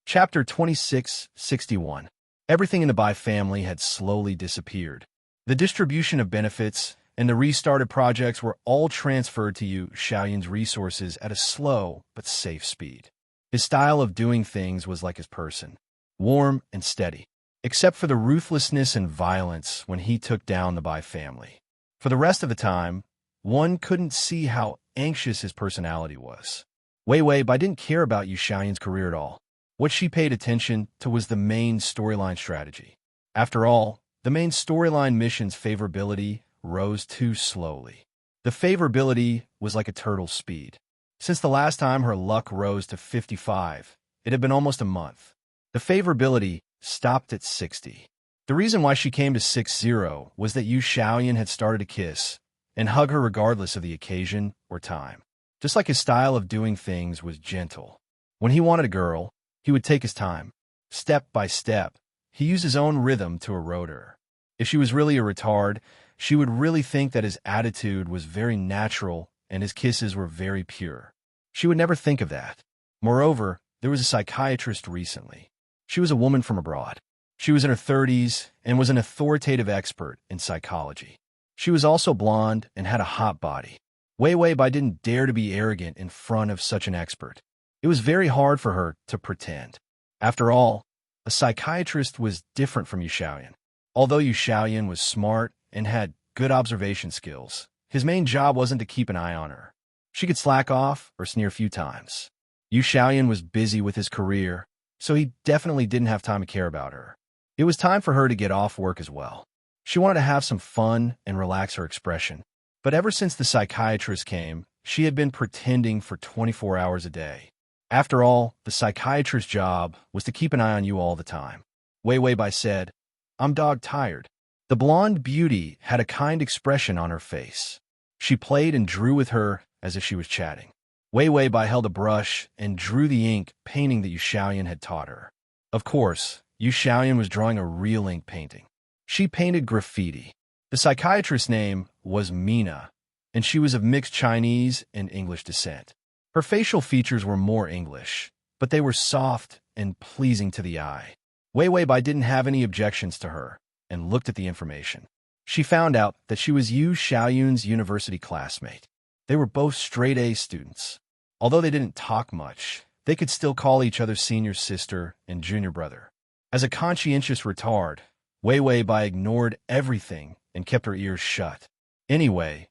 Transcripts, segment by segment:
Chapter 2661. Everything in the Bai family had slowly disappeared. The distribution of benefits and the restarted projects were all transferred to Yu Xiaoyun's resources at a slow but safe speed. His style of doing things was like his person, warm and steady, except for the ruthlessness and violence when he took down the Bai family. For the rest of the time, one couldn't see how anxious his personality was. Wei Bai didn't care about Yu Xiaoyun's career at all. What she paid attention to was the main storyline strategy. After all, the main storyline mission's favorability rose too slowly. The favorability was like a turtle's speed. Since the last time her luck rose to 55, it had been almost a month. The favorability stopped at 60. The reason why she came to 60 was that Yu Xiaoyun had started to kiss and hug her regardless of the occasion or time. Just like his style of doing things was gentle. When he wanted a girl, he would take his time. Step by step, he used his own rhythm to erode her. If she was really a retard, she would really think that his attitude was very natural and his kisses were very pure. She would never think of that. Moreover, there was a psychiatrist recently. She was a woman from abroad. She was in her 30s and was an authoritative expert in psychology. She was also blonde and had a hot body. Wei Bai didn't dare to be arrogant in front of such an expert. It was very hard for her to pretend. After all, a psychiatrist was different from Yu Xiaoyun. Although Yu Xiaoyun was smart and had good observation skills, his main job wasn't to keep an eye on her. She could slack off or sneer a few times. Yu Xiaoyun was busy with his career, so he definitely didn't have time to care about her. It was time for her to get off work as well. She wanted to have some fun and relax her expression. But ever since the psychiatrist came, she had been pretending for 24 hours a day. After all, the psychiatrist's job was to keep an eye on you all the time. Wei Bai said, "I'm dog-tired." The blonde beauty had a kind expression on her face. She played and drew with her as if she was chatting. Wei Bai held a brush and drew the ink painting that Yu Xiaoyun had taught her. Of course, Yu Xiaoyun was drawing a real ink painting. She painted graffiti. The psychiatrist's name was Mina, and she was of mixed Chinese and English descent. Her facial features were more English, but they were soft and pleasing to the eye. Wei Bai didn't have any objections to her and looked at the information. She found out that she was Yu Xiaoyun's university classmate. They were both straight-A students. Although they didn't talk much, they could still call each other senior sister and junior brother. As a conscientious retard, Wei Bai ignored everything and kept her ears shut. Anyway,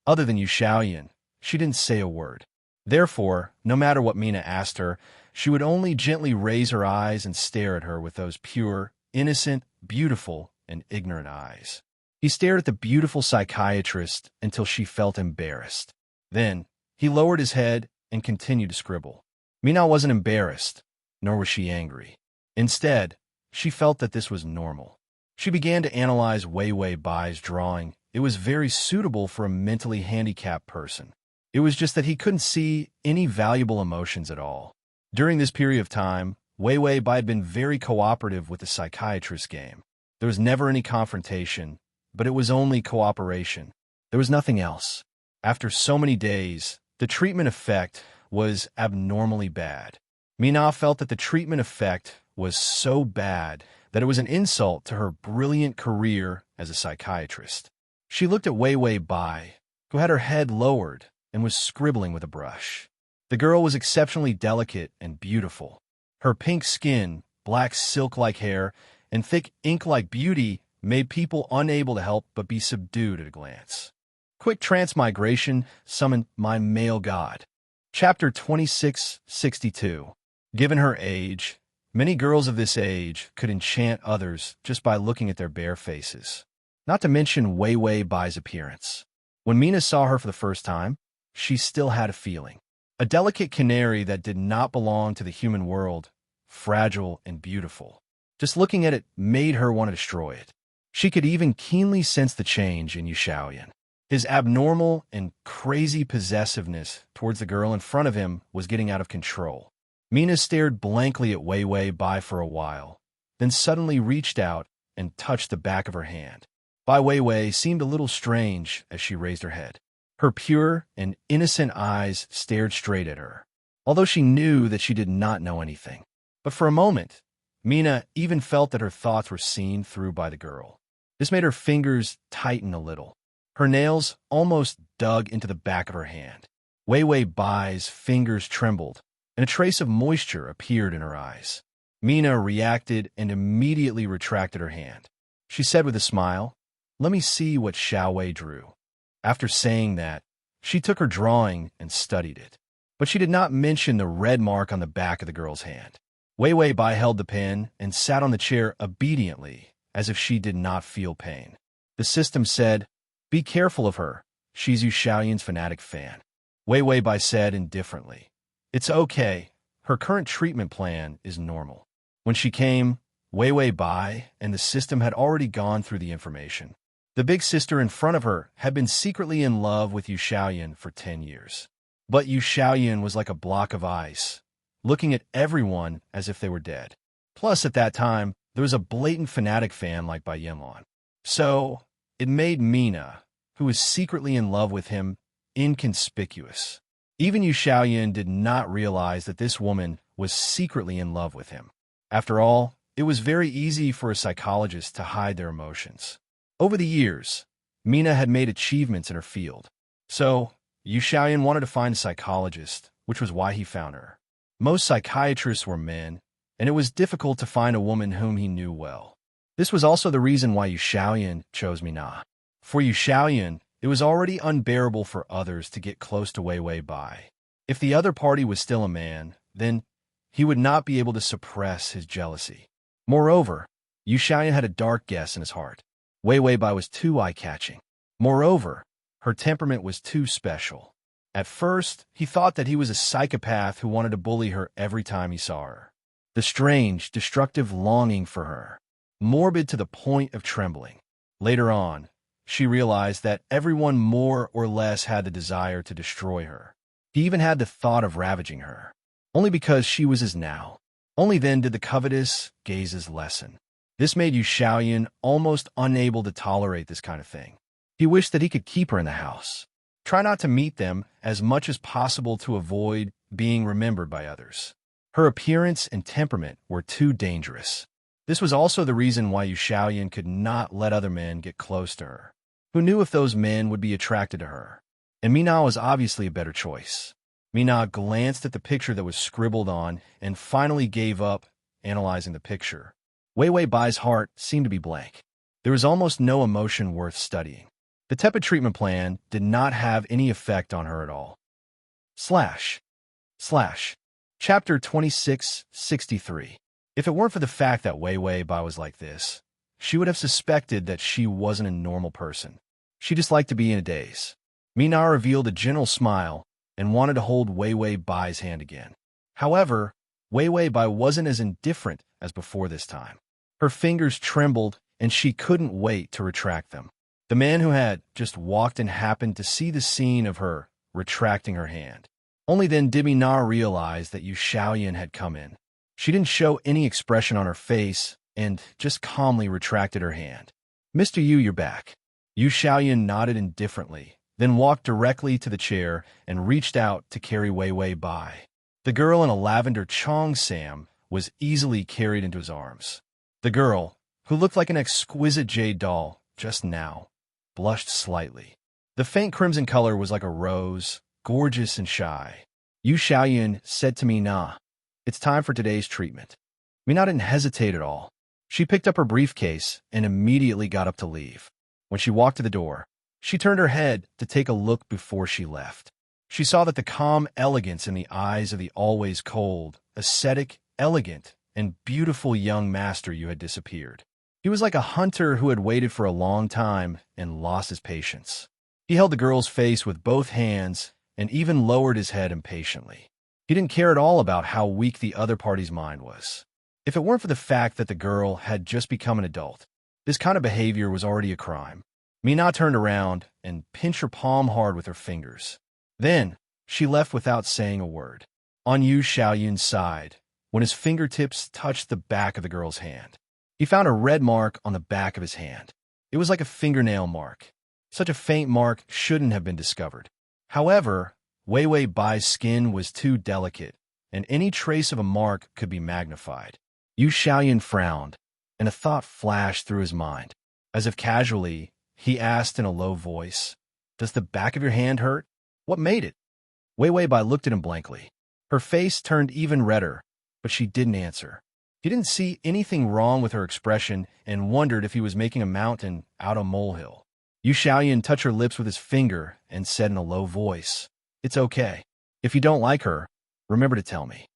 other than Yu Xiaoyun, she didn't say a word. Therefore, no matter what Mina asked her, she would only gently raise her eyes and stare at her with those pure, innocent, beautiful, and ignorant eyes. He stared at the beautiful psychiatrist until she felt embarrassed. Then, he lowered his head and continued to scribble. Mina wasn't embarrassed, nor was she angry. Instead, she felt that this was normal. She began to analyze Wei Bai's drawing. It was very suitable for a mentally handicapped person. It was just that he couldn't see any valuable emotions at all. During this period of time, Wei Bai had been very cooperative with the psychiatrist's game. There was never any confrontation, but it was only cooperation. There was nothing else. After so many days, the treatment effect was abnormally bad. Mina felt that the treatment effect was so bad that it was an insult to her brilliant career as a psychiatrist. She looked at Wei Bai, who had her head lowered and was scribbling with a brush. The girl was exceptionally delicate and beautiful. Her pink skin, black silk-like hair, and thick ink-like beauty made people unable to help but be subdued at a glance. Quick Transmigration summoned my male god. Chapter 2662. Given her age, many girls of this age could enchant others just by looking at their bare faces. Not to mention Wei Bai's appearance. When Mina saw her for the first time, she still had a feeling. A delicate canary that did not belong to the human world, fragile and beautiful. Just looking at it made her want to destroy it. She could even keenly sense the change in Yu Xiaoyun. His abnormal and crazy possessiveness towards the girl in front of him was getting out of control. Mina stared blankly at Wei Bai for a while, then suddenly reached out and touched the back of her hand. Bai Wei seemed a little strange as she raised her head. Her pure and innocent eyes stared straight at her, although she knew that she did not know anything. But for a moment, Mina even felt that her thoughts were seen through by the girl. This made her fingers tighten a little. Her nails almost dug into the back of her hand. Wei Wei Bai's fingers trembled, and a trace of moisture appeared in her eyes. Mina reacted and immediately retracted her hand. She said with a smile, "Let me see what Xiao Wei drew." After saying that, she took her drawing and studied it. But she did not mention the red mark on the back of the girl's hand. Wei Wei Bai held the pen and sat on the chair obediently, as if she did not feel pain. The system said, "Be careful of her. She's Yu Xiaoyan's fanatic fan." Wei Wei Bai said indifferently, "It's okay. Her current treatment plan is normal." When she came, Wei Wei Bai and the system had already gone through the information. The big sister in front of her had been secretly in love with Yu Xiaoyan for 10 years. But Yu Xiaoyan was like a block of ice, looking at everyone as if they were dead. Plus, at that time, there was a blatant fanatic fan like Bai Yanlan. So, it made Mina, who was secretly in love with him, inconspicuous. Even Yu Xiaoyan did not realize that this woman was secretly in love with him. After all, it was very easy for a psychologist to hide their emotions. Over the years, Mina had made achievements in her field. So, Yu Xiaoyan wanted to find a psychologist, which was why he found her. Most psychiatrists were men, and it was difficult to find a woman whom he knew well. This was also the reason why Yu Xiaoyan chose Mina. For Yu Xiaoyan, it was already unbearable for others to get close to Wei Wei Bai. If the other party was still a man, then he would not be able to suppress his jealousy. Moreover, Yu Xiaoyan had a dark guess in his heart. Wei Wei Bai was too eye-catching. Moreover, her temperament was too special. At first, he thought that he was a psychopath who wanted to bully her every time he saw her. The strange, destructive longing for her, morbid to the point of trembling. Later on, she realized that everyone more or less had the desire to destroy her. He even had the thought of ravaging her, only because she was his now. Only then did the covetous gazes lessen. This made Yu Xiaoyan almost unable to tolerate this kind of thing. He wished that he could keep her in the house. Try not to meet them as much as possible to avoid being remembered by others. Her appearance and temperament were too dangerous. This was also the reason why Yu Xiaoyan could not let other men get close to her. Who knew if those men would be attracted to her? And Mina was obviously a better choice. Mina glanced at the picture that was scribbled on and finally gave up analyzing the picture. Wei Wei Bai's heart seemed to be blank. There was almost no emotion worth studying. The tepid treatment plan did not have any effect on her at all. Chapter 2663. If it weren't for the fact that Wei Wei Bai was like this, she would have suspected that she wasn't a normal person. She just liked to be in a daze. Mina revealed a gentle smile and wanted to hold Wei Wei Bai's hand again. However, Wei Wei Bai wasn't as indifferent as before this time. Her fingers trembled, and she couldn't wait to retract them. The man who had just walked in happened to see the scene of her retracting her hand. Only then did Mina realize that Yu Xiaoyan had come in. She didn't show any expression on her face and just calmly retracted her hand. "Mr. Yu, you're back." Yu Xiaoyan nodded indifferently, then walked directly to the chair and reached out to carry Wei Wei Bai. The girl in a lavender cheongsam was easily carried into his arms. The girl, who looked like an exquisite jade doll just now, blushed slightly. The faint crimson color was like a rose, gorgeous and shy. Yu Xiaoyan said to Mina, "It's time for today's treatment." Mina didn't hesitate at all. She picked up her briefcase and immediately got up to leave. When she walked to the door, she turned her head to take a look before she left. She saw that the calm elegance in the eyes of the always cold, ascetic, elegant, and beautiful young master Yu had disappeared. He was like a hunter who had waited for a long time and lost his patience. He held the girl's face with both hands and even lowered his head impatiently. He didn't care at all about how weak the other party's mind was. If it weren't for the fact that the girl had just become an adult, this kind of behavior was already a crime. Mina turned around and pinched her palm hard with her fingers. Then, she left without saying a word. On Yu Xiaoyan's side, when his fingertips touched the back of the girl's hand, he found a red mark on the back of his hand. It was like a fingernail mark. Such a faint mark shouldn't have been discovered. However, Wei Wei Bai's skin was too delicate, and any trace of a mark could be magnified. Yu Xiaoyan frowned, and a thought flashed through his mind. As if casually, he asked in a low voice, "Does the back of your hand hurt? What made it?" Wei Weibai looked at him blankly. Her face turned even redder, but she didn't answer. He didn't see anything wrong with her expression and wondered if he was making a mountain out of a molehill. Yu Xiaoyan touched her lips with his finger and said in a low voice, "It's okay. If you don't like her, remember to tell me."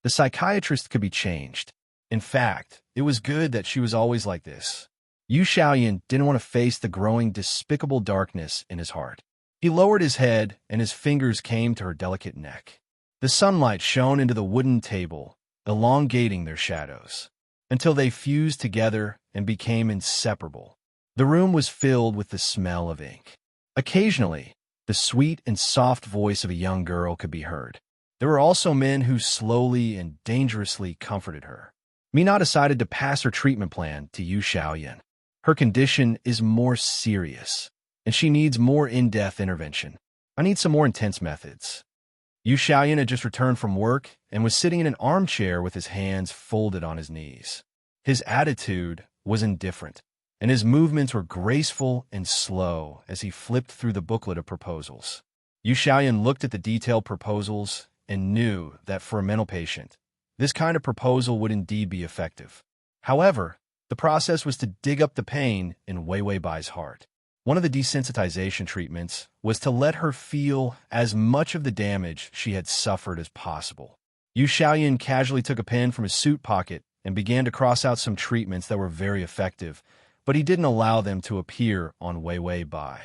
The psychiatrist could be changed. In fact, it was good that she was always like this. Yu Xiaoyan didn't want to face the growing despicable darkness in his heart. He lowered his head, and his fingers came to her delicate neck. The sunlight shone into the wooden table, elongating their shadows, until they fused together and became inseparable. The room was filled with the smell of ink. Occasionally, the sweet and soft voice of a young girl could be heard. There were also men who slowly and dangerously comforted her. Mina decided to pass her treatment plan to Yu Xiaoyan. Her condition is more serious, and she needs more in-depth intervention. I need some more intense methods. Yu Xiaoyan had just returned from work and was sitting in an armchair with his hands folded on his knees. His attitude was indifferent, and his movements were graceful and slow as he flipped through the booklet of proposals. Yu Xiaoyan looked at the detailed proposals and knew that for a mental patient, this kind of proposal would indeed be effective. However, the process was to dig up the pain in Wei Weibai's heart. One of the desensitization treatments was to let her feel as much of the damage she had suffered as possible. Yu Xiaoyan casually took a pen from his suit pocket and began to cross out some treatments that were very effective, but he didn't allow them to appear on Wei Weibai.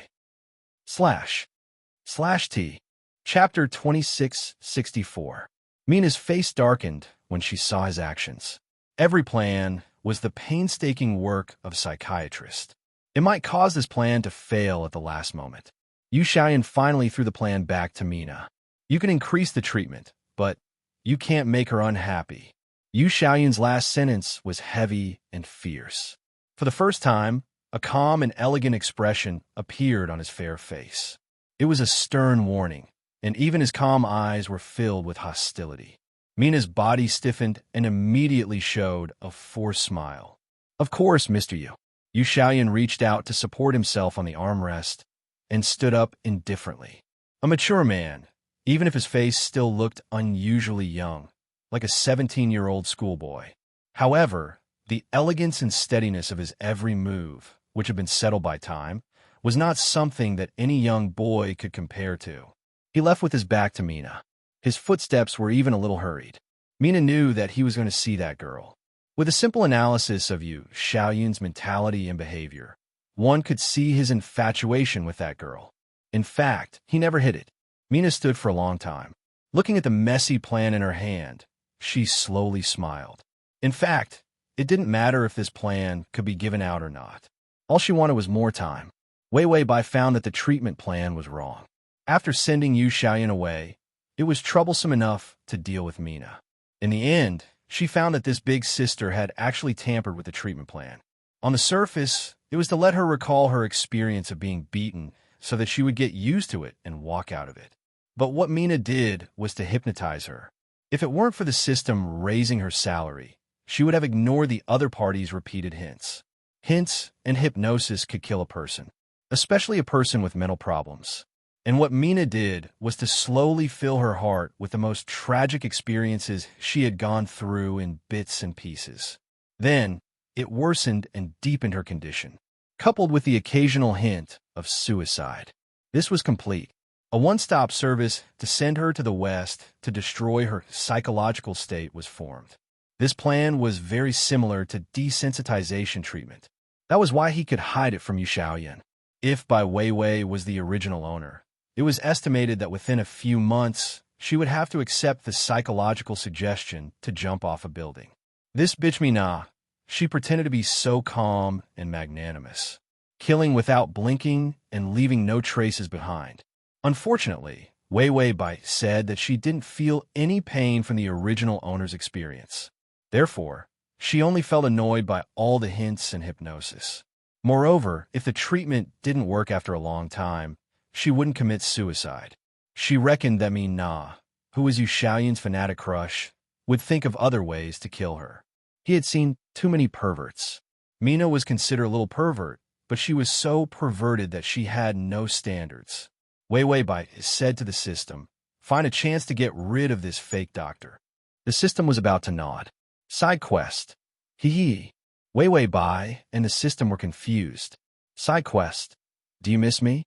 /T. Chapter 2664. Mina's face darkened when she saw his actions. Every plan was the painstaking work of a psychiatrist. It might cause this plan to fail at the last moment. Yu Xiaoyan finally threw the plan back to Mina. You can increase the treatment, but you can't make her unhappy. Yu Xiaoyan's last sentence was heavy and fierce. For the first time, a calm and elegant expression appeared on his fair face. It was a stern warning, and even his calm eyes were filled with hostility. Mina's body stiffened and immediately showed a forced smile. "Of course, Mr. Yu." Yu Xiaoyan reached out to support himself on the armrest and stood up indifferently. A mature man, even if his face still looked unusually young, like a 17-year-old schoolboy. However, the elegance and steadiness of his every move, which had been settled by time, was not something that any young boy could compare to. He left with his back to Mina. His footsteps were even a little hurried. Mina knew that he was going to see that girl. With a simple analysis of Yu Xiaoyan's mentality and behavior, one could see his infatuation with that girl. In fact, he never hid it. Mina stood for a long time. Looking at the messy plan in her hand, she slowly smiled. In fact, it didn't matter if this plan could be given out or not. All she wanted was more time. Wei Weibai found that the treatment plan was wrong. After sending Yu Xiaoyan away, it was troublesome enough to deal with Mina. In the end, she found that this big sister had actually tampered with the treatment plan. On the surface, it was to let her recall her experience of being beaten so that she would get used to it and walk out of it. But what Mina did was to hypnotize her. If it weren't for the system raising her salary, she would have ignored the other party's repeated hints. Hints and hypnosis could kill a person, especially a person with mental problems. And what Mina did was to slowly fill her heart with the most tragic experiences she had gone through in bits and pieces. Then, it worsened and deepened her condition, coupled with the occasional hint of suicide. This was complete. A one-stop service to send her to the West to destroy her psychological state was formed. This plan was very similar to desensitization treatment. That was why he could hide it from Yu Xiaoyan. If Bai Weiwei was the original owner, it was estimated that within a few months, she would have to accept the psychological suggestion to jump off a building. This bitch Mina, she pretended to be so calm and magnanimous, killing without blinking and leaving no traces behind. Unfortunately, Wei Weibai said that she didn't feel any pain from the original owner's experience. Therefore, she only felt annoyed by all the hints and hypnosis. Moreover, if the treatment didn't work after a long time, she wouldn't commit suicide. She reckoned that Mina who was Yu Xiaoyun's fanatic crush, would think of other ways to kill her. He had seen too many perverts. Mina was considered a little pervert, but she was so perverted that she had no standards. Wei Wei Bai said to the system, "Find a chance to get rid of this fake doctor." The system was about to nod. Side quest. Hee. Wei Wei Bai and the system were confused. Side quest. Do you miss me?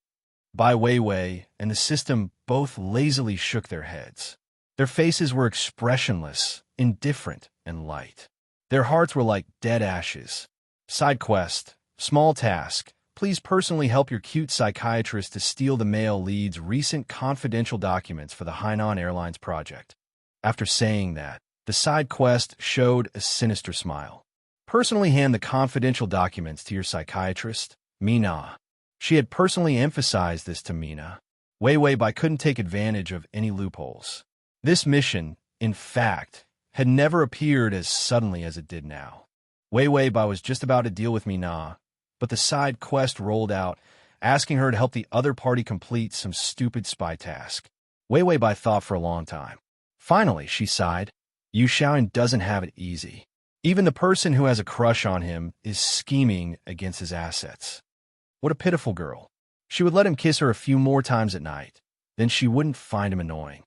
Bai Weiwei and the system both lazily shook their heads. Their faces were expressionless, indifferent, and light. Their hearts were like dead ashes. Side quest. Small task. Please personally help your cute psychiatrist to steal the male lead's recent confidential documents for the Hainan Airlines project. After saying that, the side quest showed a sinister smile. Personally hand the confidential documents to your psychiatrist, Mina. She had personally emphasized this to Mina. Wei Wei Bai couldn't take advantage of any loopholes. This mission, in fact, had never appeared as suddenly as it did now. Wei Wei Bai was just about to deal with Mina, but the side quest rolled out, asking her to help the other party complete some stupid spy task. Wei Wei Bai thought for a long time. Finally, she sighed. Yu Xiaoyun doesn't have it easy. Even the person who has a crush on him is scheming against his assets. What a pitiful girl. She would let him kiss her a few more times at night. Then she wouldn't find him annoying.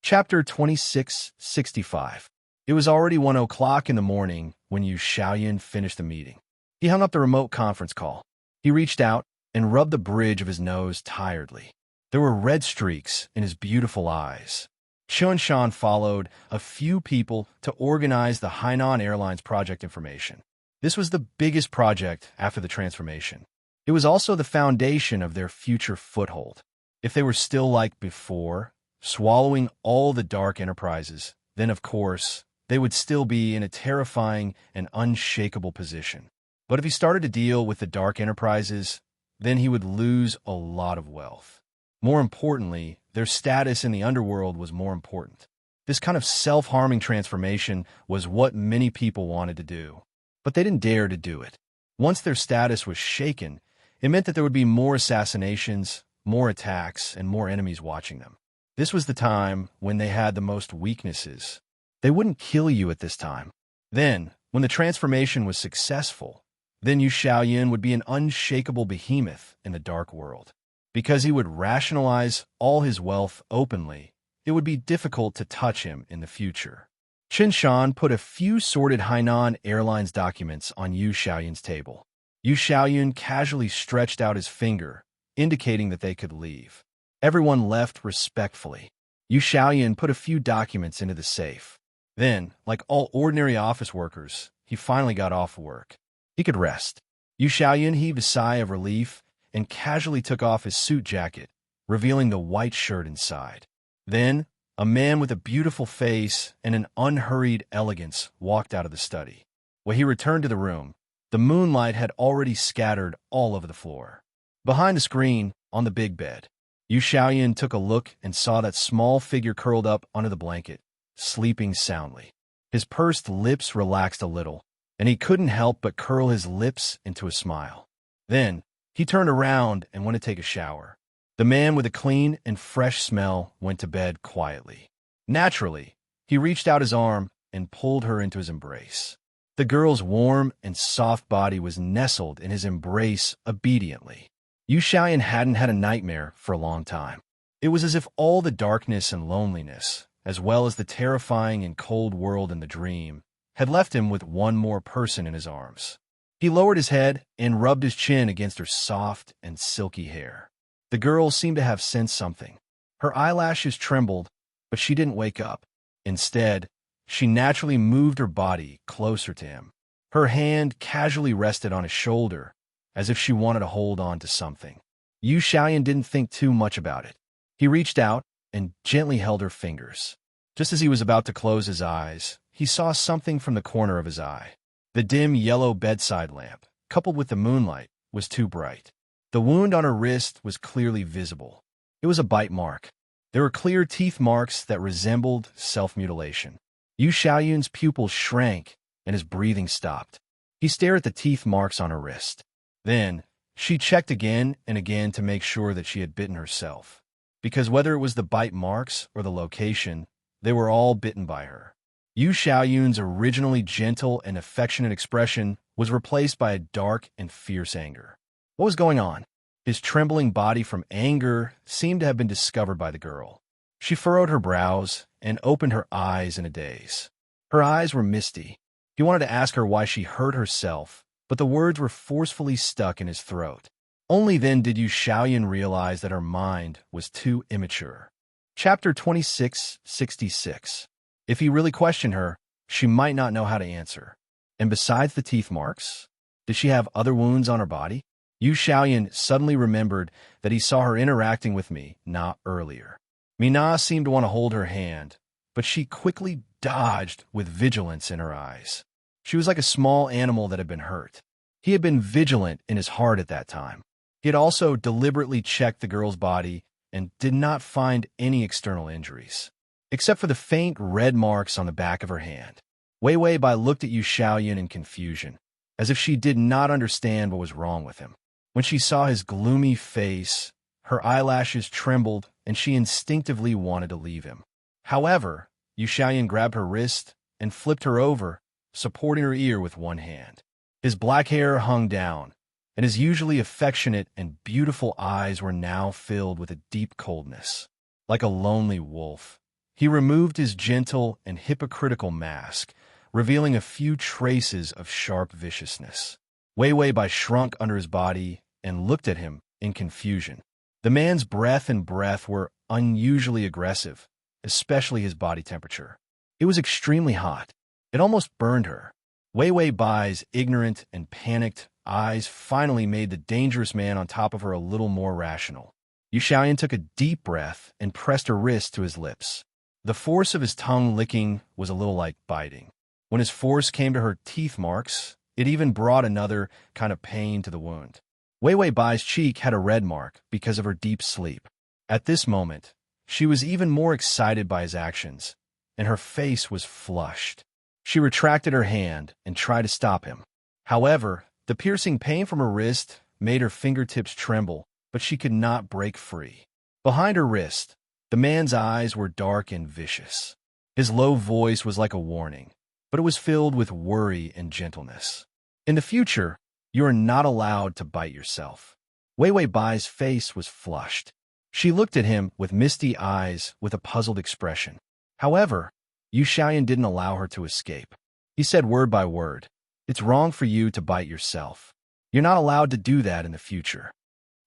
Chapter 2665. It was already 1 o'clock in the morning when Yu Xiaoyun finished the meeting. He hung up the remote conference call. He reached out and rubbed the bridge of his nose tiredly. There were red streaks in his beautiful eyes. Chun Shan followed a few people to organize the Hainan Airlines project information. This was the biggest project after the transformation. It was also the foundation of their future foothold. If they were still like before, swallowing all the dark enterprises, then of course, they would still be in a terrifying and unshakable position. But if he started to deal with the dark enterprises, then he would lose a lot of wealth. More importantly, their status in the underworld was more important. This kind of self-harming transformation was what many people wanted to do. But they didn't dare to do it. Once their status was shaken, it meant that there would be more assassinations, more attacks, and more enemies watching them. This was the time when they had the most weaknesses. They wouldn't kill you at this time. Then, when the transformation was successful, then Yu Xiaoyun would be an unshakable behemoth in the dark world. Because he would rationalize all his wealth openly, it would be difficult to touch him in the future. Qin Shan put a few sorted Hainan Airlines documents on Yu Xiaoyun's table. Yu Xiaoyun casually stretched out his finger, indicating that they could leave. Everyone left respectfully. Yu Xiaoyun put a few documents into the safe. Then, like all ordinary office workers, he finally got off work. He could rest. Yu Xiaoyun heaved a sigh of relief and casually took off his suit jacket, revealing the white shirt inside. Then, a man with a beautiful face and an unhurried elegance walked out of the study. When he returned to the room, the moonlight had already scattered all over the floor. Behind the screen, on the big bed, Yu Xiaoyun took a look and saw that small figure curled up under the blanket, sleeping soundly. His pursed lips relaxed a little, and he couldn't help but curl his lips into a smile. Then, he turned around and went to take a shower. The man with a clean and fresh smell went to bed quietly. Naturally, he reached out his arm and pulled her into his embrace. The girl's warm and soft body was nestled in his embrace obediently. Yu Xiaoyun hadn't had a nightmare for a long time. It was as if all the darkness and loneliness, as well as the terrifying and cold world in the dream, had left him with one more person in his arms. He lowered his head and rubbed his chin against her soft and silky hair. The girl seemed to have sensed something. Her eyelashes trembled, but she didn't wake up. Instead, she naturally moved her body closer to him. Her hand casually rested on his shoulder, as if she wanted to hold on to something. Yu Xiaoyun didn't think too much about it. He reached out and gently held her fingers. Just as he was about to close his eyes, he saw something from the corner of his eye. The dim yellow bedside lamp, coupled with the moonlight, was too bright. The wound on her wrist was clearly visible. It was a bite mark. There were clear teeth marks that resembled self-mutilation. Yu Xiaoyun's pupils shrank and his breathing stopped. He stared at the teeth marks on her wrist. Then, she checked again and again to make sure that she had bitten herself. because whether it was the bite marks or the location, they were all bitten by her. Yu Xiaoyun's originally gentle and affectionate expression was replaced by a dark and fierce anger. What was going on? His trembling body from anger seemed to have been discovered by the girl. She furrowed her brows and opened her eyes in a daze. Her eyes were misty. He wanted to ask her why she hurt herself, but the words were forcefully stuck in his throat. Only then did Yu Xiaoyun realize that her mind was too immature. Chapter 2666. If he really questioned her, she might not know how to answer. And besides the teeth marks, did she have other wounds on her body? Yu Xiaoyun suddenly remembered that he saw her interacting with me not earlier. Mina seemed to want to hold her hand, but she quickly dodged with vigilance in her eyes. She was like a small animal that had been hurt. He had been vigilant in his heart at that time. He had also deliberately checked the girl's body and did not find any external injuries, except for the faint red marks on the back of her hand. Wei Weibai looked at Yu Xiaoyun in confusion, as if she did not understand what was wrong with him. When she saw his gloomy face, her eyelashes trembled and she instinctively wanted to leave him. However, Yu Xiaoyun grabbed her wrist and flipped her over, supporting her ear with one hand. His black hair hung down, and his usually affectionate and beautiful eyes were now filled with a deep coldness. Like a lonely wolf, he removed his gentle and hypocritical mask, revealing a few traces of sharp viciousness. Wei Weibai shrunk under his body and looked at him in confusion. The man's breath and breath were unusually aggressive, especially his body temperature. It was extremely hot. It almost burned her. Wei Weibai's ignorant and panicked eyes finally made the dangerous man on top of her a little more rational. Yu Xiaoyun took a deep breath and pressed her wrist to his lips. The force of his tongue licking was a little like biting. When his force came to her teeth marks, it even brought another kind of pain to the wound. Wei Weibai's cheek had a red mark because of her deep sleep. At this moment, she was even more excited by his actions, and her face was flushed. She retracted her hand and tried to stop him. However, the piercing pain from her wrist made her fingertips tremble, but she could not break free. Behind her wrist, the man's eyes were dark and vicious. His low voice was like a warning, but it was filled with worry and gentleness. In the future, you are not allowed to bite yourself. Wei Weibai's face was flushed. She looked at him with misty eyes with a puzzled expression. However, Yu Xiaoyun didn't allow her to escape. He said word by word, "It's wrong for you to bite yourself. You're not allowed to do that in the future."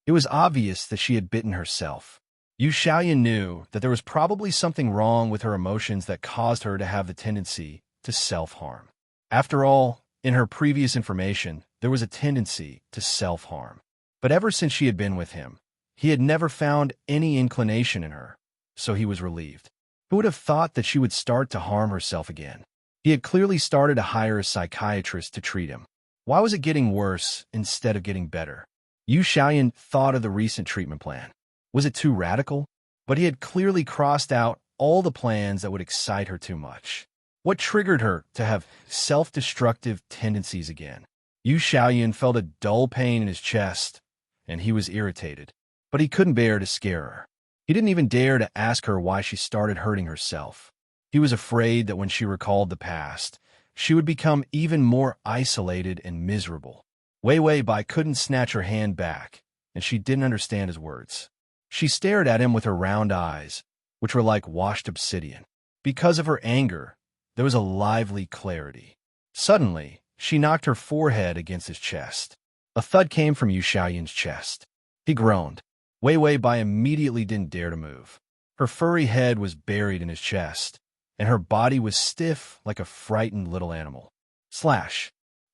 It was obvious that she had bitten herself. Yu Xiaoyun knew that there was probably something wrong with her emotions that caused her to have the tendency to self-harm. After all, in her previous information, there was a tendency to self-harm. But ever since she had been with him, he had never found any inclination in her, so he was relieved. Who would have thought that she would start to harm herself again? He had clearly started to hire a psychiatrist to treat him. Why was it getting worse instead of getting better? Yu Xiaoyun thought of the recent treatment plan. Was it too radical? But he had clearly crossed out all the plans that would excite her too much. What triggered her to have self-destructive tendencies again? Yu Xiaoyun felt a dull pain in his chest, and he was irritated. But he couldn't bear to scare her. He didn't even dare to ask her why she started hurting herself. He was afraid that when she recalled the past, she would become even more isolated and miserable. Wei Weibai couldn't snatch her hand back, and she didn't understand his words. She stared at him with her round eyes, which were like washed obsidian. Because of her anger, there was a lively clarity. Suddenly, she knocked her forehead against his chest. A thud came from Yu Xiaoyun's chest. He groaned. Wei Weibai immediately didn't dare to move. Her furry head was buried in his chest, and her body was stiff like a frightened little animal.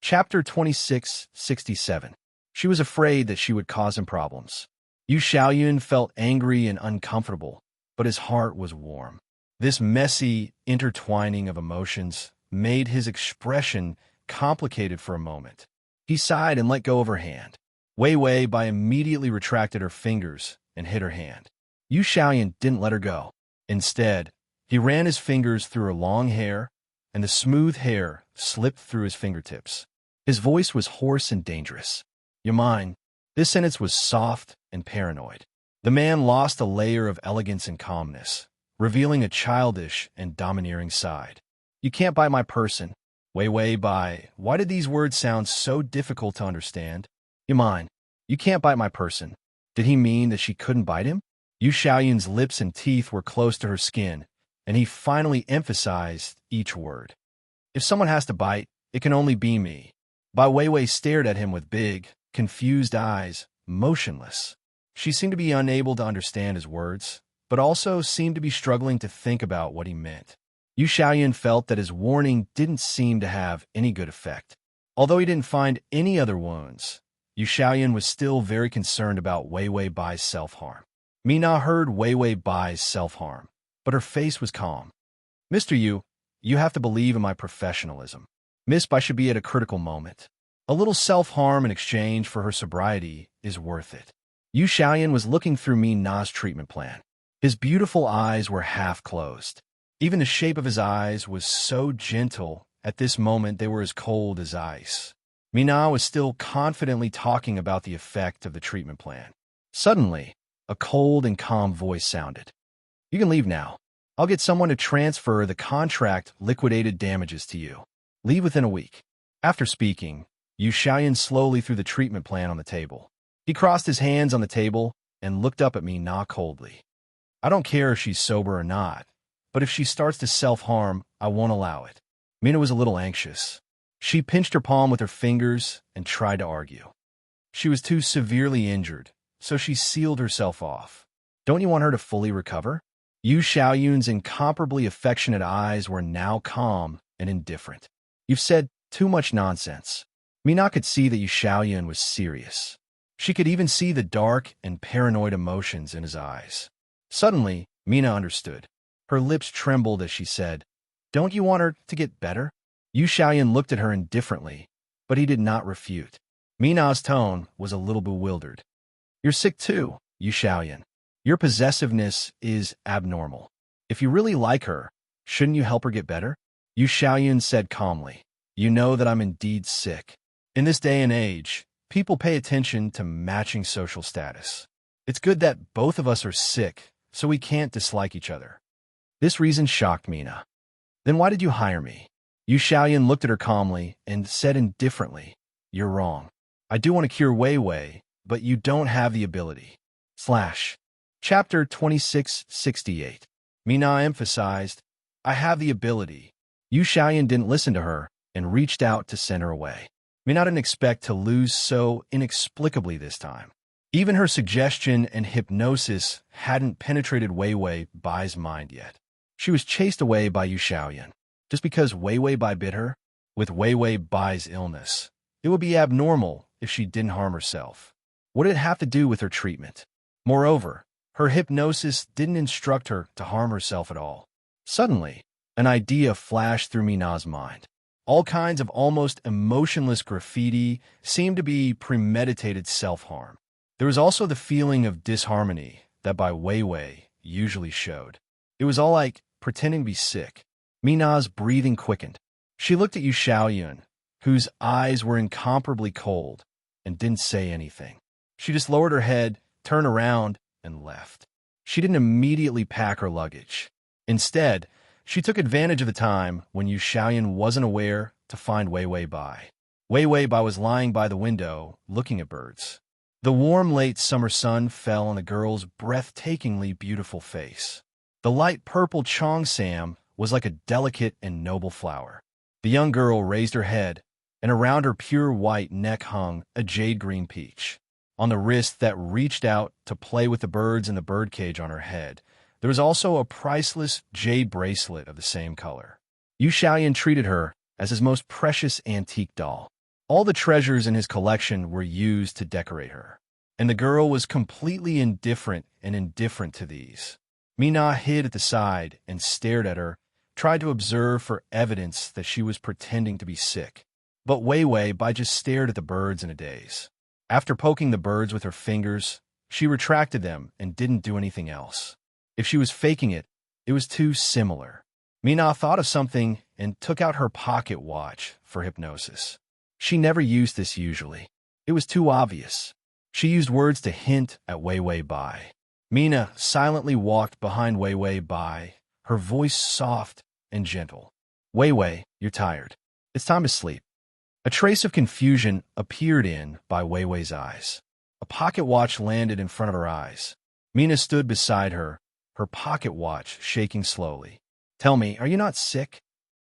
Chapter 2667. She was afraid that she would cause him problems. Yu Xiaoyun felt angry and uncomfortable, but his heart was warm. This messy intertwining of emotions made his expression complicated for a moment. He sighed and let go of her hand. Wei Weibai immediately retracted her fingers and hit her hand. Yu Xiaoyun didn't let her go. Instead, he ran his fingers through her long hair, and the smooth hair slipped through his fingertips. His voice was hoarse and dangerous. "You're mine." This sentence was soft and paranoid. The man lost a layer of elegance and calmness, revealing a childish and domineering side. You can't bite my person. Wei Wei Bai. Why did these words sound so difficult to understand? You mind? You can't bite my person. Did he mean that she couldn't bite him? Yu Xiaoyun's lips and teeth were close to her skin, and he finally emphasized each word. If someone has to bite, it can only be me. Bai Weiwei stared at him with big, confused eyes, motionless. She seemed to be unable to understand his words, but also seemed to be struggling to think about what he meant. Yu Xiaoyun felt that his warning didn't seem to have any good effect. Although he didn't find any other wounds, Yu Xiaoyun was still very concerned about Wei Wei Bai's self-harm. Mina heard Wei Wei Bai's self-harm, but her face was calm. Mr. Yu, you have to believe in my professionalism. Miss Bai should be at a critical moment. A little self-harm in exchange for her sobriety is worth it. Yu Xiaoyun was looking through Mina's treatment plan. His beautiful eyes were half closed. Even the shape of his eyes was so gentle, at this moment they were as cold as ice. Mina was still confidently talking about the effect of the treatment plan. Suddenly, a cold and calm voice sounded. You can leave now. I'll get someone to transfer the contract liquidated damages to you. Leave within a week. After speaking, Yu Xiaoyun slowly threw the treatment plan on the table. He crossed his hands on the table and looked up at Mina coldly. I don't care if she's sober or not, but if she starts to self-harm, I won't allow it. Mina was a little anxious. She pinched her palm with her fingers and tried to argue. She was too severely injured, so she sealed herself off. Don't you want her to fully recover? Yu Xiaoyun's incomparably affectionate eyes were now calm and indifferent. You've said too much nonsense. Mina could see that Yu Xiaoyun was serious. She could even see the dark and paranoid emotions in his eyes. Suddenly, Mina understood. Her lips trembled as she said, Don't you want her to get better? Yu Xiaoyun looked at her indifferently, but he did not refute. Mina's tone was a little bewildered. You're sick too, Yu Xiaoyun. Your possessiveness is abnormal. If you really like her, shouldn't you help her get better? Yu Xiaoyun said calmly. You know that I'm indeed sick. In this day and age, people pay attention to matching social status. It's good that both of us are sick, so we can't dislike each other. This reason shocked Mina. Then why did you hire me? Yu Xiaoyun looked at her calmly and said indifferently, You're wrong. I do want to cure Wei Wei, but you don't have the ability. Chapter 2668. Mina emphasized, I have the ability. Yu Xiaoyun didn't listen to her and reached out to send her away. Mina didn't expect to lose so inexplicably this time. Even her suggestion and hypnosis hadn't penetrated Wei Wei Bai's mind yet. She was chased away by Yu Xiaoyun. Just because Wei Wei Bai bit her? With Wei Wei Bai's illness, it would be abnormal if she didn't harm herself. What did it have to do with her treatment? Moreover, her hypnosis didn't instruct her to harm herself at all. Suddenly, an idea flashed through Mina's mind. All kinds of almost emotionless graffiti seemed to be premeditated self-harm. There was also the feeling of disharmony that Bai Weiwei usually showed. It was all like pretending to be sick. Mina's breathing quickened. She looked at Yu Xiaoyun, whose eyes were incomparably cold, and didn't say anything. She just lowered her head, turned around, and left. She didn't immediately pack her luggage. Instead, she took advantage of the time when Yu Xiaoyun wasn't aware to find Wei Wei Bai. Wei Wei Bai was lying by the window, looking at birds. The warm late summer sun fell on the girl's breathtakingly beautiful face. The light purple cheongsam was like a delicate and noble flower. The young girl raised her head, and around her pure white neck hung a jade-green peach. On the wrist that reached out to play with the birds in the birdcage on her head, there was also a priceless jade bracelet of the same color. Yu Xiaoyun treated her as his most precious antique doll. All the treasures in his collection were used to decorate her, and the girl was completely indifferent to these. Mina hid at the side and stared at her, tried to observe for evidence that she was pretending to be sick. But Wei Wei Bai just stared at the birds in a daze. After poking the birds with her fingers, she retracted them and didn't do anything else. If she was faking it, it was too similar. Mina thought of something and took out her pocket watch for hypnosis. She never used this usually. It was too obvious. She used words to hint at Wei Wei Bai. Mina silently walked behind Wei Wei Bai, her voice soft and gentle. Wei Wei, you're tired. It's time to sleep. A trace of confusion appeared in Bai Wei Wei's eyes. A pocket watch landed in front of her eyes. Mina stood beside her, her pocket watch shaking slowly. Tell me, are you not sick?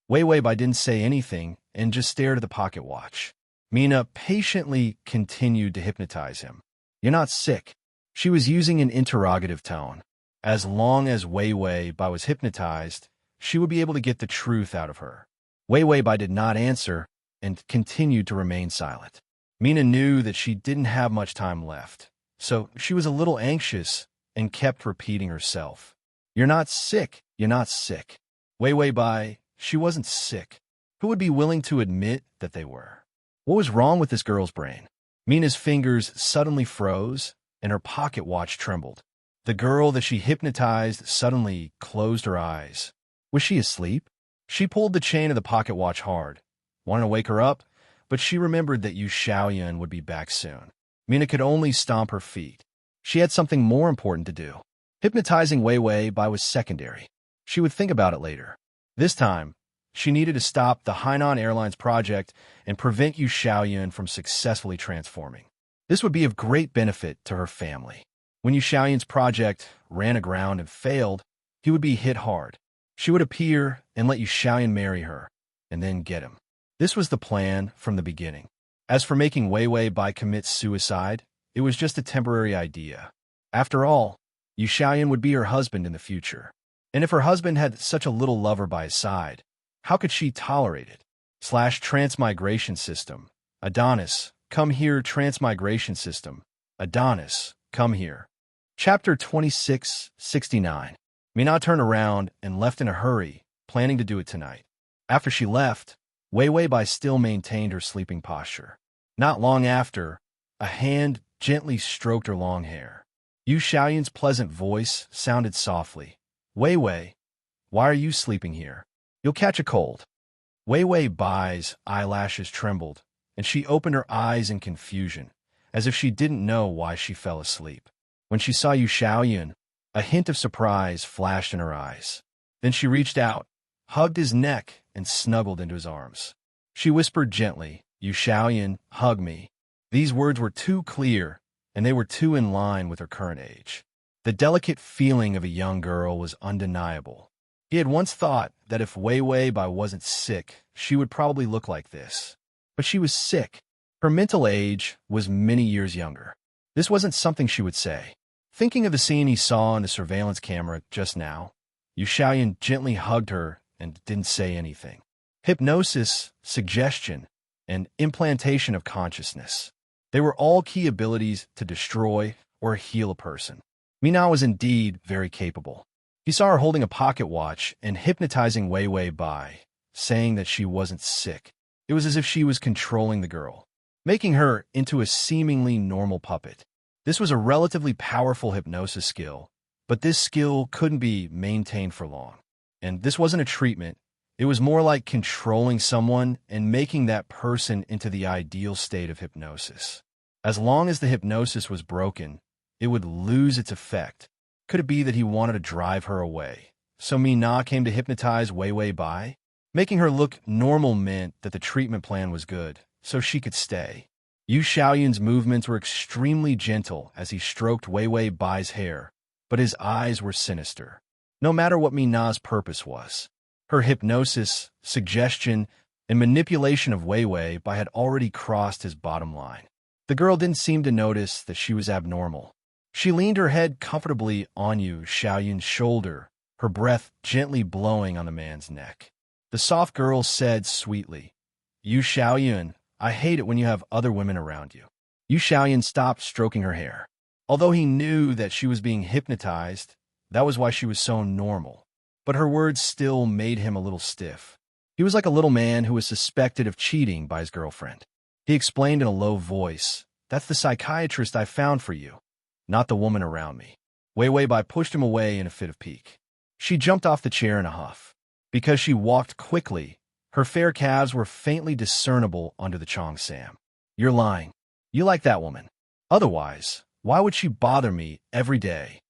Wei Wei Bai didn't say anything and just stared at the pocket watch. Mina patiently continued to hypnotize him. You're not sick. She was using an interrogative tone. As long as Wei Wei Bai was hypnotized, she would be able to get the truth out of her. Wei Wei Bai did not answer and continued to remain silent. Mina knew that she didn't have much time left, so she was a little anxious and kept repeating herself. You're not sick. You're not sick. Wei Wei Bai, she wasn't sick. Who would be willing to admit that they were? What was wrong with this girl's brain? Mina's fingers suddenly froze, and her pocket watch trembled. The girl that she hypnotized suddenly closed her eyes. Was she asleep? She pulled the chain of the pocket watch hard, wanted to wake her up, but she remembered that Yu Xiaoyan would be back soon. Mina could only stomp her feet. She had something more important to do. Hypnotizing Wei Wei Bai was secondary. She would think about it later. This time, she needed to stop the Hainan Airlines project and prevent Yu Xiaoyan from successfully transforming. This would be of great benefit to her family. When Yu Xiaoyan's project ran aground and failed, he would be hit hard. She would appear and let Yu Xiaoyan marry her, and then get him. This was the plan from the beginning. As for making Wei Wei Bai commit suicide, it was just a temporary idea. After all, Yu Xiaoyan would be her husband in the future. And if her husband had such a little lover by his side, how could she tolerate it? Transmigration system. Adonis, come here. Transmigration system. Adonis, come here. Chapter 2669. Mina turned around and left in a hurry, planning to do it tonight. After she left, Wei Wei Bai still maintained her sleeping posture. Not long after, a hand gently stroked her long hair. Yu Xiaoyan's pleasant voice sounded softly. Wei Wei, why are you sleeping here? You'll catch a cold. Wei Wei Bai's eyelashes trembled, and she opened her eyes in confusion, as if she didn't know why she fell asleep. When she saw Yu Xiaoyan, a hint of surprise flashed in her eyes. Then she reached out, hugged his neck, and snuggled into his arms. She whispered gently, Yu Xiaoyan, hug me. These words were too clear, and they were too in line with her current age. The delicate feeling of a young girl was undeniable. He had once thought that if Wei Wei Bai wasn't sick, she would probably look like this. But she was sick. Her mental age was many years younger. This wasn't something she would say. Thinking of the scene he saw on the surveillance camera just now, Yu Xiaoyan gently hugged her and didn't say anything. Hypnosis, suggestion, and implantation of consciousness. They were all key abilities to destroy or heal a person. Mina was indeed very capable. He saw her holding a pocket watch and hypnotizing Wei Wei Bai, saying that she wasn't sick. It was as if she was controlling the girl, making her into a seemingly normal puppet. This was a relatively powerful hypnosis skill, but this skill couldn't be maintained for long. And this wasn't a treatment. It was more like controlling someone and making that person into the ideal state of hypnosis. As long as the hypnosis was broken, it would lose its effect. Could it be that he wanted to drive her away? So Mina came to hypnotize Wei Wei Bai? Making her look normal meant that the treatment plan was good, so she could stay. Yu Xiaoyan's movements were extremely gentle as he stroked Wei Wei Bai's hair, but his eyes were sinister. No matter what Mina's purpose was, her hypnosis, suggestion, and manipulation of Wei Wei Bai had already crossed his bottom line. The girl didn't seem to notice that she was abnormal. She leaned her head comfortably on Yu Xiaoyan's shoulder, her breath gently blowing on the man's neck. The soft girl said sweetly, Yu Xiaoyan, I hate it when you have other women around you. Yu Xiaoyan stopped stroking her hair. Although he knew that she was being hypnotized, that was why she was so normal. But her words still made him a little stiff. He was like a little man who was suspected of cheating by his girlfriend. He explained in a low voice, That's the psychiatrist I found for you, not the woman around me. Wei Wei Bai pushed him away in a fit of pique. She jumped off the chair in a huff. Because she walked quickly, her fair calves were faintly discernible under the cheongsam. You're lying. You like that woman. Otherwise, why would she bother me every day?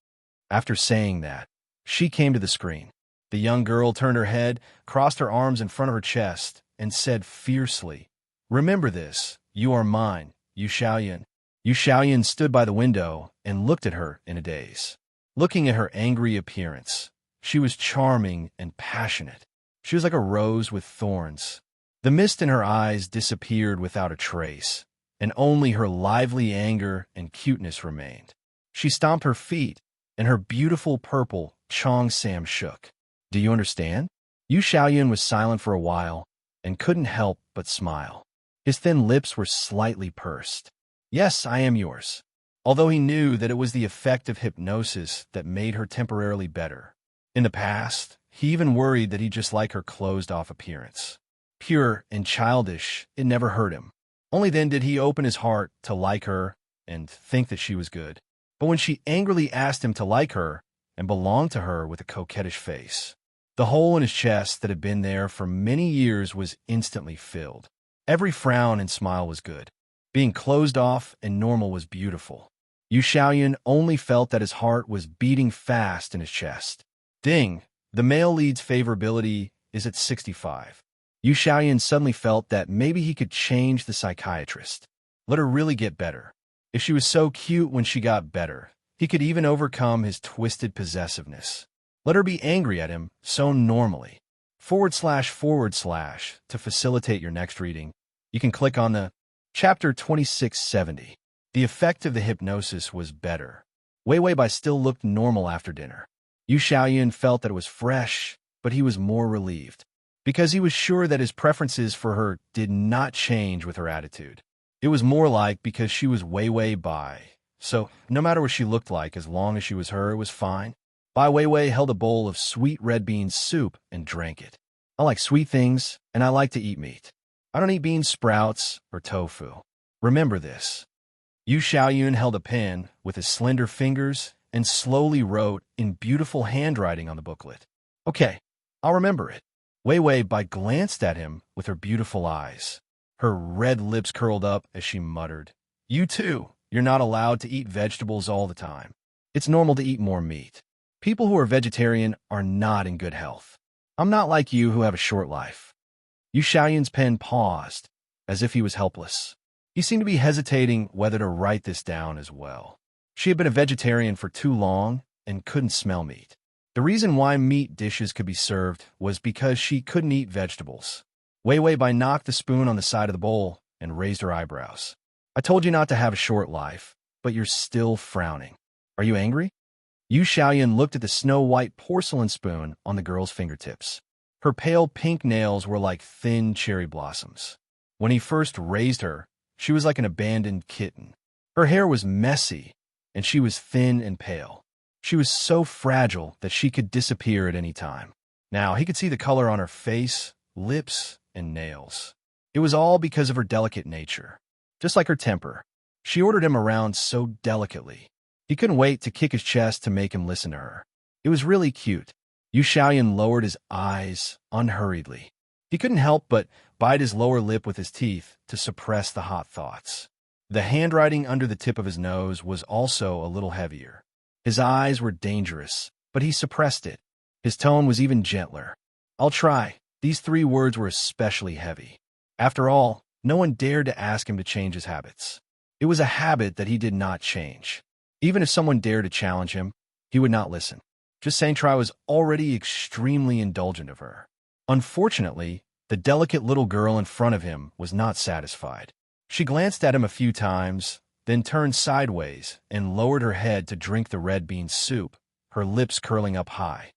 After saying that, she came to the screen. The young girl turned her head, crossed her arms in front of her chest, and said fiercely, "Remember this, you are mine, Yu Xiaoyan." Yu Xiaoyan stood by the window and looked at her in a daze. Looking at her angry appearance, she was charming and passionate. She was like a rose with thorns. The mist in her eyes disappeared without a trace, and only her lively anger and cuteness remained. She stomped her feet, and her beautiful purple Cheongsam shook. "Do you understand?" Yu Xiaoyan was silent for a while and couldn't help but smile. His thin lips were slightly pursed. "Yes, I am yours." Although he knew that it was the effect of hypnosis that made her temporarily better. In the past, he even worried that he'd just like her closed-off appearance. Pure and childish, it never hurt him. Only then did he open his heart to like her and think that she was good. But when she angrily asked him to like her and belong to her with a coquettish face, the hole in his chest that had been there for many years was instantly filled. Every frown and smile was good. Being closed off and normal was beautiful. Yu Xiaoyan only felt that his heart was beating fast in his chest. Ding! The male lead's favorability is at 65. Yu Xiaoyan suddenly felt that maybe he could change the psychiatrist. Let her really get better. If she was so cute when she got better, he could even overcome his twisted possessiveness. Let her be angry at him so normally. // to facilitate your next reading, you can click on the Chapter 2670. The effect of the hypnosis was better. Wei Wei Bai still looked normal after dinner. Yu Xiaoyan felt that it was fresh, but he was more relieved, because he was sure that his preferences for her did not change with her attitude. It was more like because she was Wei Wei Bai, so no matter what she looked like, as long as she was her, it was fine. Bai Weiwei held a bowl of sweet red bean soup and drank it. "I like sweet things, and I like to eat meat. I don't eat bean sprouts or tofu. Remember this." Yu Xiaoyun held a pen with his slender fingers and slowly wrote in beautiful handwriting on the booklet. "Okay, I'll remember it." Wei Wei Bai glanced at him with her beautiful eyes. Her red lips curled up as she muttered, "You too, you're not allowed to eat vegetables all the time. It's normal to eat more meat. People who are vegetarian are not in good health. I'm not like you who have a short life." Yu Xiaoyun's pen paused, as if he was helpless. He seemed to be hesitating whether to write this down as well. She had been a vegetarian for too long and couldn't smell meat. The reason why meat dishes could be served was because she couldn't eat vegetables. Wei Wei Bai knocked the spoon on the side of the bowl and raised her eyebrows. "I told you not to have a short life, but you're still frowning. Are you angry?" Yu Xiaoyan looked at the snow-white porcelain spoon on the girl's fingertips. Her pale pink nails were like thin cherry blossoms. When he first raised her, she was like an abandoned kitten. Her hair was messy, and she was thin and pale. She was so fragile that she could disappear at any time. Now he could see the color on her face, lips, and nails. It was all because of her delicate nature. Just like her temper, she ordered him around so delicately. He couldn't wait to kick his chest to make him listen to her. It was really cute. Yu Xiaoyan lowered his eyes unhurriedly. He couldn't help but bite his lower lip with his teeth to suppress the hot thoughts. The handwriting under the tip of his nose was also a little heavier. His eyes were dangerous, but he suppressed it. His tone was even gentler. "I'll try." These 3 words were especially heavy. After all, no one dared to ask him to change his habits. It was a habit that he did not change. Even if someone dared to challenge him, he would not listen. Just saying try was already extremely indulgent of her. Unfortunately, the delicate little girl in front of him was not satisfied. She glanced at him a few times, then turned sideways and lowered her head to drink the red bean soup, her lips curling up high.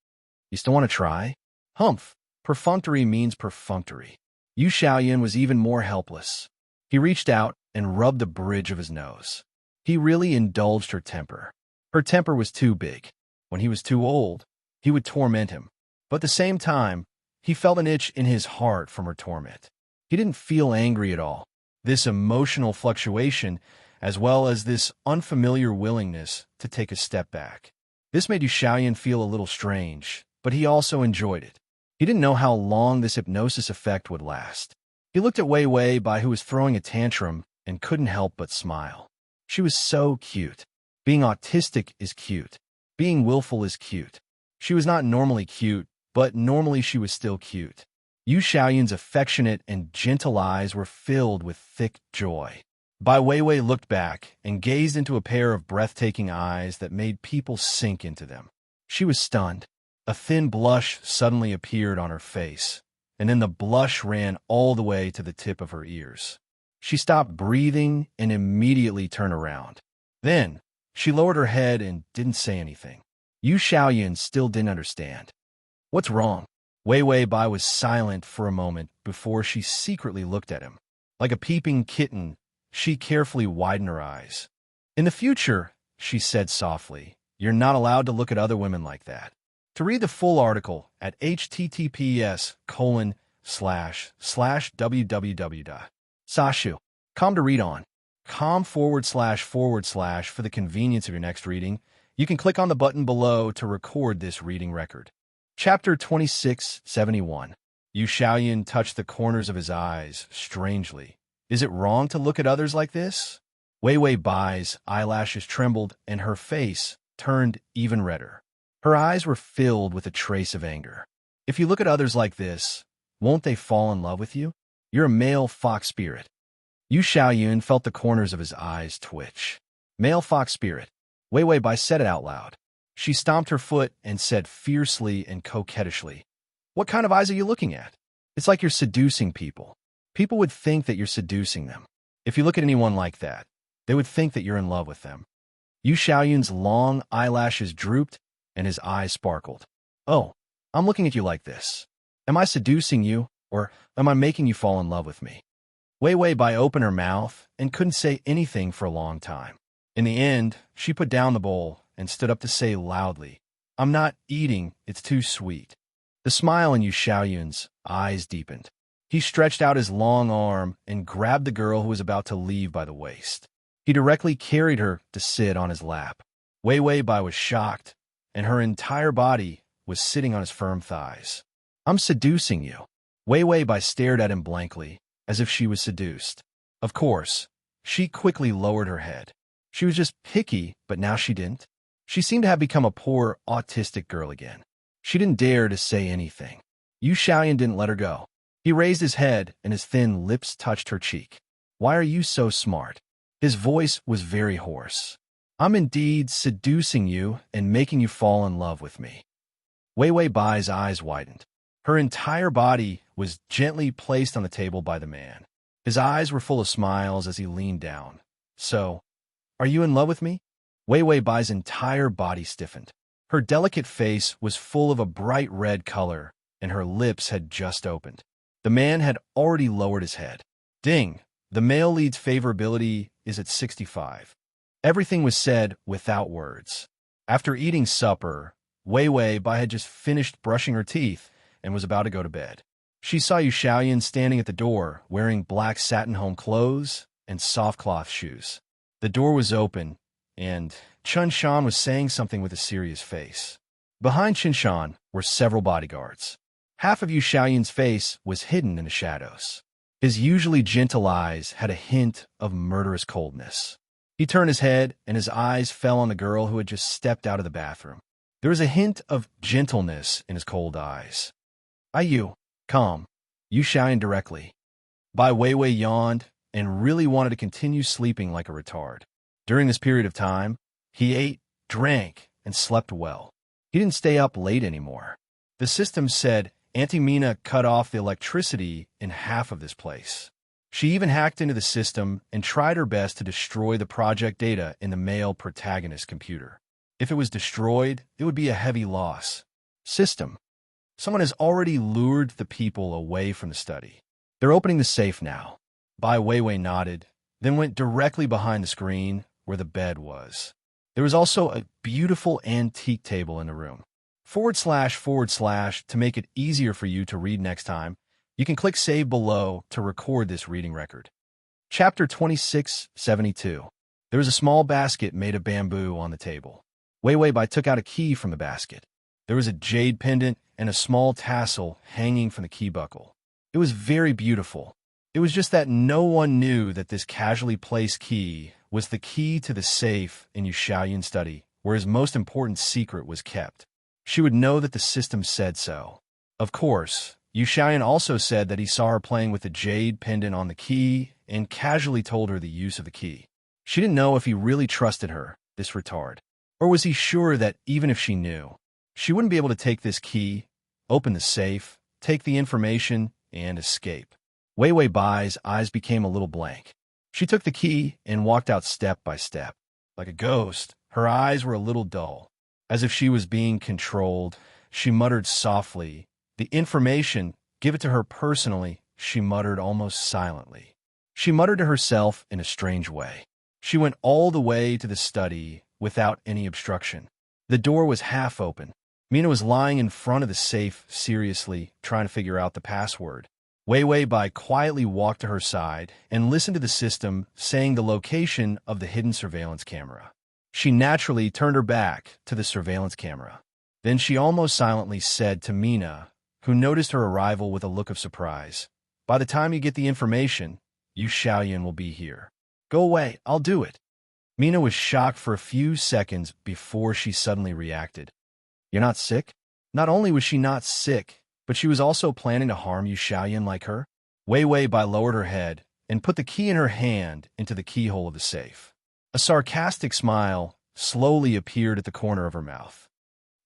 "You still want to try?" "Humph. Perfunctory means perfunctory." Yu Xiaoyan was even more helpless. He reached out and rubbed the bridge of his nose. He really indulged her temper. Her temper was too big. When he was too old, he would torment him. But at the same time, he felt an itch in his heart from her torment. He didn't feel angry at all. This emotional fluctuation, as well as this unfamiliar willingness to take a step back. This made Yu Xiaoyan feel a little strange, but he also enjoyed it. He didn't know how long this hypnosis effect would last. He looked at Wei Wei Bai, who was throwing a tantrum, and couldn't help but smile. She was so cute. Being autistic is cute. Being willful is cute. She was not normally cute, but normally she was still cute. Yu Xiaoyun's affectionate and gentle eyes were filled with thick joy. Bai Weiwei looked back and gazed into a pair of breathtaking eyes that made people sink into them. She was stunned. A thin blush suddenly appeared on her face, and then the blush ran all the way to the tip of her ears. She stopped breathing and immediately turned around. Then, she lowered her head and didn't say anything. Yu Xiaoyun still didn't understand. What's wrong? Wei Bai was silent for a moment before she secretly looked at him. Like a peeping kitten, she carefully widened her eyes. In the future, she said softly, you're not allowed to look at other women like that. To read the full article at https://www.sashu.com to read on. com// for the convenience of your next reading. You can click on the button below to record this reading record. Chapter 2671. Yu Xiaoyun touched the corners of his eyes strangely. Is it wrong to look at others like this? Wei Bai's eyelashes trembled and her face turned even redder. Her eyes were filled with a trace of anger. If you look at others like this, won't they fall in love with you? You're a male fox spirit. Yu Xiaoyun felt the corners of his eyes twitch. Male fox spirit. Wei Bai said it out loud. She stomped her foot and said fiercely and coquettishly, what kind of eyes are you looking at? It's like you're seducing people. People would think that you're seducing them. If you look at anyone like that, they would think that you're in love with them. Yu Xiaoyun's long eyelashes drooped and his eyes sparkled. Oh, I'm looking at you like this. Am I seducing you, or am I making you fall in love with me? Wei Bai opened her mouth and couldn't say anything for a long time. In the end, she put down the bowl and stood up to say loudly, I'm not eating, it's too sweet. The smile in Yu Xiaoyun's eyes deepened. He stretched out his long arm and grabbed the girl who was about to leave by the waist. He directly carried her to sit on his lap. Wei Bai was shocked, and her entire body was sitting on his firm thighs. I'm seducing you. Wei Bai stared at him blankly, as if she was seduced. Of course, she quickly lowered her head. She was just picky, but now she didn't. She seemed to have become a poor, autistic girl again. She didn't dare to say anything. Yu Xiaoyun didn't let her go. He raised his head, and his thin lips touched her cheek. Why are you so smart? His voice was very hoarse. I'm indeed seducing you and making you fall in love with me. Wei Bai's eyes widened. Her entire body was gently placed on the table by the man. His eyes were full of smiles as he leaned down. So, are you in love with me? Wei Bai's entire body stiffened. Her delicate face was full of a bright red color, and her lips had just opened. The man had already lowered his head. Ding! The male lead's favorability is at 65. Everything was said without words. After eating supper, Wei Bai had just finished brushing her teeth and was about to go to bed. She saw Yu Xiaoyun standing at the door, wearing black satin home clothes and soft cloth shoes. The door was open, and Chun Shan was saying something with a serious face. Behind Chun Shan were several bodyguards. Half of Yu Xiaoyun's face was hidden in the shadows. His usually gentle eyes had a hint of murderous coldness. He turned his head, and his eyes fell on the girl who had just stepped out of the bathroom. There was a hint of gentleness in his cold eyes. You, calm. Yu Xiaoyun directly. Bai Weiwei yawned and really wanted to continue sleeping like a retard. During this period of time, he ate, drank, and slept well. He didn't stay up late anymore. The system said Auntie Mina cut off the electricity in half of this place. She even hacked into the system and tried her best to destroy the project data in the male protagonist computer. If it was destroyed, it would be a heavy loss. System. Someone has already lured the people away from the study. They're opening the safe now. Bai Weiwei nodded, then went directly behind the screen where the bed was. There was also a beautiful antique table in the room. // to make it easier for you to read next time, you can click Save below to record this reading record. Chapter 2672. There was a small basket made of bamboo on the table. Wei Bai took out a key from the basket. There was a jade pendant and a small tassel hanging from the key buckle. It was very beautiful. It was just that no one knew that this casually placed key was the key to the safe in Yu Xiaoyun's study where his most important secret was kept. She would know that the system said so. Of course, Yu Xiaoyan also said that he saw her playing with the jade pendant on the key and casually told her the use of the key. She didn't know if he really trusted her, this retard. Or was he sure that even if she knew, she wouldn't be able to take this key, open the safe, take the information, and escape? Wei Wei Bai's eyes became a little blank. She took the key and walked out step by step. Like a ghost, her eyes were a little dull. As if she was being controlled, she muttered softly, "The information, give it to her personally," she muttered almost silently. She muttered to herself in a strange way. She went all the way to the study without any obstruction. The door was half open. Mina was lying in front of the safe, seriously trying to figure out the password. Wei Wei Bai quietly walked to her side and listened to the system saying the location of the hidden surveillance camera. She naturally turned her back to the surveillance camera. Then she almost silently said to Mina, who noticed her arrival with a look of surprise, "By the time you get the information, Yu Xiaoyan will be here. Go away, I'll do it." Mina was shocked for a few seconds before she suddenly reacted. "You're not sick?" Not only was she not sick, but she was also planning to harm Yu Xiaoyan like her. Wei Wei Bai lowered her head and put the key in her hand into the keyhole of the safe. A sarcastic smile slowly appeared at the corner of her mouth.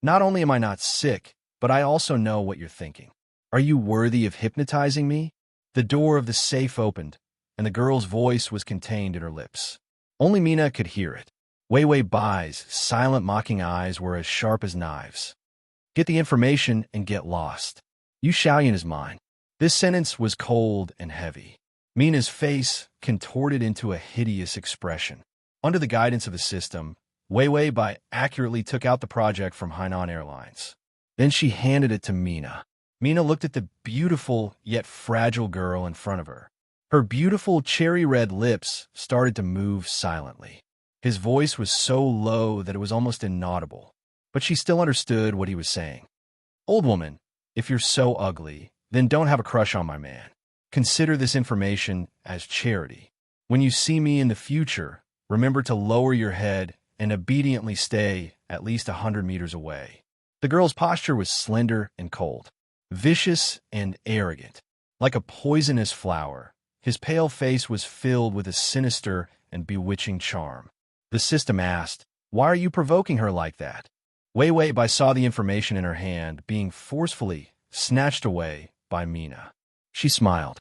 "Not only am I not sick, but I also know what you're thinking. Are you worthy of hypnotizing me?" The door of the safe opened, and the girl's voice was contained in her lips. Only Mina could hear it. Wei Wei Bai's silent, mocking eyes were as sharp as knives. "Get the information and get lost. Yu Xiaoyan is mine." This sentence was cold and heavy. Mina's face contorted into a hideous expression. Under the guidance of the system, Wei Wei Bai accurately took out the project from Hainan Airlines. Then she handed it to Mina. Mina looked at the beautiful yet fragile girl in front of her. Her beautiful cherry-red lips started to move silently. His voice was so low that it was almost inaudible, but she still understood what he was saying. "Old woman, if you're so ugly, then don't have a crush on my man. Consider this information as charity. When you see me in the future, remember to lower your head and obediently stay at least 100 meters away." The girl's posture was slender and cold, vicious and arrogant. Like a poisonous flower, his pale face was filled with a sinister and bewitching charm. The system asked, "Why are you provoking her like that?" Wei Wei Bai saw the information in her hand being forcefully snatched away by Mina. She smiled.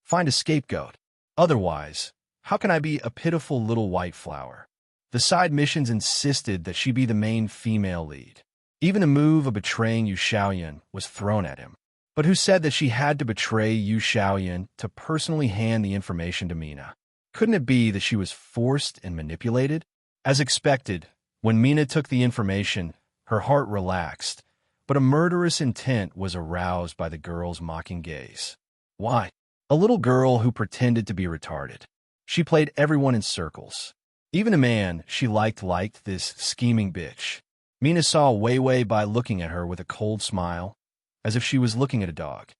"Find a scapegoat. Otherwise, how can I be a pitiful little white flower?" The side missions insisted that she be the main female lead. Even the move of betraying Yu Xiaoyan was thrown at him. But who said that she had to betray Yu Xiaoyan to personally hand the information to Mina? Couldn't it be that she was forced and manipulated? As expected, when Mina took the information, her heart relaxed, but a murderous intent was aroused by the girl's mocking gaze. Why? A little girl who pretended to be retarded. She played everyone in circles. Even a man she liked this scheming bitch. Mina saw Wei Wei Bai looking at her with a cold smile, as if she was looking at a dog.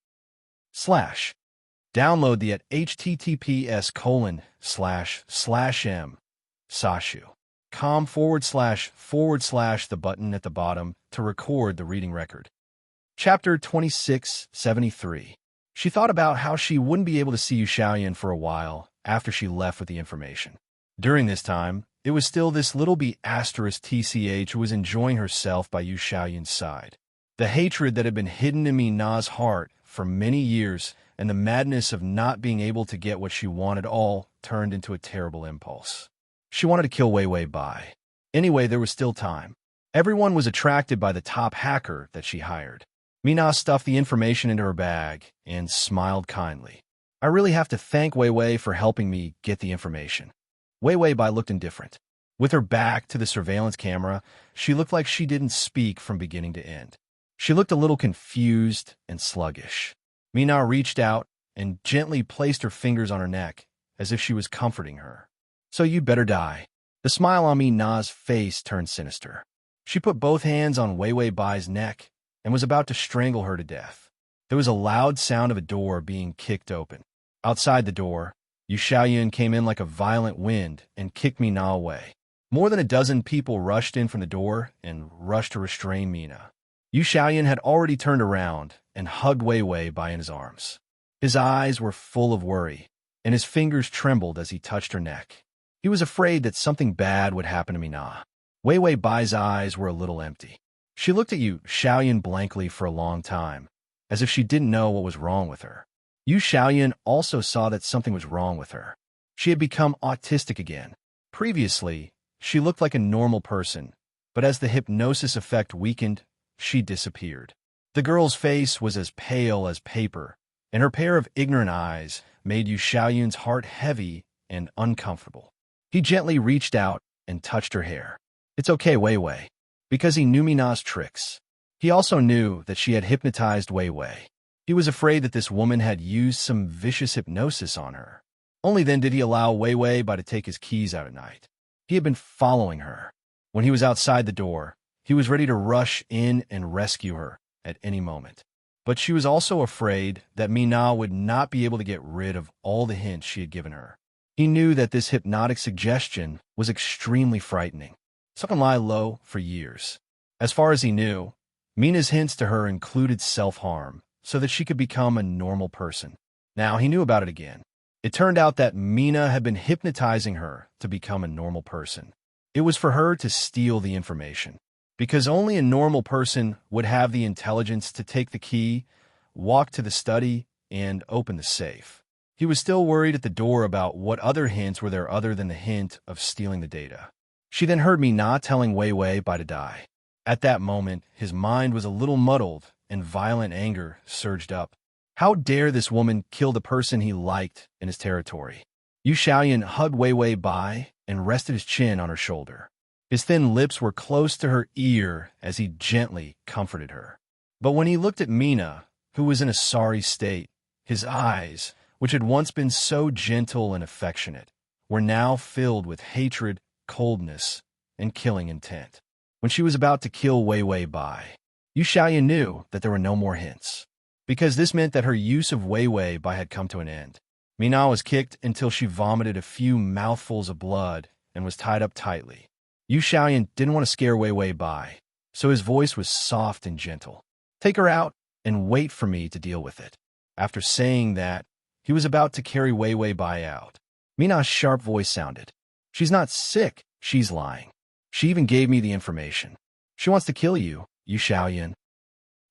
Download the at https://m/sashu.com// the button at the bottom to record the reading record. Chapter 2673. She thought about how she wouldn't be able to see Yu Xiaoyan for a while after she left with the information. During this time, it was still this little B*TCH who was enjoying herself by Yu Xiaoyan's side. The hatred that had been hidden in Mina's heart for many years and the madness of not being able to get what she wanted all turned into a terrible impulse. She wanted to kill Wei Wei Bai. Anyway, there was still time. Everyone was attracted by the top hacker that she hired. Mina stuffed the information into her bag and smiled kindly. "I really have to thank Wei Wei for helping me get the information." Wei Wei Bai looked indifferent. With her back to the surveillance camera, she looked like she didn't speak from beginning to end. She looked a little confused and sluggish. Mina reached out and gently placed her fingers on her neck, as if she was comforting her. "So you'd better die." The smile on Mina's face turned sinister. She put both hands on Wei Wei Bai's neck and was about to strangle her to death. There was a loud sound of a door being kicked open. Outside the door, Yu Xiaoyan came in like a violent wind and kicked Mina away. More than a dozen people rushed in from the door and rushed to restrain Mina. Yu Xiaoyan had already turned around and hugged Wei Wei Bai in his arms. His eyes were full of worry, and his fingers trembled as he touched her neck. He was afraid that something bad would happen to Mina. Wei Wei Bai's eyes were a little empty. She looked at Yu Xiaoyan blankly for a long time, as if she didn't know what was wrong with her. Yu Xiaoyan also saw that something was wrong with her. She had become autistic again. Previously, she looked like a normal person, but as the hypnosis effect weakened, she disappeared. The girl's face was as pale as paper, and her pair of ignorant eyes made Yu Xiaoyan's heart heavy and uncomfortable. He gently reached out and touched her hair. "It's okay, Wei Wei," because he knew Mina's tricks. He also knew that she had hypnotized Wei Wei. He was afraid that this woman had used some vicious hypnosis on her. Only then did he allow Wei Wei Bai to take his keys out at night. He had been following her. When he was outside the door, he was ready to rush in and rescue her at any moment. But she was also afraid that Mina would not be able to get rid of all the hints she had given her. He knew that this hypnotic suggestion was extremely frightening. So can lie low for years. As far as he knew, Mina's hints to her included self-harm so that she could become a normal person. Now he knew about it again. It turned out that Mina had been hypnotizing her to become a normal person. It was for her to steal the information, because only a normal person would have the intelligence to take the key, walk to the study, and open the safe. He was still worried at the door about what other hints were there other than the hint of stealing the data. She then heard Mina telling Wei Wei Bai to die. At that moment, his mind was a little muddled, and violent anger surged up. How dare this woman kill the person he liked in his territory? Yu Xiaoyan hugged Wei Wei Bai and rested his chin on her shoulder. His thin lips were close to her ear as he gently comforted her. But when he looked at Mina, who was in a sorry state, his eyes, which had once been so gentle and affectionate, were now filled with hatred, coldness, and killing intent. When she was about to kill Wei Wei Bai, Yu Xiaoyan knew that there were no more hints, because this meant that her use of Wei Wei Bai had come to an end. Mina was kicked until she vomited a few mouthfuls of blood and was tied up tightly. Yu Xiaoyan didn't want to scare Wei Wei Bai, so his voice was soft and gentle. "Take her out and wait for me to deal with it." After saying that, he was about to carry Wei Wei Bai out. Mina's sharp voice sounded. "She's not sick, she's lying. She even gave me the information. She wants to kill you, Yu Xiaoyan."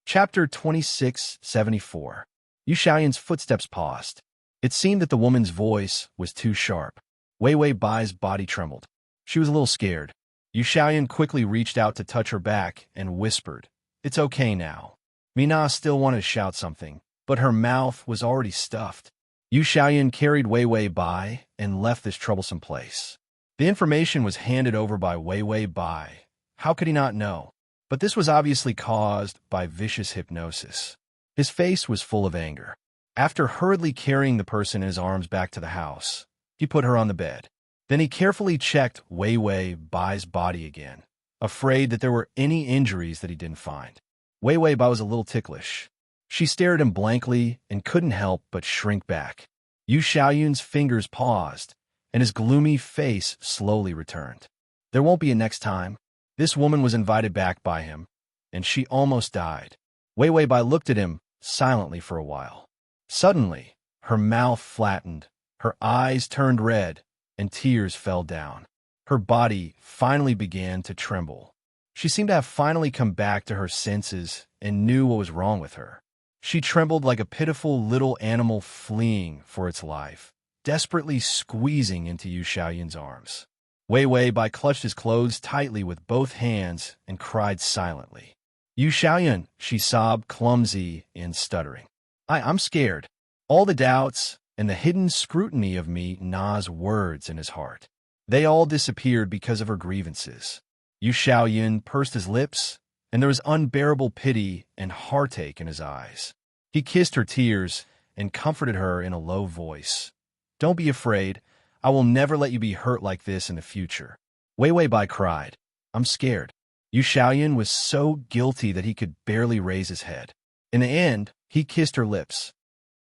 Chapter 2674. Yu Xiaoyan's footsteps paused. It seemed that the woman's voice was too sharp. Wei Wei Bai's body trembled. She was a little scared. Yu Xiaoyan quickly reached out to touch her back and whispered, "It's okay now." Mina still wanted to shout something, but her mouth was already stuffed. Yu Xiaoyan carried Wei Wei Bai and left this troublesome place. The information was handed over by Wei Wei Bai. How could he not know? But this was obviously caused by vicious hypnosis. His face was full of anger. After hurriedly carrying the person in his arms back to the house, he put her on the bed. Then he carefully checked Wei Wei Bai's body again, afraid that there were any injuries that he didn't find. Wei Wei Bai was a little ticklish. She stared at him blankly and couldn't help but shrink back. Yu Xiaoyan's fingers paused, and his gloomy face slowly returned. There won't be a next time. This woman was invited back by him, and she almost died. Wei Wei Bai looked at him silently for a while. Suddenly, her mouth flattened, her eyes turned red, and tears fell down. Her body finally began to tremble. She seemed to have finally come back to her senses and knew what was wrong with her. She trembled like a pitiful little animal fleeing for its life, desperately squeezing into Yu Xiaoyan's arms. Wei Wei Bai clutched his clothes tightly with both hands and cried silently. "Yu Xiaoyan," she sobbed, clumsy and stuttering. I'm scared." All the doubts and the hidden scrutiny of Mina's words in his heart, they all disappeared because of her grievances. Yu Xiaoyan pursed his lips, and there was unbearable pity and heartache in his eyes. He kissed her tears and comforted her in a low voice. "Don't be afraid. I will never let you be hurt like this in the future." Wei Wei Bai cried, "I'm scared." Yu Xiaoyan was so guilty that he could barely raise his head. In the end, he kissed her lips.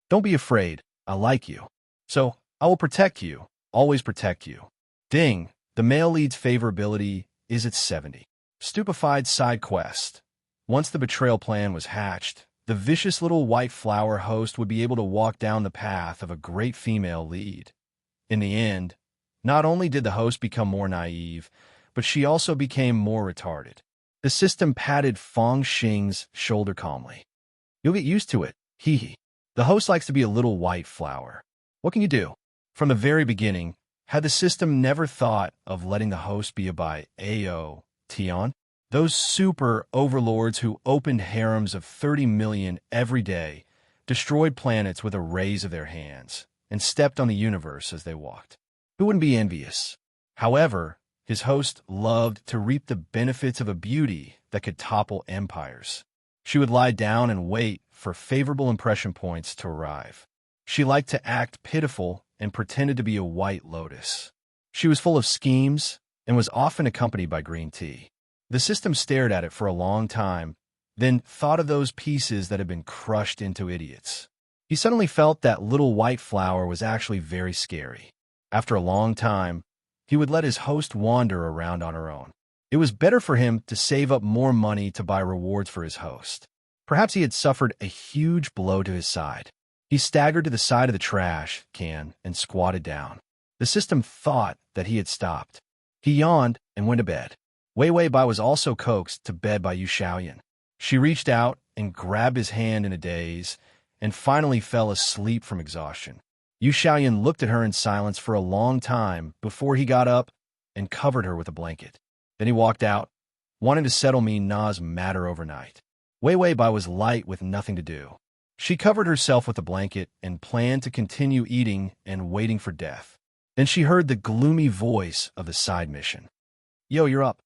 "Don't be afraid. I like you. So I will protect you, always protect you." Ding! The male lead's favorability is at 70. Stupefied side quest. Once the betrayal plan was hatched, the vicious little white flower host would be able to walk down the path of a great female lead. In the end, not only did the host become more naive, but she also became more retarded. The system patted Fong Xing's shoulder calmly. You'll get used to it, hee hee. The host likes to be a little white flower. What can you do? From the very beginning, had the system never thought of letting the host be a by Ao Tion? Those super overlords who opened harems of 30 million every day, destroyed planets with a raise of their hands, and stepped on the universe as they walked. Who wouldn't be envious? However, his host loved to reap the benefits of a beauty that could topple empires. She would lie down and wait for favorable impression points to arrive. She liked to act pitiful and pretended to be a white lotus. She was full of schemes and was often accompanied by green tea. The system stared at it for a long time, then thought of those pieces that had been crushed into idiots. He suddenly felt that little white flower was actually very scary. After a long time, he would let his host wander around on her own. It was better for him to save up more money to buy rewards for his host. Perhaps he had suffered a huge blow to his side. He staggered to the side of the trash can and squatted down. The system thought that he had stopped. He yawned and went to bed. Wei Wei Bai was also coaxed to bed by Yu Xiaoyan. She reached out and grabbed his hand in a daze and finally fell asleep from exhaustion. Yu Xiaoyan looked at her in silence for a long time before he got up and covered her with a blanket. Then he walked out, wanting to settle Na's matter overnight. Wei Wei Bai was light with nothing to do. She covered herself with a blanket and planned to continue eating and waiting for death. Then she heard the gloomy voice of the side mission. Yo, you're up.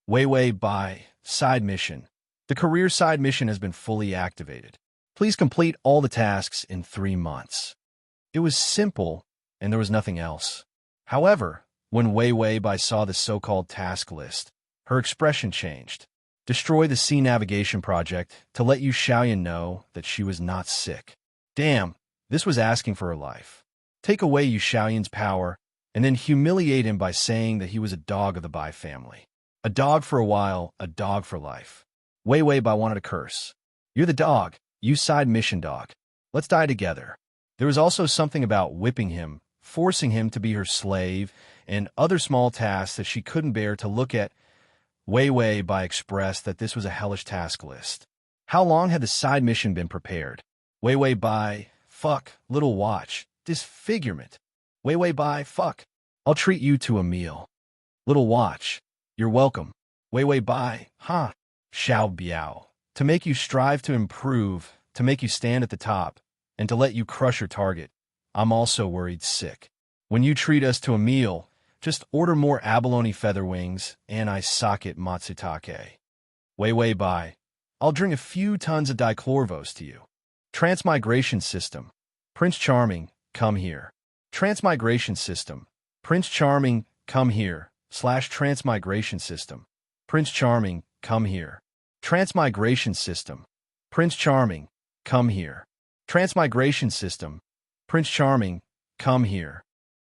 Wei Wei Bai, side mission. The career side mission has been fully activated. Please complete all the tasks in 3 months. It was simple, and there was nothing else. However, when Wei Wei Bai saw the so-called task list, her expression changed. Destroy the Sea Navigation Project to let Yu Xiaoyan know that she was not sick. Damn, this was asking for her life. Take away Yu Xiaoyan's power, and then humiliate him by saying that he was a dog of the Bai family. A dog for a while, a dog for life. Wei Wei Bai wanted to curse. You're the dog, you side mission dog. Let's die together. There was also something about whipping him, forcing him to be her slave, and other small tasks that she couldn't bear to look at. Wei Wei Bai expressed that this was a hellish task list. How long had the side mission been prepared? Wei Wei Bai, fuck, little watch, disfigurement. Wei Wei Bai, fuck, I'll treat you to a meal. Little watch, you're welcome. Wei Wei Bai, huh? Xiao Biao, to make you strive to improve, to make you stand at the top, and to let you crush your target. I'm also worried sick. When you treat us to a meal, just order more abalone feather wings and I socket matsutake. Wei Wei Bai, I'll bring a few tons of dichlorvos to you. Transmigration system. Prince Charming, come here. Transmigration system. Prince Charming, come here. Transmigration system. Prince Charming, come here. Transmigration system. Prince Charming, come here. Transmigration system. Prince Charming, come here.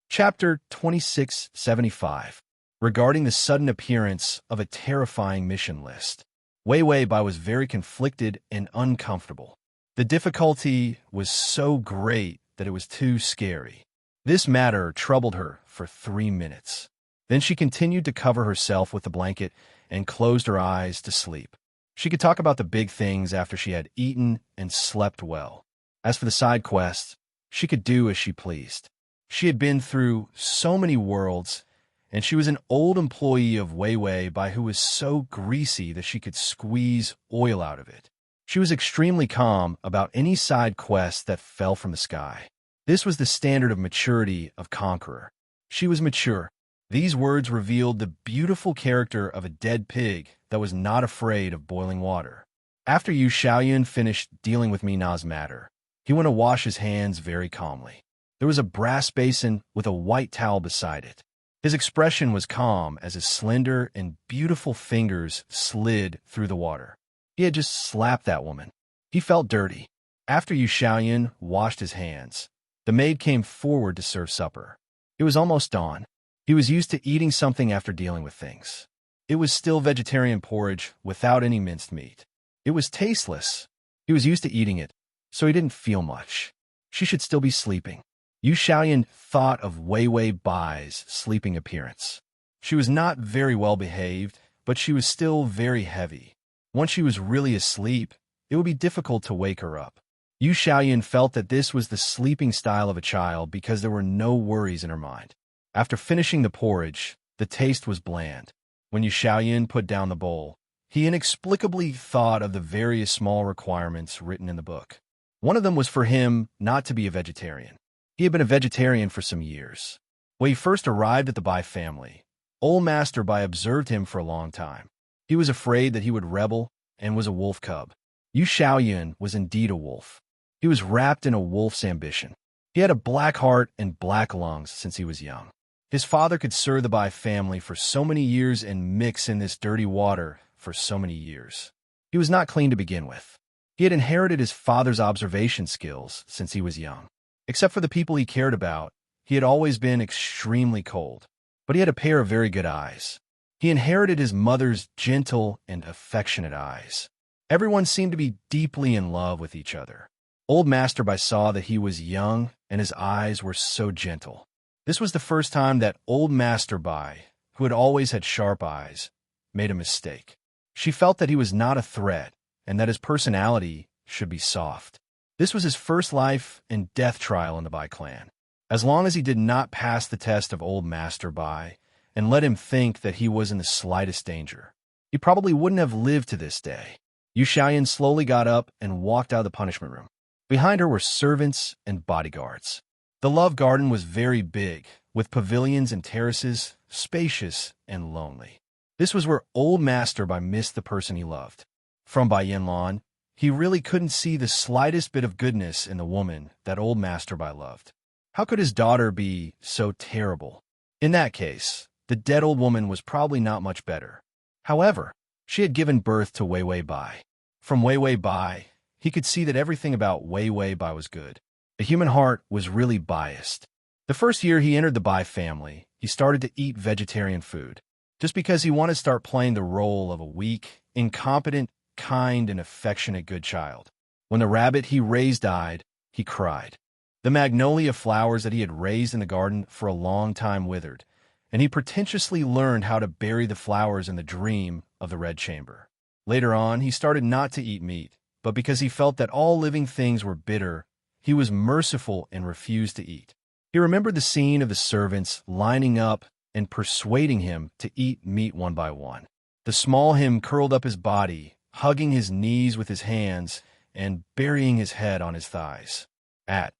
Chapter 2675. Regarding the sudden appearance of a terrifying mission list. Wei Wei Bai was very conflicted and uncomfortable. The difficulty was so great that it was too scary. This matter troubled her for 3 minutes. Then she continued to cover herself with the blanket and closed her eyes to sleep. She could talk about the big things after she had eaten and slept well. As for the side quests, she could do as she pleased. She had been through so many worlds, and she was an old employee of Wei Wei Bai who was so greasy that she could squeeze oil out of it. She was extremely calm about any side quest that fell from the sky. This was the standard of maturity of Conqueror. She was mature. These words revealed the beautiful character of a dead pig that was not afraid of boiling water. After Yu Xiaoyan finished dealing with Na's matter, he went to wash his hands very calmly. There was a brass basin with a white towel beside it. His expression was calm as his slender and beautiful fingers slid through the water. He had just slapped that woman. He felt dirty. After Yu Xiaoyan washed his hands, the maid came forward to serve supper. It was almost dawn. He was used to eating something after dealing with things. It was still vegetarian porridge without any minced meat. It was tasteless. He was used to eating it, so he didn't feel much. She should still be sleeping. Yu Xiaoyan thought of Wei Wei Bai's sleeping appearance. She was not very well behaved, but she was still very heavy. Once she was really asleep, it would be difficult to wake her up. Yu Xiaoyan felt that this was the sleeping style of a child because there were no worries in her mind. After finishing the porridge, the taste was bland. When Yu Xiaoyan put down the bowl, he inexplicably thought of the various small requirements written in the book. One of them was for him not to be a vegetarian. He had been a vegetarian for some years. When he first arrived at the Bai family, old Master Bai observed him for a long time. He was afraid that he would rebel and was a wolf cub. Yu Xiaoyan was indeed a wolf. He was wrapped in a wolf's ambition. He had a black heart and black lungs since he was young. His father could serve the Bai family for so many years and mix in this dirty water for so many years. He was not clean to begin with. He had inherited his father's observation skills since he was young. Except for the people he cared about, he had always been extremely cold. But he had a pair of very good eyes. He inherited his mother's gentle and affectionate eyes. Everyone seemed to be deeply in love with each other. Old Master Bai saw that he was young and his eyes were so gentle. This was the first time that Old Master Bai, who had always had sharp eyes, made a mistake. She felt that he was not a threat and that his personality should be soft. This was his first life and death trial in the Bai clan. As long as he did not pass the test of Old Master Bai and let him think that he was in the slightest danger, he probably wouldn't have lived to this day. Yu Xiaoyan slowly got up and walked out of the punishment room. Behind her were servants and bodyguards. The love garden was very big, with pavilions and terraces, spacious and lonely. This was where Old Master Bai missed the person he loved. From Bai Yanlan, he really couldn't see the slightest bit of goodness in the woman that Old Master Bai loved. How could his daughter be so terrible? In that case, the dead old woman was probably not much better. However, she had given birth to Wei Wei Bai. From Wei Wei Bai, he could see that everything about Wei Wei Bai was good. The human heart was really biased. The first year he entered the Bai family, he started to eat vegetarian food, just because he wanted to start playing the role of a weak, incompetent, kind, and affectionate good child. When the rabbit he raised died, he cried. The magnolia flowers that he had raised in the garden for a long time withered, and he pretentiously learned how to bury the flowers in the dream of the red chamber. Later on, he started not to eat meat, but because he felt that all living things were bitter, he was merciful and refused to eat. He remembered the scene of the servants lining up and persuading him to eat meat one by one. The small him curled up his body, hugging his knees with his hands and burying his head on his thighs. At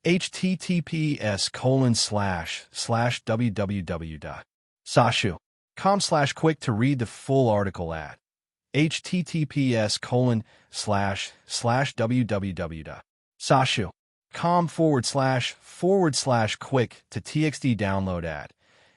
https://www.sashu.com/quick to read the full article at https://www.sashu.com//quick to TXT download at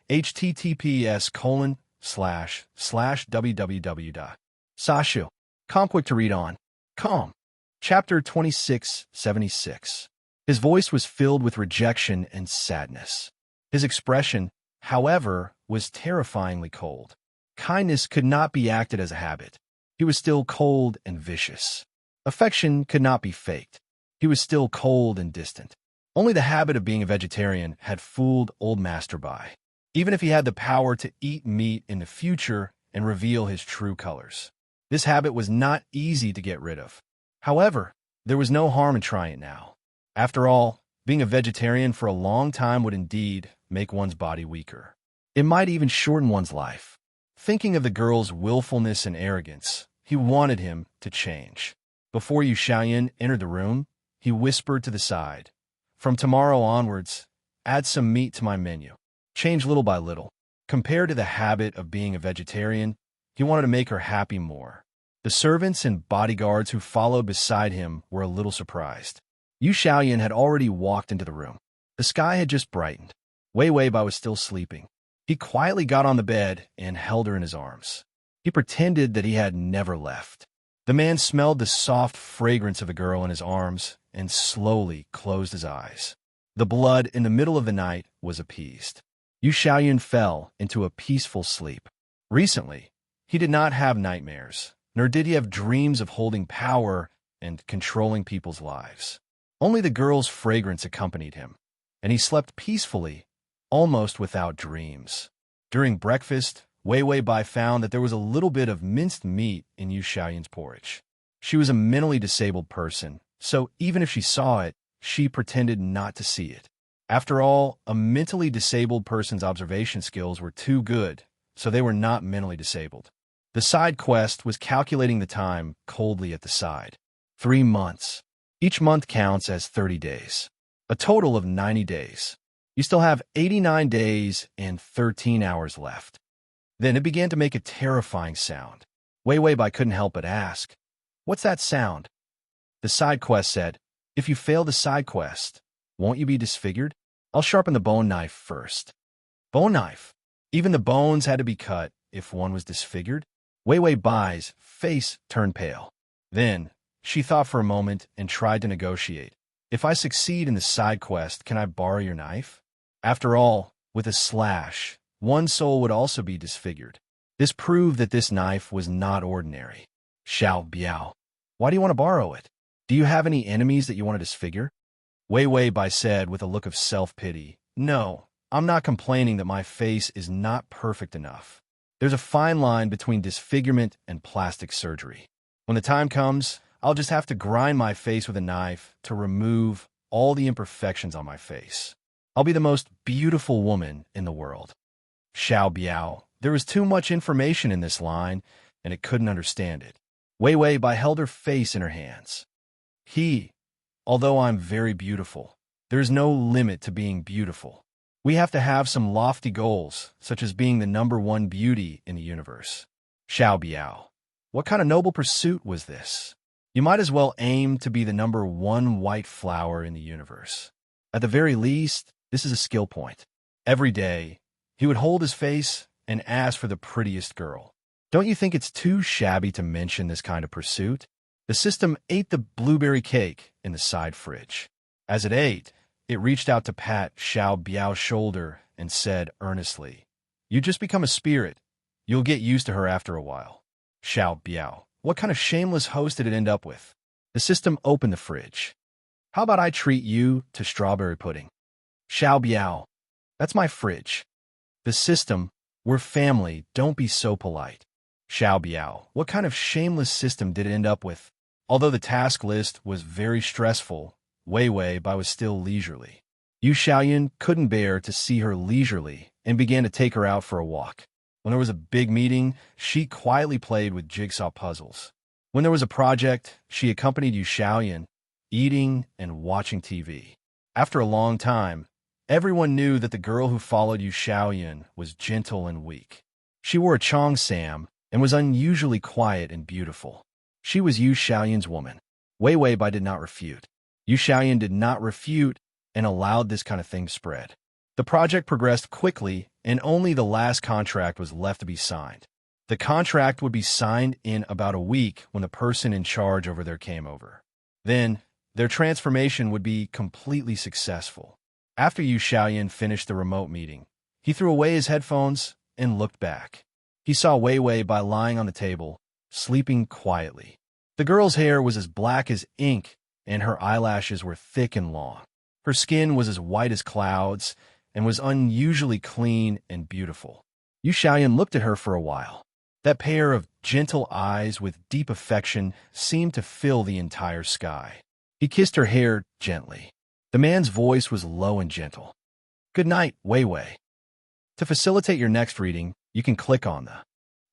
https://www.sashu.com quick to read on. Com. Chapter 2676. His voice was filled with rejection and sadness. His expression, however, was terrifyingly cold. Kindness could not be acted as a habit. He was still cold and vicious. Affection could not be faked. He was still cold and distant. Only the habit of being a vegetarian had fooled Old Master Bai, even if he had the power to eat meat in the future and reveal his true colors. This habit was not easy to get rid of. However, there was no harm in trying it now. After all, being a vegetarian for a long time would indeed make one's body weaker. It might even shorten one's life. Thinking of the girl's willfulness and arrogance, he wanted him to change. Before Yu Xiaoyan entered the room, he whispered to the side, "From tomorrow onwards, add some meat to my menu." Change little by little. Compared to the habit of being a vegetarian, he wanted to make her happy more. The servants and bodyguards who followed beside him were a little surprised. Yu Xiaoyan had already walked into the room. The sky had just brightened. Wei Wei Bai was still sleeping. He quietly got on the bed and held her in his arms. He pretended that he had never left. The man smelled the soft fragrance of the girl in his arms and slowly closed his eyes. The blood in the middle of the night was appeased. Yu Xiaoyun fell into a peaceful sleep. Recently, he did not have nightmares, nor did he have dreams of holding power and controlling people's lives. Only the girl's fragrance accompanied him, and he slept peacefully, almost without dreams. During breakfast, Wei Wei Bai found that there was a little bit of minced meat in Yu Xiaoyun's porridge. She was a mentally disabled person, so even if she saw it, she pretended not to see it. After all, a mentally disabled person's observation skills were too good, so they were not mentally disabled. The side quest was calculating the time coldly at the side. 3 months. Each month counts as 30 days. A total of 90 days. You still have 89 days and 13 hours left. Then it began to make a terrifying sound. Wei Wei Bai couldn't help but ask, "What's that sound?" The side quest said, "If you fail the side quest, won't you be disfigured? I'll sharpen the bone knife first." Bone knife? Even the bones had to be cut if one was disfigured? Wei Wei Bai's face turned pale. Then, she thought for a moment and tried to negotiate. "If I succeed in the side quest, can I borrow your knife?" After all, with a slash, one soul would also be disfigured. This proved that this knife was not ordinary. Xiao Biao, why do you want to borrow it? Do you have any enemies that you want to disfigure? Wei Wei Bai said with a look of self-pity, "No, I'm not complaining that my face is not perfect enough. There's a fine line between disfigurement and plastic surgery. When the time comes, I'll just have to grind my face with a knife to remove all the imperfections on my face. I'll be the most beautiful woman in the world." Xiao Biao, there was too much information in this line, and it couldn't understand it. Wei Wei Bai held her face in her hands. Although I'm very beautiful, there's no limit to being beautiful. We have to have some lofty goals, such as being the #1 beauty in the universe. Xiao Biao, what kind of noble pursuit was this? You might as well aim to be the #1 white flower in the universe. At the very least, this is a skill point. Every day, he would hold his face and ask for the prettiest girl. Don't you think it's too shabby to mention this kind of pursuit? The system ate the blueberry cake in the side fridge. As it ate, it reached out to pat Xiao Biao's shoulder and said earnestly, "You just become a spirit. You'll get used to her after a while." Xiao Biao, what kind of shameless host did it end up with? The system opened the fridge. "How about I treat you to strawberry pudding?" Xiao Biao, "That's my fridge." The system, "We're family, don't be so polite." Xiao Biao, what kind of shameless system did it end up with? Although the task list was very stressful, Wei Wei Bai was still leisurely. Yu Xiaoyun couldn't bear to see her leisurely and began to take her out for a walk. When there was a big meeting, she quietly played with jigsaw puzzles. When there was a project, she accompanied Yu Xiaoyun, eating and watching TV. After a long time, everyone knew that the girl who followed Yu Xiaoyun was gentle and weak. She wore a cheongsam and was unusually quiet and beautiful. She was Yu Xiaoyun's woman. Wei Wei Bai did not refute. Yu Xiaoyun did not refute and allowed this kind of thing to spread. The project progressed quickly, and only the last contract was left to be signed. The contract would be signed in about a week when the person in charge over there came over. Then, their transformation would be completely successful. After Yu Xiaoyun finished the remote meeting, he threw away his headphones and looked back. He saw Wei Wei Bai lying on the table, sleeping quietly. The girl's hair was as black as ink, and her eyelashes were thick and long. Her skin was as white as clouds, and was unusually clean and beautiful. Yu Xiaoyun looked at her for a while. That pair of gentle eyes with deep affection seemed to fill the entire sky. He kissed her hair gently. The man's voice was low and gentle. "Good night, Wei Wei." To facilitate your next reading, you can click on the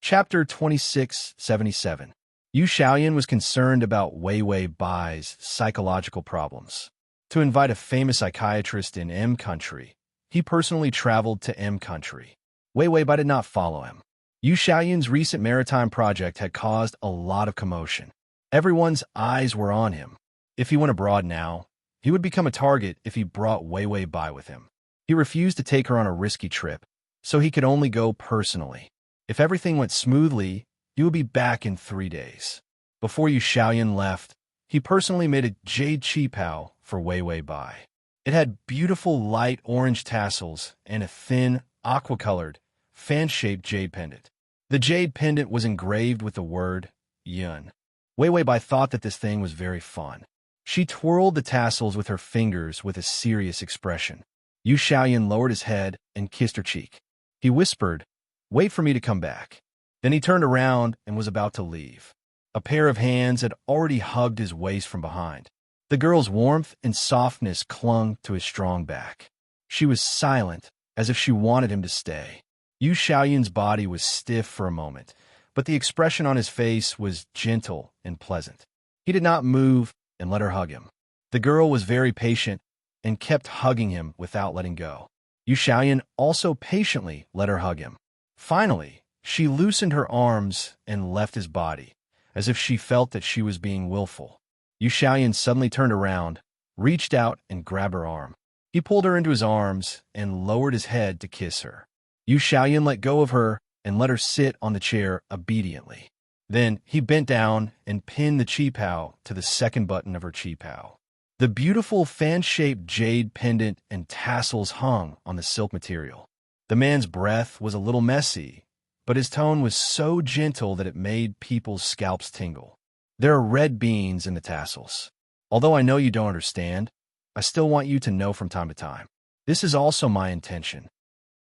Chapter 2677. Yu Xiaoyun was concerned about Wei Wei Bai's psychological problems. To invite a famous psychiatrist in M country, he personally traveled to M country. Wei Wei Bai did not follow him. Yu Xiaoyun's recent maritime project had caused a lot of commotion. Everyone's eyes were on him. If he went abroad now, he would become a target if he brought Wei Wei Bai with him. He refused to take her on a risky trip, so he could only go personally. If everything went smoothly, he would be back in 3 days. Before Yu Xiaoyun left, he personally made a jade qipao for Wei Wei Bai. It had beautiful light orange tassels and a thin, aqua-colored, fan-shaped jade pendant. The jade pendant was engraved with the word Yun. Wei Wei Bai thought that this thing was very fun. She twirled the tassels with her fingers with a serious expression. Yu Xiaoyan lowered his head and kissed her cheek. He whispered, "Wait for me to come back." Then he turned around and was about to leave. A pair of hands had already hugged his waist from behind. The girl's warmth and softness clung to his strong back. She was silent, as if she wanted him to stay. Yu Xiaoyan's body was stiff for a moment, but the expression on his face was gentle and pleasant. He did not move and let her hug him. The girl was very patient and kept hugging him without letting go. Yu Xiaoyan also patiently let her hug him. Finally, she loosened her arms and left his body, as if she felt that she was being willful. Yu Xiaoyan suddenly turned around, reached out and grabbed her arm. He pulled her into his arms and lowered his head to kiss her. Yu Xiaoyan let go of her and let her sit on the chair obediently. Then he bent down and pinned the qipao to the second button of her qipao. The beautiful fan-shaped jade pendant and tassels hung on the silk material. The man's breath was a little messy, but his tone was so gentle that it made people's scalps tingle. There are red beans in the tassels. Although I know you don't understand, I still want you to know from time to time. This is also my intention.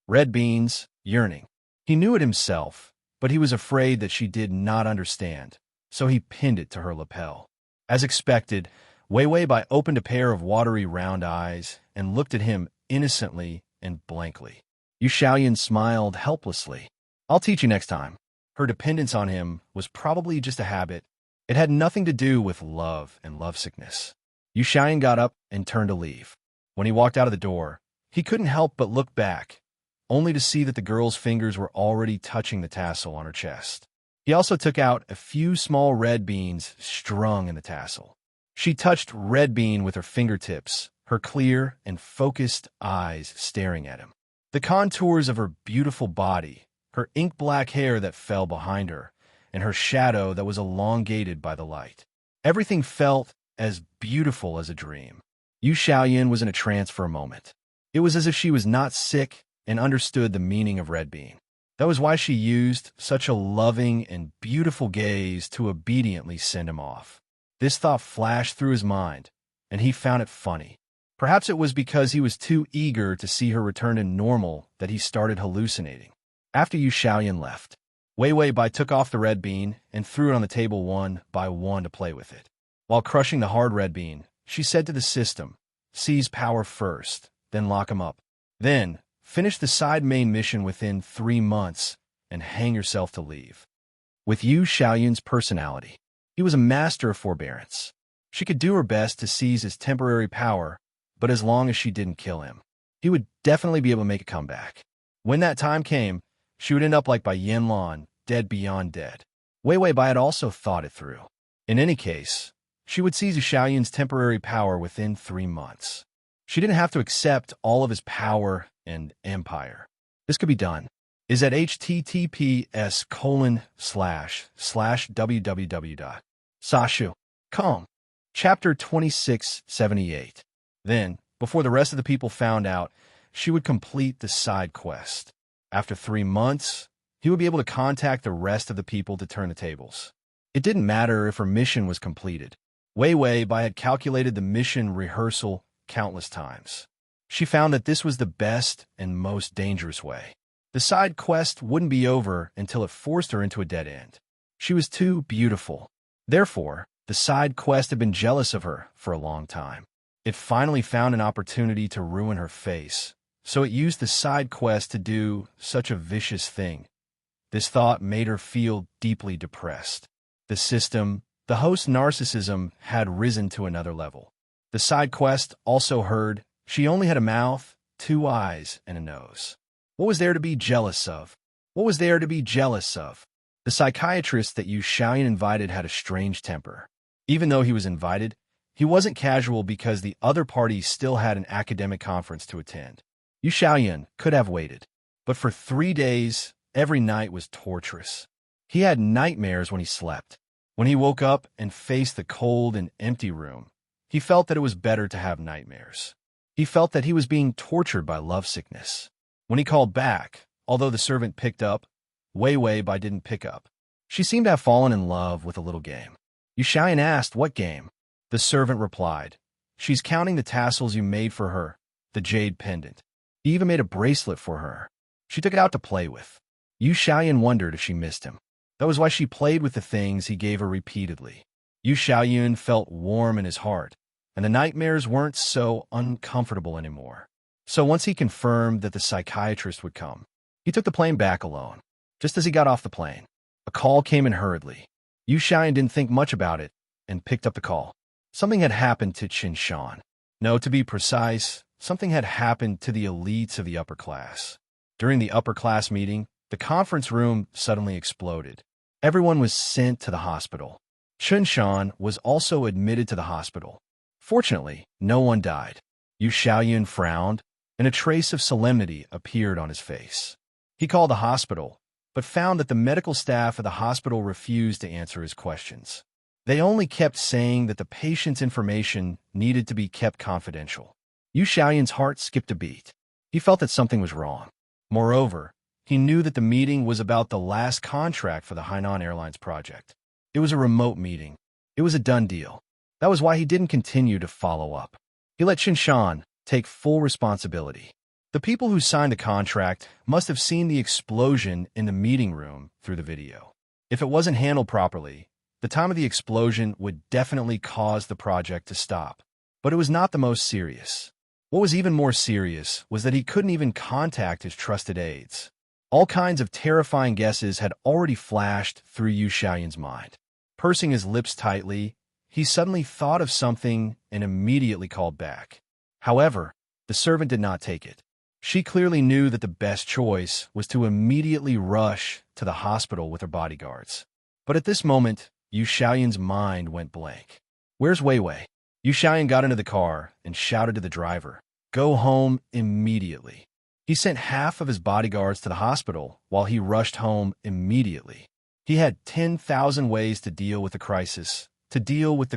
Red beans, yearning. He knew it himself, but he was afraid that she did not understand, so he pinned it to her lapel. As expected, Wei Wei Bai opened a pair of watery round eyes and looked at him innocently and blankly. Yu Xiaoyan smiled helplessly. "I'll teach you next time." Her dependence on him was probably just a habit. It had nothing to do with love and lovesickness. Yu Xiaoyan got up and turned to leave. When he walked out of the door, he couldn't help but look back, only to see that the girl's fingers were already touching the tassel on her chest. He also took out a few small red beans strung in the tassel. She touched red bean with her fingertips, her clear and focused eyes staring at him. The contours of her beautiful body, her ink-black hair that fell behind her, and her shadow that was elongated by the light. Everything felt as beautiful as a dream. Yu Xiaoyan was in a trance for a moment. It was as if she was not sick and understood the meaning of red bean. That was why she used such a loving and beautiful gaze to obediently send him off. This thought flashed through his mind, and he found it funny. Perhaps it was because he was too eager to see her return to normal that he started hallucinating. After Yu Xiaoyan left, Wei Wei Bai took off the red bean and threw it on the table one by one to play with it. While crushing the hard red bean, she said to the system, "Seize power first, then lock him up. Then, finish the side main mission within 3 months and hang yourself to leave." With Yu Xiaoyan's personality, he was a master of forbearance. She could do her best to seize his temporary power, but as long as she didn't kill him, he would definitely be able to make a comeback. When that time came, she would end up like Bai Yanlan, dead beyond dead. Wei Wei Bai had also thought it through. In any case, she would seize Xiaoyan's temporary power within 3 months. She didn't have to accept all of his power and empire. This could be done. Is at https://www.sashu.com. Chapter 2678. Then, before the rest of the people found out, she would complete the side quest. After 3 months, he would be able to contact the rest of the people to turn the tables. It didn't matter if her mission was completed. Wei Wei Bai had calculated the mission rehearsal countless times. She found that this was the best and most dangerous way. The side quest wouldn't be over until it forced her into a dead end. She was too beautiful. Therefore, the side quest had been jealous of her for a long time. It finally found an opportunity to ruin her face, so it used the side quest to do such a vicious thing. This thought made her feel deeply depressed. The system, the host's narcissism, had risen to another level. The side quest also heard she only had a mouth, 2 eyes, and a nose. What was there to be jealous of? What was there to be jealous of? The psychiatrist that Yu Xiaoyan invited had a strange temper. Even though he was invited, he wasn't casual because the other party still had an academic conference to attend. Yu Xiaoyan could have waited, but for 3 days, every night was torturous. He had nightmares when he slept. When he woke up and faced the cold and empty room, he felt that it was better to have nightmares. He felt that he was being tortured by lovesickness. When he called back, although the servant picked up, Wei Bai didn't pick up. She seemed to have fallen in love with a little game. Yu Xiaoyan asked, "What game?" The servant replied, "She's counting the tassels you made for her, the jade pendant. He even made a bracelet for her. She took it out to play with." Yu Xiaoyan wondered if she missed him. That was why she played with the things he gave her repeatedly. Yu Xiaoyan felt warm in his heart, and the nightmares weren't so uncomfortable anymore. So once he confirmed that the psychiatrist would come, he took the plane back alone. Just as he got off the plane, a call came in hurriedly. Yu Xiaoyan didn't think much about it and picked up the call. Something had happened to Qin Shan. No, to be precise, something had happened to the elites of the upper class. During the upper class meeting, the conference room suddenly exploded. Everyone was sent to the hospital. Qin Shan was also admitted to the hospital. Fortunately, no one died. Yu Xiaoyan frowned, and a trace of solemnity appeared on his face. He called the hospital, but found that the medical staff of the hospital refused to answer his questions. They only kept saying that the patient's information needed to be kept confidential. Yu Xiaoyan's heart skipped a beat. He felt that something was wrong. Moreover, he knew that the meeting was about the last contract for the Hainan Airlines project. It was a remote meeting. It was a done deal. That was why he didn't continue to follow up. He let Qin Shan take full responsibility. The people who signed the contract must have seen the explosion in the meeting room through the video. If it wasn't handled properly, the time of the explosion would definitely cause the project to stop. But it was not the most serious. What was even more serious was that he couldn't even contact his trusted aides. All kinds of terrifying guesses had already flashed through Yu Xiaoyan's mind. Pursing his lips tightly, he suddenly thought of something and immediately called back. However, the servant did not take it. She clearly knew that the best choice was to immediately rush to the hospital with her bodyguards. But at this moment, Yu Xiaoyan's mind went blank. "Where's Wei Wei?" Yu Xiaoyan got into the car and shouted to the driver, "Go home immediately." He sent half of his bodyguards to the hospital while he rushed home immediately. He had 10,000 ways to deal with the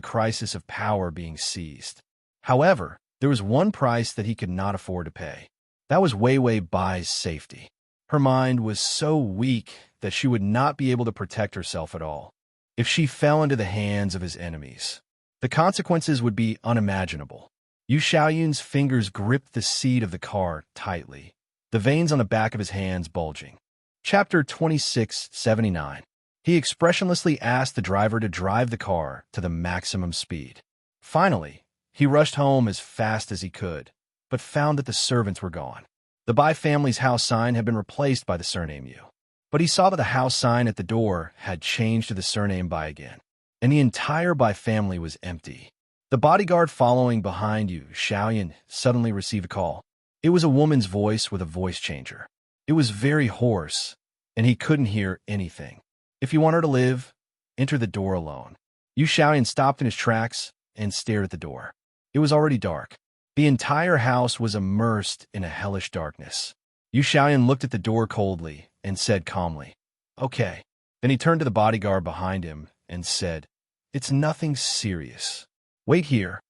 crisis of power being seized. However, there was one price that he could not afford to pay. That was Wei Bai's safety. Her mind was so weak that she would not be able to protect herself at all. If she fell into the hands of his enemies, the consequences would be unimaginable. Yu Xiaoyan's fingers gripped the seat of the car tightly, the veins on the back of his hands bulging. Chapter 2679. He expressionlessly asked the driver to drive the car to the maximum speed. Finally, he rushed home as fast as he could, but found that the servants were gone. The Bai family's house sign had been replaced by the surname Yu. But he saw that the house sign at the door had changed to the surname Bai again, and the entire Bai family was empty. The bodyguard following behind Yu Xiaoyan suddenly received a call. It was a woman's voice with a voice changer. It was very hoarse, and he couldn't hear anything. "If you want her to live, enter the door alone." Yu Xiaoyan stopped in his tracks and stared at the door. It was already dark. The entire house was immersed in a hellish darkness. Yu Xiaoyan looked at the door coldly and said calmly, "Okay." Then he turned to the bodyguard behind him and said, "It's nothing serious. Wait here."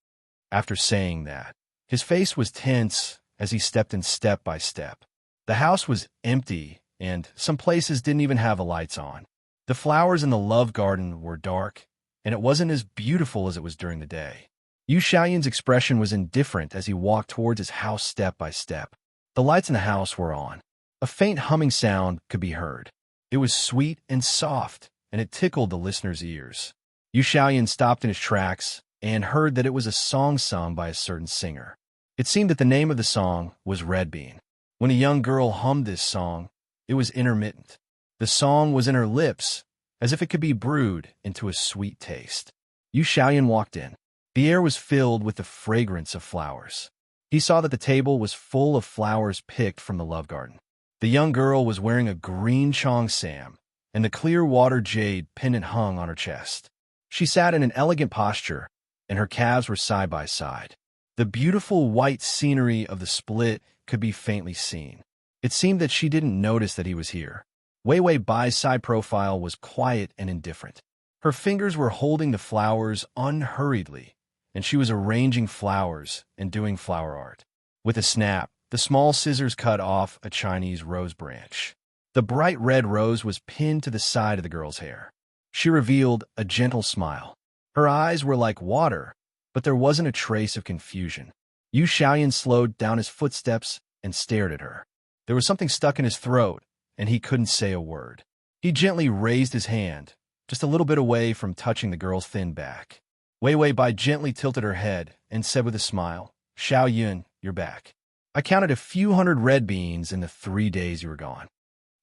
After saying that, his face was tense as he stepped in step by step. The house was empty, and some places didn't even have the lights on. The flowers in the love garden were dark, and it wasn't as beautiful as it was during the day. Yu Xiaoyan's expression was indifferent as he walked towards his house step by step. The lights in the house were on. A faint humming sound could be heard. It was sweet and soft, and it tickled the listener's ears. Yu Xiaoyan stopped in his tracks and heard that it was a song sung by a certain singer. It seemed that the name of the song was Red Bean. When a young girl hummed this song, it was intermittent. The song was in her lips, as if it could be brewed into a sweet taste. Yu Xiaoyan walked in. The air was filled with the fragrance of flowers. He saw that the table was full of flowers picked from the love garden. The young girl was wearing a green cheongsam, and the clear water jade pendant hung on her chest. She sat in an elegant posture, and her calves were side by side. The beautiful white scenery of the split could be faintly seen. It seemed that she didn't notice that he was here. Wei Bai's side profile was quiet and indifferent. Her fingers were holding the flowers unhurriedly, and she was arranging flowers and doing flower art. With a snap, The small scissors cut off a Chinese rose branch. The bright red rose was pinned to the side of the girl's hair. She revealed a gentle smile. Her eyes were like water, but there wasn't a trace of confusion. Yu Xiaoyan slowed down his footsteps and stared at her. There was something stuck in his throat, and he couldn't say a word. He gently raised his hand, just a little bit away from touching the girl's thin back. Wei Wei Bai gently tilted her head and said with a smile, "Xiaoyun, you're back. I counted a few hundred red beans in the 3 days you were gone."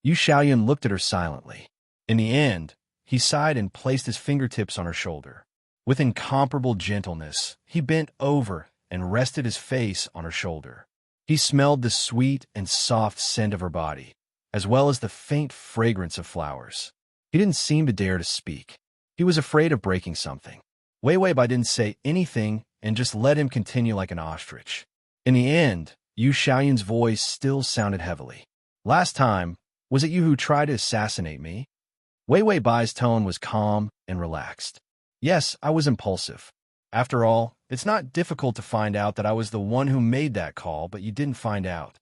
Yu Xiaoyun looked at her silently. In the end, he sighed and placed his fingertips on her shoulder. With incomparable gentleness, he bent over and rested his face on her shoulder. He smelled the sweet and soft scent of her body, as well as the faint fragrance of flowers. He didn't seem to dare to speak. He was afraid of breaking something. Wei Wei Bai didn't say anything and just let him continue like an ostrich. In the end, Yu Xiaoyun's voice still sounded heavily. "Last time, was it you who tried to assassinate me?" Wei Wei Bai's tone was calm and relaxed. "Yes, I was impulsive. After all, it's not difficult to find out that I was the one who made that call, but you didn't find out."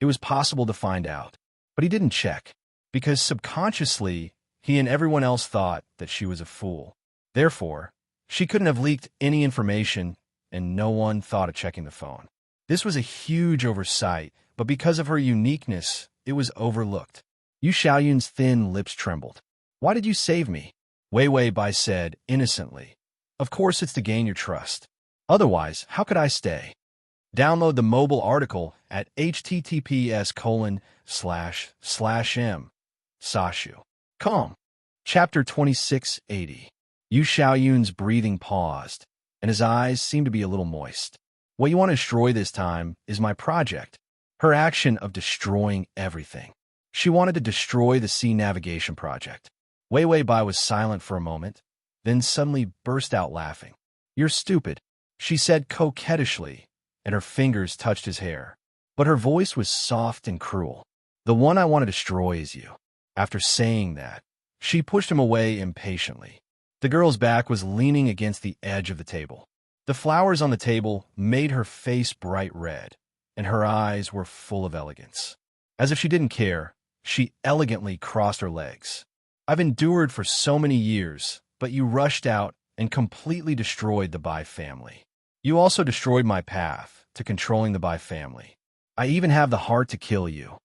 It was possible to find out, but he didn't check, because subconsciously, he and everyone else thought that she was a fool. Therefore, she couldn't have leaked any information, and no one thought of checking the phone. This was a huge oversight, but because of her uniqueness, it was overlooked. Yu Xiaoyun's thin lips trembled. "Why did you save me?" Wei Wei Bai said innocently. "Of course it's to gain your trust. Otherwise, how could I stay?" Download the mobile article at https://m/sashu.com. Chapter 2680. Yu Xiaoyun's breathing paused, and his eyes seemed to be a little moist. "What you want to destroy this time is my project." Her action of destroying everything. She wanted to destroy the sea navigation project. Wei Wei Bai was silent for a moment, then suddenly burst out laughing. "You're stupid," she said coquettishly, and her fingers touched his hair. But her voice was soft and cruel. "The one I want to destroy is you." After saying that, she pushed him away impatiently. The girl's back was leaning against the edge of the table. The flowers on the table made her face bright red, and her eyes were full of elegance. As if she didn't care, she elegantly crossed her legs. "I've endured for so many years, but you rushed out and completely destroyed the Bai family. You also destroyed my path to controlling the Bai family. I even have the heart to kill you."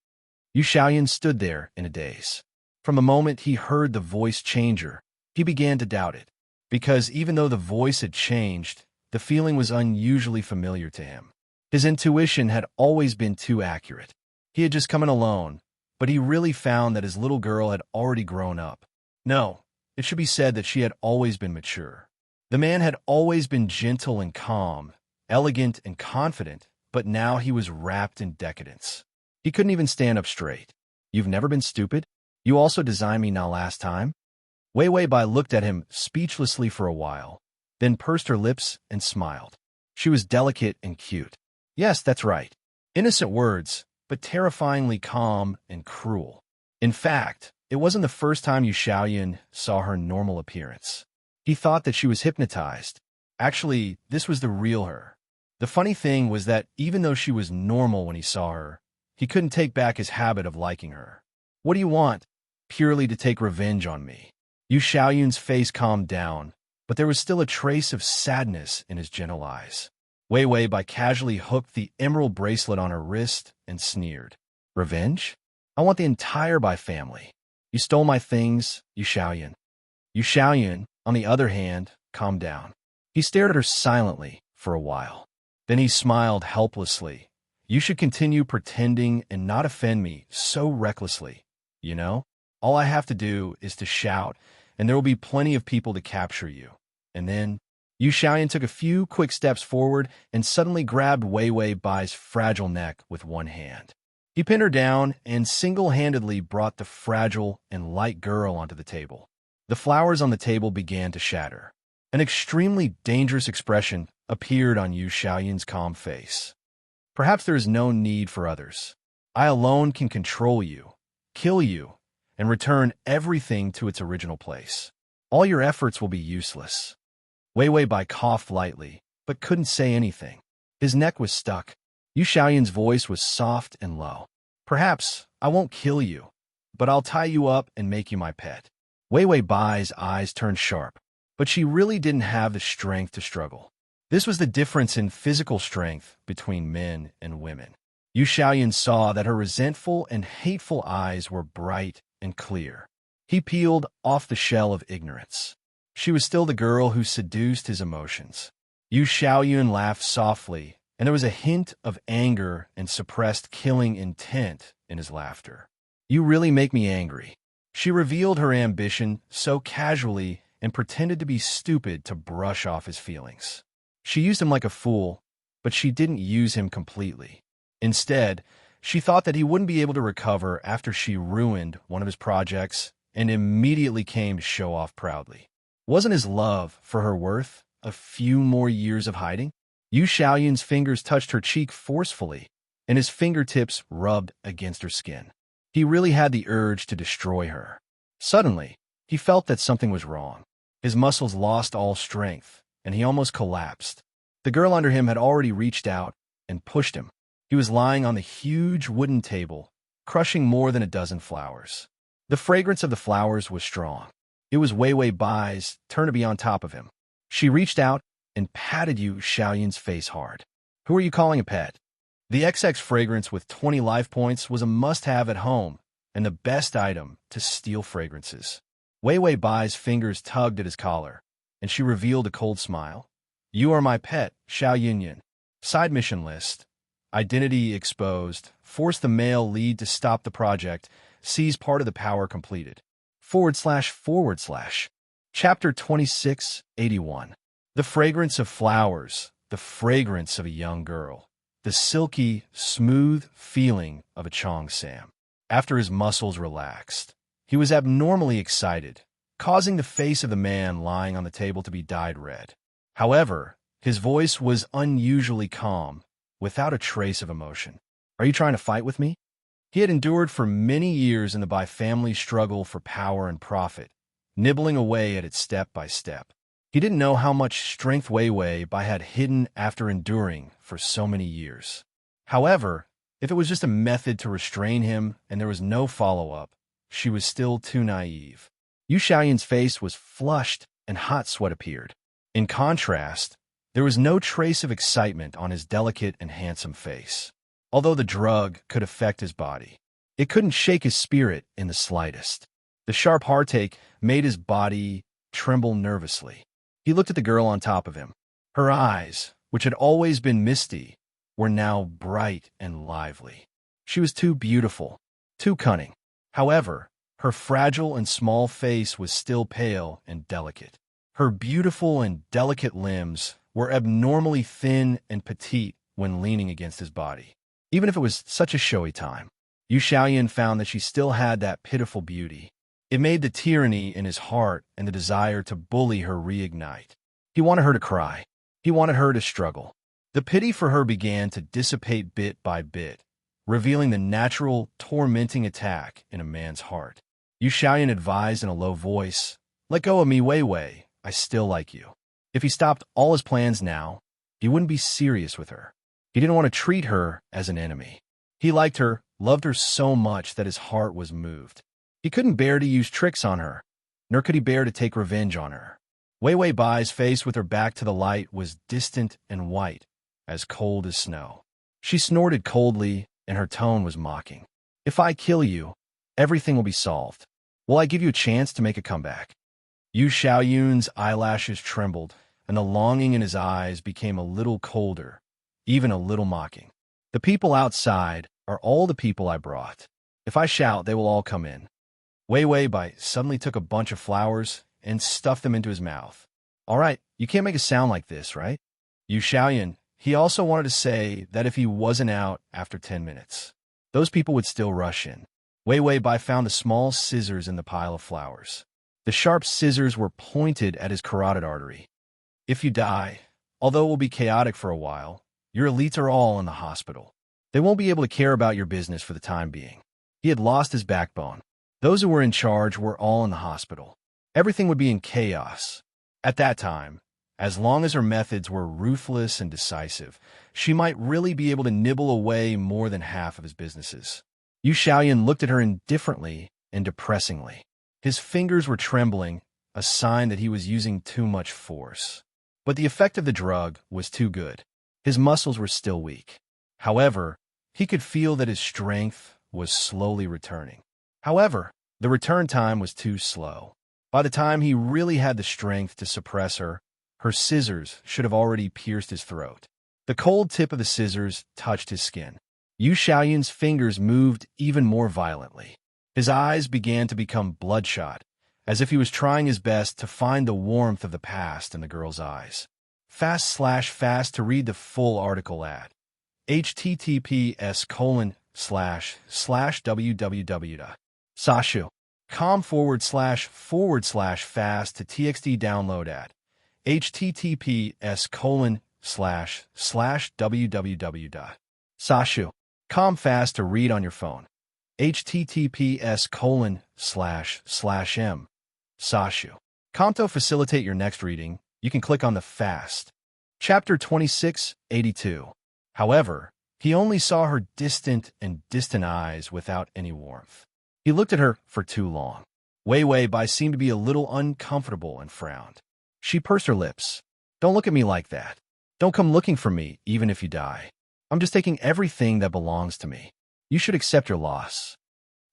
Yu Xiaoyan stood there in a daze. From the moment he heard the voice change her, he began to doubt it, because even though the voice had changed, the feeling was unusually familiar to him. His intuition had always been too accurate. He had just come in alone, but he really found that his little girl had already grown up. No, it should be said that she had always been mature. The man had always been gentle and calm, elegant and confident, but now he was wrapped in decadence. He couldn't even stand up straight. "You've never been stupid? You also designed me now last time?" Wei Wei Bai looked at him speechlessly for a while, then pursed her lips and smiled. She was delicate and cute. "Yes, that's right. Innocent words, but terrifyingly calm and cruel." In fact, it wasn't the first time Yu Xiaoyan saw her normal appearance. He thought that she was hypnotized. Actually, this was the real her. The funny thing was that even though she was normal when he saw her, he couldn't take back his habit of liking her. "What do you want? Purely to take revenge on me?" Yu Xiaoyun's face calmed down, but there was still a trace of sadness in his gentle eyes. Wei Wei Bai casually hooked the emerald bracelet on her wrist and sneered. "Revenge? I want the entire Bai family. You stole my things, Yu Xiaoyan." Yu Xiaoyan, on the other hand, calmed down. He stared at her silently for a while. Then he smiled helplessly. "You should continue pretending and not offend me so recklessly. You know, all I have to do is to shout, and there will be plenty of people to capture you. And then..." Yu Xiaoyan took a few quick steps forward and suddenly grabbed Wei Wei Bai's fragile neck with one hand. He pinned her down and single-handedly brought the fragile and light girl onto the table. The flowers on the table began to shatter. An extremely dangerous expression appeared on Yu Xiaoyan's calm face. "Perhaps there is no need for others. I alone can control you, kill you, and return everything to its original place. All your efforts will be useless." Wei Wei Bai coughed lightly, but couldn't say anything. His neck was stuck. Yu Xiaoyun's voice was soft and low. Perhaps I won't kill you, but I'll tie you up and make you my pet. Wei Wei Bai's eyes turned sharp, but she really didn't have the strength to struggle. This was the difference in physical strength between men and women. Yu Xiaoyun saw that her resentful and hateful eyes were bright and clear. He peeled off the shell of ignorance. She was still the girl who seduced his emotions. Yu Xiaoyun laughed softly, and there was a hint of anger and suppressed killing intent in his laughter. You really make me angry. She revealed her ambition so casually and pretended to be stupid to brush off his feelings. She used him like a fool, but she didn't use him completely. Instead, she thought that he wouldn't be able to recover after she ruined one of his projects and immediately came to show off proudly. Wasn't his love for her worth a few more years of hiding? Yu Xiaoyun's fingers touched her cheek forcefully, and his fingertips rubbed against her skin. He really had the urge to destroy her. Suddenly, he felt that something was wrong. His muscles lost all strength, and he almost collapsed. The girl under him had already reached out and pushed him. He was lying on the huge wooden table, crushing more than a dozen flowers. The fragrance of the flowers was strong. It was Wei Wei Bai's turn to be on top of him. She reached out and patted Yu Xiaoyun's face hard. Who are you calling a pet? The XX fragrance with 20 life points was a must-have at home and the best item to steal fragrances. Wei Wei Bai's fingers tugged at his collar, and she revealed a cold smile. You are my pet, Xiaoyun. Side mission list. Identity exposed. Force the male lead to stop the project. Seize part of the power completed. // Chapter 2681. The fragrance of flowers. The fragrance of a young girl. The silky, smooth feeling of a Chong Sam. After his muscles relaxed, he was abnormally excited, causing the face of the man lying on the table to be dyed red. However, his voice was unusually calm, without a trace of emotion. Are you trying to fight with me? He had endured for many years in the Bai family struggle for power and profit, nibbling away at it step by step. He didn't know how much strength Wei Wei Bai had hidden after enduring for so many years. However, if it was just a method to restrain him and there was no follow-up, she was still too naive. Yu Xiaoyun's face was flushed and hot sweat appeared. In contrast, there was no trace of excitement on his delicate and handsome face. Although the drug could affect his body, it couldn't shake his spirit in the slightest. The sharp heartache made his body tremble nervously. He looked at the girl on top of him. Her eyes, which had always been misty, were now bright and lively. She was too beautiful, too cunning. However, her fragile and small face was still pale and delicate. Her beautiful and delicate limbs were abnormally thin and petite when leaning against his body. Even if it was such a showy time, Yu Xiaoyun found that she still had that pitiful beauty. It made the tyranny in his heart and the desire to bully her reignite. He wanted her to cry. He wanted her to struggle. The pity for her began to dissipate bit by bit, revealing the natural, tormenting attack in a man's heart. Yu Xiaoyun advised in a low voice, "Let go of me, Wei Wei. I still like you." If he stopped all his plans now, he wouldn't be serious with her. He didn't want to treat her as an enemy. He liked her, loved her so much that his heart was moved. He couldn't bear to use tricks on her, nor could he bear to take revenge on her. Wei Wei Bai's face with her back to the light was distant and white, as cold as snow. She snorted coldly, and her tone was mocking. If I kill you, everything will be solved. Will I give you a chance to make a comeback? Yu Xiaoyun's eyelashes trembled, and the longing in his eyes became a little colder, even a little mocking. The people outside are all the people I brought. If I shout, they will all come in. Wei Wei Bai suddenly took a bunch of flowers and stuffed them into his mouth. All right, you can't make a sound like this, right? Yu Xiaoyun, he also wanted to say that if he wasn't out after 10 minutes, those people would still rush in. Wei Wei Bai found the small scissors in the pile of flowers. The sharp scissors were pointed at his carotid artery. If you die, although it will be chaotic for a while, your elites are all in the hospital. They won't be able to care about your business for the time being. He had lost his backbone. Those who were in charge were all in the hospital. Everything would be in chaos. At that time, As long as her methods were ruthless and decisive, she might really be able to nibble away more than half of his businesses. Yu Xiaoyan looked at her indifferently and depressingly. His fingers were trembling, a sign that he was using too much force. But the effect of the drug was too good. His muscles were still weak. However, he could feel that his strength was slowly returning. However, the return time was too slow. By the time he really had the strength to suppress her, her scissors should have already pierced his throat. The cold tip of the scissors touched his skin. Yu Xiaoyan's fingers moved even more violently. His eyes began to become bloodshot, as if he was trying his best to find the warmth of the past in the girl's eyes. Fast to read the full article at https://www.sashu.com//fast to txt download at https://www.sashu.com fast to read on your phone. https://m Sashu.com to facilitate your next reading, you can click on the fast. Chapter 2682. However, he only saw her distant eyes without any warmth. He looked at her for too long. Wei Bai seemed to be a little uncomfortable and frowned. She pursed her lips. Don't look at me like that. Don't come looking for me, even if you die. I'm just taking everything that belongs to me. You should accept your loss.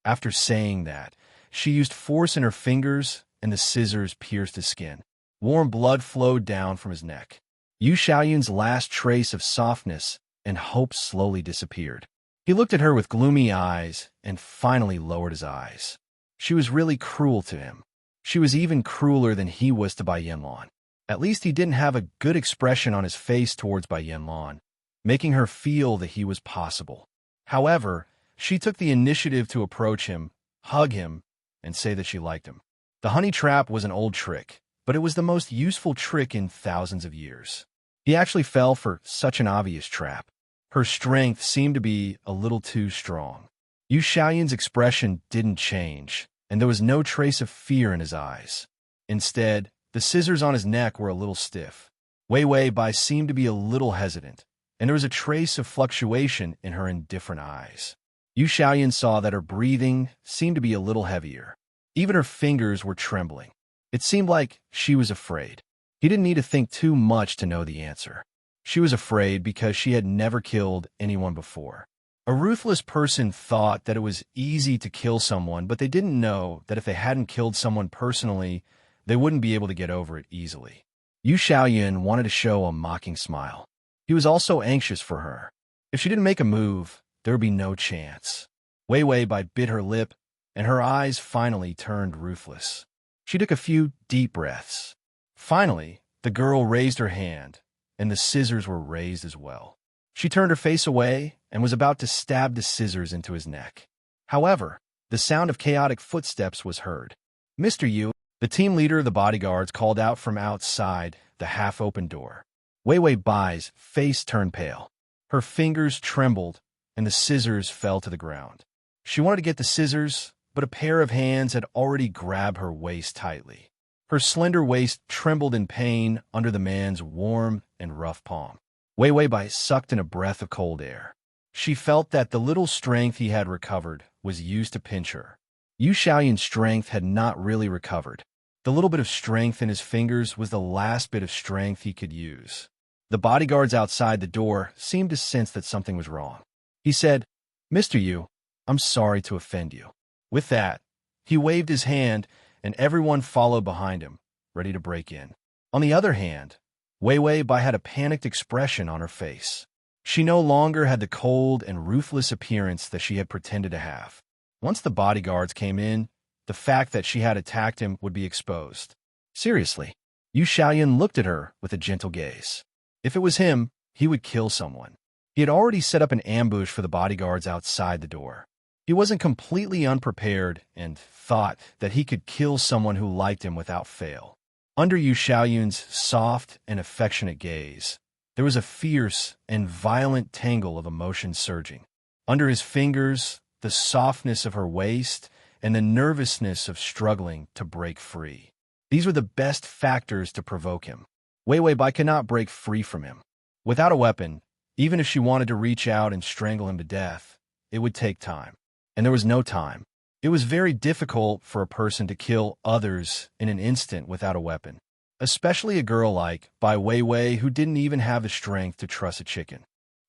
After saying that, she used force in her fingers, and the scissors pierced his skin. Warm blood flowed down from his neck. Yu Xiaoyan's last trace of softness and hope slowly disappeared. He looked at her with gloomy eyes and finally lowered his eyes. She was really cruel to him. She was even crueler than he was to Bai Yanlan. At least he didn't have a good expression on his face towards Bai Yanlan, making her feel that he was possible. However, she took the initiative to approach him, hug him, and say that she liked him. The honey trap was an old trick, but it was the most useful trick in thousands of years. He actually fell for such an obvious trap. Her strength seemed to be a little too strong. Yu Xiaoyan's expression didn't change, and there was no trace of fear in his eyes. Instead, the scissors on his neck were a little stiff. Wei Bai seemed to be a little hesitant, and there was a trace of fluctuation in her indifferent eyes. Yu Xiaoyan saw that her breathing seemed to be a little heavier. Even her fingers were trembling. It seemed like she was afraid. He didn't need to think too much to know the answer. She was afraid because she had never killed anyone before. A ruthless person thought that it was easy to kill someone, but they didn't know that if they hadn't killed someone personally, they wouldn't be able to get over it easily. Yu Xiaoyan wanted to show a mocking smile. He was also anxious for her. If she didn't make a move, there would be no chance. Wei Bai bit her lip, and her eyes finally turned ruthless. She took a few deep breaths. Finally, the girl raised her hand, and the scissors were raised as well. She turned her face away and was about to stab the scissors into his neck. However, the sound of chaotic footsteps was heard. Mr. Yu, the team leader of the bodyguards, called out from outside the half-open door. Wei Bai's face turned pale. Her fingers trembled, and the scissors fell to the ground. She wanted to get the scissors, but a pair of hands had already grabbed her waist tightly. Her slender waist trembled in pain under the man's warm and rough palm. Wei Bai sucked in a breath of cold air. She felt that the little strength he had recovered was used to pinch her. Yu Xiaoyan's strength had not really recovered. The little bit of strength in his fingers was the last bit of strength he could use. The bodyguards outside the door seemed to sense that something was wrong. He said, "Mr. Yu, I'm sorry to offend you." With that, he waved his hand, and everyone followed behind him, ready to break in. On the other hand, Wei Bai had a panicked expression on her face. She no longer had the cold and ruthless appearance that she had pretended to have. Once the bodyguards came in, the fact that she had attacked him would be exposed. Seriously, Yu Xiaoyan looked at her with a gentle gaze. If it was him, he would kill someone. He had already set up an ambush for the bodyguards outside the door. He wasn't completely unprepared and thought that he could kill someone who liked him without fail. Under Yu Xiaoyan's soft and affectionate gaze, there was a fierce and violent tangle of emotion surging. Under his fingers, the softness of her waist and the nervousness of struggling to break free. These were the best factors to provoke him. Wei Wei Bai could not break free from him. Without a weapon, even if she wanted to reach out and strangle him to death, it would take time. And there was no time. It was very difficult for a person to kill others in an instant without a weapon, especially a girl like Bai Weiwei who didn't even have the strength to truss a chicken.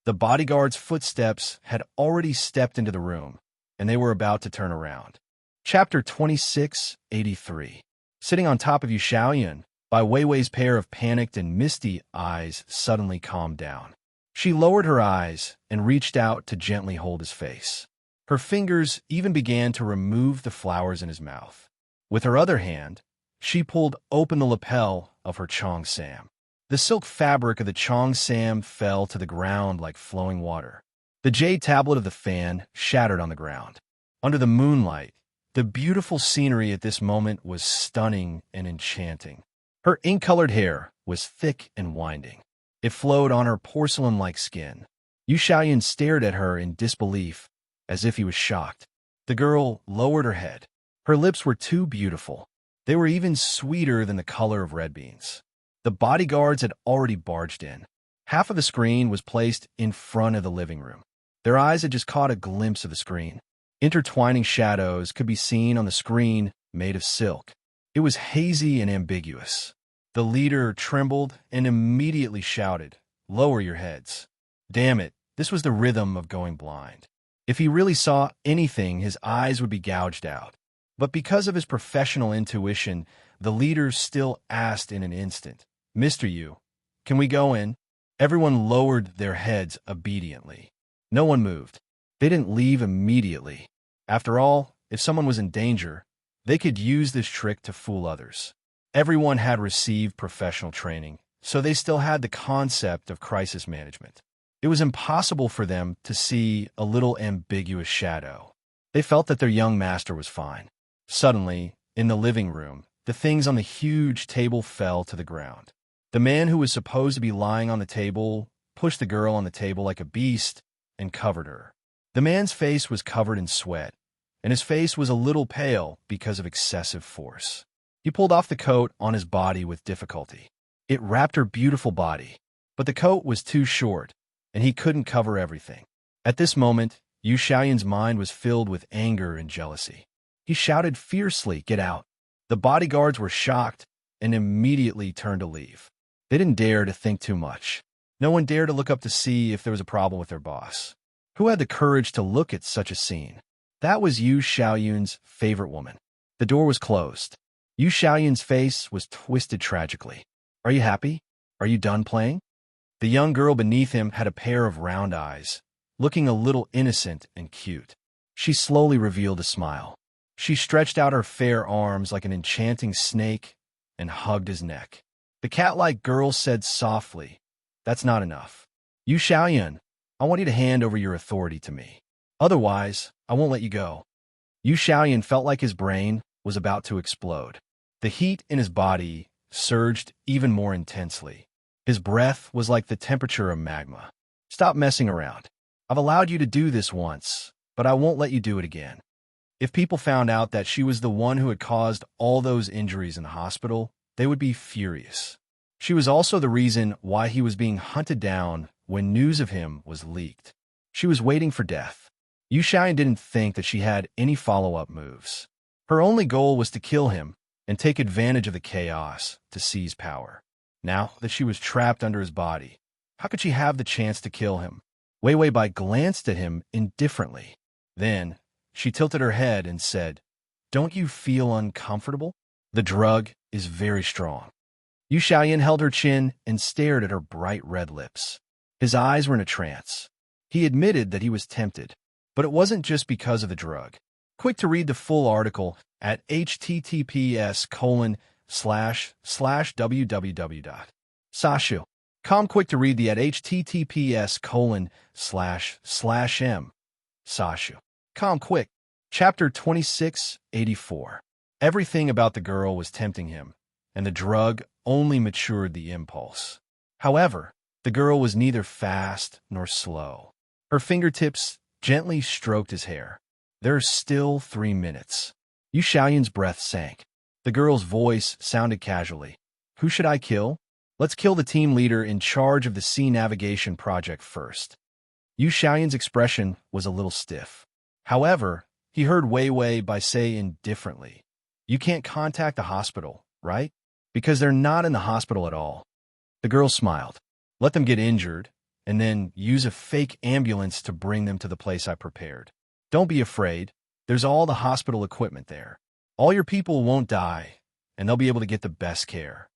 The bodyguard's footsteps had already stepped into the room, and they were about to turn around. Chapter 2683. Sitting on top of Yu Xiaoyan, Bai Weiwei's pair of panicked and misty eyes suddenly calmed down. She lowered her eyes and reached out to gently hold his face. Her fingers even began to remove the flowers in his mouth. With her other hand, she pulled open the lapel of her Chong Sam. The silk fabric of the Chong Sam fell to the ground like flowing water. The jade tablet of the fan shattered on the ground. Under the moonlight, the beautiful scenery at this moment was stunning and enchanting. Her ink-colored hair was thick and winding. It flowed on her porcelain-like skin. Yu Xiaoyan stared at her in disbelief, as if he was shocked. The girl lowered her head. Her lips were too beautiful. They were even sweeter than the color of red beans. The bodyguards had already barged in. Half of the screen was placed in front of the living room. Their eyes had just caught a glimpse of the screen. Intertwining shadows could be seen on the screen made of silk. It was hazy and ambiguous. The leader trembled and immediately shouted, "Lower your heads." Damn it, this was the rhythm of going blind. If he really saw anything, his eyes would be gouged out. But because of his professional intuition, the leader still asked in an instant, "Mr. Yu, can we go in?" Everyone lowered their heads obediently. No one moved. They didn't leave immediately. After all, if someone was in danger, they could use this trick to fool others. Everyone had received professional training, so they still had the concept of crisis management. It was impossible for them to see a little ambiguous shadow. They felt that their young master was fine. Suddenly, in the living room, the things on the huge table fell to the ground. The man who was supposed to be lying on the table pushed the girl on the table like a beast and covered her. The man's face was covered in sweat, and his face was a little pale because of excessive force. He pulled off the coat on his body with difficulty. It wrapped her beautiful body, but the coat was too short, and he couldn't cover everything. At this moment, Yu Xiaoyan's mind was filled with anger and jealousy. He shouted fiercely, "Get out!" The bodyguards were shocked and immediately turned to leave. They didn't dare to think too much. No one dared to look up to see if there was a problem with their boss. Who had the courage to look at such a scene? That was Yu Xiaoyan's favorite woman. The door was closed. Yu Xiaoyan's face was twisted tragically. "Are you happy? Are you done playing?" The young girl beneath him had a pair of round eyes, looking a little innocent and cute. She slowly revealed a smile. She stretched out her fair arms like an enchanting snake and hugged his neck. The cat-like girl said softly, "That's not enough. Yu Xiaoyan, I want you to hand over your authority to me. Otherwise, I won't let you go." Yu Xiaoyan felt like his brain was about to explode. The heat in his body surged even more intensely. His breath was like the temperature of magma. "Stop messing around. I've allowed you to do this once, but I won't let you do it again." If people found out that she was the one who had caused all those injuries in the hospital, they would be furious. She was also the reason why he was being hunted down when news of him was leaked. She was waiting for death. Yu Xiaoyan didn't think that she had any follow-up moves. Her only goal was to kill him and take advantage of the chaos to seize power. Now that she was trapped under his body, how could she have the chance to kill him? Wei Weibai glanced at him indifferently. Then, she tilted her head and said, "Don't you feel uncomfortable? The drug is very strong." Yu Xiaoyan held her chin and stared at her bright red lips. His eyes were in a trance. He admitted that he was tempted, but it wasn't just because of the drug. Quick to read the full article at https://www.sashu.com. Quick to read the at https://m. Sashu.com. Quick. Chapter 2684. Everything about the girl was tempting him, and the drug only matured the impulse. However, the girl was neither fast nor slow. Her fingertips gently stroked his hair. "There are still 3 minutes." Yu Xiaoyan's breath sank. The girl's voice sounded casually. "Who should I kill?" Let's kill the team leader in charge of the sea navigation project first. Yu Xiaoyan's expression was a little stiff. However, he heard Wei Wei Bai say indifferently, "You can't contact the hospital, right? Because they're not in the hospital at all." The girl smiled. "Let them get injured, and then use a fake ambulance to bring them to the place I prepared. Don't be afraid. There's all the hospital equipment there. All your people won't die, and they'll be able to get the best care."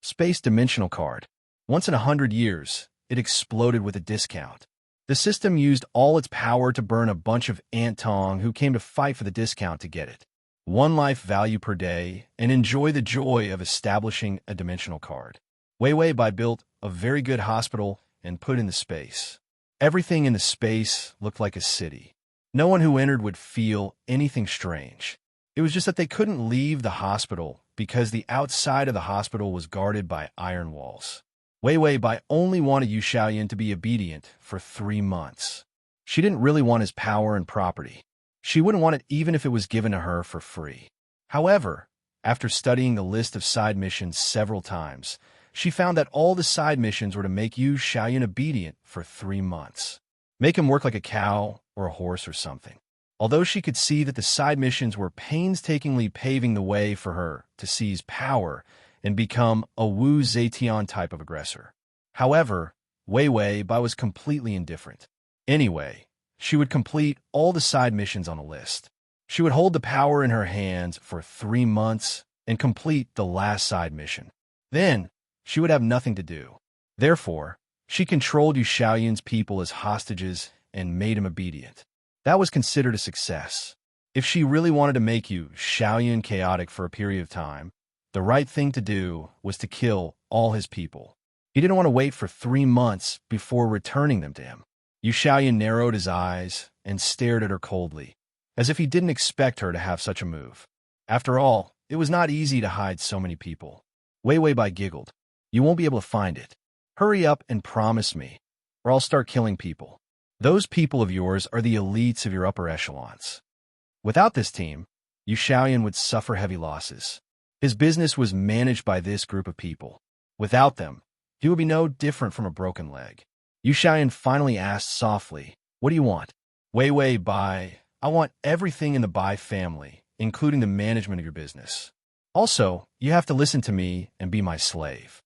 Space Dimensional Card. Once in 100 years, it exploded with a discount. The system used all its power to burn a bunch of Antong who came to fight for the discount to get it. 1 life value per day, and enjoy the joy of establishing a dimensional card. Wei Wei Bai built a very good hospital and put in the space. Everything in the space looked like a city. No one who entered would feel anything strange. It was just that they couldn't leave the hospital because the outside of the hospital was guarded by iron walls. Wei Wei Bai only wanted Yu Xiaoyan to be obedient for 3 months. She didn't really want his power and property. She wouldn't want it even if it was given to her for free. However, after studying the list of side missions several times, she found that all the side missions were to make Yu Xiaoyan obedient for 3 months. Make him work like a cow or a horse or something. Although she could see that the side missions were painstakingly paving the way for her to seize power and become a Wu Zetian type of aggressor. However, Wei Wei Bai was completely indifferent. Anyway, she would complete all the side missions on the list. She would hold the power in her hands for 3 months and complete the last side mission. Then, she would have nothing to do. Therefore, she controlled Yu Xiaoyan's people as hostages and made him obedient. That was considered a success. If she really wanted to make Yu Xiaoyan chaotic for a period of time, the right thing to do was to kill all his people. He didn't want to wait for 3 months before returning them to him. Yu Xiaoyan narrowed his eyes and stared at her coldly, as if he didn't expect her to have such a move. After all, it was not easy to hide so many people. Wei Wei Bai giggled. "You won't be able to find it. Hurry up and promise me, or I'll start killing people. Those people of yours are the elites of your upper echelons." Without this team, Yu Xiaoyan would suffer heavy losses. His business was managed by this group of people. Without them, he would be no different from a broken leg. Yu Xiaoyan finally asked softly, "What do you want?" "Wei Wei Bai, I want everything in the Bai family, including the management of your business. Also, you have to listen to me and be my slave."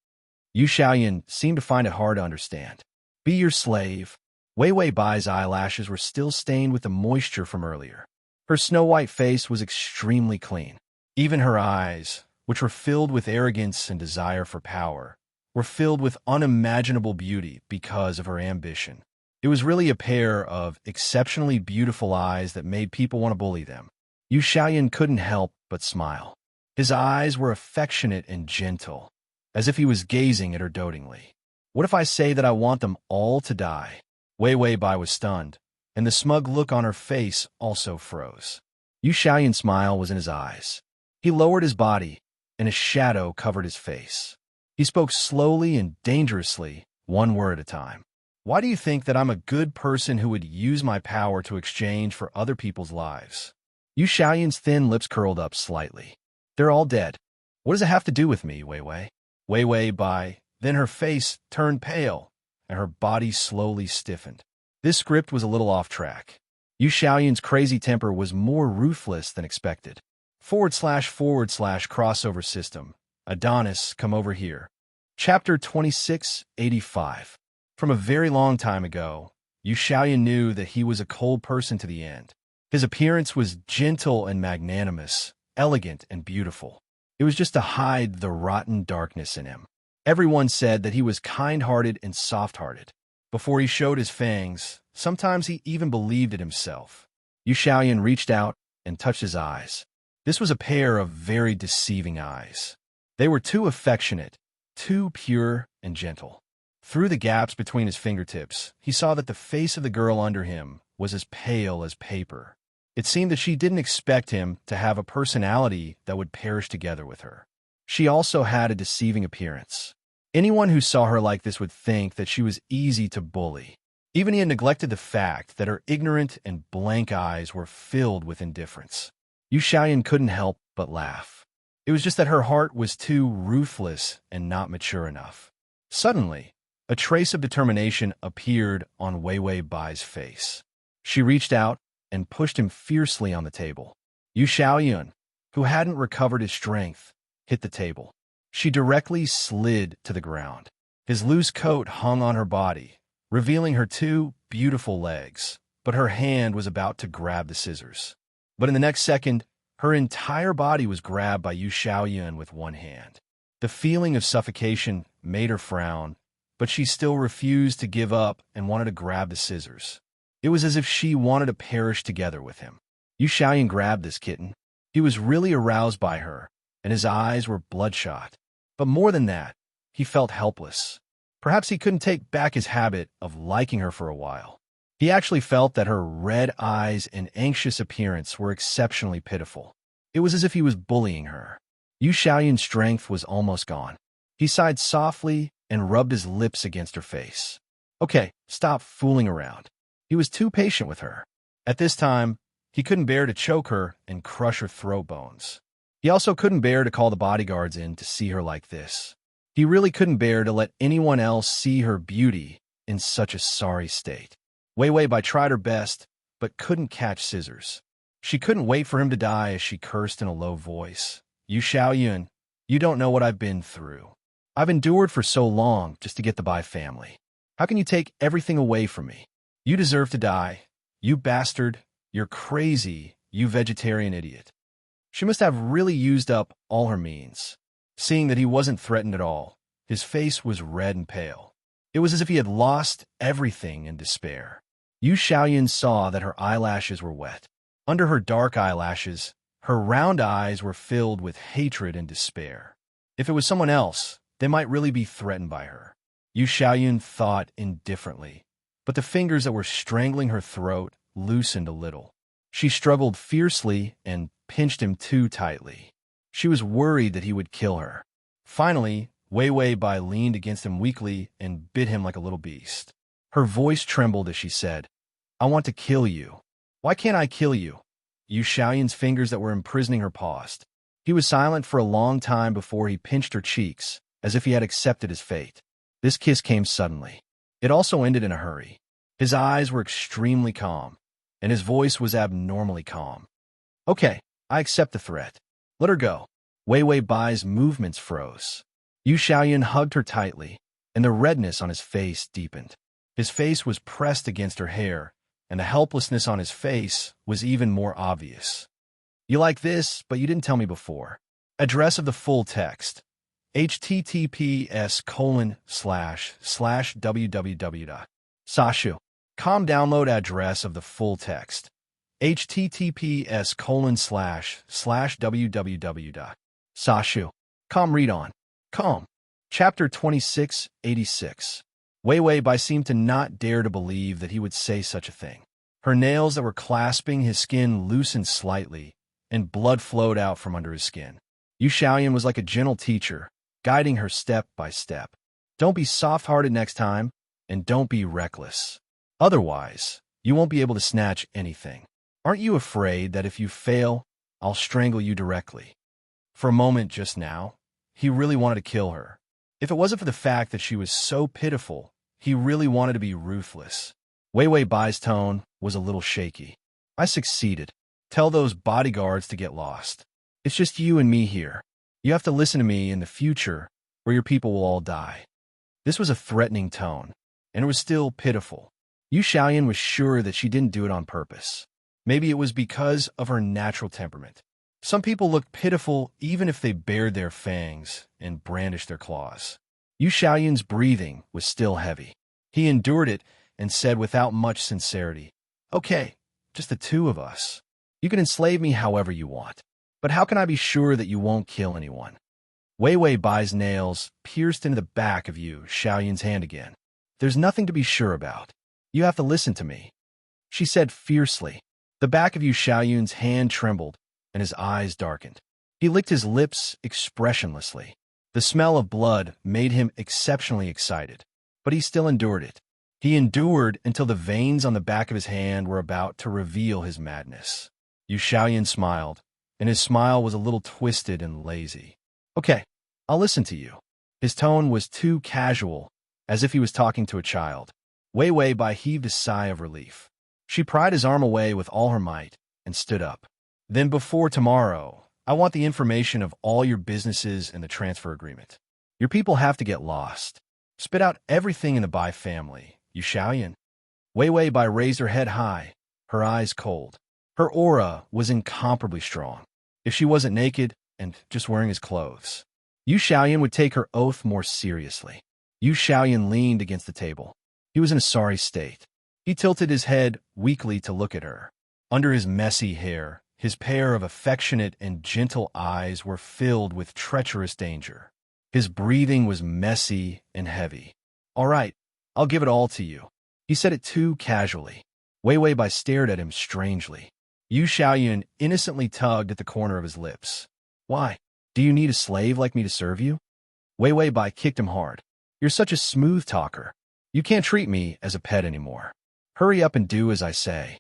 Yu Xiaoyan seemed to find it hard to understand. "Be your slave?" Wei Wei Bai's eyelashes were still stained with the moisture from earlier. Her snow-white face was extremely clean. Even her eyes, which were filled with arrogance and desire for power, were filled with unimaginable beauty because of her ambition. It was really a pair of exceptionally beautiful eyes that made people want to bully them. Yu Xiaoyan couldn't help but smile. His eyes were affectionate and gentle, as if he was gazing at her dotingly. "What if I say that I want them all to die?" Wei Wei Bai was stunned, and the smug look on her face also froze. Yu Xiaoyan's smile was in his eyes. He lowered his body, and a shadow covered his face. He spoke slowly and dangerously, one word at a time. "Why do you think that I'm a good person who would use my power to exchange for other people's lives?" Yu Xiaoyan's thin lips curled up slightly. "They're all dead. What does it have to do with me, Wei Wei?" Wei Wei Bai, then her face turned pale, and her body slowly stiffened. This script was a little off track. Yu Xiaoyan's crazy temper was more ruthless than expected. / crossover system. Adonis, come over here. Chapter 2685. From a very long time ago, Yu Xiaoyan knew that he was a cold person to the end. His appearance was gentle and magnanimous, elegant and beautiful. It was just to hide the rotten darkness in him. Everyone said that he was kind-hearted and soft-hearted. Before he showed his fangs, sometimes he even believed it himself. Yu Xiaoyan reached out and touched his eyes. This was a pair of very deceiving eyes. They were too affectionate, too pure and gentle. Through the gaps between his fingertips, he saw that the face of the girl under him was as pale as paper. It seemed that she didn't expect him to have a personality that would perish together with her. She also had a deceiving appearance. Anyone who saw her like this would think that she was easy to bully. Even he had neglected the fact that her ignorant and blank eyes were filled with indifference. Yu Xiaoyan couldn't help but laugh. It was just that her heart was too ruthless and not mature enough. Suddenly, a trace of determination appeared on Wei Wei Bai's face. She reached out and pushed him fiercely on the table. Yu Xiaoyun, who hadn't recovered his strength, hit the table. She directly slid to the ground. His loose coat hung on her body, revealing her two beautiful legs, but her hand was about to grab the scissors. But in the next second, her entire body was grabbed by Yu Xiaoyun with one hand. The feeling of suffocation made her frown, but she still refused to give up and wanted to grab the scissors. It was as if she wanted to perish together with him. Yu Xiaoyun grabbed this kitten. He was really aroused by her, and his eyes were bloodshot. But more than that, he felt helpless. Perhaps he couldn't take back his habit of liking her for a while. He actually felt that her red eyes and anxious appearance were exceptionally pitiful. It was as if he was bullying her. Yu Xiaoyun's strength was almost gone. He sighed softly and rubbed his lips against her face. Okay, stop fooling around. He was too patient with her. At this time, he couldn't bear to choke her and crush her throat bones. He also couldn't bear to call the bodyguards in to see her like this. He really couldn't bear to let anyone else see her beauty in such a sorry state. Wei Wei Bai tried her best, but couldn't catch scissors. She couldn't wait for him to die as she cursed in a low voice. Yu Xiaoyun, you don't know what I've been through. I've endured for so long just to get the Bai family. How can you take everything away from me? You deserve to die. You bastard. You're crazy, you vegetarian idiot. She must have really used up all her means. Seeing that he wasn't threatened at all, his face was red and pale. It was as if he had lost everything in despair. Yu Xiaoyun saw that her eyelashes were wet. Under her dark eyelashes, her round eyes were filled with hatred and despair. If it was someone else, they might really be threatened by her. Yu Xiaoyun thought indifferently, but the fingers that were strangling her throat loosened a little. She struggled fiercely and pinched him too tightly. She was worried that he would kill her. Finally, Wei Wei Bai leaned against him weakly and bit him like a little beast. Her voice trembled as she said, I want to kill you. Why can't I kill you? Yu Xiaoyun's fingers that were imprisoning her paused. He was silent for a long time before he pinched her cheeks, as if he had accepted his fate. This kiss came suddenly. It also ended in a hurry. His eyes were extremely calm, and his voice was abnormally calm. Okay, I accept the threat. Let her go. Wei Wei Bai's movements froze. Yu Xiaoyun hugged her tightly, and the redness on his face deepened. His face was pressed against her hair, and the helplessness on his face was even more obvious. You like this, but you didn't tell me before. Address of the full text. https://www.sashu.com download address of the full text. https://www.sashu.com read on. Com. Chapter 2686. Wei Wei Bai seemed to not dare to believe that he would say such a thing. Her nails that were clasping his skin loosened slightly, and blood flowed out from under his skin. Yu Xiaoyun was like a gentle teacher, guiding her step by step. Don't be soft-hearted next time, and don't be reckless. Otherwise, you won't be able to snatch anything. Aren't you afraid that if you fail, I'll strangle you directly? For a moment just now, he really wanted to kill her. If it wasn't for the fact that she was so pitiful, he really wanted to be ruthless. Wei Wei Bai's tone was a little shaky. I succeeded. Tell those bodyguards to get lost. It's just you and me here. You have to listen to me in the future, or your people will all die. This was a threatening tone, and it was still pitiful. Yu Xiaoyun was sure that she didn't do it on purpose. Maybe it was because of her natural temperament. Some people looked pitiful even if they bared their fangs and brandished their claws. Yu Xiaoyun's breathing was still heavy. He endured it and said without much sincerity, Okay, just the two of us. You can enslave me however you want, but how can I be sure that you won't kill anyone? Wei Wei Bai's nails pierced into the back of Yu Xiaoyun's hand again. There's nothing to be sure about. You have to listen to me, she said fiercely. The back of Yu Xiaoyun's hand trembled, and his eyes darkened. He licked his lips expressionlessly. The smell of blood made him exceptionally excited, but he still endured it. He endured until the veins on the back of his hand were about to reveal his madness. Yu Xiaoyun smiled, and his smile was a little twisted and lazy. Okay, I'll listen to you. His tone was too casual, as if he was talking to a child. Wei Wei Bai heaved a sigh of relief. She pried his arm away with all her might and stood up. Then before tomorrow, I want the information of all your businesses and the transfer agreement. Your people have to get lost. Spit out everything in the Bai family, you Xiaoyan. Wei Wei Bai raised her head high, her eyes cold. Her aura was incomparably strong. If she wasn't naked and just wearing his clothes, Yu Xiaoyan would take her oath more seriously. Yu Xiaoyan leaned against the table. He was in a sorry state. He tilted his head weakly to look at her. Under his messy hair, his pair of affectionate and gentle eyes were filled with treacherous danger. His breathing was messy and heavy. All right, I'll give it all to you. He said it too casually. Wei Wei Bai stared at him strangely. Yu Xiaoyan innocently tugged at the corner of his lips. Why? Do you need a slave like me to serve you? Wei Wei Bai kicked him hard. You're such a smooth talker. You can't treat me as a pet anymore. Hurry up and do as I say.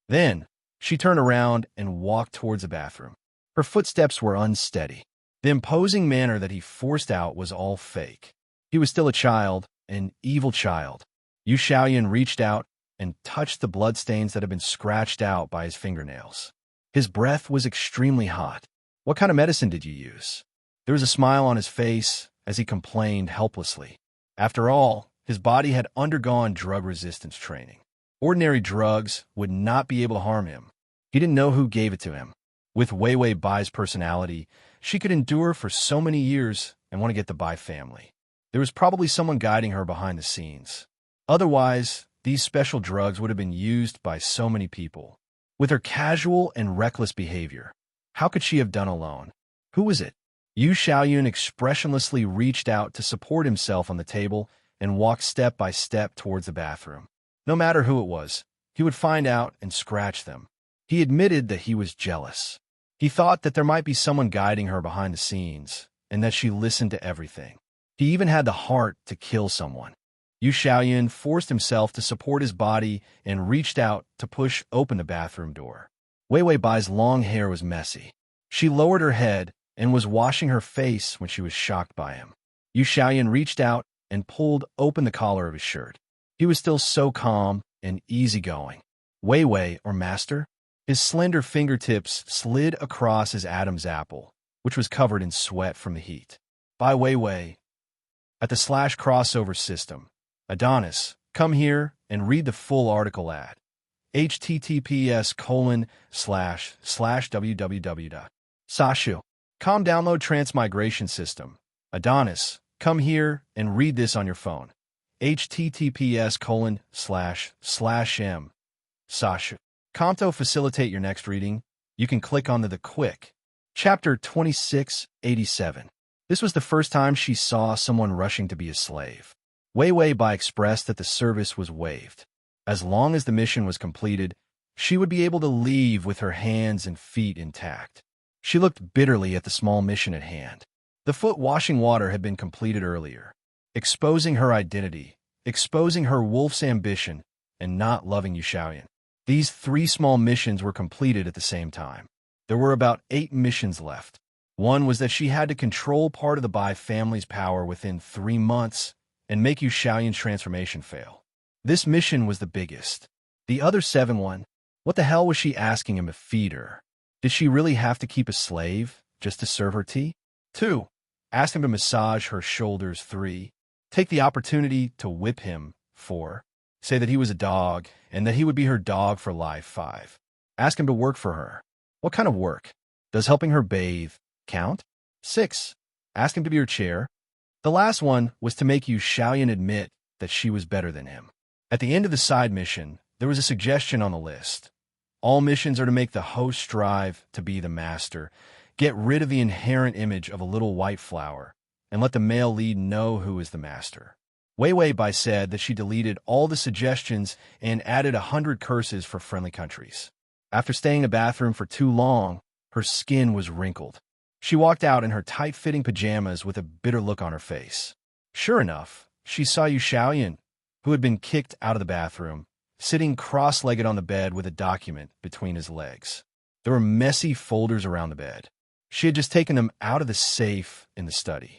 Then, she turned around and walked towards the bathroom. Her footsteps were unsteady. The imposing manner that he forced out was all fake. He was still a child, an evil child. Yu Xiaoyan reached out and touched the bloodstains that had been scratched out by his fingernails. His breath was extremely hot. What kind of medicine did you use? There was a smile on his face as he complained helplessly. After all, his body had undergone drug resistance training. Ordinary drugs would not be able to harm him. He didn't know who gave it to him. With Wei Wei Bai's personality, she could endure for so many years and want to get the Bai family. There was probably someone guiding her behind the scenes. Otherwise, these special drugs would have been used by so many people. With her casual and reckless behavior, how could she have done alone? Who was it? Yu Xiaoyun expressionlessly reached out to support himself on the table and walked step by step towards the bathroom. No matter who it was, he would find out and scratch them. He admitted that he was jealous. He thought that there might be someone guiding her behind the scenes, and that she listened to everything. He even had the heart to kill someone. Yu Xiaoyan forced himself to support his body and reached out to push open the bathroom door. Wei Wei Bai's long hair was messy. She lowered her head and was washing her face when she was shocked by him. Yu Xiaoyan reached out and pulled open the collar of his shirt. He was still so calm and easygoing. Wei Wei, or master? His slender fingertips slid across his Adam's apple, which was covered in sweat from the heat. By Wei Wei. At the /crossover system, Adonis, come here and read the full article at https://www. Sashu. Com download Transmigration system. Adonis, come here and read this on your phone. https://m. Sashu. Comto facilitate your next reading. You can click on the quick. Chapter 2687. This was the first time she saw someone rushing to be a slave. Wei Wei Bai expressed that the service was waived. As long as the mission was completed, she would be able to leave with her hands and feet intact. She looked bitterly at the small mission at hand. The foot washing water had been completed earlier, exposing her identity, exposing her wolf's ambition, and not loving Yu Xiaoyan. These 3 small missions were completed at the same time. There were about 8 missions left. One was that she had to control part of the Bai family's power within 3 months and make Yu Xiaoyan's transformation fail. This mission was the biggest. The other 7 what the hell was she asking him to feed her? Did she really have to keep a slave just to serve her tea? 2. Ask him to massage her shoulders. 3. Take the opportunity to whip him. 4. Say that he was a dog and that he would be her dog for life. 5. Ask him to work for her. What kind of work? Does helping her bathe count? 6. Ask him to be her chair. The last one was to make Yu Xiaoyan admit that she was better than him. At the end of the side mission, there was a suggestion on the list. All missions are to make the host strive to be the master, get rid of the inherent image of a little white flower, and let the male lead know who is the master. Wei Wei Bai said that she deleted all the suggestions and added 100 curses for friendly countries. After staying in the bathroom for too long, her skin was wrinkled. She walked out in her tight-fitting pajamas with a bitter look on her face. Sure enough, she saw Yu Xiaoyan, who had been kicked out of the bathroom, sitting cross-legged on the bed with a document between his legs. There were messy folders around the bed. She had just taken them out of the safe in the study.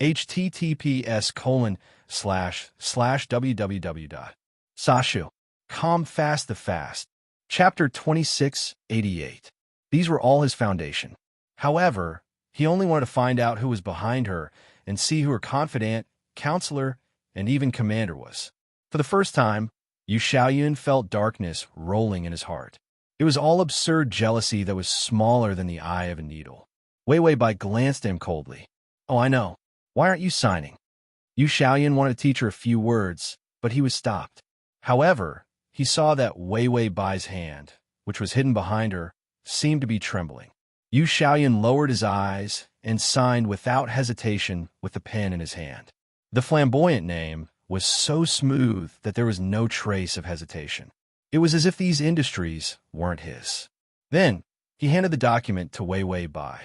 https://www.sashu. Calm Fast the Fast. Chapter 2688. These were all his foundation. However, he only wanted to find out who was behind her and see who her confidant, counselor, and even commander was. For the first time, Yu Xiaoyun felt darkness rolling in his heart. It was all absurd jealousy that was smaller than the eye of a needle. Wei Weibai glanced at him coldly. "Oh, I know. Why aren't you signing?" Yu Xiaoyun wanted to teach her a few words, but he was stopped. However, he saw that Wei Weibai's hand, which was hidden behind her, seemed to be trembling. Yu Xiaoyun lowered his eyes and signed without hesitation with the pen in his hand. The flamboyant name was so smooth that there was no trace of hesitation. It was as if these industries weren't his. Then, he handed the document to Wei Weibai.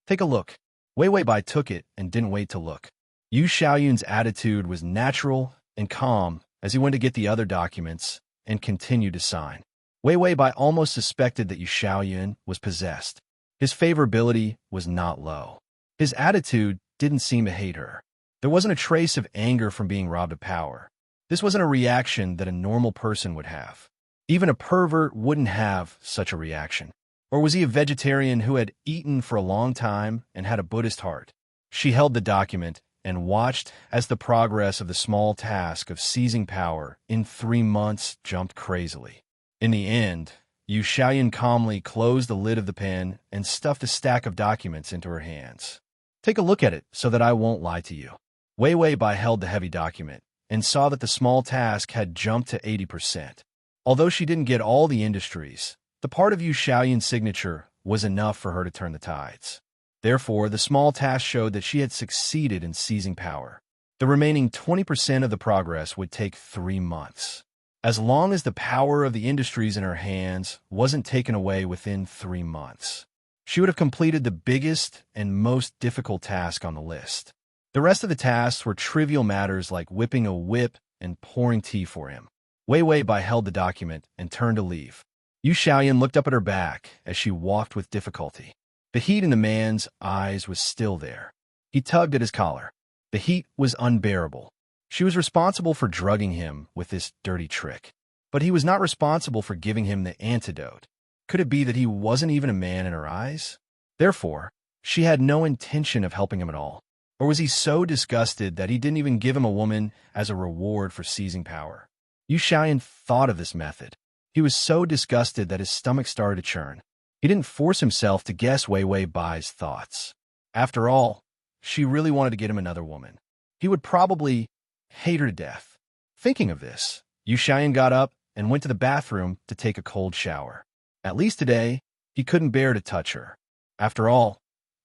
"Take a look." Wei Weibai took it and didn't wait to look. Yu Xiaoyun's attitude was natural and calm as he went to get the other documents and continued to sign. Wei Weibai almost suspected that Yu Xiaoyun was possessed. His favorability was not low. His attitude didn't seem to hate her. There wasn't a trace of anger from being robbed of power. This wasn't a reaction that a normal person would have. Even a pervert wouldn't have such a reaction. Or was he a vegetarian who had eaten for a long time and had a Buddhist heart? She held the document and watched as the progress of the small task of seizing power in 3 months jumped crazily. In the end, Yu Xiaoyun calmly closed the lid of the pen and stuffed a stack of documents into her hands. "Take a look at it so that I won't lie to you." Wei Weibai held the heavy document and saw that the small task had jumped to 80%. Although she didn't get all the industries, the part of Yu Xiaoyun's signature was enough for her to turn the tides. Therefore, the small task showed that she had succeeded in seizing power. The remaining 20% of the progress would take 3 months. As long as the power of the industries in her hands wasn't taken away within 3 months, she would have completed the biggest and most difficult task on the list. The rest of the tasks were trivial matters like whipping a whip and pouring tea for him. Wei Weibai held the document and turned to leave. Yu Xiaoyun looked up at her back as she walked with difficulty. The heat in the man's eyes was still there. He tugged at his collar. The heat was unbearable. She was responsible for drugging him with this dirty trick. But he was not responsible for giving him the antidote. Could it be that he wasn't even a man in her eyes? Therefore, she had no intention of helping him at all. Or was he so disgusted that he didn't even give him a woman as a reward for seizing power? Yu Xiaoyan thought of this method. He was so disgusted that his stomach started to churn. He didn't force himself to guess Wei Wei Bai's thoughts. After all, she really wanted to get him another woman. He would probably hate her to death. Thinking of this, Yu Xiaoyan got up and went to the bathroom to take a cold shower. At least today, he couldn't bear to touch her. After all,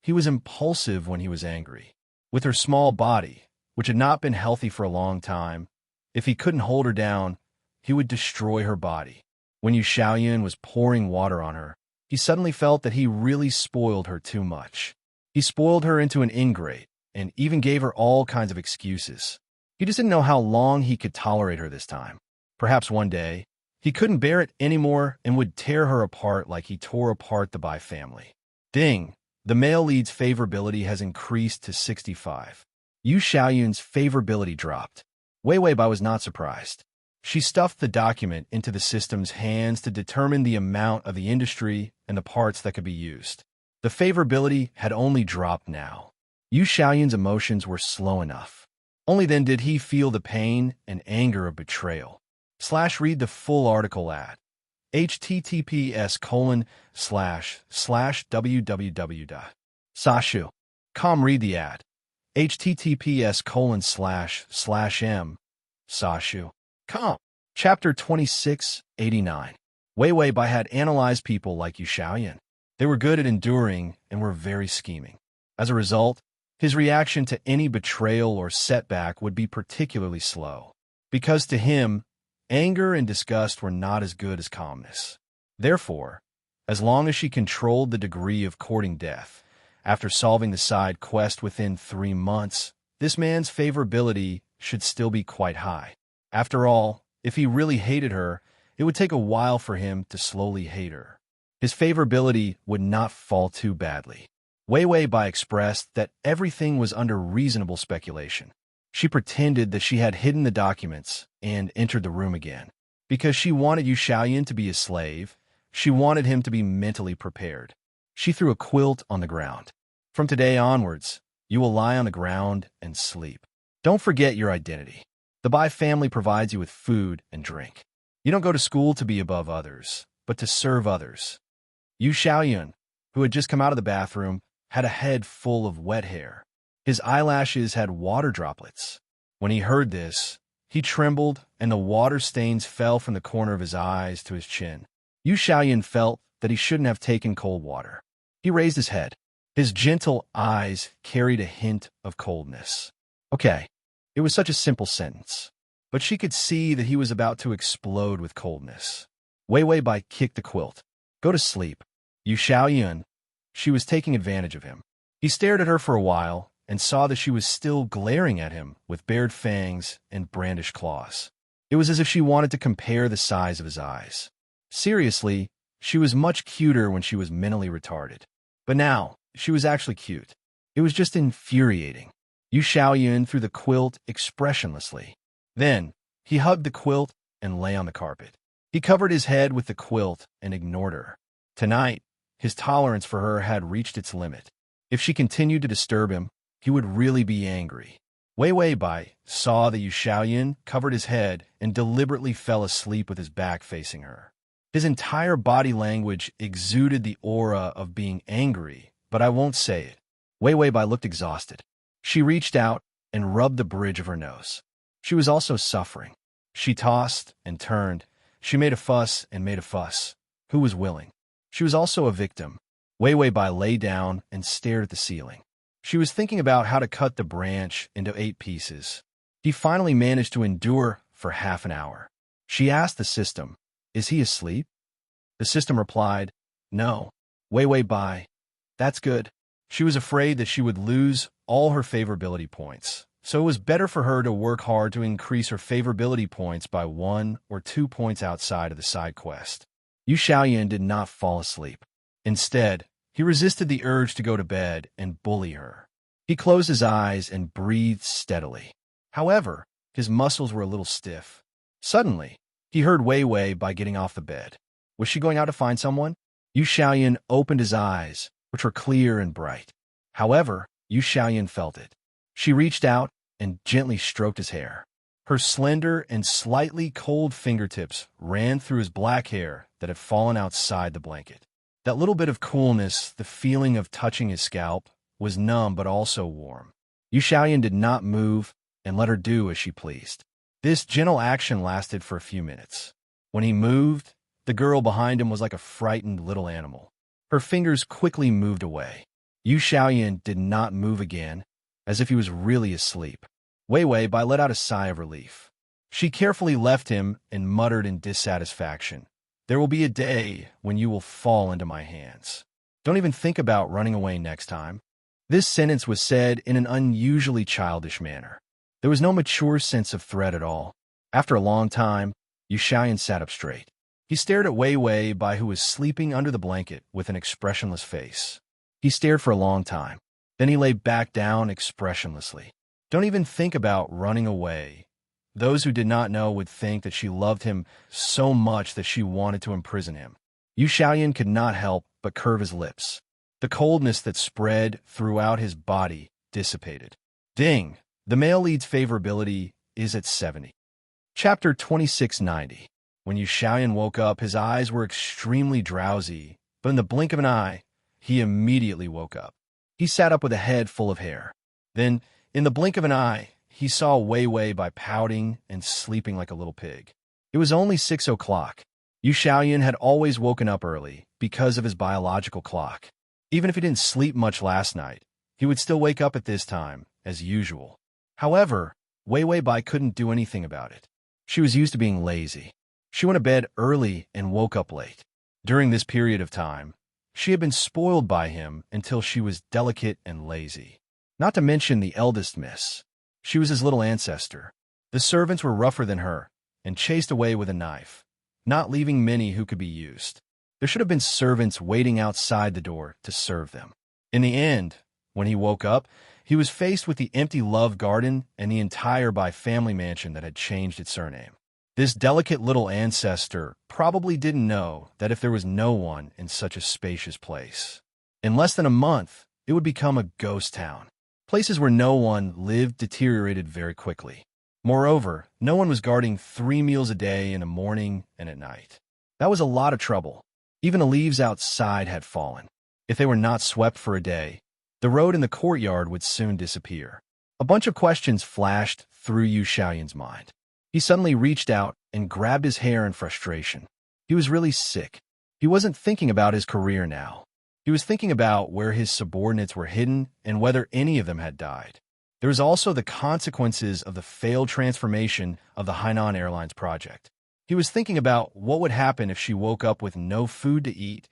he was impulsive when he was angry. With her small body, which had not been healthy for a long time, if he couldn't hold her down, he would destroy her body. When Yu Xiaoyan was pouring water on her, he suddenly felt that he really spoiled her too much. He spoiled her into an ingrate and even gave her all kinds of excuses. He just didn't know how long he could tolerate her this time. Perhaps one day, he couldn't bear it anymore and would tear her apart like he tore apart the Bai family. Ding! The male lead's favorability has increased to 65. Yu Xiaoyun's favorability dropped. Wei Wei Bai was not surprised. She stuffed the document into the system's hands to determine the amount of the industry and the parts that could be used. The favorability had only dropped now. Yu Xiaoyun's emotions were slow enough. Only then did he feel the pain and anger of betrayal. Read the full article at https://www.sashu.com. Read the ad. https://m.sashu.com. Chapter 2689. Wei Wei Bai had analyzed people like Yu Xiaoyan. They were good at enduring and were very scheming. As a result, his reaction to any betrayal or setback would be particularly slow, because to him, anger and disgust were not as good as calmness. Therefore, as long as she controlled the degree of courting death, after solving the side quest within 3 months, this man's favorability should still be quite high. After all, if he really hated her, it would take a while for him to slowly hate her. His favorability would not fall too badly. Wei Wei Bai expressed that everything was under reasonable speculation. She pretended that she had hidden the documents and entered the room again. Because she wanted Yu Xiaoyan to be a slave, she wanted him to be mentally prepared. She threw a quilt on the ground. From today onwards, you will lie on the ground and sleep. Don't forget your identity. The Bai family provides you with food and drink. You don't go to school to be above others, but to serve others. Yu Xiaoyan, who had just come out of the bathroom, had a head full of wet hair. His eyelashes had water droplets. When he heard this, he trembled, and the water stains fell from the corner of his eyes to his chin. Yu Xiaoyan felt that he shouldn't have taken cold water. He raised his head. His gentle eyes carried a hint of coldness. Okay, it was such a simple sentence, but she could see that he was about to explode with coldness. Wei Wei Bai kicked the quilt. Go to sleep. Yu Xiaoyan. She was taking advantage of him. He stared at her for a while and saw that she was still glaring at him with bared fangs and brandished claws. It was as if she wanted to compare the size of his eyes. Seriously, she was much cuter when she was mentally retarded. But now, she was actually cute. It was just infuriating. Yu Xiaoyan threw the quilt expressionlessly. Then, he hugged the quilt and lay on the carpet. He covered his head with the quilt and ignored her. Tonight, his tolerance for her had reached its limit. If she continued to disturb him, he would really be angry. Wei Wei Bai saw that Yu Xiaoyan covered his head and deliberately fell asleep with his back facing her. His entire body language exuded the aura of being angry, but I won't say it. Wei Wei Bai looked exhausted. She reached out and rubbed the bridge of her nose. She was also suffering. She tossed and turned. She made a fuss and made a fuss. Who was willing? She was also a victim. Wei Wei Bai lay down and stared at the ceiling. She was thinking about how to cut the branch into 8 pieces. He finally managed to endure for half an hour. She asked the system, "Is he asleep?" The system replied, "No." Wei Wei Bai. That's good. She was afraid that she would lose all her favorability points, so it was better for her to work hard to increase her favorability points by 1 or 2 points outside of the side quest. Yu Xiaoyan did not fall asleep. Instead, he resisted the urge to go to bed and bully her. He closed his eyes and breathed steadily. However, his muscles were a little stiff. Suddenly, He heard Wei Wei by getting off the bed. Was she going out to find someone? Yu Xiaoyan opened his eyes, which were clear and bright. However, Yu Xiaoyan felt it. She reached out and gently stroked his hair. Her slender and slightly cold fingertips ran through his black hair that had fallen outside the blanket. That little bit of coolness, the feeling of touching his scalp, was numb but also warm. Yu Xiaoyan did not move and let her do as she pleased. This gentle action lasted for a few minutes. When he moved, the girl behind him was like a frightened little animal. Her fingers quickly moved away. Yu Xiaoyan did not move again, as if he was really asleep. Wei Wei Bai let out a sigh of relief. She carefully left him and muttered in dissatisfaction, "There will be a day when you will fall into my hands. Don't even think about running away next time." This sentence was said in an unusually childish manner. There was no mature sense of threat at all. After a long time, Yu Xiaoyan sat up straight. He stared at Wei Wei Bai, who was sleeping under the blanket with an expressionless face. He stared for a long time. Then he lay back down expressionlessly. Don't even think about running away. Those who did not know would think that she loved him so much that she wanted to imprison him. Yu Xiaoyan could not help but curve his lips. The coldness that spread throughout his body dissipated. Ding! The male lead's favorability is at 70. Chapter 2690. When Yu Xiaoyan woke up, his eyes were extremely drowsy, but in the blink of an eye, he immediately woke up. He sat up with a head full of hair. Then, in the blink of an eye, he saw Wei Wei Bai pouting and sleeping like a little pig. It was only 6 o'clock. Yu Xiaoyan had always woken up early because of his biological clock. Even if he didn't sleep much last night, he would still wake up at this time, as usual. However, Wei Wei Bai couldn't do anything about it. She was used to being lazy. She went to bed early and woke up late. During this period of time, she had been spoiled by him until she was delicate and lazy. Not to mention the eldest miss. She was his little ancestor. The servants were rougher than her and chased away with a knife, not leaving many who could be used. There should have been servants waiting outside the door to serve them. In the end, when he woke up, he was faced with the empty love garden and the entire Bai family mansion that had changed its surname. This delicate little ancestor probably didn't know that if there was no one in such a spacious place, in less than a month, it would become a ghost town. Places where no one lived deteriorated very quickly. Moreover, no one was guarding 3 meals a day in the morning and at night. That was a lot of trouble. Even the leaves outside had fallen. If they were not swept for a day, the road in the courtyard would soon disappear. A bunch of questions flashed through Yu Xiaoyan's mind. He suddenly reached out and grabbed his hair in frustration. He was really sick. He wasn't thinking about his career now. He was thinking about where his subordinates were hidden and whether any of them had died. There was also the consequences of the failed transformation of the Hainan Airlines project. He was thinking about what would happen if she woke up with no food to eat,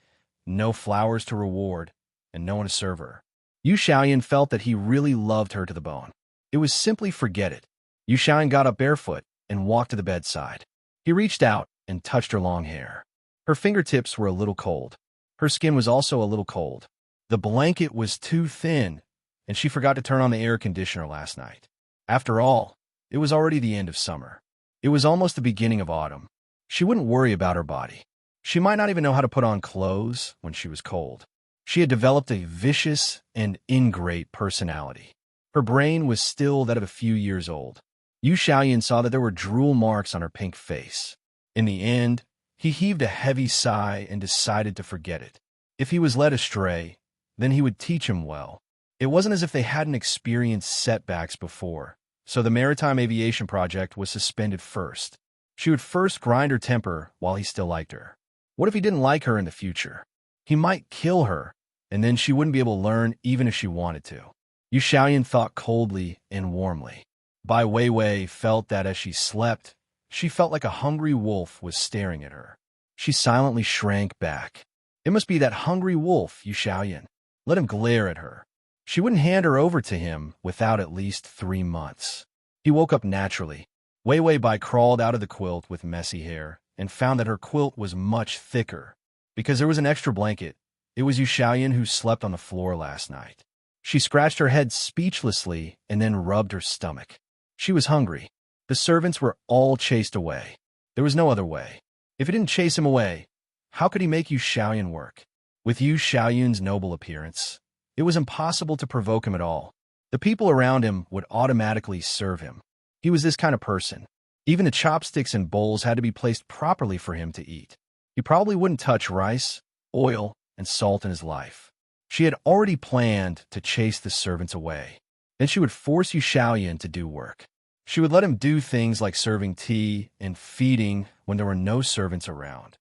no flowers to reward, and no one to serve her. Yu Xiaoyan felt that he really loved her to the bone. It was simply forget it. Yu Xiaoyan got up barefoot and walked to the bedside. He reached out and touched her long hair. Her fingertips were a little cold. Her skin was also a little cold. The blanket was too thin, and she forgot to turn on the air conditioner last night. After all, it was already the end of summer. It was almost the beginning of autumn. She wouldn't worry about her body. She might not even know how to put on clothes when she was cold. She had developed a vicious and ingrate personality. Her brain was still that of a few years old. Yu Xiaoyan saw that there were drool marks on her pink face. In the end, he heaved a heavy sigh and decided to forget it. If he was led astray, then he would teach him well. It wasn't as if they hadn't experienced setbacks before, so the maritime aviation project was suspended first. She would first grind her temper while he still liked her. What if he didn't like her in the future? He might kill her, and then she wouldn't be able to learn even if she wanted to. Yu Xiaoyan thought coldly and warmly. Bai Weiwei felt that as she slept, she felt like a hungry wolf was staring at her. She silently shrank back. It must be that hungry wolf, Yu Xiaoyan. Let him glare at her. She wouldn't hand her over to him without at least 3 months. He woke up naturally. Weiwei Bai crawled out of the quilt with messy hair and found that her quilt was much thicker. Because there was an extra blanket, it was Yu Xiaoyan who slept on the floor last night. She scratched her head speechlessly and then rubbed her stomach. She was hungry. The servants were all chased away. There was no other way. If he didn't chase him away, how could he make Yu Xiaoyan work? With Yu Xiaoyan's noble appearance, it was impossible to provoke him at all. The people around him would automatically serve him. He was this kind of person. Even the chopsticks and bowls had to be placed properly for him to eat. He probably wouldn't touch rice, oil, and salt in his life. She had already planned to chase the servants away. Then she would force Yu Xiaoyan to do work. She would let him do things like serving tea and feeding when there were no servants around.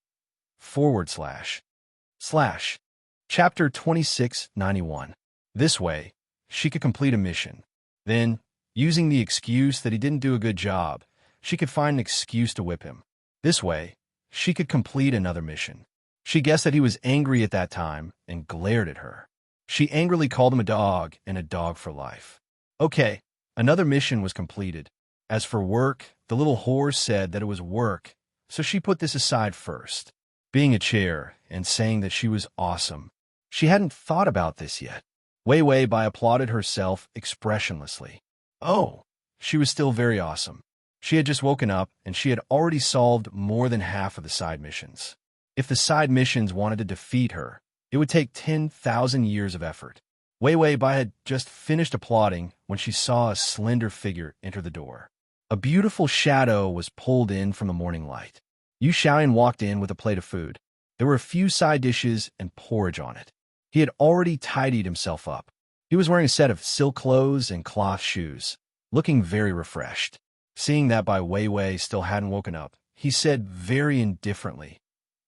/ Chapter 2691. This way, she could complete a mission. Then, using the excuse that he didn't do a good job, she could find an excuse to whip him. This way, she could complete another mission. She guessed that he was angry at that time and glared at her. She angrily called him a dog and a dog for life. Okay, another mission was completed. As for work, the little whore said that it was work, so she put this aside first. Being a chair and saying that she was awesome. She hadn't thought about this yet. Wei Wei Bai applauded herself expressionlessly. Oh, she was still very awesome. She had just woken up, and she had already solved more than half of the side missions. If the side missions wanted to defeat her, it would take 10,000 years of effort. Wei Wei Bai had just finished applauding when she saw a slender figure enter the door. A beautiful shadow was pulled in from the morning light. Yu Xiaoyan walked in with a plate of food. There were a few side dishes and porridge on it. He had already tidied himself up. He was wearing a set of silk clothes and cloth shoes, looking very refreshed. Seeing that Bai Weiwei still hadn't woken up, he said very indifferently,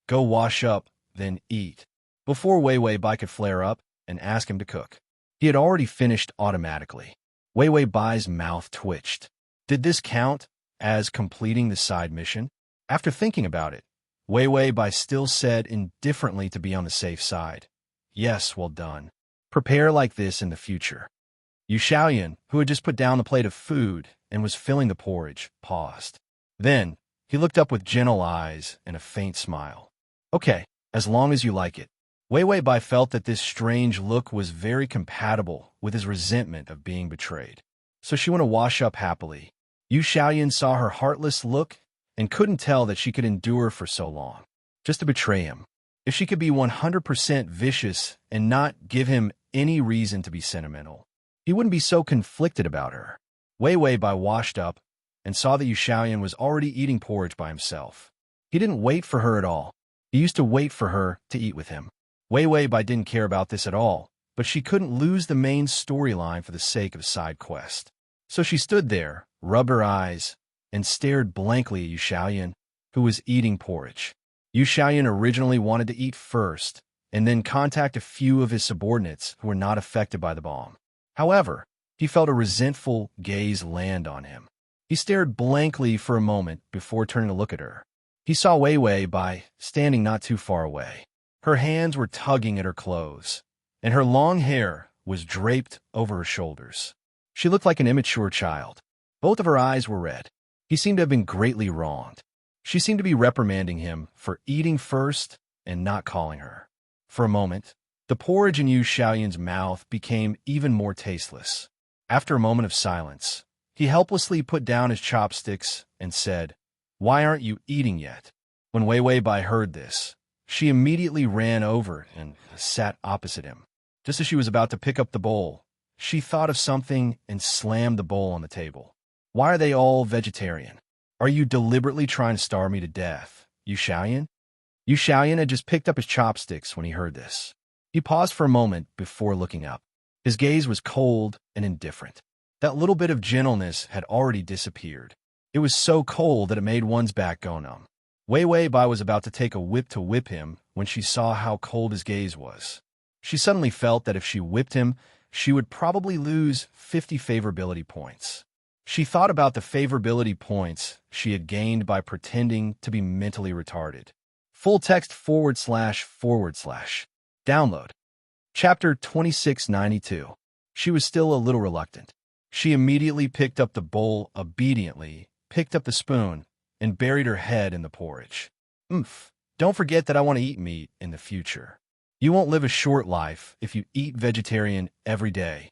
"Go wash up, then eat," before Weiwei Bai could flare up and ask him to cook. He had already finished automatically. Weiwei Bai's mouth twitched. Did this count as completing the side mission? After thinking about it, Weiwei Bai still said indifferently to be on the safe side. Yes, well done. Prepare like this in the future. Yu Xiaoyan, who had just put down the plate of food and was filling the porridge, paused. Then, he looked up with gentle eyes and a faint smile. Okay, as long as you like it. Weiwei Bai felt that this strange look was very compatible with his resentment of being betrayed. So she went to wash up happily. Yu Xiaoyan saw her heartless look and couldn't tell that she could endure for so long, just to betray him. If she could be 100% vicious and not give him any reason to be sentimental, he wouldn't be so conflicted about her. Weiwei Bai washed up and saw that Yu Xiaoyan was already eating porridge by himself. He didn't wait for her at all. He used to wait for her to eat with him. Weiwei Bai didn't care about this at all, but she couldn't lose the main storyline for the sake of a side quest. So she stood there, rubbed her eyes, and stared blankly at Yu Xiaoyan, who was eating porridge. Yu Xiaoyan originally wanted to eat first, and then contact a few of his subordinates who were not affected by the bomb. However, he felt a resentful gaze land on him. He stared blankly for a moment before turning to look at her. He saw Weiwei Bai standing not too far away. Her hands were tugging at her clothes, and her long hair was draped over her shoulders. She looked like an immature child. Both of her eyes were red. He seemed to have been greatly wronged. She seemed to be reprimanding him for eating first and not calling her. For a moment, the porridge in Yu Xiaoyan's mouth became even more tasteless. After a moment of silence, he helplessly put down his chopsticks and said, "Why aren't you eating yet?" When Weiwei Bai heard this, she immediately ran over and sat opposite him. Just as she was about to pick up the bowl, she thought of something and slammed the bowl on the table. Why are they all vegetarian? Are you deliberately trying to starve me to death, Yu Xiaoyan? Yu Xiaoyan had just picked up his chopsticks when he heard this. He paused for a moment before looking up. His gaze was cold and indifferent. That little bit of gentleness had already disappeared. It was so cold that it made one's back go numb. Weiwei Bai was about to take a whip to whip him when she saw how cold his gaze was. She suddenly felt that if she whipped him, she would probably lose 50 favorability points. She thought about the favorability points she had gained by pretending to be mentally retarded. Full text / Download. Chapter 2692. She was still a little reluctant. She immediately picked up the bowl obediently, picked up the spoon, and buried her head in the porridge. Don't forget that I want to eat meat in the future. You won't live a short life if you eat vegetarian every day.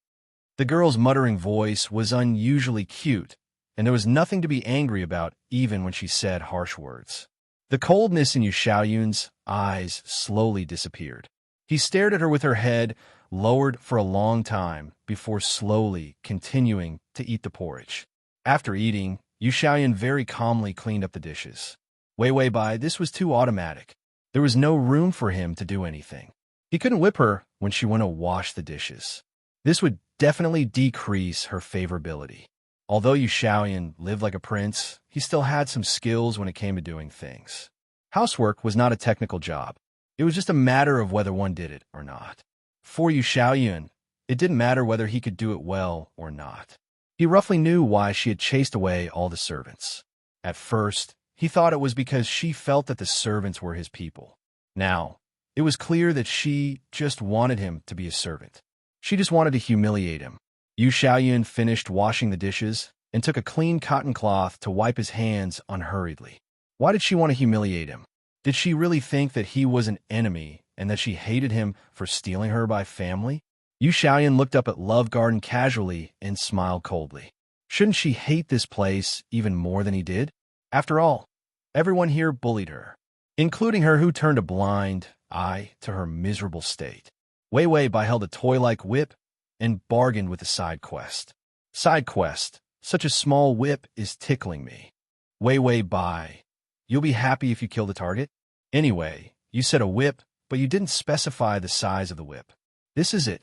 The girl's muttering voice was unusually cute, and there was nothing to be angry about even when she said harsh words. The coldness in Yu Xiaoyun's eyes slowly disappeared. He stared at her with her head lowered for a long time before slowly continuing to eat the porridge. After eating, Yu Xiaoyun very calmly cleaned up the dishes. Wei Bai, this was too automatic. There was no room for him to do anything. He couldn't whip her when she went to wash the dishes. This would definitely decrease her favorability. Although Yu Xiaoyun lived like a prince, he still had some skills when it came to doing things. Housework was not a technical job. It was just a matter of whether one did it or not. For Yu Xiaoyun, it didn't matter whether he could do it well or not. He roughly knew why she had chased away all the servants. At first, he thought it was because she felt that the servants were his people. Now, it was clear that she just wanted him to be a servant. She just wanted to humiliate him. Yu Xiaoyun finished washing the dishes and took a clean cotton cloth to wipe his hands unhurriedly. Why did she want to humiliate him? Did she really think that he was an enemy and that she hated him for stealing her by family? Yu Xiaoyun looked up at Love Garden casually and smiled coldly. Shouldn't she hate this place even more than he did? After all, everyone here bullied her, including her who turned a blind eye to her miserable state. Wei Bai held a toy-like whip and bargained with the side quest. Side quest, such a small whip is tickling me. Wei Bai, you'll be happy if you kill the target? Anyway, you said a whip, but you didn't specify the size of the whip. This is it.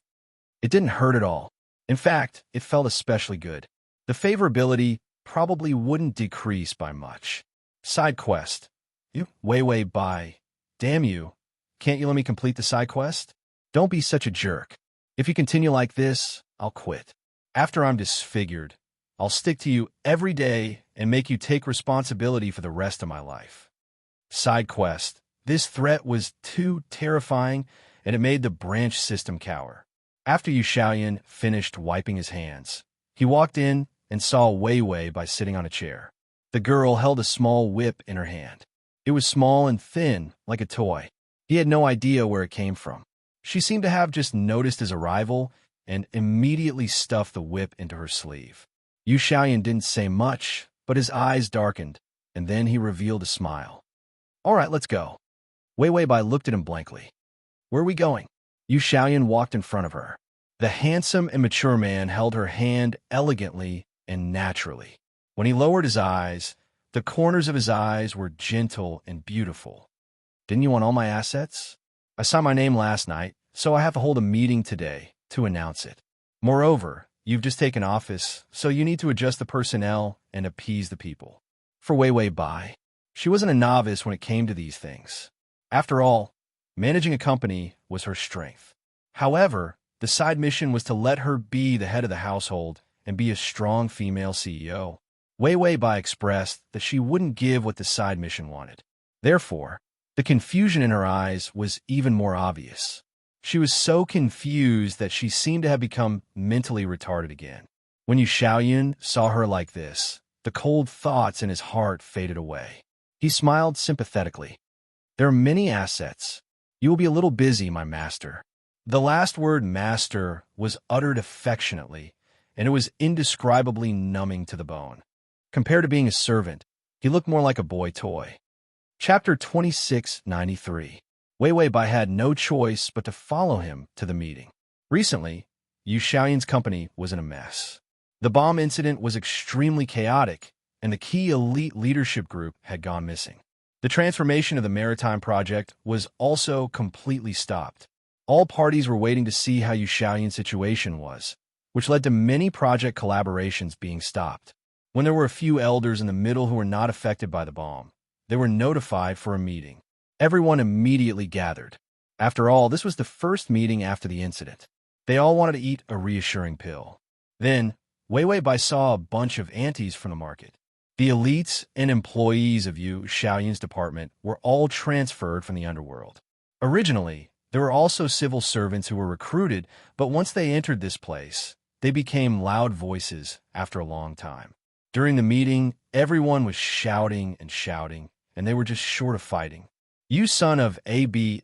It didn't hurt at all. In fact, it felt especially good. The favorability probably wouldn't decrease by much. Side quest. Wei Bai. Damn you. Can't you let me complete the side quest? Don't be such a jerk. If you continue like this, I'll quit. After I'm disfigured, I'll stick to you every day and make you take responsibility for the rest of my life. Side quest. This threat was too terrifying, and it made the branch system cower. After Yu Xiaoyun finished wiping his hands, he walked in and saw Wei Bai sitting on a chair. The girl held a small whip in her hand. It was small and thin, like a toy. He had no idea where it came from. She seemed to have just noticed his arrival and immediately stuffed the whip into her sleeve. Yu Xiaoyun didn't say much, but his eyes darkened, and then he revealed a smile. All right, let's go. Wei Bai looked at him blankly. Where are we going? Yu Xiaoyun walked in front of her. The handsome and mature man held her hand elegantly and naturally. When he lowered his eyes, the corners of his eyes were gentle and beautiful. Didn't you want all my assets? I saw my name last night, so I have to hold a meeting today to announce it. Moreover, you've just taken office, so you need to adjust the personnel and appease the people. For Wei Bai, she wasn't a novice when it came to these things. After all, managing a company was her strength. However, the side mission was to let her be the head of the household and be a strong female CEO. Wei Bai expressed that she wouldn't give what the side mission wanted. Therefore, the confusion in her eyes was even more obvious. She was so confused that she seemed to have become mentally retarded again. When Yu Xiaoyun saw her like this, the cold thoughts in his heart faded away. He smiled sympathetically. There are many assets. You will be a little busy, my master. The last word master was uttered affectionately, and it was indescribably numbing to the bone. Compared to being a servant, he looked more like a boy toy. Chapter 2693. Wei Bai had no choice but to follow him to the meeting. Recently, Yu Xiaoyun's company was in a mess. The bomb incident was extremely chaotic, and the key elite leadership group had gone missing. The transformation of the maritime project was also completely stopped. All parties were waiting to see how Yu Xiaoyun's situation was, which led to many project collaborations being stopped. When there were a few elders in the middle who were not affected by the bomb, they were notified for a meeting. Everyone immediately gathered. After all, this was the first meeting after the incident. They all wanted to eat a reassuring pill. Then, Wei Bai saw a bunch of aunties from the market. The elites and employees of Yu Xiaoyun's department were all transferred from the underworld. Originally, there were also civil servants who were recruited, but once they entered this place, they became loud voices after a long time. During the meeting, everyone was shouting, and they were just short of fighting. Yu, son of AB*TCH,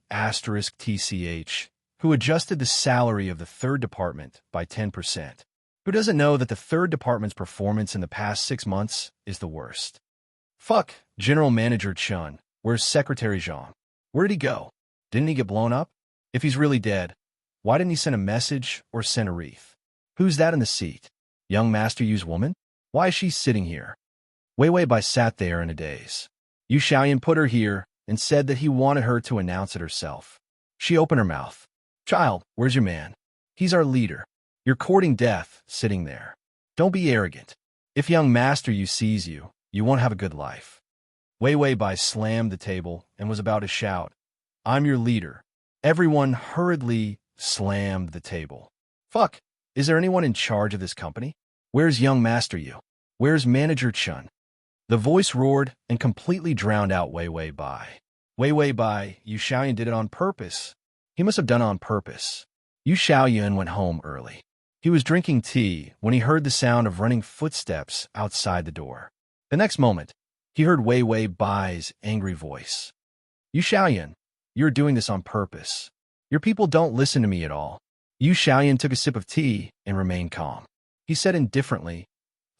who adjusted the salary of the third department by 10%. Who doesn't know that the third department's performance in the past 6 months is the worst? Fuck, General Manager Chun. Where's Secretary Zhang? Where did he go? Didn't he get blown up? If he's really dead, why didn't he send a message or send a wreath? Who's that in the seat? Young Master Yu's woman? Why is she sitting here? Wei Wei Bai sat there in a daze. Yu Xiaoyan put her here and said that he wanted her to announce it herself. She opened her mouth. Child, where's your man? He's our leader. You're courting death, sitting there. Don't be arrogant. If young Master Yu sees you, you won't have a good life. Wei Wei Bai slammed the table and was about to shout, I'm your leader. Everyone hurriedly slammed the table. Fuck, is there anyone in charge of this company? Where's young Master Yu? Where's Manager Chun? The voice roared and completely drowned out Wei Wei Bai. Wei Wei Bai, Yu Xiaoyan did it on purpose. He must have done it on purpose. Yu Xiaoyan went home early. He was drinking tea when he heard the sound of running footsteps outside the door. The next moment, he heard Wei Wei Bai's angry voice. Yu Xiaoyan, you're doing this on purpose. Your people don't listen to me at all. Yu Xiaoyan took a sip of tea and remained calm. He said indifferently,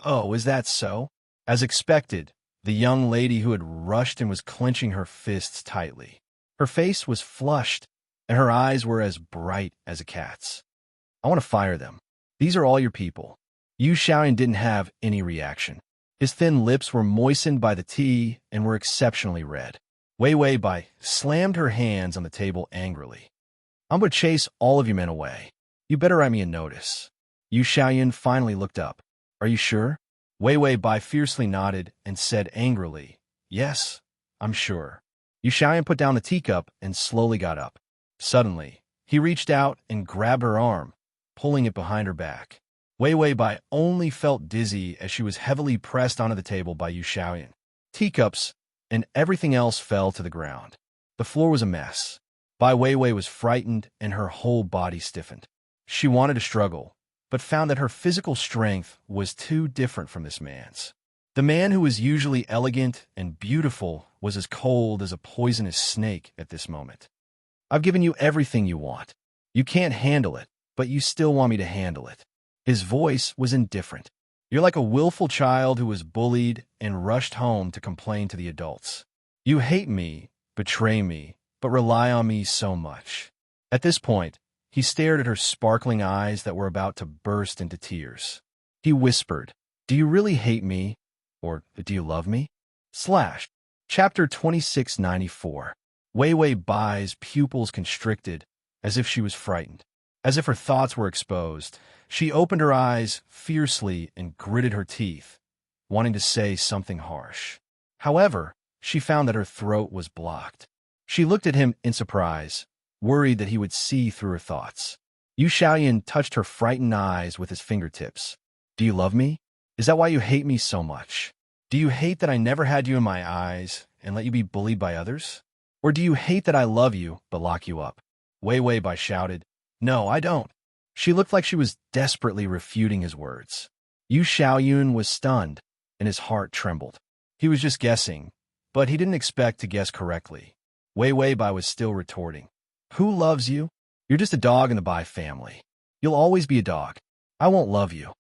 Oh, is that so? As expected, the young lady who had rushed and was clenching her fists tightly. Her face was flushed, and her eyes were as bright as a cat's. I want to fire them. These are all your people. Yu Xiaoyan didn't have any reaction. His thin lips were moistened by the tea and were exceptionally red. Wei Wei Bai slammed her hands on the table angrily. I'm going to chase all of you men away. You better write me a notice. Yu Xiaoyan finally looked up. Are you sure? Wei Wei Bai fiercely nodded and said angrily, Yes, I'm sure. Yu Xiaoyan put down the teacup and slowly got up. Suddenly, he reached out and grabbed her arm, pulling it behind her back. Wei Wei Bai only felt dizzy as she was heavily pressed onto the table by Yu Xiaoyan. Teacups and everything else fell to the ground. The floor was a mess. Bai Weiwei was frightened and her whole body stiffened. She wanted to struggle, but found that her physical strength was too different from this man's. The man who was usually elegant and beautiful was as cold as a poisonous snake at this moment. I've given you everything you want. You can't handle it, but you still want me to handle it. His voice was indifferent. You're like a willful child who was bullied and rushed home to complain to the adults. You hate me, betray me, but rely on me so much. At this point, he stared at her sparkling eyes that were about to burst into tears. He whispered, Do you really hate me? Or do you love me? Chapter 2694. Wei Wei Bai's pupils constricted, as if she was frightened. As if her thoughts were exposed, she opened her eyes fiercely and gritted her teeth, wanting to say something harsh. However, she found that her throat was blocked. She looked at him in surprise, worried that he would see through her thoughts. Yu Xiaoyan touched her frightened eyes with his fingertips. Do you love me? Is that why you hate me so much? Do you hate that I never had you in my eyes and let you be bullied by others? Or do you hate that I love you but lock you up? Wei Wei Bai shouted, No, I don't. She looked like she was desperately refuting his words. Yu Xiaoyan was stunned, and his heart trembled. He was just guessing, but he didn't expect to guess correctly. Wei Wei Bai was still retorting. Who loves you? You're just a dog in the Bai family. You'll always be a dog. I won't love you.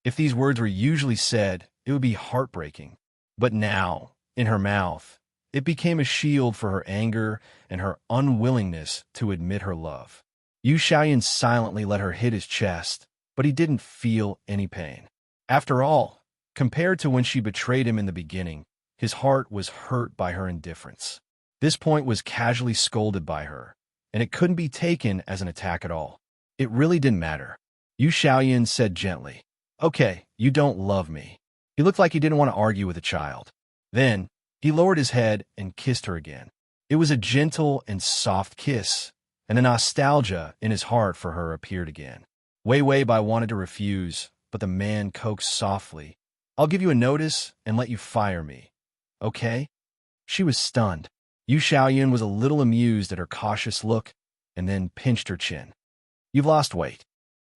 If these words were usually said, it would be heartbreaking. But now, in her mouth, it became a shield for her anger and her unwillingness to admit her love. Yu Xiaoyan silently let her hit his chest, but he didn't feel any pain. After all, compared to when she betrayed him in the beginning, his heart was hurt by her indifference. This point was casually scolded by her, and it couldn't be taken as an attack at all. It really didn't matter. Yu Xiaoyan said gently, Okay, you don't love me. He looked like he didn't want to argue with a child. Then, he lowered his head and kissed her again. It was a gentle and soft kiss, and a nostalgia in his heart for her appeared again. Wei Wei Bai wanted to refuse, but the man coaxed softly, I'll give you a notice and let you fire me. Okay? She was stunned. Yu Xiaoyan was a little amused at her cautious look, and then pinched her chin. You've lost weight.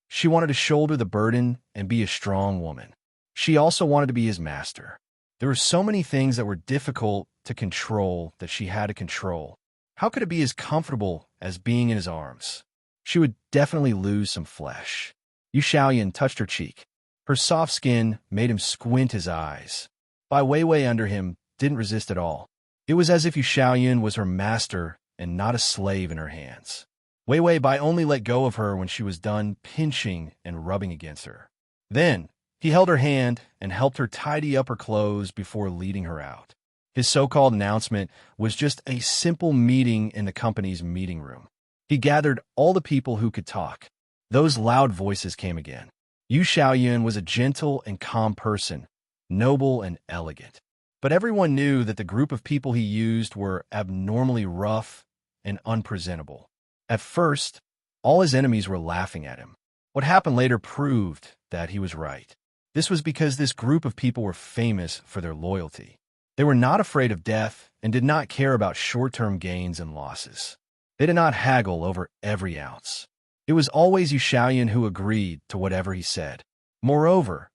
She wanted to shoulder the burden and be a strong woman. She also wanted to be his master. There were so many things that were difficult to control that she had to control. How could it be as comfortable as being in his arms? She would definitely lose some flesh. Yu Xiaoyan touched her cheek. Her soft skin made him squint his eyes. Bai Weiwei under him didn't resist at all. It was as if Yu Xiaoyun was her master and not a slave in her hands. Weiwei Bai only let go of her when she was done pinching and rubbing against her. Then, he held her hand and helped her tidy up her clothes before leading her out. His so-called announcement was just a simple meeting in the company's meeting room. He gathered all the people who could talk. Those loud voices came again. Yu Xiaoyun was a gentle and calm person, noble and elegant. But everyone knew that the group of people he used were abnormally rough and unpresentable. At first, all his enemies were laughing at him. What happened later proved that he was right. This was because this group of people were famous for their loyalty. They were not afraid of death and did not care about short-term gains and losses. They did not haggle over every ounce. It was always Yu Xiaoyun who agreed to whatever he said. Moreover,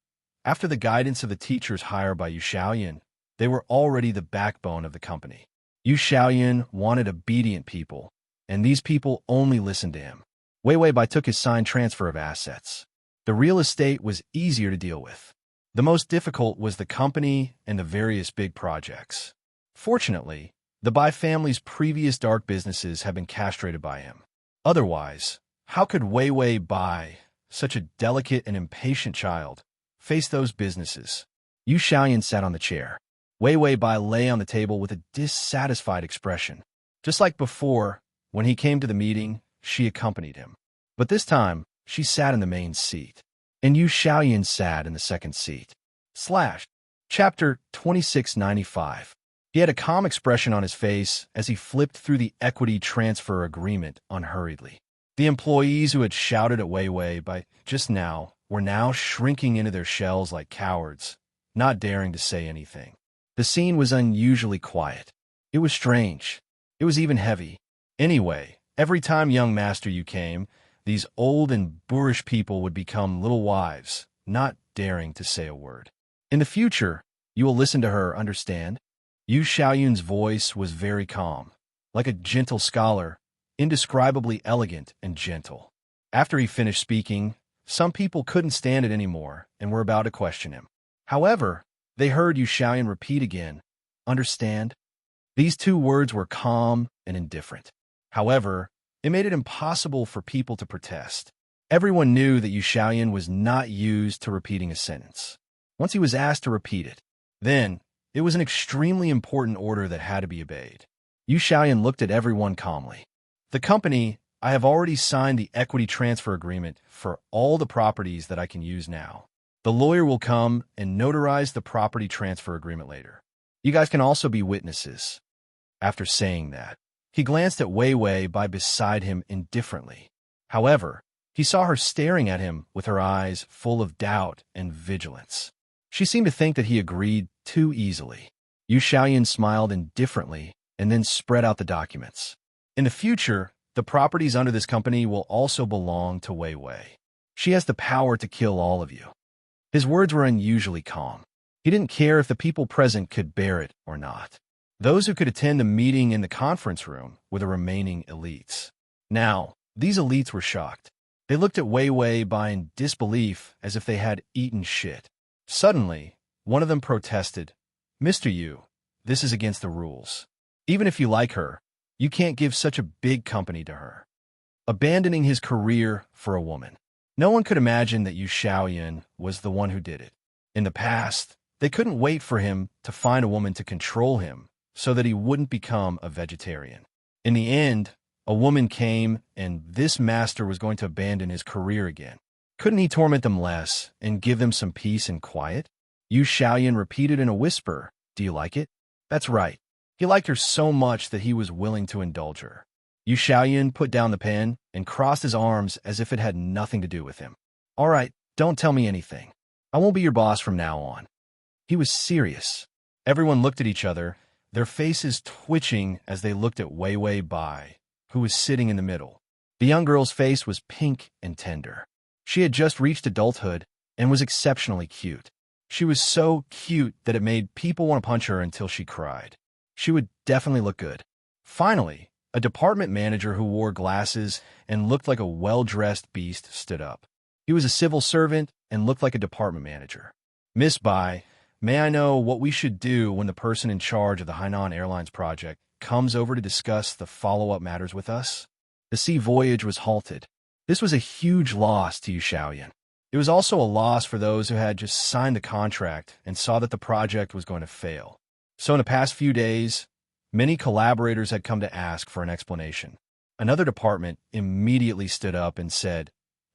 after the guidance of the teachers hired by Yu Xiaoyun, they were already the backbone of the company. Yu Xiaoyun wanted obedient people, and these people only listened to him. Weiwei Bai took his signed transfer of assets. The real estate was easier to deal with. The most difficult was the company and the various big projects. Fortunately, the Bai family's previous dark businesses had been castrated by him. Otherwise, how could Weiwei Bai, such a delicate and impatient child, face those businesses? Yu Xiaoyun sat on the chair. Weiwei Bai lay on the table with a dissatisfied expression. Just like before, when he came to the meeting, she accompanied him. But this time, she sat in the main seat, and Yu Xiaoyun sat in the second seat. Chapter 2695. He had a calm expression on his face as he flipped through the equity transfer agreement unhurriedly. The employees who had shouted at Weiwei Bai just now were now shrinking into their shells like cowards, not daring to say anything. The scene was unusually quiet. It was strange. It was even heavy. Anyway, every time young Master Yu came, these old and boorish people would become little wives, not daring to say a word. In the future, you will listen to her, understand? Yu Xiaoyun's voice was very calm, like a gentle scholar, indescribably elegant and gentle. After he finished speaking, some people couldn't stand it anymore and were about to question him. However, they heard Yu Xiaoyun repeat again, understand? These two words were calm and indifferent. However, it made it impossible for people to protest. Everyone knew that Yu Xiaoyun was not used to repeating a sentence. Once he was asked to repeat it, then it was an extremely important order that had to be obeyed. Yu Xiaoyun looked at everyone calmly. The company, I have already signed the equity transfer agreement for all the properties that I can use now. The lawyer will come and notarize the property transfer agreement later. You guys can also be witnesses. After saying that, he glanced at Weiwei Bai beside him indifferently. However, he saw her staring at him with her eyes full of doubt and vigilance. She seemed to think that he agreed too easily. Yu Xiaoyun smiled indifferently and then spread out the documents. In the future, the properties under this company will also belong to Weiwei. She has the power to kill all of you. His words were unusually calm. He didn't care if the people present could bear it or not. Those who could attend the meeting in the conference room were the remaining elites. Now, these elites were shocked. They looked at Weiwei Bai in disbelief as if they had eaten shit. Suddenly, one of them protested, Mr. Yu, this is against the rules. Even if you like her, you can't give such a big company to her. Abandoning his career for a woman. No one could imagine that Yu Xiaoyun was the one who did it. In the past, they couldn't wait for him to find a woman to control him so that he wouldn't become a vegetarian. In the end, a woman came, and this master was going to abandon his career again. Couldn't he torment them less and give them some peace and quiet? Yu Xiaoyun repeated in a whisper, do you like it? That's right. He liked her so much that he was willing to indulge her. Yu Xiaoyun put down the pen and crossed his arms as if it had nothing to do with him. All right, don't tell me anything. I won't be your boss from now on. He was serious. Everyone looked at each other, their faces twitching as they looked at Weiwei Bai, who was sitting in the middle. The young girl's face was pink and tender. She had just reached adulthood and was exceptionally cute. She was so cute that it made people want to punch her until she cried. She would definitely look good. Finally, a department manager who wore glasses and looked like a well-dressed beast stood up. He was a civil servant and looked like a department manager. Miss Bai, may I know what we should do when the person in charge of the Hainan Airlines project comes over to discuss the follow-up matters with us? The sea voyage was halted. This was a huge loss to Yu Xiaoyan. It was also a loss for those who had just signed the contract and saw that the project was going to fail. So in the past few days, many collaborators had come to ask for an explanation. Another department immediately stood up and said,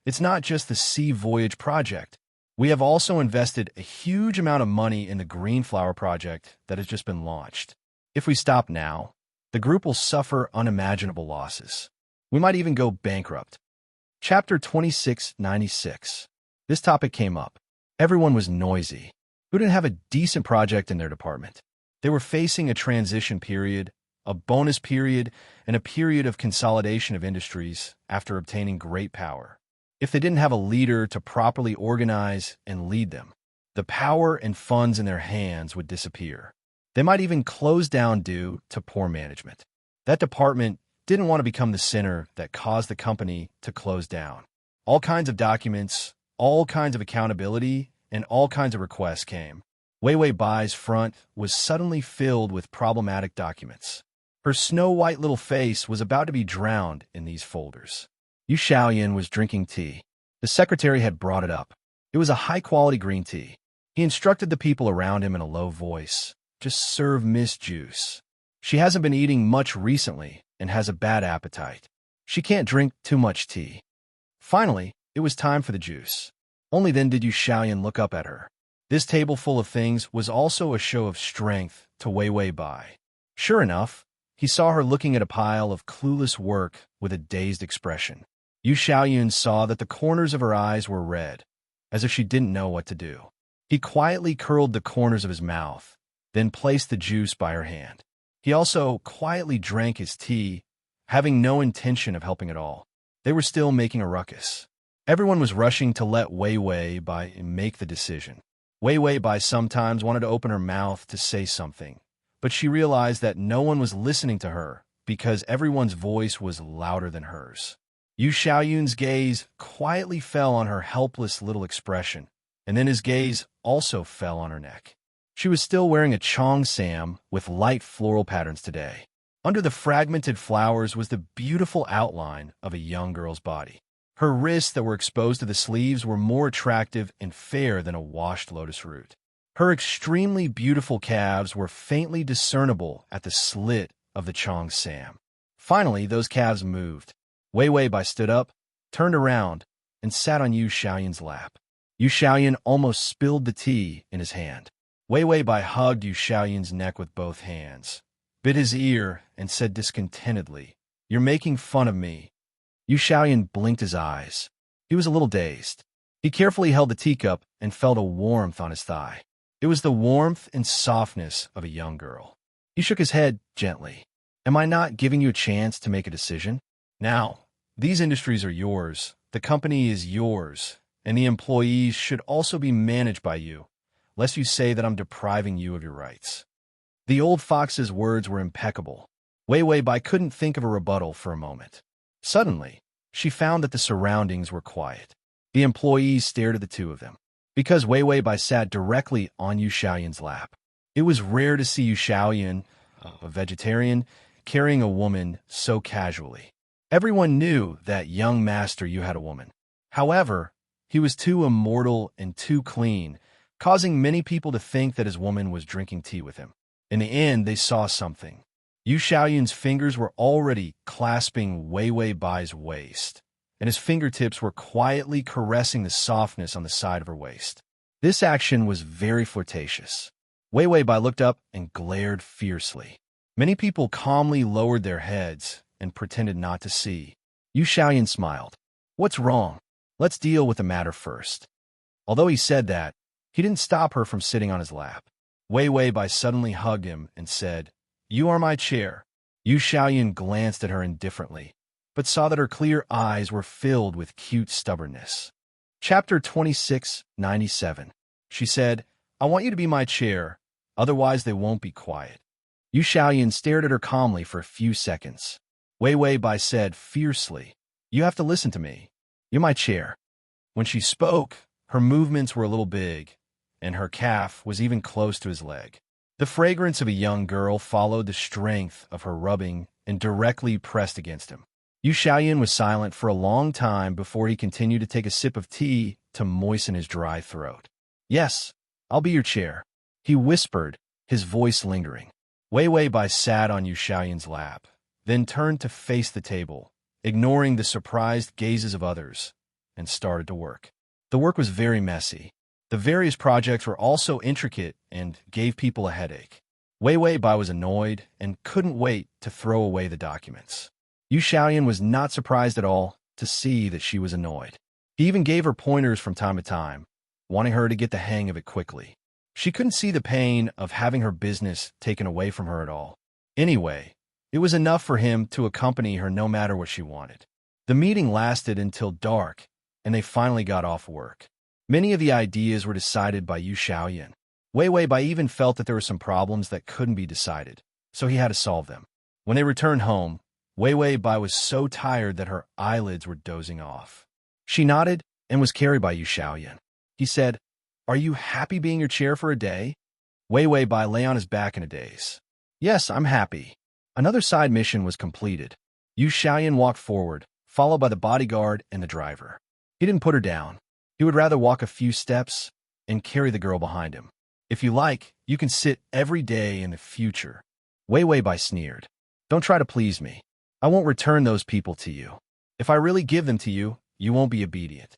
"It's not just the sea voyage project. We have also invested a huge amount of money in the Green Flower project that has just been launched. If we stop now, the group will suffer unimaginable losses. We might even go bankrupt." Chapter 2696. This topic came up. Everyone was noisy. Who didn't have a decent project in their department? They were facing a transition period, a bonus period, and a period of consolidation of industries after obtaining great power. If they didn't have a leader to properly organize and lead them, the power and funds in their hands would disappear. They might even close down due to poor management. That department didn't want to become the sinner that caused the company to close down. All kinds of documents, all kinds of accountability, and all kinds of requests came. Wei Bai's front was suddenly filled with problematic documents. Her snow-white little face was about to be drowned in these folders. Yu Xiaoyan was drinking tea. The secretary had brought it up. It was a high-quality green tea. He instructed the people around him in a low voice, "Just serve Miss Juice. She hasn't been eating much recently and has a bad appetite. She can't drink too much tea." Finally, it was time for the juice. Only then did Yu Xiaoyan look up at her. This table full of things was also a show of strength to Wei Bai. Sure enough, he saw her looking at a pile of clueless work with a dazed expression. Yu Xiaoyan saw that the corners of her eyes were red, as if she didn't know what to do. He quietly curled the corners of his mouth, then placed the juice by her hand. He also quietly drank his tea, having no intention of helping at all. They were still making a ruckus. Everyone was rushing to let Wei Bai make the decision. Wei Bai sometimes wanted to open her mouth to say something, but she realized that no one was listening to her because everyone's voice was louder than hers. Yu Xiaoyun's gaze quietly fell on her helpless little expression, and then his gaze also fell on her neck. She was still wearing a cheongsam with light floral patterns today. Under the fragmented flowers was the beautiful outline of a young girl's body. Her wrists that were exposed to the sleeves were more attractive and fair than a washed lotus root. Her extremely beautiful calves were faintly discernible at the slit of the cheongsam. Finally, those calves moved. Wei Bai stood up, turned around, and sat on Yu Xiaoyan's lap. Yu Xiaoyan almost spilled the tea in his hand. Wei Bai hugged Yu Xiaoyan's neck with both hands, bit his ear, and said discontentedly, "You're making fun of me." Yu Xiaoyan blinked his eyes. He was a little dazed. He carefully held the teacup and felt a warmth on his thigh. It was the warmth and softness of a young girl. He shook his head gently. "Am I not giving you a chance to make a decision? Now, these industries are yours, the company is yours, and the employees should also be managed by you, lest you say that I'm depriving you of your rights." The old fox's words were impeccable. Wei Bai couldn't think of a rebuttal for a moment. Suddenly, she found that the surroundings were quiet. The employees stared at the two of them, because Wei Bai sat directly on Yu Xiaoyan's lap. It was rare to see Yu Xiaoyan, a vegetarian, carrying a woman so casually. Everyone knew that young master Yu had a woman. However, he was too immortal and too clean, causing many people to think that his woman was drinking tea with him. In the end, they saw something. Yu Xiaoyan's fingers were already clasping Wei Bai's waist, and his fingertips were quietly caressing the softness on the side of her waist. This action was very flirtatious. Wei Bai looked up and glared fiercely. Many people calmly lowered their heads and pretended not to see. Yu Xiaoyan smiled. "What's wrong? Let's deal with the matter first." Although he said that, he didn't stop her from sitting on his lap. Wei Bai suddenly hugged him and said, "You are my chair." Yu Xiaoyan glanced at her indifferently, but saw that her clear eyes were filled with cute stubbornness. Chapter 2697. She said, "I want you to be my chair, otherwise they won't be quiet." Yu Xiaoyan stared at her calmly for a few seconds. Wei Bai said fiercely, "You have to listen to me. You're my chair." When she spoke, her movements were a little big, and her calf was even close to his leg. The fragrance of a young girl followed the strength of her rubbing and directly pressed against him. Yu Xiaoyan was silent for a long time before he continued to take a sip of tea to moisten his dry throat. "Yes, I'll be your chair," he whispered, his voice lingering. Wei Weibai sat on Yu Xiaoyan's lap, then turned to face the table, ignoring the surprised gazes of others, and started to work. The work was very messy. The various projects were also intricate and gave people a headache. Wei Weibai was annoyed and couldn't wait to throw away the documents. Yu Xiaoyan was not surprised at all to see that she was annoyed. He even gave her pointers from time to time, wanting her to get the hang of it quickly. She couldn't see the pain of having her business taken away from her at all. Anyway, it was enough for him to accompany her no matter what she wanted. The meeting lasted until dark, and they finally got off work. Many of the ideas were decided by Yu Xiaoyan. Wei Weibai even felt that there were some problems that couldn't be decided, so he had to solve them. When they returned home, Wei Weibai was so tired that her eyelids were dozing off. She nodded and was carried by Yu Xiaoyan. He said, "Are you happy being your chair for a day?" Wei Weibai lay on his back in a daze. "Yes, I'm happy." Another side mission was completed. Yu Xiaoyan walked forward, followed by the bodyguard and the driver. He didn't put her down. He would rather walk a few steps and carry the girl behind him. "If you like, you can sit every day in the future." Wei Weibai sneered. "Don't try to please me. I won't return those people to you. If I really give them to you, you won't be obedient."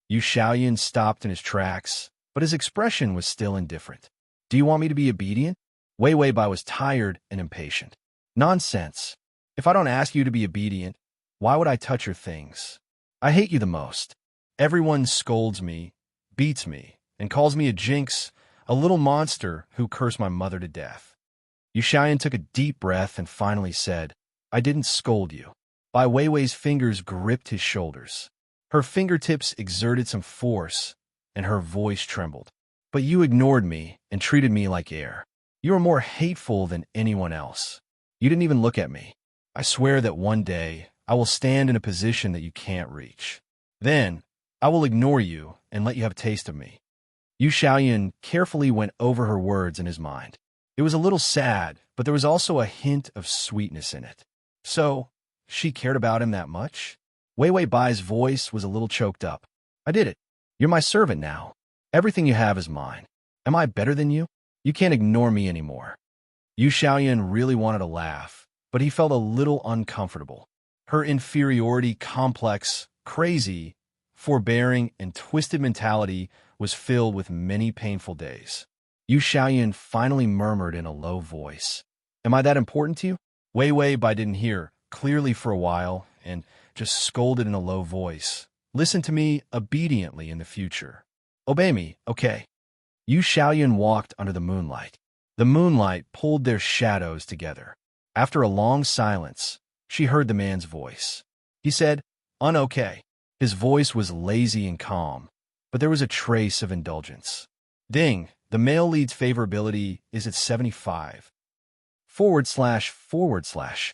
Yu Xiaoyan stopped in his tracks, but his expression was still indifferent. "Do you want me to be obedient?" Wei Weibai was tired and impatient. "Nonsense. If I don't ask you to be obedient, why would I touch your things? I hate you the most. Everyone scolds me, beats me, and calls me a jinx, a little monster who cursed my mother to death." Yu Xiaoyan took a deep breath and finally said, "I didn't scold you." Bai Weiwei's fingers gripped his shoulders. Her fingertips exerted some force, and her voice trembled. "But you ignored me and treated me like air. You are more hateful than anyone else. You didn't even look at me. I swear that one day I will stand in a position that you can't reach. Then I will ignore you and let you have a taste of me." Yu Xiaoyan carefully went over her words in his mind. It was a little sad, but there was also a hint of sweetness in it. So, she cared about him that much? Wei Weibai's voice was a little choked up. "I did it. You're my servant now. Everything you have is mine. Am I better than you? You can't ignore me anymore." Yu Xiaoyan really wanted to laugh, but he felt a little uncomfortable. Her inferiority complex, crazy, forbearing, and twisted mentality was filled with many painful days. Yu Xiaoyan finally murmured in a low voice, "Am I that important to you?" Wei Weibai didn't hear clearly for a while and just scolded in a low voice. "Listen to me obediently in the future. Obey me, okay?" Yu Xiaoyan walked under the moonlight. The moonlight pulled their shadows together. After a long silence, she heard the man's voice. He said, "Okay." His voice was lazy and calm, but there was a trace of indulgence. "Ding, the male lead's favorability is at 75. //.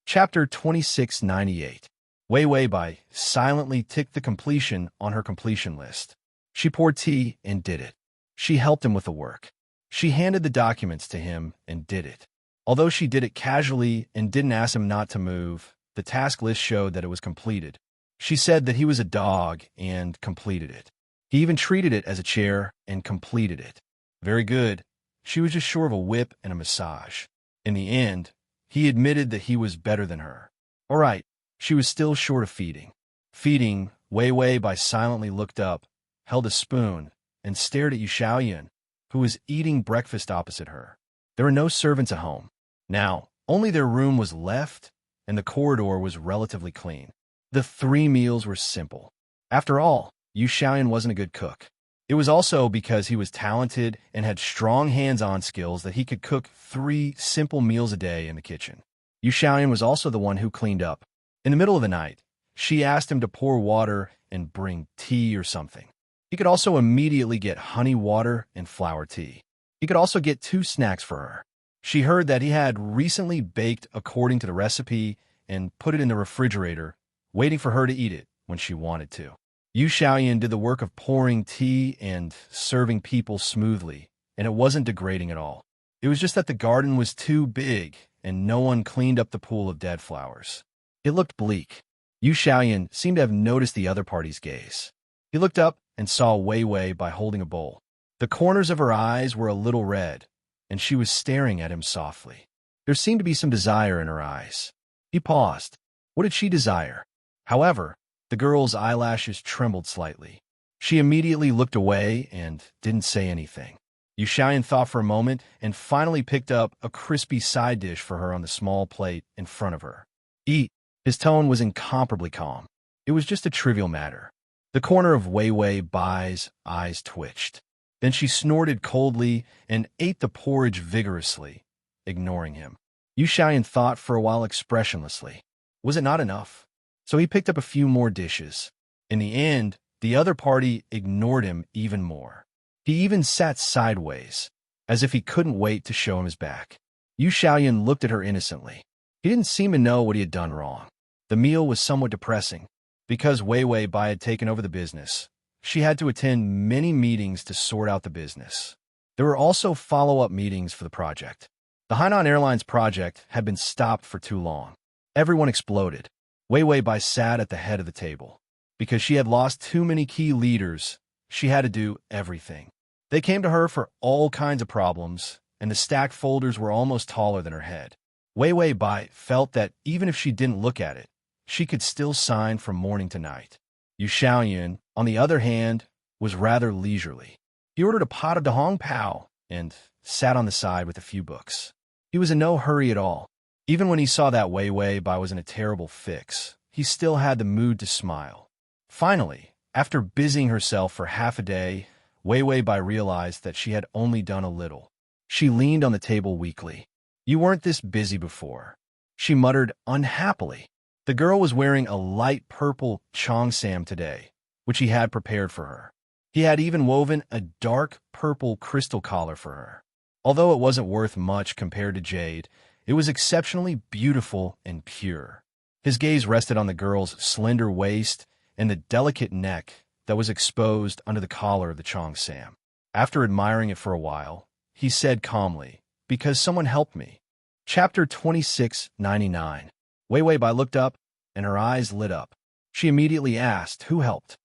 Chapter 2698. Wei Weibai silently ticked the completion on her completion list. She poured tea and did it. She helped him with the work. She handed the documents to him and did it. Although she did it casually and didn't ask him not to move, the task list showed that it was completed. She said that he was a dog and completed it. He even treated it as a chair and completed it. Very good. She was just short of a whip and a massage. In the end, he admitted that he was better than her. All right, she was still short of feeding. Feeding, Wei Weibai silently looked up, held a spoon, and stared at Yu Xiaoyan, who was eating breakfast opposite her. There were no servants at home. Now, only their room was left, and the corridor was relatively clean. The 3 meals were simple. After all, Yu Xiaoyan wasn't a good cook. It was also because he was talented and had strong hands-on skills that he could cook 3 simple meals a day in the kitchen. Yu Xiaoyan was also the one who cleaned up. In the middle of the night, she asked him to pour water and bring tea or something. He could also immediately get honey water and flower tea. He could also get 2 snacks for her. She heard that he had recently baked according to the recipe and put it in the refrigerator, waiting for her to eat it when she wanted to. Yu Xiaoyan did the work of pouring tea and serving people smoothly, and it wasn't degrading at all. It was just that the garden was too big, and no one cleaned up the pool of dead flowers. It looked bleak. Yu Xiaoyan seemed to have noticed the other party's gaze. He looked up and saw Wei Wei by holding a bowl. The corners of her eyes were a little red, and she was staring at him softly. There seemed to be some desire in her eyes. He paused. What did she desire? However, the girl's eyelashes trembled slightly. She immediately looked away and didn't say anything. Yu Xiaoyan thought for a moment and finally picked up a crispy side dish for her on the small plate in front of her. Eat. His tone was incomparably calm. It was just a trivial matter. The corner of Wei Wei Bai's eyes twitched. Then she snorted coldly and ate the porridge vigorously, ignoring him. Yu Xiaoyan thought for a while expressionlessly. Was it not enough? So he picked up a few more dishes. In the end, the other party ignored him even more. He even sat sideways, as if he couldn't wait to show him his back. Yu Xiaoyan looked at her innocently. He didn't seem to know what he had done wrong. The meal was somewhat depressing. Because Wei Wei Bai had taken over the business, she had to attend many meetings to sort out the business. There were also follow-up meetings for the project. The Hainan Airlines project had been stopped for too long. Everyone exploded. Wei Wei Bai sat at the head of the table. Because she had lost too many key leaders, she had to do everything. They came to her for all kinds of problems, and the stacked folders were almost taller than her head. Wei Wei Bai felt that even if she didn't look at it, she could still sign from morning to night. Yu Xiaoyan, on the other hand, was rather leisurely. He ordered a pot of Dahong Pao and sat on the side with a few books. He was in no hurry at all. Even when he saw that Wei Wei Bai was in a terrible fix, he still had the mood to smile. Finally, after busying herself for half a day, Wei Wei Bai realized that she had only done a little. She leaned on the table weakly. You weren't this busy before. She muttered unhappily. The girl was wearing a light purple cheongsam today, which he had prepared for her. He had even woven a dark purple crystal collar for her. Although it wasn't worth much compared to jade, it was exceptionally beautiful and pure. His gaze rested on the girl's slender waist and the delicate neck that was exposed under the collar of the cheongsam. After admiring it for a while, he said calmly, "Because someone helped me." Chapter 2699. Wei Wei Bai looked up, and her eyes lit up. She immediately asked, "Who helped?"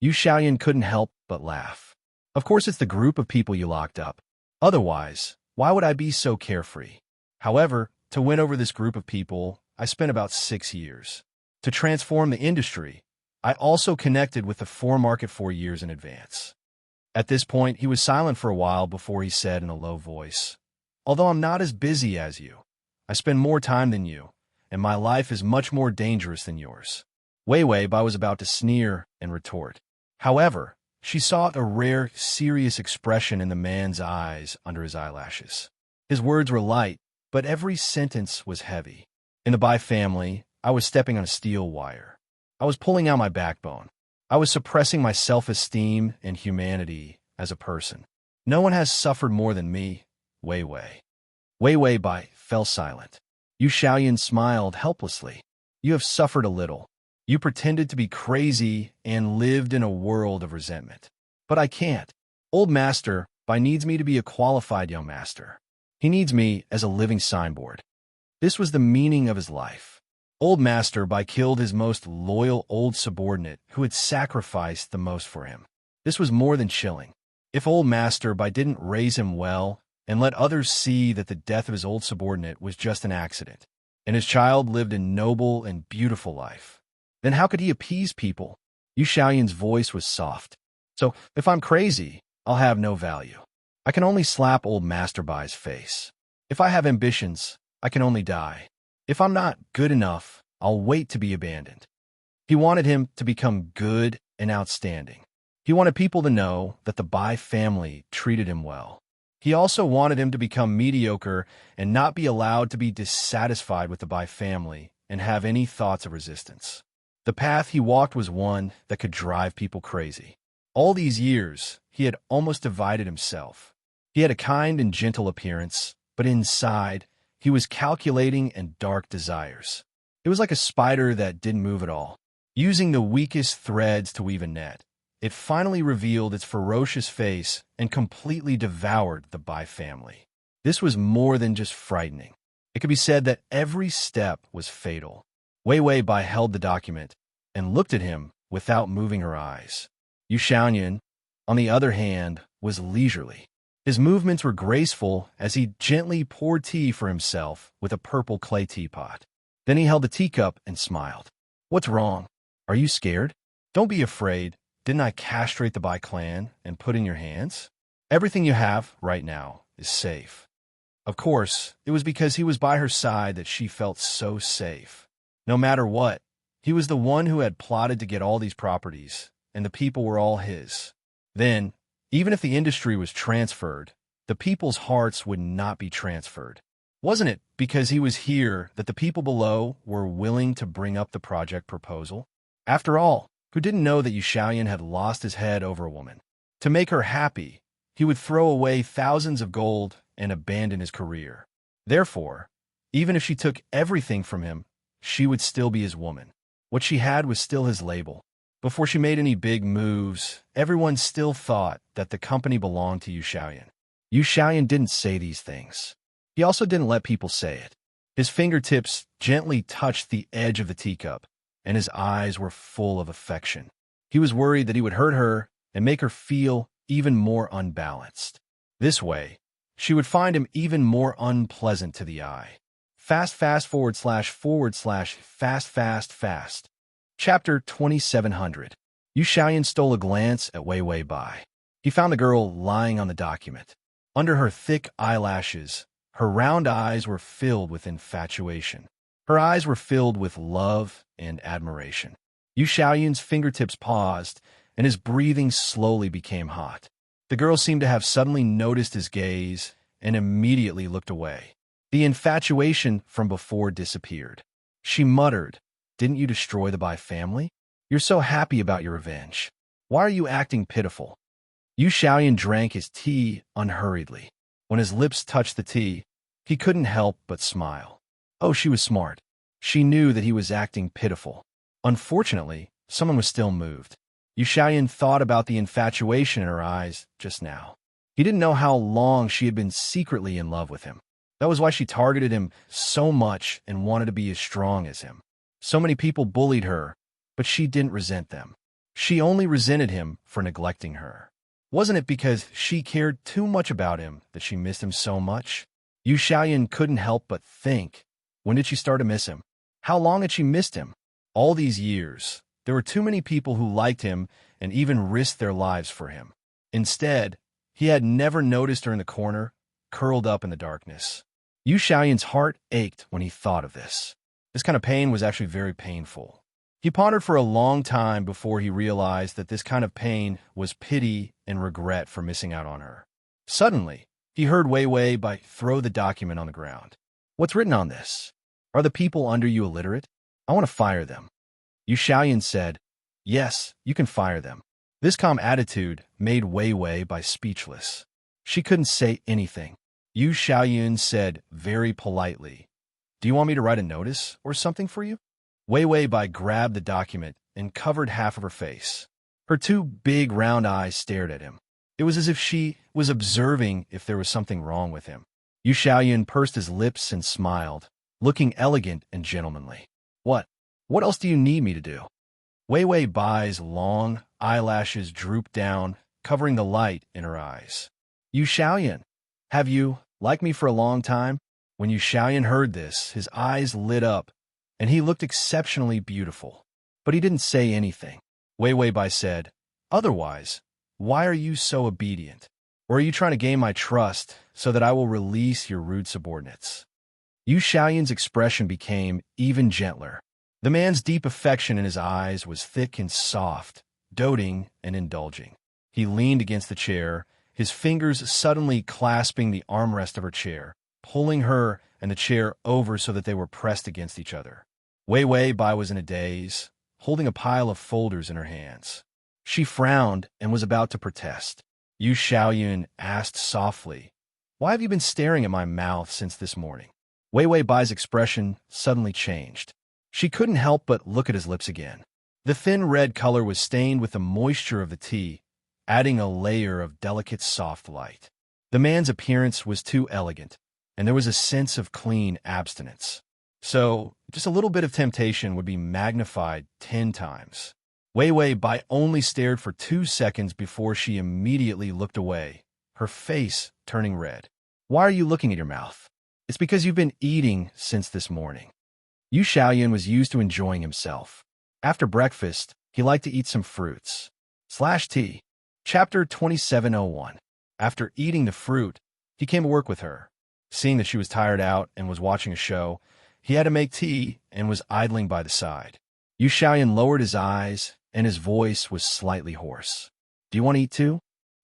Yu Xiaoyan couldn't help but laugh. "Of course it's the group of people you locked up. Otherwise, why would I be so carefree? However, to win over this group of people, I spent about 6 years. To transform the industry, I also connected with the foremarket 4 years in advance." At this point, he was silent for a while before he said in a low voice, "Although I'm not as busy as you, I spend more time than you, and my life is much more dangerous than yours." Wei Wei Bai was about to sneer and retort. However, she saw a rare, serious expression in the man's eyes under his eyelashes. His words were light, but every sentence was heavy. In the Bai family, I was stepping on a steel wire. I was pulling out my backbone. I was suppressing my self-esteem and humanity as a person. No one has suffered more than me, Wei Wei. Wei Wei Bai fell silent. Yu Xiaoyan smiled helplessly. "You have suffered a little. You pretended to be crazy and lived in a world of resentment. But I can't. Old Master Bai needs me to be a qualified young master. He needs me as a living signboard." This was the meaning of his life. Old Master Bai killed his most loyal old subordinate who had sacrificed the most for him. This was more than chilling. If Old Master Bai didn't raise him well and let others see that the death of his old subordinate was just an accident, and his child lived a noble and beautiful life, then how could he appease people? Yu Xiaoyan's voice was soft. "So, if I'm crazy, I'll have no value. I can only slap Old Master Bai's face. If I have ambitions, I can only die. If I'm not good enough, I'll wait to be abandoned." He wanted him to become good and outstanding. He wanted people to know that the Bai family treated him well. He also wanted him to become mediocre and not be allowed to be dissatisfied with the Bai family and have any thoughts of resistance. The path he walked was one that could drive people crazy. All these years, he had almost divided himself. He had a kind and gentle appearance, but inside, he was calculating and dark desires. It was like a spider that didn't move at all. Using the weakest threads to weave a net, it finally revealed its ferocious face and completely devoured the Bai family. This was more than just frightening. It could be said that every step was fatal. Wei Wei Bai held the document and looked at him without moving her eyes. Yu Xiaoyan, on the other hand, was leisurely. His movements were graceful as he gently poured tea for himself with a purple clay teapot. Then he held the teacup and smiled. "What's wrong? Are you scared? Don't be afraid. Didn't I castrate the Bai clan and put in your hands? Everything you have right now is safe." Of course, it was because he was by her side that she felt so safe. No matter what, he was the one who had plotted to get all these properties, and the people were all his. Then, even if the industry was transferred, the people's hearts would not be transferred. Wasn't it because he was here that the people below were willing to bring up the project proposal? After all, who didn't know that Yu Xiaoyan had lost his head over a woman? To make her happy, he would throw away thousands of gold and abandon his career. Therefore, even if she took everything from him, she would still be his woman. What she had was still his label. Before she made any big moves, everyone still thought that the company belonged to Yu Xiaoyan. Yu Xiaoyan didn't say these things. He also didn't let people say it. His fingertips gently touched the edge of the teacup, and his eyes were full of affection. He was worried that he would hurt her and make her feel even more unbalanced. This way, she would find him even more unpleasant to the eye. Fast fast. Chapter 2700. Yu Xiaoyan stole a glance at Wei Wei Bai. He found the girl lying on the document. Under her thick eyelashes, her round eyes were filled with infatuation. Her eyes were filled with love and admiration. Yu Xiaoyan's fingertips paused, and his breathing slowly became hot. The girl seemed to have suddenly noticed his gaze and immediately looked away. The infatuation from before disappeared. She muttered, "Didn't you destroy the Bai family? You're so happy about your revenge. Why are you acting pitiful?" Yu Xiaoyan drank his tea unhurriedly. When his lips touched the tea, he couldn't help but smile. Oh, she was smart. She knew that he was acting pitiful. Unfortunately, someone was still moved. Yu Xiaoyan thought about the infatuation in her eyes just now. He didn't know how long she had been secretly in love with him. That was why she targeted him so much and wanted to be as strong as him. So many people bullied her, but she didn't resent them. She only resented him for neglecting her. Wasn't it because she cared too much about him that she missed him so much? Yu Xiaoyan couldn't help but think, when did she start to miss him? How long had she missed him? All these years, there were too many people who liked him and even risked their lives for him. Instead, he had never noticed her in the corner, curled up in the darkness. Yu Xiaoyan's heart ached when he thought of this. This kind of pain was actually very painful. He pondered for a long time before he realized that this kind of pain was pity and regret for missing out on her. Suddenly, he heard Wei Wei Bai throw the document on the ground. "What's written on this? Are the people under you illiterate? I want to fire them." Yu Xiaoyan said, "Yes, you can fire them." This calm attitude made Wei Wei Bai speechless. She couldn't say anything. Yu Xiaoyan said very politely, "Do you want me to write a notice or something for you?" Wei Wei Bai grabbed the document and covered half of her face. Her two big round eyes stared at him. It was as if she was observing if there was something wrong with him. Yu Xiaoyan pursed his lips and smiled, looking elegant and gentlemanly. What else do you need me to do?" Wei Wei Bai's long eyelashes drooped down, covering the light in her eyes. "Yu Xiaoyan, have you liked me for a long time?" When Yu Xiaoyan heard this, his eyes lit up, and he looked exceptionally beautiful. But he didn't say anything. Wei Wei Bai said, "Otherwise, why are you so obedient? Or are you trying to gain my trust so that I will release your rude subordinates?" Yu Xiaoyan's expression became even gentler. The man's deep affection in his eyes was thick and soft, doting and indulging. He leaned against the chair, his fingers suddenly clasping the armrest of her chair, pulling her and the chair over so that they were pressed against each other. Wei Wei Bai was in a daze, holding a pile of folders in her hands. She frowned and was about to protest. Yu Xiaoyan asked softly, "Why have you been staring at my mouth since this morning?" Wei Wei Bai's expression suddenly changed. She couldn't help but look at his lips again. The thin red color was stained with the moisture of the tea, adding a layer of delicate soft light. The man's appearance was too elegant, and there was a sense of clean abstinence. So, just a little bit of temptation would be magnified 10 times. Wei Wei Bai only stared for 2 seconds before she immediately looked away, her face turning red. Why are you looking at your mouth? It's because you've been eating since this morning. Yu Xiaoyan was used to enjoying himself. After breakfast, he liked to eat some fruits/tea. Chapter 2701. After eating the fruit, he came to work with her. Seeing that she was tired out and was watching a show, he had to make tea and was idling by the side. Yu Xiaoyan lowered his eyes, and his voice was slightly hoarse. Do you want to eat too?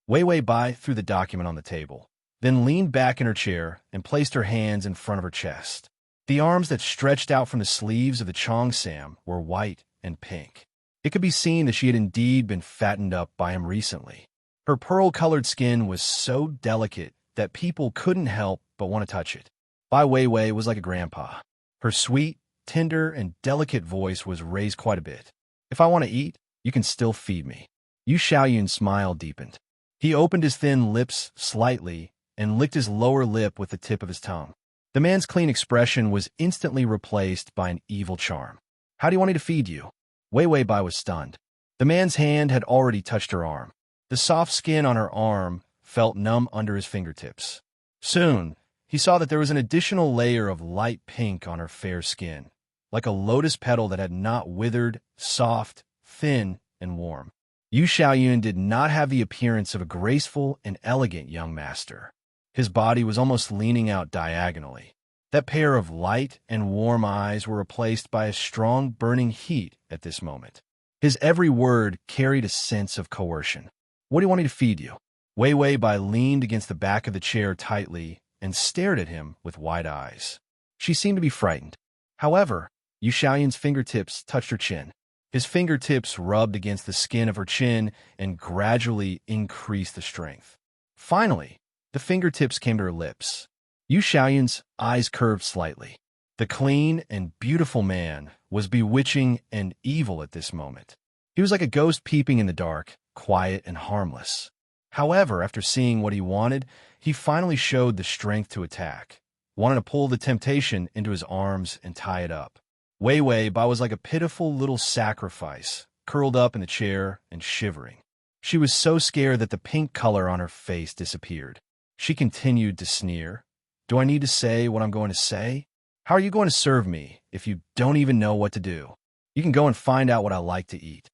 Wei Wei Bai threw the document on the table, then leaned back in her chair and placed her hands in front of her chest. The arms that stretched out from the sleeves of the cheongsam were white and pink. It could be seen that she had indeed been fattened up by him recently. Her pearl-colored skin was so delicate that people couldn't help but want to touch it. Bai Weiwei was like a grandpa. Her sweet, tender, and delicate voice was raised quite a bit. If I want to eat, you can still feed me. Yu Xiaoyun's smile deepened. He opened his thin lips slightly and licked his lower lip with the tip of his tongue. The man's clean expression was instantly replaced by an evil charm. How do you want me to feed you? Wei Wei Bai was stunned. The man's hand had already touched her arm. The soft skin on her arm felt numb under his fingertips. Soon, he saw that there was an additional layer of light pink on her fair skin, like a lotus petal that had not withered, soft, thin, and warm. Yu Xiaoyun did not have the appearance of a graceful and elegant young master. His body was almost leaning out diagonally. That pair of light and warm eyes were replaced by a strong burning heat at this moment. His every word carried a sense of coercion. What do you want me to feed you? Wei Wei Bai leaned against the back of the chair tightly and stared at him with wide eyes. She seemed to be frightened. However, Yu Xiaoyun's fingertips touched her chin. His fingertips rubbed against the skin of her chin and gradually increased the strength. Finally, the fingertips came to her lips. Yu Xiaoyun's eyes curved slightly. The clean and beautiful man was bewitching and evil at this moment. He was like a ghost peeping in the dark, quiet and harmless. However, after seeing what he wanted, he finally showed the strength to attack, wanted to pull the temptation into his arms and tie it up. Wei Wei Bai was like a pitiful little sacrifice, curled up in the chair and shivering. She was so scared that the pink color on her face disappeared. She continued to sneer. Do I need to say what I'm going to say? How are you going to serve me if you don't even know what to do? You can go and find out what I like to eat.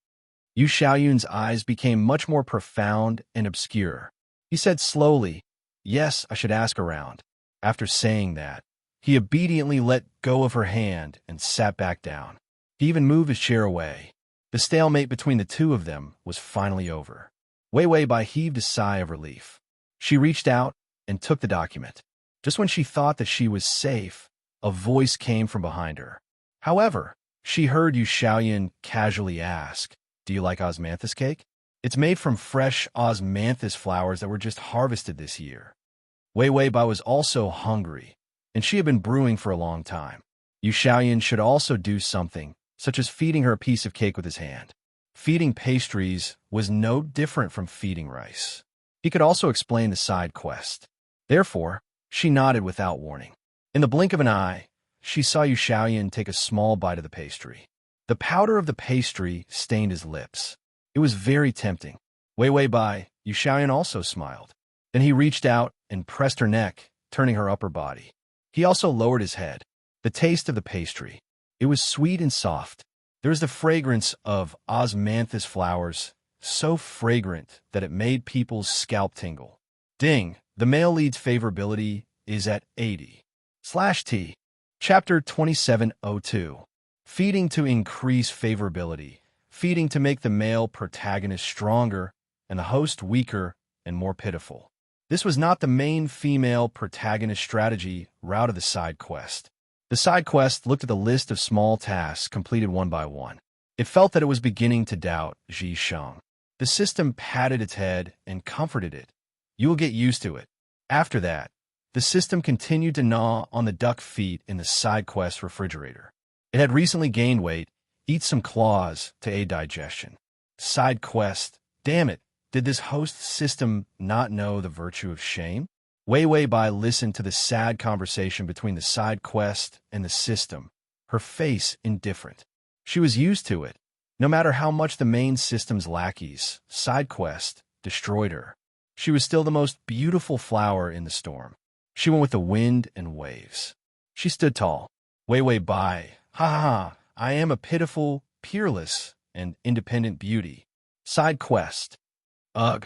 Yu Xiaoyun's eyes became much more profound and obscure. He said slowly, yes, I should ask around. After saying that, he obediently let go of her hand and sat back down. He even moved his chair away. The stalemate between the two of them was finally over. Wei Wei Bai heaved a sigh of relief. She reached out and took the document. Just when she thought that she was safe, a voice came from behind her. However, she heard Yu Xiaoyun casually ask, do you like osmanthus cake? It's made from fresh osmanthus flowers that were just harvested this year. Wei Wei Bai was also hungry, and she had been brewing for a long time. Yu Xiaoyun should also do something, such as feeding her a piece of cake with his hand. Feeding pastries was no different from feeding rice. He could also explain the side quest. Therefore, she nodded without warning. In the blink of an eye, she saw Yu Xiaoyun take a small bite of the pastry. The powder of the pastry stained his lips. It was very tempting. Wei Wei Bai, Yu Xiaoyun also smiled. Then he reached out and pressed her neck, turning her upper body. He also lowered his head. The taste of the pastry. It was sweet and soft. There was the fragrance of osmanthus flowers, so fragrant that it made people's scalp tingle. Ding, the male lead's favorability is at 80/T. Chapter 2702. Feeding to increase favorability. Feeding to make the male protagonist stronger and the host weaker and more pitiful. This was not the main female protagonist strategy route of the side quest. The side quest looked at the list of small tasks completed one by one. It felt that it was beginning to doubt Ji Sheng. The system patted its head and comforted it. You will get used to it. After that, the system continued to gnaw on the duck feet in the side quest refrigerator. It had recently gained weight, Eat some claws to aid digestion. Side quest. Damn it, did this host system not know the virtue of shame? Wei Wei Bai listened to the sad conversation between the side quest and the system, her face indifferent. She was used to it. No matter how much the main system's lackeys, side quest, destroyed her, she was still the most beautiful flower in the storm. She went with the wind and waves. She stood tall. Wei Wei Bai, ha ha ha, I am a pitiful, peerless, and independent beauty. Side quest. Ugh.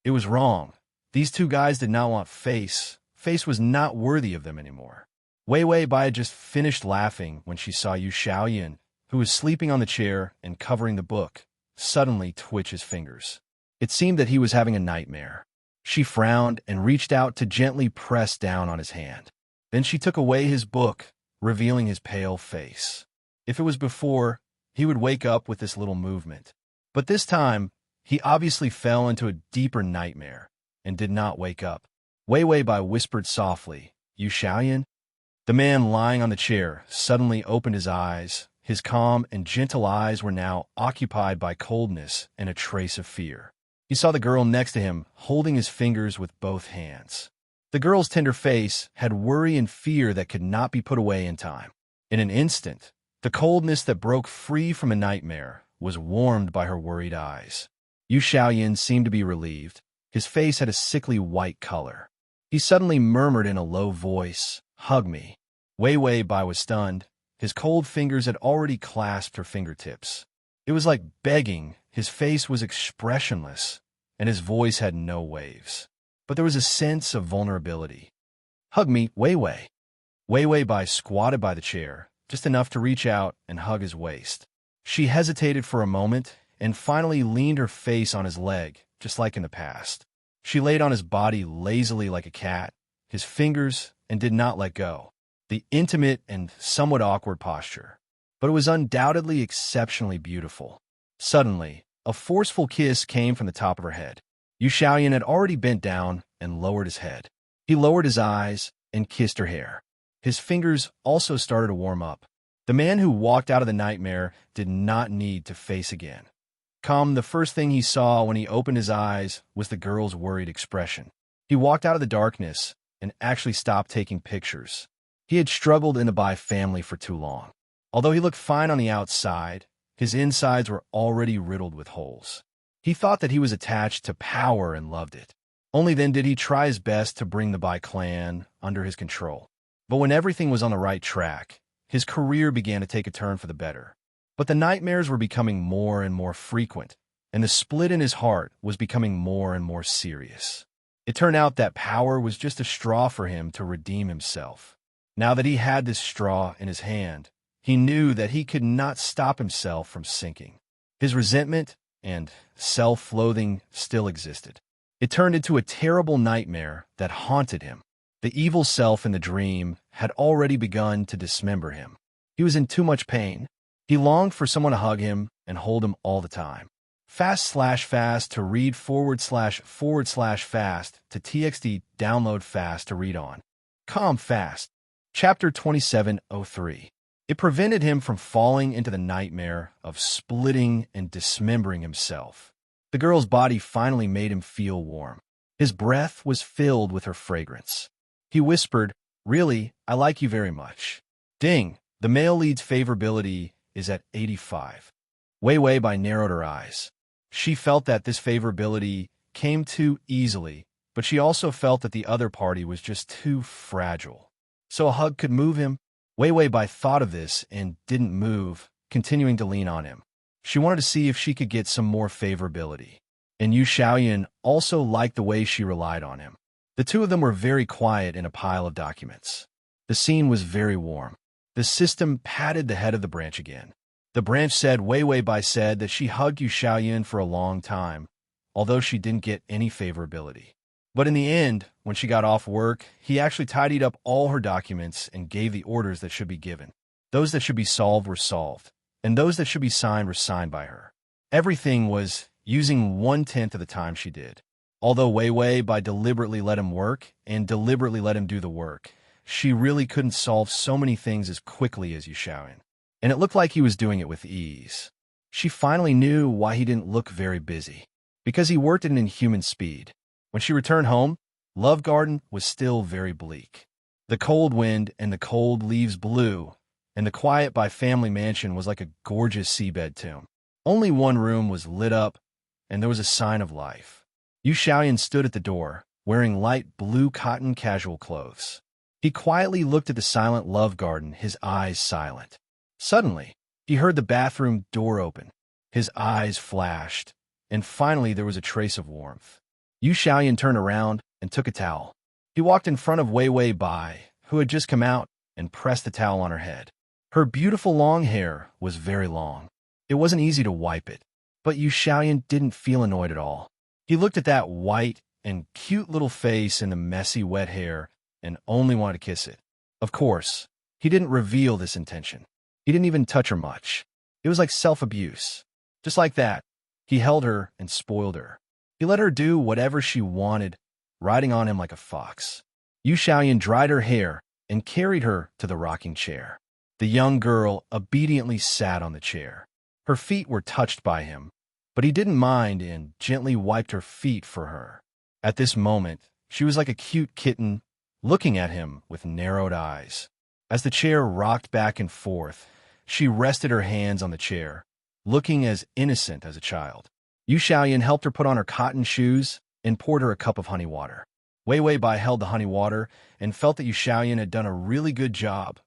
It was wrong. These two guys did not want Face. Face was not worthy of them anymore. Wei Wei Bai had just finished laughing when she saw Yu Xiaoyan, who was sleeping on the chair and covering the book, suddenly twitch his fingers. It seemed that he was having a nightmare. She frowned and reached out to gently press down on his hand. Then she took away his book, revealing his pale face. If it was before, he would wake up with this little movement. But this time, he obviously fell into a deeper nightmare and did not wake up. Wei Wei Bai whispered softly, Yu Xiaoyan? The man lying on the chair suddenly opened his eyes. His calm and gentle eyes were now occupied by coldness and a trace of fear. He saw the girl next to him, holding his fingers with both hands. The girl's tender face had worry and fear that could not be put away in time. In an instant, the coldness that broke free from a nightmare was warmed by her worried eyes. Yu Xiaoyan seemed to be relieved. His face had a sickly white color. He suddenly murmured in a low voice, Hug me. Wei Wei Bai was stunned. His cold fingers had already clasped her fingertips. It was like begging. His face was expressionless, and his voice had no waves. But there was a sense of vulnerability. Hug me, Wei Wei. Wei Wei Bai squatted by the chair, just enough to reach out and hug his waist. She hesitated for a moment and finally leaned her face on his leg, just like in the past. She laid on his body lazily like a cat, his fingers, and did not let go. The intimate and somewhat awkward posture. But it was undoubtedly exceptionally beautiful. Suddenly, a forceful kiss came from the top of her head. Yu Xiaoyan had already bent down and lowered his head. He lowered his eyes and kissed her hair. His fingers also started to warm up. The man who walked out of the nightmare did not need to face again. The first thing he saw when he opened his eyes was the girl's worried expression. He walked out of the darkness and actually stopped taking pictures. He had struggled in the Bai family for too long. Although he looked fine on the outside, his insides were already riddled with holes. He thought that he was attached to power and loved it. Only then did he try his best to bring the Bai clan under his control. But when everything was on the right track, his career began to take a turn for the better. But the nightmares were becoming more and more frequent, and the split in his heart was becoming more and more serious. It turned out that power was just a straw for him to redeem himself. Now that he had this straw in his hand, he knew that he could not stop himself from sinking. His resentment and self-loathing still existed. It turned into a terrible nightmare that haunted him. The evil self in the dream had already begun to dismember him. He was in too much pain. He longed for someone to hug him and hold him all the time. Fast/fast to read ///fast to TXT download fast to read on. Fast. Chapter 2703. It prevented him from falling into the nightmare of splitting and dismembering himself. The girl's body finally made him feel warm. His breath was filled with her fragrance. He whispered, Really, I like you very much. Ding, the male lead's favorability is at 85. Wei Wei Bai narrowed her eyes. She felt that this favorability came too easily, but she also felt that the other party was just too fragile. So a hug could move him? Wei Wei Bai thought of this and didn't move, continuing to lean on him. She wanted to see if she could get some more favorability. And Yu Xiaoyan also liked the way she relied on him. The two of them were very quiet in a pile of documents. The scene was very warm. The system patted the head of the branch again. The branch said Wei Wei Bai said that she hugged Yu Xiaoyan for a long time, although she didn't get any favorability. But in the end, when she got off work, he actually tidied up all her documents and gave the orders that should be given. Those that should be solved were solved, and those that should be signed were signed by her. Everything was using 1/10 of the time she did. Although Wei Wei Bai deliberately let him work and deliberately let him do the work, she really couldn't solve so many things as quickly as Yu Xiaoyan. and it looked like he was doing it with ease. She finally knew why he didn't look very busy. Because he worked at an inhuman speed. When she returned home, Love Garden was still very bleak. The cold wind and the cold leaves blew, and the quiet by family mansion was like a gorgeous seabed tomb. Only one room was lit up, and there was a sign of life. Yu Xiaoyan stood at the door, wearing light blue cotton casual clothes. He quietly looked at the silent Love Garden, his eyes silent. Suddenly, he heard the bathroom door open. His eyes flashed, and finally there was a trace of warmth. Yu Xiaoyan turned around and took a towel. He walked in front of Wei Wei Bai, who had just come out, and pressed the towel on her head. Her beautiful long hair was very long. It wasn't easy to wipe it, but Yu Xiaoyan didn't feel annoyed at all. He looked at that white and cute little face and the messy wet hair and only wanted to kiss it. Of course, he didn't reveal this intention. He didn't even touch her much. It was like self-abuse. Just like that, he held her and spoiled her. He let her do whatever she wanted, riding on him like a fox. Yu Xiaoyan dried her hair and carried her to the rocking chair. The young girl obediently sat on the chair. Her feet were touched by him, but he didn't mind and gently wiped her feet for her. At this moment, she was like a cute kitten, looking at him with narrowed eyes. As the chair rocked back and forth, she rested her hands on the chair, looking as innocent as a child. Yu Xiaoyan helped her put on her cotton shoes and poured her a cup of honey water. Wei Wei Bai held the honey water and felt that Yu Xiaoyan had done a really good job.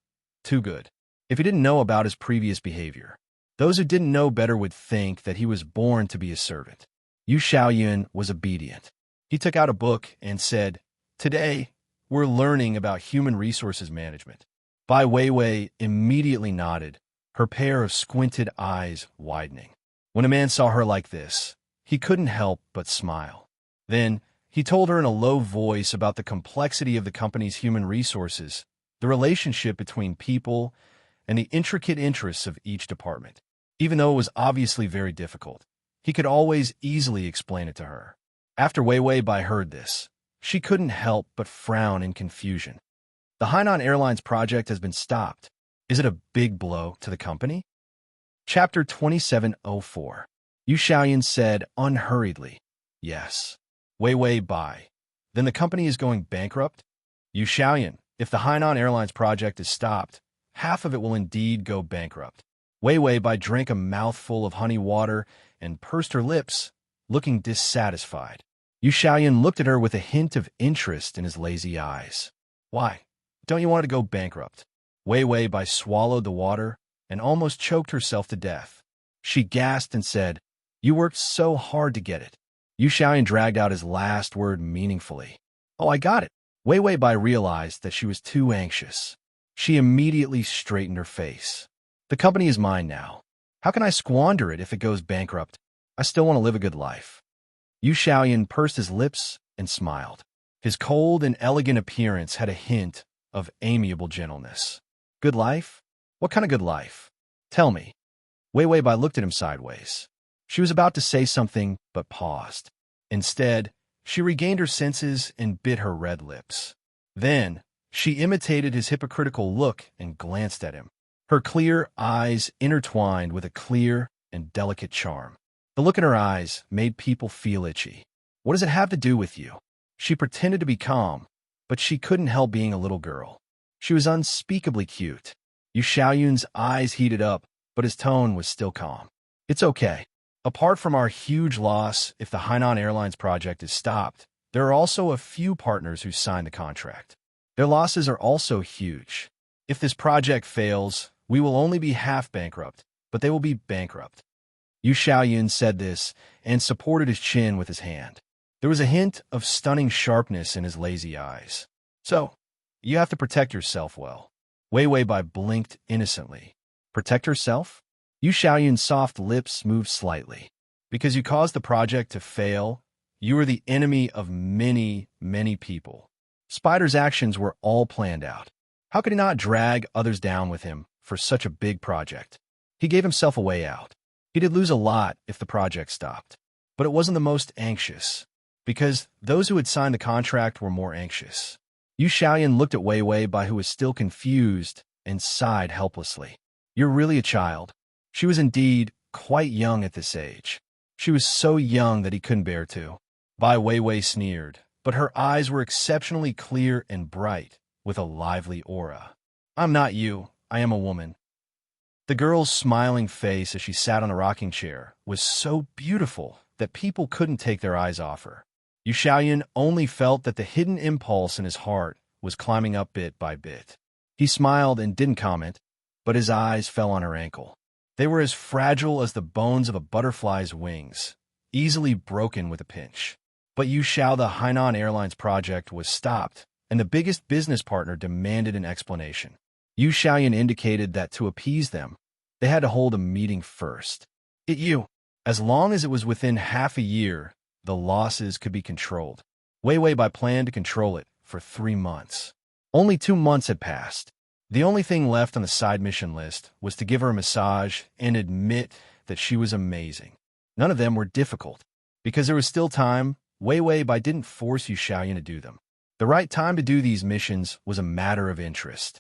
Too good. If he didn't know about his previous behavior, those who didn't know better would think that he was born to be a servant. Yu Xiaoyan was obedient. He took out a book and said, "Today, we're learning about human resources management." Bai Weiwei immediately nodded, her pair of squinted eyes widening. When a man saw her like this, he couldn't help but smile. Then, he told her in a low voice about the complexity of the company's human resources, the relationship between people, and the intricate interests of each department. Even though it was obviously very difficult, he could always easily explain it to her. After Wei Wei Bai heard this, she couldn't help but frown in confusion. The Hainan Airlines project has been stopped. Is it a big blow to the company? Chapter 2704. Yu Xiaoyan said unhurriedly, "Yes." Wei Wei Bai. Then the company is going bankrupt? Yu Xiaoyan, if the Hainan Airlines project is stopped, half of it will indeed go bankrupt. Wei Wei Bai drank a mouthful of honey water and pursed her lips, looking dissatisfied. Yu Xiaoyan looked at her with a hint of interest in his lazy eyes. "Why? Don't you want it to go bankrupt?" Wei Wei Bai swallowed the water and almost choked herself to death. She gasped and said, "You worked so hard to get it." Yu Xiaoyan dragged out his last word meaningfully. "Oh, I got it." Wei Wei Bai realized that she was too anxious. She immediately straightened her face. "The company is mine now. How can I squander it if it goes bankrupt? I still want to live a good life." Yu Xiaoyan pursed his lips and smiled. His cold and elegant appearance had a hint of amiable gentleness. "Good life? What kind of good life? Tell me." Wei Wei Bai looked at him sideways. She was about to say something, but paused. Instead, she regained her senses and bit her red lips. Then, she imitated his hypocritical look and glanced at him. Her clear eyes intertwined with a clear and delicate charm. The look in her eyes made people feel itchy. "What does it have to do with you?" She pretended to be calm, but she couldn't help being a little girl. She was unspeakably cute. Yu Xiaoyun's eyes heated up, but his tone was still calm. "It's okay. Apart from our huge loss if the Hainan Airlines project is stopped, there are also a few partners who signed the contract. Their losses are also huge. If this project fails, we will only be half bankrupt, but they will be bankrupt." Yu Xiaoyun said this and supported his chin with his hand. There was a hint of stunning sharpness in his lazy eyes. "So, you have to protect yourself well." Wei Wei Bai blinked innocently. "Protect herself?" Yu Xiaoyun's soft lips moved slightly. "Because you caused the project to fail, you are the enemy of many, many people. Spider's actions were all planned out. How could he not drag others down with him for such a big project? He gave himself a way out. He did lose a lot if the project stopped, but it wasn't the most anxious, because those who had signed the contract were more anxious." Yu Xiaoyan looked at Wei Wei Bai, who was still confused, and sighed helplessly. You're really a child. She was indeed quite young at this age. She was so young that he couldn't bear to. Bai Weiwei sneered, but her eyes were exceptionally clear and bright, with a lively aura. I'm not you. I am a woman. The girl's smiling face as she sat on a rocking chair was so beautiful that people couldn't take their eyes off her. Yu Xiaoyan only felt that the hidden impulse in his heart was climbing up bit by bit. He smiled and didn't comment, but his eyes fell on her ankle. They were as fragile as the bones of a butterfly's wings, easily broken with a pinch. But Yu Xiao, the Hainan Airlines project, was stopped, and the biggest business partner demanded an explanation. Yu Xiaoyan indicated that to appease them, they had to hold a meeting first. As long as it was within half a year, the losses could be controlled. Weiwei Bai planned to control it for 3 months. Only 2 months had passed. The only thing left on the side mission list was to give her a massage and admit that she was amazing. None of them were difficult. Because there was still time, Weiwei Bai didn't force Yu Xiaoyan to do them. The right time to do these missions was a matter of interest.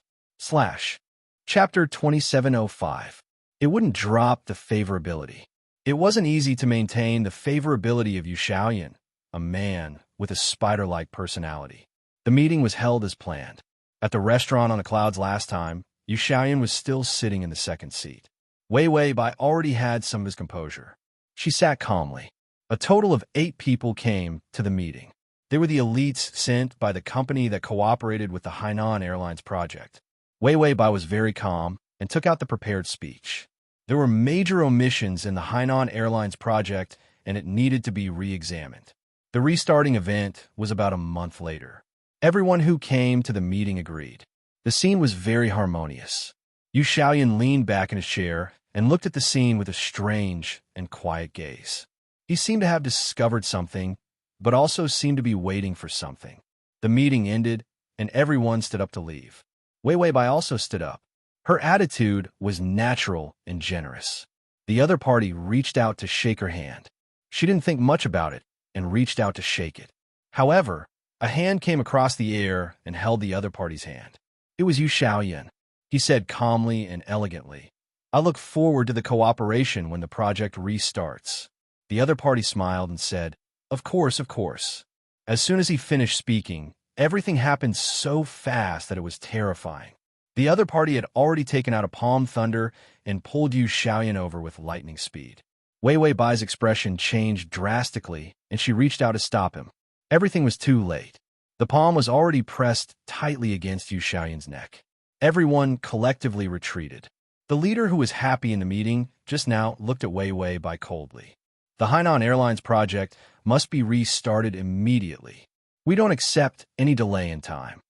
Chapter 2705. It wouldn't drop the favorability. It wasn't easy to maintain the favorability of Yu Xiaoyan, a man with a spider-like personality. The meeting was held as planned. At the restaurant on the clouds last time, Yu Xiaoyan was still sitting in the second seat. Weiwei Bai already had some of his composure. She sat calmly. A total of 8 people came to the meeting. They were the elites sent by the company that cooperated with the Hainan Airlines project. Weiwei Bai was very calm and took out the prepared speech. There were major omissions in the Hainan Airlines project, and it needed to be re-examined. The restarting event was about a month later. Everyone who came to the meeting agreed. The scene was very harmonious. Yu Xiaoyan leaned back in his chair and looked at the scene with a strange and quiet gaze. He seemed to have discovered something, but also seemed to be waiting for something. The meeting ended, and everyone stood up to leave. Weiwei Bai also stood up. Her attitude was natural and generous. The other party reached out to shake her hand. She didn't think much about it and reached out to shake it. However, a hand came across the air and held the other party's hand. It was Yu Xiaoyan. He said calmly and elegantly, I look forward to the cooperation when the project restarts. The other party smiled and said, Of course, of course. As soon as he finished speaking, everything happened so fast that it was terrifying. The other party had already taken out a palm thunder and pulled Yu Xiaoyan over with lightning speed. Weiwei Bai's expression changed drastically, and she reached out to stop him. Everything was too late. The palm was already pressed tightly against Yu Xiaoyan's neck. Everyone collectively retreated. The leader, who was happy in the meeting just now, looked at Weiwei Bai coldly. The Hainan Airlines project must be restarted immediately. We don't accept any delay in time.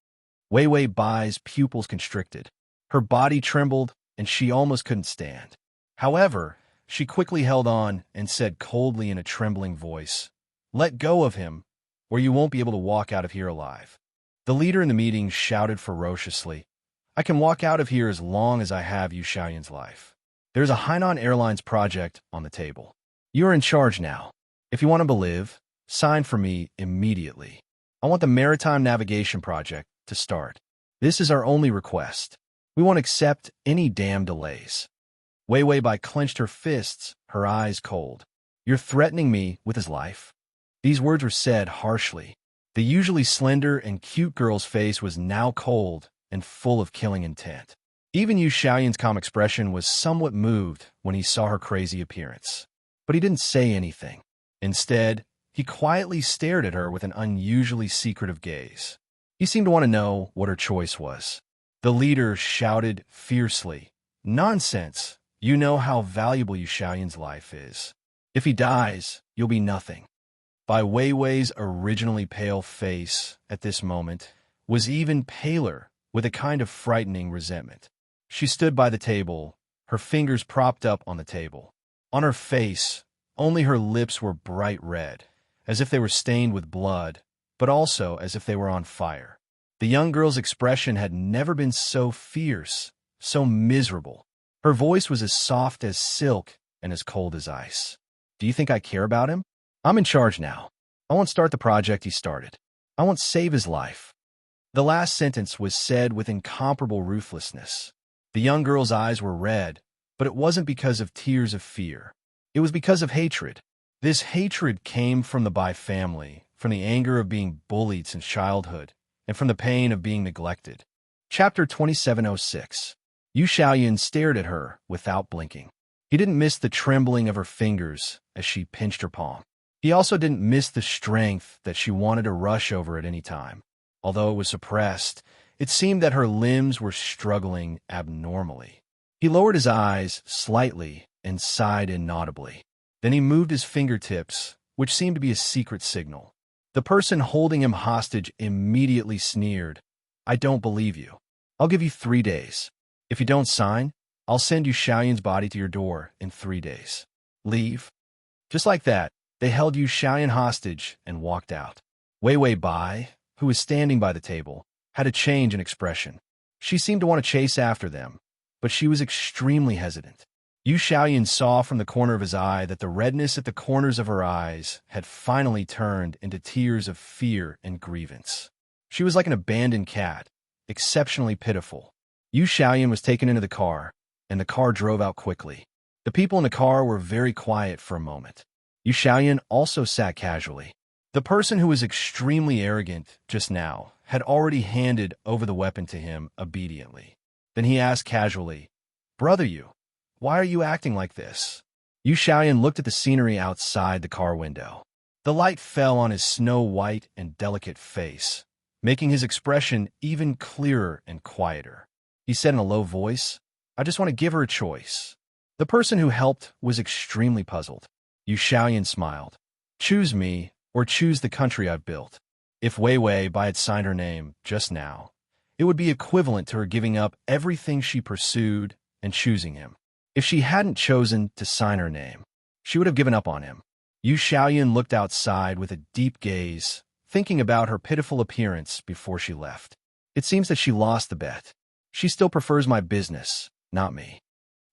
Weiwei Bai's pupils constricted. Her body trembled, and she almost couldn't stand. However, she quickly held on and said coldly in a trembling voice, Let go of him, or you won't be able to walk out of here alive. The leader in the meeting shouted ferociously, I can walk out of here as long as I have Yu Xiaoyan's life. There's a Hainan Airlines project on the table. You're in charge now. If you want to live, sign for me immediately. I want the maritime navigation project to start. This is our only request. We won't accept any damn delays. Weiwei Bai clenched her fists, her eyes cold. You're threatening me with his life? These words were said harshly. The usually slender and cute girl's face was now cold and full of killing intent. Even Yu Xiaoyan's calm expression was somewhat moved when he saw her crazy appearance. But he didn't say anything. Instead, he quietly stared at her with an unusually secretive gaze. He seemed to want to know what her choice was. The leader shouted fiercely, Nonsense! You know how valuable Yu Xiaoyan's life is. If he dies, you'll be nothing. Bai Weiwei's originally pale face, at this moment, was even paler, with a kind of frightening resentment. She stood by the table, her fingers propped up on the table. On her face, only her lips were bright red, as if they were stained with blood, but also as if they were on fire. The young girl's expression had never been so fierce, so miserable. Her voice was as soft as silk and as cold as ice. Do you think I care about him? I'm in charge now. I won't start the project he started. I won't save his life. The last sentence was said with incomparable ruthlessness. The young girl's eyes were red, but it wasn't because of tears of fear. It was because of hatred. This hatred came from the Bai family, from the anger of being bullied since childhood, and from the pain of being neglected. Chapter 2706. Yu Xiaoyan stared at her without blinking. He didn't miss the trembling of her fingers as she pinched her palm. He also didn't miss the strength that she wanted to rush over at any time. Although it was suppressed, it seemed that her limbs were struggling abnormally. He lowered his eyes slightly and sighed inaudibly. Then he moved his fingertips, which seemed to be a secret signal. The person holding him hostage immediately sneered, "I don't believe you. I'll give you 3 days. If you don't sign, I'll send Yu Xiaoyan's body to your door in 3 days. Leave." Just like that, they held Yu Xiaoyan hostage and walked out. Wei Bai, who was standing by the table, had a change in expression. She seemed to want to chase after them, but she was extremely hesitant. Yu Xiaoyan saw from the corner of his eye that the redness at the corners of her eyes had finally turned into tears of fear and grievance. She was like an abandoned cat, exceptionally pitiful. Yu Xiaoyan was taken into the car, and the car drove out quickly. The people in the car were very quiet for a moment. Yu Xiaoyan also sat casually. The person who was extremely arrogant just now had already handed over the weapon to him obediently. Then he asked casually, "Brother Yu, why are you acting like this?" Yu Xiaoyan looked at the scenery outside the car window. The light fell on his snow-white and delicate face, making his expression even clearer and quieter. He said in a low voice, "I just want to give her a choice." The person who helped was extremely puzzled. Yu Xiaoyan smiled. "Choose me, or choose the country I've built." If Wei Bai had signed her name just now, it would be equivalent to her giving up everything she pursued and choosing him. If she hadn't chosen to sign her name, she would have given up on him. Yu Xiaoyan looked outside with a deep gaze, thinking about her pitiful appearance before she left. It seems that she lost the bet. She still prefers my business, not me.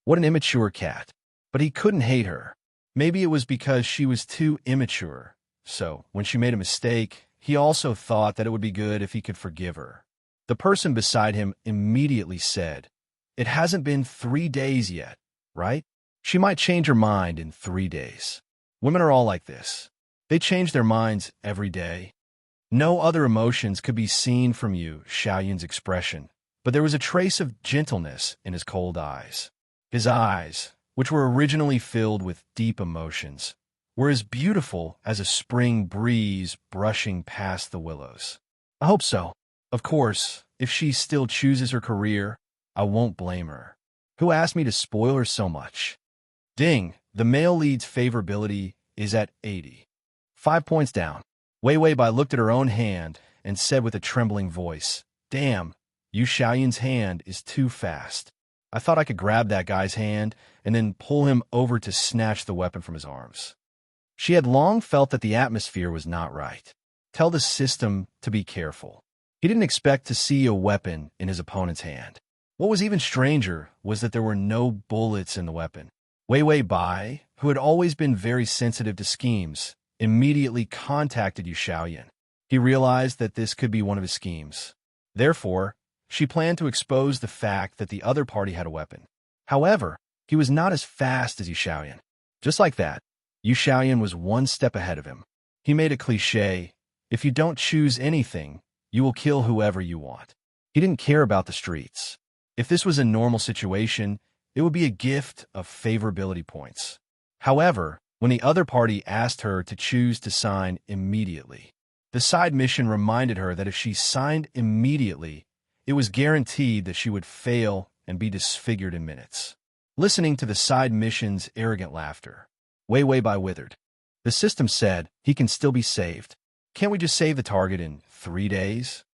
What an immature cat. But he couldn't hate her. Maybe it was because she was too immature. So, when she made a mistake, he also thought that it would be good if he could forgive her. The person beside him immediately said, "It hasn't been 3 days yet, right? She might change her mind in 3 days. Women are all like this. They change their minds every day." No other emotions could be seen from Yu Xiaoyan's expression, but there was a trace of gentleness in his cold eyes. His eyes, which were originally filled with deep emotions, were as beautiful as a spring breeze brushing past the willows. "I hope so. Of course, if she still chooses her career, I won't blame her. Who asked me to spoil her so much?" Ding, the male lead's favorability is at 80. 5 points down. Wei Bai looked at her own hand and said with a trembling voice, "Damn, Yu Xiaoyan's hand is too fast. I thought I could grab that guy's hand and then pull him over to snatch the weapon from his arms." She had long felt that the atmosphere was not right. Tell the system to be careful. He didn't expect to see a weapon in his opponent's hand. What was even stranger was that there were no bullets in the weapon. Wei Bai, who had always been very sensitive to schemes, immediately contacted Yu Xiaoyan. He realized that this could be one of his schemes. Therefore, she planned to expose the fact that the other party had a weapon. However, he was not as fast as Yu Xiaoyan. Just like that, Yu Xiaoyan was 1 step ahead of him. He made a cliché, "If you don't choose anything, you will kill whoever you want." He didn't care about the streets. If this was a normal situation, it would be a gift of favorability points. However, when the other party asked her to choose to sign immediately, the side mission reminded her that if she signed immediately, it was guaranteed that she would fail and be disfigured in minutes. Listening to the side mission's arrogant laughter, Wei Bai withered. The system said he can still be saved. Can't we just save the target in 3 days?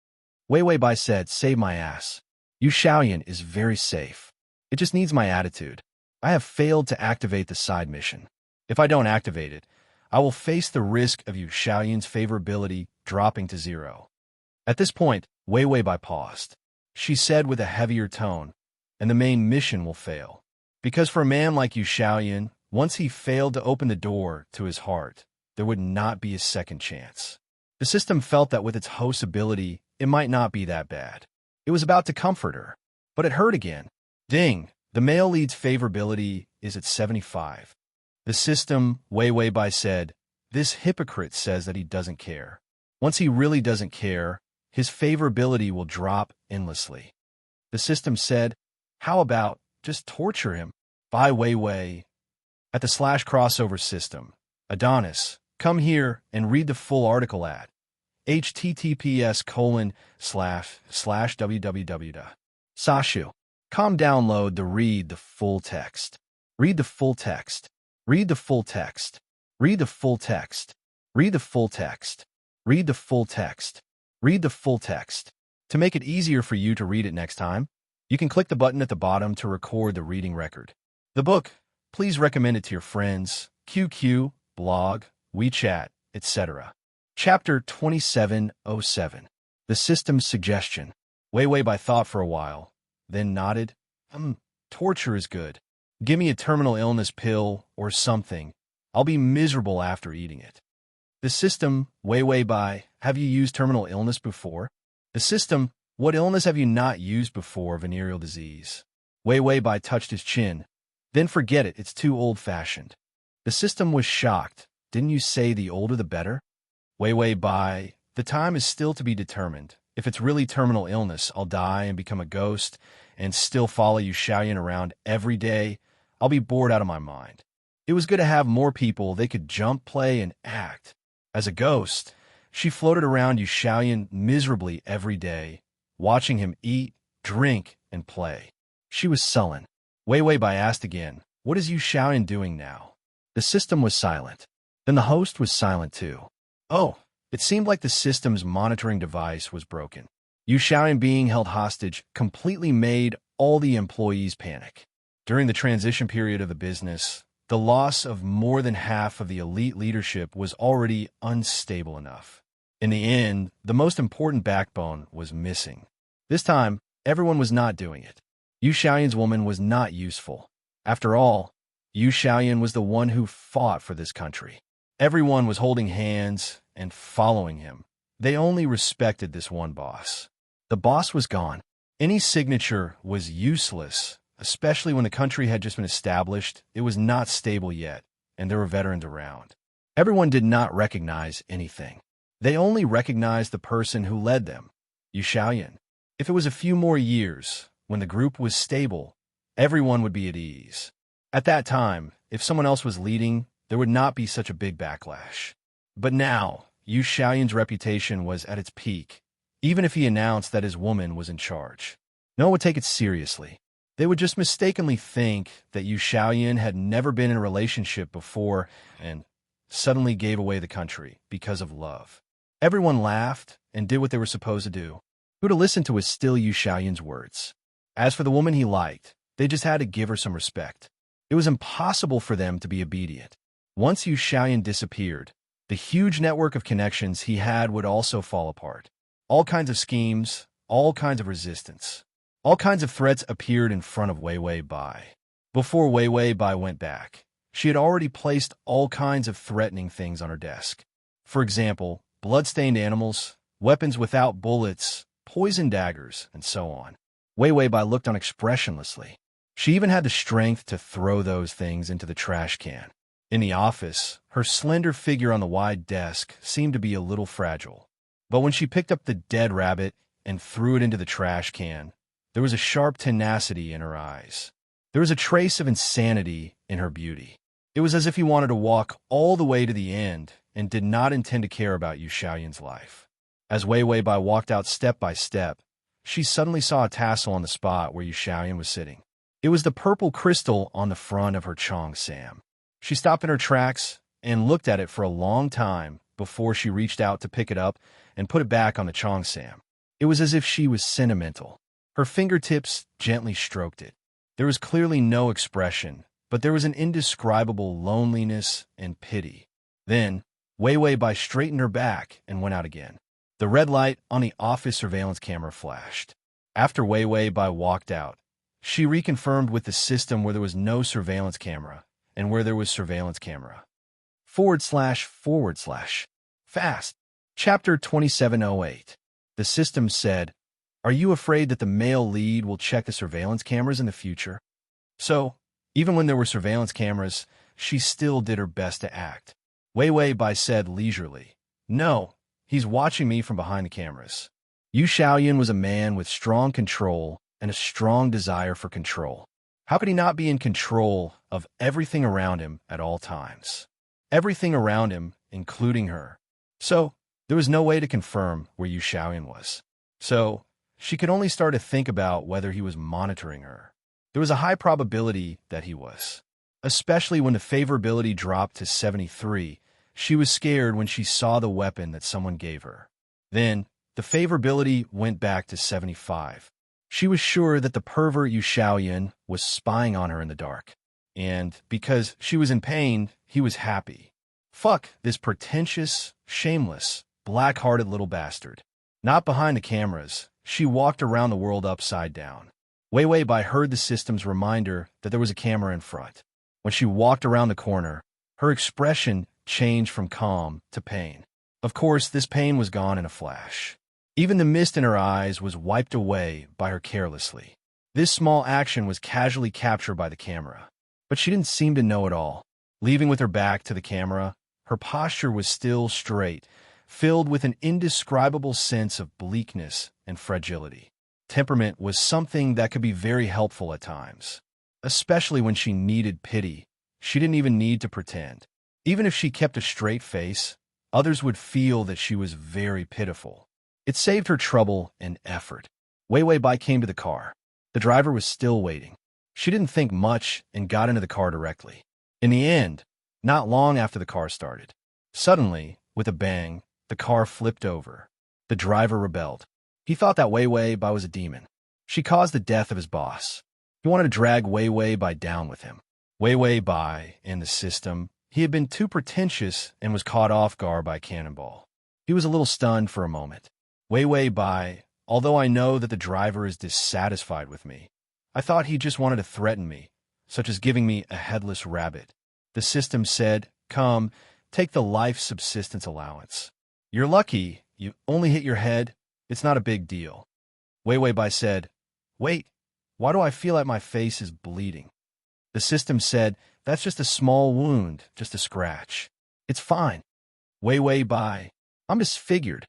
Wei Bai said, "Save my ass. Yu Xiaoyan is very safe. It just needs my attitude. I have failed to activate the side mission. If I don't activate it, I will face the risk of Yu Xiaoyan's favorability dropping to 0. At this point, Wei Bai paused. She said with a heavier tone, "And the main mission will fail. Because for a man like Yu Xiaoyan, once he failed to open the door to his heart, there would not be a second chance." The system felt that with its host's ability, it might not be that bad. It was about to comfort her, but it hurt again. Ding! The male lead's favorability is at 75. The system, Wei Bai said, this hypocrite says that he doesn't care. Once he really doesn't care, his favorability will drop endlessly. The system said, how about just torture him? By Wei. At the /crossover system, Adonis, come here and read the full article at https://www. Sashu. Download the read the full text. Read the full text. Read the full text. Read the full text. Read the full text. Read the full text. Read the full text. To make it easier for you to read it next time, you can click the button at the bottom to record the reading record. The book, please recommend it to your friends, QQ, blog, WeChat, etc. Chapter 2707. The System's Suggestion. Wei Bai thought for a while, then nodded. Torture is good. Give me a terminal illness pill or something. I'll be miserable after eating it. The system, Wei Bai, have you used terminal illness before? The system, what illness have you not used before? Venereal disease. Wei Bai touched his chin. Then forget it, it's too old-fashioned. The system was shocked. Didn't you say the older the better? Wei Bai, the time is still to be determined. If it's really terminal illness, I'll die and become a ghost and still follow Yu Xiaoyan around every day. I'll be bored out of my mind. It was good to have more people they could jump, play, and act. As a ghost, she floated around Yu Xiaoyan miserably every day, watching him eat, drink, and play. She was sullen. Wei Bai asked again, what is Yu Xiaoyan doing now? The system was silent. Then the host was silent too. Oh, it seemed like the system's monitoring device was broken. Yu Xiaoyan being held hostage completely made all the employees panic. During the transition period of the business, the loss of more than half of the elite leadership was already unstable enough. In the end, the most important backbone was missing. This time, everyone was not doing it. Yu Xiaoyan's woman was not useful. After all, Yu Xiaoyan was the one who fought for this country. Everyone was holding hands and following him. They only respected this one boss. The boss was gone. Any signature was useless, especially when the country had just been established. It was not stable yet, and there were veterans around. Everyone did not recognize anything. They only recognized the person who led them, Yu Xiaoyan. If it was a few more years, when the group was stable, everyone would be at ease. At that time, if someone else was leading, there would not be such a big backlash. But now, Yu Xiaoyan's reputation was at its peak, even if he announced that his woman was in charge. No one would take it seriously. They would just mistakenly think that Yu Xiaoyan had never been in a relationship before and suddenly gave away the country because of love. Everyone laughed and did what they were supposed to do. Who to listen to was still Yu Xiaoyan's words. As for the woman he liked, they just had to give her some respect. It was impossible for them to be obedient. Once Yu Xiaoyan disappeared, the huge network of connections he had would also fall apart. All kinds of schemes, all kinds of resistance, all kinds of threats appeared in front of Wei Bai. Before Wei Bai went back, she had already placed all kinds of threatening things on her desk. For example, blood-stained animals, weapons without bullets, poison daggers, and so on. Wei Bai looked on expressionlessly. She even had the strength to throw those things into the trash can. In the office, her slender figure on the wide desk seemed to be a little fragile. But when she picked up the dead rabbit and threw it into the trash can, there was a sharp tenacity in her eyes. There was a trace of insanity in her beauty. It was as if he wanted to walk all the way to the end and did not intend to care about Yu Xiaoyan's life. As Wei Bai walked out step by step, she suddenly saw a tassel on the spot where Yu Xiaoyan was sitting. It was the purple crystal on the front of her Chong Sam. She stopped in her tracks and looked at it for a long time before she reached out to pick it up and put it back on the Chong Sam. It was as if she was sentimental. Her fingertips gently stroked it. There was clearly no expression, but there was an indescribable loneliness and pity. Then, Wei Bai straightened her back and went out again. The red light on the office surveillance camera flashed. After Wei Bai walked out, she reconfirmed with the system where there was no surveillance camera and where there was surveillance camera. // Fast. Chapter 2708. The system said, Are you afraid that the male lead will check the surveillance cameras in the future? So, even when there were surveillance cameras, she still did her best to act. Wei Wei Bai said leisurely, "No, he's watching me from behind the cameras." Yu Xiaoyan was a man with strong control and a strong desire for control. How could he not be in control of everything around him at all times? Everything around him, including her. So, there was no way to confirm where Yu Xiaoyan was. So, she could only start to think about whether he was monitoring her. There was a high probability that he was. Especially when the favorability dropped to 73, she was scared when she saw the weapon that someone gave her. Then, the favorability went back to 75. She was sure that the pervert Yu Xiaoyan was spying on her in the dark. And because she was in pain, he was happy. Fuck this pretentious, shameless, black-hearted little bastard. Not behind the cameras, she walked around the world upside down. Wei Wei Bai heard the system's reminder that there was a camera in front. When she walked around the corner, her expression changed from calm to pain. Of course, this pain was gone in a flash. Even the mist in her eyes was wiped away by her carelessly. This small action was casually captured by the camera. But she didn't seem to know it all. Leaving with her back to the camera, her posture was still straight, filled with an indescribable sense of bleakness and fragility. Temperament was something that could be very helpful at times. Especially when she needed pity, she didn't even need to pretend. Even if she kept a straight face, others would feel that she was very pitiful. It saved her trouble and effort. Wei Wei Bai came to the car. The driver was still waiting. She didn't think much and got into the car directly. In the end, not long after the car started, suddenly, with a bang, the car flipped over. The driver rebelled. He thought that Wei Wei Bai was a demon. She caused the death of his boss. He wanted to drag Wei Wei Bai down with him. Wei Wei Bai, in the system, he had been too pretentious and was caught off guard by Cannonball. He was a little stunned for a moment. Wei Wei Bai, although I know that the driver is dissatisfied with me, I thought he just wanted to threaten me, such as giving me a headless rabbit. The system said, "Come, take the life subsistence allowance. You're lucky, you only hit your head. It's not a big deal." Wei Wei Bai said, "Wait, why do I feel like my face is bleeding?" The system said, "That's just a small wound, just a scratch. It's fine." Wei Wei Bai, "I'm disfigured."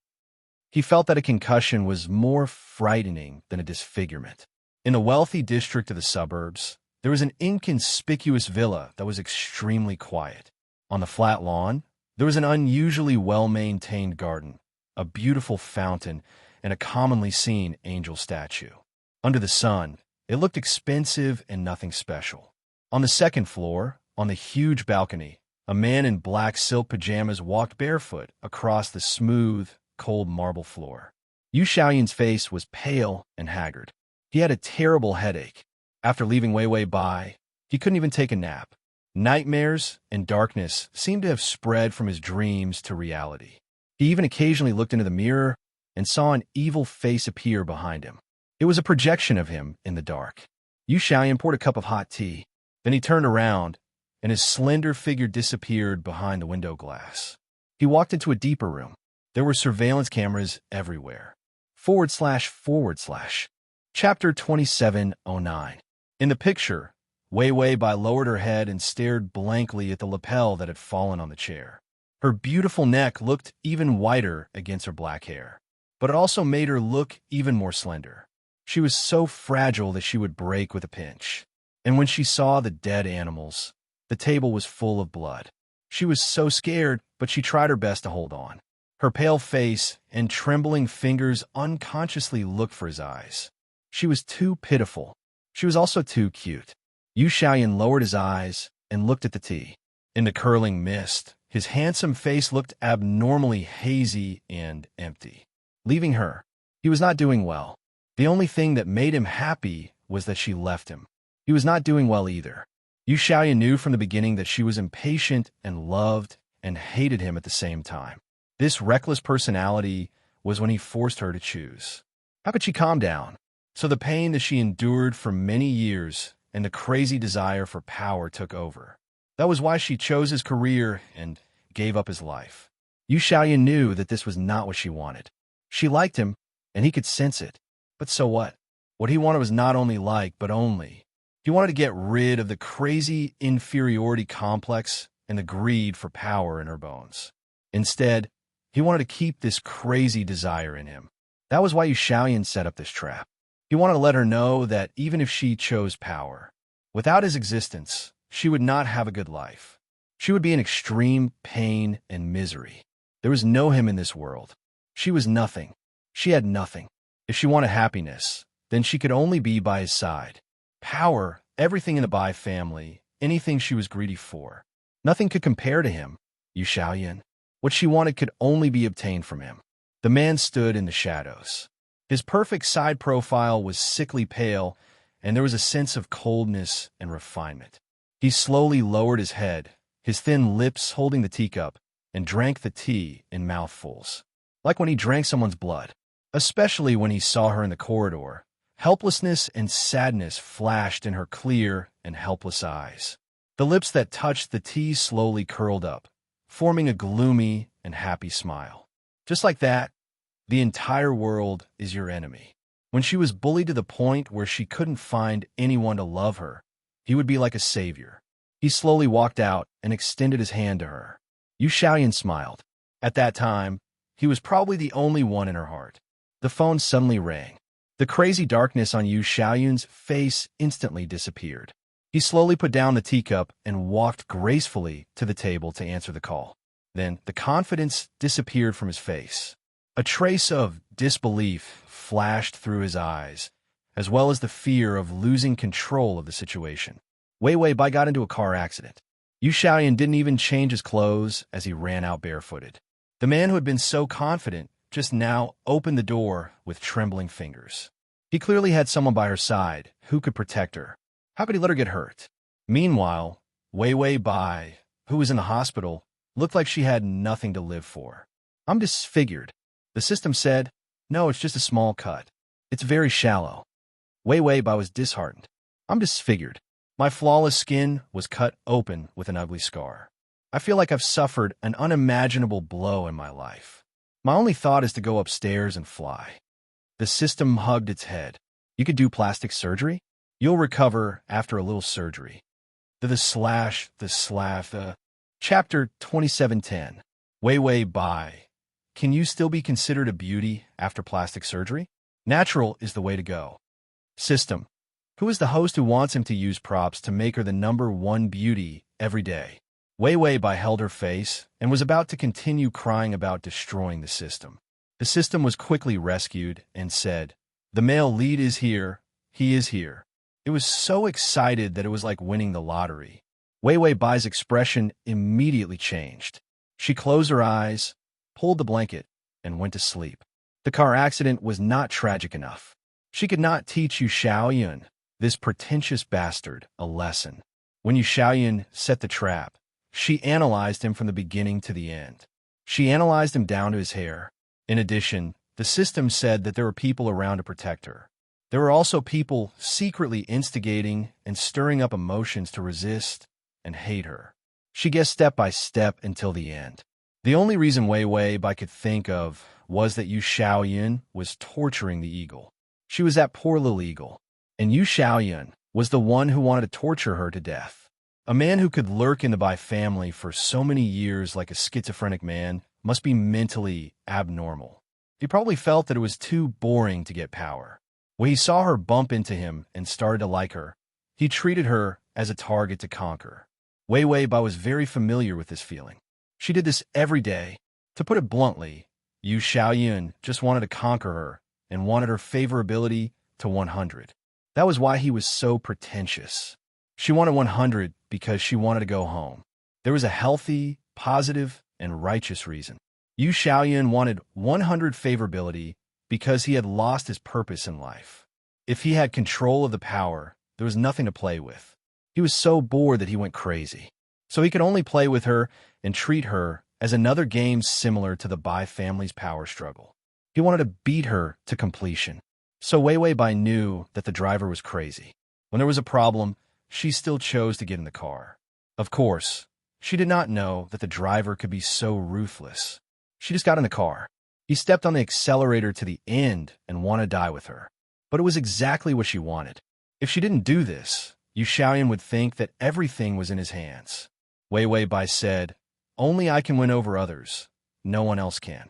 He felt that a concussion was more frightening than a disfigurement. In a wealthy district of the suburbs, there was an inconspicuous villa that was extremely quiet. On the flat lawn, there was an unusually well-maintained garden, a beautiful fountain, and a commonly seen angel statue. Under the sun, it looked expensive and nothing special. On the second floor, on the huge balcony, a man in black silk pajamas walked barefoot across the smooth, cold marble floor. Yu Xiaoyan's face was pale and haggard. He had a terrible headache. After leaving Wei Wei Bai, he couldn't even take a nap. Nightmares and darkness seemed to have spread from his dreams to reality. He even occasionally looked into the mirror and saw an evil face appear behind him. It was a projection of him in the dark. Yu Xiaoyan poured a cup of hot tea. Then he turned around, and his slender figure disappeared behind the window glass. He walked into a deeper room. There were surveillance cameras everywhere. // Chapter 2709. In the picture, Wei Wei Bai lowered her head and stared blankly at the lapel that had fallen on the chair. Her beautiful neck looked even whiter against her black hair, but it also made her look even more slender. She was so fragile that she would break with a pinch. And when she saw the dead animals, the table was full of blood. She was so scared, but she tried her best to hold on. Her pale face and trembling fingers unconsciously looked for his eyes. She was too pitiful. She was also too cute. Yu Xiaoyan lowered his eyes and looked at the tea. In the curling mist, his handsome face looked abnormally hazy and empty. Leaving her, he was not doing well. The only thing that made him happy was that she left him. He was not doing well either. Yu Xiaoyan knew from the beginning that she was impatient and loved and hated him at the same time. This reckless personality was when he forced her to choose. How could she calm down? So the pain that she endured for many years and the crazy desire for power took over. That was why she chose his career and gave up his life. Yu Xiaoyan knew that this was not what she wanted. She liked him, and he could sense it. But so what? What he wanted was not only like, but only. He wanted to get rid of the crazy inferiority complex and the greed for power in her bones. Instead, he wanted to keep this crazy desire in him. That was why Yu Xiaoyan set up this trap. He wanted to let her know that even if she chose power, without his existence, she would not have a good life. She would be in extreme pain and misery. There was no him in this world. She was nothing. She had nothing. If she wanted happiness, then she could only be by his side. Power, everything in the Bai family, anything she was greedy for. Nothing could compare to him, Yu Xiaoyan. What she wanted could only be obtained from him. The man stood in the shadows. His perfect side profile was sickly pale, and there was a sense of coldness and refinement. He slowly lowered his head, his thin lips holding the teacup, and drank the tea in mouthfuls, like when he drank someone's blood. Especially when he saw her in the corridor, helplessness and sadness flashed in her clear and helpless eyes. The lips that touched the tea slowly curled up, forming a gloomy and happy smile. Just like that, the entire world is your enemy. When she was bullied to the point where she couldn't find anyone to love her, he would be like a savior. He slowly walked out and extended his hand to her. Yu Xiaoyan smiled. At that time, he was probably the only one in her heart. The phone suddenly rang. The crazy darkness on Yu Xiaoyan's face instantly disappeared. He slowly put down the teacup and walked gracefully to the table to answer the call. Then the confidence disappeared from his face. A trace of disbelief flashed through his eyes, as well as the fear of losing control of the situation. Wei Bai got into a car accident. Yu Xiaoyan didn't even change his clothes as he ran out barefooted. The man who had been so confident just now opened the door with trembling fingers. He clearly had someone by her side who could protect her. How could he let her get hurt? Meanwhile, Wei Bai, who was in the hospital, looked like she had nothing to live for. I'm disfigured. The system said, no, it's just a small cut. It's very shallow. Wei Bai was disheartened. I'm disfigured. My flawless skin was cut open with an ugly scar. I feel like I've suffered an unimaginable blow in my life. My only thought is to go upstairs and fly. The system hugged its head. You could do plastic surgery? You'll recover after a little surgery. Chapter 2710. Wei Bai. Can you still be considered a beauty after plastic surgery? Natural is the way to go. System. Who is the host who wants him to use props to make her the #1 beauty every day? Wei Bai held her face and was about to continue crying about destroying the system. The system was quickly rescued and said, the male lead is here. He is here. It was so excited that it was like winning the lottery. Wei Bai's expression immediately changed. She closed her eyes, pulled the blanket, and went to sleep. The car accident was not tragic enough. She could not teach Yu Xiaoyan, this pretentious bastard, a lesson. When Yu Xiaoyan set the trap, she analyzed him from the beginning to the end. She analyzed him down to his hair. In addition, the system said that there were people around to protect her. There were also people secretly instigating and stirring up emotions to resist and hate her. She guessed step by step until the end. The only reason Wei Bai could think of was that Yu Xiaoyan was torturing the eagle. She was that poor little eagle, and Yu Xiaoyan was the one who wanted to torture her to death. A man who could lurk in the Bai family for so many years like a schizophrenic man must be mentally abnormal. He probably felt that it was too boring to get power. When he saw her bump into him and started to like her, he treated her as a target to conquer. Wei Bai was very familiar with this feeling. She did this every day. To put it bluntly, Yu Xiaoyan just wanted to conquer her and wanted her favorability to 100. That was why he was so pretentious. She wanted 100 because she wanted to go home. There was a healthy, positive, and righteous reason. Yu Xiaoyan wanted 100 favorability because he had lost his purpose in life. If he had control of the power, there was nothing to play with. He was so bored that he went crazy. So he could only play with her and treat her as another game similar to the Bai family's power struggle. He wanted to beat her to completion. So Wei Bai knew that the driver was crazy. When there was a problem, she still chose to get in the car. Of course, she did not know that the driver could be so ruthless. She just got in the car. He stepped on the accelerator to the end and wanted to die with her. but it was exactly what she wanted. If she didn't do this, Yu Xiaoyan would think that everything was in his hands. Wei Wei Bai said, "Only I can win over others. No one else can."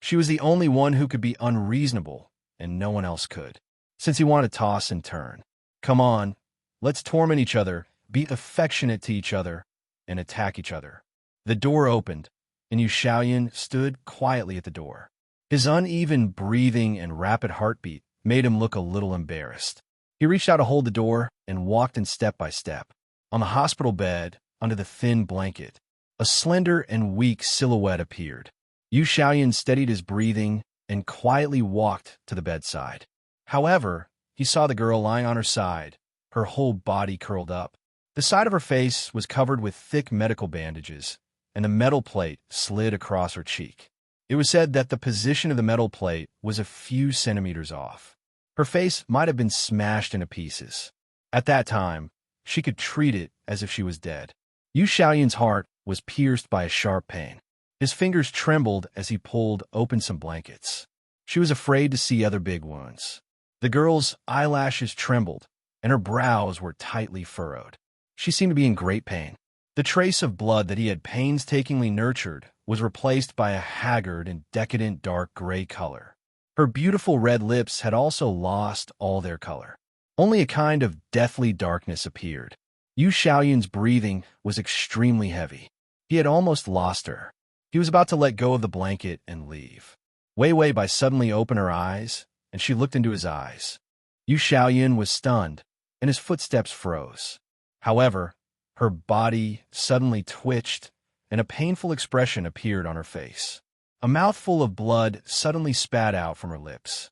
She was the only one who could be unreasonable, and no one else could. Since he wanted to toss and turn. Come on, let's torment each other, be affectionate to each other, and attack each other. The door opened, and Yu Xiaoyan stood quietly at the door. His uneven breathing and rapid heartbeat made him look a little embarrassed. He reached out to hold the door and walked in step by step. On the hospital bed, under the thin blanket, a slender and weak silhouette appeared. Yu Xiaoyan steadied his breathing and quietly walked to the bedside. However, he saw the girl lying on her side, her whole body curled up. The side of her face was covered with thick medical bandages, and a metal plate slid across her cheek. It was said that the position of the metal plate was a few centimeters off. Her face might have been smashed into pieces. At that time, she could treat it as if she was dead. Yu Xiaoyan's heart was pierced by a sharp pain. His fingers trembled as he pulled open some blankets. She was afraid to see other big wounds. The girl's eyelashes trembled, and her brows were tightly furrowed. She seemed to be in great pain. The trace of blood that he had painstakingly nurtured was replaced by a haggard and decadent dark gray color. Her beautiful red lips had also lost all their color. Only a kind of deathly darkness appeared. Yu Xiaoyan's breathing was extremely heavy. He had almost lost her. He was about to let go of the blanket and leave. Wei Wei Bai suddenly opened her eyes, and she looked into his eyes. Yu Xiaoyan was stunned, and his footsteps froze. However, her body suddenly twitched, and a painful expression appeared on her face. A mouthful of blood suddenly spat out from her lips.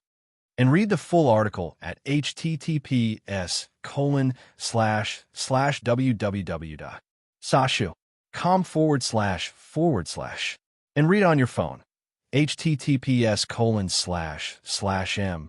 And read the full article at https://www.sashu.com// and read on your phone. https://m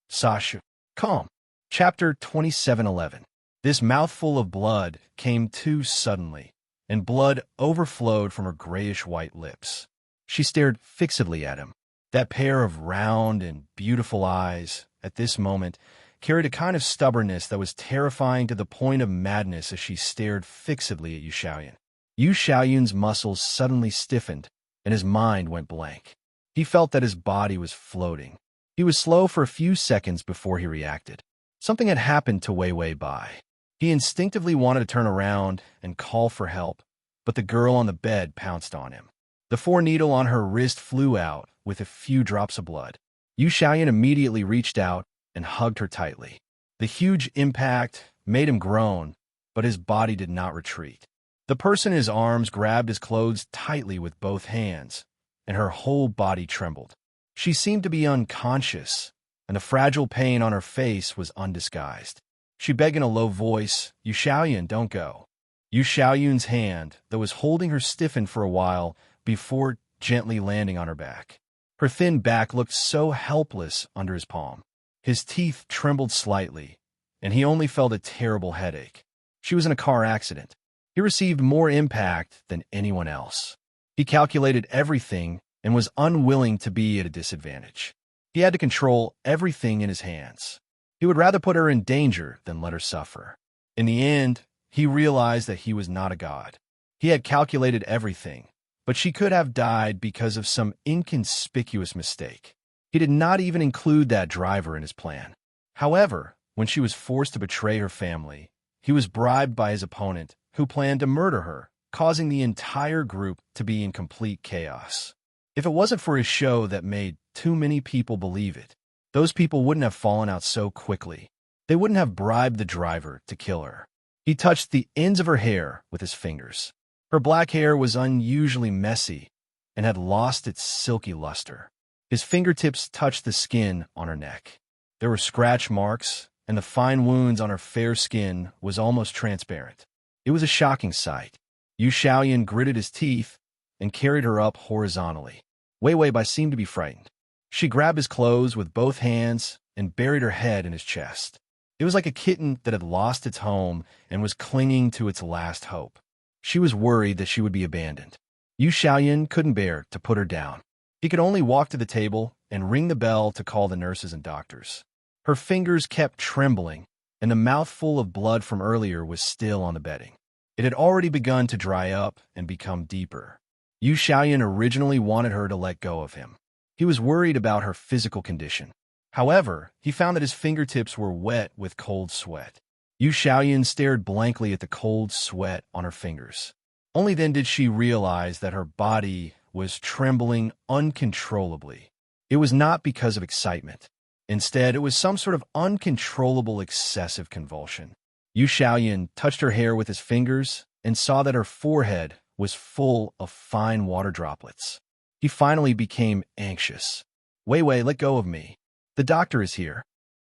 sashu.com. Chapter 2711. This mouthful of blood came too suddenly, and blood overflowed from her grayish-white lips. She stared fixedly at him. That pair of round and beautiful eyes, at this moment, carried a kind of stubbornness that was terrifying to the point of madness as she stared fixedly at Yu Xiaoyan. Yu Xiaoyan's muscles suddenly stiffened, and his mind went blank. He felt that his body was floating. He was slow for a few seconds before he reacted. Something had happened to Wei Wei Bai. He instinctively wanted to turn around and call for help, but the girl on the bed pounced on him. The 4-needle on her wrist flew out with a few drops of blood. Yu Xiaoyan immediately reached out and hugged her tightly. The huge impact made him groan, but his body did not retreat. The person in his arms grabbed his clothes tightly with both hands, and her whole body trembled. She seemed to be unconscious, and the fragile pain on her face was undisguised. She begged in a low voice, "Yu Xiaoyan, don't go." Yu Xiaoyan's hand that was holding her stiffened for a while before gently landing on her back. Her thin back looked so helpless under his palm. His teeth trembled slightly, and he only felt a terrible headache. She was in a car accident. He received more impact than anyone else. He calculated everything and was unwilling to be at a disadvantage. He had to control everything in his hands. He would rather put her in danger than let her suffer. In the end, he realized that he was not a god. He had calculated everything, but she could have died because of some inconspicuous mistake. He did not even include that driver in his plan. However, when she was forced to betray her family, he was bribed by his opponent, who planned to murder her, causing the entire group to be in complete chaos. If it wasn't for his show that made too many people believe it, those people wouldn't have fallen out so quickly. They wouldn't have bribed the driver to kill her. He touched the ends of her hair with his fingers. Her black hair was unusually messy and had lost its silky luster. His fingertips touched the skin on her neck. There were scratch marks, and the fine wounds on her fair skin was almost transparent. It was a shocking sight. Yu Xiaoyan gritted his teeth and carried her up horizontally. Wei Wei Bai seemed to be frightened. She grabbed his clothes with both hands and buried her head in his chest. It was like a kitten that had lost its home and was clinging to its last hope. She was worried that she would be abandoned. Yu Xiaoyan couldn't bear to put her down. He could only walk to the table and ring the bell to call the nurses and doctors. Her fingers kept trembling, and the mouthful of blood from earlier was still on the bedding. It had already begun to dry up and become deeper. Yu Xiaoyan originally wanted her to let go of him. He was worried about her physical condition. However, he found that his fingertips were wet with cold sweat. Yu Xiaoyan stared blankly at the cold sweat on her fingers. Only then did she realize that her body was trembling uncontrollably. It was not because of excitement. Instead, it was some sort of uncontrollable excessive convulsion. Yu Xiaoyan touched her hair with his fingers and saw that her forehead was full of fine water droplets. He finally became anxious. Wei Wei, let go of me. The doctor is here.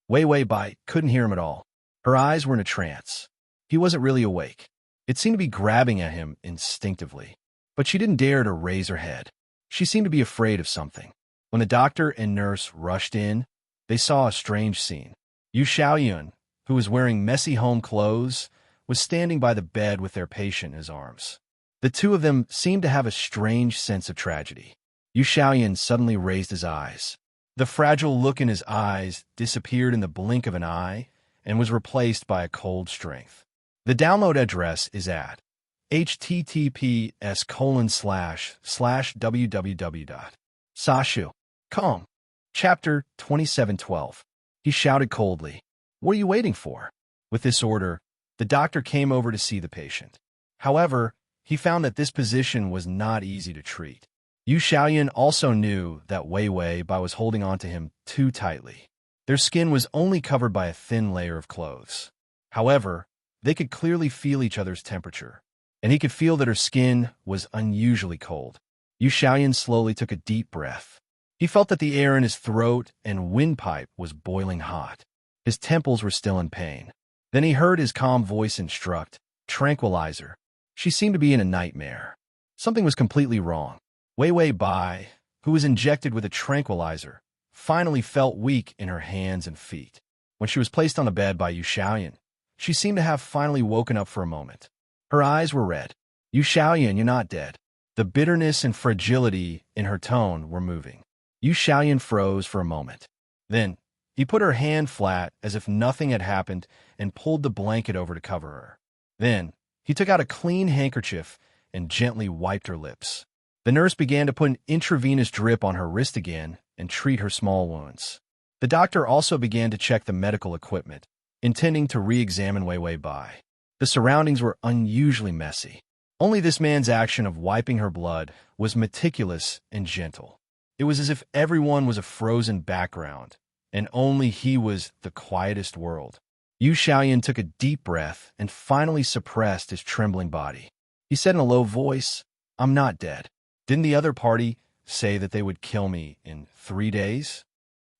Wei Wei Bai couldn't hear him at all. Her eyes were in a trance. He wasn't really awake. It seemed to be grabbing at him instinctively. But she didn't dare to raise her head. She seemed to be afraid of something. When the doctor and nurse rushed in, they saw a strange scene. Yu Xiaoyan, who was wearing messy home clothes, was standing by the bed with their patient in his arms. The two of them seemed to have a strange sense of tragedy. Yu Xiaoyan suddenly raised his eyes. The fragile look in his eyes disappeared in the blink of an eye and was replaced by a cold strength. The download address is at https://www.sashu.com. Chapter 2712. He shouted coldly, "What are you waiting for?" With this order, the doctor came over to see the patient. However, he found that this position was not easy to treat. Yu Xiaoyan also knew that Wei Wei Bai was holding on to him too tightly. Their skin was only covered by a thin layer of clothes. However, they could clearly feel each other's temperature, and he could feel that her skin was unusually cold. Yu Xiaoyan slowly took a deep breath. He felt that the air in his throat and windpipe was boiling hot. His temples were still in pain. Then he heard his calm voice instruct, "Tranquilizer." She seemed to be in a nightmare. Something was completely wrong. Wei Wei Bai, who was injected with a tranquilizer, finally felt weak in her hands and feet. When she was placed on the bed by Yu Xiaoyan, she seemed to have finally woken up for a moment. Her eyes were red. "Yu Xiaoyan, you're not dead." The bitterness and fragility in her tone were moving. Yu Xiaoyan froze for a moment. Then, he put her hand flat as if nothing had happened and pulled the blanket over to cover her. Then, he took out a clean handkerchief and gently wiped her lips. The nurse began to put an intravenous drip on her wrist again and treat her small wounds. The doctor also began to check the medical equipment, intending to re-examine Wei Wei Bai. The surroundings were unusually messy. Only this man's action of wiping her blood was meticulous and gentle. It was as if everyone was a frozen background, and only he was the quietest world. Yu Xiaoyan took a deep breath and finally suppressed his trembling body. He said in a low voice, "I'm not dead. Didn't the other party say that they would kill me in 3 days?"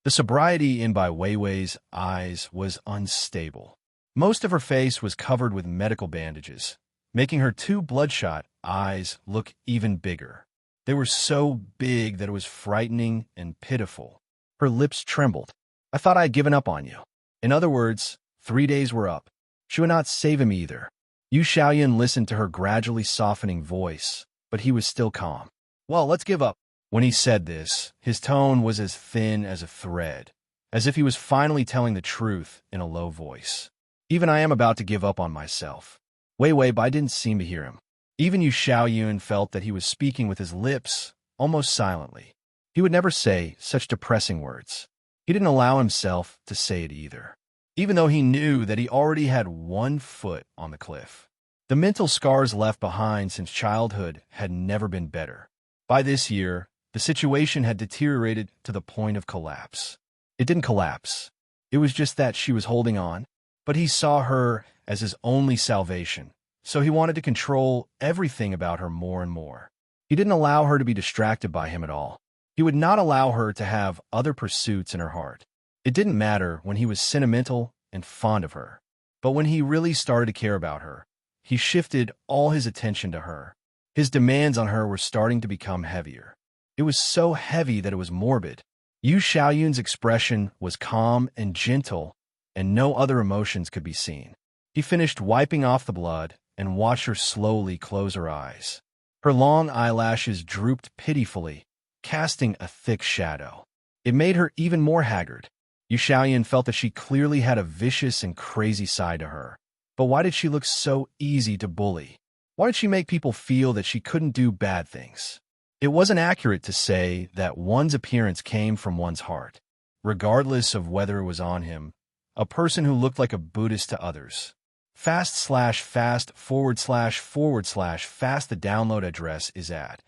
The sobriety in Bai Weiwei's eyes was unstable. Most of her face was covered with medical bandages, making her 2 bloodshot eyes look even bigger. They were so big that it was frightening and pitiful. Her lips trembled. "I thought I had given up on you." In other words, 3 days were up. She would not save him either. Yu Xiaoyan listened to her gradually softening voice, but he was still calm. "Well, let's give up." When he said this, his tone was as thin as a thread, as if he was finally telling the truth in a low voice. "Even I am about to give up on myself." Wei Wei Bai didn't seem to hear him. Even Yu Xiaoyan felt that he was speaking with his lips, almost silently. He would never say such depressing words. He didn't allow himself to say it either, even though he knew that he already had 1 foot on the cliff. The mental scars left behind since childhood had never been better. By this year, the situation had deteriorated to the point of collapse. It didn't collapse. It was just that she was holding on, but he saw her as his only salvation, so he wanted to control everything about her more and more. He didn't allow her to be distracted by him at all. He would not allow her to have other pursuits in her heart. It didn't matter when he was sentimental and fond of her, but when he really started to care about her, he shifted all his attention to her. His demands on her were starting to become heavier. It was so heavy that it was morbid. Yu Xiaoyun's expression was calm and gentle, and no other emotions could be seen. He finished wiping off the blood and watched her slowly close her eyes. Her long eyelashes drooped pitifully, casting a thick shadow. It made her even more haggard. Yu Xiaoyan felt that she clearly had a vicious and crazy side to her. But why did she look so easy to bully? Why did she make people feel that she couldn't do bad things? It wasn't accurate to say that one's appearance came from one's heart, regardless of whether it was on him, a person who looked like a Buddhist to others. /fast/fast///fast. The download address is at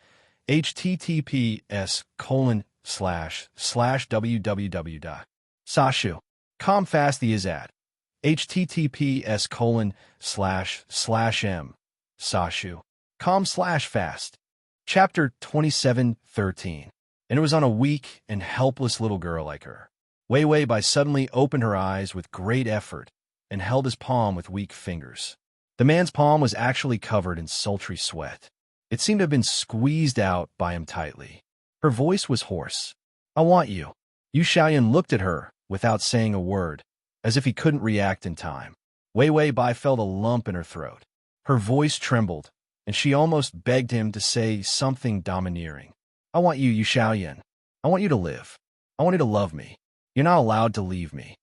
https://www.sashu.com. Fast the is at https://sashu.com/fast. Chapter 27:13. And it was on a weak and helpless little girl like her. Wei Wei Bai suddenly opened her eyes with great effort and held his palm with weak fingers. The man's palm was actually covered in sultry sweat. It seemed to have been squeezed out by him tightly. Her voice was hoarse. "I want you." Yu Xiaoyan looked at her without saying a word, as if he couldn't react in time. Wei Wei Bai felt a lump in her throat. Her voice trembled, and she almost begged him to say something domineering. "I want you, Yu Xiaoyan. I want you to live. I want you to love me. You're not allowed to leave me."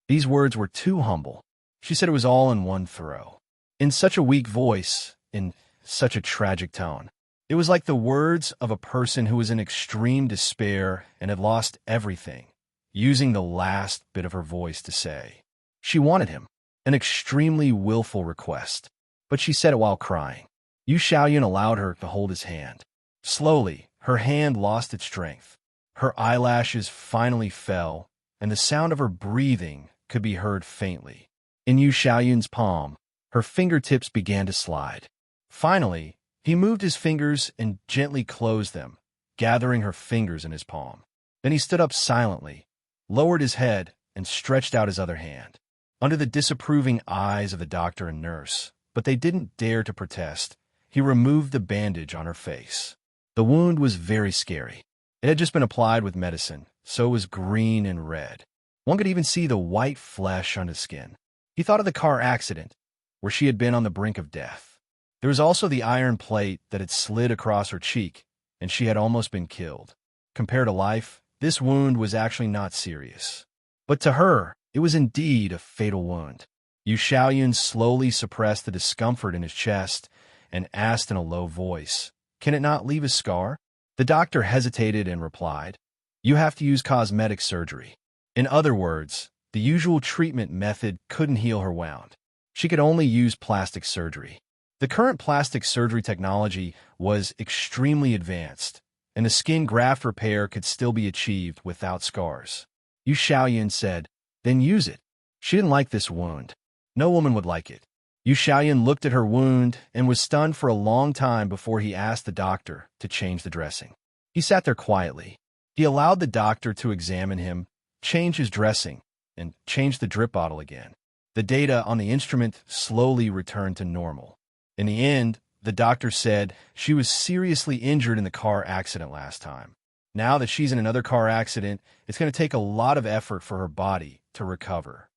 These words were too humble. She said it was all in one throw. In such a weak voice, in such a tragic tone. It was like the words of a person who was in extreme despair and had lost everything, using the last bit of her voice to say. She wanted him, an extremely willful request, but she said it while crying. Yu Xiaoyan allowed her to hold his hand. Slowly, her hand lost its strength. Her eyelashes finally fell, and the sound of her breathing could be heard faintly. In Yu Xiaoyan's palm, her fingertips began to slide. Finally, he moved his fingers and gently closed them, gathering her fingers in his palm. Then he stood up silently, lowered his head, and stretched out his other hand. Under the disapproving eyes of the doctor and nurse, but they didn't dare to protest, he removed the bandage on her face. The wound was very scary. It had just been applied with medicine, so it was green and red. One could even see the white flesh on his skin. He thought of the car accident, where she had been on the brink of death. There was also the iron plate that had slid across her cheek, and she had almost been killed. Compared to life, this wound was actually not serious. But to her, it was indeed a fatal wound. Yu Xiaoyan slowly suppressed the discomfort in his chest and asked in a low voice, "Can it not leave a scar?" The doctor hesitated and replied, "You have to use cosmetic surgery." In other words, the usual treatment method couldn't heal her wound. She could only use plastic surgery. The current plastic surgery technology was extremely advanced, and the skin graft repair could still be achieved without scars. Yu Xiaoyan said, "Then use it." She didn't like this wound. No woman would like it. Yu Xiaoyan looked at her wound and was stunned for a long time before he asked the doctor to change the dressing. He sat there quietly. He allowed the doctor to examine him, change his dressing, and change the drip bottle again. The data on the instrument slowly returned to normal. In the end, the doctor said she was seriously injured in the car accident last time. Now that she's in another car accident, it's going to take a lot of effort for her body to recover.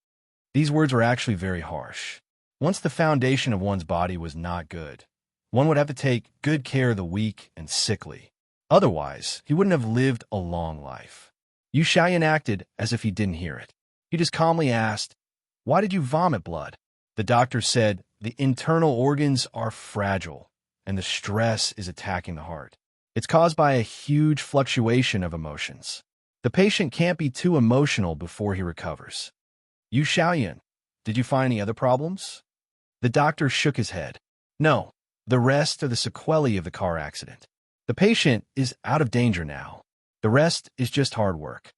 These words were actually very harsh. Once the foundation of one's body was not good, one would have to take good care of the weak and sickly. Otherwise, he wouldn't have lived a long life. Yu Xiaoyan acted as if he didn't hear it. He just calmly asked, "Why did you vomit blood?" The doctor said, "The internal organs are fragile, and the stress is attacking the heart. It's caused by a huge fluctuation of emotions. The patient can't be too emotional before he recovers." Yu Xiaoyan, did you find any other problems? The doctor shook his head. No, the rest are the sequelae of the car accident. The patient is out of danger now. The rest is just hard work.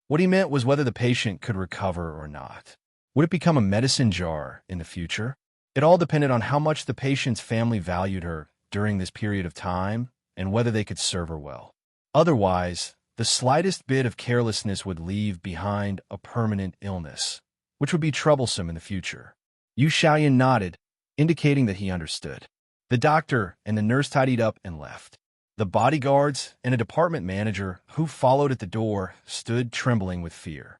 What he meant was whether the patient could recover or not. Would it become a medicine jar in the future? It all depended on how much the patient's family valued her during this period of time and whether they could serve her well. Otherwise, the slightest bit of carelessness would leave behind a permanent illness, which would be troublesome in the future. Yu Xiaoyan nodded, indicating that he understood. The doctor and the nurse tidied up and left. The bodyguards and a department manager who followed at the door stood trembling with fear.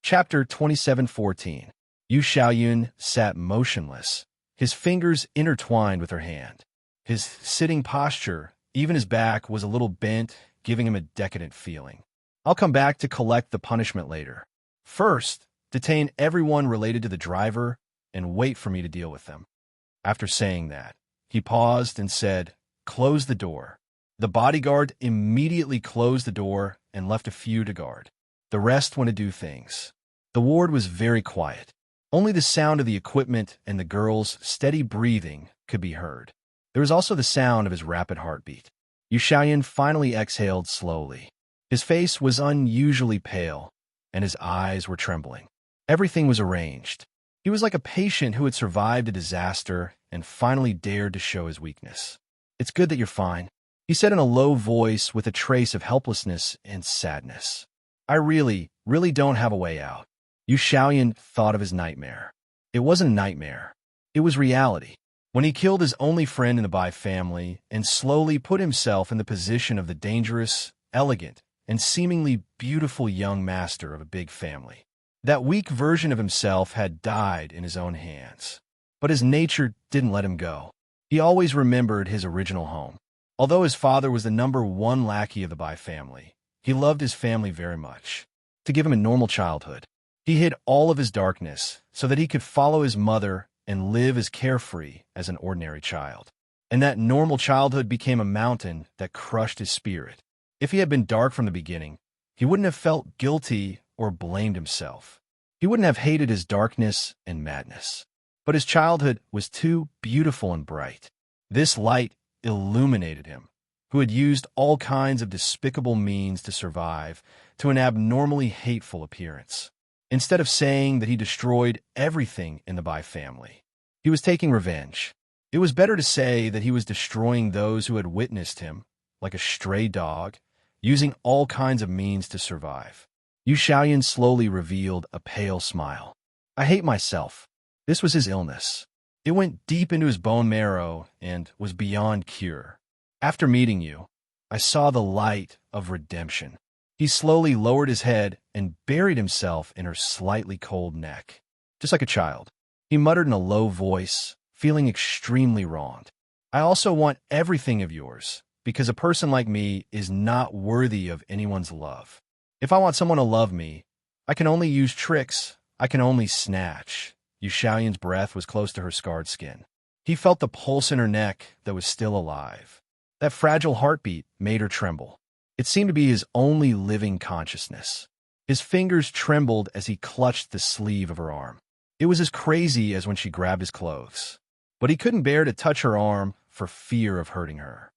Chapter 27:14. Yu Xiaoyan sat motionless, his fingers intertwined with her hand. His sitting posture, even his back, was a little bent, giving him a decadent feeling. I'll come back to collect the punishment later. First, detain everyone related to the driver and wait for me to deal with them." After saying that, he paused and said, "Close the door." The bodyguard immediately closed the door and left a few to guard. The rest went to do things. The ward was very quiet. Only the sound of the equipment and the girl's steady breathing could be heard. There was also the sound of his rapid heartbeat. Yu Xiaoyan finally exhaled slowly. His face was unusually pale, and his eyes were trembling. Everything was arranged. He was like a patient who had survived a disaster and finally dared to show his weakness. "It's good that you're fine," he said in a low voice with a trace of helplessness and sadness. "I really don't have a way out." Yu Xiaoyan thought of his nightmare. It wasn't a nightmare. It was reality. When he killed his only friend in the Bai family and slowly put himself in the position of the dangerous, elegant, and seemingly beautiful young master of a big family. That weak version of himself had died in his own hands. But his nature didn't let him go. He always remembered his original home. Although his father was the #1 lackey of the Bai family, he loved his family very much. To give him a normal childhood, he hid all of his darkness so that he could follow his mother and live as carefree as an ordinary child. And that normal childhood became a mountain that crushed his spirit. If he had been dark from the beginning, he wouldn't have felt guilty or blamed himself. He wouldn't have hated his darkness and madness. But his childhood was too beautiful and bright. This light illuminated him, who had used all kinds of despicable means to survive, to an abnormally hateful appearance. Instead of saying that he destroyed everything in the Bai family, he was taking revenge. It was better to say that he was destroying those who had witnessed him, like a stray dog, using all kinds of means to survive. Yu Xiaoyan slowly revealed a pale smile. "I hate myself." This was his illness. It went deep into his bone marrow and was beyond cure. "After meeting you, I saw the light of redemption." He slowly lowered his head and buried himself in her slightly cold neck. Just like a child, he muttered in a low voice, feeling extremely wronged. "I also want everything of yours, because a person like me is not worthy of anyone's love. If I want someone to love me, I can only use tricks, I can only snatch." Yu Xiaoyan's breath was close to her scarred skin. He felt the pulse in her neck that was still alive. That fragile heartbeat made her tremble. It seemed to be his only living consciousness. His fingers trembled as he clutched the sleeve of her arm. It was as crazy as when she grabbed his clothes. But he couldn't bear to touch her arm for fear of hurting her.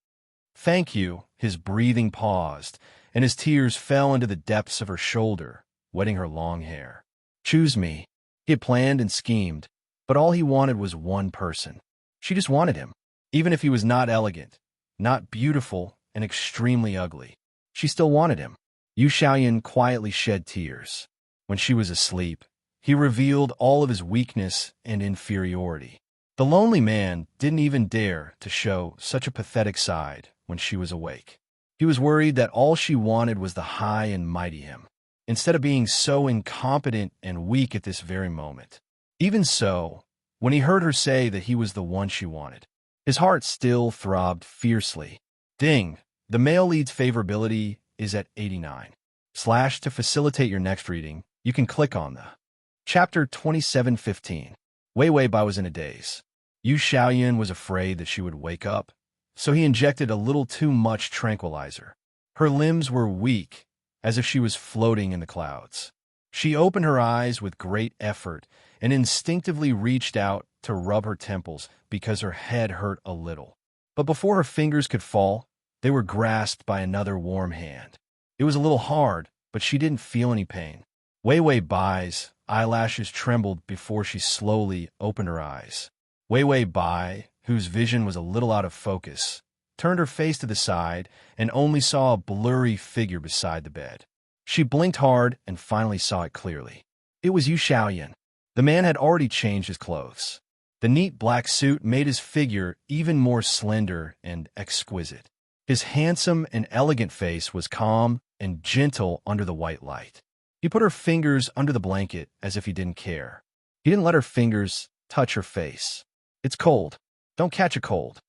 "Thank you." His breathing paused, and his tears fell into the depths of her shoulder, wetting her long hair. "Choose me." He had planned and schemed, but all he wanted was one person. She just wanted him, even if he was not elegant, not beautiful, and extremely ugly. She still wanted him. Yu Xiaoyan quietly shed tears. When she was asleep, he revealed all of his weakness and inferiority. The lonely man didn't even dare to show such a pathetic side when she was awake. He was worried that all she wanted was the high and mighty him, instead of being so incompetent and weak at this very moment. Even so, when he heard her say that he was the one she wanted, his heart still throbbed fiercely. Ding! The male lead's favorability is at 89. To facilitate your next reading, you can click on the Chapter 2715. Wei Wei Bai was in a daze. Yu Xiaoyan was afraid that she would wake up, so he injected a little too much tranquilizer. Her limbs were weak, as if she was floating in the clouds. She opened her eyes with great effort and instinctively reached out to rub her temples because her head hurt a little. But before her fingers could fall, they were grasped by another warm hand. It was a little hard, but she didn't feel any pain. Wei Wei Bai's eyelashes trembled before she slowly opened her eyes. Wei Wei Bai, whose vision was a little out of focus, turned her face to the side and only saw a blurry figure beside the bed. She blinked hard and finally saw it clearly. It was Yu Xiaoyan. The man had already changed his clothes. The neat black suit made his figure even more slender and exquisite. His handsome and elegant face was calm and gentle under the white light. He put her fingers under the blanket as if he didn't care. He didn't let her fingers touch her face. "It's cold. Don't catch a cold."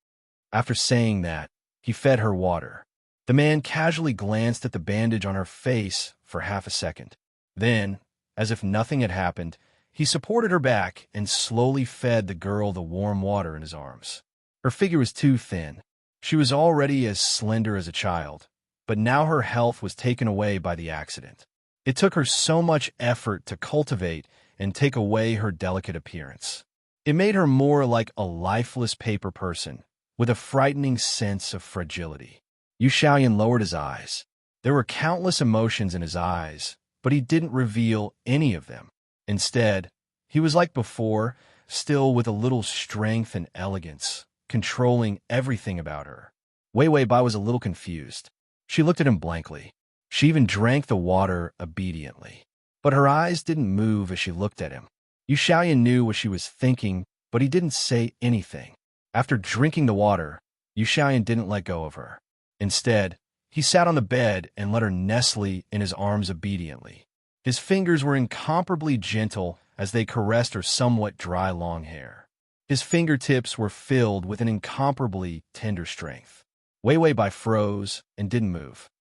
After saying that, he fed her water. The man casually glanced at the bandage on her face for half a second. Then, as if nothing had happened, he supported her back and slowly fed the girl the warm water in his arms. Her figure was too thin. She was already as slender as a child, but now her health was taken away by the accident. It took her so much effort to cultivate and take away her delicate appearance. It made her more like a lifeless paper person, with a frightening sense of fragility. Yu Xiaoyan lowered his eyes. There were countless emotions in his eyes, but he didn't reveal any of them. Instead, he was like before, still with a little strength and elegance, controlling everything about her. Wei Wei Bai was a little confused. She looked at him blankly. She even drank the water obediently. But her eyes didn't move as she looked at him. Yu Xiaoyan knew what she was thinking, but he didn't say anything. After drinking the water, Yu Xiaoyan didn't let go of her. Instead, he sat on the bed and let her nestle in his arms obediently. His fingers were incomparably gentle as they caressed her somewhat dry long hair. His fingertips were filled with an incomparably tender strength. Wei Wei Bai froze and didn't move.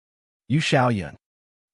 Yu Xiaoyan.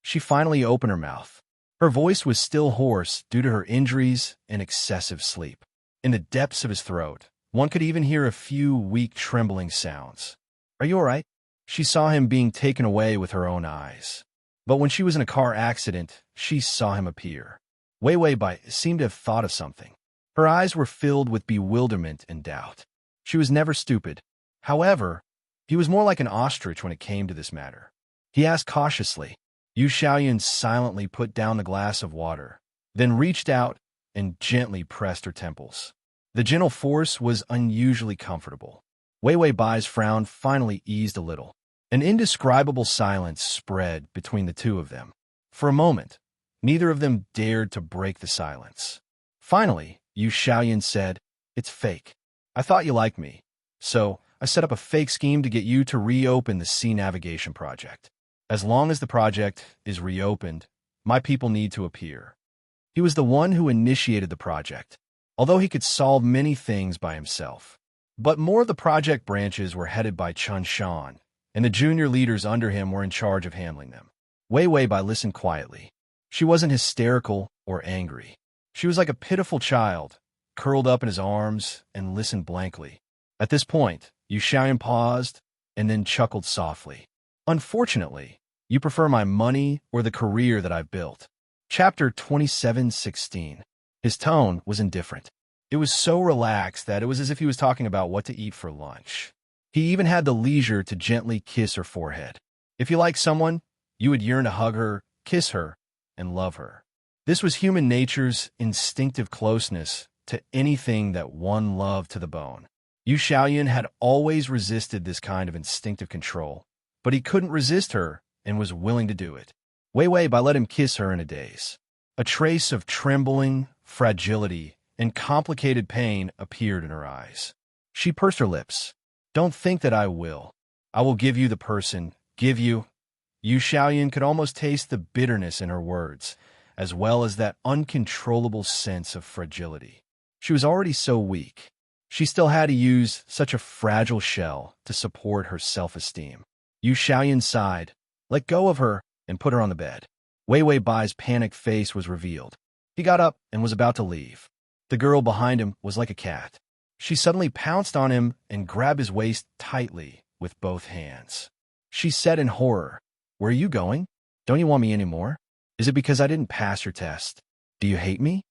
She finally opened her mouth. Her voice was still hoarse due to her injuries and excessive sleep. In the depths of his throat, one could even hear a few weak trembling sounds. "Are you all right?" She saw him being taken away with her own eyes. But when she was in a car accident, she saw him appear. Wei Wei Bai seemed to have thought of something. Her eyes were filled with bewilderment and doubt. She was never stupid. However, he was more like an ostrich when it came to this matter. He asked cautiously. Yu Xiaoyan silently put down the glass of water, then reached out and gently pressed her temples. The gentle force was unusually comfortable. Wei Wei Bai's frown finally eased a little. An indescribable silence spread between the two of them. For a moment, neither of them dared to break the silence. Finally, Yu Xiaoyan said, "It's fake. I thought you liked me, so I set up a fake scheme to get you to reopen the sea navigation project. As long as the project is reopened, my people need to appear." He was the one who initiated the project, although he could solve many things by himself. But more of the project branches were headed by Chun Shan, and the junior leaders under him were in charge of handling them. Wei Wei Bai listened quietly. She wasn't hysterical or angry. She was like a pitiful child, curled up in his arms and listened blankly. At this point, Yu Xiaoyan paused and then chuckled softly. "Unfortunately, you prefer my money or the career that I've built." Chapter 27:16. His tone was indifferent. It was so relaxed that it was as if he was talking about what to eat for lunch. He even had the leisure to gently kiss her forehead. If you like someone, you would yearn to hug her, kiss her, and love her. This was human nature's instinctive closeness to anything that one loved to the bone. Yu Xiaoyan had always resisted this kind of instinctive control, but he couldn't resist her and was willing to do it. Wei Wei Bai let him kiss her in a daze. A trace of trembling, fragility, and complicated pain appeared in her eyes. She pursed her lips. "Don't think that I will. I will give you the person, give you." Yu Xiaoyan could almost taste the bitterness in her words, as well as that uncontrollable sense of fragility. She was already so weak. She still had to use such a fragile shell to support her self-esteem. Yu Xiaoyan sighed, let go of her, and put her on the bed. Wei Wei Bai's panicked face was revealed. He got up and was about to leave. The girl behind him was like a cat. She suddenly pounced on him and grabbed his waist tightly with both hands. She said in horror, "Where are you going? Don't you want me anymore? Is it because I didn't pass your test? Do you hate me?"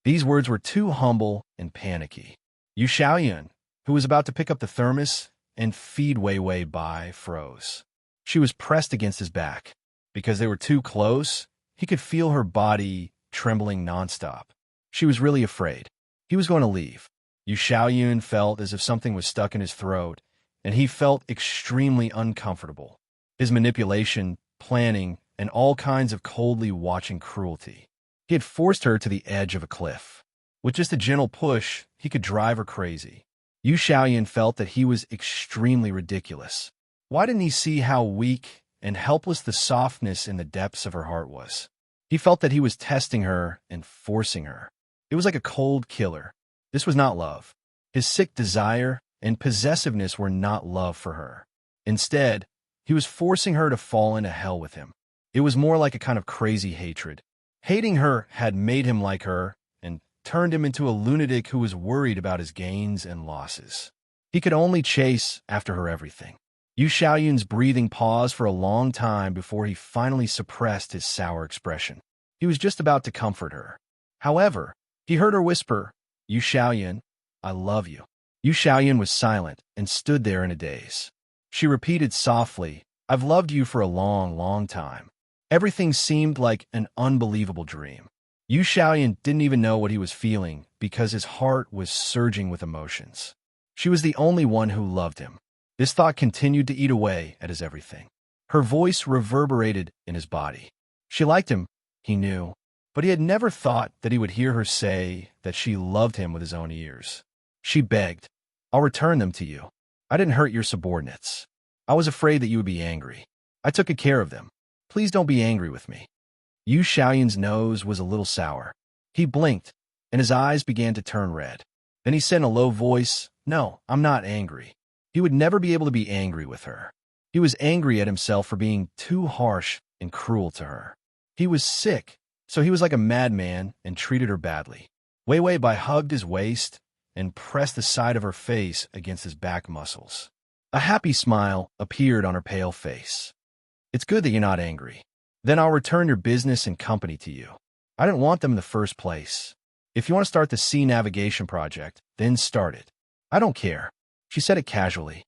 These words were too humble and panicky. Yu Xiaoyan, who was about to pick up the thermos and feed Wei Wei Bai, froze. She was pressed against his back. Because they were too close, he could feel her body trembling nonstop. She was really afraid. He was going to leave. Yu Xiaoyan felt as if something was stuck in his throat, and he felt extremely uncomfortable. His manipulation, planning, and all kinds of coldly watching cruelty. He had forced her to the edge of a cliff. With just a gentle push, he could drive her crazy. Yu Xiaoyan felt that he was extremely ridiculous. Why didn't he see how weak and helpless the softness in the depths of her heart was? He felt that he was testing her and forcing her. It was like a cold killer. This was not love. His sick desire and possessiveness were not love for her. Instead, He was forcing her to fall into hell with him. It was more like a kind of crazy hatred. Hating her had made him like her and turned him into a lunatic who was worried about his gains and losses. He could only chase after her everything. Yu Xiaoyun's breathing paused for a long time before he finally suppressed his sour expression. He was just about to comfort her. However, he heard her whisper, "Yu Xiaoyun, I love you." Yu Xiaoyun was silent and stood there in a daze. She repeated softly, "I've loved you for a long, long time." Everything seemed like an unbelievable dream. Yu Xiaoyun didn't even know what he was feeling because his heart was surging with emotions. She was the only one who loved him. This thought continued to eat away at his everything. Her voice reverberated in his body. She liked him, he knew, but he had never thought that he would hear her say that she loved him with his own ears. She begged, "I'll return them to you. I didn't hurt your subordinates. I was afraid that you would be angry. I took good care of them. Please don't be angry with me." Yu Xiaoyun's nose was a little sour. He blinked, and his eyes began to turn red. Then he said in a low voice, "No, I'm not angry." He would never be able to be angry with her. He was angry at himself for being too harsh and cruel to her. He was sick, so he was like a madman and treated her badly. Wei Wei Bai hugged his waist and pressed the side of her face against his back muscles. A happy smile appeared on her pale face. "It's good that you're not angry. Then I'll return your business and company to you. I didn't want them in the first place. If you want to start the sea navigation project, then start it. I don't care." She said it casually.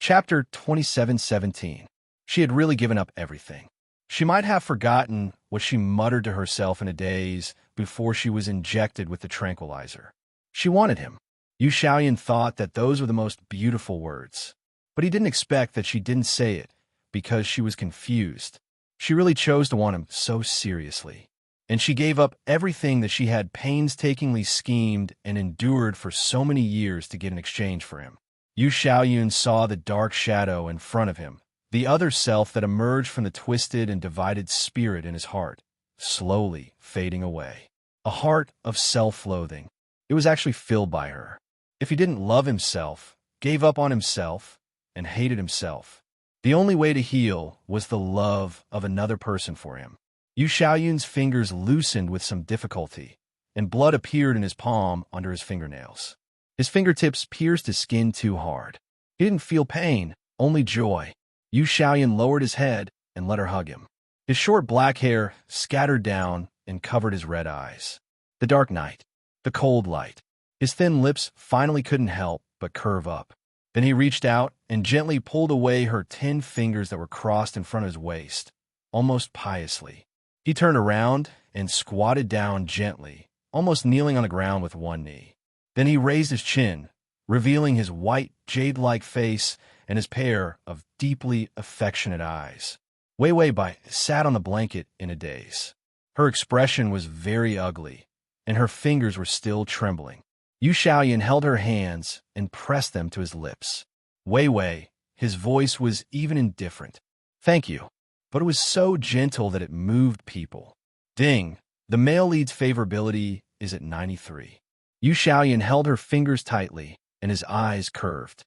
Chapter 27:17. She had really given up everything. She might have forgotten what she muttered to herself in a daze before she was injected with the tranquilizer. She wanted him. Yu Xiaoyun thought that those were the most beautiful words. But he didn't expect that she didn't say it because she was confused. She really chose to want him so seriously. And she gave up everything that she had painstakingly schemed and endured for so many years to get in exchange for him. Yu Xiaoyun saw the dark shadow in front of him, the other self that emerged from the twisted and divided spirit in his heart, slowly fading away. A heart of self-loathing. It was actually filled by her. If he didn't love himself, gave up on himself, and hated himself, the only way to heal was the love of another person for him. Yu Xiaoyun's fingers loosened with some difficulty, and blood appeared in his palm under his fingernails. His fingertips pierced his skin too hard. He didn't feel pain, only joy. Yu Xiaoyun lowered his head and let her hug him. His short black hair scattered down and covered his red eyes. The dark night, the cold light. His thin lips finally couldn't help but curve up. Then he reached out and gently pulled away her 10 fingers that were crossed in front of his waist, almost piously. He turned around and squatted down gently, almost kneeling on the ground with one knee. Then he raised his chin, revealing his white, jade-like face and his pair of deeply affectionate eyes. Wei Wei Bai sat on the blanket in a daze. Her expression was very ugly, and her fingers were still trembling. Yu Xiaoyun held her hands and pressed them to his lips. Wei Wei, his voice was even indifferent. "Thank you." But it was so gentle that it moved people. Ding, the male lead's favorability is at 93. Yu Xiaoyun held her fingers tightly, and his eyes curved.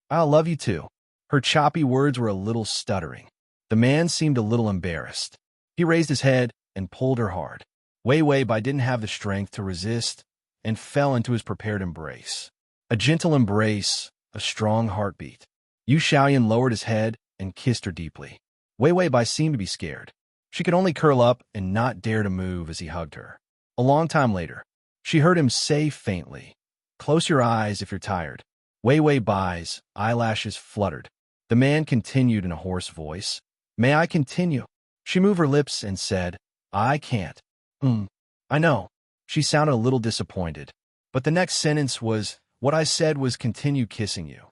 "I'll love you too." Her choppy words were a little stuttering. The man seemed a little embarrassed. He raised his head and pulled her hard. Wei Wei Bai didn't have the strength to resist and fell into his prepared embrace. A gentle embrace, a strong heartbeat. Yu Xiaoyun lowered his head and kissed her deeply. Wei Wei Bai seemed to be scared. She could only curl up and not dare to move as he hugged her. A long time later, she heard him say faintly, "Close your eyes if you're tired." Wei Wei Bai's eyelashes fluttered. The man continued in a hoarse voice, "May I continue?" She moved her lips and said, "I can't." I know." She sounded a little disappointed, but the next sentence was, "What I said was continue kissing you."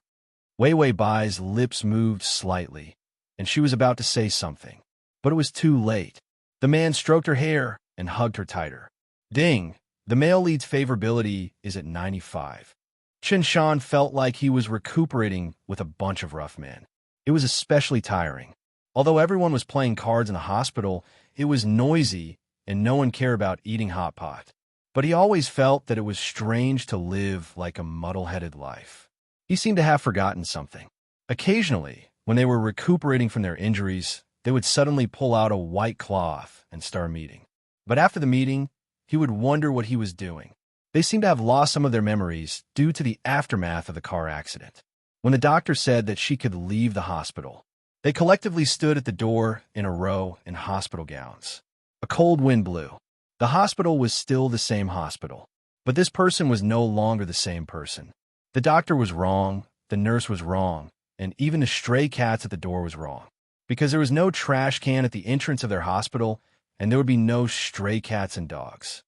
Wei Wei Bai's lips moved slightly, and she was about to say something, but it was too late. The man stroked her hair and hugged her tighter. Ding, the male lead's favorability is at 95. Chen Shan felt like he was recuperating with a bunch of rough men. It was especially tiring. Although everyone was playing cards in the hospital, it was noisy and no one cared about eating hot pot. But he always felt that it was strange to live like a muddle-headed life. He seemed to have forgotten something. Occasionally, When they were recuperating from their injuries, they would suddenly pull out a white cloth and start a meeting. But after the meeting, he would wonder what he was doing. They seemed to have lost some of their memories due to the aftermath of the car accident. When the doctor said that she could leave the hospital, they collectively stood at the door in a row in hospital gowns. A cold wind blew. The hospital was still the same hospital, but this person was no longer the same person. The doctor was wrong, the nurse was wrong, and even the stray cats at the door was wrong. Because there was no trash can at the entrance of their hospital, and there would be no stray cats and dogs.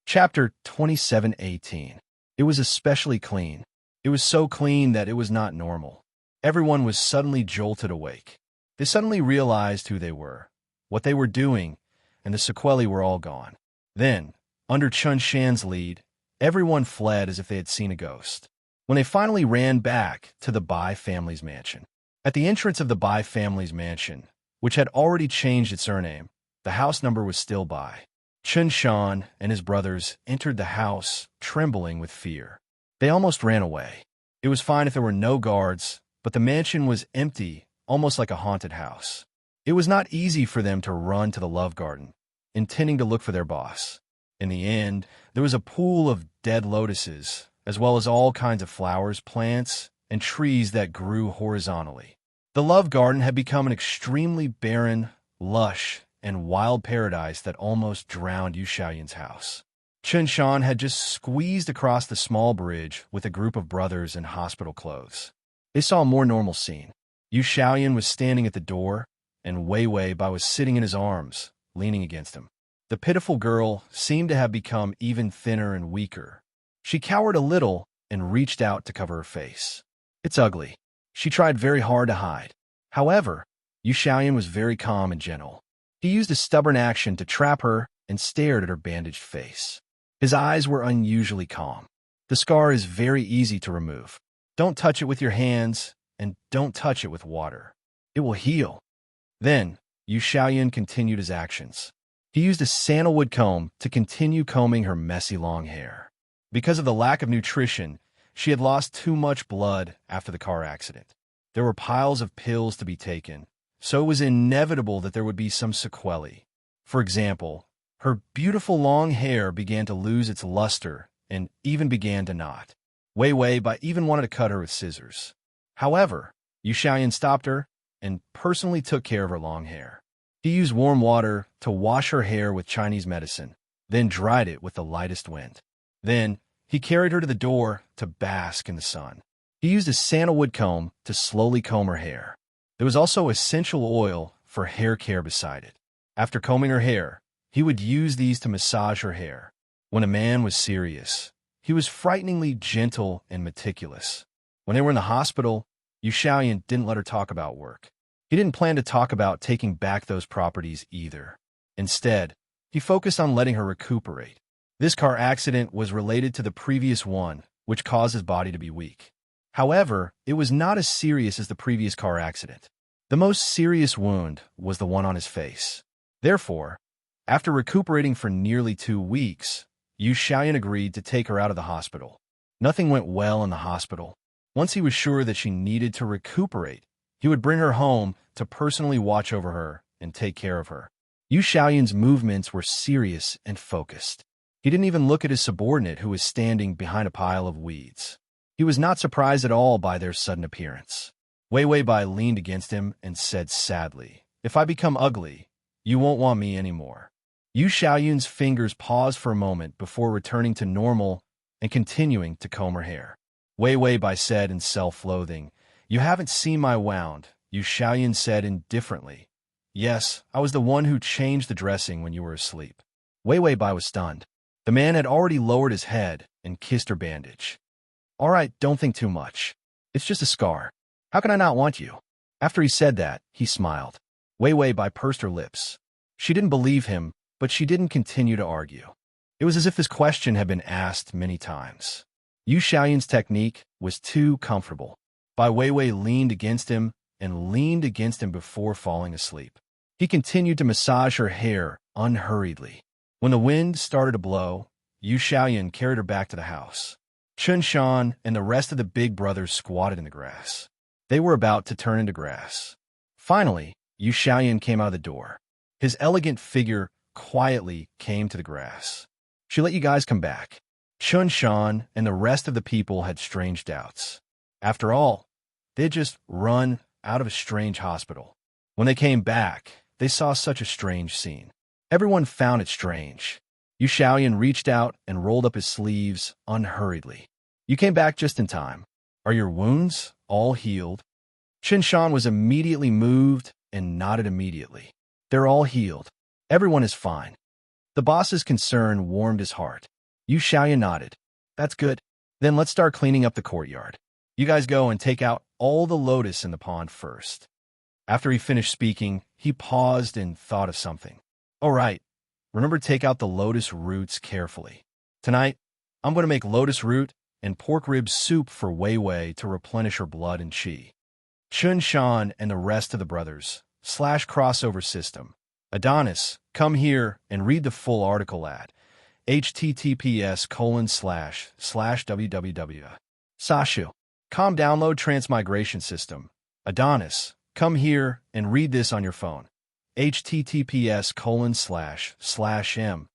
Chapter 27:18. It was especially clean. It was so clean that it was not normal. Everyone was suddenly jolted awake. They suddenly realized who they were, what they were doing, and the sequelae were all gone. Then, under Chun Shan's lead, everyone fled as if they had seen a ghost. When they finally ran back to the Bai family's mansion. At the entrance of the Bai family's mansion, which had already changed its surname, the house number was still Bai. Chun Shan and his brothers entered the house, trembling with fear. They almost ran away. It was fine if there were no guards, but the mansion was empty, almost like a haunted house. It was not easy for them to run to the Love Garden, intending to look for their boss. In the end, there was a pool of dead lotuses, as well as all kinds of flowers, plants, and trees that grew horizontally. The Love Garden had become an extremely barren, lush, and wild paradise that almost drowned Yu Xiaoyan's house. Chun Shan had just squeezed across the small bridge with a group of brothers in hospital clothes. They saw a more normal scene. Yu Xiaoyan was standing at the door, and Wei Wei Bai was sitting in his arms, leaning against him. The pitiful girl seemed to have become even thinner and weaker. She cowered a little and reached out to cover her face. "It's ugly." She tried very hard to hide. However, Yu Xiaoyan was very calm and gentle. He used a stubborn action to trap her and stared at her bandaged face. His eyes were unusually calm. "The scar is very easy to remove. Don't touch it with your hands, and don't touch it with water. It will heal." Then, Yu Xiaoyan continued his actions. He used a sandalwood comb to continue combing her messy long hair. Because of the lack of nutrition, she had lost too much blood after the car accident. There were piles of pills to be taken, so it was inevitable that there would be some sequelae. For example, her beautiful long hair began to lose its luster and even began to knot. Wei Wei Bai even wanted to cut her with scissors. However, Yu Xiaoyan stopped her and personally took care of her long hair. He used warm water to wash her hair with Chinese medicine, then dried it with the lightest wind. Then, he carried her to the door to bask in the sun. He used a sandalwood comb to slowly comb her hair. There was also essential oil for hair care beside it. After combing her hair, he would use these to massage her hair. When a man was serious, he was frighteningly gentle and meticulous. When they were in the hospital, Yu Xiaoyan didn't let her talk about work. He didn't plan to talk about taking back those properties either. Instead, he focused on letting her recuperate. This car accident was related to the previous one, which caused his body to be weak. However, it was not as serious as the previous car accident. The most serious wound was the one on his face. Therefore, after recuperating for nearly 2 weeks, Yu Xiaoyan agreed to take her out of the hospital. Nothing went well in the hospital. Once he was sure that she needed to recuperate, he would bring her home to personally watch over her and take care of her. Yu Xiaoyan's movements were serious and focused. He didn't even look at his subordinate who was standing behind a pile of weeds. He was not surprised at all by their sudden appearance. Wei Wei Bai leaned against him and said sadly, "If I become ugly, you won't want me anymore." Yu Xiaoyan's fingers paused for a moment before returning to normal and continuing to comb her hair. Wei Wei Bai said in self-loathing, "You haven't seen my wound," Yu Xiaoyan said indifferently. "Yes, I was the one who changed the dressing when you were asleep." Wei Wei Bai was stunned. The man had already lowered his head and kissed her bandage. "All right, don't think too much. It's just a scar. How can I not want you?" After he said that, he smiled. Wei Wei Bai pursed her lips. She didn't believe him, but she didn't continue to argue. It was as if this question had been asked many times. Yu Xiaoyan's technique was too comfortable. Bai Weiwei leaned against him and leaned against him before falling asleep. He continued to massage her hair unhurriedly. When the wind started to blow, Yu Xiaoyan carried her back to the house. Chun Shan and the rest of the big brothers squatted in the grass. They were about to turn into grass. Finally, Yu Xiaoyan came out of the door. His elegant figure quietly came to the grass. She let you guys come back. Chun Shan and the rest of the people had strange doubts. After all, they'd just run out of a strange hospital. When they came back, they saw such a strange scene. Everyone found it strange. Yu Xiaoyan reached out and rolled up his sleeves unhurriedly. You came back just in time. Are your wounds all healed? Qin Shan was immediately moved and nodded immediately. They're all healed. Everyone is fine. The boss's concern warmed his heart. Yu Xiaoyan nodded. That's good. Then let's start cleaning up the courtyard. You guys go and take out all the lotus in the pond first. After he finished speaking, he paused and thought of something. All right, remember to take out the lotus roots carefully. Tonight, I'm going to make lotus root and pork rib soup for Wei Wei to replenish her blood and qi. Chun Shan and the rest of the brothers / crossover system. Adonis, come here and read the full article at https://www. Sashu, download Transmigration system. Adonis, come here and read this on your phone. https://m.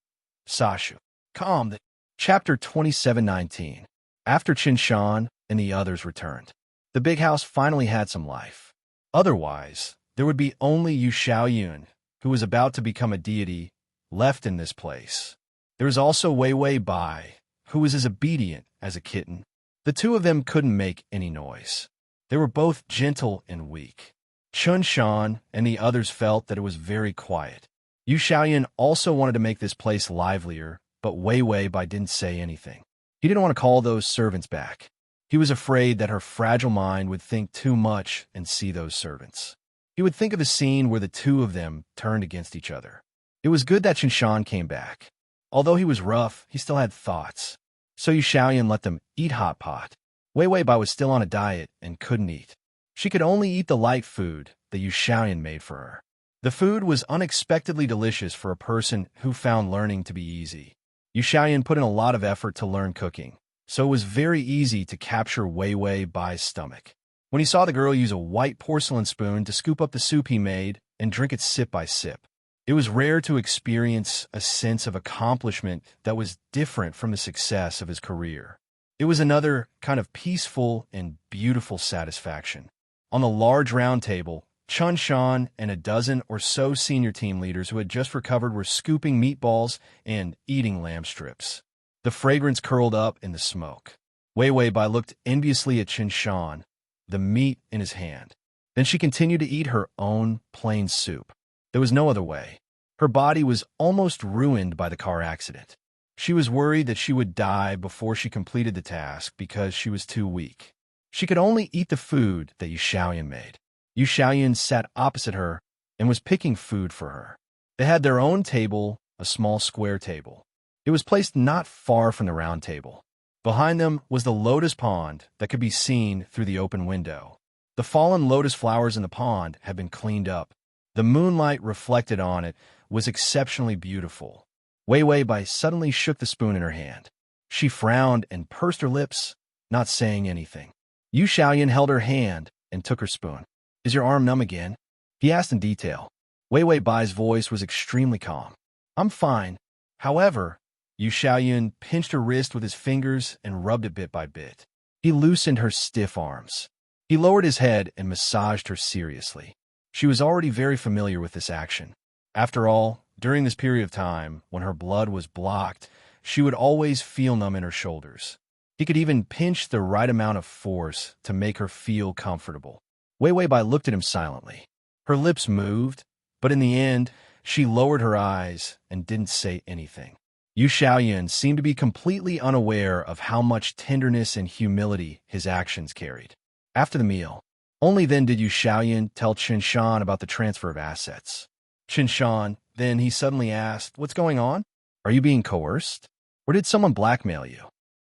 Sashu, the Chapter 2719. After Qin Shan and the others returned, the big house finally had some life. Otherwise, there would be only Yu Xiaoyun, who was about to become a deity, left in this place. There was also Wei Wei Bai, who was as obedient as a kitten. The two of them couldn't make any noise. They were both gentle and weak. Chun Shan and the others felt that it was very quiet. Yu Xiaoyan also wanted to make this place livelier, but Wei Wei Bai didn't say anything. He didn't want to call those servants back. He was afraid that her fragile mind would think too much and see those servants. He would think of the scene where the two of them turned against each other. It was good that Qin Shan came back. Although he was rough, he still had thoughts. So Yu Xiaoyan let them eat hot pot. Wei Wei Bai was still on a diet and couldn't eat. She could only eat the light food that Yu Xiaoyan made for her. The food was unexpectedly delicious for a person who found learning to be easy. Yu Xiaoyan put in a lot of effort to learn cooking, so it was very easy to capture Wei Wei Bai's stomach. When he saw the girl use a white porcelain spoon to scoop up the soup he made and drink it sip by sip, it was rare to experience a sense of accomplishment that was different from the success of his career. It was another kind of peaceful and beautiful satisfaction. On the large round table, Chun Shan and a dozen or so senior team leaders who had just recovered were scooping meatballs and eating lamb strips. The fragrance curled up in the smoke. Wei Wei Bai looked enviously at Qin Shan, the meat in his hand. Then she continued to eat her own plain soup. There was no other way. Her body was almost ruined by the car accident. She was worried that she would die before she completed the task because she was too weak. She could only eat the food that Yu Xiaoyan made. Yu Xiaoyan sat opposite her and was picking food for her. They had their own table, a small square table. It was placed not far from the round table. Behind them was the lotus pond that could be seen through the open window. The fallen lotus flowers in the pond had been cleaned up. The moonlight reflected on it was exceptionally beautiful. Wei Wei Bai suddenly shook the spoon in her hand. She frowned and pursed her lips, not saying anything. Yu Xiaoyan held her hand and took her spoon. Is your arm numb again? He asked in detail. Wei Wei Bai's voice was extremely calm. I'm fine. However, Yu Xiaoyan pinched her wrist with his fingers and rubbed it bit by bit. He loosened her stiff arms. He lowered his head and massaged her seriously. She was already very familiar with this action. After all, during this period of time, when her blood was blocked, she would always feel numb in her shoulders. He could even pinch the right amount of force to make her feel comfortable. Wei Wei Bai looked at him silently. Her lips moved, but in the end, she lowered her eyes and didn't say anything. Yu Xiaoyan seemed to be completely unaware of how much tenderness and humility his actions carried. After the meal, only then did Yu Xiaoyan tell Qin Shan about the transfer of assets. Qin Shan, then he suddenly asked, What's going on? Are you being coerced? Or did someone blackmail you?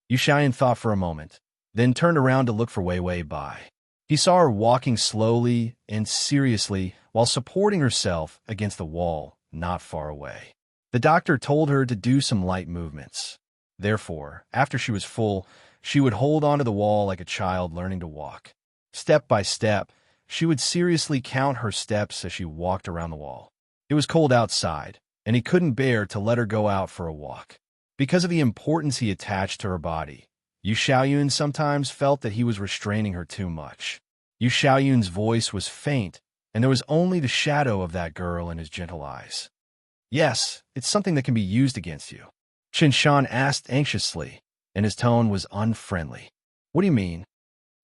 Yu Xiaoyan thought for a moment, then turned around to look for Wei Wei Bai. He saw her walking slowly and seriously while supporting herself against the wall not far away. The doctor told her to do some light movements. Therefore, after she was full, she would hold onto the wall like a child learning to walk. Step by step, she would seriously count her steps as she walked around the wall. It was cold outside, and he couldn't bear to let her go out for a walk. Because of the importance he attached to her body, Yu Xiaoyun sometimes felt that he was restraining her too much. Yu Xiaoyun's voice was faint, and there was only the shadow of that girl in his gentle eyes. "Yes, it's something that can be used against you," Chen Shan asked anxiously, and his tone was unfriendly. "What do you mean?"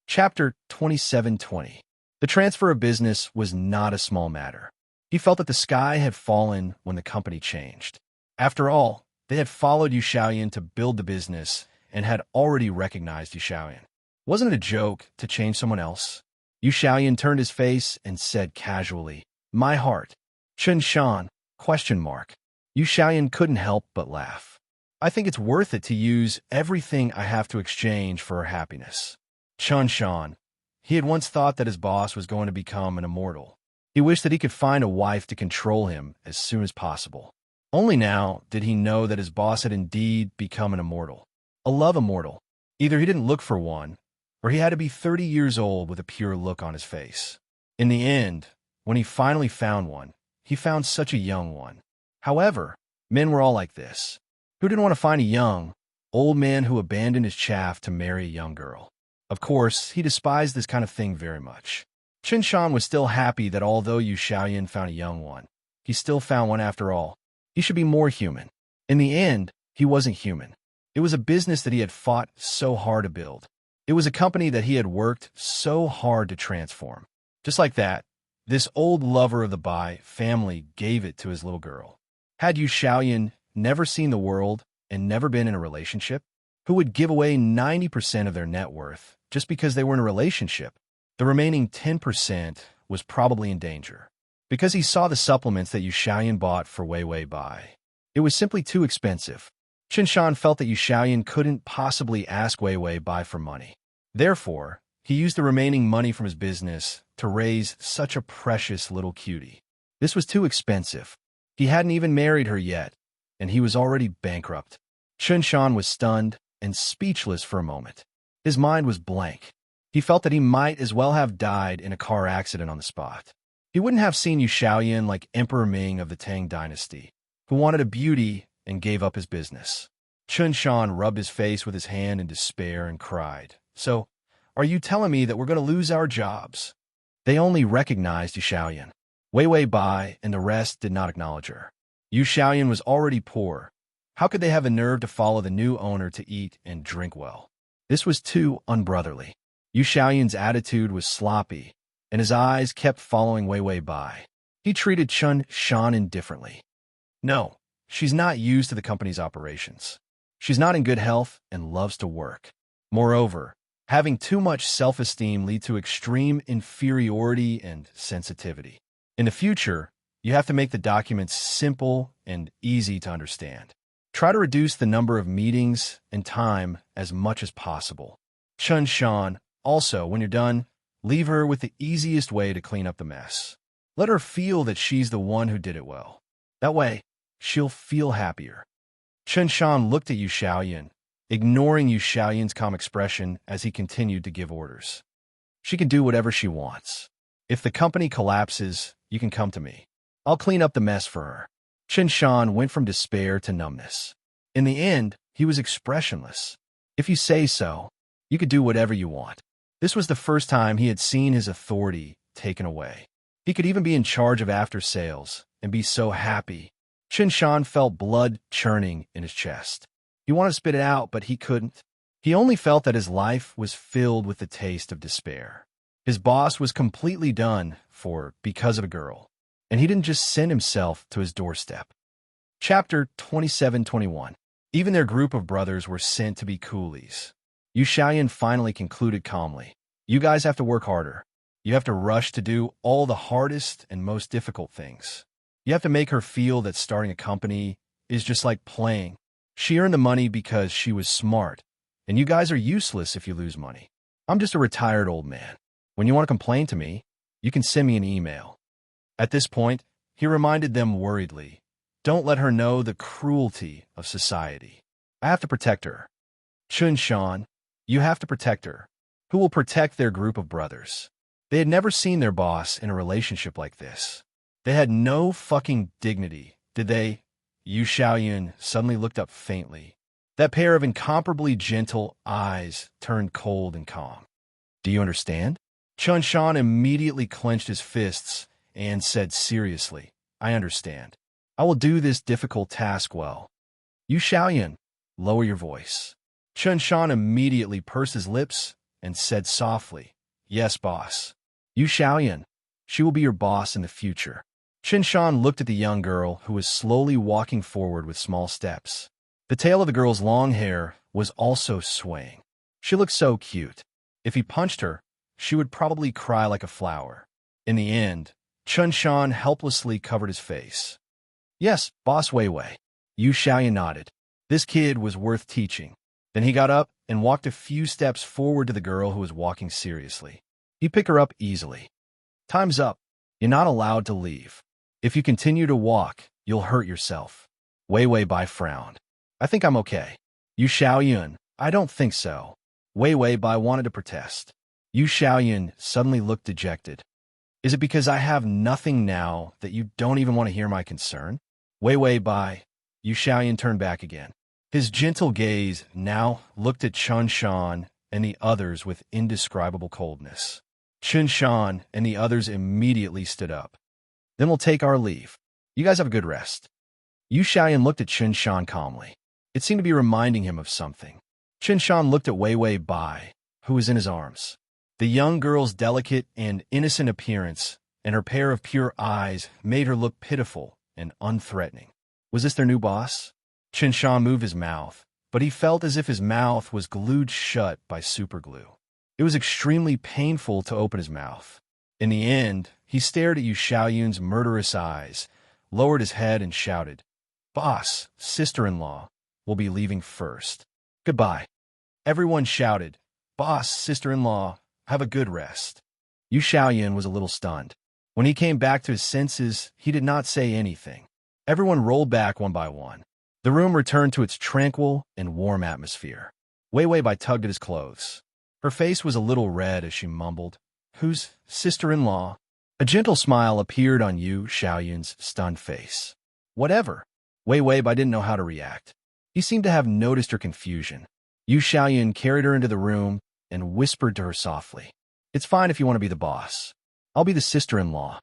Chapter 2720. The transfer of business was not a small matter. He felt that the sky had fallen when the company changed. After all, they had followed Yu Xiaoyun to build the business and had already recognized Yu Xiaoyun. Wasn't it a joke to change someone else? Yu Xiaoyun turned his face and said casually, "My heart." Chen Shan, ? Yu Xiaoyun couldn't help but laugh. "I think it's worth it to use everything I have to exchange for her happiness." Chen Shan. He had once thought that his boss was going to become an immortal. He wished that he could find a wife to control him as soon as possible. Only now did he know that his boss had indeed become an immortal. A love immortal. Either he didn't look for one, or he had to be 30 years old with a pure look on his face. In the end, when he finally found one, he found such a young one. However, men were all like this. Who didn't want to find a young, old man who abandoned his chaff to marry a young girl? Of course, he despised this kind of thing very much. Chen Shan was still happy that although Yu Xiaoyun found a young one, he still found one after all. He should be more human. In the end, he wasn't human. It was a business that he had fought so hard to build. It was a company that he had worked so hard to transform. Just like that, this old lover of the Bai family gave it to his little girl. Had Yu Xiaoyun never seen the world and never been in a relationship? Who would give away 90% of their net worth just because they were in a relationship? The remaining 10% was probably in danger. Because he saw the supplements that Yu Xiaoyun bought for Wei Bai. It was simply too expensive. Chen Shan felt that Yu Xiaoyun couldn't possibly ask Wei Bai for money. Therefore, he used the remaining money from his business to raise such a precious little cutie. This was too expensive. He hadn't even married her yet, and he was already bankrupt. Chen Shan was stunned and speechless for a moment. His mind was blank. He felt that he might as well have died in a car accident on the spot. He wouldn't have seen Yu Xiaoyun like Emperor Ming of the Tang dynasty, who wanted a beauty and gave up his business. Chen Shan rubbed his face with his hand in despair and cried, "So, are you telling me that we're going to lose our jobs?" They only recognized Yu Xiaoyun. Wei Bai and the rest did not acknowledge her. Yu Xiaoyun was already poor. How could they have the nerve to follow the new owner to eat and drink well? This was too unbrotherly. Yu Xiaoyun's attitude was sloppy, and his eyes kept following Wei Bai. He treated Chen Shan indifferently. No, she's not used to the company's operations. She's not in good health and loves to work. Moreover, having too much self-esteem leads to extreme inferiority and sensitivity. In the future, you have to make the documents simple and easy to understand. Try to reduce the number of meetings and time as much as possible. Chen Shan, also, when you're done, leave her with the easiest way to clean up the mess. Let her feel that she's the one who did it well. That way, she'll feel happier. Chen Shan looked at Yu Xiaoyun, ignoring Yu Xiaoyun's calm expression as he continued to give orders. She can do whatever she wants. If the company collapses, you can come to me. I'll clean up the mess for her. Chen Shan went from despair to numbness. In the end, he was expressionless. If you say so, you could do whatever you want. This was the first time he had seen his authority taken away. He could even be in charge of after-sales and be so happy. Chen Shan felt blood churning in his chest. He wanted to spit it out, but he couldn't. He only felt that his life was filled with the taste of despair. His boss was completely done for because of a girl, and he didn't just send himself to his doorstep. Chapter 2721. Even their group of brothers were sent to be coolies. Yu Xiaoyun finally concluded calmly. You guys have to work harder. You have to rush to do all the hardest and most difficult things. You have to make her feel that starting a company is just like playing. She earned the money because she was smart, and you guys are useless if you lose money. I'm just a retired old man. When you want to complain to me, you can send me an email. At this point, he reminded them worriedly, don't let her know the cruelty of society. I have to protect her. Chen Shan, you have to protect her. Who will protect their group of brothers? They had never seen their boss in a relationship like this. They had no fucking dignity, did they? Yu Xiaoyun suddenly looked up faintly. That pair of incomparably gentle eyes turned cold and calm. Do you understand? Chun Shan immediately clenched his fists and said seriously, I understand. I will do this difficult task well. Yu Xiaoyun, lower your voice. Chun Shan immediately pursed his lips and said softly, Yes, boss. Yu Xiaoyun, she will be your boss in the future. Chun Shan looked at the young girl who was slowly walking forward with small steps. The tail of the girl's long hair was also swaying. She looked so cute. If he punched her, she would probably cry like a flower. In the end, Chun Shan helplessly covered his face. Yes, Boss Wei Wei. Yu Xiaoyun nodded. This kid was worth teaching. Then he got up and walked a few steps forward to the girl who was walking seriously. He picked her up easily. Time's up. You're not allowed to leave. If you continue to walk, you'll hurt yourself. Wei Wei Bai frowned. I think I'm okay. Yu Xiaoyun, I don't think so. Wei Wei Bai wanted to protest. Yu Xiaoyun suddenly looked dejected. Is it because I have nothing now that you don't even want to hear my concern? Wei Wei Bai. Yu Xiaoyun turned back again. His gentle gaze now looked at Chun Shan and the others with indescribable coldness. Chun Shan and the others immediately stood up. Then we'll take our leave. You guys have a good rest. Yu Xiaoyun looked at Chun Shan calmly. It seemed to be reminding him of something. Chun Shan looked at Wei Wei Bai, who was in his arms. The young girl's delicate and innocent appearance and her pair of pure eyes made her look pitiful and unthreatening. Was this their new boss? Chun Shan moved his mouth, but he felt as if his mouth was glued shut by superglue. It was extremely painful to open his mouth. In the end, he stared at Yu Xiaoyun's murderous eyes, lowered his head, and shouted, Boss, sister-in-law, will be leaving first. Goodbye. Everyone shouted, Boss, sister-in-law, have a good rest. Yu Xiaoyun was a little stunned. When he came back to his senses, he did not say anything. Everyone rolled back one by one. The room returned to its tranquil and warm atmosphere. Wei Wei Bai tugged at his clothes. Her face was a little red as she mumbled, Whose sister-in-law? A gentle smile appeared on Yu Xiaoyun's stunned face. Whatever. Wei Wei Bai didn't know how to react. He seemed to have noticed her confusion. Yu Xiaoyun carried her into the room and whispered to her softly, It's fine if you want to be the boss. I'll be the sister-in-law.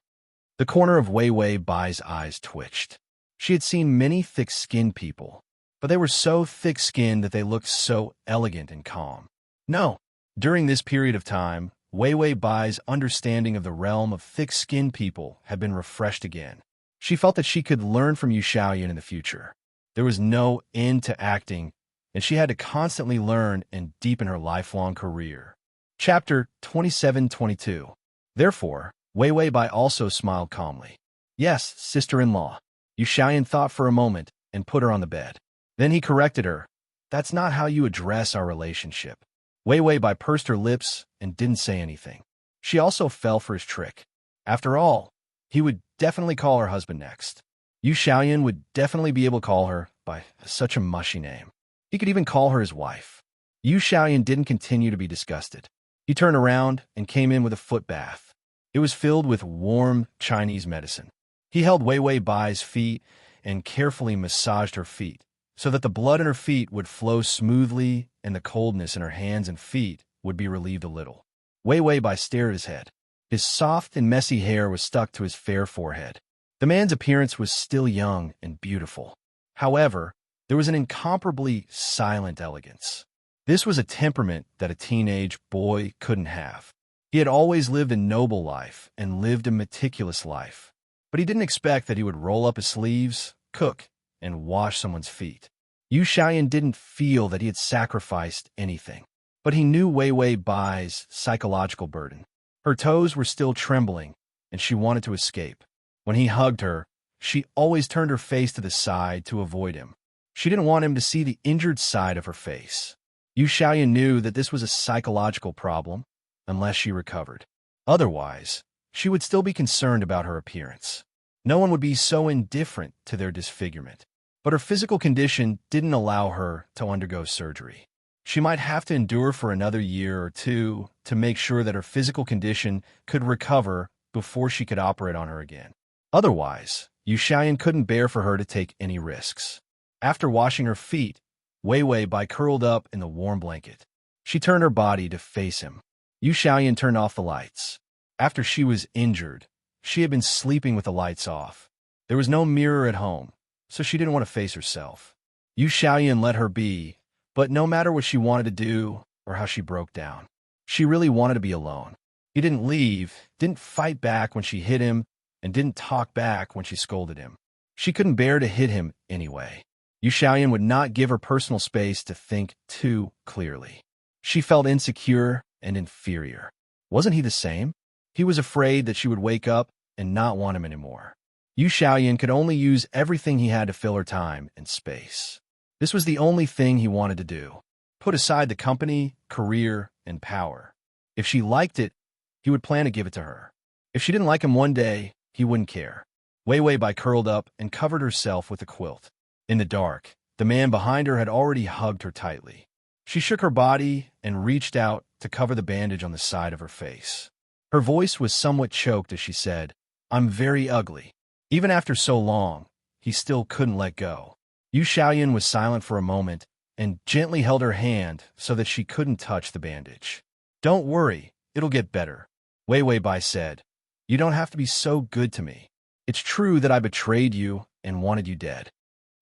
The corner of Wei Wei Bai's eyes twitched. She had seen many thick-skinned people, but they were so thick-skinned that they looked so elegant and calm. No. During this period of time, Wei Wei Bai's understanding of the realm of thick-skinned people had been refreshed again. She felt that she could learn from Yu Xiaoyun in the future. There was no end to acting, and she had to constantly learn and deepen her lifelong career. Chapter 27-22. Therefore, Wei Wei Bai also smiled calmly. Yes, sister-in-law. Yu Xiaoyun thought for a moment and put her on the bed. Then he corrected her. That's not how you address our relationship. Wei Wei Bai pursed her lips and didn't say anything. She also fell for his trick. After all, he would definitely call her husband next. Yu Xiaoyun would definitely be able to call her by such a mushy name. He could even call her his wife. Yu Xiaoyun didn't continue to be disgusted. He turned around and came in with a foot bath. It was filled with warm Chinese medicine. He held Wei Wei Bai's feet and carefully massaged her feet, so that the blood in her feet would flow smoothly and the coldness in her hands and feet would be relieved a little. Wei Wei Bai stared at his head. His soft and messy hair was stuck to his fair forehead. The man's appearance was still young and beautiful. However, there was an incomparably silent elegance. This was a temperament that a teenage boy couldn't have. He had always lived a noble life and lived a meticulous life, but he didn't expect that he would roll up his sleeves, cook, and wash someone's feet. Yu Xiaoyun didn't feel that he had sacrificed anything, but he knew Wei Wei Bai's psychological burden. Her toes were still trembling, and she wanted to escape. When he hugged her, she always turned her face to the side to avoid him. She didn't want him to see the injured side of her face. Yu Xiaoyun knew that this was a psychological problem, unless she recovered. Otherwise, she would still be concerned about her appearance. No one would be so indifferent to their disfigurement. But her physical condition didn't allow her to undergo surgery. She might have to endure for another year or two to make sure that her physical condition could recover before she could operate on her again. Otherwise, Yu Xiaoyan couldn't bear for her to take any risks. After washing her feet, Wei Wei Bai curled up in the warm blanket. She turned her body to face him. Yu Xiaoyan turned off the lights. After she was injured, she had been sleeping with the lights off. There was no mirror at home, so she didn't want to face herself. Yu Xiaoyan let her be, but no matter what she wanted to do or how she broke down, she really wanted to be alone. He didn't leave, didn't fight back when she hit him, and didn't talk back when she scolded him. She couldn't bear to hit him anyway. Yu Xiaoyan would not give her personal space to think too clearly. She felt insecure and inferior. Wasn't he the same? He was afraid that she would wake up and not want him anymore. Yu Xiaoyan could only use everything he had to fill her time and space. This was the only thing he wanted to do. Put aside the company, career, and power. If she liked it, he would plan to give it to her. If she didn't like him one day, he wouldn't care. Wei Wei Bai curled up and covered herself with a quilt. In the dark, the man behind her had already hugged her tightly. She shook her body and reached out to cover the bandage on the side of her face. Her voice was somewhat choked as she said, "I'm very ugly." Even after so long, he still couldn't let go. Yu Xiaoyan was silent for a moment and gently held her hand so that she couldn't touch the bandage. "Don't worry, it'll get better," Wei Wei Bai said. "You don't have to be so good to me. It's true that I betrayed you and wanted you dead."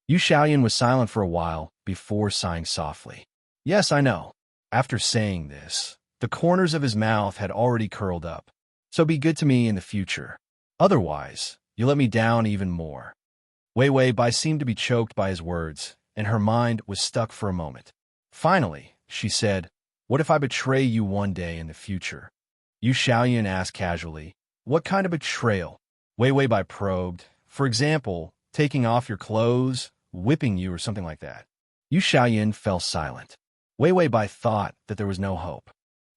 Yu Xiaoyan was silent for a while before sighing softly. "Yes, I know." After saying this, the corners of his mouth had already curled up. "So be good to me in the future. Otherwise, you let me down even more." Wei Wei Bai seemed to be choked by his words, and her mind was stuck for a moment. Finally, she said, "What if I betray you one day in the future?" Yu Xiaoyan asked casually, "What kind of betrayal?" Wei Wei Bai probed. "For example, taking off your clothes, whipping you, or something like that." Yu Xiaoyan fell silent. Wei Wei Bai thought that there was no hope.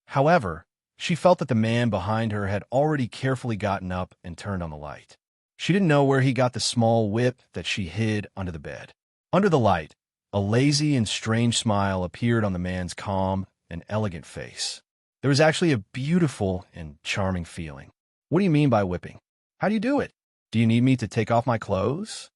However, she felt that the man behind her had already carefully gotten up and turned on the light. She didn't know where he got the small whip that she hid under the bed. Under the light, a lazy and strange smile appeared on the man's calm and elegant face. There was actually a beautiful and charming feeling. "What do you mean by whipping? How do you do it? Do you need me to take off my clothes?"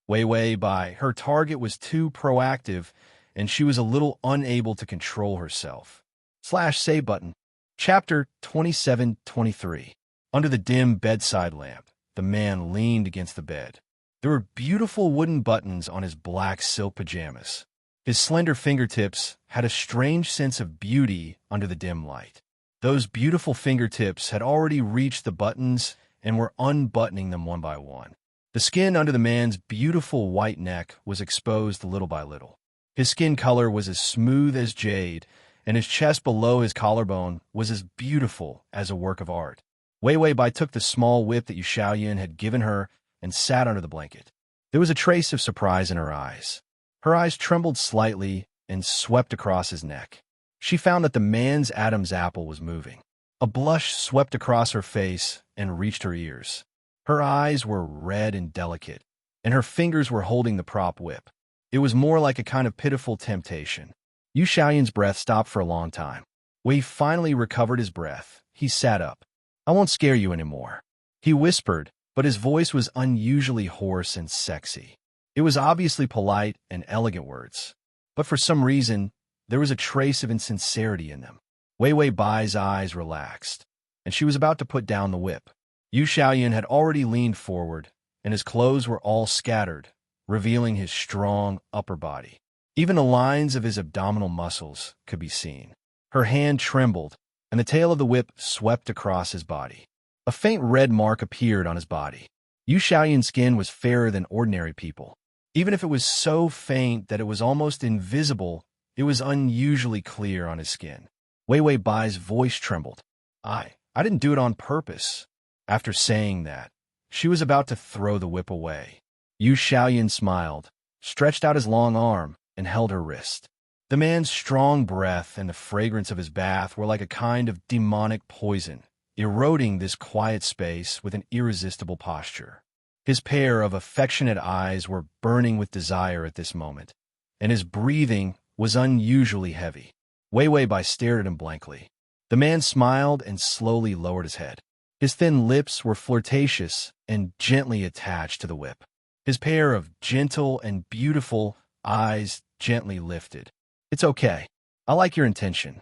Wei Wei Bai, her target was too proactive, and she was a little unable to control herself. /save button. Chapter 27-23. Under the dim bedside lamp, the man leaned against the bed. There were beautiful wooden buttons on his black silk pajamas. His slender fingertips had a strange sense of beauty under the dim light. Those beautiful fingertips had already reached the buttons and were unbuttoning them one by one. The skin under the man's beautiful white neck was exposed little by little. His skin color was as smooth as jade, and his chest below his collarbone was as beautiful as a work of art. Wei Wei Bai took the small whip that Yu Xiaoyan had given her and sat under the blanket. There was a trace of surprise in her eyes. Her eyes trembled slightly and swept across his neck. She found that the man's Adam's apple was moving. A blush swept across her face and reached her ears. Her eyes were red and delicate, and her fingers were holding the prop whip. It was more like a kind of pitiful temptation. Yu Xiaoyan's breath stopped for a long time. When he finally recovered his breath, he sat up. "I won't scare you anymore," he whispered, but his voice was unusually hoarse and sexy. It was obviously polite and elegant words, but for some reason, there was a trace of insincerity in them. Wei Wei Bai's eyes relaxed, and she was about to put down the whip. Yu Xiaoyan had already leaned forward, and his clothes were all scattered, revealing his strong upper body. Even the lines of his abdominal muscles could be seen. Her hand trembled, and the tail of the whip swept across his body. A faint red mark appeared on his body. Yu Xiaoyan's skin was fairer than ordinary people. Even if it was so faint that it was almost invisible, it was unusually clear on his skin. Wei Wei Bai's voice trembled. I didn't do it on purpose." After saying that, she was about to throw the whip away. Yu Xiaoyan smiled, stretched out his long arm, and held her wrist. The man's strong breath and the fragrance of his bath were like a kind of demonic poison, eroding this quiet space with an irresistible posture. His pair of affectionate eyes were burning with desire at this moment, and his breathing was unusually heavy. Wei Bai stared at him blankly. The man smiled and slowly lowered his head. His thin lips were flirtatious and gently attached to the whip. His pair of gentle and beautiful eyes gently lifted. "It's okay. I like your intention."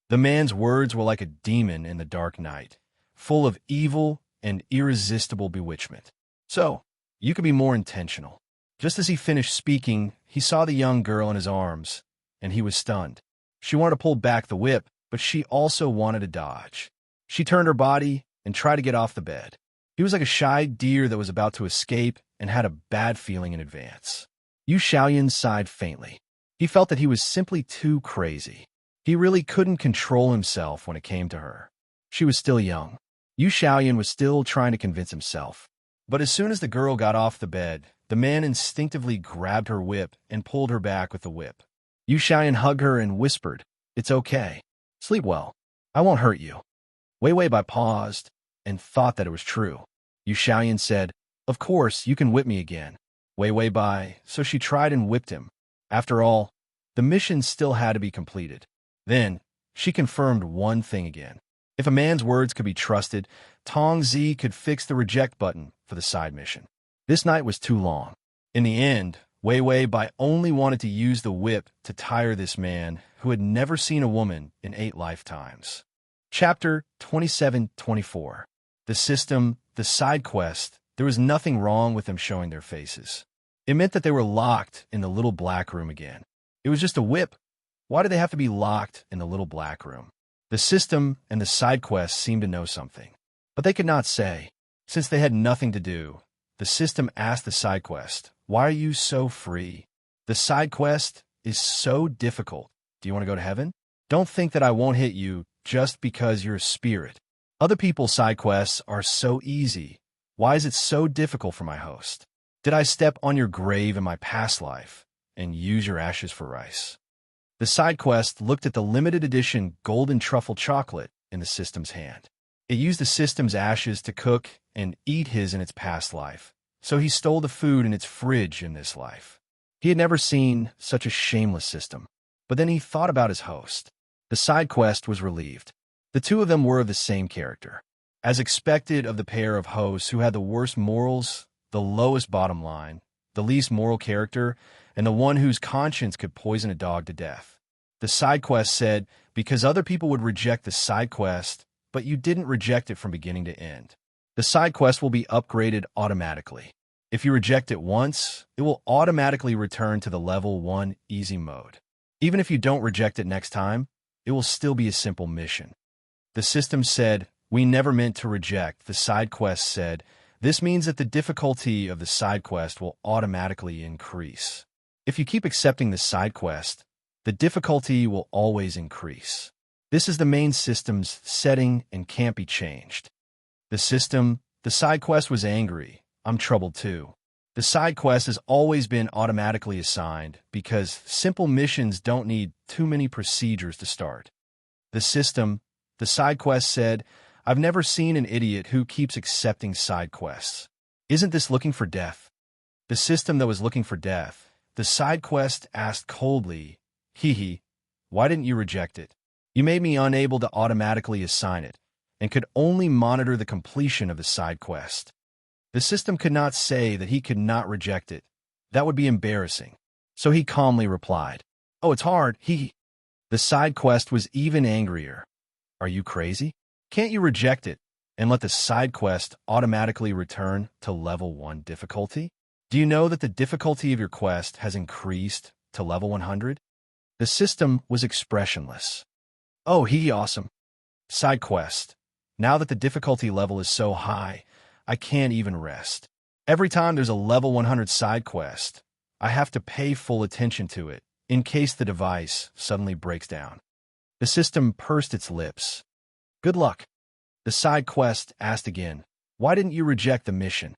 The man's words were like a demon in the dark night, full of evil and irresistible bewitchment. "So, you could be more intentional." Just as he finished speaking, he saw the young girl in his arms, and he was stunned. She wanted to pull back the whip, but she also wanted to dodge. She turned her body and tried to get off the bed. He was like a shy deer that was about to escape and had a bad feeling in advance. Yu Xiaoyan sighed faintly. He felt that he was simply too crazy. He really couldn't control himself when it came to her. She was still young. Yu Xiaoyan was still trying to convince himself. But as soon as the girl got off the bed, the man instinctively grabbed her whip and pulled her back with the whip. Yu Xiaoyan hugged her and whispered, "It's okay. Sleep well. I won't hurt you." Wei Bai paused and thought that it was true. Yu Xiaoyan said, "Of course, you can whip me again." Wei Bai, so she tried and whipped him. After all, the mission still had to be completed. Then, she confirmed one thing again. If a man's words could be trusted, Tong Zi could fix the reject button for the side mission. This night was too long. In the end, Wei Bai only wanted to use the whip to tire this man who had never seen a woman in 8 lifetimes. Chapter 27-24. The system, the side quest, there was nothing wrong with them showing their faces. It meant that they were locked in the little black room again. It was just a whip. Why did they have to be locked in the little black room? The system and the side quest seemed to know something, but they could not say. Since they had nothing to do, the system asked the side quest, "Why are you so free? The side quest is so difficult. Do you want to go to heaven? Don't think that I won't hit you just because you're a spirit. Other people's side quests are so easy. Why is it so difficult for my host? Did I step on your grave in my past life and use your ashes for rice?" The side quest looked at the limited edition golden truffle chocolate in the system's hand. It used the system's ashes to cook and eat his in its past life, so he stole the food in its fridge in this life. He had never seen such a shameless system. But then he thought about his host. The side quest was relieved. The two of them were of the same character. As expected of the pair of hosts who had the worst morals, the lowest bottom line, the least moral character, and the one whose conscience could poison a dog to death. The side quest said, because other people would reject the side quest, but you didn't reject it from beginning to end. The side quest will be upgraded automatically. If you reject it once, it will automatically return to the level 1 easy mode. Even if you don't reject it next time, it will still be a simple mission. The system said, "We never meant to reject." The side quest said, "This means that the difficulty of the side quest will automatically increase. If you keep accepting the side quest, the difficulty will always increase. This is the main system's setting and can't be changed." The side quest was angry. "I'm troubled too. The side quest has always been automatically assigned because simple missions don't need too many procedures to start." The side quest said, "I've never seen an idiot who keeps accepting side quests. Isn't this looking for death?" The system that was looking for death, the side quest asked coldly, "Hee, why didn't you reject it? You made me unable to automatically assign it and could only monitor the completion of the side quest." The system could not say that he could not reject it. That would be embarrassing. So he calmly replied, "Oh, it's hard, hee." The side quest was even angrier. "Are you crazy? Can't you reject it and let the side quest automatically return to level 1 difficulty? Do you know that the difficulty of your quest has increased to level 100? The system was expressionless. "Oh, awesome. Side quest. Now that the difficulty level is so high, I can't even rest. Every time there's a level 100 side quest, I have to pay full attention to it in case the device suddenly breaks down." The system pursed its lips. "Good luck." The side quest asked again, "Why didn't you reject the mission?"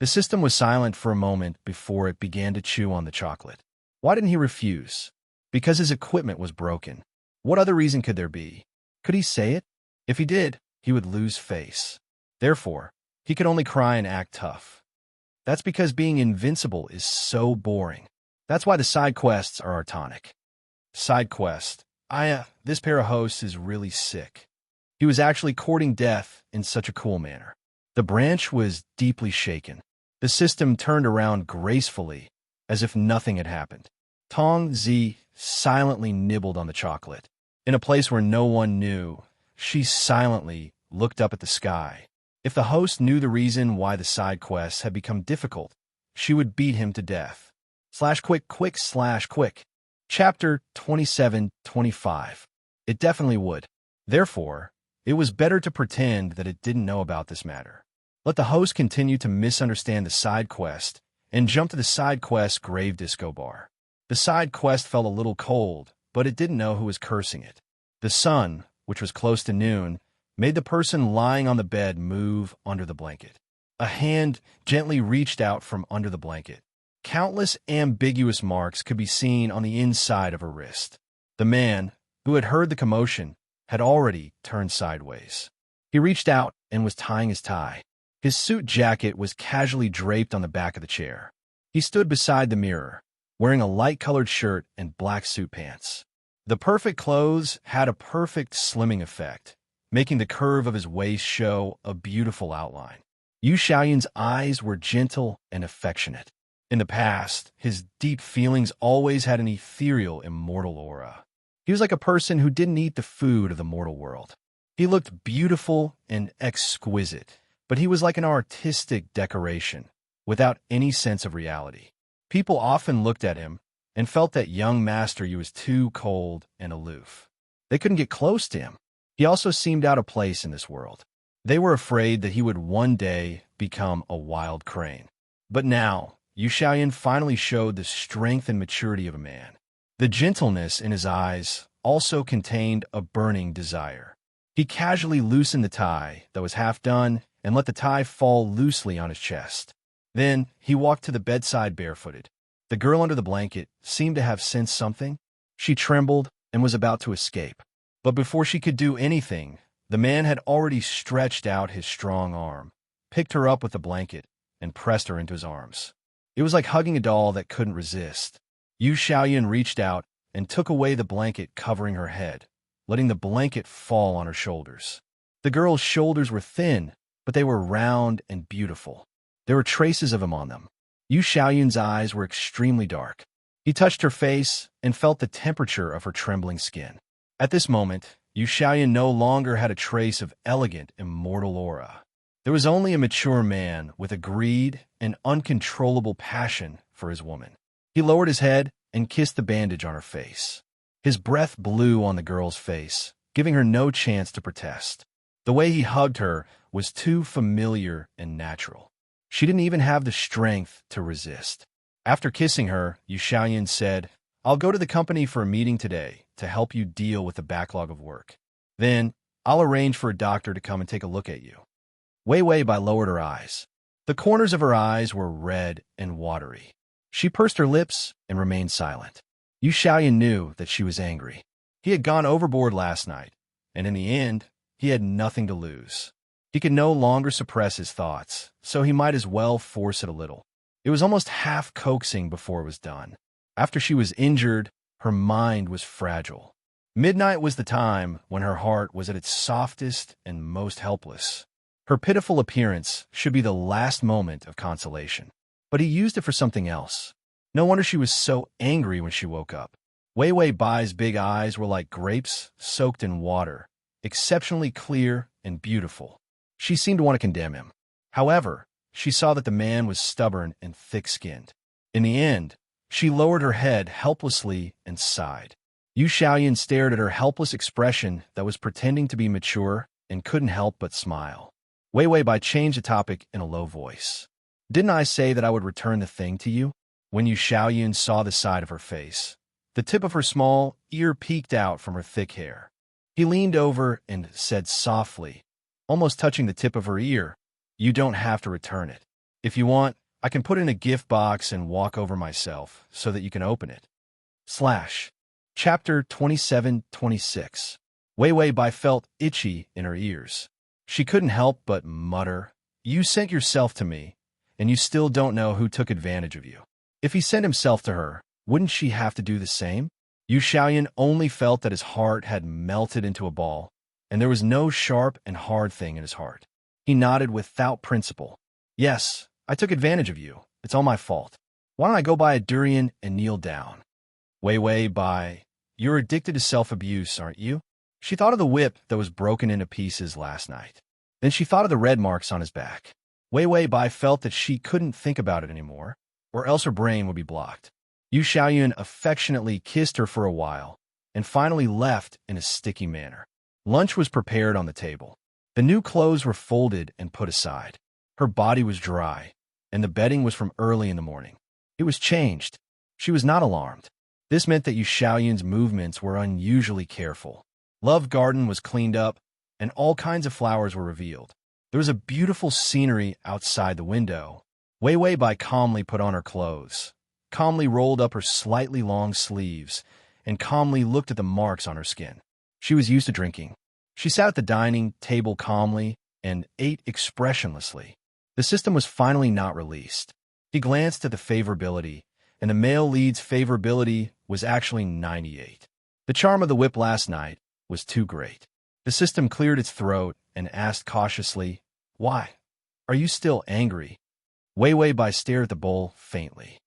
The system was silent for a moment before it began to chew on the chocolate. Why didn't he refuse? Because his equipment was broken. What other reason could there be? Could he say it? If he did, he would lose face. Therefore, he could only cry and act tough. That's because being invincible is so boring. That's why the side quests are our tonic. Side quest. This pair of hosts is really sick. He was actually courting death in such a cool manner. The branch was deeply shaken. The system turned around gracefully, as if nothing had happened. Tong Zi silently nibbled on the chocolate. In a place where no one knew, she silently looked up at the sky. If the host knew the reason why the side quests had become difficult, she would beat him to death. /quick/quick. Chapter 27-25. It definitely would. Therefore, it was better to pretend that it didn't know about this matter. Let the host continue to misunderstand the side quest and jump to the side quest grave disco bar. The side quest felt a little cold, but it didn't know who was cursing it. The sun, which was close to noon, made the person lying on the bed move under the blanket. A hand gently reached out from under the blanket. Countless ambiguous marks could be seen on the inside of her wrist. The man, who had heard the commotion, had already turned sideways. He reached out and was tying his tie. His suit jacket was casually draped on the back of the chair. He stood beside the mirror, wearing a light-colored shirt and black suit pants. The perfect clothes had a perfect slimming effect, making the curve of his waist show a beautiful outline. Yu Xiaoyun's eyes were gentle and affectionate. In the past, his deep feelings always had an ethereal, immortal aura. He was like a person who didn't eat the food of the mortal world. He looked beautiful and exquisite, but he was like an artistic decoration, without any sense of reality. People often looked at him and felt that young master Yu was too cold and aloof. They couldn't get close to him. He also seemed out of place in this world. They were afraid that he would one day become a wild crane. But now, Yu Xiaoyun finally showed the strength and maturity of a man. The gentleness in his eyes also contained a burning desire. He casually loosened the tie that was half done and let the tie fall loosely on his chest. Then he walked to the bedside barefooted. The girl under the blanket seemed to have sensed something. She trembled and was about to escape. But before she could do anything, the man had already stretched out his strong arm, picked her up with the blanket, and pressed her into his arms. It was like hugging a doll that couldn't resist. Yu Xiaoyun reached out and took away the blanket covering her head, letting the blanket fall on her shoulders. The girl's shoulders were thin, but they were round and beautiful. There were traces of him on them. Yu Xiaoyun's eyes were extremely dark. He touched her face and felt the temperature of her trembling skin. At this moment, Yu Xiaoyun no longer had a trace of elegant, immortal aura. There was only a mature man with a greed and uncontrollable passion for his woman. He lowered his head and kissed the bandage on her face. His breath blew on the girl's face, giving her no chance to protest. The way he hugged her was too familiar and natural. She didn't even have the strength to resist. After kissing her, Yu Xiaoyun said, "I'll go to the company for a meeting today to help you deal with the backlog of work. Then, I'll arrange for a doctor to come and take a look at you." Wei Bai lowered her eyes. The corners of her eyes were red and watery. She pursed her lips and remained silent. Yu Xiaoyun knew that she was angry. He had gone overboard last night, and in the end, he had nothing to lose. He could no longer suppress his thoughts, so he might as well force it a little. It was almost half coaxing before it was done. After she was injured, her mind was fragile. Midnight was the time when her heart was at its softest and most helpless. Her pitiful appearance should be the last moment of consolation. But he used it for something else. No wonder she was so angry when she woke up. Wei Bai's big eyes were like grapes soaked in water, exceptionally clear and beautiful. She seemed to want to condemn him. However, she saw that the man was stubborn and thick-skinned. In the end, she lowered her head helplessly and sighed. Yu Xiaoyun stared at her helpless expression that was pretending to be mature and couldn't help but smile. Wei Bai changed the topic in a low voice. "Didn't I say that I would return the thing to you?" When Yu Xiaoyun saw the side of her face, the tip of her small ear peeked out from her thick hair. He leaned over and said softly, almost touching the tip of her ear, "You don't have to return it. If you want, I can put it in a gift box and walk over myself so that you can open it." Chapter 27-26. Wei Bai felt itchy in her ears. She couldn't help but mutter, "You sent yourself to me, and you still don't know who took advantage of you." If he sent himself to her, wouldn't she have to do the same? Yu Xiaoyan only felt that his heart had melted into a ball, and there was no sharp and hard thing in his heart. He nodded without principle. Yes, I took advantage of you. It's all my fault. Why don't I go buy a durian and kneel down? Wei Wei Bai, you're addicted to self-abuse, aren't you? She thought of the whip that was broken into pieces last night. Then she thought of the red marks on his back. Wei Wei Bai felt that she couldn't think about it anymore, or else her brain would be blocked. Yu Xiaoyun affectionately kissed her for a while, and finally left in a sticky manner. Lunch was prepared on the table. The new clothes were folded and put aside. Her body was dry, and the bedding was from early in the morning. It was changed. She was not alarmed. This meant that Yu Xiaoyun's movements were unusually careful. Love Garden was cleaned up, and all kinds of flowers were revealed. There was a beautiful scenery outside the window. Wei Wei Bai calmly put on her clothes, calmly rolled up her slightly long sleeves, and calmly looked at the marks on her skin. She was used to drinking. She sat at the dining table calmly and ate expressionlessly. The system was finally not released. He glanced at the favorability, and the male lead's favorability was actually 98. The charm of the whip last night was too great. The system cleared its throat and asked cautiously, "Why? Are you still angry?" Wei Wei Bai stared at the bowl faintly.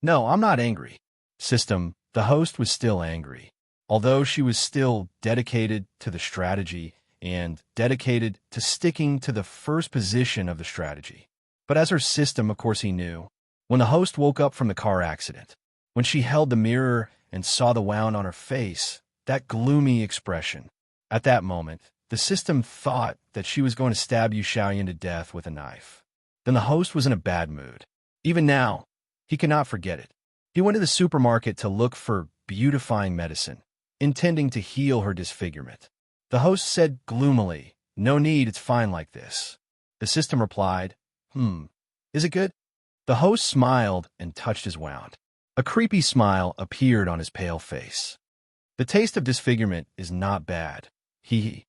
"No, I'm not angry." System, the host was still angry, although she was still dedicated to the strategy and dedicated to sticking to the first position of the strategy. But as her system, of course, he knew, when the host woke up from the car accident, when she held the mirror and saw the wound on her face, that gloomy expression, at that moment, the system thought that she was going to stab Yu Xiaoyan to death with a knife. Then the host was in a bad mood. Even now, he could not forget it. He went to the supermarket to look for beautifying medicine, intending to heal her disfigurement. The host said gloomily, "No need, it's fine like this." The system replied, "Is it good?" The host smiled and touched his wound. A creepy smile appeared on his pale face. "The taste of disfigurement is not bad. Hee.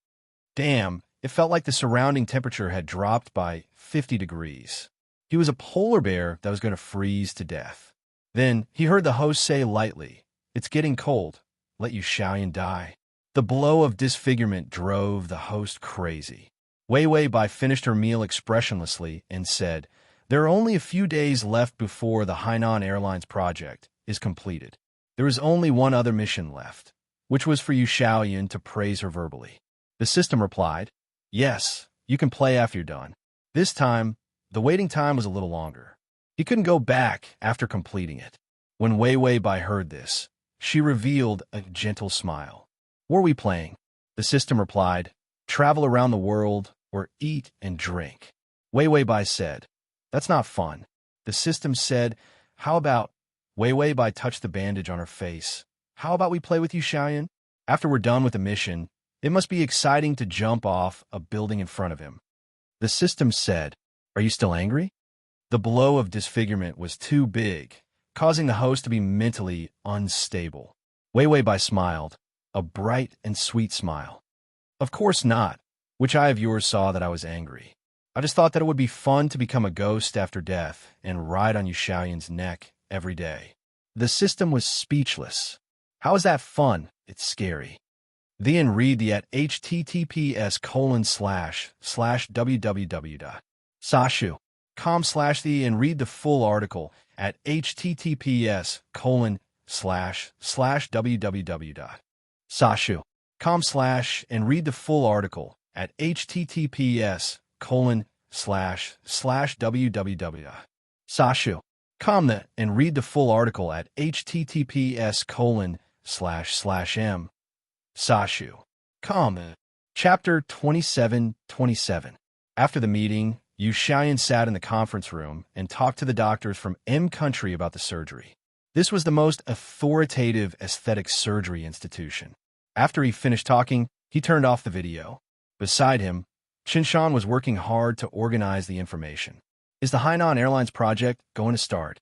Damn, it felt like the surrounding temperature had dropped by 50 degrees. He was a polar bear that was going to freeze to death. Then he heard the host say lightly, "It's getting cold. Let Yu Xiaoyan die." The blow of disfigurement drove the host crazy. Wei Wei Bai finished her meal expressionlessly and said, "There are only a few days left before the Hainan Airlines project is completed. There is only one other mission left, which was for Yu Xiaoyan to praise her verbally." The system replied, "Yes, you can play after you're done." This time, the waiting time was a little longer. He couldn't go back after completing it. When Wei Wei Bai heard this, she revealed a gentle smile. "What are we playing?" The system replied, "Travel around the world or eat and drink." Wei Wei Bai said, "That's not fun." The system said, "How about—" Wei Wei Bai touched the bandage on her face. "How about we play with Yu Xiaoyan? After we're done with the mission, it must be exciting to jump off a building in front of him." The system said, "Are you still angry?" The blow of disfigurement was too big, causing the host to be mentally unstable. Wei Wei Bai smiled, a bright and sweet smile. "Of course not. Which eye of yours saw that I was angry? I just thought that it would be fun to become a ghost after death and ride on Yu Xiaoyan's neck every day." The system was speechless. "How is that fun? It's scary." The and read the at https://www.sashu.com/the and read the full article at https://www.sashu.com/ and read the full article at https://www.sashu.com and read the full article at https://m Sashu.com. Chapter 27:27. After the meeting, Yu Xiaoyan sat in the conference room and talked to the doctors from M country about the surgery. This was the most authoritative aesthetic surgery institution. After he finished talking, he turned off the video. Beside him, Qinshan was working hard to organize the information. Is the Hainan Airlines project going to start?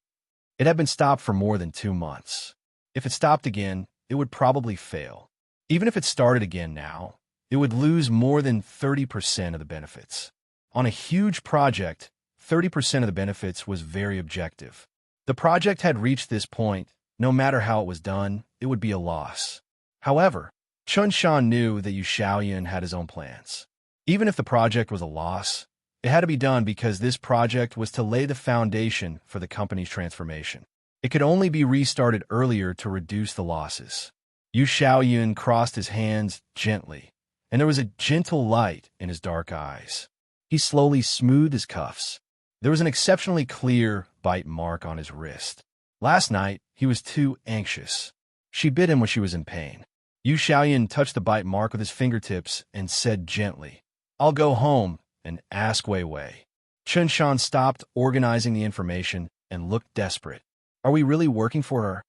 It had been stopped for more than 2 months. If it stopped again, it would probably fail. Even if it started again now, it would lose more than 30% of the benefits. On a huge project, 30% of the benefits was very objective. The project had reached this point No matter how it was done, it would be a loss. However, Chun Shan knew that Yu Shaoyan had his own plans. Even if the project was a loss, it had to be done because this project was to lay the foundation for the company's transformation. It could only be restarted earlier to reduce the losses. Yu Shaoyan crossed his hands gently, and there was a gentle light in his dark eyes. He slowly smoothed his cuffs. There was an exceptionally clear bite mark on his wrist. Last night, he was too anxious. She bit him when she was in pain. Yu Shaoyan touched the bite mark with his fingertips and said gently, "I'll go home and ask Wei Wei." Chun Shan stopped organizing the information and looked desperate. Are we really working for her?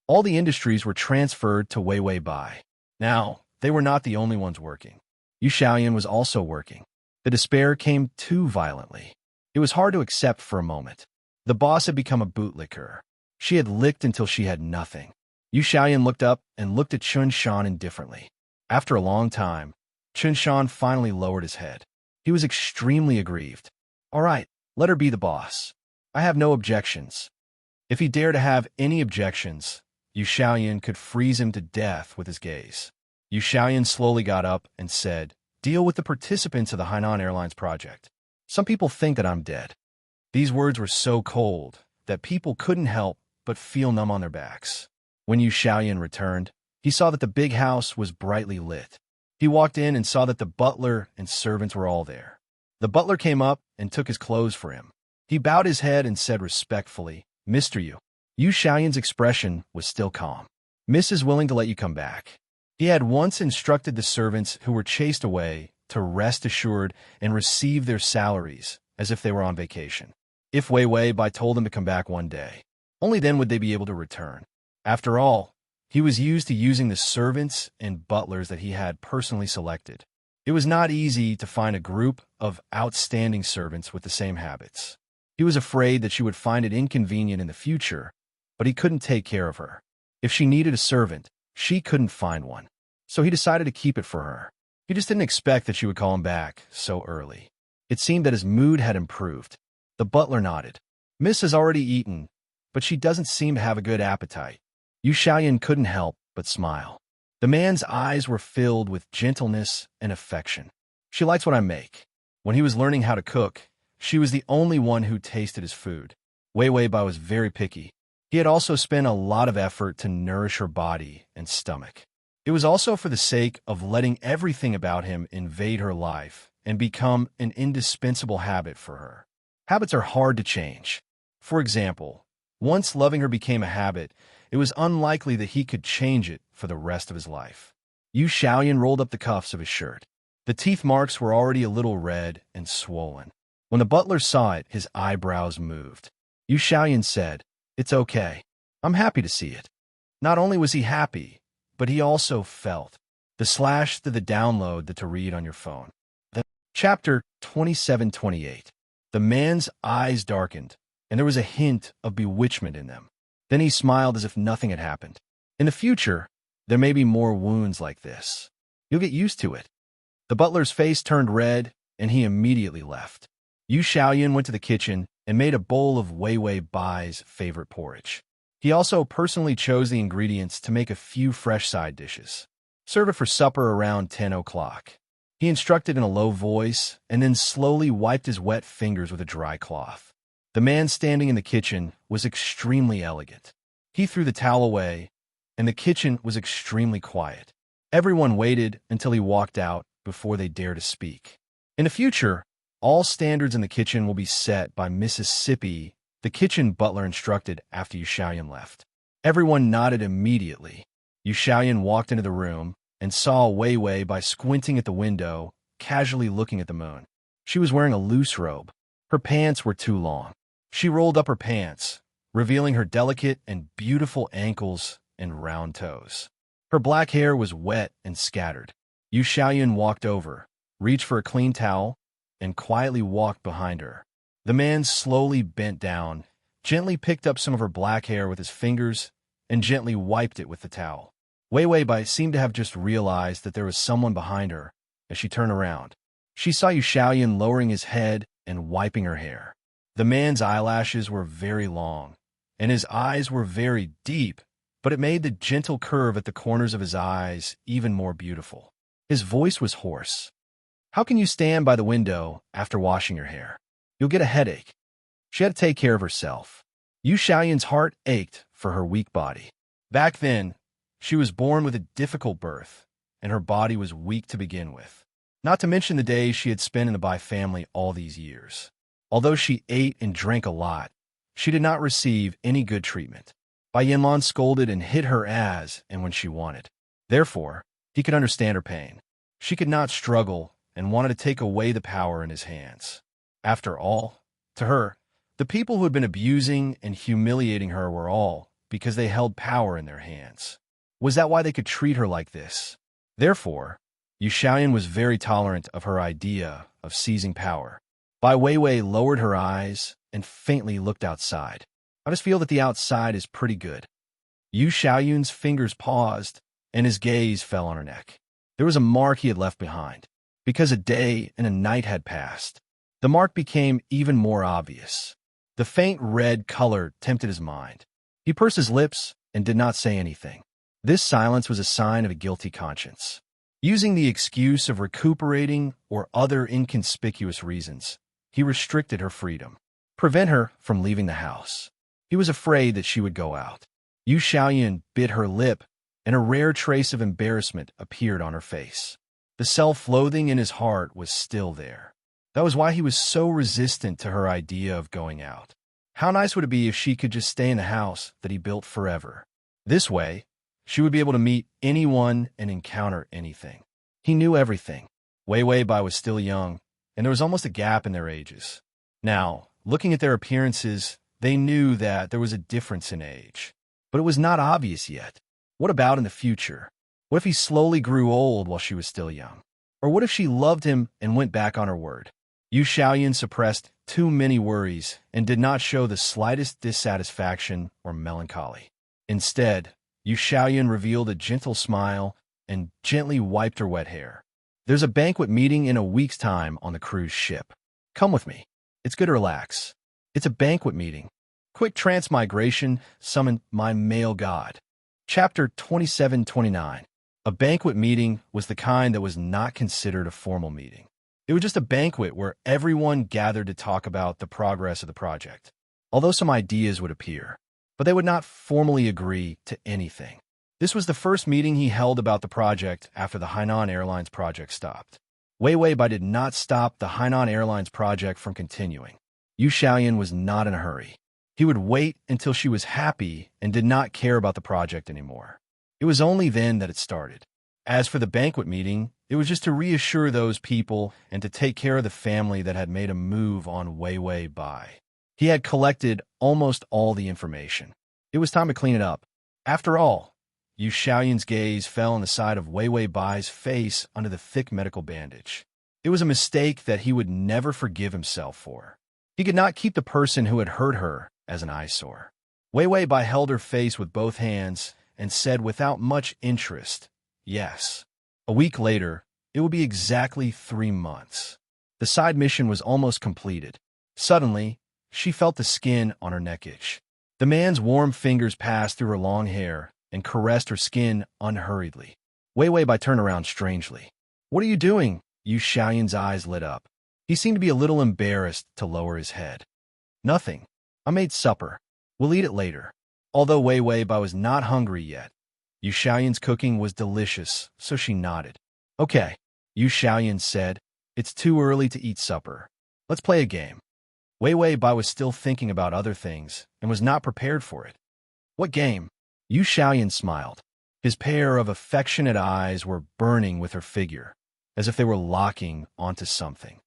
All the industries were transferred to Wei Wei Bai. Now, they were not the only ones working. Yu Shaoyan was also working. The despair came too violently. It was hard to accept for a moment. The boss had become a bootlicker. She had licked until she had nothing. Yu Shaoyan looked up and looked at Chun Shan indifferently. After a long time, Chun Shan finally lowered his head. He was extremely aggrieved. All right, let her be the boss. I have no objections. If he dared to have any objections, Yu Shaoyan could freeze him to death with his gaze. Yu Shaoyan slowly got up and said, "Deal with the participants of the Hainan Airlines project. Some people think that I'm dead." These words were so cold that people couldn't help but feel numb on their backs. When Yu Shaoyan returned, he saw that the big house was brightly lit. He walked in and saw that the butler and servants were all there. The butler came up and took his clothes for him. He bowed his head and said respectfully, "Mr. Yu." Yu Shaoyan's expression was still calm. "Miss is willing to let you come back." He had once instructed the servants who were chased away to rest assured and receive their salaries as if they were on vacation. If Wei Wei Bai told them to come back one day, only then would they be able to return. After all, he was used to using the servants and butlers that he had personally selected. It was not easy to find a group of outstanding servants with the same habits. He was afraid that she would find it inconvenient in the future, but he couldn't take care of her. If she needed a servant, she couldn't find one. So he decided to keep it for her. He just didn't expect that she would call him back so early. It seemed that his mood had improved. The butler nodded. "Miss has already eaten, but she doesn't seem to have a good appetite." Yu Shaoyan couldn't help but smile. The man's eyes were filled with gentleness and affection. "She likes what I make." When he was learning how to cook, she was the only one who tasted his food. Wei Wei Bai was very picky. He had also spent a lot of effort to nourish her body and stomach. It was also for the sake of letting everything about him invade her life and become an indispensable habit for her. Habits are hard to change. For example, once loving her became a habit, it was unlikely that he could change it for the rest of his life. Yu Shaoyan rolled up the cuffs of his shirt. The teeth marks were already a little red and swollen. When the butler saw it, his eyebrows moved. Yu Shaoyan said, "It's okay. I'm happy to see it." Not only was he happy, but he also felt the slash to the download that to read on your phone. Chapter 27-28. The man's eyes darkened, and there was a hint of bewitchment in them. Then he smiled as if nothing had happened. In the future, there may be more wounds like this. You'll get used to it. The butler's face turned red, and he immediately left. Yu Shaoyan went to the kitchen and made a bowl of Wei Wei Bai's favorite porridge. He also personally chose the ingredients to make a few fresh side dishes. Serve it for supper around 10 o'clock. He instructed in a low voice and then slowly wiped his wet fingers with a dry cloth. The man standing in the kitchen was extremely elegant. He threw the towel away, and the kitchen was extremely quiet. Everyone waited until he walked out before they dared to speak. In the future, all standards in the kitchen will be set by Mississippi, the kitchen butler instructed after Yu Shaoyan left. Everyone nodded immediately. Yu Shaoyan walked into the room and saw Wei Wei by squinting at the window, casually looking at the moon. She was wearing a loose robe. Her pants were too long. She rolled up her pants, revealing her delicate and beautiful ankles and round toes. Her black hair was wet and scattered. Yu Shaoyan walked over, reached for a clean towel, and quietly walked behind her. The man slowly bent down, gently picked up some of her black hair with his fingers, and gently wiped it with the towel. Wei Wei Bai seemed to have just realized that there was someone behind her as she turned around. She saw Yu Shaoyan lowering his head and wiping her hair. The man's eyelashes were very long, and his eyes were very deep, but it made the gentle curve at the corners of his eyes even more beautiful. His voice was hoarse. "How can you stand by the window after washing your hair? You'll get a headache." She had to take care of herself. Yu Xiaoyan's heart ached for her weak body. Back then, she was born with a difficult birth, and her body was weak to begin with. Not to mention the days she had spent in the Bai family all these years. Although she ate and drank a lot, she did not receive any good treatment. Bai Yanlan scolded and hit her as and when she wanted. Therefore, he could understand her pain. She could not struggle and wanted to take away the power in his hands. After all, to her, the people who had been abusing and humiliating her were all because they held power in their hands. Was that why they could treat her like this? Therefore, Yu Xiaoyan was very tolerant of her idea of seizing power. Bai Weiwei lowered her eyes and faintly looked outside. "I just feel that the outside is pretty good." Yu Xiaoyan's fingers paused, and his gaze fell on her neck. There was a mark he had left behind. Because a day and a night had passed, the mark became even more obvious. The faint red color tempted his mind. He pursed his lips and did not say anything. This silence was a sign of a guilty conscience. Using the excuse of recuperating or other inconspicuous reasons, he restricted her freedom, prevent her from leaving the house. He was afraid that she would go out. Yu Xiaoyan bit her lip, and a rare trace of embarrassment appeared on her face. The self-loathing in his heart was still there. That was why he was so resistant to her idea of going out. How nice would it be if she could just stay in the house that he built forever? This way, she would be able to meet anyone and encounter anything. He knew everything. Weiwei Bai was still young, and there was almost a gap in their ages. Now, looking at their appearances, they knew that there was a difference in age. But it was not obvious yet. What about in the future? What if he slowly grew old while she was still young? Or what if she loved him and went back on her word? Yu Xiaoyan suppressed too many worries and did not show the slightest dissatisfaction or melancholy. Instead, Yu Xiaoyan revealed a gentle smile and gently wiped her wet hair. "There's a banquet meeting in a week's time on the cruise ship. Come with me. It's good to relax. It's a banquet meeting. Quick transmigration summoned my male god." Chapter 27-29. A banquet meeting was the kind that was not considered a formal meeting. It was just a banquet where everyone gathered to talk about the progress of the project, although some ideas would appear, but they would not formally agree to anything. This was the first meeting he held about the project after the Hainan Airlines project stopped. Weiwei Bai did not stop the Hainan Airlines project from continuing. Yu Xiaoyan was not in a hurry. He would wait until she was happy and did not care about the project anymore. It was only then that it started. As for the banquet meeting, it was just to reassure those people and to take care of the family that had made a move on Weiwei Bai. He had collected almost all the information. It was time to clean it up. After all, Yu Xiaoyan's gaze fell on the side of Weiwei Bai's face under the thick medical bandage. It was a mistake that he would never forgive himself for. He could not keep the person who had hurt her as an eyesore. Weiwei Bai held her face with both hands and said without much interest, "Yes." A week later, it would be exactly 3 months. The side mission was almost completed. Suddenly, she felt the skin on her neck itch. The man's warm fingers passed through her long hair and caressed her skin unhurriedly. Weiwei Bai turned around strangely. "What are you doing?" Yu Xiaoyan's eyes lit up. He seemed to be a little embarrassed to lower his head. "Nothing. I made supper. We'll eat it later." Although Weiwei Bai was not hungry yet, Yu Xiaoyan's cooking was delicious, so she nodded. "Okay," Yu Xiaoyan said. "It's too early to eat supper. Let's play a game." Weiwei Bai was still thinking about other things and was not prepared for it. "What game?" Yu Xiaoyan smiled. His pair of affectionate eyes were burning with her figure, as if they were locking onto something.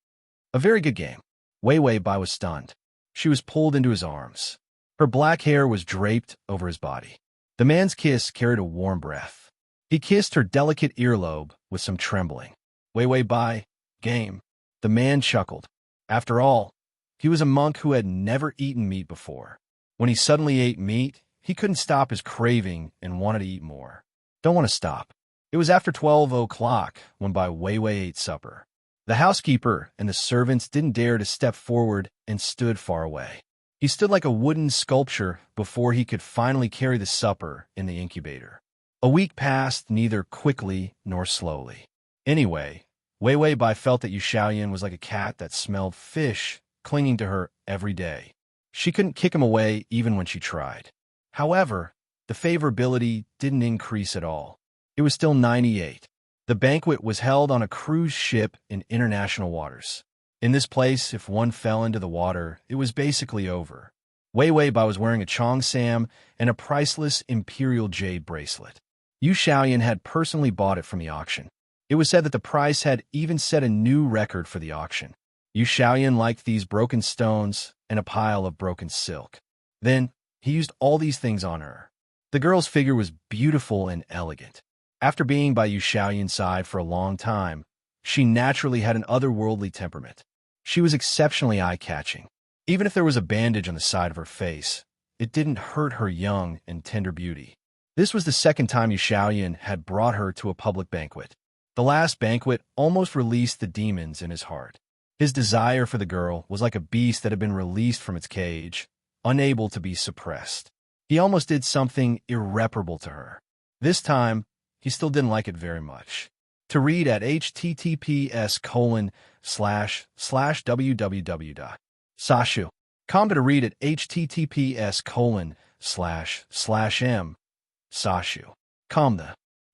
"A very good game." Weiwei Bai was stunned. She was pulled into his arms. Her black hair was draped over his body. The man's kiss carried a warm breath. He kissed her delicate earlobe with some trembling. "Weiwei Bai, game." The man chuckled. After all, he was a monk who had never eaten meat before. When he suddenly ate meat, he couldn't stop his craving and wanted to eat more. "Don't want to stop." It was after 12 o'clock when Bai Weiwei ate supper. The housekeeper and the servants didn't dare to step forward and stood far away. He stood like a wooden sculpture before he could finally carry the supper in the incubator. A week passed neither quickly nor slowly. Anyway, Wei Wei Bai felt that Yu Xiaoyan was like a cat that smelled fish, clinging to her every day. She couldn't kick him away even when she tried. However, the favorability didn't increase at all. It was still 98. The banquet was held on a cruise ship in international waters. In this place, if one fell into the water, it was basically over. Wei Wei Bai was wearing a Cheongsam and a priceless imperial jade bracelet. Yu Xiaoyan had personally bought it from the auction. It was said that the price had even set a new record for the auction. Yu Xiaoyan liked these broken stones and a pile of broken silk. Then, he used all these things on her. The girl's figure was beautiful and elegant. After being by Yu Xiaoyan's side for a long time, she naturally had an otherworldly temperament. She was exceptionally eye-catching. Even if there was a bandage on the side of her face, it didn't hurt her young and tender beauty. This was the second time Yu Xiaoyan had brought her to a public banquet. The last banquet almost released the demons in his heart. His desire for the girl was like a beast that had been released from its cage, unable to be suppressed. He almost did something irreparable to her. This time, he still didn't like it very much. To read at https://www.sashu.com to read at https://m/sashu.com.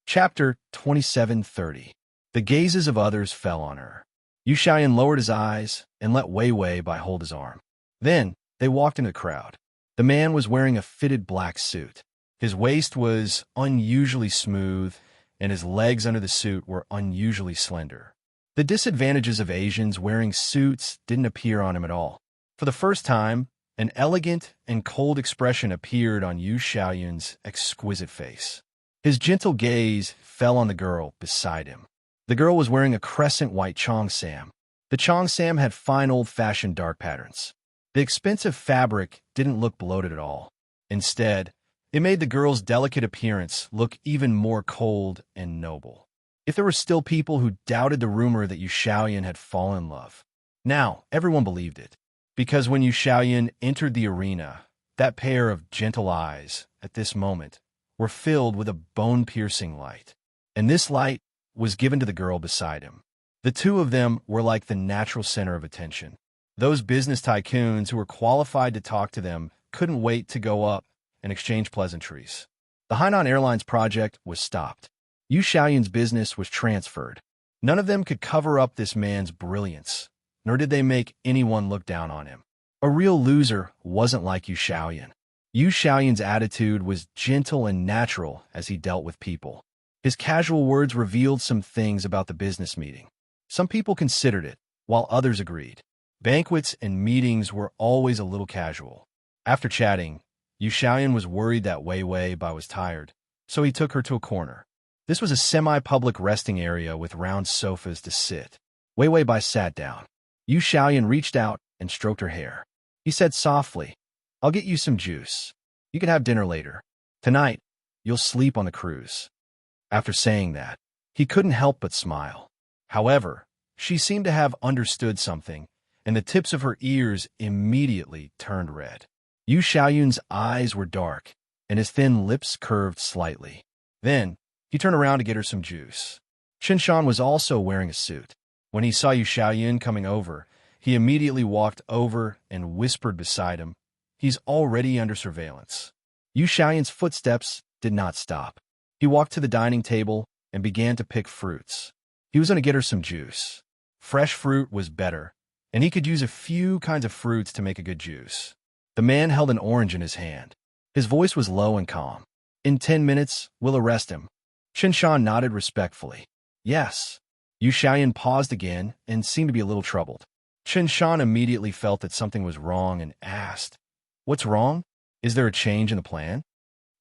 Chapter 2730. The gazes of others fell on her. Yu Xiaoyan lowered his eyes and let Wei Wei Bai hold his arm. Then, they walked into the crowd. The man was wearing a fitted black suit. His waist was unusually smooth, and his legs under the suit were unusually slender. The disadvantages of Asians wearing suits didn't appear on him at all. For the first time, an elegant and cold expression appeared on Yu Xiaoyan's exquisite face. His gentle gaze fell on the girl beside him. The girl was wearing a crescent white Cheongsam. The Cheongsam had fine old-fashioned dark patterns. The expensive fabric didn't look bloated at all. Instead, it made the girl's delicate appearance look even more cold and noble. If there were still people who doubted the rumor that Yu Xiaoyan had fallen in love, now everyone believed it. Because when Yu Xiaoyan entered the arena, that pair of gentle eyes, at this moment, were filled with a bone-piercing light. And this light was given to the girl beside him. The two of them were like the natural center of attention. Those business tycoons who were qualified to talk to them couldn't wait to go up and exchange pleasantries. The Hainan Airlines project was stopped. Yu Xiaoyan's business was transferred. None of them could cover up this man's brilliance, nor did they make anyone look down on him. A real loser wasn't like Yu Xiaoyan. Yu Xiaoyan's attitude was gentle and natural as he dealt with people. His casual words revealed some things about the business meeting. Some people considered it, while others agreed. Banquets and meetings were always a little casual. After chatting, Yu Xiaoyan was worried that Wei Wei Bai was tired, so he took her to a corner. This was a semi-public resting area with round sofas to sit. Wei Wei Bai sat down. Yu Xiaoyan reached out and stroked her hair. He said softly, "I'll get you some juice. You can have dinner later. Tonight, you'll sleep on the cruise." After saying that, he couldn't help but smile. However, she seemed to have understood something, and the tips of her ears immediately turned red. Yu Xiaoyan's eyes were dark, and his thin lips curved slightly. Then, he turned around to get her some juice. Chen Shan was also wearing a suit. When he saw Yu Xiaoyan coming over, he immediately walked over and whispered beside him, "He's already under surveillance." Yu Xiaoyan's footsteps did not stop. He walked to the dining table and began to pick fruits. He was going to get her some juice. Fresh fruit was better, and he could use a few kinds of fruits to make a good juice. The man held an orange in his hand. His voice was low and calm. "In 10 minutes, we'll arrest him." Chen Shan nodded respectfully. "Yes." Yu Xiaoyan paused again and seemed to be a little troubled. Chen Shan immediately felt that something was wrong and asked, "What's wrong? Is there a change in the plan?"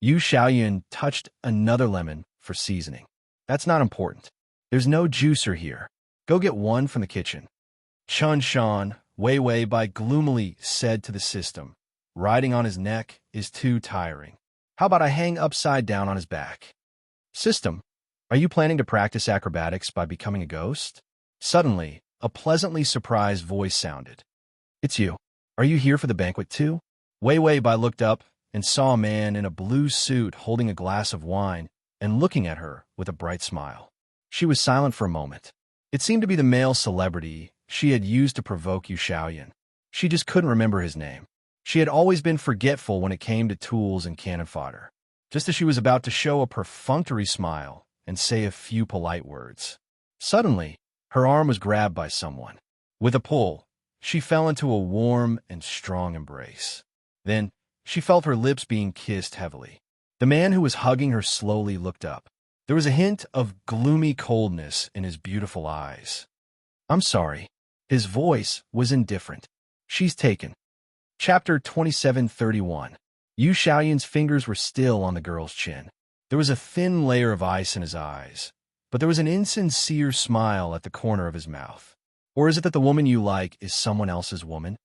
Yu Xiaoyan touched another lemon for seasoning. "That's not important. There's no juicer here. Go get one from the kitchen." Chen Shan, Wei Wei Bai gloomily said to the system, "Riding on his neck is too tiring. How about I hang upside down on his back?" "System, are you planning to practice acrobatics by becoming a ghost?" Suddenly, a pleasantly surprised voice sounded. "It's you. Are you here for the banquet too?" Wei Wei Bai looked up and saw a man in a blue suit holding a glass of wine and looking at her with a bright smile. She was silent for a moment. It seemed to be the male celebrity she had used to provoke Yu Xiaoyan. She just couldn't remember his name. She had always been forgetful when it came to tools and cannon fodder. Just as she was about to show a perfunctory smile and say a few polite words, suddenly, her arm was grabbed by someone. With a pull, she fell into a warm and strong embrace. Then, she felt her lips being kissed heavily. The man who was hugging her slowly looked up. There was a hint of gloomy coldness in his beautiful eyes. "I'm sorry." His voice was indifferent. "She's taken." Chapter 27:31. Yu Xiaoyan's fingers were still on the girl's chin. There was a thin layer of ice in his eyes, but there was an insincere smile at the corner of his mouth. Or is it that the woman you like is someone else's woman?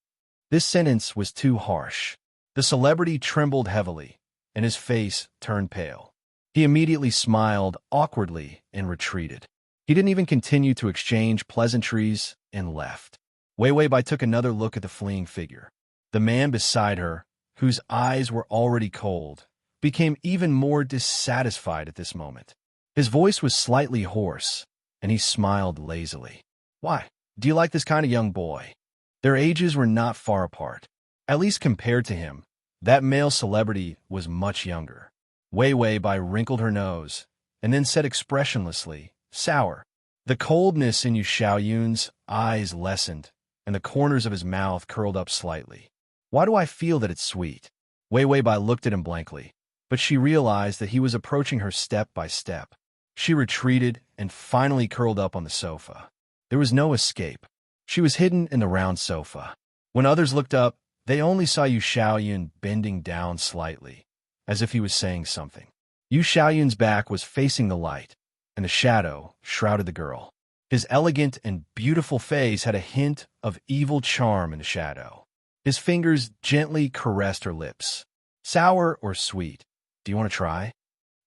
This sentence was too harsh. The celebrity trembled heavily, and his face turned pale. He immediately smiled awkwardly and retreated. He didn't even continue to exchange pleasantries and left. Wei Wei Bai took another look at the fleeing figure. The man beside her, whose eyes were already cold, became even more dissatisfied at this moment. His voice was slightly hoarse, and he smiled lazily. "Why, do you like this kind of young boy?" Their ages were not far apart. At least compared to him, that male celebrity was much younger. Wei Wei Bai wrinkled her nose, and then said expressionlessly, "Sour." The coldness in Yu Xiaoyun's eyes lessened, and the corners of his mouth curled up slightly. "Why do I feel that it's sweet?" Wei Wei Bai looked at him blankly, but she realized that he was approaching her step by step. She retreated and finally curled up on the sofa. There was no escape. She was hidden in the round sofa. When others looked up, they only saw Yu Xiaoyan bending down slightly, as if he was saying something. Yu Xiaoyan's back was facing the light, and the shadow shrouded the girl. His elegant and beautiful face had a hint of evil charm in the shadow. His fingers gently caressed her lips. "Sour or sweet? Do you want to try?"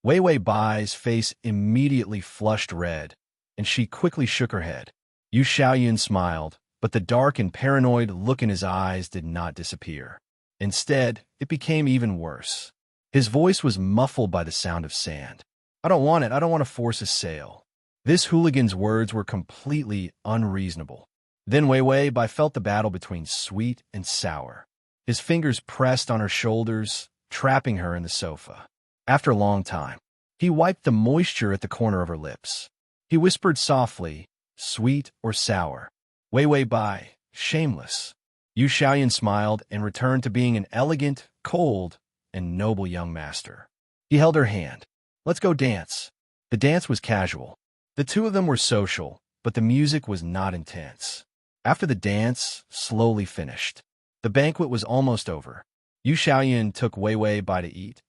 Wei Wei Bai's face immediately flushed red, and she quickly shook her head. Yu Xiaoyan smiled, but the dark and paranoid look in his eyes did not disappear. Instead, it became even worse. His voice was muffled by the sound of sand. "I don't want it. I don't want to force a sale." This hooligan's words were completely unreasonable. Then Wei Wei Bai felt the battle between sweet and sour. His fingers pressed on her shoulders, trapping her in the sofa. After a long time, he wiped the moisture at the corner of her lips. He whispered softly, "Sweet or sour?" Wei Wei Bai, shameless. Yu Xiaoyan smiled and returned to being an elegant, cold, and noble young master. He held her hand. "Let's go dance." The dance was casual. The two of them were social, but the music was not intense. After the dance slowly finished, the banquet was almost over. Yu Xiaoyan took Wei Wei Bai to eat,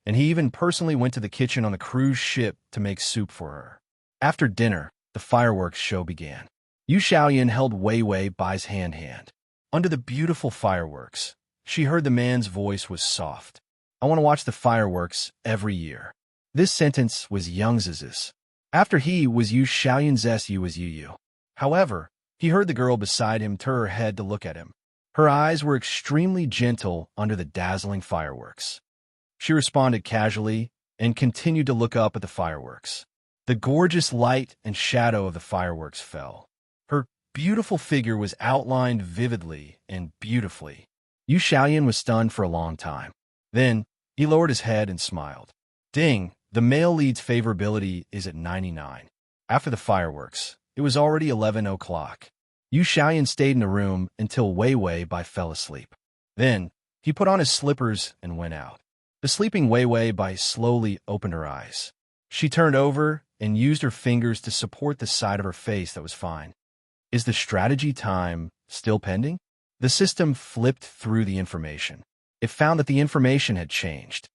and he even personally went to the kitchen on the cruise ship to make soup for her. After dinner, the fireworks show began. Yu Xiaoyan held Wei Wei Bai's hand. Under the beautiful fireworks, she heard the man's voice was soft. "I want to watch the fireworks every year." This sentence was Young's. After he was Yu Xiaoyan's S, you was Yu. However, he heard the girl beside him turn her head to look at him. Her eyes were extremely gentle under the dazzling fireworks. She responded casually and continued to look up at the fireworks. The gorgeous light and shadow of the fireworks fell. Her beautiful figure was outlined vividly and beautifully. Yu Xiaoyan was stunned for a long time. Then, he lowered his head and smiled. "Ding, the male lead's favorability is at 99. After the fireworks, it was already 11 o'clock. Yu Xiaoyan stayed in the room until Wei Wei Bai fell asleep. Then, he put on his slippers and went out. The sleeping Wei Wei Bai slowly opened her eyes. She turned over and used her fingers to support the side of her face that was fine. Is the strategy time still pending? The system flipped through the information. It found that the information had changed.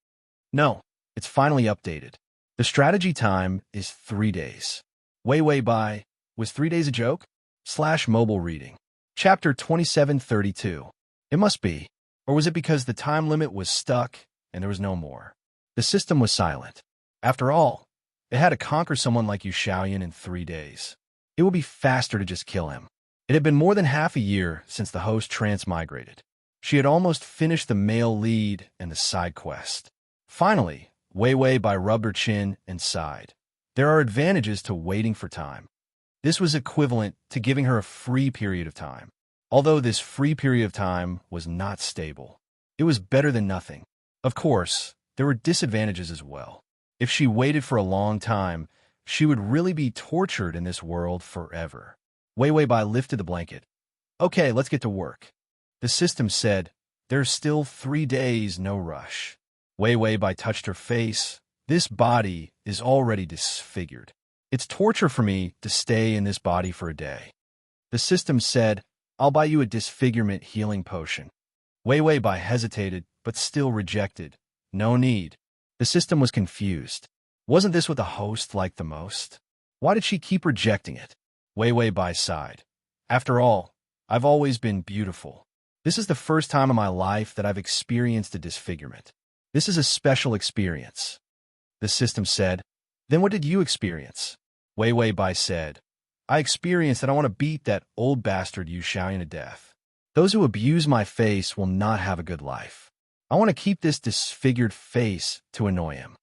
No, it's finally updated. The strategy time is 3 days. Wei Wei Bai, was 3 days a joke? /mobile reading. Chapter 27:32. It must be. Or was it because the time limit was stuck and there was no more? The system was silent. After all, it had to conquer someone like Yu Xiaoyan in 3 days. It would be faster to just kill him. It had been more than half a year since the host transmigrated. She had almost finished the male lead and the side quest. Finally, Wei Wei Bai rubbed her chin and sighed. There are advantages to waiting for time. This was equivalent to giving her a free period of time. Although this free period of time was not stable, it was better than nothing. Of course, there were disadvantages as well. If she waited for a long time, she would really be tortured in this world forever. Wei Wei Bai lifted the blanket. Okay, let's get to work. The system said, there's still 3 days, no rush. Wei Wei Bai touched her face. This body is already disfigured. It's torture for me to stay in this body for a day. The system said, I'll buy you a disfigurement healing potion. Wei Wei Bai hesitated, but still rejected. No need. The system was confused. Wasn't this what the host liked the most? Why did she keep rejecting it? Wei Wei Bai sighed. After all, I've always been beautiful. This is the first time in my life that I've experienced a disfigurement. This is a special experience. The system said, then what did you experience? Wei Wei Bai said, I experienced that I want to beat that old bastard Yu Xiaoyan to death. Those who abuse my face will not have a good life. I want to keep this disfigured face to annoy him.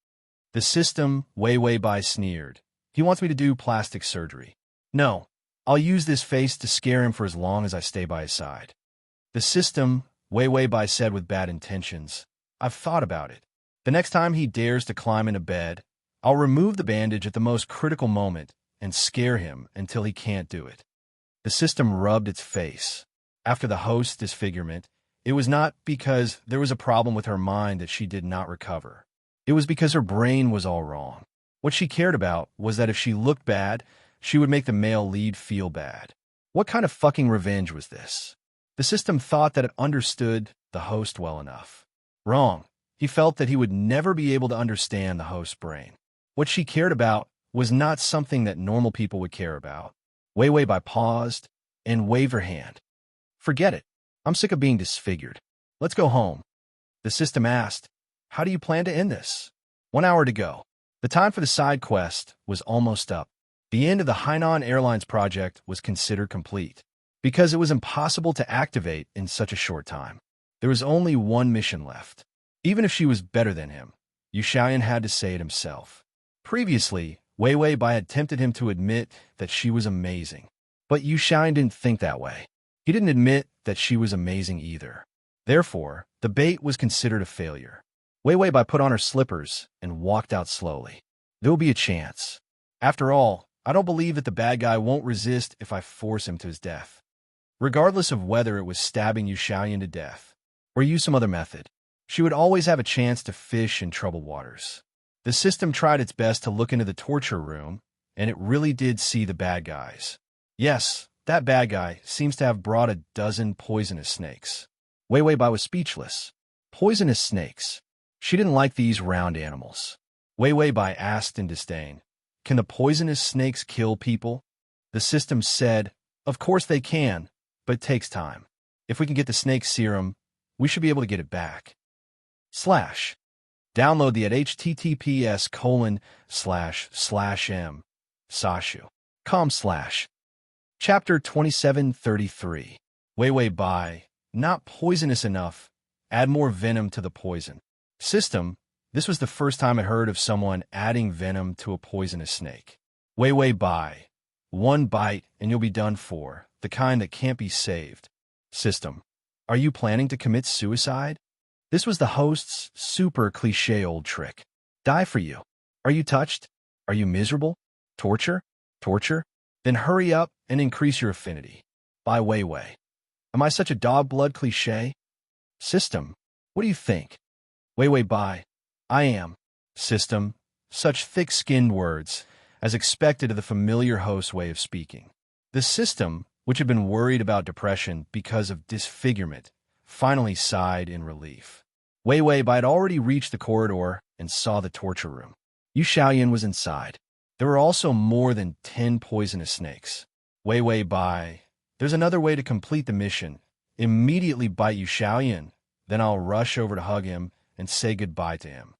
The system, Wei Wei Bai sneered. He wants me to do plastic surgery. No, I'll use this face to scare him for as long as I stay by his side. The system, Wei Wei Bai said with bad intentions. I've thought about it. The next time he dares to climb into bed, I'll remove the bandage at the most critical moment and scare him until he can't do it. The system rubbed its face. After the host's disfigurement, it was not because there was a problem with her mind that she did not recover. It was because her brain was all wrong. What she cared about was that if she looked bad, she would make the male lead feel bad. What kind of fucking revenge was this? The system thought that it understood the host well enough. Wrong. He felt that he would never be able to understand the host's brain. What she cared about was not something that normal people would care about. Wei Wei Bai paused and waved her hand. Forget it. I'm sick of being disfigured. Let's go home. The system asked, how do you plan to end this? 1 hour to go. The time for the side quest was almost up. The end of the Hainan Airlines project was considered complete, because it was impossible to activate in such a short time. There was only one mission left. Even if she was better than him, Yu Xiaoyan had to say it himself. Previously, Wei Wei Bai had tempted him to admit that she was amazing. But Yu Xiaoyan didn't think that way. He didn't admit that she was amazing either. Therefore, the bait was considered a failure. Wei Wei Bai put on her slippers and walked out slowly. There will be a chance. After all, I don't believe that the bad guy won't resist if I force him to his death. Regardless of whether it was stabbing Yu Xiaoyan to death or use some other method, she would always have a chance to fish in troubled waters. The system tried its best to look into the torture room, and it really did see the bad guys. Yes, that bad guy seems to have brought a dozen poisonous snakes. Wei Wei Bai was speechless. Poisonous snakes. She didn't like these round animals. Wei Wei Bai asked in disdain, can the poisonous snakes kill people? The system said, of course they can, but it takes time. If we can get the snake serum, we should be able to get it back. Download the at https://m/sashu.com/. Chapter 2733. Wei Wei Bai, not poisonous enough. Add more venom to the poison. System, this was the first time I heard of someone adding venom to a poisonous snake. Wei Wei Bai, 1 bite and you'll be done for, the kind that can't be saved. System, are you planning to commit suicide? This was the host's super cliché old trick. Die for you. Are you touched? Are you miserable? Torture? Torture? Then hurry up and increase your affinity. By Wei Wei. Am I such a dog-blood cliché? System, what do you think? Wei Wei Bai, I am. System, such thick-skinned words, as expected of the familiar host's way of speaking. The system, which had been worried about depression because of disfigurement, finally sighed in relief. Wei Wei Bai had already reached the corridor and saw the torture room. Yu Xiaoyan was inside. There were also more than 10 poisonous snakes. Wei Wei Bai, there's another way to complete the mission. Immediately bite Yu Xiaoyan, then I'll rush over to hug him and say goodbye to him.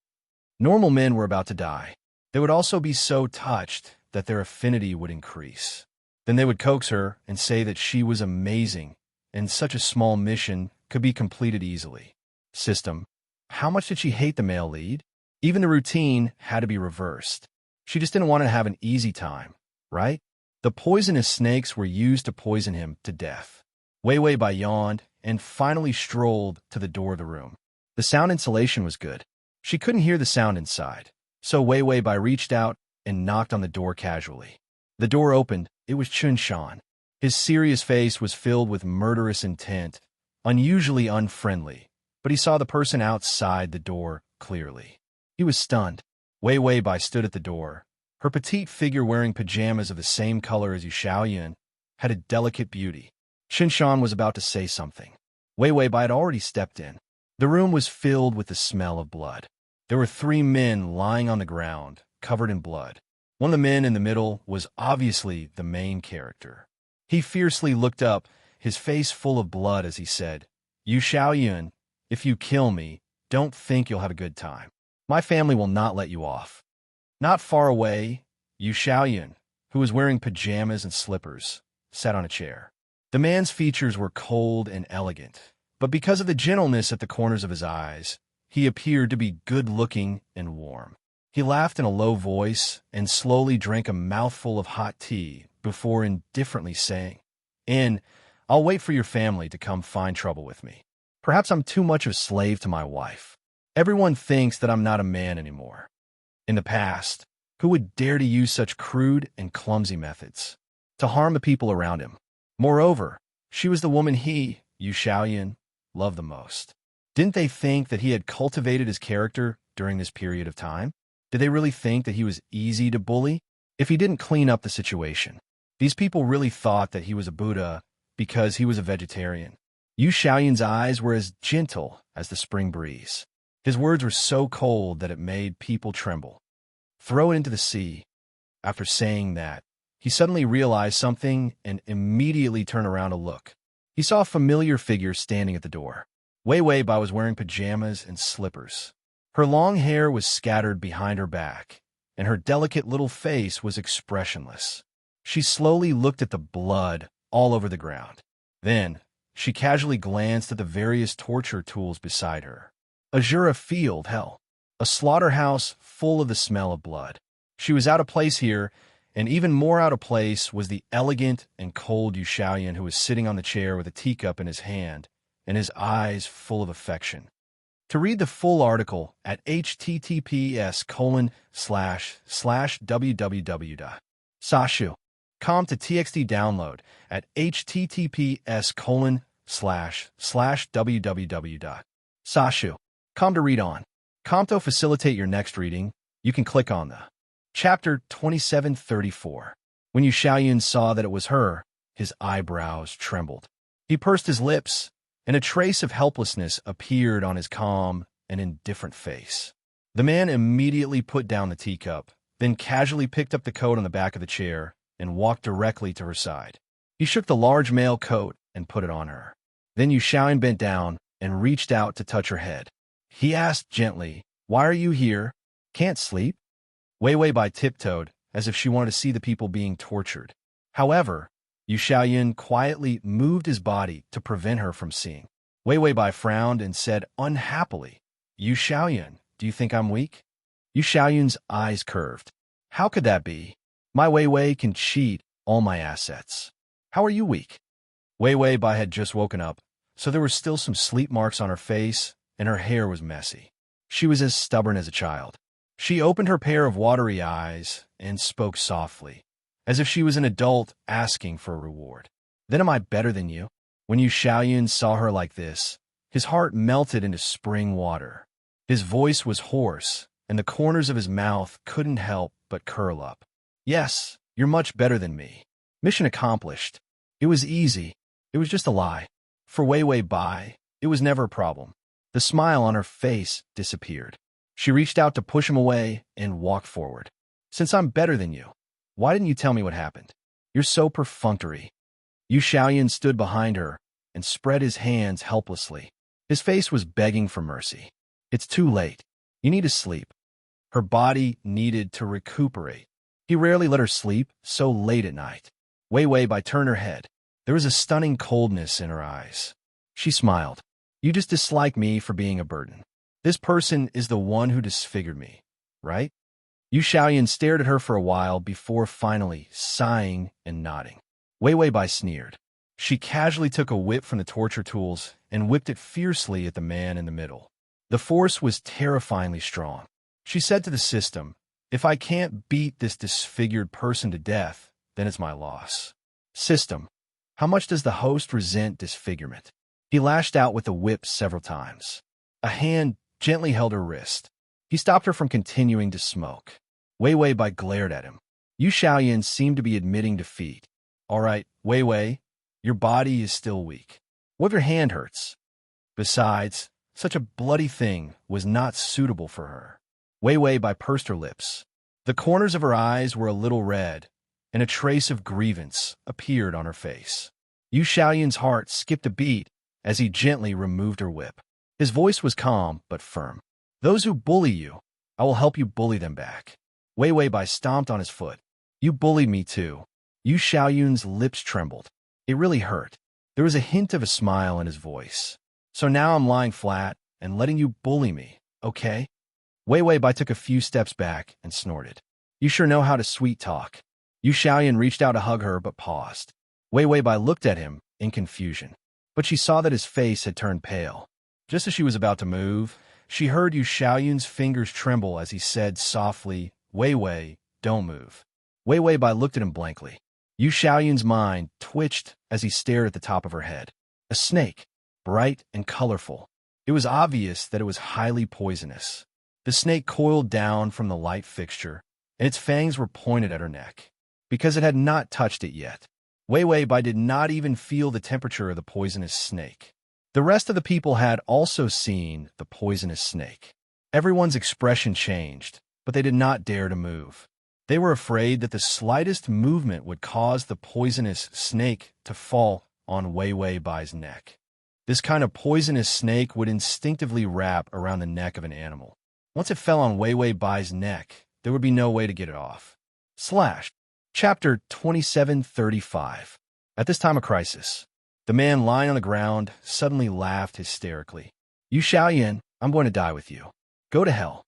Normal men were about to die. They would also be so touched that their affinity would increase. Then they would coax her and say that she was amazing and such a small mission could be completed easily. System. How much did she hate the male lead? Even the routine had to be reversed. She just didn't want to have an easy time, right? The poisonous snakes were used to poison him to death. Wei Wei Bai yawned and finally strolled to the door of the room. The sound insulation was good. She couldn't hear the sound inside, so Wei Wei Bai reached out and knocked on the door casually. The door opened. It was Chun Shan. His serious face was filled with murderous intent, unusually unfriendly, but he saw the person outside the door clearly. He was stunned. Wei Wei Bai stood at the door. Her petite figure wearing pajamas of the same color as Yu Xiaoyan had a delicate beauty. Chun Shan was about to say something. Wei Wei Bai had already stepped in. The room was filled with the smell of blood. There were 3 men lying on the ground, covered in blood. One of the men in the middle was obviously the main character. He fiercely looked up, his face full of blood as he said, "Yu Xiaoyan, if you kill me, don't think you'll have a good time. My family will not let you off." Not far away, Yu Xiaoyan, who was wearing pajamas and slippers, sat on a chair. The man's features were cold and elegant, but because of the gentleness at the corners of his eyes, he appeared to be good-looking and warm. He laughed in a low voice and slowly drank a mouthful of hot tea before indifferently saying, "I'll wait for your family to come find trouble with me. Perhaps I'm too much of a slave to my wife. Everyone thinks that I'm not a man anymore." In the past, who would dare to use such crude and clumsy methods to harm the people around him? Moreover, she was the woman he, Yu Xiaoyan, loved the most. Didn't they think that he had cultivated his character during this period of time? Did they really think that he was easy to bully? If he didn't clean up the situation, these people really thought that he was a Buddha because he was a vegetarian. Yu Xiaoyan's eyes were as gentle as the spring breeze. His words were so cold that it made people tremble. "Throw it into the sea." After saying that, he suddenly realized something and immediately turned around to look. He saw a familiar figure standing at the door. Wei Wei Bai was wearing pajamas and slippers. Her long hair was scattered behind her back, and her delicate little face was expressionless. She slowly looked at the blood all over the ground. Then, she casually glanced at the various torture tools beside her. Azura field, hell. A slaughterhouse full of the smell of blood. She was out of place here, and even more out of place was the elegant and cold Yu Xiaoyan who was sitting on the chair with a teacup in his hand and his eyes full of affection. To read the full article at https://www.sashu.com to TXT download at https://www.sashu.com to read on. To facilitate your next reading, you can click on the Chapter 2734. When Yu Xiaoyan saw that it was her, his eyebrows trembled. He pursed his lips, and a trace of helplessness appeared on his calm and indifferent face. The man immediately put down the teacup, then casually picked up the coat on the back of the chair and walked directly to her side. He shook the large mail coat and put it on her. Then Yu Xiaoyan bent down and reached out to touch her head. He asked gently, "Why are you here? Can't sleep?" Wei Wei Bai tiptoed, as if she wanted to see the people being tortured. However, Yu Xiaoyan quietly moved his body to prevent her from seeing. Wei Wei Bai frowned and said unhappily, "Yu Xiaoyan, do you think I'm weak?" Yu Xiaoyan's eyes curved. "How could that be? My Wei Wei can cheat all my assets. How are you weak?" Wei Wei Bai had just woken up, so there were still some sleep marks on her face, and her hair was messy. She was as stubborn as a child. She opened her pair of watery eyes and spoke softly, as if she was an adult asking for a reward. "Then am I better than you?" When Yu Xiaoyan saw her like this, his heart melted into spring water. His voice was hoarse, and the corners of his mouth couldn't help but curl up. "Yes, you're much better than me. Mission accomplished. It was easy. It was just a lie." For Wei Wei Bai, it was never a problem. The smile on her face disappeared. She reached out to push him away and walked forward. "Since I'm better than you, why didn't you tell me what happened? You're so perfunctory." Yu Xiaoyan stood behind her and spread his hands helplessly. His face was begging for mercy. "It's too late. You need to sleep." Her body needed to recuperate. He rarely let her sleep so late at night. Wei Wei Bai turned her head. There was a stunning coldness in her eyes. She smiled. You just dislike me for being a burden. This person is the one who disfigured me, right? Yu Xiaoyan stared at her for a while before finally sighing and nodding. Wei Wei Bai sneered. She casually took a whip from the torture tools and whipped it fiercely at the man in the middle. The force was terrifyingly strong. She said to the system, if I can't beat this disfigured person to death, then it's my loss. System, how much does the host resent disfigurement? He lashed out with the whip several times. A hand gently held her wrist. He stopped her from continuing to smoke. Wei Wei Bai glared at him. Yu Xiaoyan seemed to be admitting defeat. All right, Wei Wei, your body is still weak. What if your hand hurts? Besides, such a bloody thing was not suitable for her. Wei Wei Bai pursed her lips. The corners of her eyes were a little red, and a trace of grievance appeared on her face. Yu Xiaoyan's heart skipped a beat as he gently removed her whip. His voice was calm but firm. Those who bully you, I will help you bully them back. Wei Wei Bai stomped on his foot. You bullied me too. Yu Xiaoyan's lips trembled. It really hurt. There was a hint of a smile in his voice. So now I'm lying flat and letting you bully me, okay? Wei Wei Bai took a few steps back and snorted. You sure know how to sweet talk. Yu Xiaoyan reached out to hug her but paused. Wei Wei Bai looked at him in confusion, but she saw that his face had turned pale. Just as she was about to move, she heard Yu Xiaoyan's fingers tremble as he said softly, Wei Wei, don't move. Wei Wei Bai looked at him blankly. Yu Xiaoyan's mind twitched as he stared at the top of her head. A snake, bright and colorful. It was obvious that it was highly poisonous. The snake coiled down from the light fixture, and its fangs were pointed at her neck. Because it had not touched it yet, Wei Wei Bai did not even feel the temperature of the poisonous snake. The rest of the people had also seen the poisonous snake. Everyone's expression changed, but they did not dare to move. They were afraid that the slightest movement would cause the poisonous snake to fall on Wei Wei Bai's neck. This kind of poisonous snake would instinctively wrap around the neck of an animal. Once it fell on Wei Wei Bai's neck, there would be no way to get it off. Chapter 2735. At this time of crisis, the man lying on the ground suddenly laughed hysterically. Yu Xiaoyan, I'm going to die with you. Go to hell.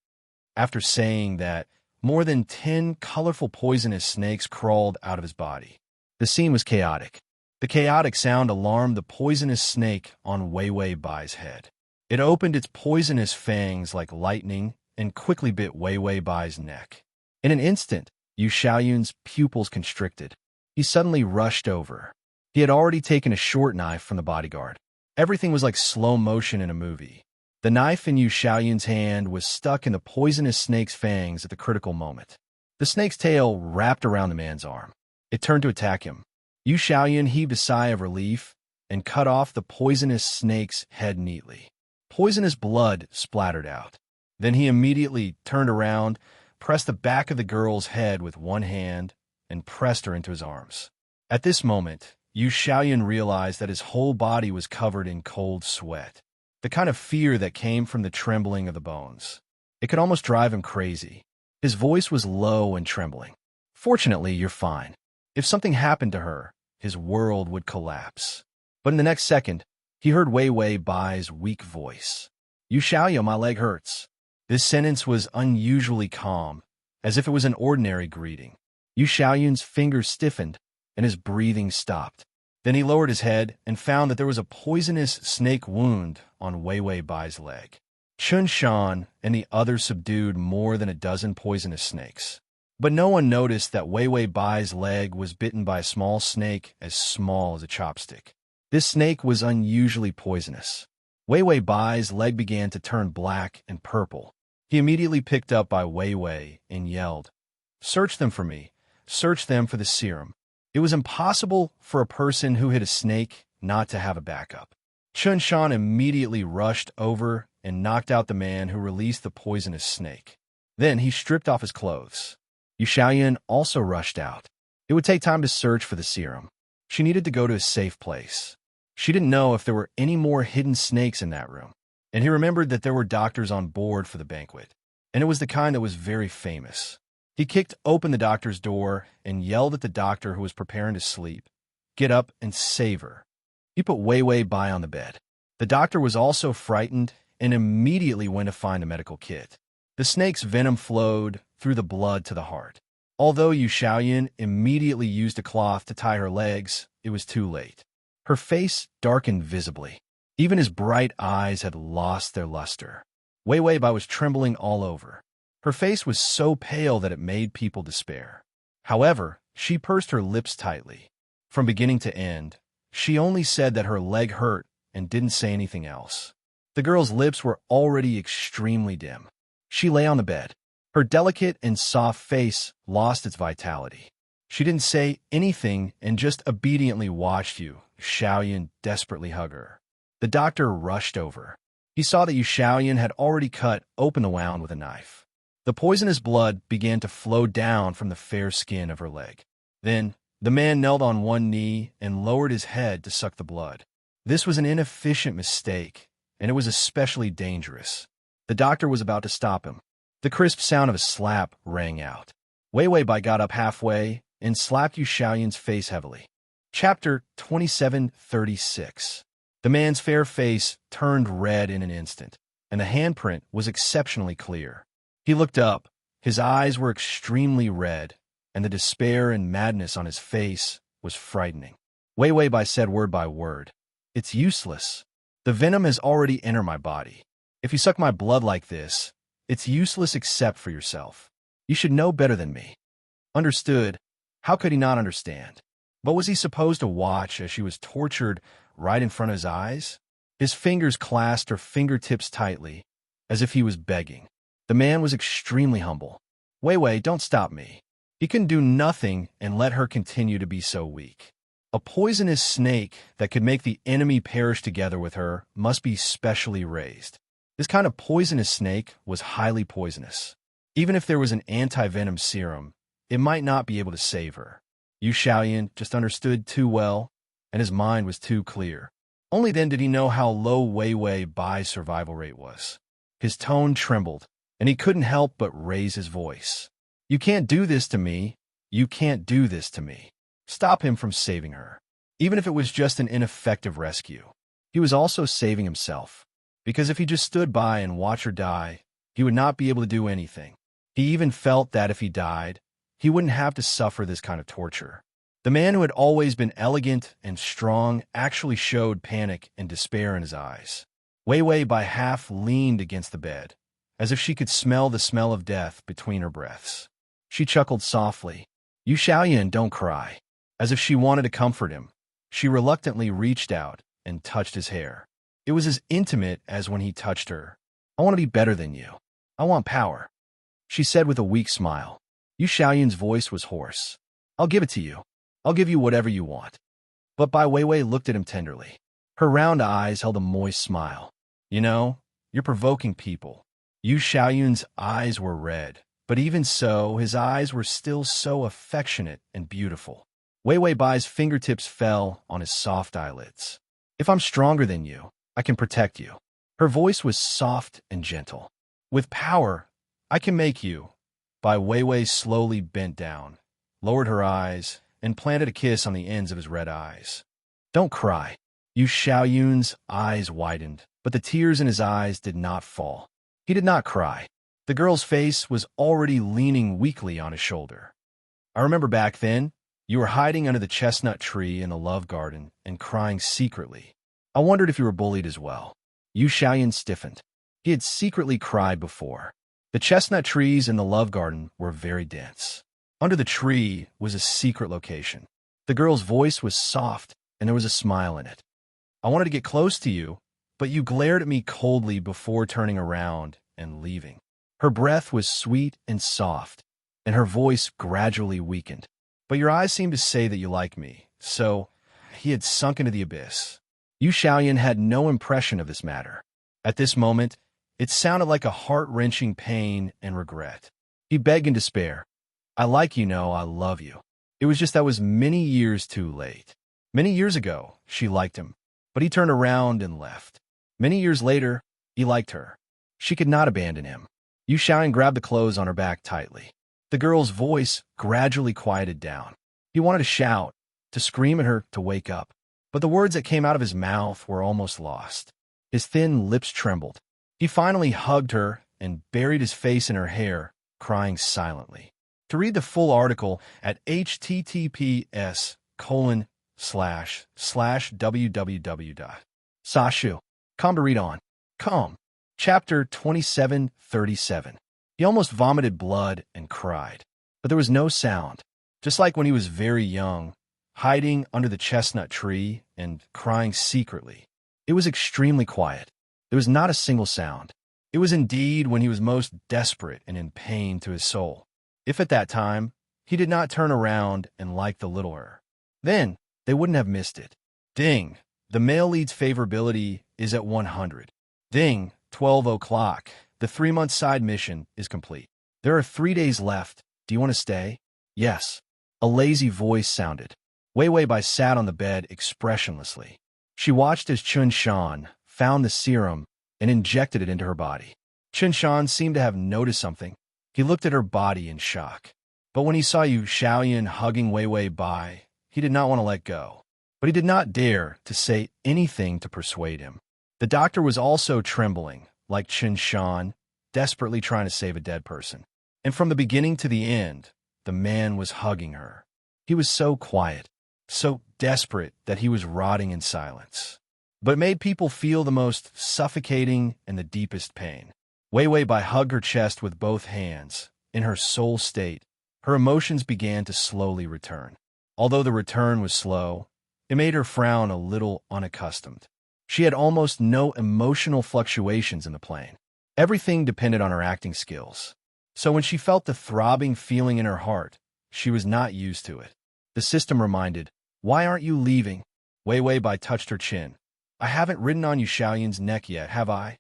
After saying that, more than 10 colorful poisonous snakes crawled out of his body. The scene was chaotic. The chaotic sound alarmed the poisonous snake on Wei Wei Bai's head. It opened its poisonous fangs like lightning and quickly bit Wei Wei Bai's neck. In an instant, Yu Xiaoyan's pupils constricted. He suddenly rushed over. He had already taken a short knife from the bodyguard. Everything was like slow motion in a movie. The knife in Yu Xiaoyan's hand was stuck in the poisonous snake's fangs at the critical moment. The snake's tail wrapped around the man's arm. It turned to attack him. Yu Xiaoyan heaved a sigh of relief and cut off the poisonous snake's head neatly. Poisonous blood splattered out. Then he immediately turned around, pressed the back of the girl's head with one hand, and pressed her into his arms. At this moment, Yu Xiaoyan realized that his whole body was covered in cold sweat, the kind of fear that came from the trembling of the bones. It could almost drive him crazy. His voice was low and trembling. Fortunately, you're fine. If something happened to her, his world would collapse. But in the next second, he heard Wei Wei Bai's weak voice. Yu Xiaoyan, my leg hurts. This sentence was unusually calm, as if it was an ordinary greeting. Yu Xiaoyan's fingers stiffened, and his breathing stopped. Then he lowered his head and found that there was a poisonous snake wound on Wei Wei Bai's leg. Chun Shan and the others subdued more than a dozen poisonous snakes. But no one noticed that Wei Wei Bai's leg was bitten by a small snake as small as a chopstick. This snake was unusually poisonous. Wei Wei Bai's leg began to turn black and purple. He immediately picked up by Wei Wei and yelled, "Search them for me. Search them for the serum." It was impossible for a person who hit a snake not to have a backup. Chun Shan immediately rushed over and knocked out the man who released the poisonous snake. Then he stripped off his clothes. Yu Xiaoyan also rushed out. It would take time to search for the serum. She needed to go to a safe place. She didn't know if there were any more hidden snakes in that room. And he remembered that there were doctors on board for the banquet, and it was the kind that was very famous. He kicked open the doctor's door and yelled at the doctor who was preparing to sleep, Get up and save her. He put Wei Wei Bai on the bed. The doctor was also frightened and immediately went to find a medical kit. The snake's venom flowed through the blood to the heart. Although Yu Xiaoyan immediately used a cloth to tie her legs, it was too late. Her face darkened visibly. Even his bright eyes had lost their luster. Wei Wei Bai was trembling all over. Her face was so pale that it made people despair. However, she pursed her lips tightly. From beginning to end, she only said that her leg hurt and didn't say anything else. The girl's lips were already extremely dim. She lay on the bed. Her delicate and soft face lost its vitality. She didn't say anything and just obediently watched Yu Xiaoyan desperately hug her. The doctor rushed over. He saw that Yu Xiaoyan had already cut open the wound with a knife. The poisonous blood began to flow down from the fair skin of her leg. Then, the man knelt on one knee and lowered his head to suck the blood. This was an inefficient mistake, and it was especially dangerous. The doctor was about to stop him. The crisp sound of a slap rang out. Wei Wei Bai got up halfway and slapped Yu Xiaoyan's face heavily. Chapter 2736. The man's fair face turned red in an instant, and the handprint was exceptionally clear. He looked up. His eyes were extremely red, and the despair and madness on his face was frightening. Wei Wei Bai said word by word, "It's useless. The venom has already entered my body. If you suck my blood like this, it's useless except for yourself. You should know better than me." Understood. How could he not understand? But was he supposed to watch as she was tortured right in front of his eyes? His fingers clasped her fingertips tightly, as if he was begging. The man was extremely humble. "Wei Wei, don't stop me." He couldn't do nothing and let her continue to be so weak. A poisonous snake that could make the enemy perish together with her must be specially raised. This kind of poisonous snake was highly poisonous. Even if there was an anti-venom serum, it might not be able to save her. Yu Xiaoyan just understood too well, and his mind was too clear. Only then did he know how low Wei Wei Bai's survival rate was. His tone trembled, and he couldn't help but raise his voice. "You can't do this to me. You can't do this to me." Stop him from saving her. Even if it was just an ineffective rescue, he was also saving himself. Because if he just stood by and watched her die, he would not be able to do anything. He even felt that if he died, he wouldn't have to suffer this kind of torture. The man who had always been elegant and strong actually showed panic and despair in his eyes. Wei Wei Bai half leaned against the bed, as if she could smell the smell of death between her breaths. She chuckled softly. "Yu Xiaoyan, don't cry." As if she wanted to comfort him, she reluctantly reached out and touched his hair. It was as intimate as when he touched her. "I want to be better than you. I want power," she said with a weak smile. Yu Xiaoyan's voice was hoarse. "I'll give it to you. I'll give you whatever you want." But Bai Weiwei looked at him tenderly. Her round eyes held a moist smile. "You know, you're provoking people." Yu Xiaoyan's eyes were red, but even so, his eyes were still so affectionate and beautiful. Wei Wei Bai's fingertips fell on his soft eyelids. "If I'm stronger than you, I can protect you." Her voice was soft and gentle. "With power, I can make you." Bai Weiwei slowly bent down, lowered her eyes, and planted a kiss on the ends of his red eyes. "Don't cry." Yu Xiaoyun's eyes widened, but the tears in his eyes did not fall. He did not cry. The girl's face was already leaning weakly on his shoulder. "I remember back then, you were hiding under the chestnut tree in the love garden and crying secretly. I wondered if you were bullied as well." Yu Xiaoyan stiffened. He had secretly cried before. The chestnut trees in the love garden were very dense. Under the tree was a secret location. The girl's voice was soft, and there was a smile in it. "I wanted to get close to you, but you glared at me coldly before turning around and leaving." Her breath was sweet and soft, and her voice gradually weakened. "But your eyes seemed to say that you like me." So, he had sunk into the abyss. Yu Xiaoyan had no impression of this matter. At this moment, it sounded like a heart-wrenching pain and regret. He begged in despair, "I like you, know, I love you." It was just that was many years too late. Many years ago, she liked him, but he turned around and left. Many years later, he liked her. She could not abandon him. Yu Xiaoyan grabbed the clothes on her back tightly. The girl's voice gradually quieted down. He wanted to shout, to scream at her to wake up. But the words that came out of his mouth were almost lost. His thin lips trembled. He finally hugged her and buried his face in her hair, crying silently. To read the full article at https://www.sashu.com to read on. Com. Chapter 2737. He almost vomited blood and cried. But there was no sound. Just like when he was very young, hiding under the chestnut tree and crying secretly. It was extremely quiet. There was not a single sound. It was indeed when he was most desperate and in pain to his soul. If at that time, he did not turn around and like the little her, then they wouldn't have missed it. Ding! The male lead's favorability is at 100. Ding! 12 o'clock. The 3-month side mission is complete. There are 3 days left. Do you want to stay? Yes. A lazy voice sounded. Wei Wei Bai sat on the bed expressionlessly. She watched as Chun Shan found the serum and injected it into her body. Chun Shan seemed to have noticed something. He looked at her body in shock. But when he saw Yu Xiaoyan hugging Wei Wei Bai, he did not want to let go. But he did not dare to say anything to persuade him. The doctor was also trembling, like Chun Shan, desperately trying to save a dead person. And from the beginning to the end, the man was hugging her. He was so quiet, so desperate that he was rotting in silence. But it made people feel the most suffocating and the deepest pain. Wei Wei Bai hugged her chest with both hands. In her soul state, her emotions began to slowly return. Although the return was slow, it made her frown a little unaccustomed. She had almost no emotional fluctuations in the plane. Everything depended on her acting skills. So when she felt the throbbing feeling in her heart, she was not used to it. The system reminded, "Why aren't you leaving?" Wei Wei Bai touched her chin. "I haven't ridden on Yu Xiaoyan's neck yet, have I?"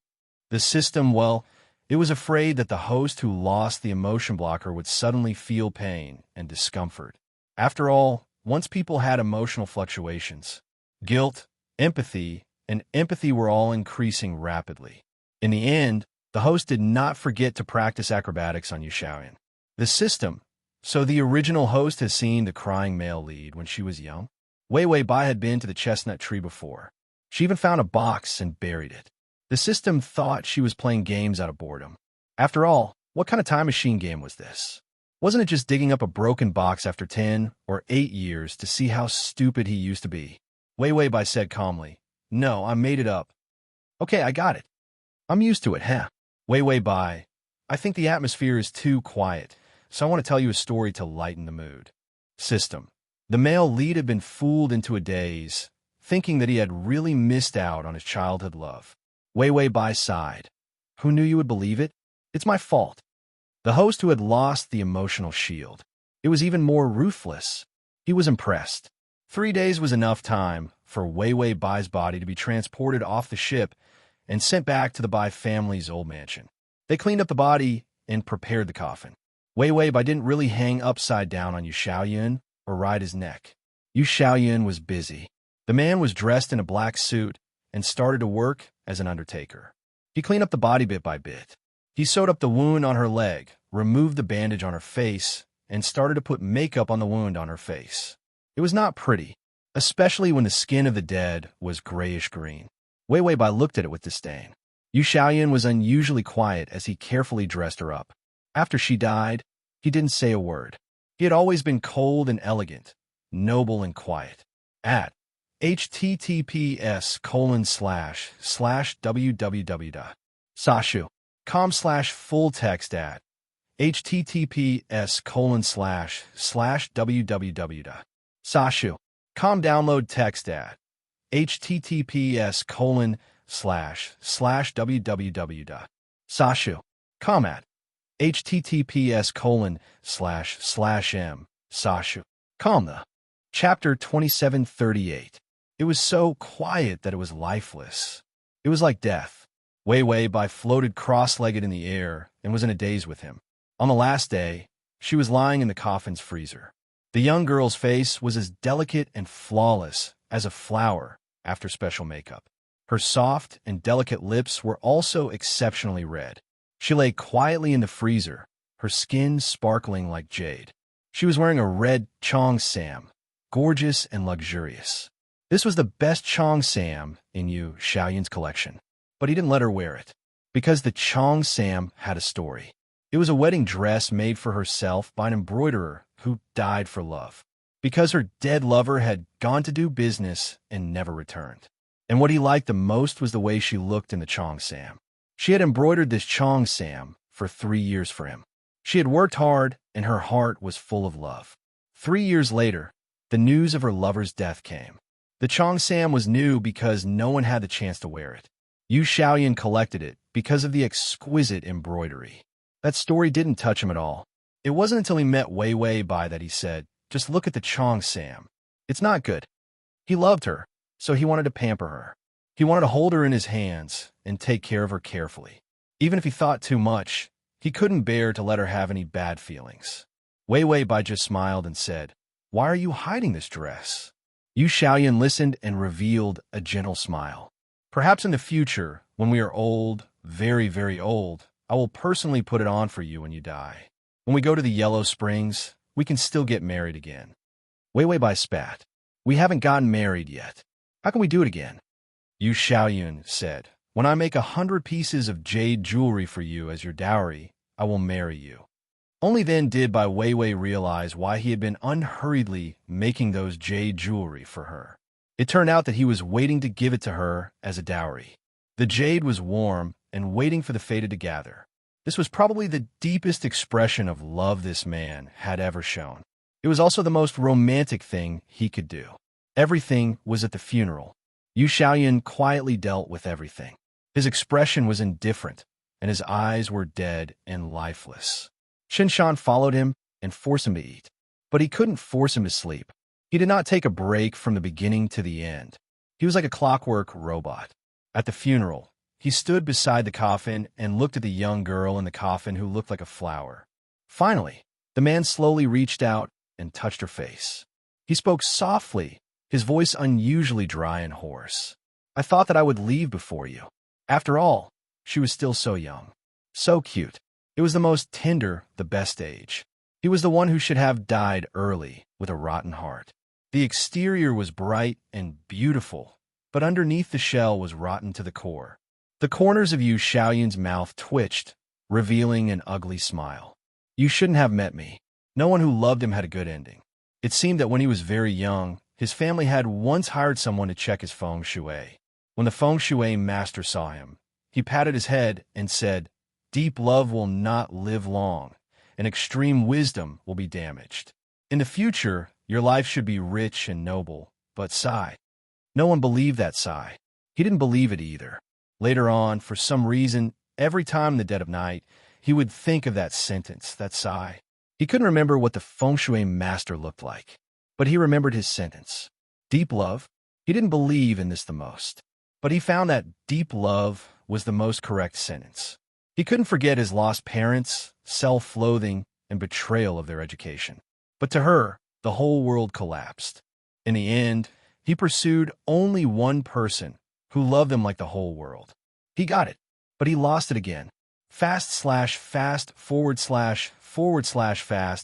The system, well, it was afraid that the host who lost the emotion blocker would suddenly feel pain and discomfort. After all, once people had emotional fluctuations, guilt, empathy, and empathy were all increasing rapidly. In the end, the host did not forget to practice acrobatics on Yu Xiaoyan. The system, so the original host has seen the crying male lead when she was young. Wei Wei Bai had been to the chestnut tree before. She even found a box and buried it. The system thought she was playing games out of boredom. After all, what kind of time machine game was this? Wasn't it just digging up a broken box after 10 or 8 years to see how stupid he used to be? Wei Wei Bai said calmly, "No, I made it up." "Okay, I got it. I'm used to it, huh?" Wei Wei Bai, "I think the atmosphere is too quiet, so I want to tell you a story to lighten the mood." System. The male lead had been fooled into a daze, thinking that he had really missed out on his childhood love. Wei Wei Bai sighed. "Who knew you would believe it? It's my fault." The host who had lost the emotional shield. It was even more ruthless. He was impressed. 3 days was enough time for Wei Wei Bai's body to be transported off the ship and sent back to the Bai family's old mansion. They cleaned up the body and prepared the coffin. Wei Wei Bai didn't really hang upside down on Yu Xiaoyan or ride his neck. Yu Xiaoyan was busy. The man was dressed in a black suit and started to work as an undertaker. He cleaned up the body bit by bit. He sewed up the wound on her leg, removed the bandage on her face, and started to put makeup on the wound on her face. It was not pretty, especially when the skin of the dead was grayish-green. Wei Wei Bai looked at it with disdain. Yu Xiaoyan was unusually quiet as he carefully dressed her up. After she died, he didn't say a word. He had always been cold and elegant, noble and quiet. At https://www.sashu.com/full text at https://www.sashu.com download text at https://www.sashu.com at https://m/sashu.com. The Chapter 2738. It was so quiet that it was lifeless. It was like death. Wei Wei Bai floated cross-legged in the air and was in a daze with him. On the last day, she was lying in the coffin's freezer. The young girl's face was as delicate and flawless as a flower after special makeup. Her soft and delicate lips were also exceptionally red. She lay quietly in the freezer, her skin sparkling like jade. She was wearing a red cheongsam, gorgeous and luxurious. This was the best cheongsam in Yu Xiaoyun's collection, but he didn't let her wear it, because the cheongsam had a story. It was a wedding dress made for herself by an embroiderer who died for love, because her dead lover had gone to do business and never returned. And what he liked the most was the way she looked in the cheongsam. She had embroidered this cheongsam for 3 years for him. She had worked hard, and her heart was full of love. 3 years later, the news of her lover's death came. The cheongsam was new because no one had the chance to wear it. Yu Xiaoyun collected it because of the exquisite embroidery. That story didn't touch him at all. It wasn't until he met Wei Wei Bai that he said, "Just look at the cheongsam. It's not good." He loved her, so he wanted to pamper her. He wanted to hold her in his hands and take care of her carefully. Even if he thought too much, he couldn't bear to let her have any bad feelings. Wei Wei Bai just smiled and said, "Why are you hiding this dress?" Yu Xiaoyun listened and revealed a gentle smile. "Perhaps in the future, when we are old, very, very old, I will personally put it on for you when you die. When we go to the Yellow Springs, we can still get married again." Wei Wei Bai spat. "We haven't gotten married yet. How can we do it again?" Yu Xiaoyun said, "When I make 100 pieces of jade jewelry for you as your dowry, I will marry you." Only then did Bai Weiwei realize why he had been unhurriedly making those jade jewelry for her. It turned out that he was waiting to give it to her as a dowry. The jade was warm and waiting for the fated to gather. This was probably the deepest expression of love this man had ever shown. It was also the most romantic thing he could do. Everything was at the funeral. Yu Xiaoyun quietly dealt with everything. His expression was indifferent, and his eyes were dead and lifeless. Qinshan followed him and forced him to eat, but he couldn't force him to sleep. He did not take a break from the beginning to the end. He was like a clockwork robot. At the funeral, he stood beside the coffin and looked at the young girl in the coffin who looked like a flower. Finally, the man slowly reached out and touched her face. He spoke softly, his voice unusually dry and hoarse. "I thought that I would leave before you. After all, she was still so young, so cute. It was the most tender, the best age. He was the one who should have died early with a rotten heart. The exterior was bright and beautiful, but underneath the shell was rotten to the core." The corners of Yu Xiaoyun's mouth twitched, revealing an ugly smile. "You shouldn't have met me. No one who loved him had a good ending." It seemed that when he was very young, his family had once hired someone to check his feng shui. When the feng shui master saw him, he patted his head and said, "Deep love will not live long, and extreme wisdom will be damaged. In the future, your life should be rich and noble, but sigh." No one believed that sigh. He didn't believe it either. Later on, for some reason, every time in the dead of night, he would think of that sentence, that sigh. He couldn't remember what the feng shui master looked like, but he remembered his sentence. Deep love? He didn't believe in this the most, but he found that deep love was the most correct sentence. He couldn't forget his lost parents, self-loathing, and betrayal of their education. But to her, the whole world collapsed. In the end, he pursued only one person who loved him like the whole world. He got it, but he lost it again. /fast////fast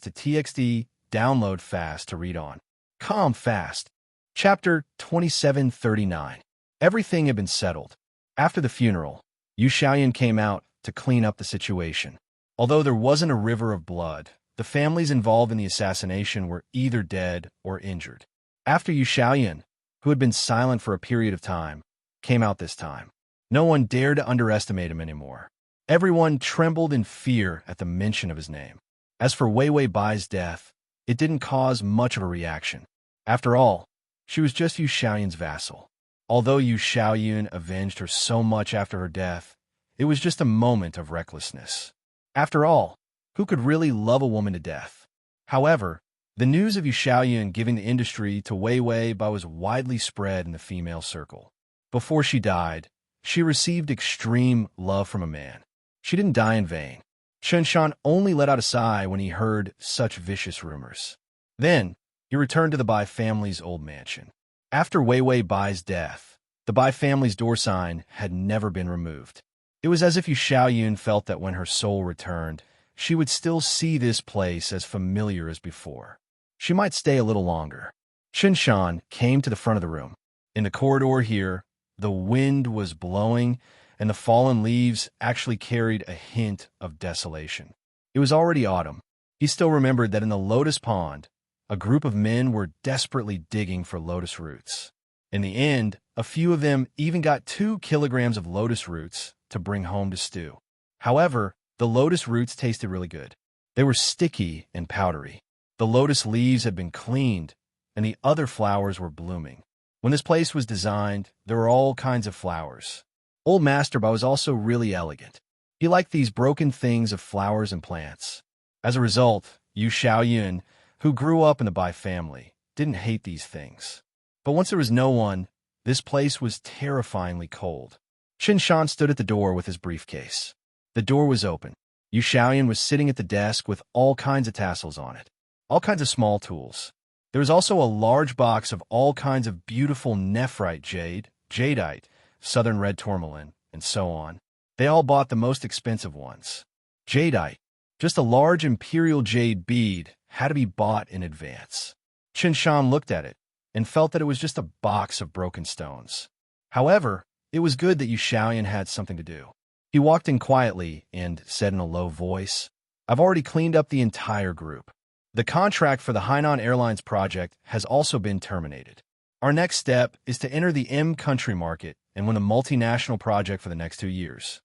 to TXT, download fast to read on. Calm fast. Chapter 2739. Everything had been settled. After the funeral, Yu Xiaoyun came out to clean up the situation. Although there wasn't a river of blood, the families involved in the assassination were either dead or injured. After Yu Xiaoyun, who had been silent for a period of time, came out this time, no one dared to underestimate him anymore. Everyone trembled in fear at the mention of his name. As for Wei Wei Bai's death, it didn't cause much of a reaction. After all, she was just Yu Xiaoyun's vassal. Although Yu Xiaoyun avenged her so much after her death, it was just a moment of recklessness. After all, who could really love a woman to death? However, the news of Yu Xiaoyun giving the industry to Wei Wei Bai was widely spread in the female circle. Before she died, she received extreme love from a man. She didn't die in vain. Qinshan only let out a sigh when he heard such vicious rumors. Then, he returned to the Bai family's old mansion. After Wei Wei Bai's death, the Bai family's door sign had never been removed. It was as if Yu Xiaoyun felt that when her soul returned, she would still see this place as familiar as before. She might stay a little longer. Qinshan came to the front of the room. In the corridor here, the wind was blowing, and the fallen leaves actually carried a hint of desolation. It was already autumn. He still remembered that in the lotus pond, a group of men were desperately digging for lotus roots. In the end, a few of them even got 2 kilograms of lotus roots to bring home to stew. However, the lotus roots tasted really good. They were sticky and powdery. The lotus leaves had been cleaned, and the other flowers were blooming. When this place was designed, there were all kinds of flowers. Old Master Ba was also really elegant. He liked these broken things of flowers and plants. As a result, Yu Xiaoyun, who grew up in the Bai family, didn't hate these things. But once there was no one, this place was terrifyingly cold. Qinshan stood at the door with his briefcase. The door was open. Yu Xiaoyun was sitting at the desk with all kinds of tassels on it, all kinds of small tools. There was also a large box of all kinds of beautiful nephrite jade, jadeite, southern red tourmaline, and so on. They all bought the most expensive ones. Jadeite, just a large imperial jade bead, had to be bought in advance. Qinshan looked at it and felt that it was just a box of broken stones. However, it was good that Yu Xiaoyun had something to do. He walked in quietly and said in a low voice, "I've already cleaned up the entire group. The contract for the Hainan Airlines project has also been terminated. Our next step is to enter the M country market and win a multinational project for the next 2 years."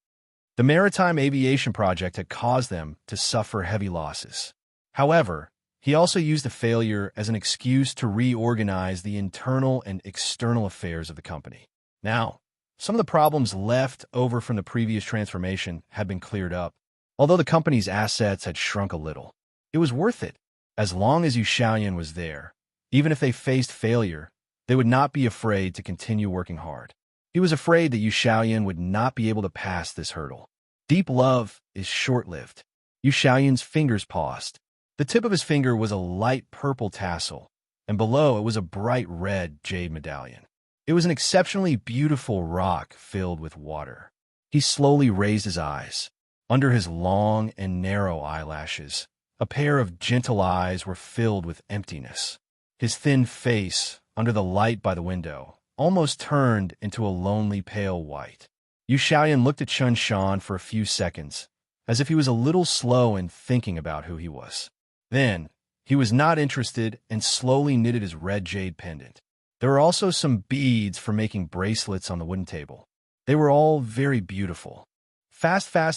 The maritime aviation project had caused them to suffer heavy losses. However, he also used the failure as an excuse to reorganize the internal and external affairs of the company. Now, some of the problems left over from the previous transformation had been cleared up. Although the company's assets had shrunk a little, it was worth it. As long as Yu Xiaoyun was there, even if they faced failure, they would not be afraid to continue working hard. He was afraid that Yu Xiaoyun would not be able to pass this hurdle. Deep love is short-lived. Yu Xiaoyun's fingers paused. The tip of his finger was a light purple tassel, and below it was a bright red jade medallion. It was an exceptionally beautiful rock filled with water. He slowly raised his eyes. Under his long and narrow eyelashes, a pair of gentle eyes were filled with emptiness. His thin face, under the light by the window, almost turned into a lonely pale white. Yu Xiaoyun looked at Qinshan for a few seconds, as if he was a little slow in thinking about who he was. Then, he was not interested and slowly knitted his red jade pendant. There were also some beads for making bracelets on the wooden table. They were all very beautiful. Fast the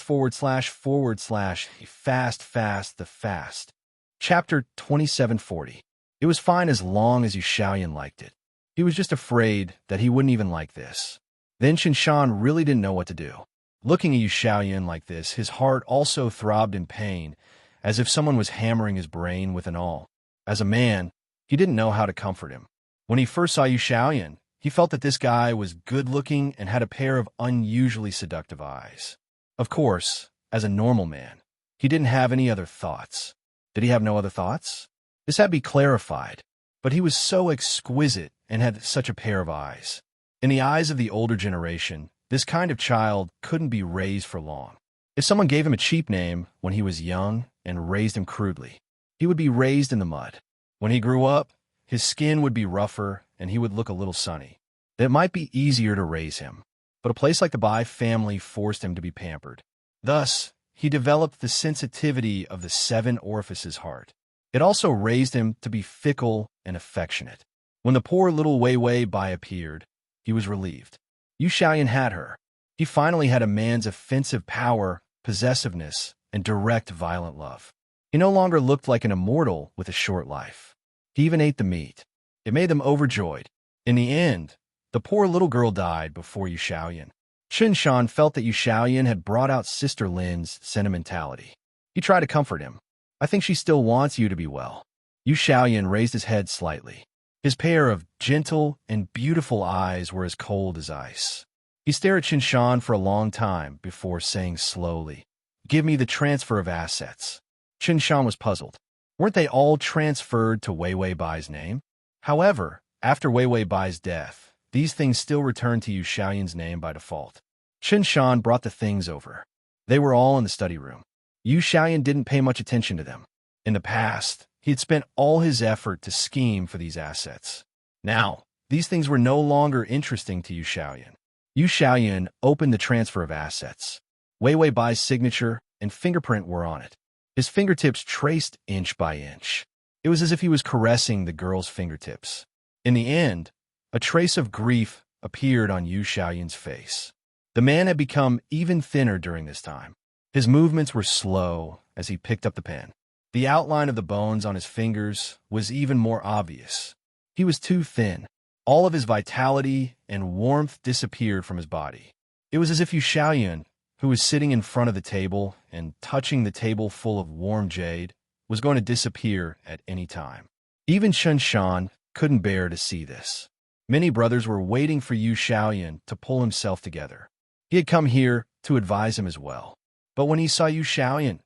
fast. Chapter 2740. It was fine as long as Yu Xiaoyun liked it. He was just afraid that he wouldn't even like this. Then Qinshan really didn't know what to do. Looking at Yu Xiaoyun like this, his heart also throbbed in pain, as if someone was hammering his brain with an awl. As a man, he didn't know how to comfort him. When he first saw Yu Xiaoyun, he felt that this guy was good-looking and had a pair of unusually seductive eyes. Of course, as a normal man, he didn't have any other thoughts. Did he have no other thoughts? This had to be clarified, but he was so exquisite and had such a pair of eyes. In the eyes of the older generation, this kind of child couldn't be raised for long. If someone gave him a cheap name when he was young and raised him crudely, he would be raised in the mud. When he grew up, his skin would be rougher and he would look a little sunny. It might be easier to raise him, but a place like the Bai family forced him to be pampered. Thus, he developed the sensitivity of the 7 orifices heart. It also raised him to be fickle and affectionate. When the poor little Wei Bai appeared, he was relieved. Yu Xiaoyun had her. He finally had a man's offensive power, possessiveness, and direct violent love. He no longer looked like an immortal with a short life. He even ate the meat. It made them overjoyed. In the end, the poor little girl died before Yu Xiaoyun. Qinshan felt that Yu Xiaoyun had brought out Sister Lin's sentimentality. He tried to comfort him. "I think she still wants you to be well." Yu Xiaoyun raised his head slightly. His pair of gentle and beautiful eyes were as cold as ice. He stared at Qinshan for a long time before saying slowly, "Give me the transfer of assets." Qinshan was puzzled. Weren't they all transferred to Wei Bai's name? However, after Wei Bai's death, these things still returned to Yu Xiaoyun's name by default. Qinshan brought the things over. They were all in the study room. Yu Xiaoyun didn't pay much attention to them. In the past, He had spent all his effort to scheme for these assets. Now, these things were no longer interesting to Yu Xiaoyan. Yu Xiaoyan opened the transfer of assets. Wei Wei Bai's signature and fingerprint were on it. His fingertips traced inch by inch. It was as if he was caressing the girl's fingertips. In the end, a trace of grief appeared on Yu Xiaoyan's face. The man had become even thinner during this time. His movements were slow as he picked up the pen. The outline of the bones on his fingers was even more obvious. He was too thin. All of his vitality and warmth disappeared from his body. It was as if Yu Xiaoyan, who was sitting in front of the table and touching the table full of warm jade, was going to disappear at any time. Even Chen Shan couldn't bear to see this. Many brothers were waiting for Yu Xiaoyan to pull himself together. He had come here to advise him as well. But when he saw Yu Xiaoyan,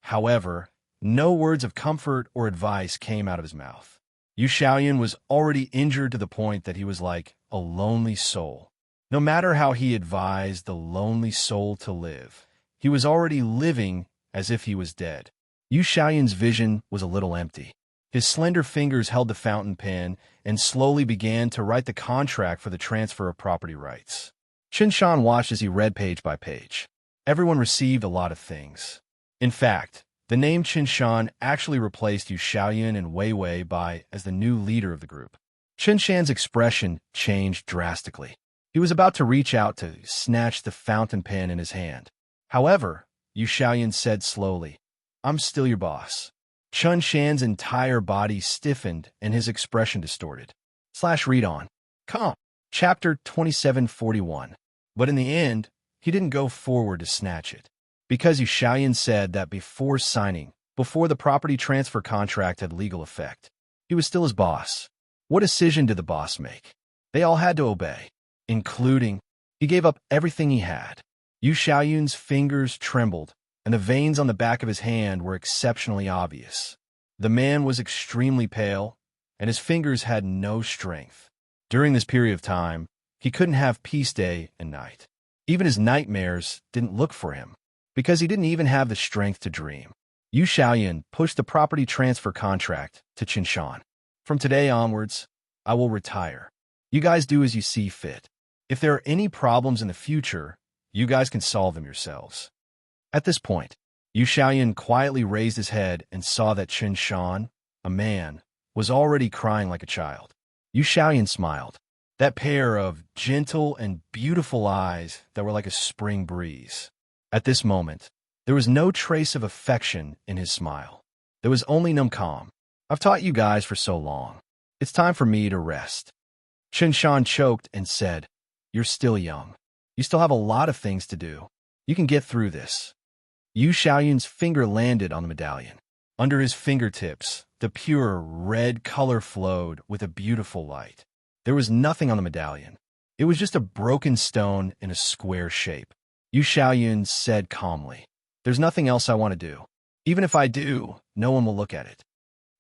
however, no words of comfort or advice came out of his mouth. Yu Xiaoyan was already injured to the point that he was like a lonely soul. No matter how he advised the lonely soul to live, he was already living as if he was dead. Yu Xiaoyan's vision was a little empty. His slender fingers held the fountain pen and slowly began to write the contract for the transfer of property rights. Chen Shan watched as he read page by page. Everyone received a lot of things. In fact, the name Chen Shan actually replaced Yu Xiaoyan and Wei Wei Bai as the new leader of the group. Chen Shan's expression changed drastically. He was about to reach out to snatch the fountain pen in his hand. However, Yu Xiaoyan said slowly, "I'm still your boss." Chen Shan's entire body stiffened and his expression distorted. Read on. Come. Chapter 2741. But in the end, he didn't go forward to snatch it. Because Yu Xiaoyan said that before signing, before the property transfer contract had legal effect, he was still his boss. What decision did the boss make? They all had to obey, including, he gave up everything he had. Yu Xiaoyan's fingers trembled, and the veins on the back of his hand were exceptionally obvious. The man was extremely pale, and his fingers had no strength. During this period of time, he couldn't have peace day and night. Even his nightmares didn't look for him, because he didn't even have the strength to dream. Yu Xiaoyan pushed the property transfer contract to Chen Shan. From today onwards, I will retire. You guys do as you see fit. If there are any problems in the future, you guys can solve them yourselves. At this point, Yu Xiaoyan quietly raised his head and saw that Chen Shan, a man, was already crying like a child. Yu Xiaoyan smiled. That pair of gentle and beautiful eyes that were like a spring breeze. At this moment, there was no trace of affection in his smile. There was only numb calm. I've taught you guys for so long. It's time for me to rest. Chen Shan choked and said, "You're still young. You still have a lot of things to do. You can get through this." Yu Xiaoyan's finger landed on the medallion. Under his fingertips, the pure red color flowed with a beautiful light. There was nothing on the medallion. It was just a broken stone in a square shape. Yu Xiaoyan said calmly, "There's nothing else I want to do. Even if I do, no one will look at it."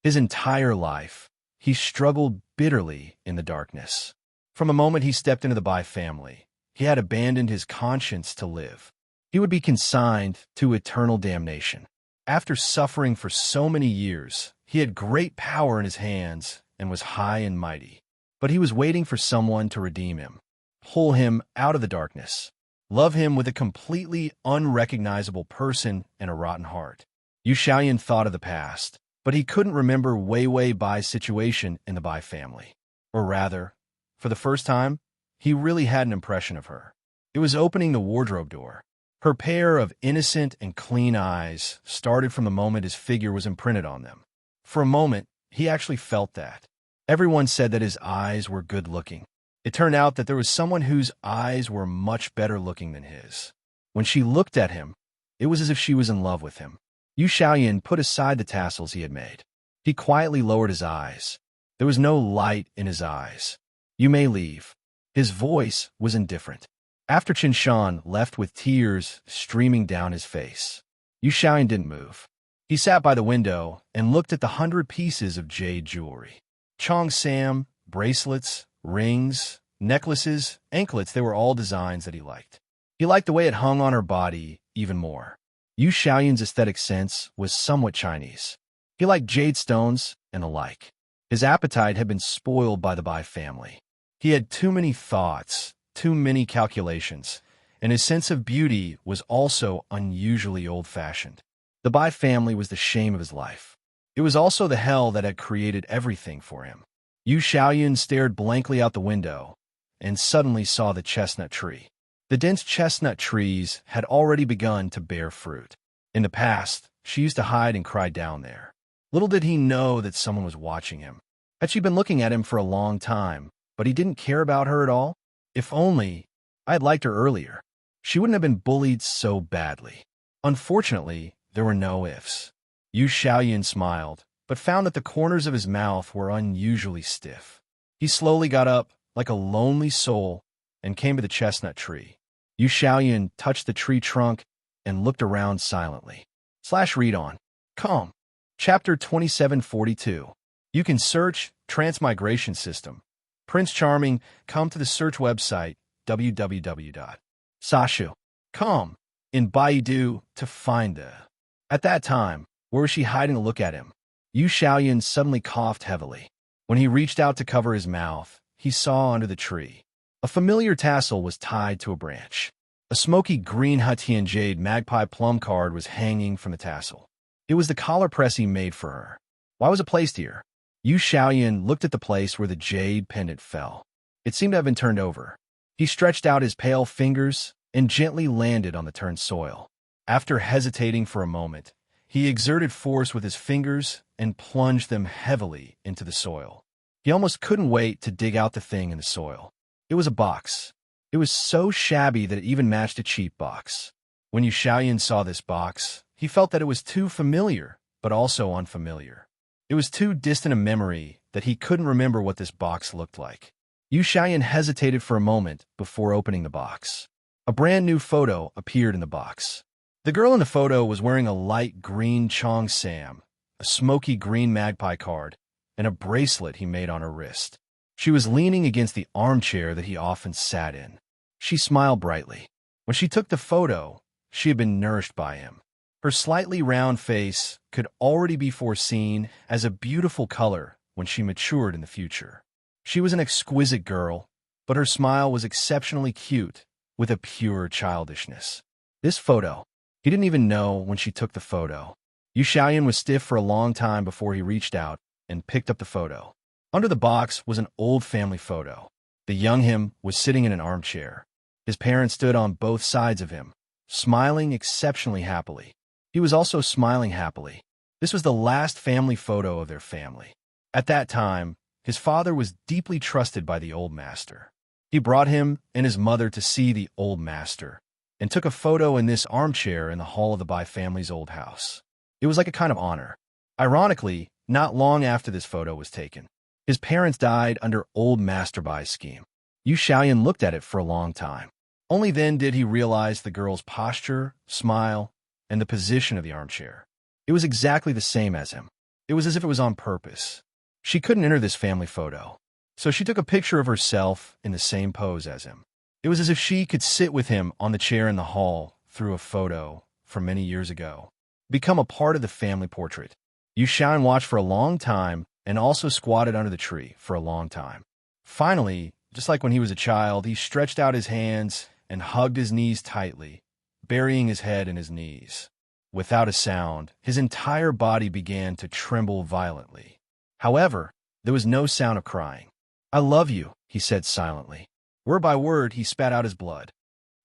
His entire life, he struggled bitterly in the darkness. From the moment he stepped into the Bai family, he had abandoned his conscience to live. He would be consigned to eternal damnation. After suffering for so many years, he had great power in his hands and was high and mighty. But he was waiting for someone to redeem him, pull him out of the darkness, love him with a completely unrecognizable person and a rotten heart. Yu Xiaoyan thought of the past, but he couldn't remember Wei Wei Bai's situation in the Bai family. Or rather, for the first time, he really had an impression of her. It was opening the wardrobe door. Her pair of innocent and clean eyes started from the moment his figure was imprinted on them. For a moment, he actually felt that. Everyone said that his eyes were good-looking. It turned out that there was someone whose eyes were much better-looking than his. When she looked at him, it was as if she was in love with him. Yu Xiaoyan put aside the tassels he had made. He quietly lowered his eyes. There was no light in his eyes. "You may leave." His voice was indifferent. After Chen Shan left with tears streaming down his face, Yu Xiaoyan didn't move. He sat by the window and looked at the 100 pieces of jade jewelry. Chong Sam, bracelets, rings, necklaces, anklets, they were all designs that he liked. He liked the way it hung on her body even more. Yu Xiaoyan's aesthetic sense was somewhat Chinese. He liked jade stones and the like. His appetite had been spoiled by the Bai family. He had too many thoughts, too many calculations, and his sense of beauty was also unusually old-fashioned. The Bai family was the shame of his life. It was also the hell that had created everything for him. Yu Xiaoyun stared blankly out the window and suddenly saw the chestnut tree. The dense chestnut trees had already begun to bear fruit. In the past, she used to hide and cry down there. Little did he know that someone was watching him. Had she been looking at him for a long time, but he didn't care about her at all? If only I had liked her earlier. She wouldn't have been bullied so badly. Unfortunately, there were no ifs. Yu Xiaoyun smiled, but found that the corners of his mouth were unusually stiff. He slowly got up, like a lonely soul, and came to the chestnut tree. Yu Xiaoyun touched the tree trunk and looked around silently. /read on. Com. Chapter 2742. You can search Transmigration System. Prince Charming, come to the search website www.sashu.com in Baidu to find the... At that time, where was she hiding to look at him? Yu Xiaoyun suddenly coughed heavily. When he reached out to cover his mouth, he saw under the tree. A familiar tassel was tied to a branch. A smoky green Hutian jade magpie plum card was hanging from the tassel. It was the collar press he made for her. Why was it placed here? Yu Xiaoyun looked at the place where the jade pendant fell. It seemed to have been turned over. He stretched out his pale fingers and gently landed on the turned soil. After hesitating for a moment, he exerted force with his fingers and plunged them heavily into the soil. He almost couldn't wait to dig out the thing in the soil. It was a box. It was so shabby that it even matched a cheap box. When Yu Xiaoyun saw this box, he felt that it was too familiar, but also unfamiliar. It was too distant a memory that he couldn't remember what this box looked like. Yu Xiaoyun hesitated for a moment before opening the box. A brand new photo appeared in the box. The girl in the photo was wearing a light green Chong Sam, a smoky green magpie card, and a bracelet he made on her wrist. She was leaning against the armchair that he often sat in. She smiled brightly. When she took the photo, she had been nourished by him. Her slightly round face could already be foreseen as a beautiful color when she matured in the future. She was an exquisite girl, but her smile was exceptionally cute, with a pure childishness. This photo, he didn't even know when she took the photo. Yu Xiaoyun was stiff for a long time before he reached out and picked up the photo. Under the box was an old family photo. The young him was sitting in an armchair. His parents stood on both sides of him, smiling exceptionally happily. He was also smiling happily. This was the last family photo of their family. At that time, his father was deeply trusted by the old master. He brought him and his mother to see the old master and took a photo in this armchair in the hall of the Bai family's old house. It was like a kind of honor. Ironically, not long after this photo was taken, his parents died under old Master Bai's scheme. Yu Xiaoyun looked at it for a long time. Only then did he realize the girl's posture, smile, and the position of the armchair. It was exactly the same as him. It was as if it was on purpose. She couldn't enter this family photo, so she took a picture of herself in the same pose as him. It was as if she could sit with him on the chair in the hall through a photo from many years ago, become a part of the family portrait. Yu Xiaoyun watched for a long time and also squatted under the tree for a long time. Finally, just like when he was a child, he stretched out his hands and hugged his knees tightly, burying his head in his knees. Without a sound, his entire body began to tremble violently. However, there was no sound of crying. "I love you," he said silently. Word by word, he spat out his blood.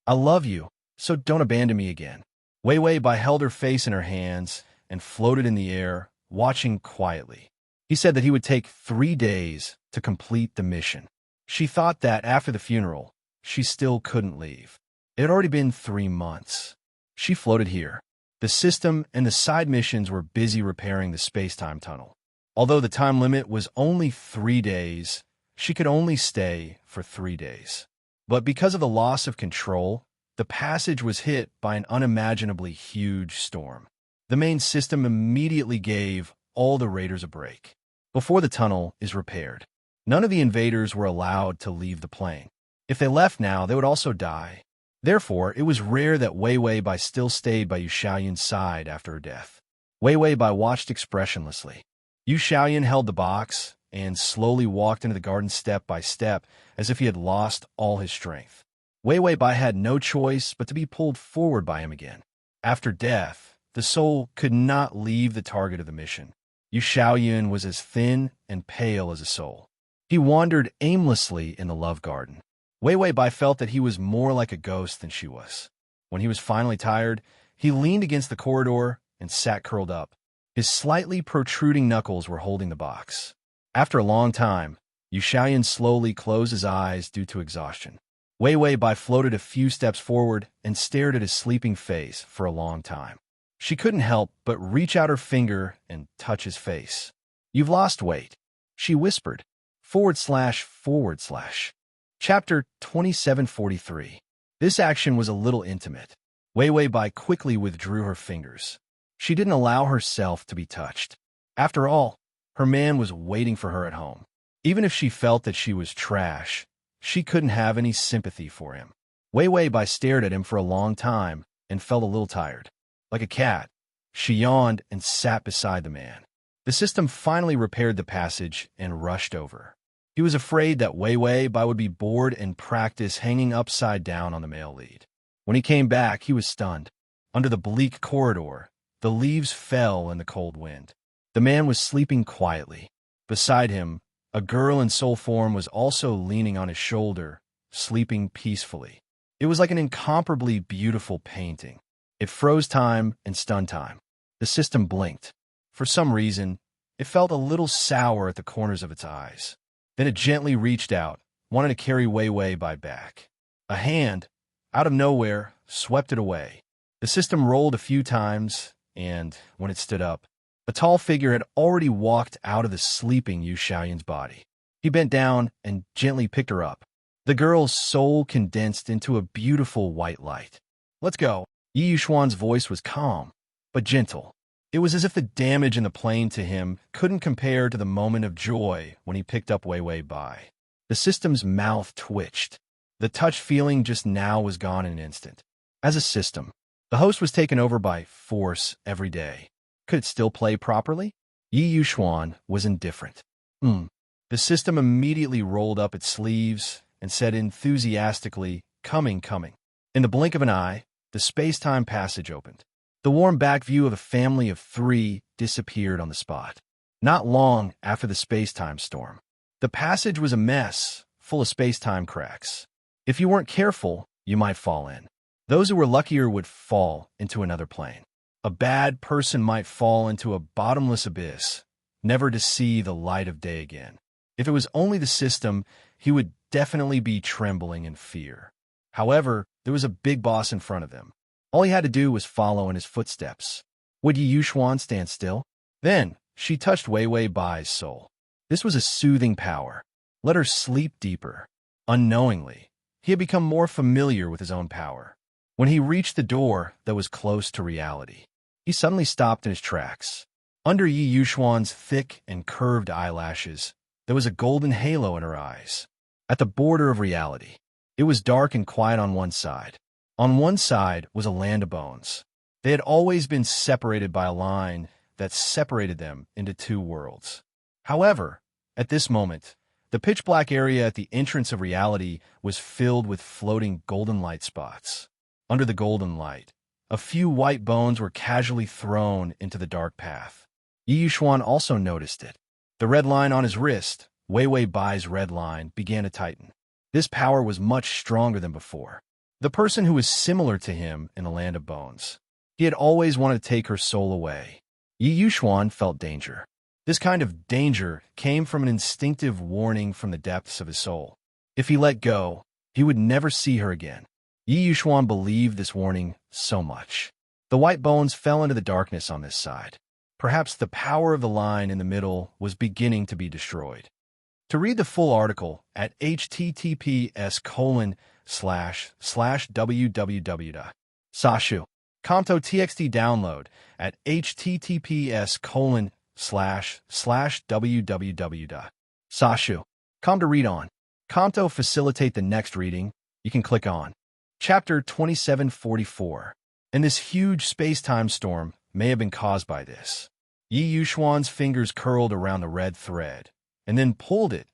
"I love you, so don't abandon me again." Wei Wei Bai held her face in her hands and floated in the air, watching quietly. He said that he would take 3 days to complete the mission. She thought that after the funeral, she still couldn't leave. It had already been 3 months. She floated here. The system and the side missions were busy repairing the space-time tunnel. Although the time limit was only 3 days, she could only stay for 3 days. But because of the loss of control, the passage was hit by an unimaginably huge storm. The main system immediately gave all the raiders a break. Before the tunnel is repaired, none of the invaders were allowed to leave the plane. If they left now, they would also die. Therefore, it was rare that Wei Wei Bai still stayed by Yu Xiaoyun's side after her death. Wei Wei Bai watched expressionlessly. Yu Xiaoyan held the box and slowly walked into the garden step by step as if he had lost all his strength. Wei Wei Bai had no choice but to be pulled forward by him again. After death, the soul could not leave the target of the mission. Yu Xiaoyan was as thin and pale as a soul. He wandered aimlessly in the love garden. Wei Wei Bai felt that he was more like a ghost than she was. When he was finally tired, he leaned against the corridor and sat curled up. His slightly protruding knuckles were holding the box. After a long time, Yu Xiaoyan slowly closed his eyes due to exhaustion. Wei Wei Bai floated a few steps forward and stared at his sleeping face for a long time. She couldn't help but reach out her finger and touch his face. "You've lost weight," she whispered. // Chapter 2743. This action was a little intimate. Wei Wei Bai quickly withdrew her fingers. She didn't allow herself to be touched. After all, her man was waiting for her at home. Even if she felt that she was trash, she couldn't have any sympathy for him. Wei Wei Bai stared at him for a long time and felt a little tired. Like a cat, she yawned and sat beside the man. The system finally repaired the passage and rushed over. He was afraid that Wei Wei Bai would be bored and practice hanging upside down on the male lead. When he came back, he was stunned. Under the bleak corridor, the leaves fell in the cold wind. The man was sleeping quietly. Beside him, a girl in soul form was also leaning on his shoulder, sleeping peacefully. It was like an incomparably beautiful painting. It froze time and stunned time. The system blinked. For some reason, it felt a little sour at the corners of its eyes. Then it gently reached out, wanting to carry Wei Wei Bai back. A hand, out of nowhere, swept it away. The system rolled a few times, and when it stood up, a tall figure had already walked out of the sleeping Yu Xiaoyan's body. He bent down and gently picked her up. The girl's soul condensed into a beautiful white light. "Let's go." Yi Yushuan's voice was calm, but gentle. It was as if the damage in the plane to him couldn't compare to the moment of joy when he picked up Wei Wei Bai. The system's mouth twitched. The touch feeling just now was gone in an instant. As a system, the host was taken over by force every day. Could it still play properly? Yi Yushuan was indifferent. The system immediately rolled up its sleeves and said enthusiastically, "Coming, coming." In the blink of an eye, the space-time passage opened. The warm back view of a family of 3 disappeared on the spot. Not long after the space-time storm, the passage was a mess, full of space-time cracks. If you weren't careful, you might fall in. Those who were luckier would fall into another plane. A bad person might fall into a bottomless abyss, never to see the light of day again. If it was only the system, he would definitely be trembling in fear. However, there was a big boss in front of him. All he had to do was follow in his footsteps. Would Yi Yushuan stand still? Then, she touched Wei Wei Bai's soul. This was a soothing power. Let her sleep deeper. Unknowingly, he had become more familiar with his own power. When he reached the door that was close to reality, he suddenly stopped in his tracks. Under Yi Yushuan's thick and curved eyelashes, there was a golden halo in her eyes. At the border of reality, it was dark and quiet on one side. On one side was a land of bones. They had always been separated by a line that separated them into 2 worlds. However, at this moment, the pitch-black area at the entrance of reality was filled with floating golden light spots. Under the golden light, a few white bones were casually thrown into the dark path. Yi Yushuan also noticed it. The red line on his wrist, Wei Wei Bai's red line, began to tighten. This power was much stronger than before. The person who was similar to him in the land of bones. He had always wanted to take her soul away. Yi Yushuan felt danger. This kind of danger came from an instinctive warning from the depths of his soul. If he let go, he would never see her again. Yi Yushuan believed this warning so much. The white bones fell into the darkness on this side. Perhaps the power of the line in the middle was beginning to be destroyed. To read the full article at https://www.sashu. Comto TXT download at https://www.sashu.com to read on. Comto facilitate the next reading. You can click on. Chapter 2744. In this huge space-time storm, may have been caused by this. Yi Yuxuan's fingers curled around the red thread, and then pulled it,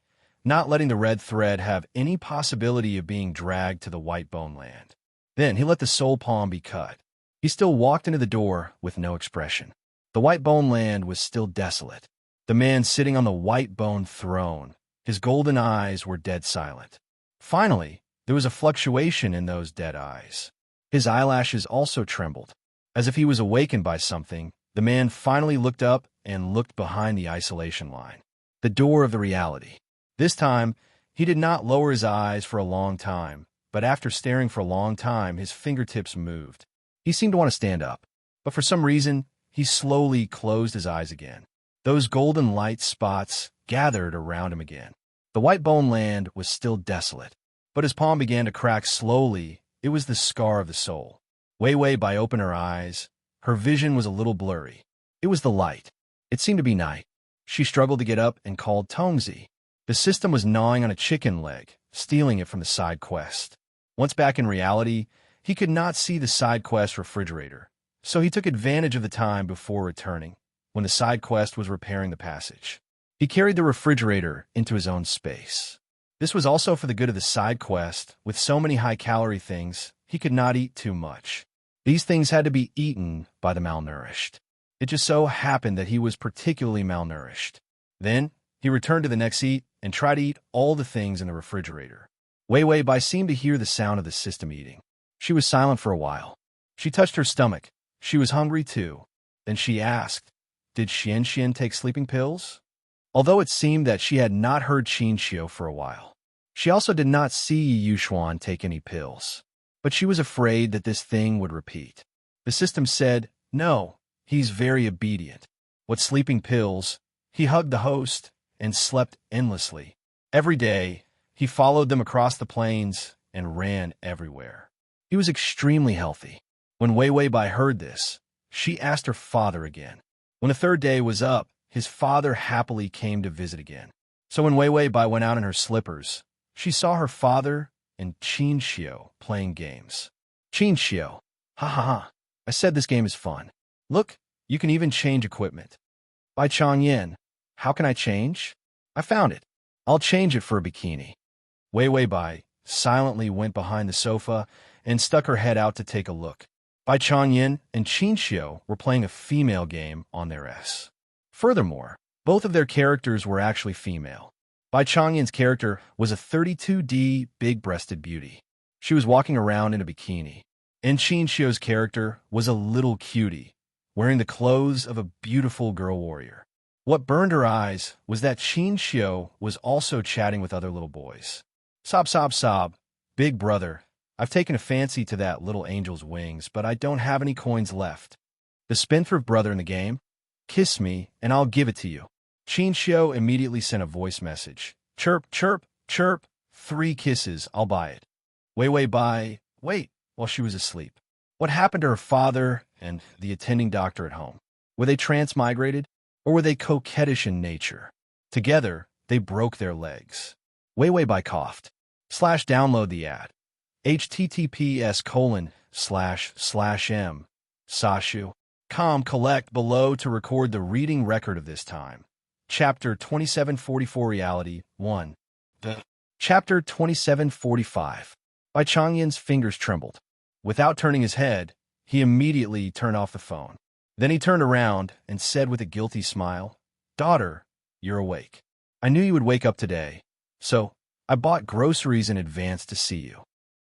not letting the red thread have any possibility of being dragged to the white bone land. Then he let the soul palm be cut. He still walked into the door with no expression. The white bone land was still desolate. The man sitting on the white bone throne, his golden eyes were dead silent. Finally, there was a fluctuation in those dead eyes. His eyelashes also trembled. As if he was awakened by something, the man finally looked up and looked behind the isolation line. The door of the reality. This time, he did not lower his eyes for a long time, but after staring for a long time, his fingertips moved. He seemed to want to stand up, but for some reason, he slowly closed his eyes again. Those golden light spots gathered around him again. The white bone land was still desolate, but his palm began to crack slowly. It was the scar of the soul. Wei Wei Bai opened her eyes. Her vision was a little blurry. It was the light. It seemed to be night. She struggled to get up and called Tongzi. The system was gnawing on a chicken leg, stealing it from the side quest. Once back in reality, he could not see the side quest refrigerator, so he took advantage of the time before returning, when the side quest was repairing the passage. He carried the refrigerator into his own space. This was also for the good of the side quest. With so many high-calorie things, he could not eat too much. These things had to be eaten by the malnourished. It just so happened that he was particularly malnourished. Then, he returned to the next seat and tried to eat all the things in the refrigerator. Wei Wei Bai seemed to hear the sound of the system eating. She was silent for a while. She touched her stomach. She was hungry too. Then she asked, "Did Xian Xian take sleeping pills?" Although it seemed that she had not heard Qin Xiu for a while. She also did not see Yu Xuan take any pills. But she was afraid that this thing would repeat. The system said, "No, he's very obedient." What sleeping pills? He hugged the host and slept endlessly. Every day, he followed them across the plains and ran everywhere. He was extremely healthy. When Wei Wei Bai heard this, she asked her father again. When the third day was up, his father happily came to visit again. So when Wei Wei Bai went out in her slippers, she saw her father and Qin Xiu playing games. Qin Xiu, ha ha ha, I said this game is fun. Look, you can even change equipment. Bai Changyan, how can I change? I found it. I'll change it for a bikini. Wei Wei Bai silently went behind the sofa and stuck her head out to take a look. Bai Changyan and Qin Xiu were playing a female game on their S. Furthermore, both of their characters were actually female. Bai Changyan's character was a 32D big-breasted beauty. She was walking around in a bikini. And Qin Xiu's character was a little cutie, wearing the clothes of a beautiful girl warrior. What burned her eyes was that Qin Xiu was also chatting with other little boys. Sob, sob, sob. Big brother, I've taken a fancy to that little angel's wings, but I don't have any coins left. The spendthrift brother in the game? Kiss me, and I'll give it to you. Qin Xiu immediately sent a voice message. Chirp, chirp, chirp. 3 kisses, I'll buy it. Wei Wei Bai, wait, while she was asleep. What happened to her father and the attending doctor at home? Were they transmigrated, or were they coquettish in nature? Together, they broke their legs. Wei Wei Bai coughed. /download the ad. https://m. Sashu. Collect below to record the reading record of this time. Chapter 2744 Reality 1. Chapter 2745. Bai Changyan's fingers trembled. Without turning his head, he immediately turned off the phone. Then he turned around and said with a guilty smile, "Daughter, you're awake. I knew you would wake up today, so I bought groceries in advance to see you."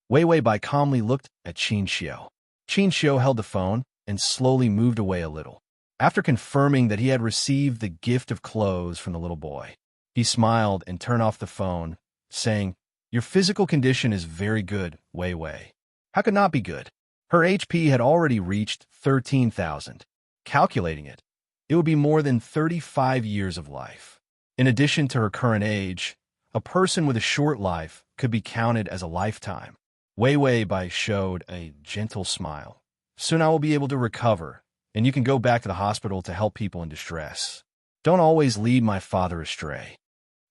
Wei Wei Bai calmly looked at Qin Xiu. Qin Xiu held the phone and slowly moved away a little. After confirming that he had received the gift of clothes from the little boy, he smiled and turned off the phone, saying, "Your physical condition is very good, Wei Wei." How could not be good? Her HP had already reached 13,000. Calculating it, it would be more than 35 years of life. In addition to her current age, a person with a short life could be counted as a lifetime. Wei Wei Bai showed a gentle smile. Soon I will be able to recover, and you can go back to the hospital to help people in distress. Don't always lead my father astray.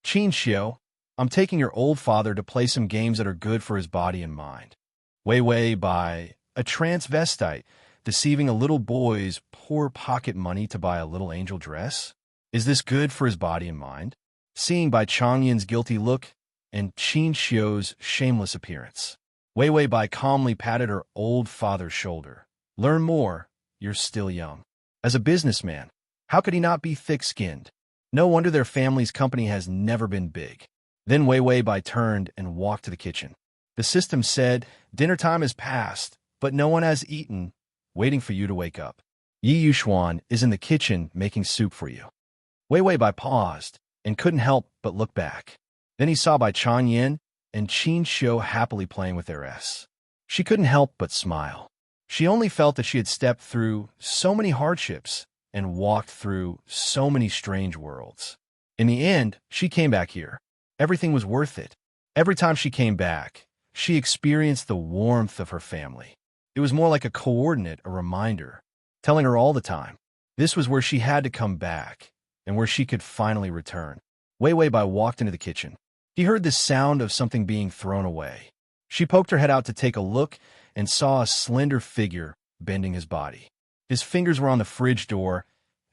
Qin Xiu, I'm taking your old father to play some games that are good for his body and mind. Wei Wei Bai, a transvestite, deceiving a little boy's poor pocket money to buy a little angel dress? Is this good for his body and mind? Seeing Bai Chongyin's guilty look and Qin Xiu's shameless appearance, Wei Wei Bai calmly patted her old father's shoulder. Learn more, you're still young. As a businessman, how could he not be thick-skinned? No wonder their family's company has never been big. Then Wei Wei Bai turned and walked to the kitchen. The system said, dinner time has passed, but no one has eaten, waiting for you to wake up. Yi Yuxuan is in the kitchen making soup for you. Wei Wei Bai paused and couldn't help but look back. Then he saw Bai Chonyin and Qin Xiu happily playing with their S. She couldn't help but smile. She only felt that she had stepped through so many hardships and walked through so many strange worlds. In the end, she came back here. Everything was worth it. Every time she came back, she experienced the warmth of her family. It was more like a coordinate, a reminder, telling her all the time. This was where she had to come back and where she could finally return. Wei Wei Bai walked into the kitchen. He heard the sound of something being thrown away. She poked her head out to take a look and saw a slender figure bending his body. His fingers were on the fridge door,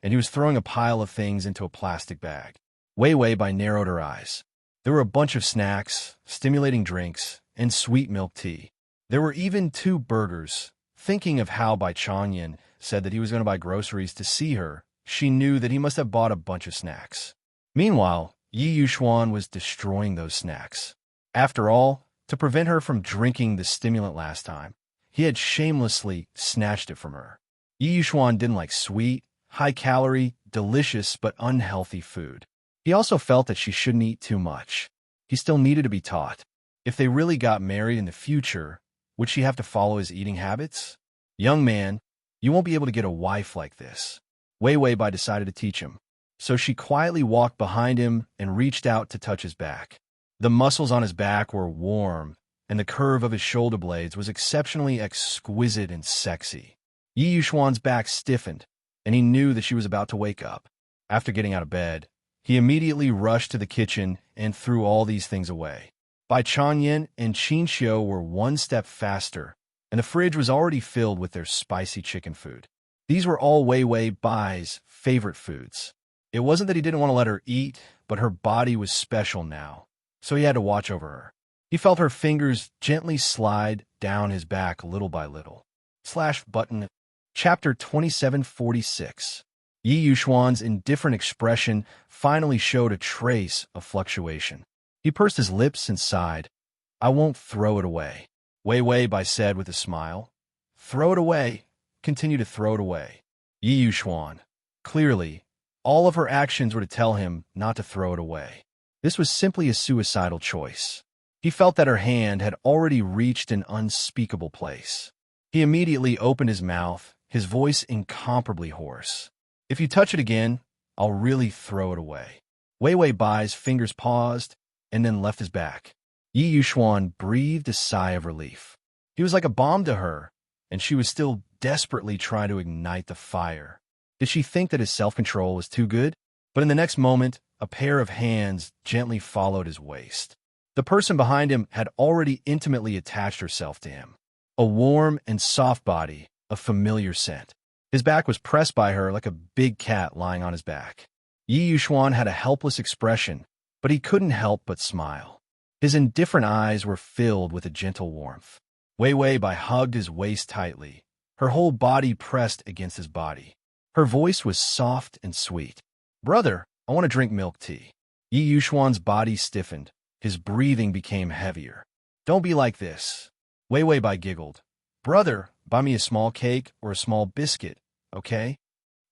and he was throwing a pile of things into a plastic bag. Wei Wei Bai narrowed her eyes. There were a bunch of snacks, stimulating drinks, and sweet milk tea. There were even 2 burgers. Thinking of how Bai Chonyin said that he was going to buy groceries to see her, she knew that he must have bought a bunch of snacks. Meanwhile, Yi Yuxuan was destroying those snacks. After all, to prevent her from drinking the stimulant last time, he had shamelessly snatched it from her. Yi Yuxuan didn't like sweet, high-calorie, delicious but unhealthy food. He also felt that she shouldn't eat too much. He still needed to be taught. If they really got married in the future, would she have to follow his eating habits? Young man, you won't be able to get a wife like this. Wei Wei Bai decided to teach him. So she quietly walked behind him and reached out to touch his back. The muscles on his back were warm, and the curve of his shoulder blades was exceptionally exquisite and sexy. Yi Yuxuan's back stiffened, and he knew that she was about to wake up. After getting out of bed, he immediately rushed to the kitchen and threw all these things away. Bai Chonyin and Qin Xiu were one step faster, and the fridge was already filled with their spicy chicken food. These were all Wei Wei Bai's favorite foods. It wasn't that he didn't want to let her eat, but her body was special now, so he had to watch over her. He felt her fingers gently slide down his back little by little. /button. Chapter 2746. Yi Yuxuan's indifferent expression finally showed a trace of fluctuation. He pursed his lips and sighed. I won't throw it away. Wei Wei Bai said with a smile. Throw it away. Continue to throw it away. Yi Yuxuan. Clearly, all of her actions were to tell him not to throw it away. This was simply a suicidal choice. He felt that her hand had already reached an unspeakable place. He immediately opened his mouth, his voice incomparably hoarse. If you touch it again, I'll really throw it away. Wei Wei Bai's fingers paused and then left his back. Yi Yuxuan breathed a sigh of relief. He was like a bomb to her, and she was still desperately trying to ignite the fire. Did she think that his self-control was too good? But in the next moment, a pair of hands gently followed his waist. The person behind him had already intimately attached herself to him. A warm and soft body, a familiar scent. His back was pressed by her like a big cat lying on his back. Yi Yuxuan had a helpless expression, but he couldn't help but smile. His indifferent eyes were filled with a gentle warmth. Wei Wei Bai hugged his waist tightly, her whole body pressed against his body. Her voice was soft and sweet. Brother, I want to drink milk tea. Yi Yuxuan's body stiffened. His breathing became heavier. Don't be like this. Wei Wei Bai giggled. Brother, buy me a small cake or a small biscuit, okay?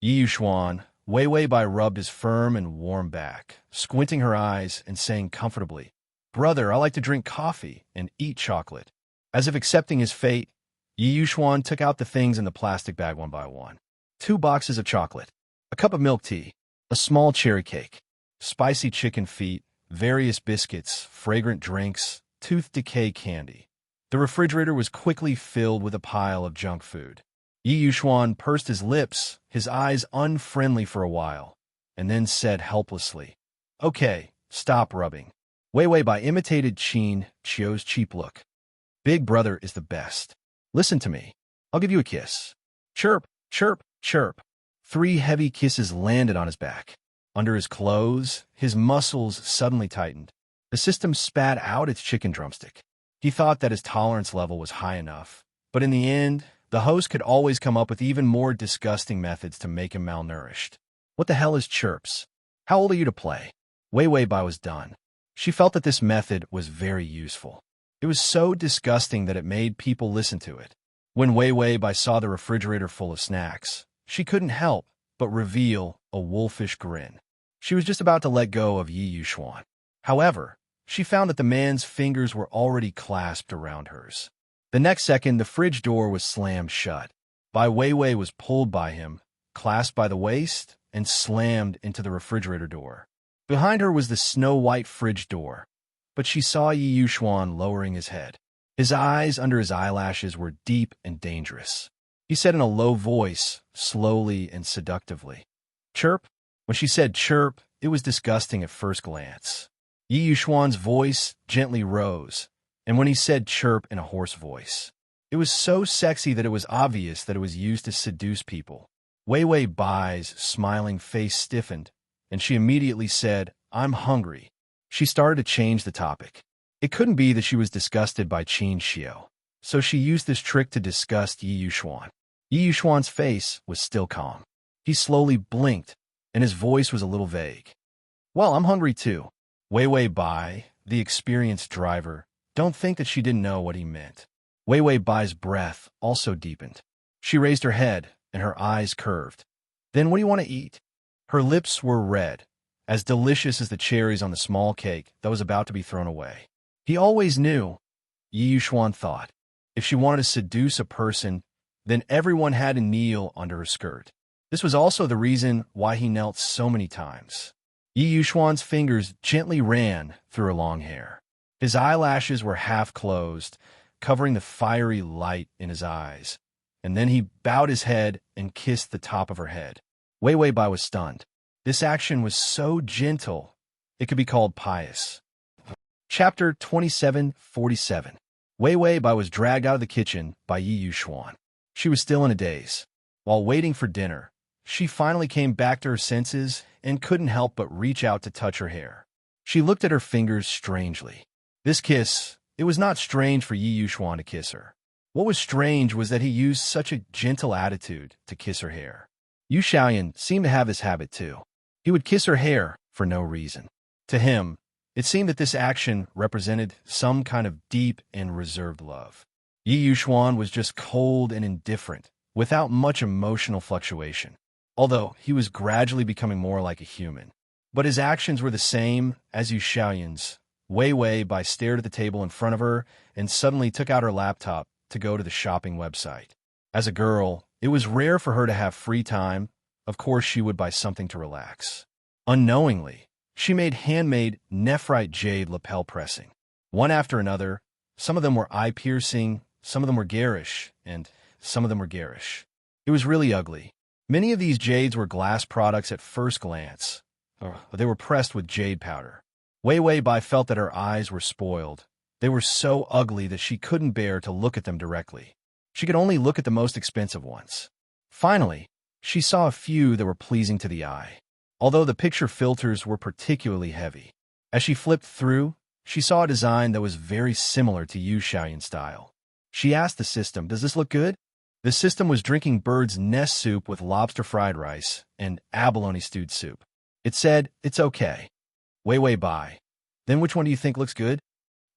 Yi Yuxuan, Wei Wei Bai rubbed his firm and warm back, squinting her eyes and saying comfortably, Brother, I like to drink coffee and eat chocolate. As if accepting his fate, Yi Yuxuan took out the things in the plastic bag one by one. 2 boxes of chocolate, a cup of milk tea, a small cherry cake, spicy chicken feet, various biscuits, fragrant drinks, tooth decay candy. The refrigerator was quickly filled with a pile of junk food. Yi Yuxuan pursed his lips, his eyes unfriendly for a while, and then said helplessly, Okay, stop rubbing. Wei Wei Bai imitated Qin Xiu's cheap look. Big brother is the best. Listen to me. I'll give you a kiss. Chirp, chirp, chirp. 3 heavy kisses landed on his back. Under his clothes, his muscles suddenly tightened. The system spat out its chicken drumstick. He thought that his tolerance level was high enough, but in the end, the host could always come up with even more disgusting methods to make him malnourished. What the hell is chirps? How old are you to play? Wei Wei Bai was done. She felt that this method was very useful. It was so disgusting that it made people listen to it. When Wei Wei Bai saw the refrigerator full of snacks, she couldn't help but reveal a wolfish grin. She was just about to let go of Yi Yuxuan. However, she found that the man's fingers were already clasped around hers. The next second, the fridge door was slammed shut. Bai Weiwei was pulled by him, clasped by the waist, and slammed into the refrigerator door. Behind her was the snow-white fridge door, but she saw Yi Yuxuan lowering his head. His eyes under his eyelashes were deep and dangerous. He said in a low voice, slowly and seductively, "Chirp." When she said chirp, it was disgusting at first glance. Yi Yuxuan's voice gently rose, and when he said chirp in a hoarse voice, it was so sexy that it was obvious that it was used to seduce people. Wei Wei Bai's smiling face stiffened, and she immediately said, "I'm hungry." She started to change the topic. It couldn't be that she was disgusted by Qin Xiao, so she used this trick to disgust Yi Yuxuan. Yi Yuxuan's face was still calm. He slowly blinked, and his voice was a little vague. "Well, I'm hungry too." Wei Wei Bai, the experienced driver, don't think that she didn't know what he meant. Wei Wei Bai's breath also deepened. She raised her head, and her eyes curved. "Then what do you want to eat?" Her lips were red, as delicious as the cherries on the small cake that was about to be thrown away. He always knew, Yi Yuxuan thought, if she wanted to seduce a person, then everyone had to kneel under her skirt. This was also the reason why he knelt so many times. Yi Yuxuan's fingers gently ran through her long hair. His eyelashes were half closed, covering the fiery light in his eyes, and then he bowed his head and kissed the top of her head. Wei Wei Bai was stunned. This action was so gentle, it could be called pious. Chapter 2747. Wei Wei Bai was dragged out of the kitchen by Yi Yuxuan. She was still in a daze. While waiting for dinner, she finally came back to her senses and couldn't help but reach out to touch her hair. She looked at her fingers strangely. This kiss, it was not strange for Yi Yuxuan to kiss her. What was strange was that he used such a gentle attitude to kiss her hair. Yu Xiaoyan seemed to have this habit too. He would kiss her hair for no reason. To him, it seemed that this action represented some kind of deep and reserved love. Yi Yuxuan was just cold and indifferent, without much emotional fluctuation, although he was gradually becoming more like a human. But his actions were the same as Yu Xiaoyan's. Wei Wei Bai stared at the table in front of her and suddenly took out her laptop to go to the shopping website. As a girl, it was rare for her to have free time. Of course, she would buy something to relax. Unknowingly, she made handmade nephrite jade lapel pressing. One after another, some of them were eye-piercing, some of them were garish, and some of them were garish. It was really ugly. Many of these jades were glass products at first glance. They were pressed with jade powder. Wei Wei Bai felt that her eyes were spoiled. They were so ugly that she couldn't bear to look at them directly. She could only look at the most expensive ones. Finally, she saw a few that were pleasing to the eye, although the picture filters were particularly heavy. As she flipped through, she saw a design that was very similar to Yu Xiaoyan's style. She asked the system, "Does this look good?" The system was drinking bird's nest soup with lobster fried rice and abalone stewed soup. It said, "It's okay." Wei Wei Bai. "Then which one do you think looks good?"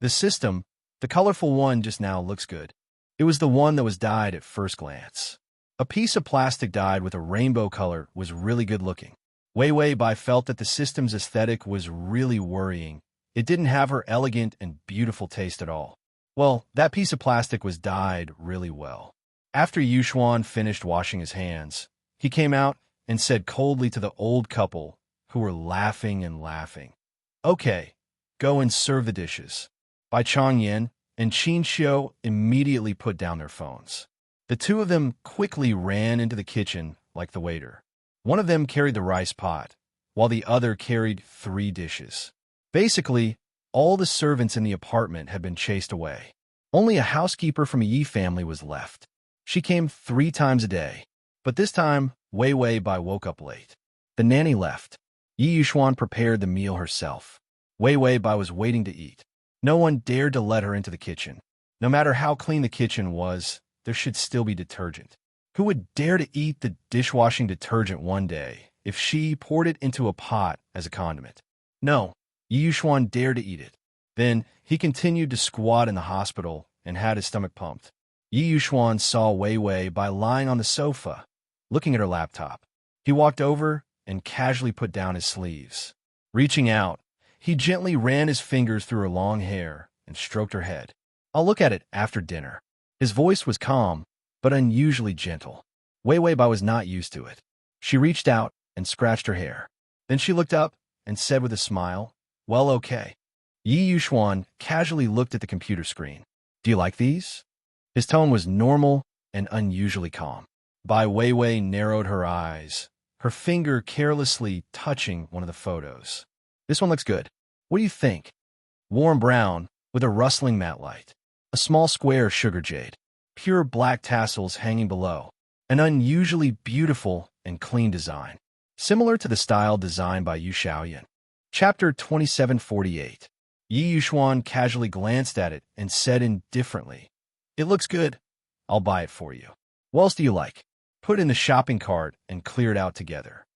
The system, "The colorful one just now looks good." It was the one that was dyed at first glance. A piece of plastic dyed with a rainbow color was really good looking. Wei Wei Bai felt that the system's aesthetic was really worrying. It didn't have her elegant and beautiful taste at all. Well, that piece of plastic was dyed really well. After Yuxuan finished washing his hands, he came out and said coldly to the old couple, who were laughing and laughing, "Okay, go and serve the dishes." Bai Changyan and Qin Xiu immediately put down their phones. The two of them quickly ran into the kitchen like the waiter. One of them carried the rice pot, while the other carried 3 dishes. Basically, all the servants in the apartment had been chased away. Only a housekeeper from a Yi family was left. She came 3 times a day. But this time, Wei Wei Bai woke up late. The nanny left. Yi Yuxuan prepared the meal herself. Wei Wei Bai was waiting to eat. No one dared to let her into the kitchen. No matter how clean the kitchen was, there should still be detergent. Who would dare to eat the dishwashing detergent one day if she poured it into a pot as a condiment? No, Yi Yuxuan dared to eat it. Then he continued to squat in the hospital and had his stomach pumped. Yi Yuxuan saw Wei Wei Bai lying on the sofa, looking at her laptop. He walked over and casually put down his sleeves. Reaching out, he gently ran his fingers through her long hair and stroked her head. "I'll look at it after dinner." His voice was calm, but unusually gentle. Wei Wei Bai was not used to it. She reached out and scratched her hair. Then she looked up and said with a smile, "Well, okay." Yi Yuxuan casually looked at the computer screen. "Do you like these?" His tone was normal and unusually calm. Bai Wei Wei narrowed her eyes, her finger carelessly touching one of the photos. "This one looks good. What do you think?" Warm brown with a rustling matte light. A small square sugar jade. Pure black tassels hanging below. An unusually beautiful and clean design. Similar to the style designed by Yu Xiaoyan. Chapter 2748. Yi Yuxuan casually glanced at it and said indifferently, "It looks good. I'll buy it for you. What else do you like?" Put in the shopping cart and cleared out together.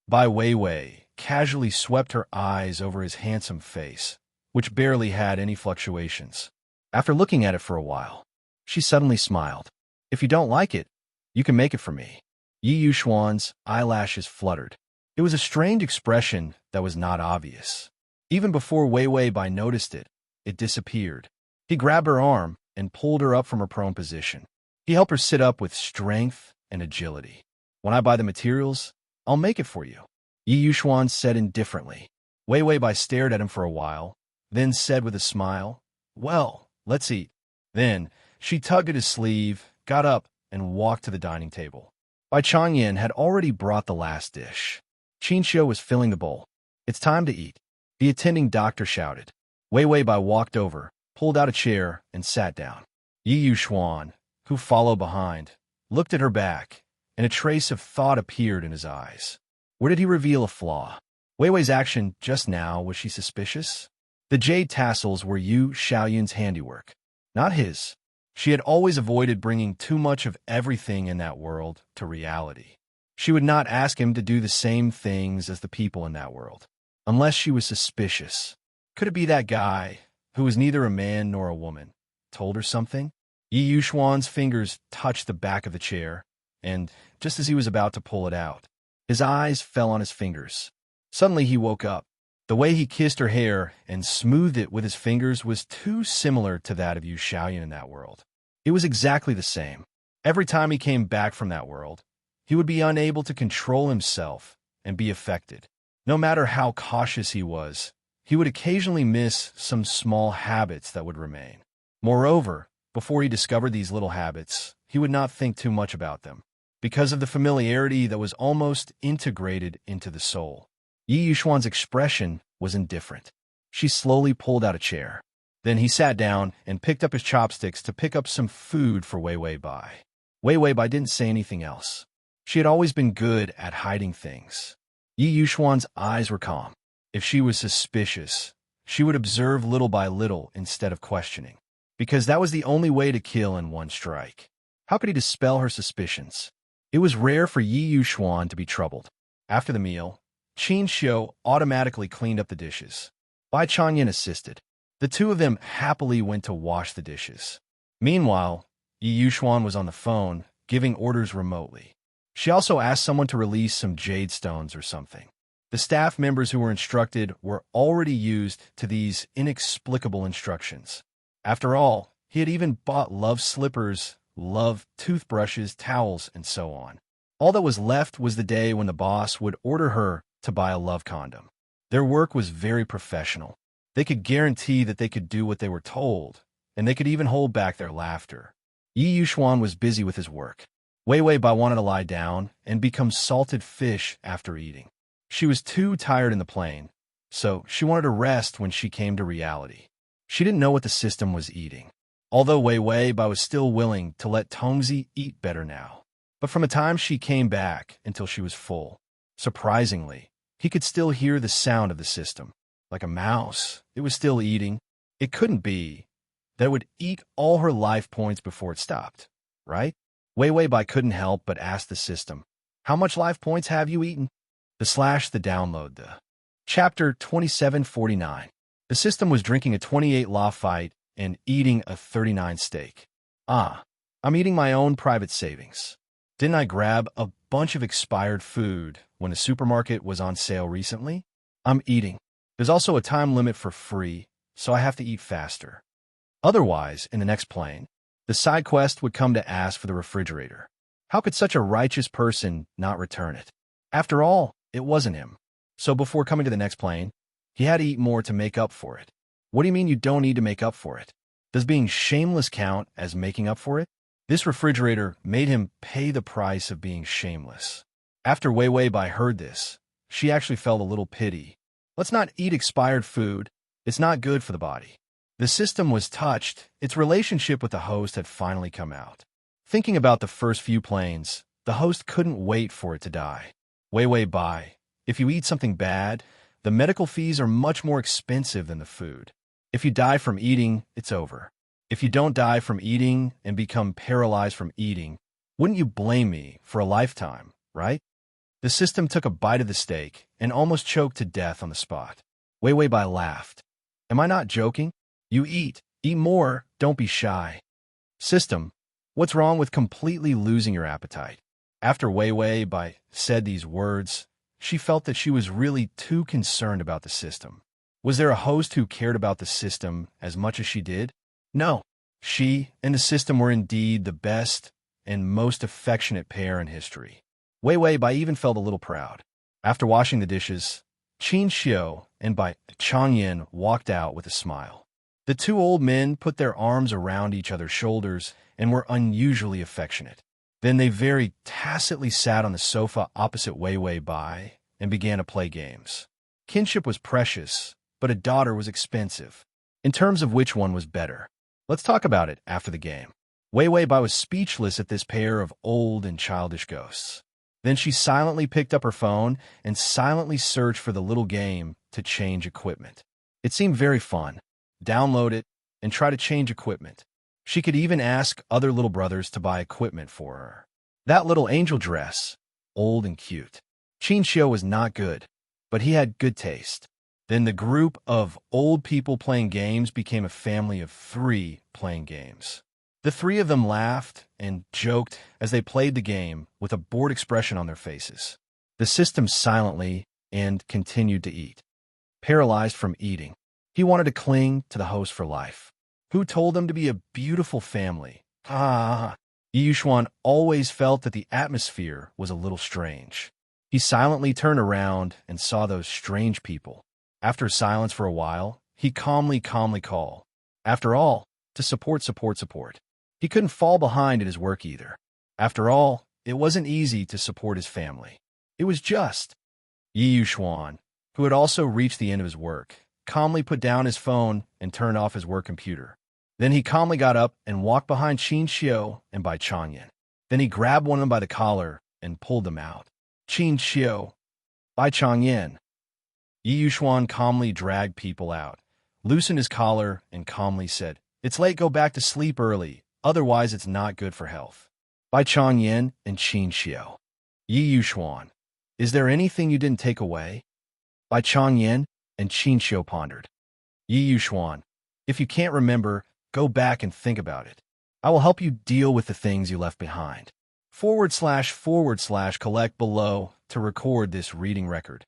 Bai Wei Wei casually swept her eyes over his handsome face, which barely had any fluctuations. After looking at it for a while, she suddenly smiled. "If you don't like it, you can make it for me." Yi Yuxuan's eyelashes fluttered. It was a strained expression that was not obvious. Even before Wei Wei Bai noticed it, it disappeared. He grabbed her arm and pulled her up from her prone position. He helped her sit up with strength and agility. "When I buy the materials, I'll make it for you," Yi Yuxuan said indifferently. Wei Wei Bai stared at him for a while, then said with a smile, "Well, let's eat." Then she tugged at his sleeve, got up, and walked to the dining table. Bai Changyan had already brought the last dish. Qin Xiu was filling the bowl. "It's time to eat," the attending doctor shouted. Wei Wei Bai walked over, pulled out a chair, and sat down. Yi Yuxuan, who followed behind, looked at her back, and a trace of thought appeared in his eyes. Where did he reveal a flaw? Wei Wei's action just now, was she suspicious? The jade tassels were Yu Xiaoyun's handiwork, not his. She had always avoided bringing too much of everything in that world to reality. She would not ask him to do the same things as the people in that world, unless she was suspicious. Could it be that guy, who was neither a man nor a woman, told her something? Yi Yuxuan's fingers touched the back of the chair, and just as he was about to pull it out, his eyes fell on his fingers. Suddenly he woke up. The way he kissed her hair and smoothed it with his fingers was too similar to that of Yu Xiaoyan in that world. It was exactly the same. Every time he came back from that world, he would be unable to control himself and be affected. No matter how cautious he was, he would occasionally miss some small habits that would remain. Moreover, before he discovered these little habits, he would not think too much about them, because of the familiarity that was almost integrated into the soul. Yi Yuxuan's expression was indifferent. She slowly pulled out a chair. Then he sat down and picked up his chopsticks to pick up some food for Wei Wei Bai. Wei Wei Bai didn't say anything else. She had always been good at hiding things. Yi Yuxuan's eyes were calm. If she was suspicious, she would observe little by little instead of questioning, because that was the only way to kill in one strike. How could he dispel her suspicions? It was rare for Yi Yuxuan to be troubled. After the meal, Qin Xiu automatically cleaned up the dishes. Bai Changyan assisted. The two of them happily went to wash the dishes. Meanwhile, Yi Yuxuan was on the phone, giving orders remotely. She also asked someone to release some jade stones or something. The staff members who were instructed were already used to these inexplicable instructions. After all, he had even bought love slippers, love toothbrushes, towels, and so on. All that was left was the day when the boss would order her to buy a love condom. Their work was very professional. They could guarantee that they could do what they were told, and they could even hold back their laughter. Yi Yuxuan was busy with his work. Wei Wei Bai wanted to lie down and become salted fish after eating. She was too tired in the plane, so she wanted to rest when she came to reality. She didn't know what the system was eating, although Wei Wei Bai was still willing to let Tongzi eat better now. But from the time she came back until she was full, surprisingly, he could still hear the sound of the system. Like a mouse, it was still eating. It couldn't be that it would eat all her life points before it stopped, right? Wei Bai couldn't help but ask the system, "How much life points have you eaten?" The download. Chapter 2749. The system was drinking a 28 law fight and eating a 39 steak. I'm eating my own private savings. Didn't I grab a bunch of expired food when the supermarket was on sale recently? I'm eating. There's also a time limit for free, so I have to eat faster. Otherwise, in the next plane, the side quest would come to ask for the refrigerator. How could such a righteous person not return it? After all, it wasn't him. So before coming to the next plane, he had to eat more to make up for it. What do you mean you don't need to make up for it? Does being shameless count as making up for it? This refrigerator made him pay the price of being shameless. After Wei Bai heard this, she actually felt a little pity. Let's not eat expired food. It's not good for the body. The system was touched. Its relationship with the host had finally come out. Thinking about the first few planes, the host couldn't wait for it to die. Wei Bai, if you eat something bad, the medical fees are much more expensive than the food. If you die from eating, it's over. If you don't die from eating and become paralyzed from eating, wouldn't you blame me for a lifetime, right? The system took a bite of the steak and almost choked to death on the spot. Wei Bai laughed. Am I not joking? You eat more, don't be shy. System, what's wrong with completely losing your appetite? After Wei Bai said these words, she felt that she was really too concerned about the system. Was there a host who cared about the system as much as she did? No. She and the system were indeed the best and most affectionate pair in history. Wei Bai even felt a little proud. After washing the dishes, Qin Xiu and Bai Changyan walked out with a smile. The two old men put their arms around each other's shoulders and were unusually affectionate. Then they very tacitly sat on the sofa opposite Wei Bai and began to play games. Kinship was precious, but a daughter was expensive. In terms of which one was better, let's talk about it after the game. Wei Bai was speechless at this pair of old and childish ghosts. Then she silently picked up her phone and silently searched for the little game to change equipment. It seemed very fun. Download it and try to change equipment. She could even ask other little brothers to buy equipment for her. That little angel dress, old and cute. Qin Xiu was not good, but he had good taste. Then the group of old people playing games became a family of 3 playing games. The 3 of them laughed and joked as they played the game with a bored expression on their faces. The system silently and continued to eat. Paralyzed from eating, he wanted to cling to the host for life. Who told them to be a beautiful family? Yi Yuxuan always felt that the atmosphere was a little strange. He silently turned around and saw those strange people. After silence for a while, he calmly called. After all, to support. He couldn't fall behind in his work either. After all, it wasn't easy to support his family. It was just. Yi Yuxuan, who had also reached the end of his work, calmly put down his phone and turned off his work computer. Then he calmly got up and walked behind Qin Xiu and Bai Changyan. Then he grabbed one of them by the collar and pulled them out. Qin Xiu, Bai Changyan. Yi Yuxuan calmly dragged people out, loosened his collar, and calmly said, "It's late, go back to sleep early, otherwise it's not good for health." Bai Changyan and Qin Xiu. Yi Yuxuan, is there anything you didn't take away? Bai Changyan and Qin Xiu pondered. Yi Yuxuan, if you can't remember, go back and think about it. I will help you deal with the things you left behind. / collect below to record this reading record.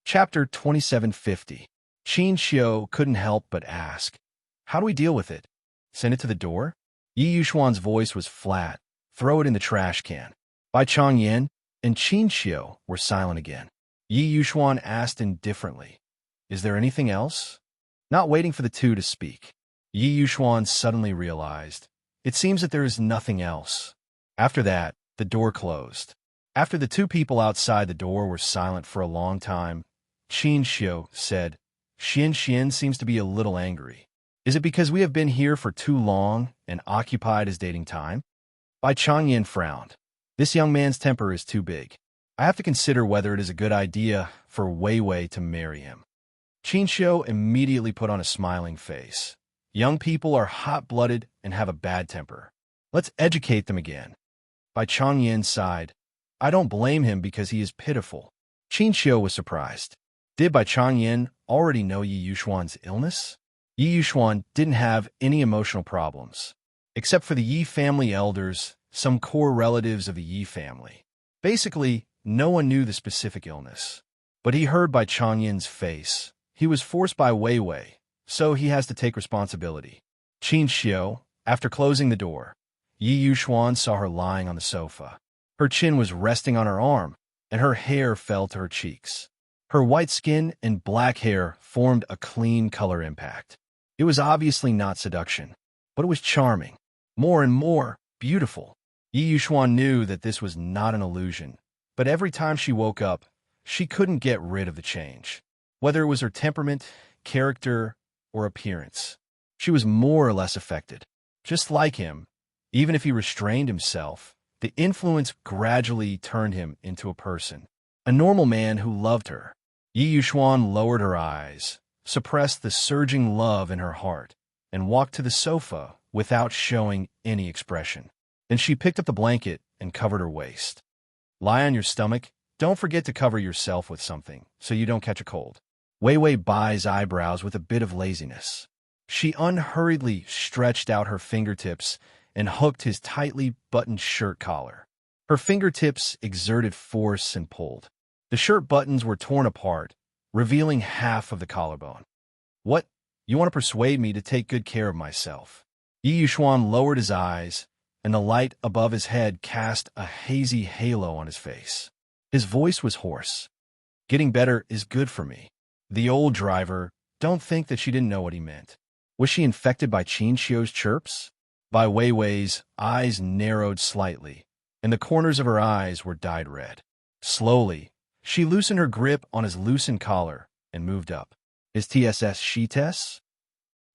Chapter 2750. Qin Xiu couldn't help but ask, how do we deal with it? Send it to the door? Yi Yuxuan's voice was flat. Throw it in the trash can. Bai Changyan and Qin Xiu were silent again. Yi Yuxuan asked indifferently, is there anything else? Not waiting for the two to speak, Yi Yuxuan suddenly realized, it seems that there is nothing else. After that, the door closed. After the 2 people outside the door were silent for a long time, Qin Xiu said, Xian seems to be a little angry. Is it because we have been here for too long and occupied his dating time? Bai Changyan frowned. This young man's temper is too big. I have to consider whether it is a good idea for Wei Wei to marry him. Qin Xiu immediately put on a smiling face. Young people are hot-blooded and have a bad temper. Let's educate them again. By Chang Yin's side, I don't blame him because he is pitiful. Qin Xiu was surprised. Did Bai Chang Yin already know Yi Yuxuan's illness? Yi Yuxuan didn't have any emotional problems, except for the Yi family elders, some core relatives of the Yi family. Basically, no one knew the specific illness. But he heard Bai Chang Yin's face. He was forced by Wei Wei, so he has to take responsibility. Qin Xiu, after closing the door, Yi Yuxuan saw her lying on the sofa. Her chin was resting on her arm, and her hair fell to her cheeks. Her white skin and black hair formed a clean color impact. It was obviously not seduction, but it was charming, more and more beautiful. Yi Yuxuan knew that this was not an illusion, but every time she woke up, she couldn't get rid of the change. Whether it was her temperament, character, or appearance, she was more or less affected. Just like him, even if he restrained himself, the influence gradually turned him into a person, a normal man who loved her. Yi Yuxuan lowered her eyes, suppressed the surging love in her heart, and walked to the sofa without showing any expression. Then she picked up the blanket and covered her waist. Lie on your stomach. Don't forget to cover yourself with something so you don't catch a cold. Wei Wei Bai's eyebrows with a bit of laziness. She unhurriedly stretched out her fingertips and hooked his tightly buttoned shirt collar. Her fingertips exerted force and pulled. The shirt buttons were torn apart, revealing half of the collarbone. What? You want to persuade me to take good care of myself? Yi Yuxuan lowered his eyes, and the light above his head cast a hazy halo on his face. His voice was hoarse. Getting better is good for me. The old driver, don't think that she didn't know what he meant. Was she infected by Qin Xiu's chirps? Bai Wei Wei's eyes narrowed slightly, and the corners of her eyes were dyed red. Slowly, she loosened her grip on his loosened collar and moved up. Is TSS she-tess?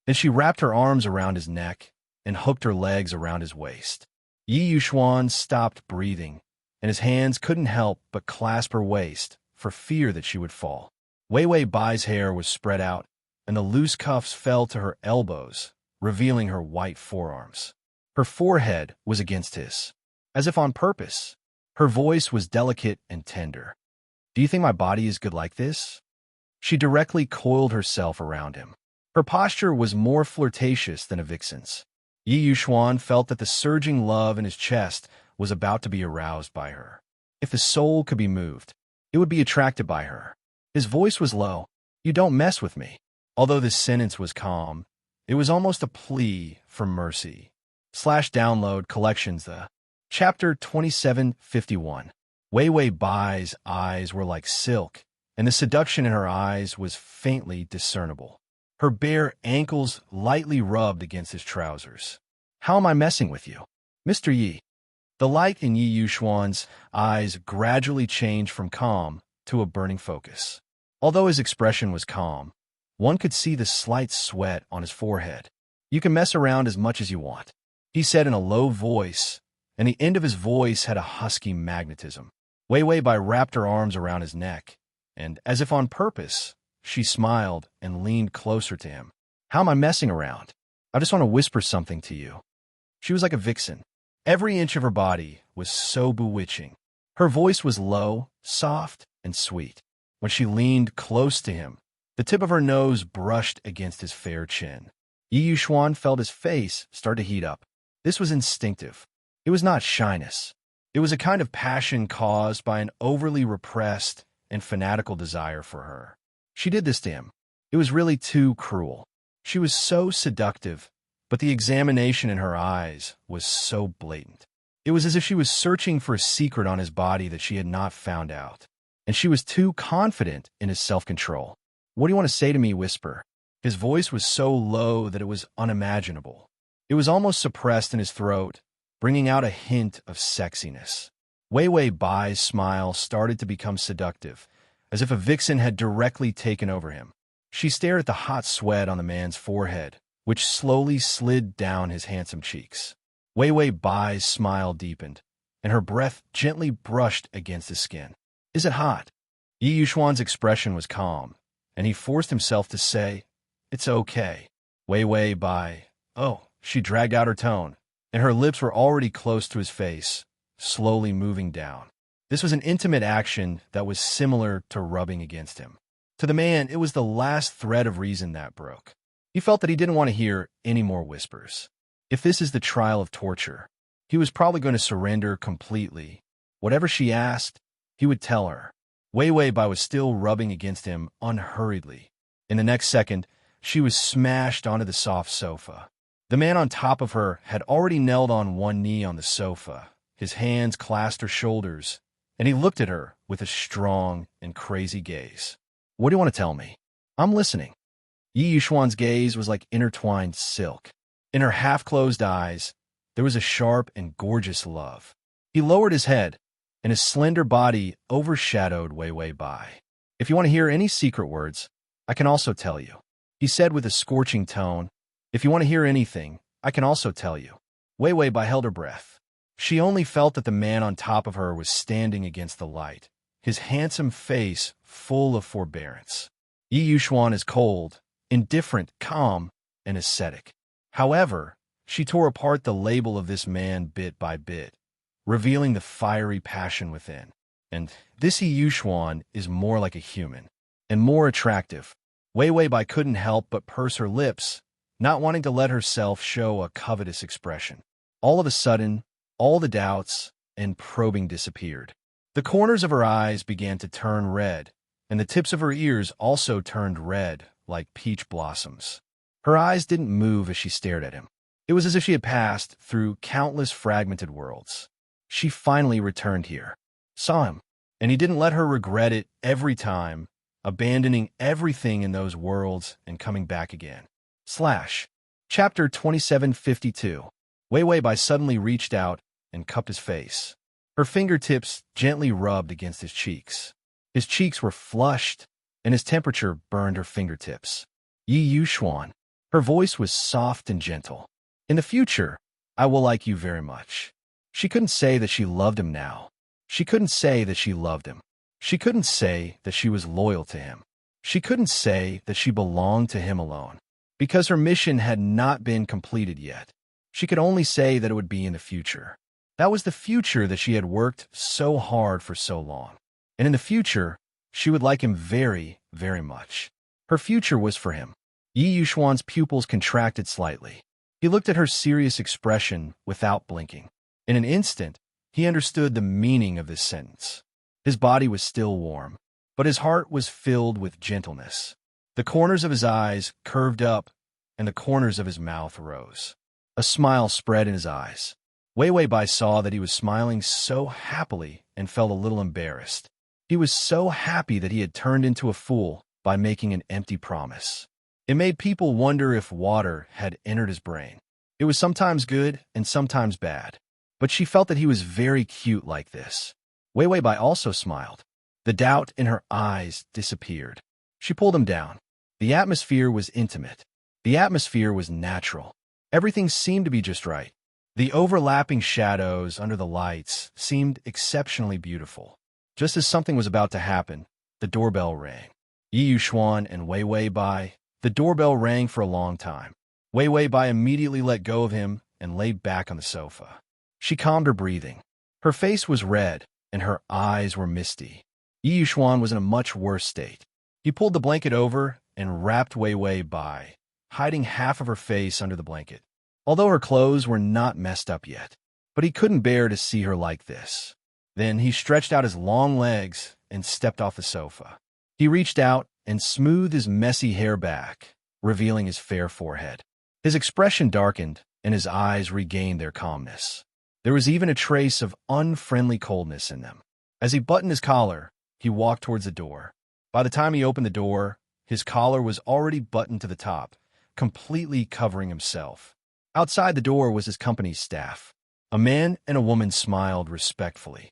Then she wrapped her arms around his neck and hooked her legs around his waist. Yi Yuxuan stopped breathing, and his hands couldn't help but clasp her waist for fear that she would fall. Wei Wei Bai's hair was spread out, and the loose cuffs fell to her elbows, revealing her white forearms. Her forehead was against his, as if on purpose. Her voice was delicate and tender. Do you think my body is good like this? She directly coiled herself around him. Her posture was more flirtatious than a vixen's. Yi Yuxuan felt that the surging love in his chest was about to be aroused by her. If the soul could be moved, it would be attracted by her. His voice was low. You don't mess with me. Although this sentence was calm, it was almost a plea for mercy. /download collections the Chapter 2751. Wei Wei Bai's eyes were like silk, and the seduction in her eyes was faintly discernible. Her bare ankles lightly rubbed against his trousers. How am I messing with you, Mr. Yi? The light in Yi Yuxuan's eyes gradually changed from calm to a burning focus. Although his expression was calm, one could see the slight sweat on his forehead. You can mess around as much as you want, he said in a low voice, and the end of his voice had a husky magnetism. Wei Wei Bai wrapped her arms around his neck, and, as if on purpose, she smiled and leaned closer to him. How am I messing around? I just want to whisper something to you. She was like a vixen. Every inch of her body was so bewitching. Her voice was low, soft, and sweet. When she leaned close to him, the tip of her nose brushed against his fair chin. Yi Yuxuan felt his face start to heat up. This was instinctive. It was not shyness. It was a kind of passion caused by an overly repressed and fanatical desire for her. She did this to him. It was really too cruel. She was so seductive, but the examination in her eyes was so blatant. It was as if she was searching for a secret on his body that she had not found out, and she was too confident in his self-control. What do you want to say to me, whisper? His voice was so low that it was unimaginable. It was almost suppressed in his throat, bringing out a hint of sexiness. Wei Wei Bai's smile started to become seductive, as if a vixen had directly taken over him. She stared at the hot sweat on the man's forehead, which slowly slid down his handsome cheeks. Wei Wei Bai's smile deepened, and her breath gently brushed against his skin. "Is it hot?" Yi Yuxuan's expression was calm, and he forced himself to say, "It's okay." Wei Wei Bai. Oh, she dragged out her tone, and her lips were already close to his face, slowly moving down. This was an intimate action that was similar to rubbing against him. To the man, it was the last thread of reason that broke. He felt that he didn't want to hear any more whispers. If this is the trial of torture, he was probably going to surrender completely. Whatever she asked, he would tell her. Wei Wei Bai was still rubbing against him unhurriedly. In the next second, she was smashed onto the soft sofa. The man on top of her had already knelt on one knee on the sofa. His hands clasped her shoulders, and he looked at her with a strong and crazy gaze. "What do you want to tell me?" "I'm listening." Yi Yuxuan's gaze was like intertwined silk. In her half-closed eyes, there was a sharp and gorgeous love. He lowered his head, and his slender body overshadowed Wei Wei Bai. "If you want to hear any secret words, I can also tell you," he said with a scorching tone. "If you want to hear anything, I can also tell you." Wei Wei Bai held her breath. She only felt that the man on top of her was standing against the light, his handsome face full of forbearance. Yi Yuxuan is cold, indifferent, calm, and ascetic. However, she tore apart the label of this man bit by bit, revealing the fiery passion within. And this Yi Yuxuan is more like a human, and more attractive. Wei Wei Bai couldn't help but purse her lips, not wanting to let herself show a covetous expression. All of a sudden, all the doubts and probing disappeared. The corners of her eyes began to turn red, and the tips of her ears also turned red like peach blossoms. Her eyes didn't move as she stared at him. It was as if she had passed through countless fragmented worlds. She finally returned here, saw him, and he didn't let her regret it every time, abandoning everything in those worlds and coming back again. Chapter 2752. Wei Wei Bai suddenly reached out and cupped his face. Her fingertips gently rubbed against his cheeks. His cheeks were flushed, and his temperature burned her fingertips. "Yi Yuxuan." Her voice was soft and gentle. "In the future, I will like you very much." She couldn't say that she loved him now. She couldn't say that she loved him. She couldn't say that she was loyal to him. She couldn't say that she belonged to him alone, because her mission had not been completed yet. She could only say that it would be in the future. That was the future that she had worked so hard for so long. And in the future, she would like him very, very much. Her future was for him. Yi Yuxuan's pupils contracted slightly. He looked at her serious expression without blinking. In an instant, he understood the meaning of this sentence. His body was still warm, but his heart was filled with gentleness. The corners of his eyes curved up, and the corners of his mouth rose. A smile spread in his eyes. Wei Wei Bai saw that he was smiling so happily and felt a little embarrassed. He was so happy that he had turned into a fool by making an empty promise. It made people wonder if water had entered his brain. It was sometimes good and sometimes bad, but she felt that he was very cute like this. Wei Wei Bai also smiled. The doubt in her eyes disappeared. She pulled him down. The atmosphere was intimate. The atmosphere was natural. Everything seemed to be just right. The overlapping shadows under the lights seemed exceptionally beautiful. Just as something was about to happen, the doorbell rang. Yi Yuxuan and Wei Wei Bai. The doorbell rang for a long time. Wei Wei Bai immediately let go of him and lay back on the sofa. She calmed her breathing. Her face was red, and her eyes were misty. Yi Yuxuan was in a much worse state. He pulled the blanket over and wrapped Wei Wei Bai, hiding half of her face under the blanket. Although her clothes were not messed up yet, but he couldn't bear to see her like this. Then he stretched out his long legs and stepped off the sofa. He reached out and smoothed his messy hair back, revealing his fair forehead. His expression darkened, and his eyes regained their calmness. There was even a trace of unfriendly coldness in them. As he buttoned his collar, he walked towards the door. By the time he opened the door, his collar was already buttoned to the top, completely covering himself. Outside the door was his company's staff. A man and a woman smiled respectfully.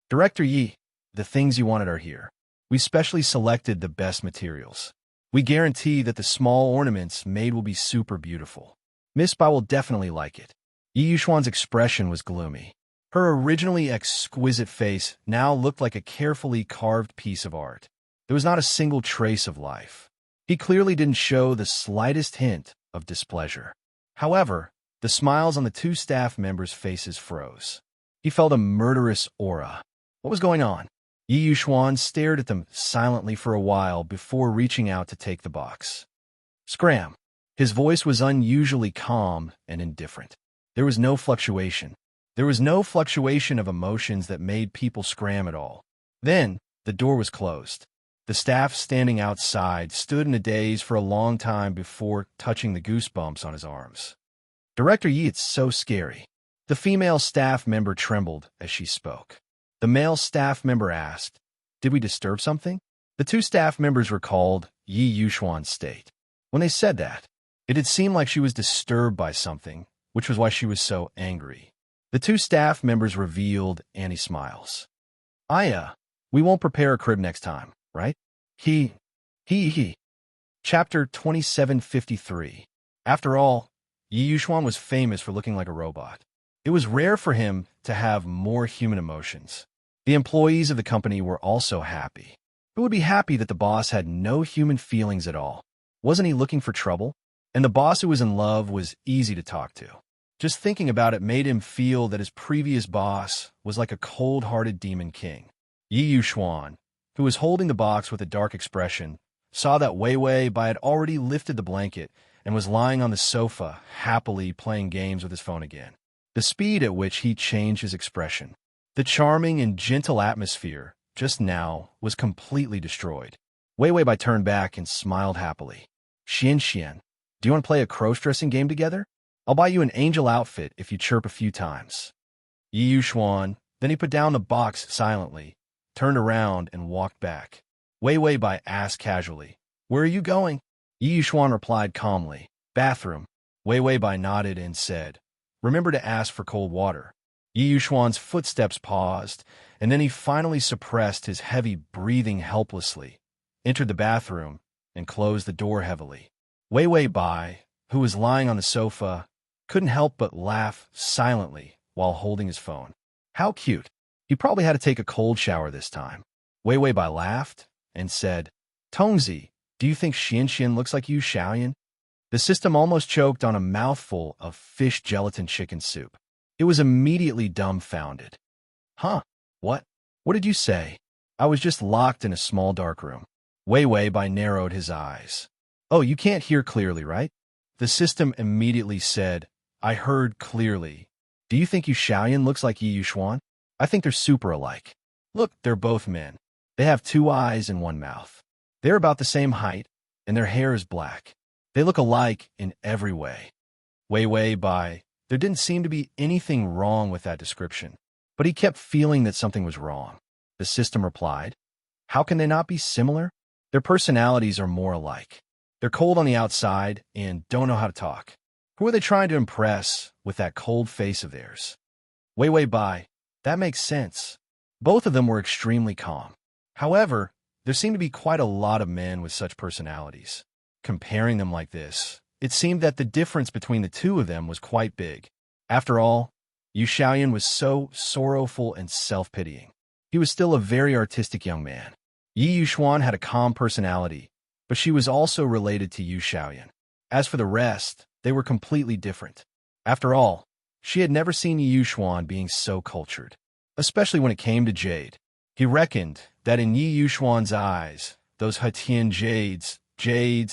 "Director Yi, the things you wanted are here. We specially selected the best materials. We guarantee that the small ornaments made will be super beautiful. Miss Bai will definitely like it." Yi Yuxuan's expression was gloomy. Her originally exquisite face now looked like a carefully carved piece of art. There was not a single trace of life. He clearly didn't show the slightest hint of displeasure. However, the smiles on the two staff members' faces froze. He felt a murderous aura. What was going on? Yi Yuxuan stared at them silently for a while before reaching out to take the box. Scram! His voice was unusually calm and indifferent. There was no fluctuation. There was no fluctuation of emotions that made people scram at all. Then, the door was closed. The staff standing outside stood in a daze for a long time before touching the goosebumps on his arms. Director Yi, it's so scary. The female staff member trembled as she spoke. The male staff member asked, "Did we disturb something?" The two staff members recalled Yi Yuxuan's state. When they said that, it had seemed like she was disturbed by something, which was why she was so angry. The two staff members revealed Annie smiles. We won't prepare a crib next time, right? He. Chapter 2753. After all, Yi Yuxuan was famous for looking like a robot. It was rare for him to have more human emotions. The employees of the company were also happy. Who would be happy that the boss had no human feelings at all? Wasn't he looking for trouble? And the boss who was in love was easy to talk to. Just thinking about it made him feel that his previous boss was like a cold-hearted demon king. Yi Yuxuan, who was holding the box with a dark expression, saw that Wei Wei Bai had already lifted the blanket and was lying on the sofa, happily playing games with his phone again. The speed at which he changed his expression, the charming and gentle atmosphere, just now, was completely destroyed. Wei Wei Bai turned back and smiled happily. Xian, do you want to play a cross-dressing game together? I'll buy you an angel outfit if you chirp a few times. Yi Yuxuan, then he put down the box silently, turned around and walked back. Wei Wei Bai asked casually, "Where are you going?" Yi Yuxuan replied calmly, "Bathroom." Wei Wei Bai nodded and said, "Remember to ask for cold water." Yi Yuxuan's footsteps paused, and then he finally suppressed his heavy breathing helplessly, entered the bathroom, and closed the door heavily. Wei Wei Bai, who was lying on the sofa, couldn't help but laugh silently while holding his phone. How cute. He probably had to take a cold shower this time. Wei Wei Bai laughed and said, "Tongzi, do you think Xian looks like you, Xiaoyan?" The system almost choked on a mouthful of fish gelatin chicken soup. It was immediately dumbfounded. Huh? What? What did you say? I was just locked in a small dark room. Wei Wei Bai narrowed his eyes. Oh, you can't hear clearly, right? The system immediately said, I heard clearly. Do you think Xiaoyan looks like Yi Yuxuan? I think they're super alike. Look, they're both men. They have 2 eyes and 1 mouth. They're about the same height, and their hair is black. They look alike in every way. Wei Wei Bai, there didn't seem to be anything wrong with that description, but he kept feeling that something was wrong. The system replied, How can they not be similar? Their personalities are more alike. They're cold on the outside and don't know how to talk. Who are they trying to impress with that cold face of theirs? Wei Wei Bai, that makes sense. Both of them were extremely calm. However, there seemed to be quite a lot of men with such personalities. Comparing them like this, it seemed that the difference between the two of them was quite big. After all, Yu Xiaoyan was so sorrowful and self-pitying. He was still a very artistic young man. Yi Yuxuan had a calm personality, but she was also related to Yu Xiaoyan. As for the rest, they were completely different. After all, she had never seen Yi Yuxuan being so cultured, especially when it came to jade. He reckoned that in Yi Yuxuan's eyes, those Hetian jades,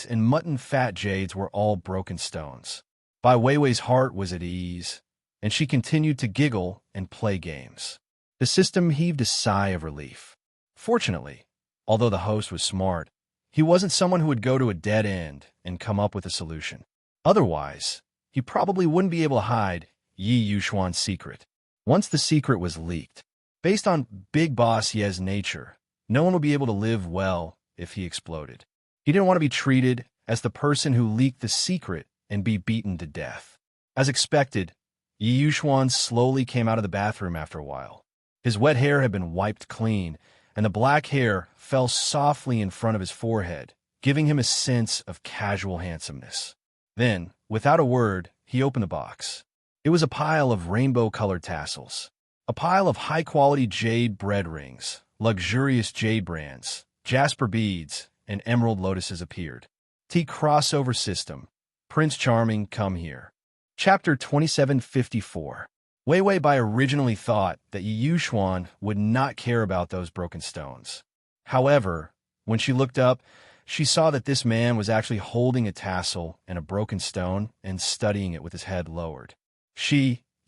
and mutton fat jades were all broken stones. Bai Weiwei's heart was at ease, and she continued to giggle and play games. The system heaved a sigh of relief. Fortunately, although the host was smart, he wasn't someone who would go to a dead end and come up with a solution. Otherwise, he probably wouldn't be able to hide Yi Yuxuan's secret. Once the secret was leaked, based on Big Boss Ye's nature, no one would be able to live well if he exploded. He didn't want to be treated as the person who leaked the secret and be beaten to death. As expected, Yi Yuxuan slowly came out of the bathroom after a while. His wet hair had been wiped clean, and the black hair fell softly in front of his forehead, giving him a sense of casual handsomeness. Then, without a word, he opened the box. It was a pile of rainbow-colored tassels. A pile of high-quality jade bread rings, luxurious jade brands, jasper beads, and emerald lotuses appeared. T crossover system. Prince Charming, come here. Chapter 2754. Wei Wei Bai originally thought that Yu Xuan would not care about those broken stones. However, when she looked up, she saw that this man was actually holding a tassel and a broken stone and studying it with his head lowered.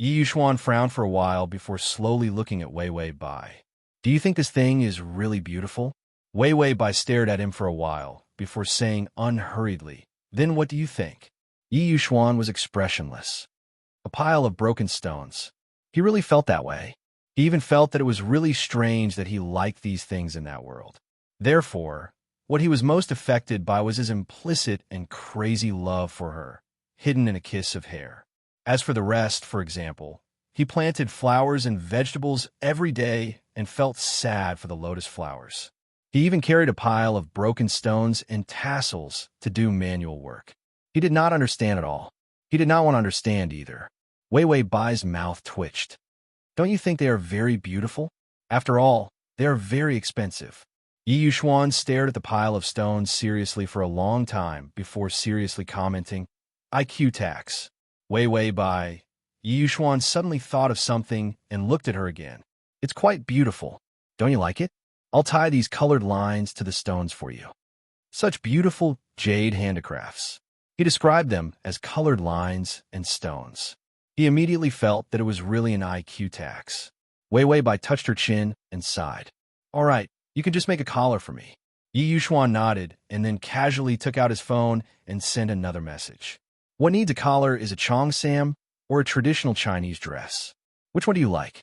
Yu Xuan frowned for a while before slowly looking at Wei Wei Bai. Do you think this thing is really beautiful? Wei Wei Bai stared at him for a while before saying unhurriedly, then what do you think? Yu Xuan was expressionless. A pile of broken stones. He really felt that way. He even felt that it was really strange that he liked these things in that world. Therefore, what he was most affected by was his implicit and crazy love for her, hidden in a kiss of hair. As for the rest, for example, he planted flowers and vegetables every day and felt sad for the lotus flowers. He even carried a pile of broken stones and tassels to do manual work. He did not understand at all. He did not want to understand either. Wei Wei Bai's mouth twitched. Don't you think they are very beautiful? After all, they are very expensive. Yu Xuan stared at the pile of stones seriously for a long time before seriously commenting, IQ tax. Wei Wei Bai. Yu Xuan suddenly thought of something and looked at her again. It's quite beautiful. Don't you like it? I'll tie these colored lines to the stones for you. Such beautiful jade handicrafts. He described them as colored lines and stones. He immediately felt that it was really an IQ tax. Wei Wei Bai touched her chin and sighed. All right, you can just make a collar for me. Yu Xuan nodded and then casually took out his phone and sent another message. What needs a collar is a cheongsam or a traditional Chinese dress. Which one do you like?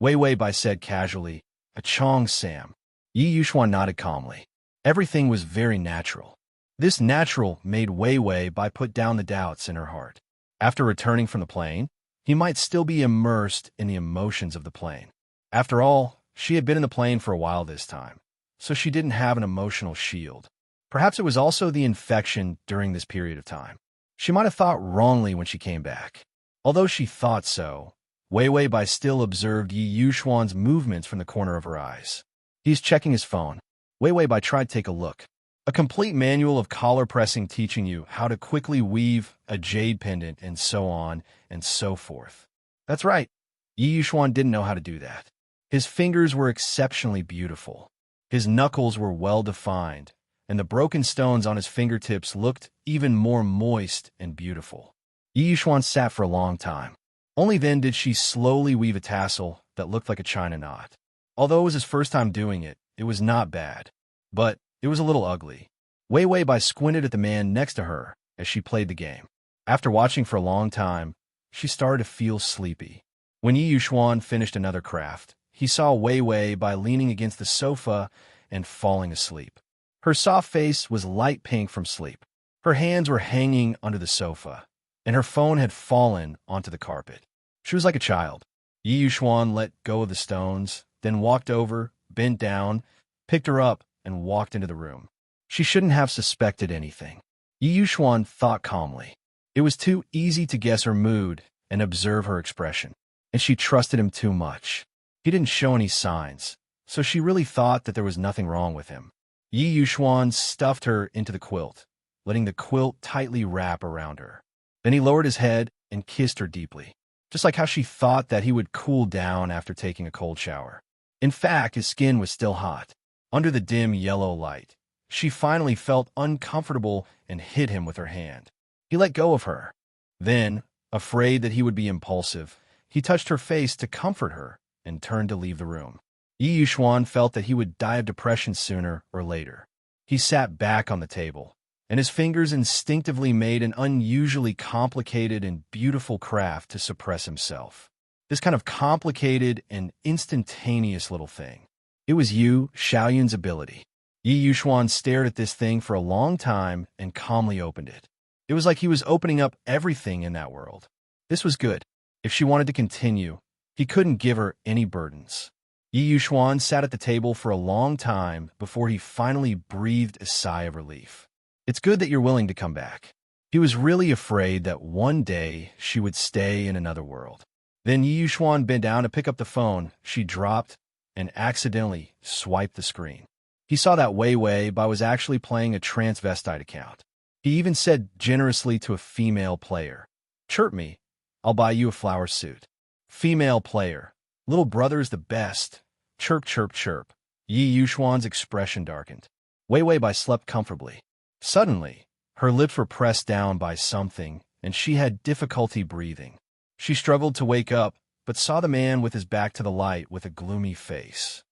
Wei Wei Bai said casually, a cheongsam. Yu Xuan nodded calmly. Everything was very natural. This natural made Wei Wei Bai put down the doubts in her heart. After returning from the plane, he might still be immersed in the emotions of the plane. After all, she had been in the plane for a while this time, so she didn't have an emotional shield. Perhaps it was also the infection during this period of time. She might have thought wrongly when she came back. Although she thought so, Wei Wei Bai still observed Yu Xuan's movements from the corner of her eyes. He's checking his phone. Wei Wei Bai tried to take a look. A complete manual of collar pressing teaching you how to quickly weave a jade pendant and so on and so forth. That's right. Yu Xuan didn't know how to do that. His fingers were exceptionally beautiful. His knuckles were well defined, and the broken stones on his fingertips looked even more moist and beautiful. Yu Xuan sat for a long time. Only then did she slowly weave a tassel that looked like a China knot. Although it was his first time doing it, it was not bad. But it was a little ugly. Wei Wei Bai squinted at the man next to her as she played the game. After watching for a long time, she started to feel sleepy. When Yu Xuan finished another craft, he saw Wei Wei Bai leaning against the sofa and falling asleep. Her soft face was light pink from sleep. Her hands were hanging under the sofa, and her phone had fallen onto the carpet. She was like a child. Yu Xuan let go of the stones, then walked over, bent down, picked her up, and walked into the room. She shouldn't have suspected anything. Yu Xuan thought calmly. It was too easy to guess her mood and observe her expression, and she trusted him too much. He didn't show any signs, so she really thought that there was nothing wrong with him. Yu Xuan stuffed her into the quilt, letting the quilt tightly wrap around her. Then he lowered his head and kissed her deeply, just like how she thought that he would cool down after taking a cold shower. In fact, his skin was still hot. Under the dim yellow light, she finally felt uncomfortable and hit him with her hand. He let go of her. Then, afraid that he would be impulsive, he touched her face to comfort her and turned to leave the room. Yu Xuan felt that he would die of depression sooner or later. He sat back on the table, and his fingers instinctively made an unusually complicated and beautiful craft to suppress himself. This kind of complicated and instantaneous little thing. It was Yu Xiaoyun's ability. Yu Xuan stared at this thing for a long time and calmly opened it. It was like he was opening up everything in that world. This was good. If she wanted to continue, he couldn't give her any burdens. Yu Xuan sat at the table for a long time before he finally breathed a sigh of relief. It's good that you're willing to come back. He was really afraid that one day she would stay in another world. Then Yi Yuxuan bent down to pick up the phone. She dropped and accidentally swiped the screen. He saw that Wei Wei Bai was actually playing a transvestite account. He even said generously to a female player, "Chirp me, I'll buy you a flower suit." Female player, "Little brother is the best. Chirp, chirp, chirp." Yi Yuxuan's expression darkened. Wei Wei Bai slept comfortably. Suddenly, her lips were pressed down by something, and she had difficulty breathing. She struggled to wake up, but saw the man with his back to the light with a gloomy face.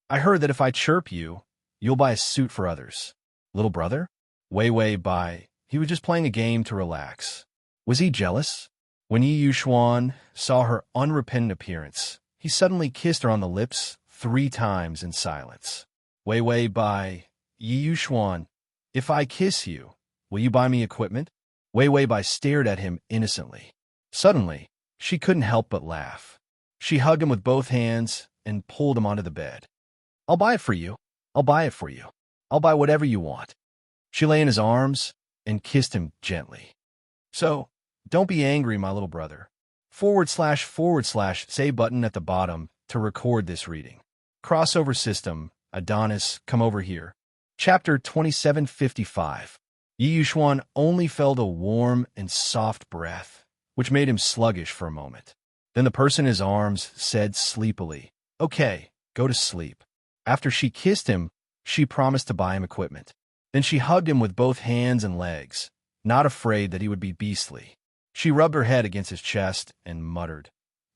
"I heard that if I chirp you, you'll buy a suit for others." Little brother? Wei Wei Bai, he was just playing a game to relax. Was he jealous? When Yi Yuxuan saw her unrepentant appearance, he suddenly kissed her on the lips 3 times in silence. Wei Wei Bai, Yi Yuxuan, if I kiss you, will you buy me equipment? Wei Wei Bai stared at him innocently. Suddenly, she couldn't help but laugh. She hugged him with both hands and pulled him onto the bed. "I'll buy it for you. I'll buy it for you. I'll buy whatever you want." She lay in his arms and kissed him gently. "So, don't be angry, my little brother. / say button at the bottom to record this reading. Crossover system, Adonis, come over here. Chapter 2755. Yi Yuxuan only felt a warm and soft breath, which made him sluggish for a moment. Then the person in his arms said sleepily, "Okay, go to sleep." After she kissed him, she promised to buy him equipment. Then she hugged him with both hands and legs, not afraid that he would be beastly. She rubbed her head against his chest and muttered,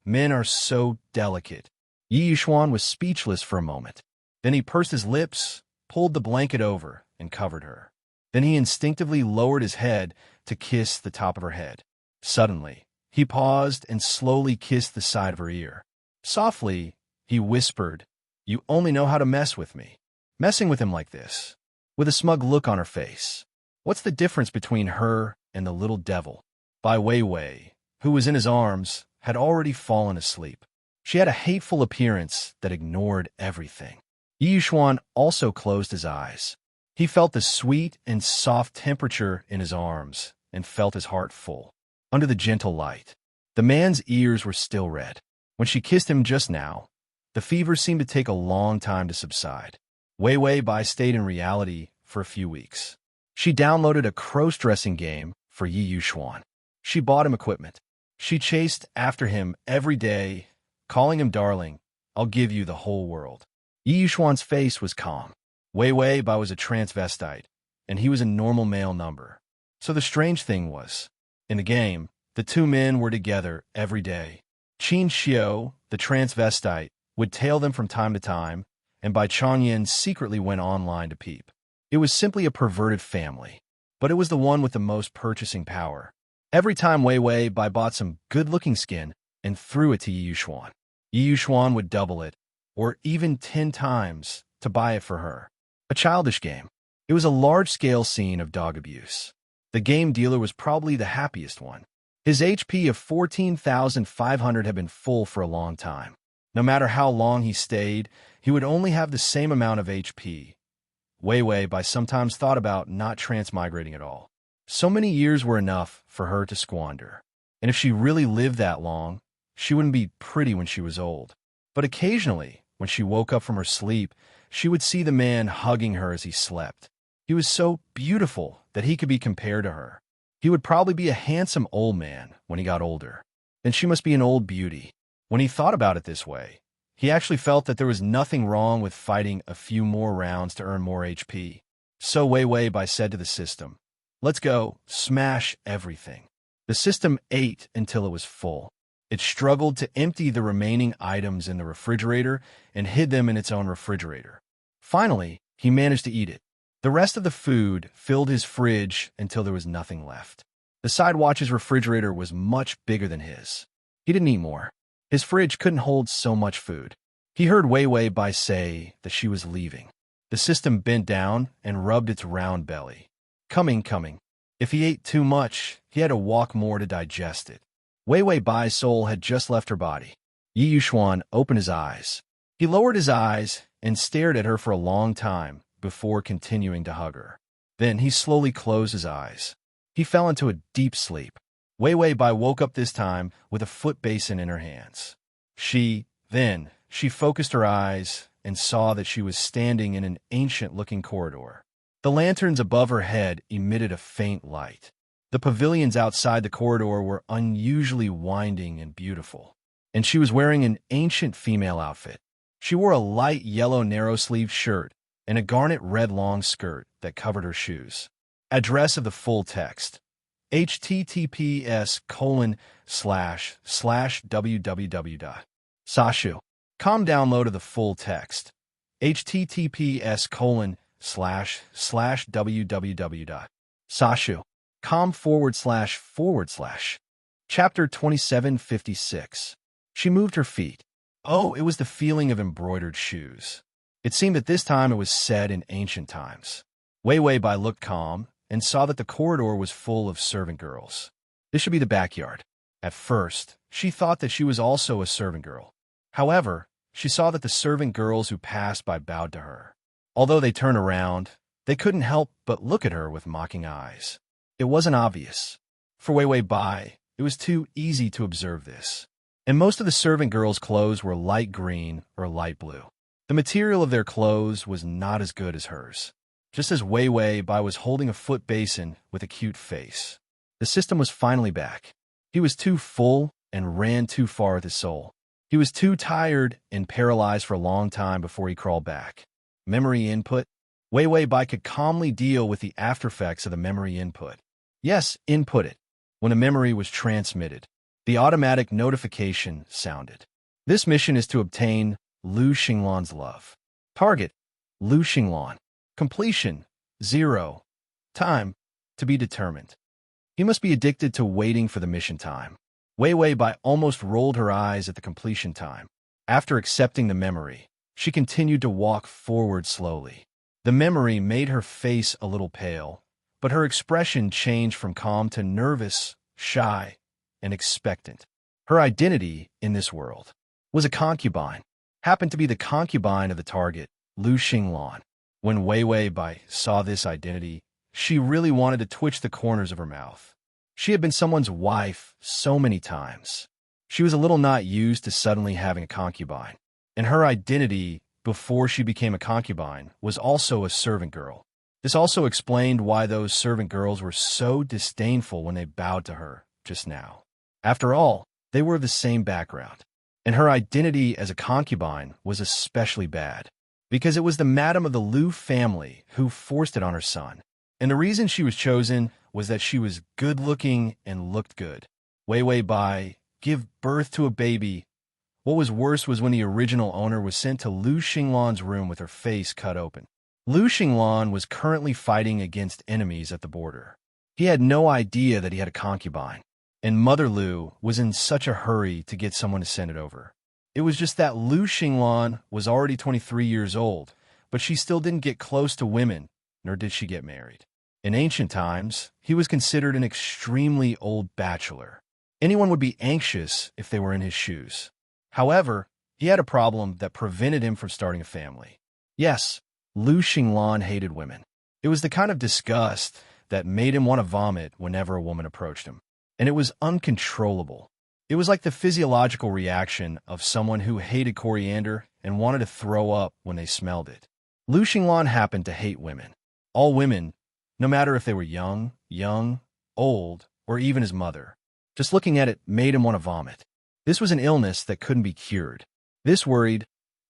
"Men are so delicate." Yi Yuxuan was speechless for a moment. Then he pursed his lips, pulled the blanket over, and covered her. Then he instinctively lowered his head to kiss the top of her head. Suddenly, he paused and slowly kissed the side of her ear. Softly, he whispered, "You only know how to mess with me." Messing with him like this, with a smug look on her face. What's the difference between her and the little devil? Bai Wei Wei, who was in his arms, had already fallen asleep. She had a hateful appearance that ignored everything. Yi Yuxuan also closed his eyes. He felt the sweet and soft temperature in his arms and felt his heart full. Under the gentle light, the man's ears were still red. When she kissed him just now, the fever seemed to take a long time to subside. Wei Wei Bai stayed in reality for a few weeks. She downloaded a cross-dressing game for Yi Yuxuan. She bought him equipment. She chased after him every day, calling him darling. "I'll give you the whole world." Yi Yuxuan's face was calm. Wei Wei Bai was a transvestite, and he was a normal male number. So the strange thing was, in the game, the 2 men were together every day. Qin Xiao, the transvestite, would tail them from time to time, and Bai Changyan secretly went online to peep. It was simply a perverted family, but it was the one with the most purchasing power. Every time Wei Wei Bai bought some good-looking skin and threw it to Yi Yuxuan would double it, or even 10 times, to buy it for her. A childish game. It was a large-scale scene of dog abuse. The game dealer was probably the happiest one. His HP of 14,500 had been full for a long time. No matter how long he stayed, he would only have the same amount of HP. Wei Wei Bai sometimes thought about not transmigrating at all. So many years were enough for her to squander. And if she really lived that long, she wouldn't be pretty when she was old. But occasionally, when she woke up from her sleep, she would see the man hugging her as he slept. He was so beautiful that he could be compared to her. He would probably be a handsome old man when he got older. Then she must be an old beauty. When he thought about it this way, he actually felt that there was nothing wrong with fighting a few more rounds to earn more HP. So Wei Wei Bai said to the system, "Let's go, smash everything." The system ate until it was full. It struggled to empty the remaining items in the refrigerator and hid them in its own refrigerator. Finally, he managed to eat it. The rest of the food filled his fridge until there was nothing left. The Sidewatch's refrigerator was much bigger than his. He didn't eat more. His fridge couldn't hold so much food. He heard Wei Wei Bai say that she was leaving. The system bent down and rubbed its round belly. Coming. If he ate too much, he had to walk more to digest it. Wei Wei Bai's soul had just left her body. Yi Yuxuan opened his eyes. He lowered his eyes and stared at her for a long time before continuing to hug her. Then he slowly closed his eyes. He fell into a deep sleep. Wei Wei Bai woke up this time with a foot basin in her hands. She focused her eyes and saw that she was standing in an ancient-looking corridor. The lanterns above her head emitted a faint light. The pavilions outside the corridor were unusually winding and beautiful, and she was wearing an ancient female outfit. She wore a light yellow narrow-sleeved shirt and a garnet red long skirt that covered her shoes. Address of the full text: https://www.sashu.com. Download of the full text: https://www.sashu.com// Chapter 2756. She moved her feet. Oh, it was the feeling of embroidered shoes. It seemed that this time it was said in ancient times. Wei Wei Bai looked calm and saw that the corridor was full of servant girls. This should be the backyard. At first, she thought that she was also a servant girl. However, she saw that the servant girls who passed by bowed to her. Although they turned around, they couldn't help but look at her with mocking eyes. It wasn't obvious. For Wei Wei Bai, it was too easy to observe this. And most of the servant girls' clothes were light green or light blue. The material of their clothes was not as good as hers. Just as Wei Wei Bai was holding a foot basin with a cute face. The system was finally back. He was too full and ran too far with his soul. He was too tired and paralyzed for a long time before he crawled back. Memory input. Wei Wei Bai could calmly deal with the aftereffects of the memory input. Yes, input it. When a memory was transmitted, the automatic notification sounded. This mission is to obtain Lu Xinglan's love. Target: Lu Xinglan. Completion: 0. Time: to be determined. He must be addicted to waiting for the mission time. Wei Wei Bai almost rolled her eyes at the completion time. After accepting the memory, she continued to walk forward slowly. The memory made her face a little pale, but her expression changed from calm to nervous, shy, and expectant. Her identity in this world was a concubine, happened to be the concubine of the target, Lu Xinglan. When Wei Wei Bai saw this identity, she really wanted to twitch the corners of her mouth. She had been someone's wife so many times. She was a little not used to suddenly having a concubine, and her identity before she became a concubine was also a servant girl. This also explained why those servant girls were so disdainful when they bowed to her just now. After all, they were of the same background, and her identity as a concubine was especially bad, because it was the madam of the Lu family who forced it on her son. And the reason she was chosen was that she was good-looking and looked good. Wei Wei Bai give birth to a baby. What was worse was when the original owner was sent to Lu Xinglan's room with her face cut open. Lu Xinglan was currently fighting against enemies at the border. He had no idea that he had a concubine, and Mother Lu was in such a hurry to get someone to send it over. It was just that Lu Xinglan was already 23 years old, but she still didn't get close to women, nor did she get married. In ancient times, he was considered an extremely old bachelor. Anyone would be anxious if they were in his shoes. However, he had a problem that prevented him from starting a family. Yes, Lu Xinglan hated women. It was the kind of disgust that made him want to vomit whenever a woman approached him. And it was uncontrollable. It was like the physiological reaction of someone who hated coriander and wanted to throw up when they smelled it. Lu Xinglan happened to hate women. All women, no matter if they were young, old, or even his mother. Just looking at it made him want to vomit. This was an illness that couldn't be cured. This worried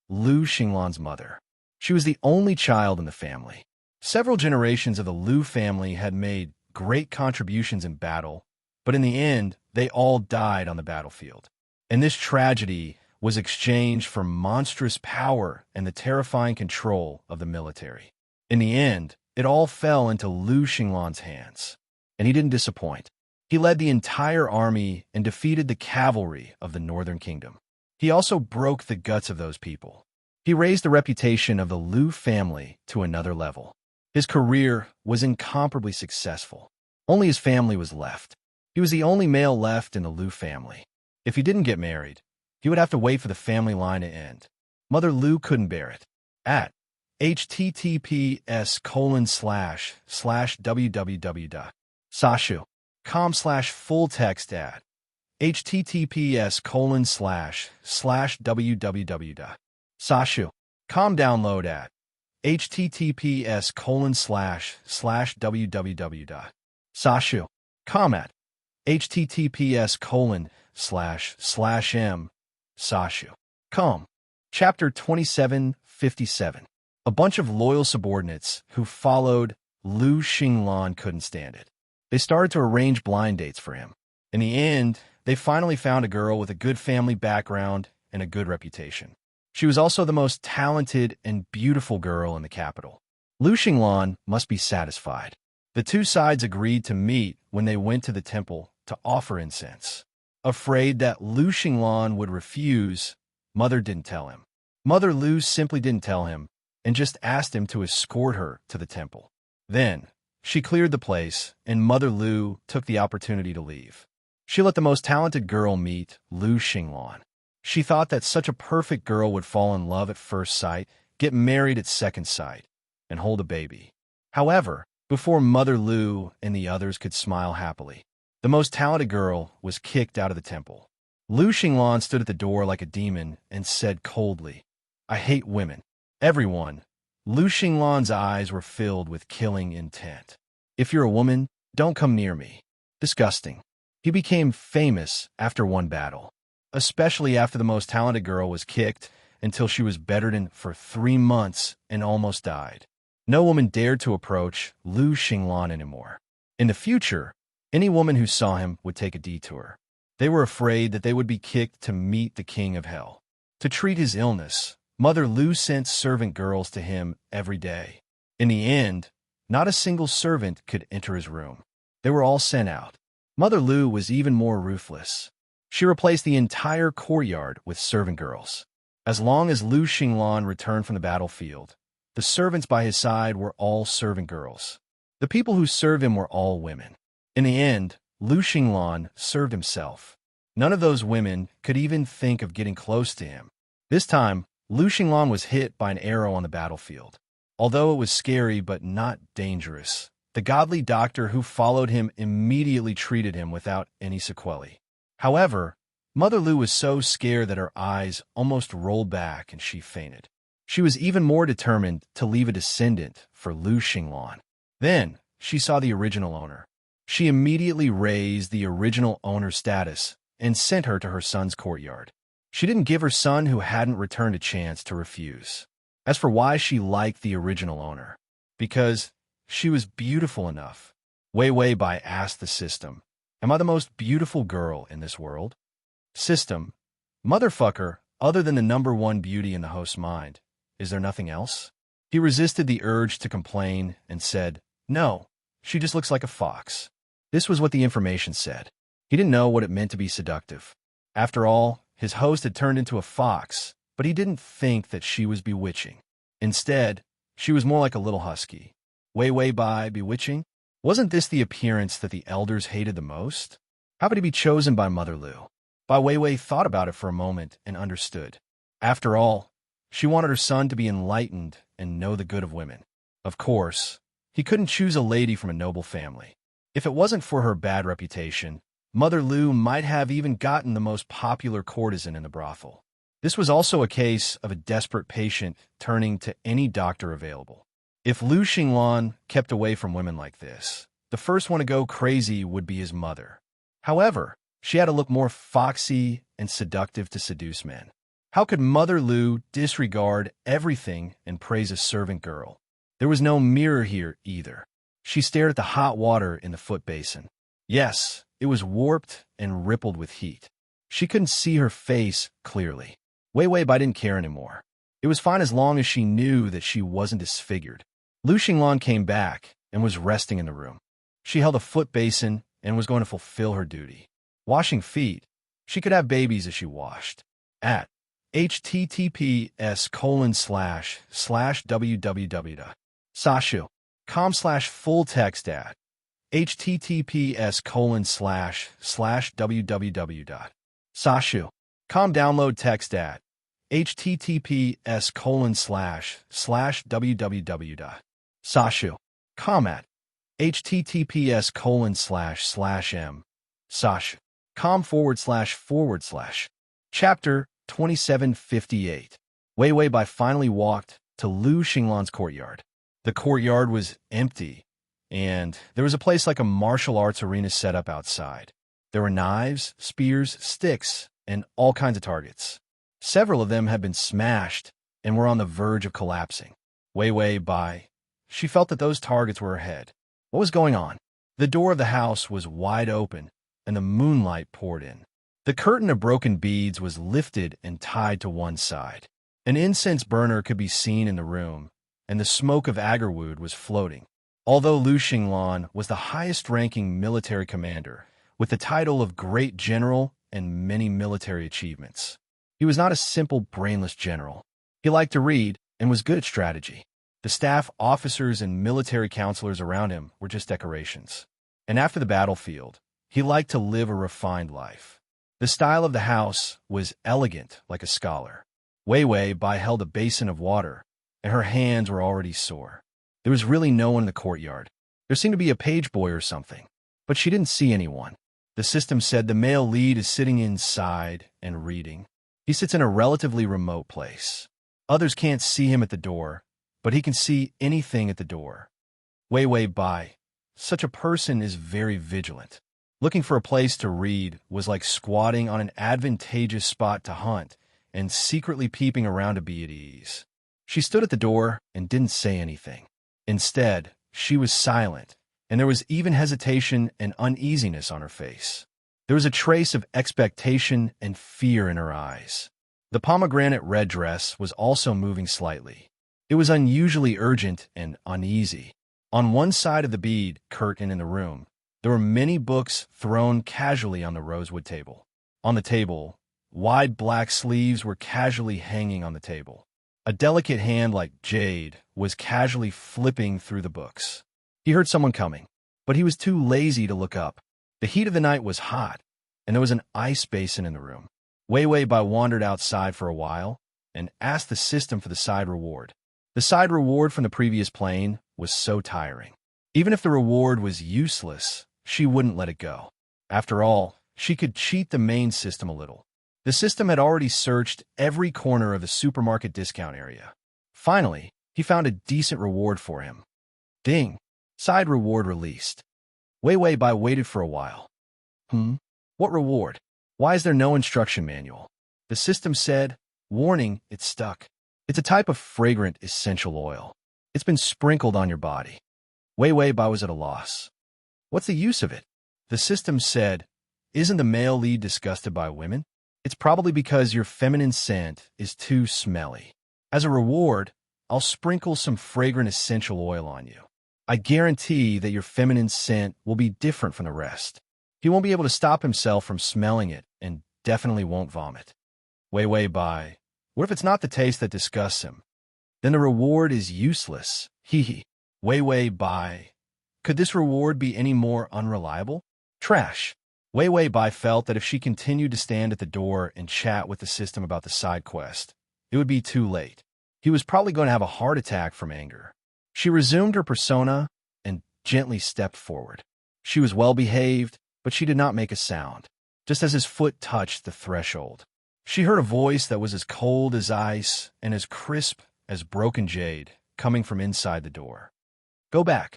Lu Xinglan's mother. She was the only child in the family. Several generations of the Lu family had made great contributions in battle, but in the end, they all died on the battlefield. And this tragedy was exchanged for monstrous power and the terrifying control of the military. In the end, it all fell into Lu Xinglan's hands, and he didn't disappoint. He led the entire army and defeated the cavalry of the Northern Kingdom. He also broke the guts of those people. He raised the reputation of the Lu family to another level. His career was incomparably successful. Only his family was left. He was the only male left in the Lu family. If he didn't get married, he would have to wait for the family line to end. Mother Lu couldn't bear it. At https://www.sashu Full text at https://www.sashu.com. Download at https://www.sashu.com at https://m/sashu.com. Chapter 2757. A bunch of loyal subordinates who followed Lu Xinglan couldn't stand it. They started to arrange blind dates for him. In the end, they finally found a girl with a good family background and a good reputation. She was also the most talented and beautiful girl in the capital. Lu Xinglan must be satisfied. The two sides agreed to meet when they went to the temple to offer incense. Afraid that Lu Xinglan would refuse, Mother didn't tell him. Mother Lu simply didn't tell him and just asked him to escort her to the temple. Then, she cleared the place, and Mother Lu took the opportunity to leave. She let the most talented girl meet Lu Xinglan. She thought that such a perfect girl would fall in love at first sight, get married at second sight, and hold a baby. However, before Mother Lu and the others could smile happily, the most talented girl was kicked out of the temple. Lu Xinglan stood at the door like a demon and said coldly, "I hate women." Everyone. Lu Xinglan's eyes were filled with killing intent. "If you're a woman, don't come near me." Disgusting. He became famous after one battle, especially after the most talented girl was kicked until she was bedridden for 3 months and almost died. No woman dared to approach Lu Xinglan anymore. In the future, any woman who saw him would take a detour. They were afraid that they would be kicked to meet the king of hell. To treat his illness, Mother Lu sent servant girls to him every day. In the end, not a single servant could enter his room. They were all sent out. Mother Lu was even more ruthless. She replaced the entire courtyard with servant girls. As long as Lu Xinglan returned from the battlefield, the servants by his side were all servant girls. The people who served him were all women. In the end, Lu Xinglan served himself. None of those women could even think of getting close to him. This time, Lu Xinglan was hit by an arrow on the battlefield. Although it was scary but not dangerous, the godly doctor who followed him immediately treated him without any sequelae. However, Mother Lu was so scared that her eyes almost rolled back and she fainted. She was even more determined to leave a descendant for Lu Xinglan. Then, she saw the original owner. She immediately raised the original owner's status and sent her to her son's courtyard. She didn't give her son who hadn't returned a chance to refuse. As for why she liked the original owner, because she was beautiful enough. Wei Bai asked the system, "Am I the most beautiful girl in this world?" System, "Motherfucker, other than the #1 beauty in the host's mind, is there nothing else?" He resisted the urge to complain and said, "No, she just looks like a fox." This was what the information said. He didn't know what it meant to be seductive. After all, his host had turned into a fox, but he didn't think that she was bewitching. Instead, she was more like a little husky. Wei Bai bewitching? Wasn't this the appearance that the elders hated the most? How could he be chosen by Mother Lu? Bai Wei thought about it for a moment and understood. After all, she wanted her son to be enlightened and know the good of women. Of course, he couldn't choose a lady from a noble family. If it wasn't for her bad reputation, Mother Lu might have even gotten the most popular courtesan in the brothel. This was also a case of a desperate patient turning to any doctor available. If Lu Xinglan kept away from women like this, the first one to go crazy would be his mother. However, she had to look more foxy and seductive to seduce men. How could Mother Lu disregard everything and praise a servant girl? There was no mirror here either. She stared at the hot water in the foot basin. Yes, it was warped and rippled with heat. She couldn't see her face clearly. Wei Bai didn't care anymore. It was fine as long as she knew that she wasn't disfigured. Lu Xinglan came back and was resting in the room. She held a foot basin and was going to fulfill her duty. Washing feet, she could have babies as she washed. At https://www.sashu.com/full text at https://www.sashu.com. Download text at https://www.sashu.com at https://m sash com//. Chapter 2758. Wei Wei Bai finally walked to Lu Xinglan's courtyard. The courtyard was empty, and there was a place like a martial arts arena set up outside. There were knives, spears, sticks, and all kinds of targets. Several of them had been smashed and were on the verge of collapsing. Wei Wei Bai, she felt that those targets were ahead. What was going on? The door of the house was wide open, and the moonlight poured in. The curtain of broken beads was lifted and tied to one side. An incense burner could be seen in the room, and the smoke of agarwood was floating. Although Lu Xinglan was the highest-ranking military commander, with the title of Great General and many military achievements, he was not a simple, brainless general. He liked to read and was good at strategy. The staff officers and military counselors around him were just decorations. And after the battlefield, he liked to live a refined life. The style of the house was elegant, like a scholar. Wei Wei Bai held a basin of water, and her hands were already sore. There was really no one in the courtyard. There seemed to be a page boy or something, but she didn't see anyone. The system said the male lead is sitting inside and reading. He sits in a relatively remote place. Others can't see him at the door, but he can see anything at the door. Wei Wei Bai, such a person is very vigilant. Looking for a place to read was like squatting on an advantageous spot to hunt and secretly peeping around to be at ease. She stood at the door and didn't say anything. Instead, she was silent, and there was even hesitation and uneasiness on her face. There was a trace of expectation and fear in her eyes. The pomegranate red dress was also moving slightly. It was unusually urgent and uneasy. On one side of the bead curtain in the room, there were many books thrown casually on the rosewood table. On the table, wide black sleeves were casually hanging on the table. A delicate hand like jade was casually flipping through the books. He heard someone coming, but he was too lazy to look up. The heat of the night was hot, and there was an ice basin in the room. Wei Wei Bai wandered outside for a while and asked the system for the side reward. The side reward from the previous plane was so tiring. Even if the reward was useless, she wouldn't let it go. After all, she could cheat the main system a little. The system had already searched every corner of the supermarket discount area. Finally, he found a decent reward for him. Ding! Side reward released. Wei Wei Bai waited for a while. What reward? Why is there no instruction manual? The system said, warning, it's stuck. It's a type of fragrant essential oil. It's been sprinkled on your body. Wei Wei Bai was at a loss. What's the use of it? The system said, isn't the male lead disgusted by women? It's probably because your feminine scent is too smelly. As a reward, I'll sprinkle some fragrant essential oil on you. I guarantee that your feminine scent will be different from the rest. He won't be able to stop himself from smelling it and definitely won't vomit. Wei Wei Bai, what if it's not the taste that disgusts him? Then the reward is useless. Hee. Wei Wei Bai. Could this reward be any more unreliable? Trash. Wei Wei Bai felt that if she continued to stand at the door and chat with the system about the side quest, it would be too late. He was probably going to have a heart attack from anger. She resumed her persona and gently stepped forward. She was well-behaved, but she did not make a sound, just as his foot touched the threshold. She heard a voice that was as cold as ice and as crisp as broken jade coming from inside the door. Go back.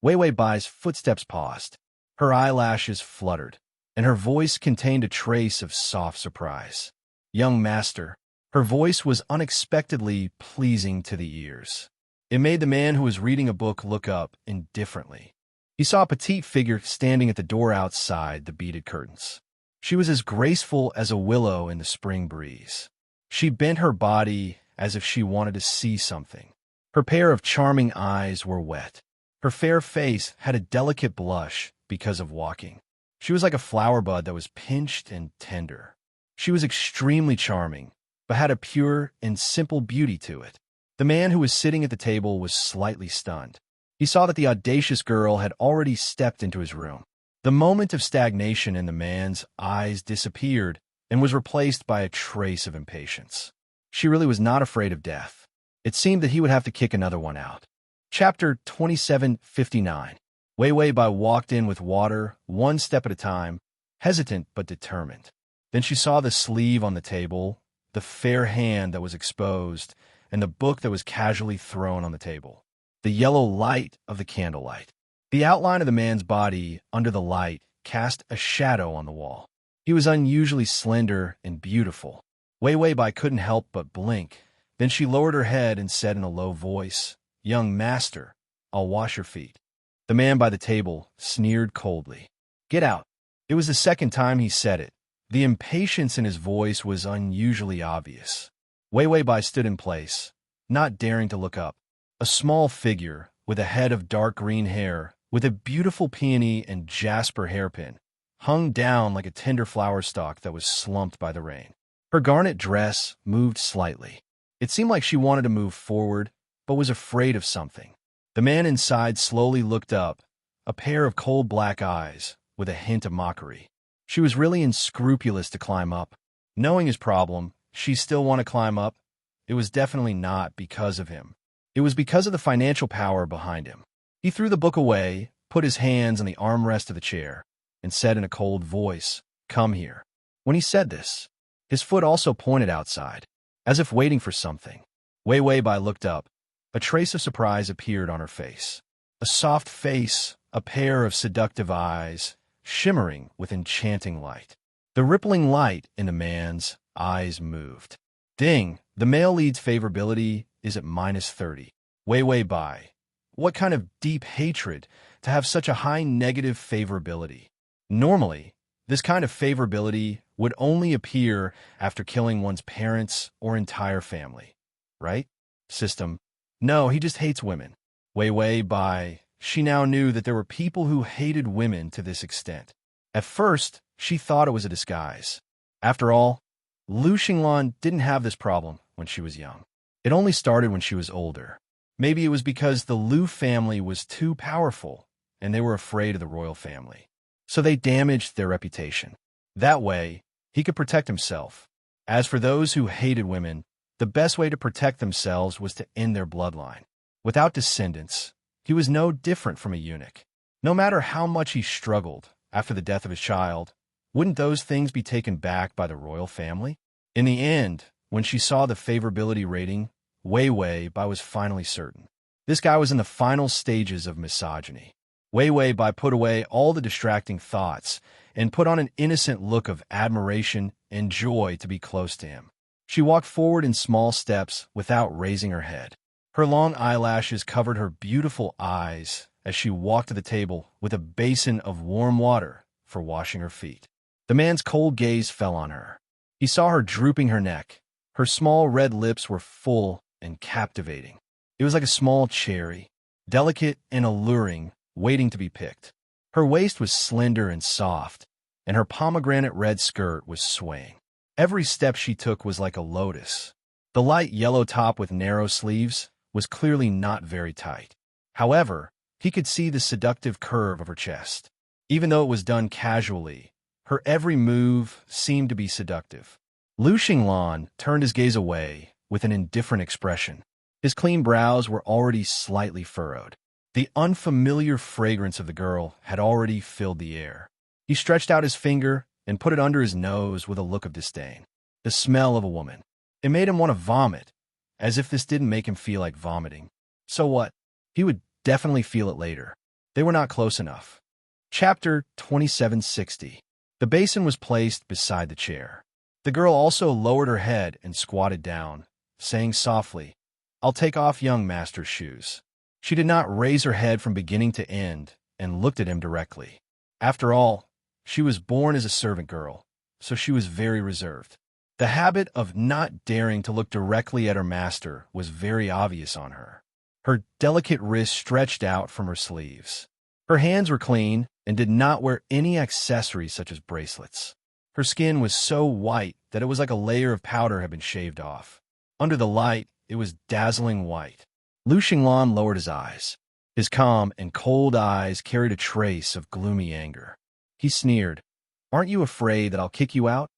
Wei Wei Bai's footsteps paused. Her eyelashes fluttered, and her voice contained a trace of soft surprise. Young master, her voice was unexpectedly pleasing to the ears. It made the man who was reading a book look up indifferently. He saw a petite figure standing at the door outside the beaded curtains. She was as graceful as a willow in the spring breeze. She bent her body as if she wanted to see something. Her pair of charming eyes were wet. Her fair face had a delicate blush because of walking. She was like a flower bud that was pinched and tender. She was extremely charming, but had a pure and simple beauty to it. The man who was sitting at the table was slightly stunned. He saw that the audacious girl had already stepped into his room. The moment of stagnation in the man's eyes disappeared and was replaced by a trace of impatience. She really was not afraid of death. It seemed that he would have to kick another one out. Chapter 2759. Wei Wei Bai walked in with water, one step at a time, hesitant but determined. Then she saw the sleeve on the table, the fair hand that was exposed, and the book that was casually thrown on the table. The yellow light of the candlelight. The outline of the man's body under the light cast a shadow on the wall. He was unusually slender and beautiful. Wei Wei Bai couldn't help but blink. Then she lowered her head and said in a low voice, "Young master, I'll wash your feet." The man by the table sneered coldly. "Get out." It was the second time he said it. The impatience in his voice was unusually obvious. Wei Wei Bai stood in place, not daring to look up. A small figure, with a head of dark green hair, with a beautiful peony and jasper hairpin, hung down like a tender flower stalk that was slumped by the rain. Her garnet dress moved slightly. It seemed like she wanted to move forward, but was afraid of something. The man inside slowly looked up, a pair of cold black eyes, with a hint of mockery. She was really unscrupulous to climb up. Knowing his problem, she still want to climb up? It was definitely not because of him. It was because of the financial power behind him. He threw the book away, put his hands on the armrest of the chair, and said in a cold voice, "Come here." When he said this, his foot also pointed outside, as if waiting for something. Wei Wei Bai looked up. A trace of surprise appeared on her face. A soft face, a pair of seductive eyes, shimmering with enchanting light. The rippling light in the man's eyes moved. Ding, the male lead's favorability is at -30. Wei Wei Bai. What kind of deep hatred to have such a high negative favorability? Normally, this kind of favorability would only appear after killing one's parents or entire family. Right? System. No, he just hates women. Wei Wei Bai. She now knew that there were people who hated women to this extent. At first, she thought it was a disguise. After all, Lu Xinglan didn't have this problem when she was young. It only started when she was older. Maybe it was because the Lu family was too powerful, and they were afraid of the royal family. So they damaged their reputation. That way, he could protect himself. As for those who hated women, the best way to protect themselves was to end their bloodline. Without descendants, he was no different from a eunuch. No matter how much he struggled after the death of his child, wouldn't those things be taken back by the royal family? In the end, when she saw the favorability rating, Wei Wei Bai was finally certain. This guy was in the final stages of misogyny. Wei Wei Bai put away all the distracting thoughts and put on an innocent look of admiration and joy to be close to him. She walked forward in small steps without raising her head. Her long eyelashes covered her beautiful eyes as she walked to the table with a basin of warm water for washing her feet. The man's cold gaze fell on her. He saw her drooping her neck. Her small red lips were full and captivating. It was like a small cherry, delicate and alluring, waiting to be picked. Her waist was slender and soft, and her pomegranate red skirt was swaying. Every step she took was like a lotus. The light yellow top with narrow sleeves was clearly not very tight. However, he could see the seductive curve of her chest. Even though it was done casually, her every move seemed to be seductive. Lu Xinglan turned his gaze away with an indifferent expression. His clean brows were already slightly furrowed. The unfamiliar fragrance of the girl had already filled the air. He stretched out his finger and put it under his nose with a look of disdain. The smell of a woman. It made him want to vomit, as if this didn't make him feel like vomiting. So what? He would definitely feel it later. They were not close enough. Chapter 2760. The basin was placed beside the chair. The girl also lowered her head and squatted down, saying softly, "I'll take off young master's shoes." She did not raise her head from beginning to end and looked at him directly. After all, she was born as a servant girl, so she was very reserved. The habit of not daring to look directly at her master was very obvious on her. Her delicate wrists stretched out from her sleeves. Her hands were clean and did not wear any accessories such as bracelets. Her skin was so white that it was like a layer of powder had been shaved off. Under the light, it was dazzling white. Lu Xinglan lowered his eyes. His calm and cold eyes carried a trace of gloomy anger. He sneered, "Aren't you afraid that I'll kick you out?"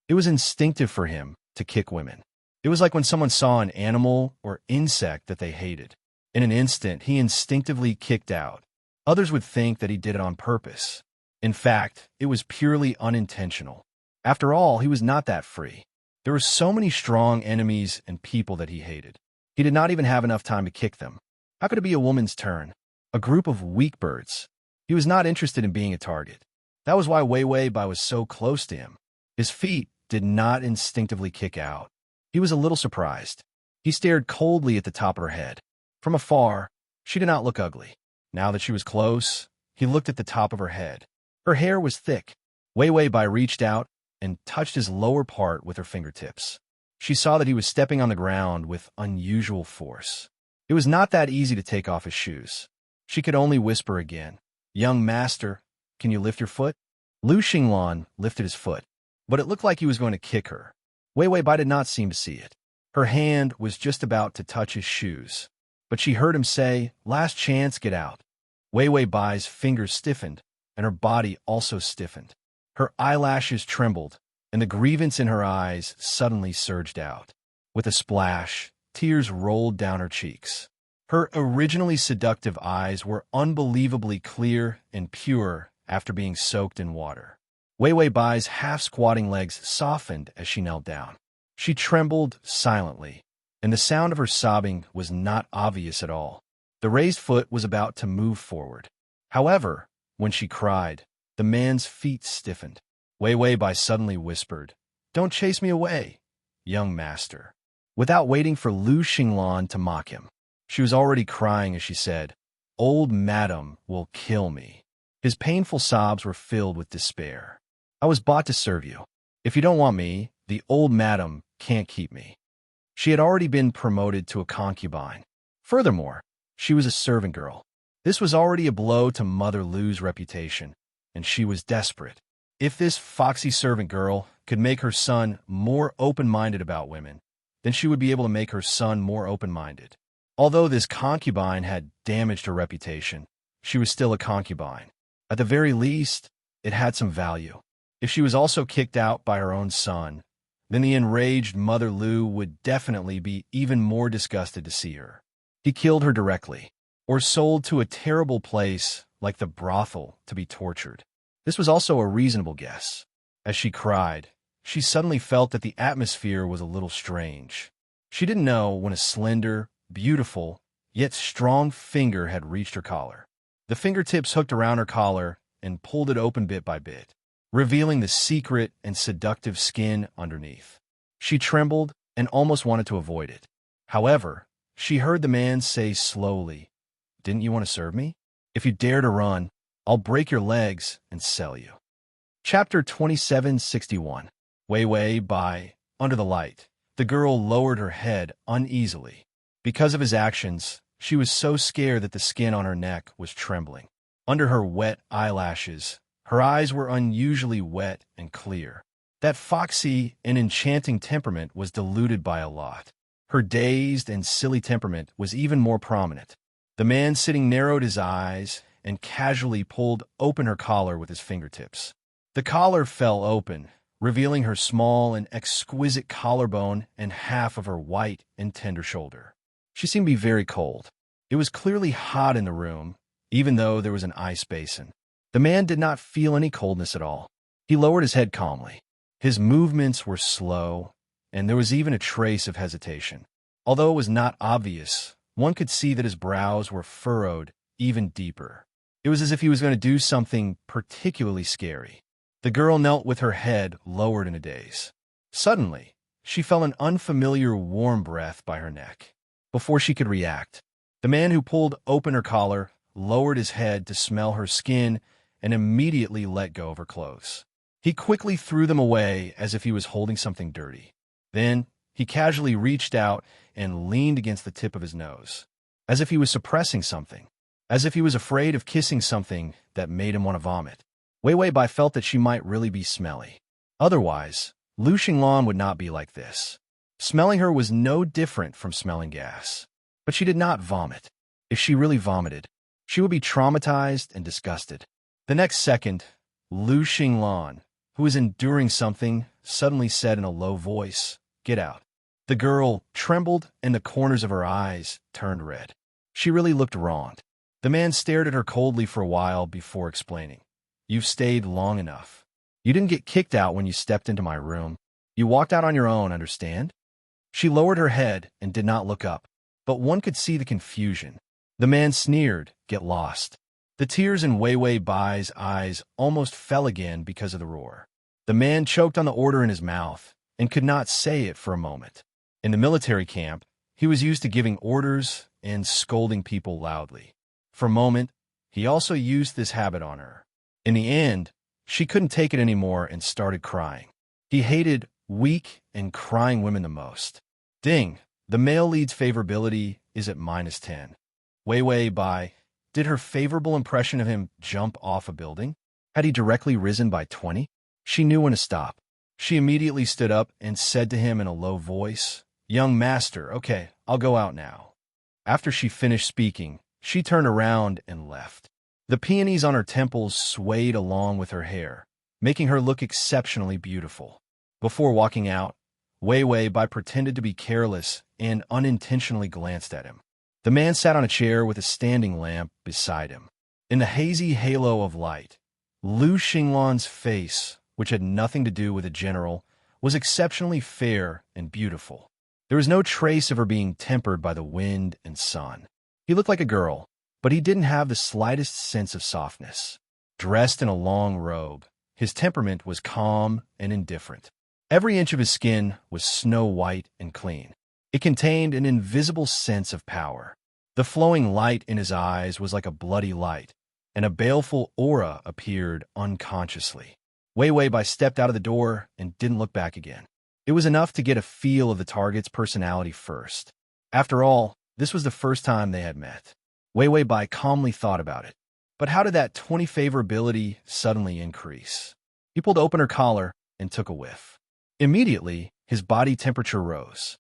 It was instinctive for him to kick women. It was like when someone saw an animal or insect that they hated. In an instant, he instinctively kicked out. Others would think that he did it on purpose. In fact, it was purely unintentional. After all, he was not that free. There were so many strong enemies and people that he hated. He did not even have enough time to kick them. How could it be a woman's turn? A group of weak birds. He was not interested in being a target. That was why Wei Wei Bai was so close to him. His feet did not instinctively kick out. He was a little surprised. He stared coldly at the top of her head. From afar, she did not look ugly. Now that she was close, he looked at the top of her head. Her hair was thick. Wei Wei Bai reached out and touched his lower part with her fingertips. She saw that he was stepping on the ground with unusual force. It was not that easy to take off his shoes. She could only whisper again, "Young master, can you lift your foot?" Lu Xinglan lifted his foot, but it looked like he was going to kick her. Wei Wei Bai did not seem to see it. Her hand was just about to touch his shoes, but she heard him say, "Last chance, get out." Wei Wei Bai's fingers stiffened, and her body also stiffened. Her eyelashes trembled, and the grievance in her eyes suddenly surged out. With a splash, tears rolled down her cheeks. Her originally seductive eyes were unbelievably clear and pure after being soaked in water. Wei Wei Bai's half-squatting legs softened as she knelt down. She trembled silently, and the sound of her sobbing was not obvious at all. The raised foot was about to move forward. However, when she cried, the man's feet stiffened. Wei Wei Bai suddenly whispered, "Don't chase me away, young master." Without waiting for Lu Xinglan to mock him, she was already crying as she said, "Old madam will kill me." His painful sobs were filled with despair. "I was bought to serve you. If you don't want me, the old madam can't keep me." She had already been promoted to a concubine. Furthermore, she was a servant girl. This was already a blow to Mother Lu's reputation, and she was desperate. If this foxy servant girl could make her son more open-minded about women, then she would be able to make her son more open-minded. Although this concubine had damaged her reputation, she was still a concubine. At the very least, it had some value. If she was also kicked out by her own son, then the enraged Mother Lu would definitely be even more disgusted to see her. He killed her directly, or sold to a terrible place like the brothel to be tortured. This was also a reasonable guess. As she cried, she suddenly felt that the atmosphere was a little strange. She didn't know when a slender, beautiful, yet strong finger had reached her collar. The fingertips hooked around her collar and pulled it open bit by bit, revealing the secret and seductive skin underneath. She trembled and almost wanted to avoid it. However, she heard the man say slowly, "Didn't you want to serve me? If you dare to run, I'll break your legs and sell you." Chapter 2761. Wei Wei Bai. Under the light, the girl lowered her head uneasily. Because of his actions, she was so scared that the skin on her neck was trembling. Under her wet eyelashes, her eyes were unusually wet and clear. That foxy and enchanting temperament was diluted by a lot. Her dazed and silly temperament was even more prominent. The man sitting narrowed his eyes and casually pulled open her collar with his fingertips. The collar fell open, revealing her small and exquisite collarbone and half of her white and tender shoulder. She seemed to be very cold. It was clearly hot in the room, even though there was an ice basin. The man did not feel any coldness at all. He lowered his head calmly. His movements were slow, and there was even a trace of hesitation. Although it was not obvious, one could see that his brows were furrowed even deeper. It was as if he was going to do something particularly scary. The girl knelt with her head lowered in a daze. Suddenly, she felt an unfamiliar warm breath by her neck. Before she could react, the man who pulled open her collar lowered his head to smell her skin and immediately let go of her clothes. He quickly threw them away as if he was holding something dirty. Then, he casually reached out and leaned against the tip of his nose, as if he was suppressing something, as if he was afraid of kissing something that made him want to vomit. Wei Wei Bai felt that she might really be smelly. Otherwise, Lu Xinglan would not be like this. Smelling her was no different from smelling gas. But she did not vomit. If she really vomited, she would be traumatized and disgusted. The next second, Lu Xinglan, who was enduring something, suddenly said in a low voice, "Get out." The girl trembled and the corners of her eyes turned red. She really looked wronged. The man stared at her coldly for a while before explaining. You've stayed long enough. You didn't get kicked out when you stepped into my room. You walked out on your own, understand? She lowered her head and did not look up, but one could see the confusion. The man sneered, get lost. The tears in Wei Wei Bai's eyes almost fell again because of the roar. The man choked on the order in his mouth and could not say it for a moment. In the military camp, he was used to giving orders and scolding people loudly. For a moment, he also used this habit on her. In the end, she couldn't take it anymore and started crying. He hated weak and crying women the most. Ding, the male lead's favorability is at -10. Wei Wei Bai, did her favorable impression of him jump off a building? Had he directly risen by 20? She knew when to stop. She immediately stood up and said to him in a low voice, Young master, okay, I'll go out now. After she finished speaking, she turned around and left. The peonies on her temples swayed along with her hair, making her look exceptionally beautiful. Before walking out, Wei Wei Bai pretended to be careless and unintentionally glanced at him. The man sat on a chair with a standing lamp beside him. In the hazy halo of light, Lu Xinglan's face, which had nothing to do with a general, was exceptionally fair and beautiful. There was no trace of her being tempered by the wind and sun. He looked like a girl, but he didn't have the slightest sense of softness. Dressed in a long robe, his temperament was calm and indifferent. Every inch of his skin was snow-white and clean. It contained an invisible sense of power. The flowing light in his eyes was like a bloody light, and a baleful aura appeared unconsciously. Wei Wei Bai stepped out of the door and didn't look back again. It was enough to get a feel of the target's personality first. After all, this was the first time they had met. Wei Wei Bai calmly thought about it. But how did that 20 favorability suddenly increase? He pulled open her collar and took a whiff. Immediately, his body temperature rose.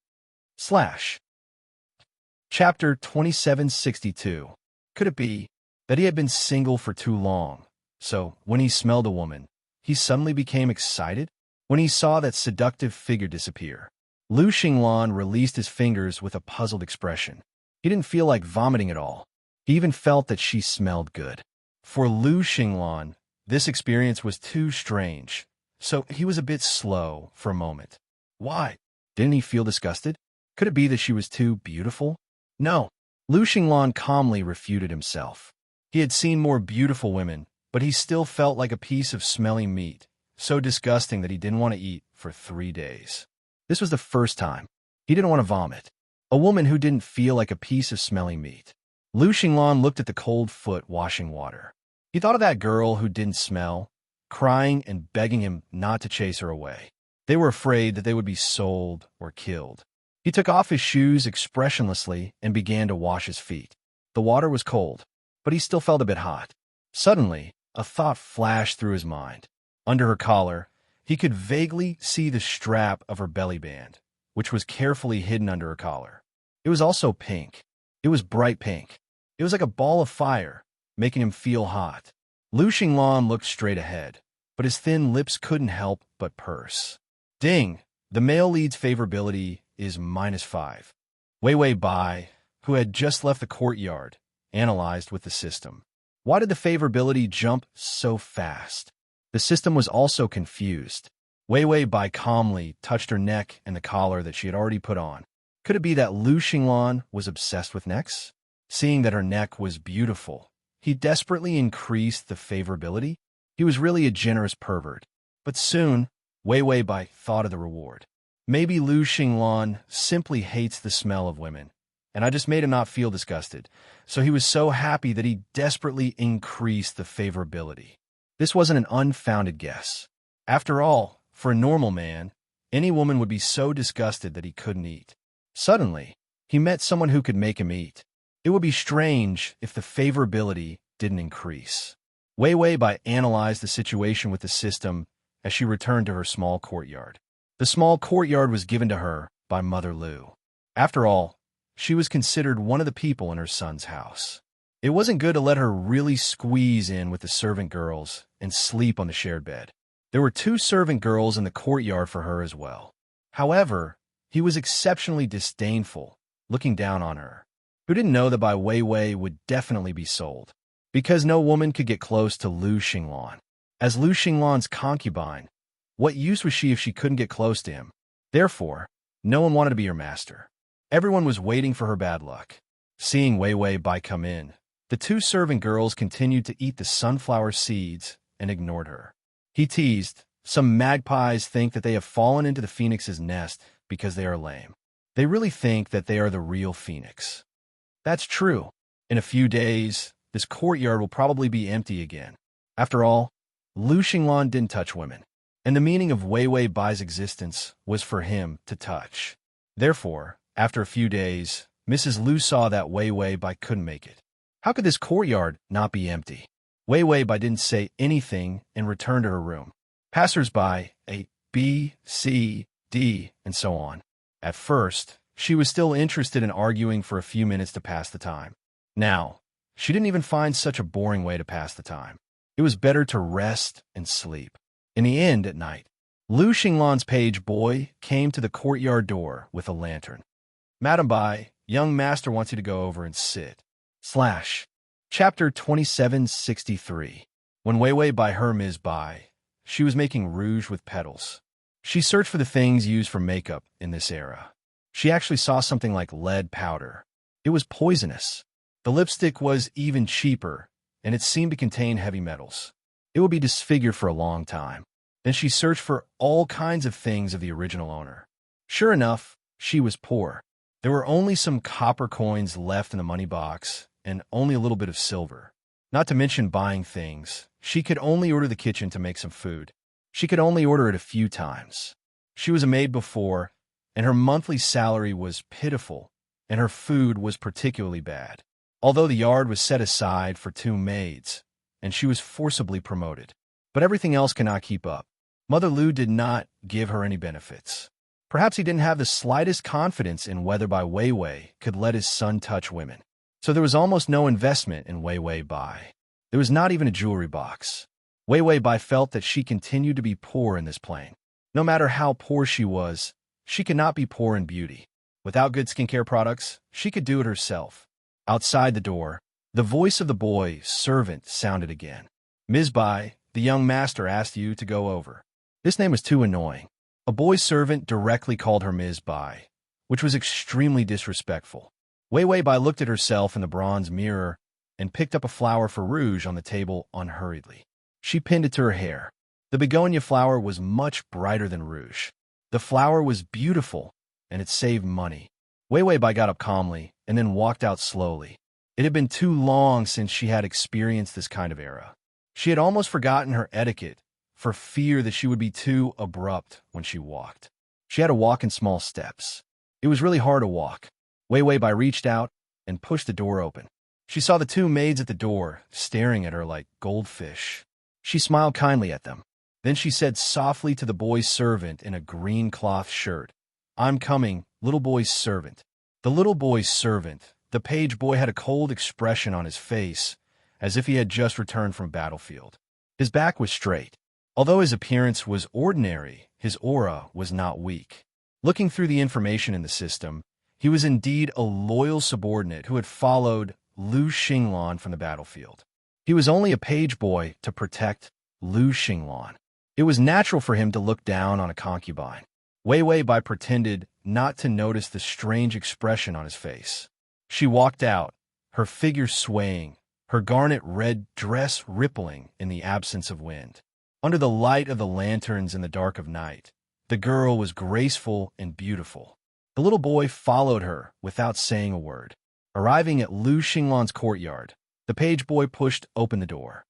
Chapter 2762. Could it be that he had been single for too long, so when he smelled a woman, he suddenly became excited? When he saw that seductive figure disappear, Lu Xinglan released his fingers with a puzzled expression. He didn't feel like vomiting at all. He even felt that she smelled good. For Lu Xinglan, this experience was too strange, so he was a bit slow for a moment. Why? Didn't he feel disgusted? Could it be that she was too beautiful? No. Lu Xinglan calmly refuted himself. He had seen more beautiful women, but he still felt like a piece of smelly meat, so disgusting that he didn't want to eat for 3 days. This was the first time. He didn't want to vomit. A woman who didn't feel like a piece of smelly meat. Lu Xinglan looked at the cold foot washing water. He thought of that girl who didn't smell, crying and begging him not to chase her away. They were afraid that they would be sold or killed. He took off his shoes expressionlessly and began to wash his feet. The water was cold, but he still felt a bit hot. Suddenly, a thought flashed through his mind. Under her collar, he could vaguely see the strap of her belly band, which was carefully hidden under her collar. It was also pink. It was bright pink. It was like a ball of fire, making him feel hot. Lu Xinglan looked straight ahead, but his thin lips couldn't help but purse. Ding! The male lead's favorability is -5. Wei Wei Bai, who had just left the courtyard, analyzed with the system. Why did the favorability jump so fast? The system was also confused. Wei Wei Bai calmly touched her neck and the collar that she had already put on. Could it be that Lu Xinglan was obsessed with necks? Seeing that her neck was beautiful, he desperately increased the favorability. He was really a generous pervert. But soon, Wei Wei Bai thought of the reward. Maybe Lu Xinglan simply hates the smell of women, and I just made him not feel disgusted, so he was so happy that he desperately increased the favorability. This wasn't an unfounded guess. After all, for a normal man, any woman would be so disgusted that he couldn't eat. Suddenly, he met someone who could make him eat. It would be strange if the favorability didn't increase. Wei Wei Bai analyzed the situation with the system as she returned to her small courtyard. The small courtyard was given to her by Mother Lu. After all, she was considered one of the people in her son's house. It wasn't good to let her really squeeze in with the servant girls and sleep on the shared bed. There were 2 servant girls in the courtyard for her as well. However, he was exceptionally disdainful, looking down on her. who didn't know that Bai Weiwei would definitely be sold, because no woman could get close to Lu Xinglan. As Lu Xinglan's concubine, what use was she if she couldn't get close to him? Therefore, no one wanted to be her master. Everyone was waiting for her bad luck. Seeing Weiwei Bai come in, the two servant girls continued to eat the sunflower seeds and ignored her. He teased, "Some magpies think that they have fallen into the phoenix's nest because they are lame. They really think that they are the real phoenix." That's true. In a few days, this courtyard will probably be empty again. After all, Lu Xinglan didn't touch women, and the meaning of Weiwei Bai's existence was for him to touch. Therefore, after a few days, Mrs. Lu saw that Weiwei Bai couldn't make it. How could this courtyard not be empty? Weiwei Bai didn't say anything and returned to her room. Passers-by ate B, C, D, and so on. At first, she was still interested in arguing for a few minutes to pass the time. Now, she didn't even find such a boring way to pass the time. It was better to rest and sleep. In the end, at night, Lu Xinglan's page boy came to the courtyard door with a lantern. "Madam Bai, young master wants you to go over and sit." Chapter 2763. When Weiwei Bai heard Ms. Bai, she was making rouge with petals. She searched for the things used for makeup in this era. She actually saw something like lead powder. It was poisonous. The lipstick was even cheaper, and it seemed to contain heavy metals. It would be disfigured for a long time. Then she searched for all kinds of things of the original owner. Sure enough, she was poor. There were only some copper coins left in the money box, and only a little bit of silver. Not to mention buying things. She could only order the kitchen to make some food. She could only order it a few times. She was a maid before, and her monthly salary was pitiful, and her food was particularly bad. Although the yard was set aside for 2 maids, and she was forcibly promoted. But everything else cannot keep up. Mother Lu did not give her any benefits. Perhaps he didn't have the slightest confidence in whether Bai Weiwei could let his son touch women. So there was almost no investment in Weiwei Bai. There was not even a jewelry box. Weiwei Bai felt that she continued to be poor in this plane. No matter how poor she was, she could not be poor in beauty. Without good skincare products, she could do it herself. Outside the door, the voice of the boy servant sounded again. "Ms. Bai, the young master asked you to go over." This name was too annoying. A boy servant directly called her Ms. Bai, which was extremely disrespectful. Weiwei Bai looked at herself in the bronze mirror and picked up a flower for rouge on the table unhurriedly. She pinned it to her hair. The begonia flower was much brighter than rouge. The flower was beautiful, and it saved money. Weiwei Bai got up calmly and then walked out slowly. It had been too long since she had experienced this kind of era. She had almost forgotten her etiquette for fear that she would be too abrupt when she walked. She had to walk in small steps. It was really hard to walk. Weiwei Bai reached out and pushed the door open. She saw the 2 maids at the door, staring at her like goldfish. She smiled kindly at them. Then she said softly to the boy's servant in a green cloth shirt, "I'm coming, little boy's servant." The little boy's servant, the page boy, had a cold expression on his face, as if he had just returned from a battlefield. His back was straight. Although his appearance was ordinary, his aura was not weak. Looking through the information in the system, he was indeed a loyal subordinate who had followed Lu Xinglan from the battlefield. He was only a page boy to protect Lu Xinglan. It was natural for him to look down on a concubine. Weiwei Bai pretended not to notice the strange expression on his face. She walked out, her figure swaying, her garnet red dress rippling in the absence of wind. Under the light of the lanterns in the dark of night, the girl was graceful and beautiful. The little boy followed her without saying a word. Arriving at Lu Xinglan's courtyard, the page boy pushed open the door.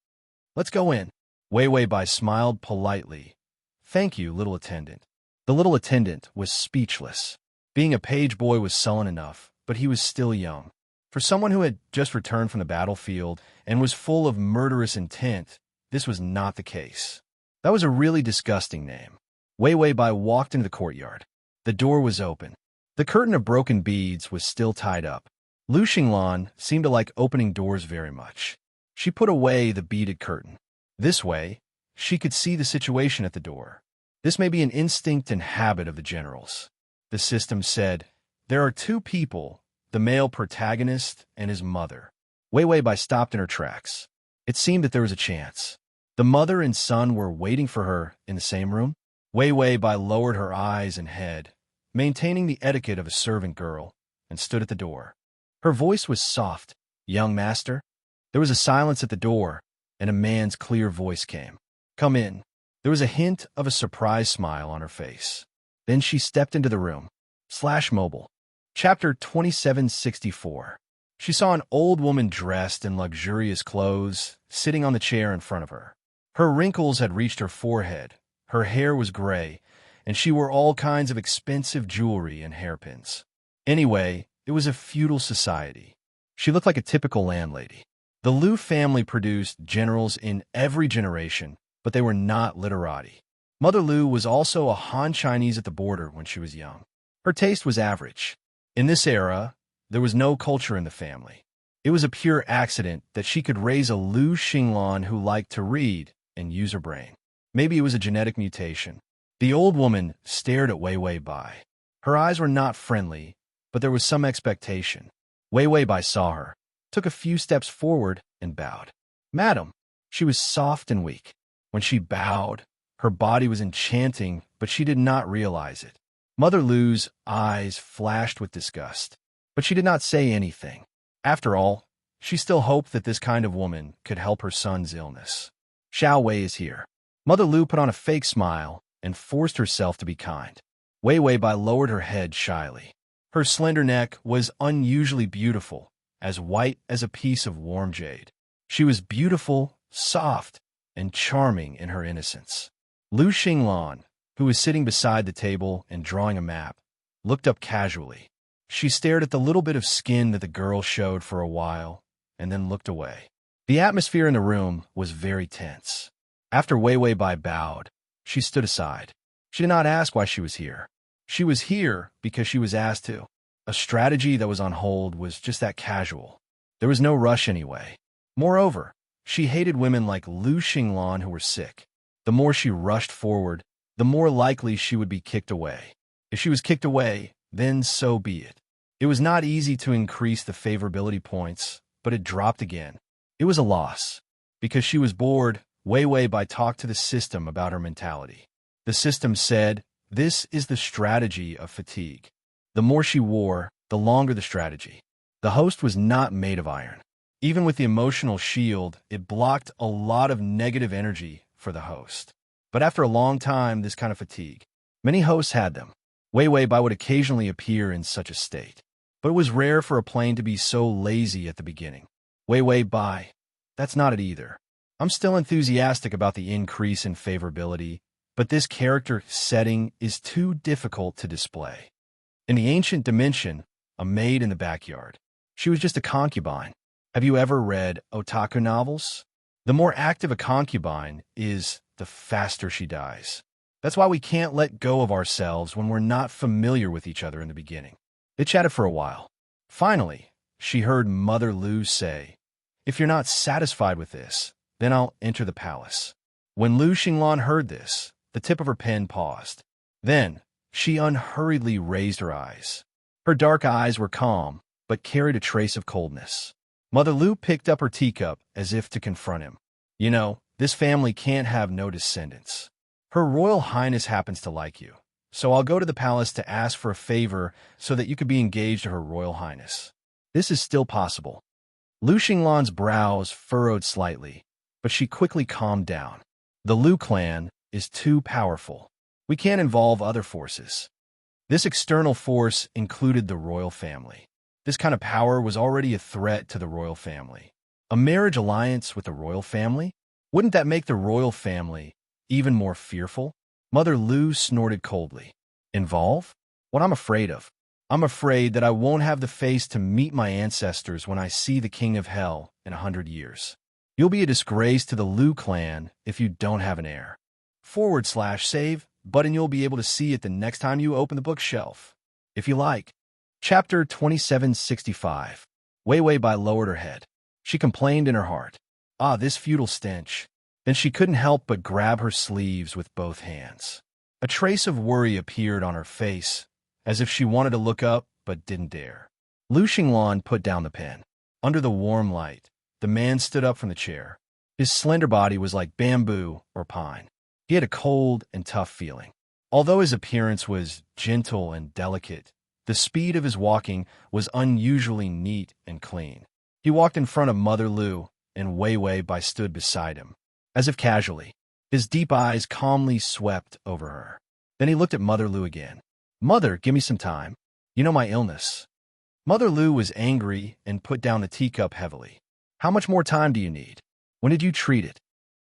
"Let's go in." Weiwei Bai smiled politely. "Thank you, little attendant." The little attendant was speechless. Being a page boy was sullen enough, but he was still young. For someone who had just returned from the battlefield and was full of murderous intent, this was not the case. That was a really disgusting name. Weiwei Bai walked into the courtyard. The door was open. The curtain of broken beads was still tied up. Lu Xinglan seemed to like opening doors very much. She put away the beaded curtain. This way, she could see the situation at the door. This may be an instinct and habit of the generals. The system said, "There are 2 people the male protagonist and his mother. Wei Wei Bai stopped in her tracks. It seemed that there was a chance. The mother and son were waiting for her in the same room. Wei Wei Bai lowered her eyes and head, maintaining the etiquette of a servant girl, and stood at the door. Her voice was soft. "Young master?" There was a silence at the door, and a man's clear voice came. "Come in." There was a hint of a surprised smile on her face. Then she stepped into the room. Mobile. Chapter 2764. She saw an old woman dressed in luxurious clothes, sitting on the chair in front of her. Her wrinkles had reached her forehead, her hair was gray, and she wore all kinds of expensive jewelry and hairpins. Anyway, it was a feudal society. She looked like a typical landlady. The Liu family produced generals in every generation, but they were not literati. Mother Liu was also a Han Chinese at the border when she was young. Her taste was average. In this era, there was no culture in the family. It was a pure accident that she could raise a Liu Xinglan who liked to read and use her brain. Maybe it was a genetic mutation. The old woman stared at Wei Wei Bai. Her eyes were not friendly, but there was some expectation. Wei Wei Bai saw her, took a few steps forward, and bowed. "Madam." She was soft and weak. When she bowed, her body was enchanting, but she did not realize it. Mother Liu's eyes flashed with disgust, but she did not say anything. After all, she still hoped that this kind of woman could help her son's illness. "Xiao Wei is here." Mother Liu put on a fake smile and forced herself to be kind. Wei Wei Bai lowered her head shyly. Her slender neck was unusually beautiful, as white as a piece of warm jade. She was beautiful, soft, and charming in her innocence. Liu Xinglan, who was sitting beside the table and drawing a map, looked up casually. She stared at the little bit of skin that the girl showed for a while, and then looked away. The atmosphere in the room was very tense. After Wei Wei Bai bowed, she stood aside. She did not ask why she was here. She was here because she was asked to. A strategy that was on hold was just that casual. There was no rush anyway. Moreover, she hated women like Liu Xinglan who were sick. The more she rushed forward, the more likely she would be kicked away. If she was kicked away, then so be it. It was not easy to increase the favorability points, but it dropped again. It was a loss. Because she was bored, Wei Wei Bai talked to the system about her mentality. The system said, "This is the strategy of fatigue." The more she wore, the longer the strategy. The host was not made of iron. Even with the emotional shield, it blocked a lot of negative energy for the host. But after a long time, this kind of fatigue. Many hosts had them. Wei Wei Bai would occasionally appear in such a state. But it was rare for a plane to be so lazy at the beginning. Wei Wei Bai, that's not it either. I'm still enthusiastic about the increase in favorability, but this character setting is too difficult to display. In the ancient dimension, a maid in the backyard. She was just a concubine. Have you ever read otaku novels? The more active a concubine is, the faster she dies. That's why we can't let go of ourselves when we're not familiar with each other in the beginning. They chatted for a while. Finally, she heard Mother Liu say, "If you're not satisfied with this, then I'll enter the palace." When Liu Xinglan heard this, the tip of her pen paused. Then, she unhurriedly raised her eyes. Her dark eyes were calm, but carried a trace of coldness. Mother Liu picked up her teacup as if to confront him. "You know, this family can't have no descendants. Her Royal Highness happens to like you, so I'll go to the palace to ask for a favor so that you could be engaged to Her Royal Highness. This is still possible." Liu Xinglan's brows furrowed slightly, but she quickly calmed down. The Liu clan is too powerful. We can't involve other forces. This external force included the royal family. This kind of power was already a threat to the royal family. A marriage alliance with the royal family? Wouldn't that make the royal family even more fearful? Mother Liu snorted coldly. Involve? What I'm afraid of? I'm afraid that I won't have the face to meet my ancestors when I see the King of Hell in 100 years. You'll be a disgrace to the Liu clan if you don't have an heir. /save, button you'll be able to see it the next time you open the bookshelf. If you like. Chapter 2765. Wei Wei Bai lowered her head. She complained in her heart. Ah, this feudal stench. Then she couldn't help but grab her sleeves with both hands. A trace of worry appeared on her face, as if she wanted to look up but didn't dare. Lu Xinglan put down the pen. Under the warm light, the man stood up from the chair. His slender body was like bamboo or pine. He had a cold and tough feeling. Although his appearance was gentle and delicate, the speed of his walking was unusually neat and clean. He walked in front of Mother Lu, and Wei Wei stood beside him, as if casually. His deep eyes calmly swept over her. Then he looked at Mother Lu again. "Mother, give me some time. You know my illness." Mother Lu was angry and put down the teacup heavily. "How much more time do you need? When did you treat it?"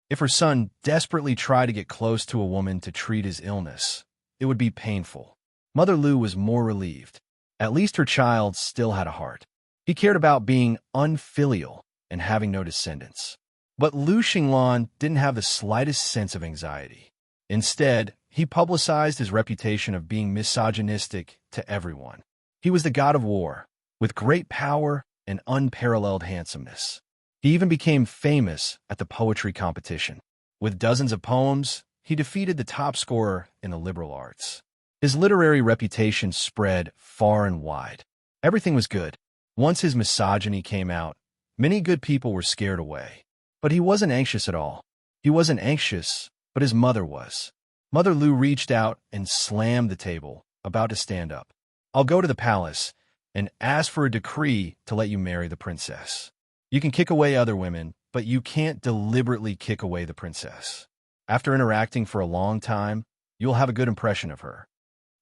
If her son desperately tried to get close to a woman to treat his illness, it would be painful. Mother Lu was more relieved. At least her child still had a heart. He cared about being unfilial and having no descendants. But Lu Xinglan didn't have the slightest sense of anxiety. Instead, he publicized his reputation of being misogynistic to everyone. He was the god of war, with great power and unparalleled handsomeness. He even became famous at the poetry competition. With dozens of poems, he defeated the top scorer in the liberal arts. His literary reputation spread far and wide. Everything was good. Once his misogyny came out, many good people were scared away. But he wasn't anxious at all. He wasn't anxious, but his mother was. Mother Lu reached out and slammed the table, about to stand up. "I'll go to the palace and ask for a decree to let you marry the princess. You can kick away other women, but you can't deliberately kick away the princess. After interacting for a long time, you'll have a good impression of her."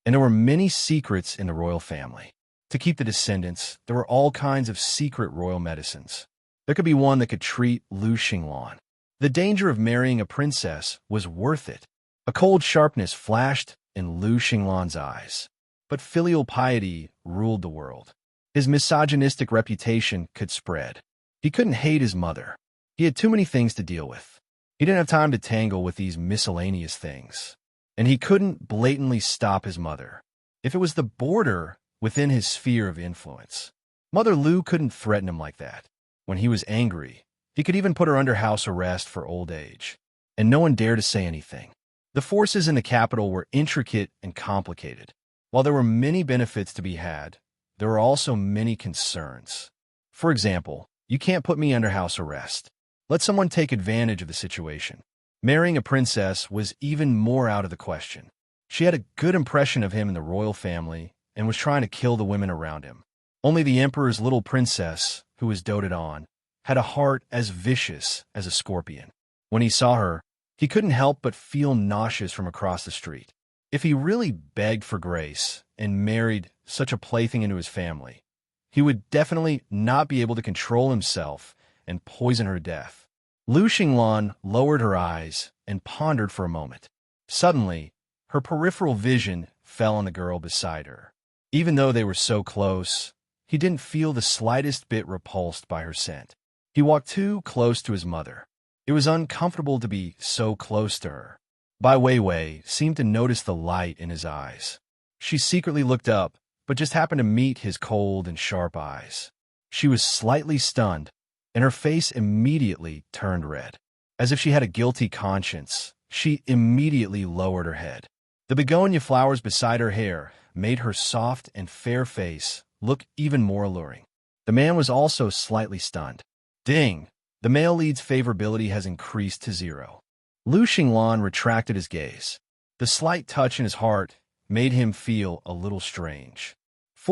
And there were many secrets in the royal family. To keep the descendants, there were all kinds of secret royal medicines. There could be one that could treat Lu Xinglan. The danger of marrying a princess was worth it. A cold sharpness flashed in Lu Xinglan's eyes. But filial piety ruled the world. His misogynistic reputation could spread. He couldn't hate his mother. He had too many things to deal with. He didn't have time to tangle with these miscellaneous things. And he couldn't blatantly stop his mother, if it was the border within his sphere of influence. Mother Lu couldn't threaten him like that. When he was angry, he could even put her under house arrest for old age. And no one dared to say anything. The forces in the capital were intricate and complicated. While there were many benefits to be had, there were also many concerns. For example, you can't put me under house arrest. Let someone take advantage of the situation. Marrying a princess was even more out of the question. She had a good impression of him in the royal family and was trying to kill the women around him. Only the emperor's little princess, who was doted on, had a heart as vicious as a scorpion. When he saw her, he couldn't help but feel nauseous from across the street. If he really begged for grace and married such a plaything into his family, he would definitely not be able to control himself and poison her to death. Lu Xinglan lowered her eyes and pondered for a moment. Suddenly, her peripheral vision fell on the girl beside her. Even though they were so close, he didn't feel the slightest bit repulsed by her scent. He walked too close to his mother. It was uncomfortable to be so close to her. Bai Weiwei seemed to notice the light in his eyes. She secretly looked up, but just happened to meet his cold and sharp eyes. She was slightly stunned, and her face immediately turned red. As if she had a guilty conscience, she immediately lowered her head. The begonia flowers beside her hair made her soft and fair face look even more alluring. The man was also slightly stunned. Ding! The male lead's favorability has increased to 0. Lu Xinglan retracted his gaze. The slight touch in his heart made him feel a little strange. //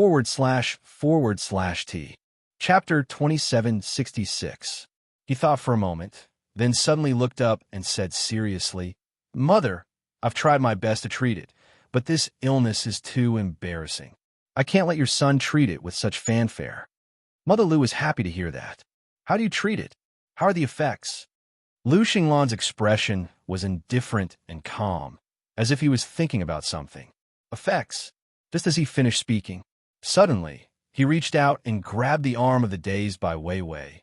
Chapter 2766. He thought for a moment, then suddenly looked up and said seriously, "Mother, I've tried my best to treat it, but this illness is too embarrassing. I can't let your son treat it with such fanfare." Mother Lu was happy to hear that. "How do you treat it? How are the effects?" Lu Xinglan's expression was indifferent and calm, as if he was thinking about something. Effects? Just as he finished speaking, suddenly, he reached out and grabbed the arm of the dazed Bai Weiwei,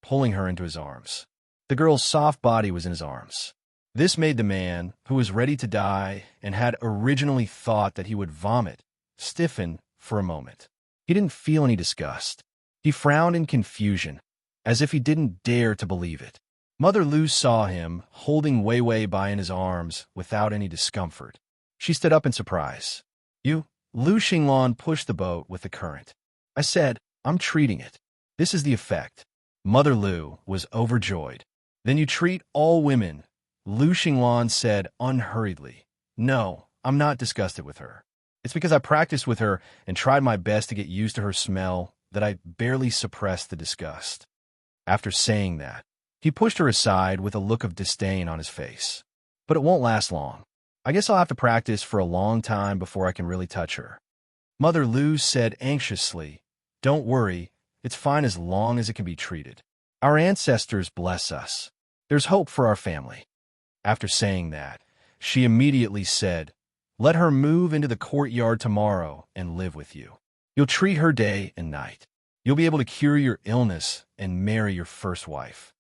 pulling her into his arms. The girl's soft body was in his arms. This made the man, who was ready to die and had originally thought that he would vomit, stiffen for a moment. He didn't feel any disgust. He frowned in confusion, as if he didn't dare to believe it. Mother Lu saw him holding Weiwei Bai in his arms without any discomfort. She stood up in surprise. "You?" Lu Xinglan pushed the boat with the current. "I said, I'm treating it. This is the effect. Mother Lu was overjoyed. Then you treat all women, Lu Xinglan said unhurriedly. No, I'm not disgusted with her. It's because I practiced with her and tried my best to get used to her smell that I barely suppressed the disgust. After saying that, he pushed her aside with a look of disdain on his face. But it won't last long. I guess I'll have to practice for a long time before I can really touch her. Mother Lu said anxiously, Don't worry, it's fine as long as it can be treated. Our ancestors bless us. There's hope for our family. After saying that, she immediately said, Let her move into the courtyard tomorrow and live with you. You'll treat her day and night. You'll be able to cure your illness and marry your first wife.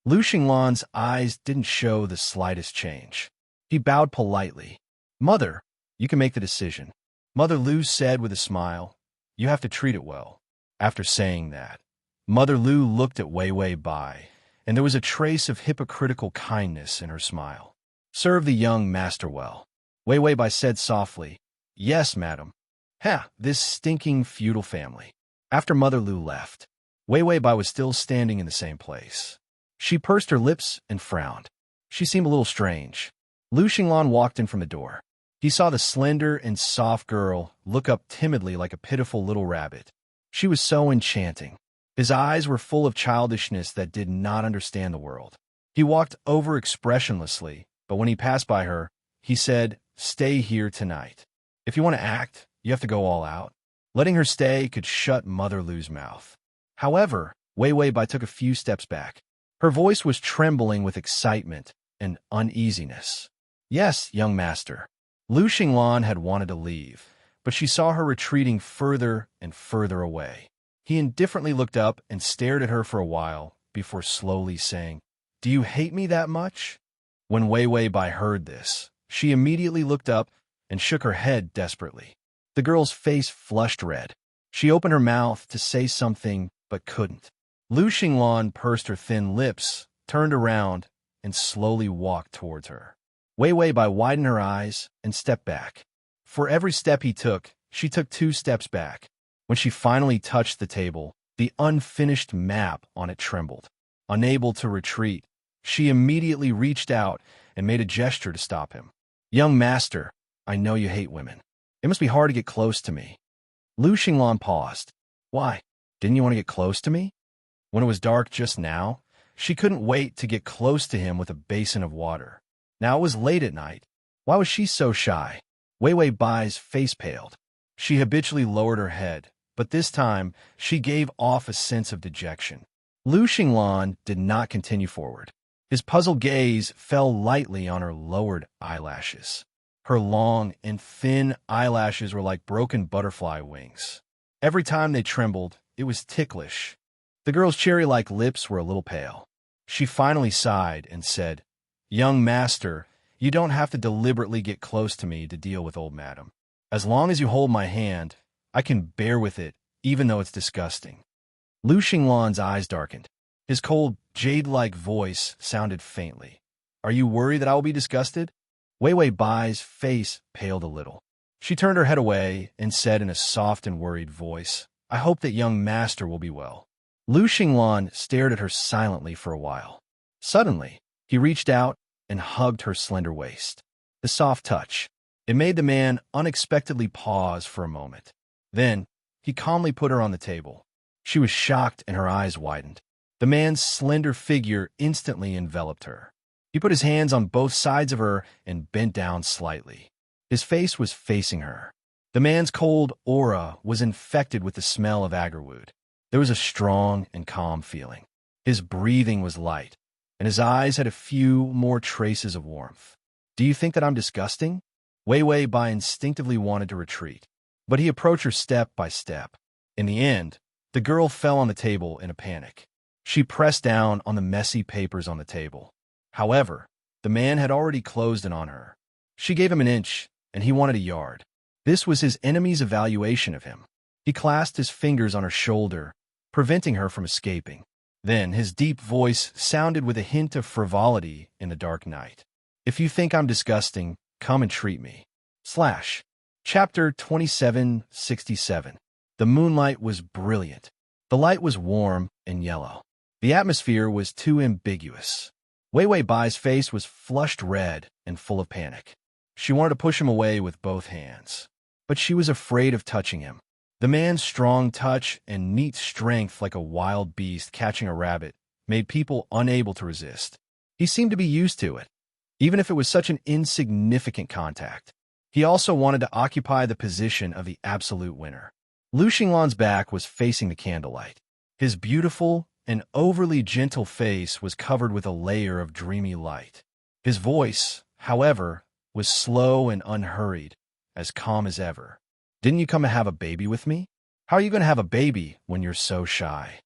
Lu Xinglan's eyes didn't show the slightest change. He bowed politely. Mother, you can make the decision. Mother Lu said with a smile, You have to treat it well. After saying that, Mother Lu looked at Wei Wei Bai, and there was a trace of hypocritical kindness in her smile. Serve the young master well. Wei Wei Bai said softly, Yes, madam. This stinking feudal family. After Mother Lu left, Wei Wei Bai was still standing in the same place. She pursed her lips and frowned. She seemed a little strange. Lu Xinglan walked in from the door. He saw the slender and soft girl look up timidly like a pitiful little rabbit. She was so enchanting. His eyes were full of childishness that did not understand the world. He walked over expressionlessly, but when he passed by her, he said, Stay here tonight. If you want to act, you have to go all out. Letting her stay could shut Mother Lu's mouth. However, Wei Wei Bai took a few steps back. Her voice was trembling with excitement and uneasiness. Yes, young master. Lu Xinglan had wanted to leave, but she saw her retreating further and further away. He indifferently looked up and stared at her for a while before slowly saying, Do you hate me that much? When Wei Wei Bai heard this, she immediately looked up and shook her head desperately. The girl's face flushed red. She opened her mouth to say something but couldn't. Lu Xinglan pursed her thin lips, turned around, and slowly walked towards her. Wei Wei Bai widened her eyes and stepped back. For every step he took, she took 2 steps back. When she finally touched the table, the unfinished map on it trembled. Unable to retreat, she immediately reached out and made a gesture to stop him. Young master, I know you hate women. It must be hard to get close to me. Lu Xinglan paused. Why? Didn't you want to get close to me? When it was dark just now, she couldn't wait to get close to him with a basin of water. Now it was late at night. Why was she so shy? Wei Wei Bai's face paled. She habitually lowered her head, but this time she gave off a sense of dejection. Lu Xinglan did not continue forward. His puzzled gaze fell lightly on her lowered eyelashes. Her long and thin eyelashes were like broken butterfly wings. Every time they trembled, it was ticklish. The girl's cherry-like lips were a little pale. She finally sighed and said, Young master, you don't have to deliberately get close to me to deal with old madam. As long as you hold my hand, I can bear with it, even though it's disgusting. Lu Xinglan's eyes darkened. His cold, jade-like voice sounded faintly. Are you worried that I will be disgusted? Wei Wei Bai's face paled a little. She turned her head away and said in a soft and worried voice, I hope that young master will be well. Lu Xinglan stared at her silently for a while. Suddenly, he reached out and hugged her slender waist. The soft touch. It made the man unexpectedly pause for a moment. Then, he calmly put her on the table. She was shocked and her eyes widened. The man's slender figure instantly enveloped her. He put his hands on both sides of her and bent down slightly. His face was facing her. The man's cold aura was infected with the smell of agarwood. There was a strong and calm feeling. His breathing was light, and his eyes had a few more traces of warmth. Do you think that I'm disgusting? Wei Wei Bai instinctively wanted to retreat, but he approached her step by step. In the end, the girl fell on the table in a panic. She pressed down on the messy papers on the table. However, the man had already closed in on her. She gave him an inch, and he wanted a yard. This was his enemy's evaluation of him. He clasped his fingers on her shoulder, preventing her from escaping. Then his deep voice sounded with a hint of frivolity in the dark night. If you think I'm disgusting, come and treat me. Chapter 2767. The moonlight was brilliant. The light was warm and yellow. The atmosphere was too ambiguous. Wei Wei Bai's face was flushed red and full of panic. She wanted to push him away with both hands, but she was afraid of touching him. The man's strong touch and neat strength like a wild beast catching a rabbit made people unable to resist. He seemed to be used to it, even if it was such an insignificant contact. He also wanted to occupy the position of the absolute winner. Lu Xinglan's back was facing the candlelight. His beautiful and overly gentle face was covered with a layer of dreamy light. His voice, however, was slow and unhurried, as calm as ever. "Didn't you come to have a baby with me? How are you going to have a baby when you're so shy?"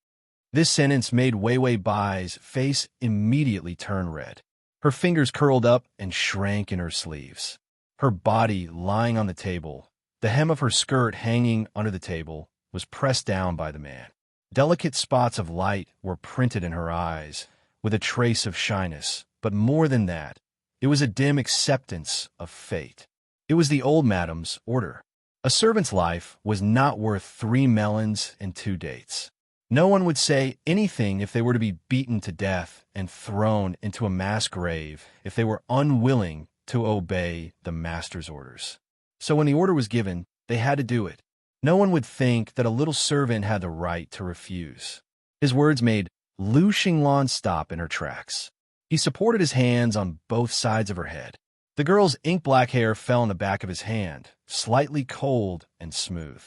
This sentence made Wei Wei Bai's face immediately turn red. Her fingers curled up and shrank in her sleeves. Her body lying on the table, the hem of her skirt hanging under the table, was pressed down by the man. Delicate spots of light were printed in her eyes, with a trace of shyness, but more than that, it was a dim acceptance of fate. It was the old madam's order. A servant's life was not worth 3 melons and 2 dates. No one would say anything if they were to be beaten to death and thrown into a mass grave if they were unwilling to obey the master's orders. So when the order was given, they had to do it. No one would think that a little servant had the right to refuse. His words made Lu Xinglan stop in her tracks. He supported his hands on both sides of her head. The girl's ink-black hair fell on the back of his hand, slightly cold and smooth.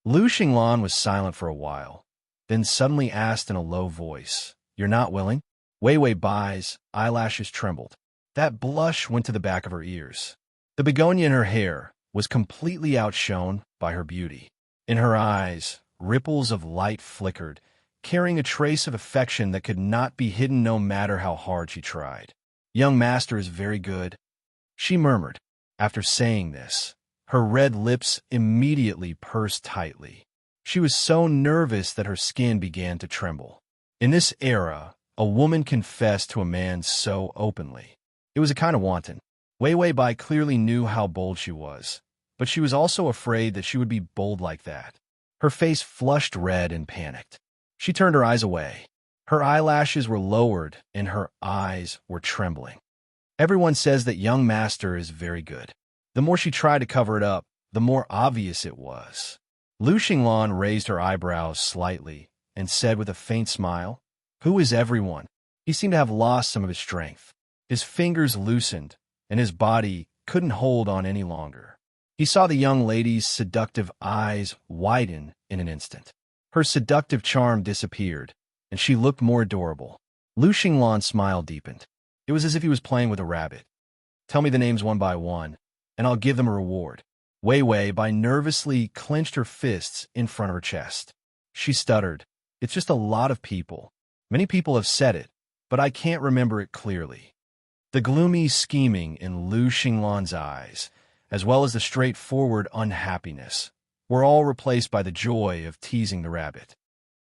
Lu Xinglan was silent for a while, then suddenly asked in a low voice, "You're not willing?" Wei Wei Bai's eyelashes trembled. That blush went to the back of her ears. The begonia in her hair was completely outshone by her beauty. In her eyes, ripples of light flickered, carrying a trace of affection that could not be hidden no matter how hard she tried. "Young master is very good," she murmured. After saying this, her red lips immediately pursed tightly. She was so nervous that her skin began to tremble. In this era, a woman confessed to a man so openly. It was a kind of wanton. Wei Wei Bai clearly knew how bold she was, but she was also afraid that she would be bold like that. Her face flushed red and panicked. She turned her eyes away. Her eyelashes were lowered and her eyes were trembling. Everyone says that young master is very good. The more she tried to cover it up, the more obvious it was. Lu Xinglan raised her eyebrows slightly and said with a faint smile, "Who is everyone?" He seemed to have lost some of his strength. His fingers loosened, and his body couldn't hold on any longer. He saw the young lady's seductive eyes widen in an instant. Her seductive charm disappeared, and she looked more adorable. Lu Xinglan's smile deepened. It was as if he was playing with a rabbit. "Tell me the names one by one, and I'll give them a reward." Wei Wei Bai nervously clenched her fists in front of her chest. She stuttered, "It's just a lot of people. Many people have said it, but I can't remember it clearly." The gloomy scheming in Lu Xinglan's eyes, as well as the straightforward unhappiness, were all replaced by the joy of teasing the rabbit.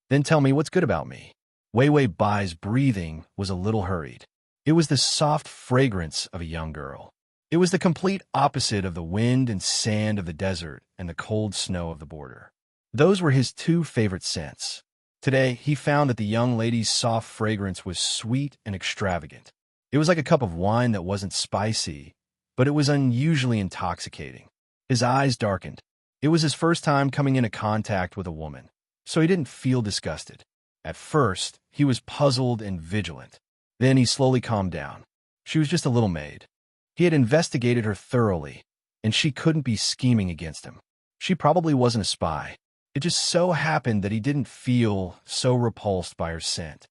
"Then tell me what's good about me." Wei Wei Bai's breathing was a little hurried. It was the soft fragrance of a young girl. It was the complete opposite of the wind and sand of the desert and the cold snow of the border. Those were his 2 favorite scents. Today, he found that the young lady's soft fragrance was sweet and extravagant. It was like a cup of wine that wasn't spicy, but it was unusually intoxicating. His eyes darkened. It was his first time coming into contact with a woman, so he didn't feel disgusted. At first, he was puzzled and vigilant. Then he slowly calmed down. She was just a little maid. He had investigated her thoroughly, and she couldn't be scheming against him. She probably wasn't a spy. It just so happened that he didn't feel so repulsed by her scent.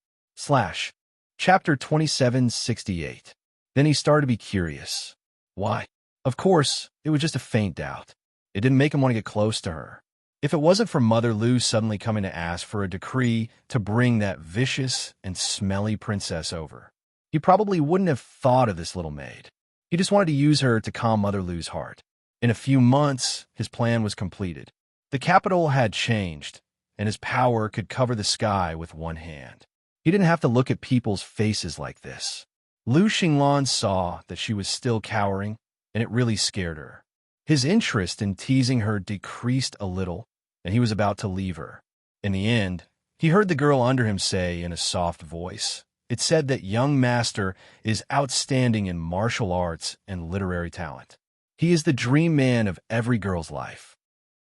Chapter 2768. Then he started to be curious. Why? Of course, it was just a faint doubt. It didn't make him want to get close to her. If it wasn't for Mother Lu suddenly coming to ask for a decree to bring that vicious and smelly princess over, he probably wouldn't have thought of this little maid. He just wanted to use her to calm Mother Lu's heart. In a few months, his plan was completed. The capital had changed, and his power could cover the sky with one hand. He didn't have to look at people's faces like this. Lu Xinglan saw that she was still cowering, and it really scared her. His interest in teasing her decreased a little, and he was about to leave her. In the end, He heard the girl under him say in a soft voice. It said that young master is outstanding in martial arts and literary talent. He is the dream man of every girl's life.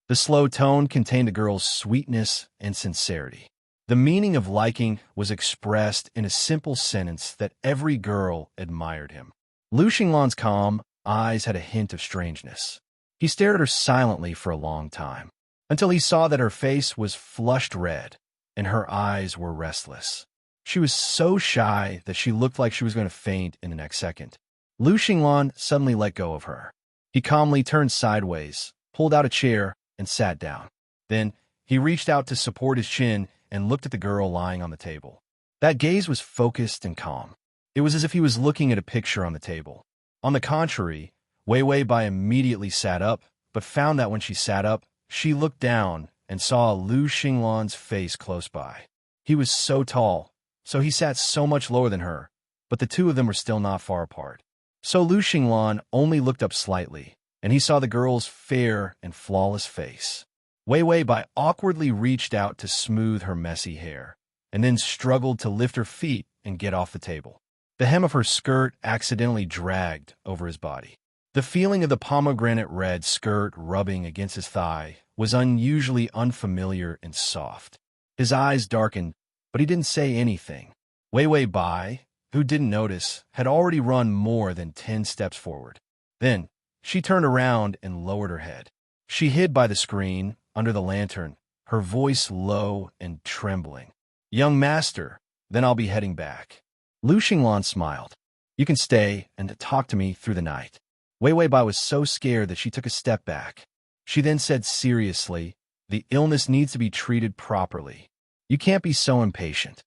The slow tone contained the girl's sweetness and sincerity. The meaning of liking was expressed in a simple sentence that every girl admired him. Lu Xinglan's calm eyes had a hint of strangeness. He stared at her silently for a long time, until he saw that her face was flushed red and her eyes were restless. She was so shy that she looked like she was going to faint in the next second. Lu Xinglan suddenly let go of her. He calmly turned sideways, pulled out a chair, and sat down. Then he reached out to support his chin and looked at the girl lying on the table. That gaze was focused and calm. It was as if he was looking at a picture on the table. On the contrary, Wei Wei Bai immediately sat up, but found that when she sat up, she looked down and saw Lu Xinglan's face close by. He was so tall, so he sat so much lower than her, but the two of them were still not far apart. So Lu Xinglan only looked up slightly, and he saw the girl's fair and flawless face. Wei Wei Bai awkwardly reached out to smooth her messy hair, and then struggled to lift her feet and get off the table. The hem of her skirt accidentally dragged over his body. The feeling of the pomegranate red skirt rubbing against his thigh was unusually unfamiliar and soft. His eyes darkened, but he didn't say anything. Wei Wei Bai, who didn't notice, had already run more than 10 steps forward. Then, she turned around and lowered her head. She hid by the screen, under the lantern, her voice low and trembling. "Young master, then I'll be heading back." Lu Xinglan smiled. "You can stay and talk to me through the night." Wei Wei Bai was so scared that she took a step back. She then said seriously, "The illness needs to be treated properly. You can't be so impatient."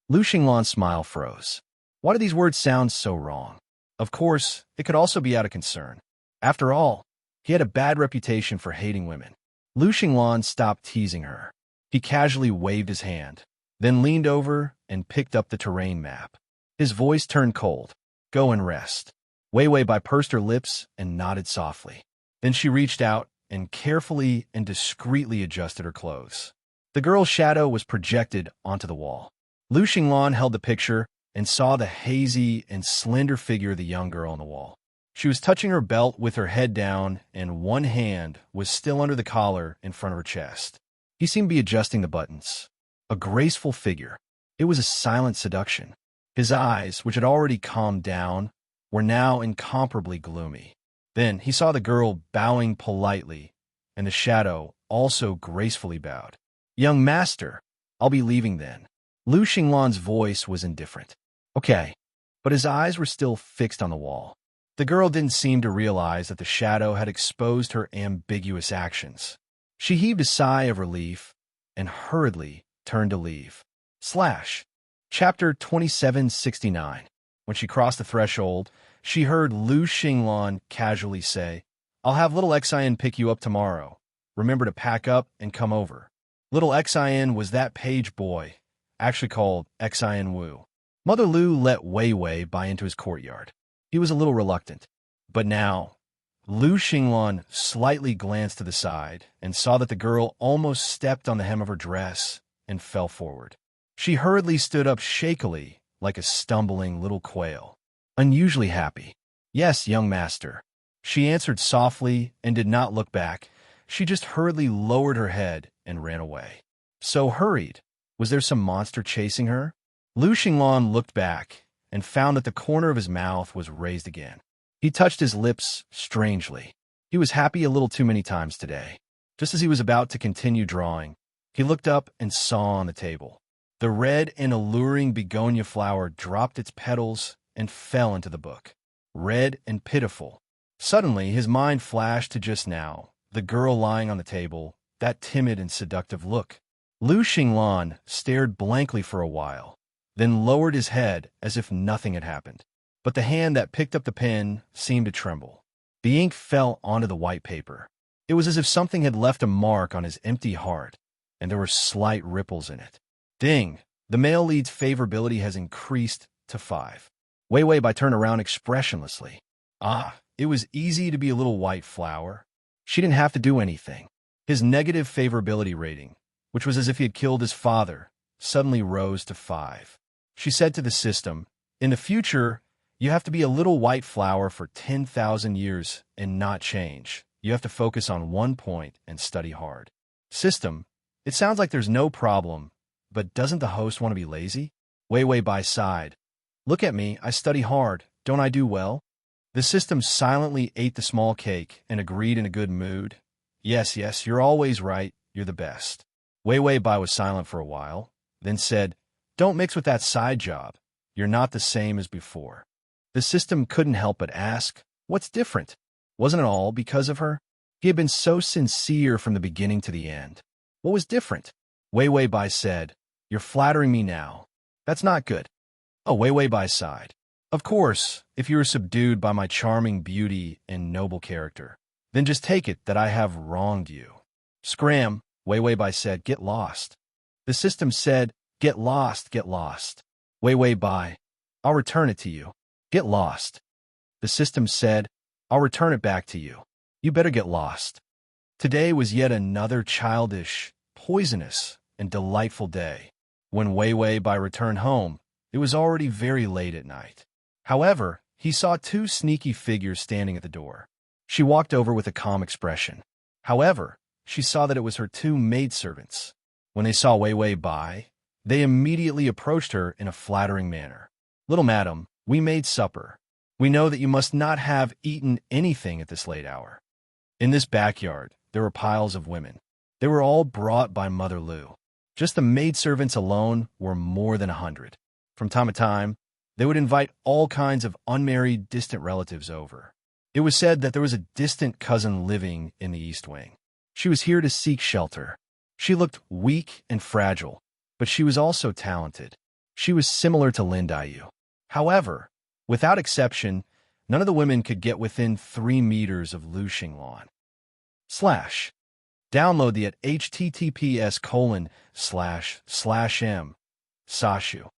Lu Xinglan's smile froze. Why did these words sound so wrong? Of course, it could also be out of concern. After all, he had a bad reputation for hating women. Lu Xinglan stopped teasing her. He casually waved his hand, then leaned over and picked up the terrain map. His voice turned cold. "Go and rest." Wei Wei Bai pursed her lips and nodded softly. Then she reached out and carefully and discreetly adjusted her clothes. The girl's shadow was projected onto the wall. Lu Xinglan held the picture and saw the hazy and slender figure of the young girl on the wall. She was touching her belt with her head down, and one hand was still under the collar in front of her chest. He seemed to be adjusting the buttons. A graceful figure. It was a silent seduction. His eyes, which had already calmed down, were now incomparably gloomy. Then he saw the girl bowing politely, and the shadow also gracefully bowed. "Young master, I'll be leaving then." Lu Xinglan's voice was indifferent. "Okay," but his eyes were still fixed on the wall. The girl didn't seem to realize that the shadow had exposed her ambiguous actions. She heaved a sigh of relief and hurriedly turned to leave. Chapter 2769. When she crossed the threshold, she heard Lu Xinglan casually say, "I'll have little Xian pick you up tomorrow. Remember to pack up and come over." Little Xian was that page boy, actually called Xian Wu. Mother Lu let Wei Wei Bai into his courtyard. He was a little reluctant. But now, Lu Xinglan slightly glanced to the side and saw that the girl almost stepped on the hem of her dress and fell forward. She hurriedly stood up shakily, like a stumbling little quail. Unusually happy. "Yes, young master." She answered softly and did not look back. She just hurriedly lowered her head and ran away. So hurried. Was there some monster chasing her? Lu Xinglan looked back and found that the corner of his mouth was raised again. He touched his lips strangely. He was happy a little too many times today. Just as he was about to continue drawing, he looked up and saw on the table. The red and alluring begonia flower dropped its petals and fell into the book. Red and pitiful. Suddenly, his mind flashed to just now, the girl lying on the table, that timid and seductive look. Lu Xinglan stared blankly for a while, then lowered his head as if nothing had happened. But the hand that picked up the pen seemed to tremble. The ink fell onto the white paper. It was as if something had left a mark on his empty heart, and there were slight ripples in it. Ding! The male lead's favorability has increased to 5. Wei Wei Bai turned around expressionlessly. It was easy to be a little white flower. She didn't have to do anything. His negative favorability rating, which was as if he had killed his father, suddenly rose to 5. She said to the system, "In the future, you have to be a little white flower for 10,000 years and not change. You have to focus on one point and study hard." System, it sounds like there's no problem, but doesn't the host want to be lazy? Wei Wei Bai sighed. "Look at me, I study hard. Don't I do well?" The system silently ate the small cake and agreed in a good mood. Yes, you're always right. You're the best." Wei Wei Bai was silent for a while, then said, "Don't mix with that side job. You're not the same as before." The system couldn't help but ask, "What's different?" Wasn't it all because of her? He had been so sincere from the beginning to the end. What was different? Wei Wei Bai said, "You're flattering me now. That's not good." Oh, Wei Wei Bai sighed. "Of course, if you were subdued by my charming beauty and noble character, then just take it that I have wronged you." "Scram," Wei Wei Bai said, "get lost." The system said, "Get lost, get lost." Wei Wei Bai, "I'll return it to you." "Get lost." The system said, "I'll return it back to you." "You better get lost." Today was yet another childish, poisonous, and delightful day. When Wei Wei Bai returned home, it was already very late at night. However, he saw two sneaky figures standing at the door. She walked over with a calm expression. However, she saw that it was her two maidservants. When they saw Wei Wei Bai, they immediately approached her in a flattering manner. "Little madam, we made supper. We know that you must not have eaten anything at this late hour." In this backyard, there were piles of women. They were all brought by Mother Lu. Just the maidservants alone were more than 100. From time to time, they would invite all kinds of unmarried, distant relatives over. It was said that there was a distant cousin living in the East Wing. She was here to seek shelter. She looked weak and fragile, but she was also talented. She was similar to Lin Daiyu. However, without exception, none of the women could get within 3 meters of Lu Xinglan. Download the at https://m Sashu.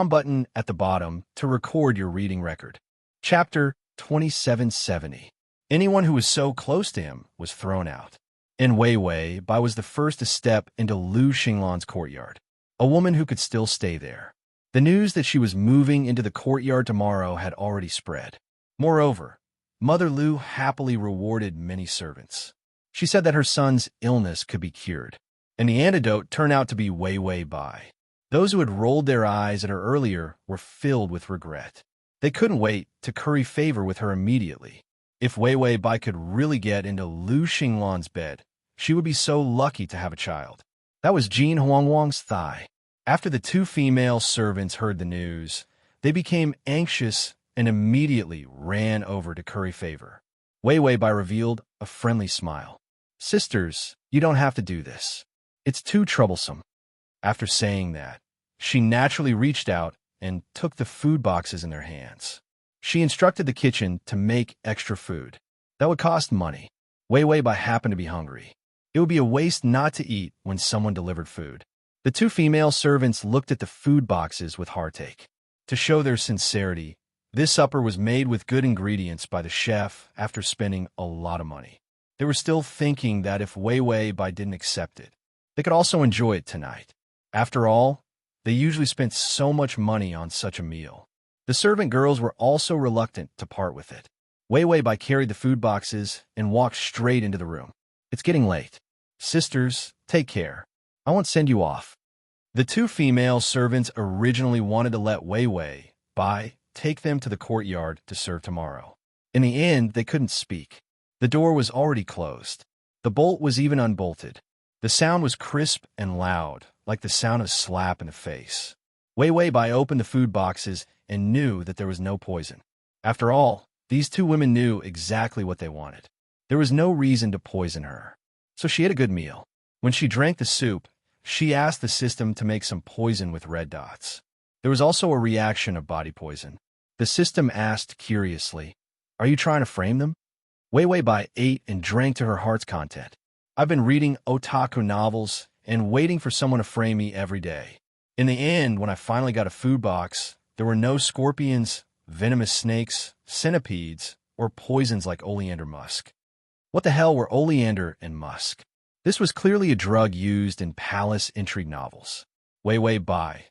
button at the bottom to record your reading record. Chapter 2770. Anyone who was so close to him was thrown out. And Wei Wei Bai was the first to step into Lu Xinglan's courtyard, a woman who could still stay there. The news that she was moving into the courtyard tomorrow had already spread. Moreover, Mother Lu happily rewarded many servants. She said that her son's illness could be cured, and the antidote turned out to be Wei Wei Bai. Those who had rolled their eyes at her earlier were filled with regret. They couldn't wait to curry favor with her immediately. If Wei Wei Bai could really get into Lu Xinglan's bed, she would be so lucky to have a child. That was Jin Huangwang's thigh. After the two female servants heard the news, they became anxious and immediately ran over to curry favor. Wei Wei Bai revealed a friendly smile. "Sisters, you don't have to do this. It's too troublesome." After saying that, she naturally reached out and took the food boxes in their hands. She instructed the kitchen to make extra food. That would cost money. Wei Wei Bai happened to be hungry. It would be a waste not to eat when someone delivered food. The two female servants looked at the food boxes with heartache. To show their sincerity, this supper was made with good ingredients by the chef after spending a lot of money. They were still thinking that if Wei Wei Bai didn't accept it, they could also enjoy it tonight. After all, they usually spent so much money on such a meal. The servant girls were also reluctant to part with it. Wei Wei Bai carried the food boxes and walked straight into the room. "It's getting late. Sisters, take care. I won't send you off." The two female servants originally wanted to let Wei Wei Bai take them to the courtyard to serve tomorrow. In the end, they couldn't speak. The door was already closed. The bolt was even unbolted. The sound was crisp and loud, like the sound of a slap in the face. Wei Wei Bai opened the food boxes and knew that there was no poison. After all, these two women knew exactly what they wanted. There was no reason to poison her. So she ate a good meal. When she drank the soup, she asked the system to make some poison with red dots. There was also a reaction of body poison. The system asked curiously, "Are you trying to frame them?" Wei Wei Bai ate and drank to her heart's content. "I've been reading otaku novels and waiting for someone to frame me every day. In the end, when I finally got a food box, there were no scorpions, venomous snakes, centipedes, or poisons like oleander musk." What the hell were oleander and musk? This was clearly a drug used in palace intrigue novels. Wei Bai.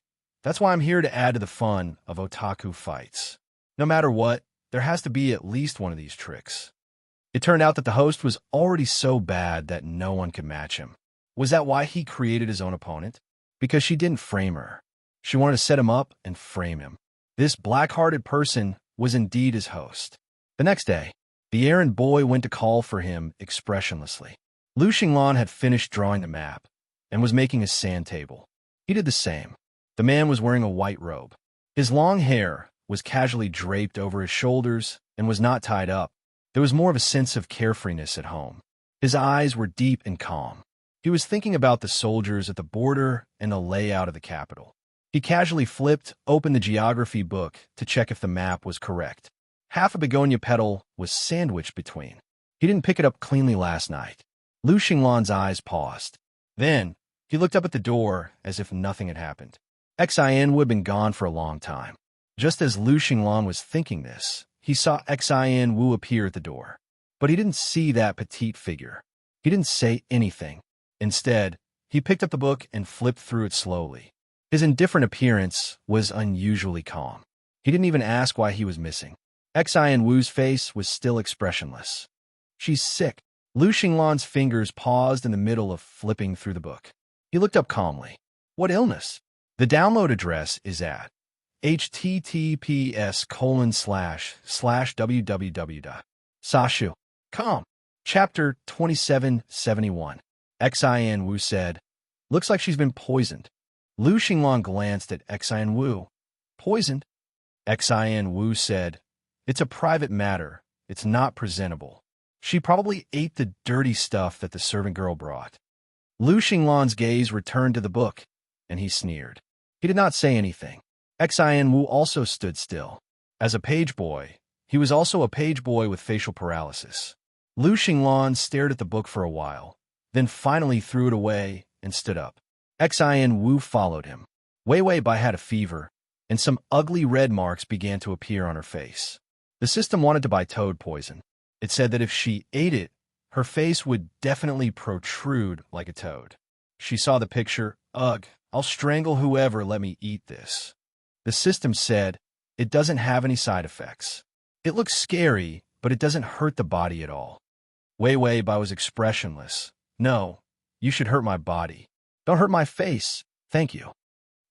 That's why I'm here to add to the fun of otaku fights. No matter what, there has to be at least one of these tricks. It turned out that the host was already so bad that no one could match him. Was that why he created his own opponent? Because she didn't frame her. She wanted to set him up and frame him. This black-hearted person was indeed his host. The next day, the errand boy went to call for him expressionlessly. Lu Xinglan had finished drawing the map and was making a sand table. He did the same. The man was wearing a white robe. His long hair was casually draped over his shoulders and was not tied up. There was more of a sense of carefreeness at home. His eyes were deep and calm. He was thinking about the soldiers at the border and the layout of the capital. He casually flipped open the geography book to check if the map was correct. Half a begonia petal was sandwiched between. He didn't pick it up cleanly last night. Lu Xinglan's eyes paused. Then, he looked up at the door as if nothing had happened. Xin Wu had been gone for a long time. Just as Lu Xinglan was thinking this, he saw Xin Wu appear at the door. But he didn't see that petite figure. He didn't say anything. Instead, he picked up the book and flipped through it slowly. His indifferent appearance was unusually calm. He didn't even ask why he was missing. Xin Wu's face was still expressionless. She's sick. Lu Xinglan's fingers paused in the middle of flipping through the book. He looked up calmly. What illness? The download address is at https://www.sashu.com. Chapter 2771. Xin Wu said, "Looks like she's been poisoned." Lu Xinglan glanced at Xin Wu. "Poisoned?" Xin Wu said, "It's a private matter. It's not presentable. She probably ate the dirty stuff that the servant girl brought." Lu Xinglan's gaze returned to the book, and he sneered. He did not say anything. Xin Wu also stood still. As a page boy, he was also a page boy with facial paralysis. Lu Xinglan stared at the book for a while, then finally threw it away and stood up. Xin Wu followed him. Wei Bai had a fever, and some ugly red marks began to appear on her face. The system wanted to buy toad poison. It said that if she ate it, her face would definitely protrude like a toad. She saw the picture. Ugh, I'll strangle whoever let me eat this. The system said, it doesn't have any side effects. It looks scary, but it doesn't hurt the body at all. Wei Bai was expressionless. No, you should hurt my body. Don't hurt my face. Thank you.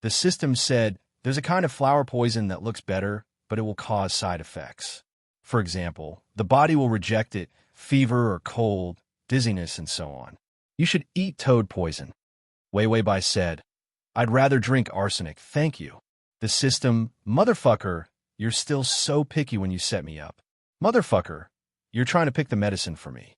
The system said, there's a kind of flower poison that looks better, but it will cause side effects. For example, the body will reject it, fever or cold, dizziness, and so on. You should eat toad poison. Wei Bai said, I'd rather drink arsenic, thank you. The system, motherfucker, you're still so picky when you set me up. Motherfucker, you're trying to pick the medicine for me.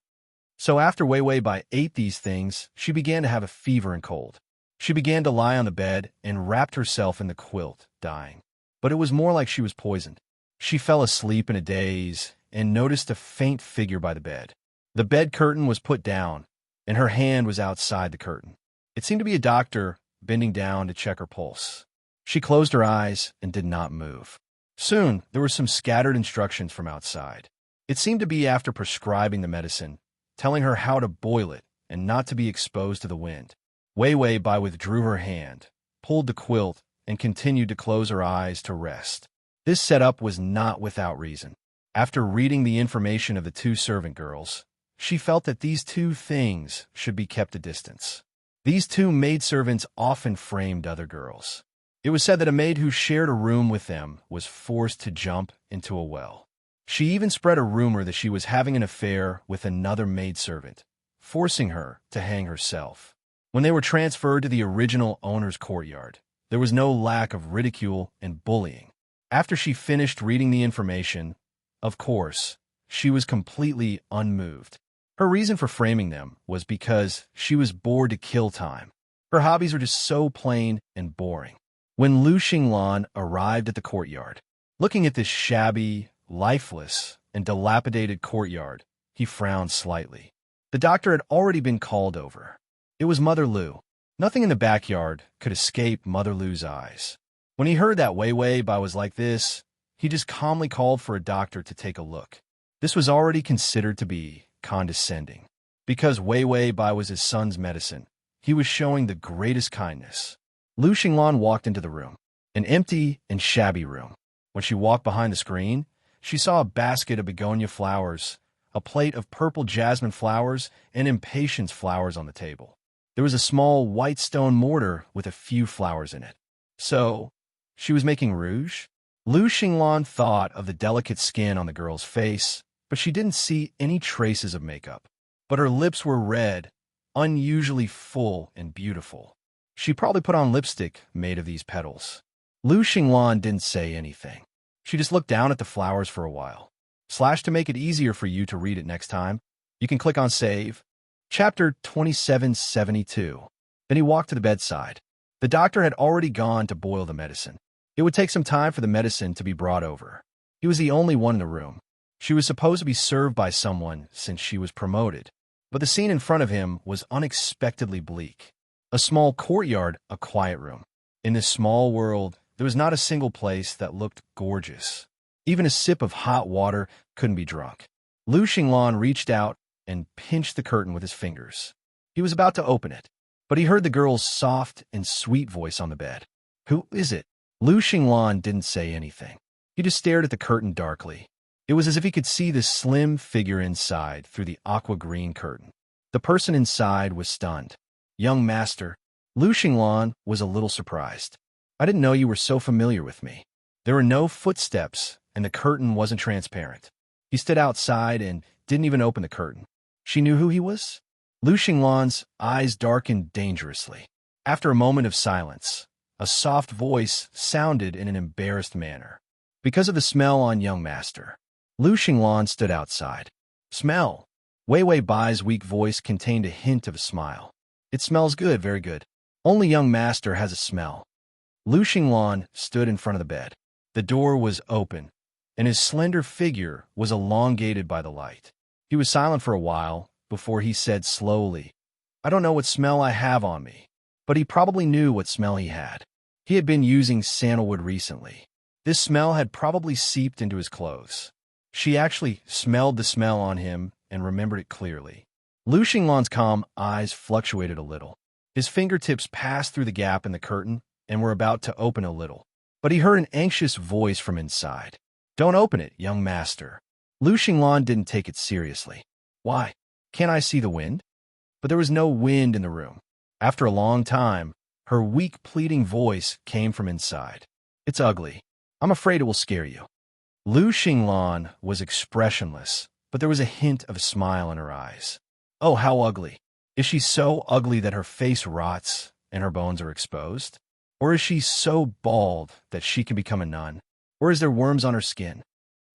So after Wei Bai ate these things, she began to have a fever and cold. She began to lie on the bed and wrapped herself in the quilt, dying. But it was more like she was poisoned. She fell asleep in a daze and noticed a faint figure by the bed. The bed curtain was put down, and her hand was outside the curtain. It seemed to be a doctor bending down to check her pulse. She closed her eyes and did not move. Soon, there were some scattered instructions from outside. It seemed to be after prescribing the medicine, telling her how to boil it and not to be exposed to the wind. Wei Bai withdrew her hand, pulled the quilt, and continued to close her eyes to rest. This setup was not without reason. After reading the information of the two servant girls, she felt that these two things should be kept a distance. These two maidservants often framed other girls. It was said that a maid who shared a room with them was forced to jump into a well. She even spread a rumor that she was having an affair with another maidservant, forcing her to hang herself. When they were transferred to the original owner's courtyard, there was no lack of ridicule and bullying. After she finished reading the information, of course, she was completely unmoved. Her reason for framing them was because she was bored to kill time. Her hobbies were just so plain and boring. When Lu Xinglan arrived at the courtyard, looking at this shabby, lifeless, and dilapidated courtyard, he frowned slightly. The doctor had already been called over. It was Mother Lu. Nothing in the backyard could escape Mother Lu's eyes. When he heard that Wei Bai was like this, he just calmly called for a doctor to take a look. This was already considered to be condescending. Because Wei Bai was his son's medicine, he was showing the greatest kindness. Lu Xinglan walked into the room, an empty and shabby room. When she walked behind the screen, she saw a basket of begonia flowers, a plate of purple jasmine flowers, and impatiens flowers on the table. There was a small white stone mortar with a few flowers in it. So, she was making rouge? Lu Xinglan thought of the delicate skin on the girl's face, but she didn't see any traces of makeup. But her lips were red, unusually full and beautiful. She probably put on lipstick made of these petals. Lu Xinglan didn't say anything. She just looked down at the flowers for a while. To make it easier for you to read it next time, you can click on Save. Chapter 2772. Then he walked to the bedside. The doctor had already gone to boil the medicine. It would take some time for the medicine to be brought over. He was the only one in the room. She was supposed to be served by someone since she was promoted. But the scene in front of him was unexpectedly bleak. A small courtyard, a quiet room. In this small world, there was not a single place that looked gorgeous. Even a sip of hot water couldn't be drunk. Lu Xinglan reached out and pinched the curtain with his fingers. He was about to open it, but he heard the girl's soft and sweet voice on the bed. "Who is it?" Lu Xinglan didn't say anything. He just stared at the curtain darkly. It was as if he could see the slim figure inside through the aqua-green curtain. The person inside was stunned. "Young master." Lu Xinglan was a little surprised. "I didn't know you were so familiar with me." There were no footsteps, and the curtain wasn't transparent. He stood outside and didn't even open the curtain. She knew who he was? Lu Xinglan's eyes darkened dangerously. After a moment of silence, a soft voice sounded in an embarrassed manner. "Because of the smell on young master." Lu Xinglan stood outside. "Smell?" Wei Wei Bai's weak voice contained a hint of a smile. "It smells good, very good. Only young master has a smell." Lu Xinglan stood in front of the bed. The door was open, and his slender figure was elongated by the light. He was silent for a while before he said slowly, "I don't know what smell I have on me." But he probably knew what smell he had. He had been using sandalwood recently. This smell had probably seeped into his clothes. She actually smelled the smell on him and remembered it clearly. Lu Xinglan's calm eyes fluctuated a little. His fingertips passed through the gap in the curtain and were about to open a little. But he heard an anxious voice from inside. "Don't open it, young master." Lu Xinglan didn't take it seriously. "Why? Can't I see the wind?" But there was no wind in the room. After a long time, her weak, pleading voice came from inside. "It's ugly. I'm afraid it will scare you." Lu Xinglan was expressionless, but there was a hint of a smile in her eyes. "Oh, how ugly. Is she so ugly that her face rots and her bones are exposed? Or is she so bald that she can become a nun? Or is there worms on her skin?"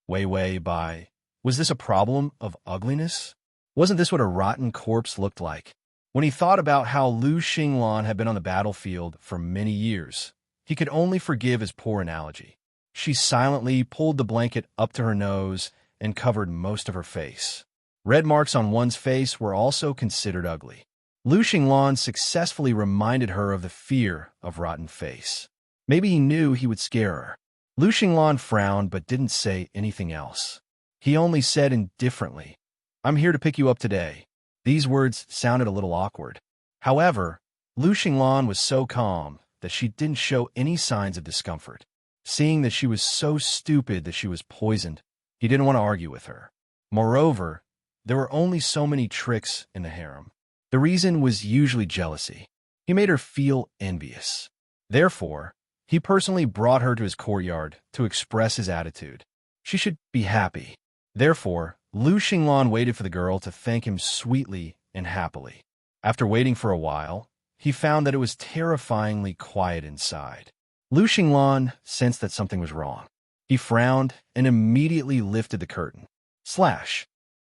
Wei Wei Bai, was this a problem of ugliness? Wasn't this what a rotten corpse looked like? When he thought about how Lu Xinglan had been on the battlefield for many years, he could only forgive his poor analogy. She silently pulled the blanket up to her nose and covered most of her face. Red marks on one's face were also considered ugly. Lu Xinglan successfully reminded her of the fear of rotten face. Maybe he knew he would scare her. Lu Xinglan frowned but didn't say anything else. He only said indifferently, "I'm here to pick you up today." These words sounded a little awkward. However, Lu Xinglan was so calm that she didn't show any signs of discomfort. Seeing that she was so stupid that she was poisoned, he didn't want to argue with her. Moreover, there were only so many tricks in the harem. The reason was usually jealousy. He made her feel envious. Therefore, he personally brought her to his courtyard to express his attitude. She should be happy. Therefore, Lu Xinglan waited for the girl to thank him sweetly and happily. After waiting for a while, he found that it was terrifyingly quiet inside. Lu Xinglan sensed that something was wrong. He frowned and immediately lifted the curtain.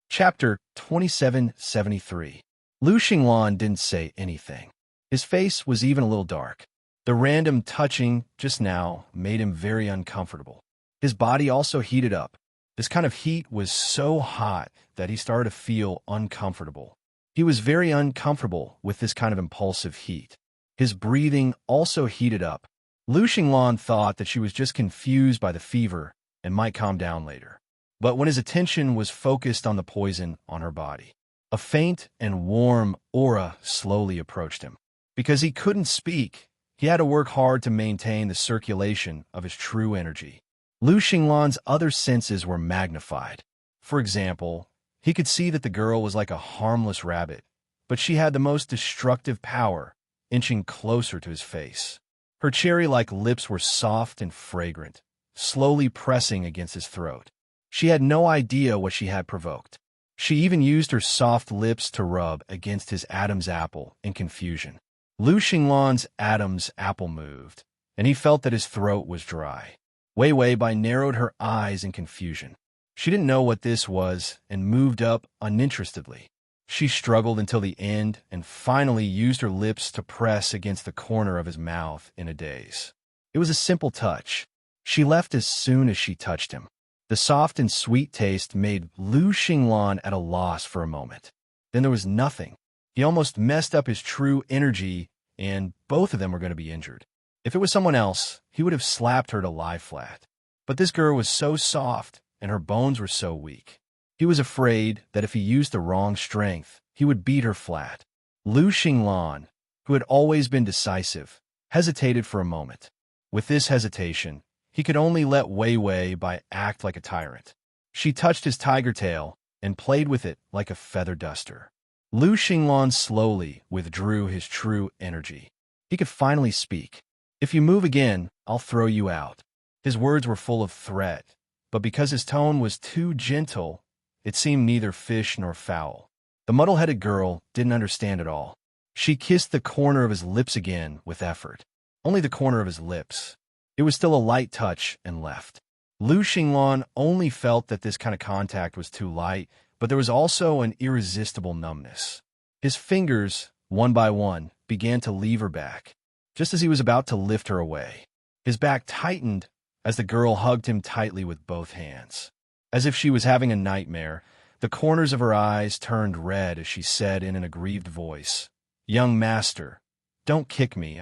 Chapter 2773. Lu Xinglan didn't say anything. His face was even a little dark. The random touching just now made him very uncomfortable. His body also heated up. This kind of heat was so hot that he started to feel uncomfortable. He was very uncomfortable with this kind of impulsive heat. His breathing also heated up. Lu Xinglan thought that she was just confused by the fever and might calm down later. But when his attention was focused on the poison on her body, a faint and warm aura slowly approached him. Because he couldn't speak, He had to work hard to maintain the circulation of his true energy. Lu Xinglan's other senses were magnified. For example, he could see that the girl was like a harmless rabbit, but she had the most destructive power, inching closer to his face. Her cherry-like lips were soft and fragrant, slowly pressing against his throat. She had no idea what she had provoked. She even used her soft lips to rub against his Adam's apple in confusion. Lu Xinglan's Adam's apple moved, and he felt that his throat was dry. Wei Wei narrowed her eyes in confusion. She didn't know what this was and moved up uninterestedly. She struggled until the end and finally used her lips to press against the corner of his mouth in a daze. It was a simple touch. She left as soon as she touched him. The soft and sweet taste made Lu Xinglan at a loss for a moment. Then there was nothing. He almost messed up his true energy, and both of them were going to be injured. If it was someone else, he would have slapped her to lie flat. But this girl was so soft, and her bones were so weak. He was afraid that if he used the wrong strength, he would beat her flat. Lu Xinglan, who had always been decisive, hesitated for a moment. With this hesitation, he could only let Wei Wei act like a tyrant. She touched his tiger tail and played with it like a feather duster. Lu Xinglan slowly withdrew his true energy. He could finally speak. "If you move again, I'll throw you out." His words were full of threat, but because his tone was too gentle, it seemed neither fish nor fowl. The muddle-headed girl didn't understand at all. She kissed the corner of his lips again with effort. Only the corner of his lips. It was still a light touch and left. Lu Xinglan only felt that this kind of contact was too light, but there was also an irresistible numbness. His fingers, one by one, began to leave her back, just as he was about to lift her away. His back tightened as the girl hugged him tightly with both hands. As if she was having a nightmare, the corners of her eyes turned red as she said in an aggrieved voice, "Young master, don't kick me,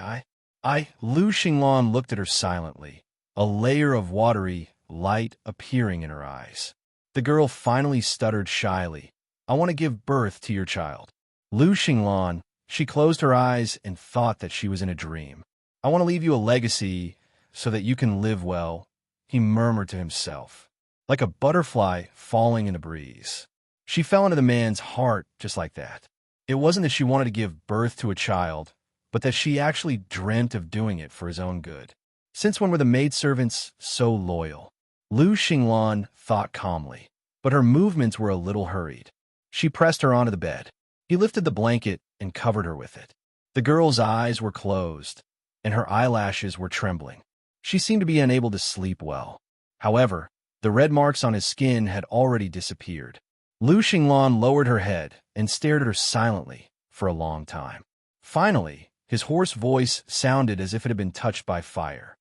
Lu Xinglan looked at her silently, a layer of watery light appearing in her eyes. The girl finally stuttered shyly, "I want to give birth to your child." Lu Xinglan, she closed her eyes and thought that she was in a dream. "I want to leave you a legacy so that you can live well," he murmured to himself, like a butterfly falling in a breeze. She fell into the man's heart just like that. It wasn't that she wanted to give birth to a child, but that she actually dreamt of doing it for his own good. Since when were the maidservants so loyal? Lu Xinglan thought calmly, but her movements were a little hurried. She pressed her onto the bed. He lifted the blanket and covered her with it. The girl's eyes were closed, and her eyelashes were trembling. She seemed to be unable to sleep well. However, the red marks on his skin had already disappeared. Lu Xinglan lowered her head and stared at her silently for a long time. Finally, his hoarse voice sounded as if it had been touched by fire.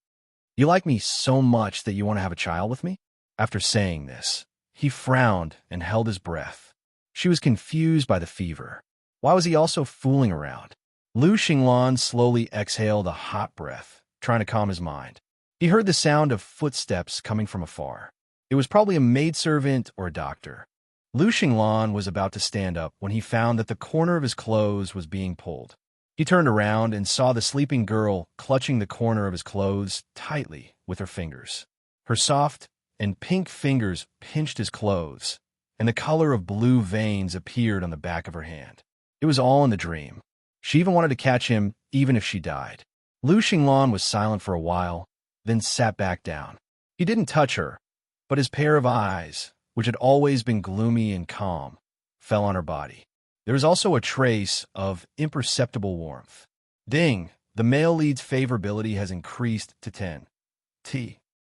"You like me so much that you want to have a child with me?" After saying this, he frowned and held his breath. She was confused by the fever. Why was he also fooling around? Lu Xinglan slowly exhaled a hot breath, trying to calm his mind. He heard the sound of footsteps coming from afar. It was probably a maidservant or a doctor. Lu Xinglan was about to stand up when he found that the corner of his clothes was being pulled. He turned around and saw the sleeping girl clutching the corner of his clothes tightly with her fingers. Her soft and pink fingers pinched his clothes, and the color of blue veins appeared on the back of her hand. It was all in the dream. She even wanted to catch him, even if she died. Lu Xinglan was silent for a while, then sat back down. He didn't touch her, but his pair of eyes, which had always been gloomy and calm, fell on her body. There was also a trace of imperceptible warmth. Ding! The male lead's favorability has increased to 10.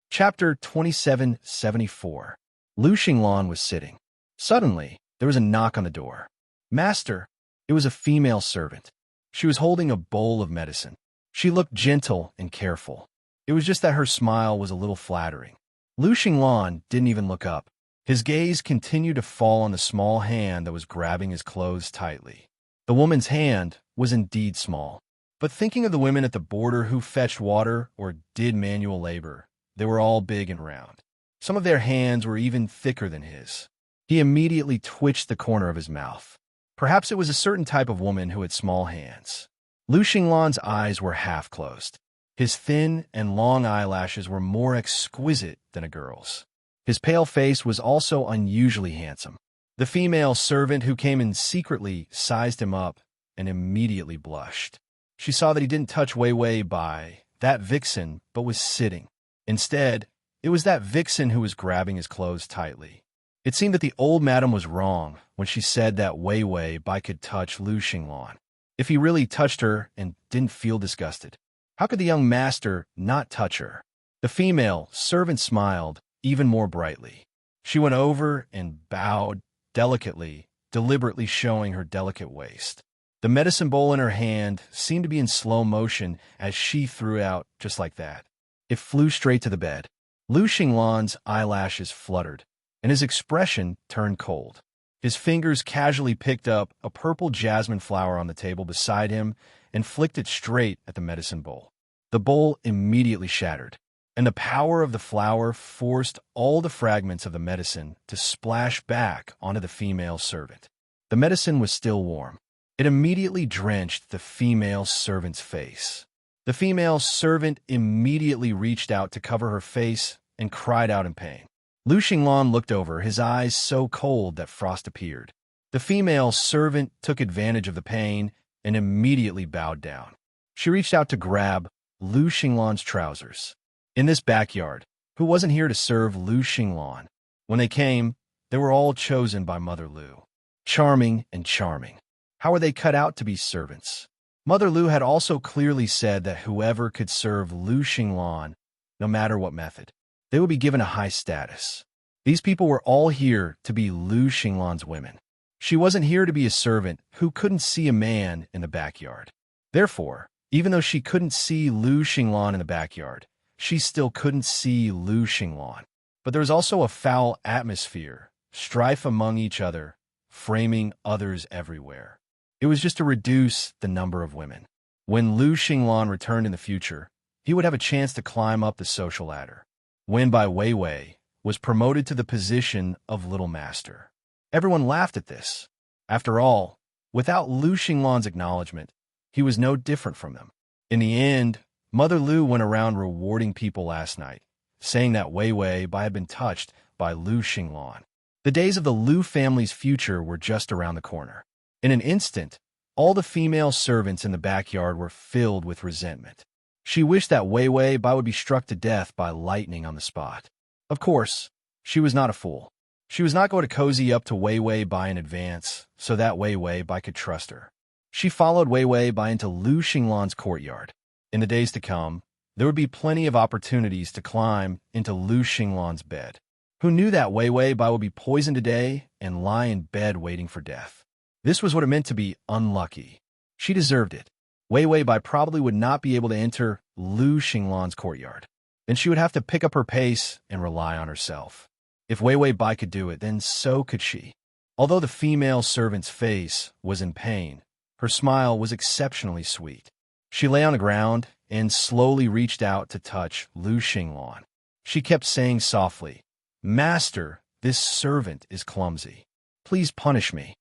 Chapter 2774. Lu Xinglan was sitting. Suddenly, there was a knock on the door. "Master!" It was a female servant. She was holding a bowl of medicine. She looked gentle and careful. It was just that her smile was a little flattering. Lu Xinglan didn't even look up. His gaze continued to fall on the small hand that was grabbing his clothes tightly. The woman's hand was indeed small, but thinking of the women at the border who fetched water or did manual labor, they were all big and round. Some of their hands were even thicker than his. He immediately twitched the corner of his mouth. Perhaps it was a certain type of woman who had small hands. Lu Xinglan's eyes were half closed. His thin and long eyelashes were more exquisite than a girl's. His pale face was also unusually handsome. The female servant who came in secretly sized him up and immediately blushed. She saw that he didn't touch Wei Wei by that vixen, but was sitting. Instead, it was that vixen who was grabbing his clothes tightly. It seemed that the old madam was wrong when she said that Wei Wei Bai could touch Lu Xinglan. If he really touched her and didn't feel disgusted, how could the young master not touch her? The female servant smiled even more brightly. She went over and bowed delicately, deliberately showing her delicate waist. The medicine bowl in her hand seemed to be in slow motion as she threw out just like that. It flew straight to the bed. Lu Xinglan's eyelashes fluttered, and his expression turned cold. His fingers casually picked up a purple jasmine flower on the table beside him and flicked it straight at the medicine bowl. The bowl immediately shattered, and the power of the flower forced all the fragments of the medicine to splash back onto the female servant. The medicine was still warm. It immediately drenched the female servant's face. The female servant immediately reached out to cover her face and cried out in pain. Lu Xinglan looked over, his eyes so cold that frost appeared. The female servant took advantage of the pain and immediately bowed down. She reached out to grab Lu Xinglan's trousers. In this backyard, who wasn't here to serve Lu Xinglan? When they came, they were all chosen by Mother Lu. Charming and charming. How were they cut out to be servants? Mother Lu had also clearly said that whoever could serve Lu Xinglan, no matter what method, they would be given a high status. These people were all here to be Lu Xinglan's women. She wasn't here to be a servant who couldn't see a man in the backyard. Therefore, even though she couldn't see Lu Xinglan in the backyard, she still couldn't see Lu Xinglan. But there was also a foul atmosphere, strife among each other, framing others everywhere. It was just to reduce the number of women. When Lu Xinglan returned in the future, he would have a chance to climb up the social ladder. Wen Bai Weiwei was promoted to the position of Little Master. Everyone laughed at this. After all, without Lu Xinglan's acknowledgement, he was no different from them. In the end, Mother Lu went around rewarding people last night, saying that Weiwei Bai had been touched by Lu Xinglan. The days of the Lu family's future were just around the corner. In an instant, all the female servants in the backyard were filled with resentment. She wished that Weiwei Bai would be struck to death by lightning on the spot. Of course, she was not a fool. She was not going to cozy up to Weiwei Bai in advance so that Weiwei Bai could trust her. She followed Weiwei Bai into Lu Xinglan's courtyard. In the days to come, there would be plenty of opportunities to climb into Lu Xinglan's bed. Who knew that Weiwei Bai would be poisoned today and lie in bed waiting for death? This was what it meant to be unlucky. She deserved it. Weiwei Bai probably would not be able to enter Lu Xinglan's courtyard. Then she would have to pick up her pace and rely on herself. If Weiwei Bai could do it, then so could she. Although the female servant's face was in pain, her smile was exceptionally sweet. She lay on the ground and slowly reached out to touch Lu Xinglan. She kept saying softly, "Master, this servant is clumsy. Please punish me."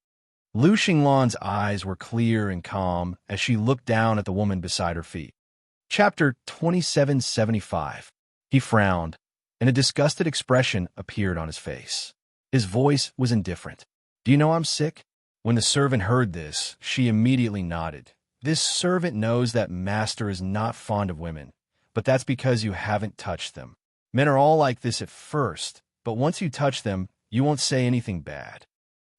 Lu Xinglan's eyes were clear and calm as she looked down at the woman beside her feet. Chapter 2775. He frowned, and a disgusted expression appeared on his face. His voice was indifferent. "Do you know I'm sick?" When the servant heard this, she immediately nodded. "This servant knows that Master is not fond of women, but that's because you haven't touched them. Men are all like this at first, but once you touch them, you won't say anything bad.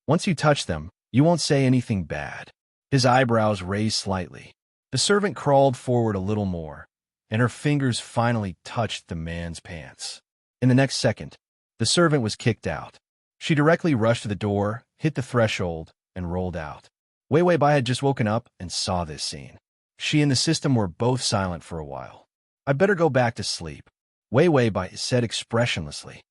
Once you touch them, you won't say anything bad." His eyebrows raised slightly. The servant crawled forward a little more, and her fingers finally touched the man's pants. In the next second, the servant was kicked out. She directly rushed to the door, hit the threshold, and rolled out. Weiwei Bai had just woken up and saw this scene. She and the system were both silent for a while. "I'd better go back to sleep," Weiwei Bai said expressionlessly.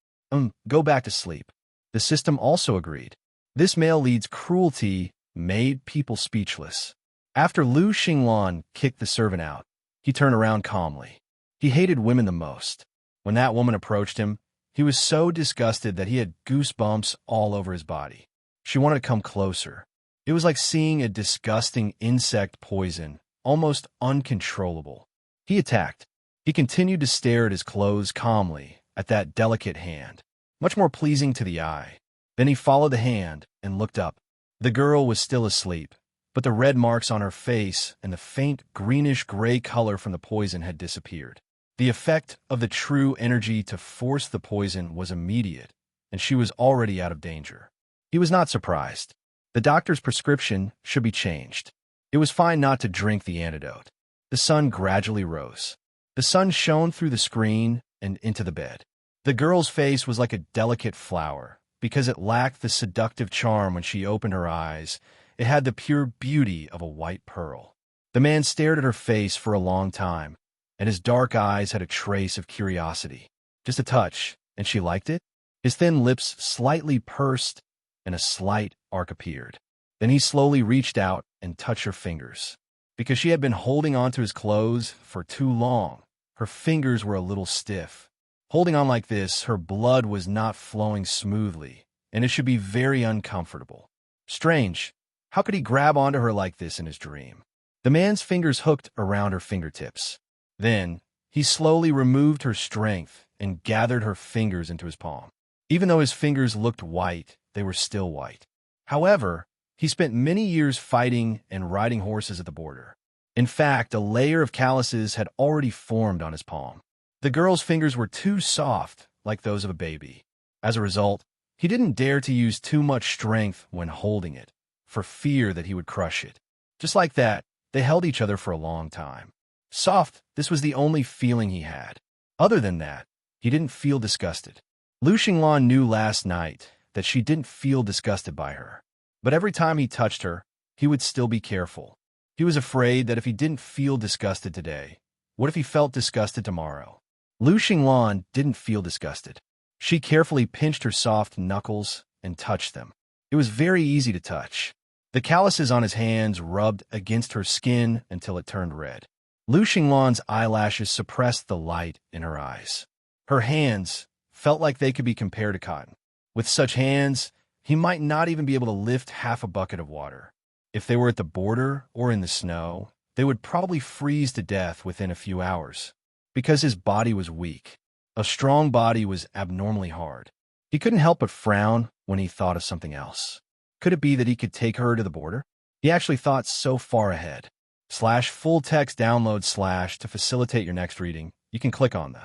Go back to sleep." The system also agreed. This male lead's cruelty made people speechless. After Lu Xinglan kicked the servant out, he turned around calmly. He hated women the most. When that woman approached him, he was so disgusted that he had goosebumps all over his body. She wanted to come closer. It was like seeing a disgusting insect poison almost uncontrollable. He attacked. He continued to stare at his clothes calmly, at that delicate hand, much more pleasing to the eye. Then he followed the hand and looked up. The girl was still asleep, but the red marks on her face and the faint greenish-gray color from the poison had disappeared. The effect of the true energy to force the poison was immediate, and she was already out of danger. He was not surprised. The doctor's prescription should be changed. It was fine not to drink the antidote. The sun gradually rose. The sun shone through the screen and into the bed. The girl's face was like a delicate flower, because it lacked the seductive charm when she opened her eyes. It had the pure beauty of a white pearl. The man stared at her face for a long time, and his dark eyes had a trace of curiosity. Just a touch, and she liked it? His thin lips slightly pursed, and a slight arc appeared. Then he slowly reached out and touched her fingers. Because she had been holding onto his clothes for too long, her fingers were a little stiff. Holding on like this, her blood was not flowing smoothly, and it should be very uncomfortable. Strange. How could he grab onto her like this in his dream? The man's fingers hooked around her fingertips. Then, he slowly removed her strength and gathered her fingers into his palm. Even though his fingers looked white, they were still white. However, he spent many years fighting and riding horses at the border. In fact, a layer of calluses had already formed on his palm. The girl's fingers were too soft, like those of a baby. As a result, he didn't dare to use too much strength when holding it, for fear that he would crush it. Just like that, they held each other for a long time. Soft, this was the only feeling he had. Other than that, he didn't feel disgusted. Lu Xinglan knew last night that she didn't feel disgusted by her. But every time he touched her, he would still be careful. He was afraid that if he didn't feel disgusted today, what if he felt disgusted tomorrow? Lu Xinglan didn't feel disgusted. She carefully pinched her soft knuckles and touched them. It was very easy to touch. The calluses on his hands rubbed against her skin until it turned red. Lu Xinglan's eyelashes suppressed the light in her eyes. Her hands felt like they could be compared to cotton. With such hands, he might not even be able to lift half a bucket of water. If they were at the border or in the snow, they would probably freeze to death within a few hours. Because his body was weak. A strong body was abnormally hard. He couldn't help but frown when he thought of something else. Could it be that he could take her to the border? He actually thought so far ahead. /full text download / to facilitate your next reading, you can click on the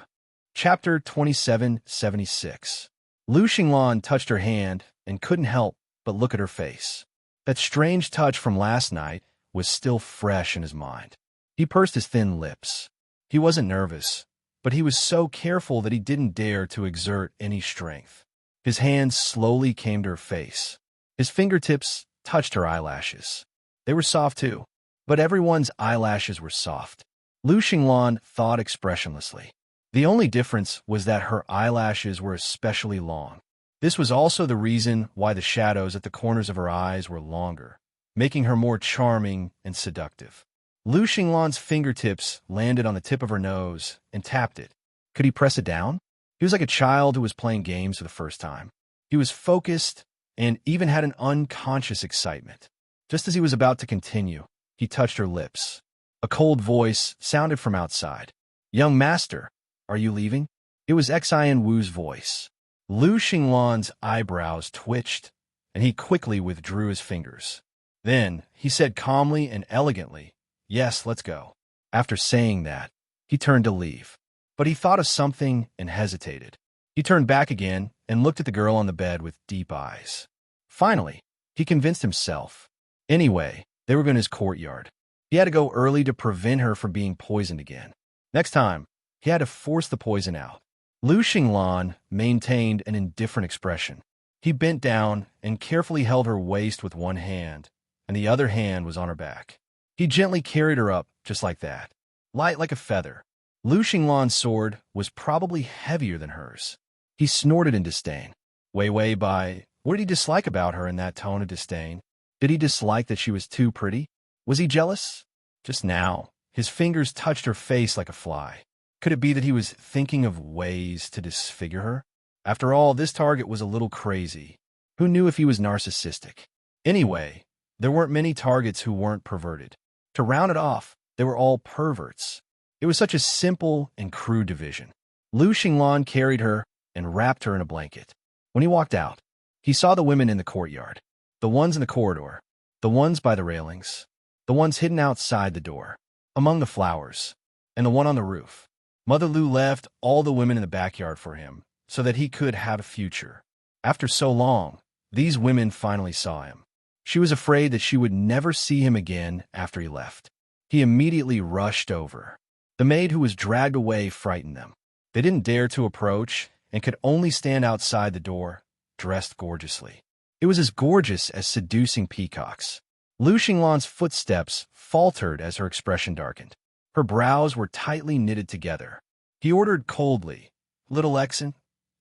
Chapter 2776. Lu Xinglan touched her hand and couldn't help but look at her face. That strange touch from last night was still fresh in his mind. He pursed his thin lips. He wasn't nervous, but he was so careful that he didn't dare to exert any strength. His hands slowly came to her face. His fingertips touched her eyelashes. They were soft too, but everyone's eyelashes were soft. Lu Xinglan thought expressionlessly. The only difference was that her eyelashes were especially long. This was also the reason why the shadows at the corners of her eyes were longer, making her more charming and seductive. Lu Xinglan's fingertips landed on the tip of her nose and tapped it. Could he press it down? He was like a child who was playing games for the first time. He was focused and even had an unconscious excitement. Just as he was about to continue, he touched her lips. A cold voice sounded from outside. "Young master, are you leaving?" It was Xian Wu's voice. Lu Xinglan's eyebrows twitched, and he quickly withdrew his fingers. Then he said calmly and elegantly, "Yes, let's go." After saying that, he turned to leave. But he thought of something and hesitated. He turned back again and looked at the girl on the bed with deep eyes. Finally, he convinced himself. Anyway, they were in his courtyard. He had to go early to prevent her from being poisoned again. Next time, he had to force the poison out. Lu Xinglan maintained an indifferent expression. He bent down and carefully held her waist with one hand, and the other hand was on her back. He gently carried her up, just like that, light like a feather. Lu Xinglan's sword was probably heavier than hers. He snorted in disdain. Wei Bai, what did he dislike about her in that tone of disdain? Did he dislike that she was too pretty? Was he jealous? Just now, his fingers touched her face like a fly. Could it be that he was thinking of ways to disfigure her? After all, this target was a little crazy. Who knew if he was narcissistic? Anyway, there weren't many targets who weren't perverted. To round it off, They were all perverts. It was such a simple and crude division. Lu Xinglan carried her and wrapped her in a blanket. When he walked out, he saw the women in the courtyard, the ones in the corridor, the ones by the railings, the ones hidden outside the door, among the flowers, and the one on the roof. Mother Lu left all the women in the backyard for him so that he could have a future. After so long, these women finally saw him. She was afraid that she would never see him again after he left. He immediately rushed over. The maid who was dragged away frightened them. They didn't dare to approach and could only stand outside the door, dressed gorgeously. It was as gorgeous as seducing peacocks. Lu Xinglan's footsteps faltered as her expression darkened. Her brows were tightly knitted together. He ordered coldly, "Little Exon,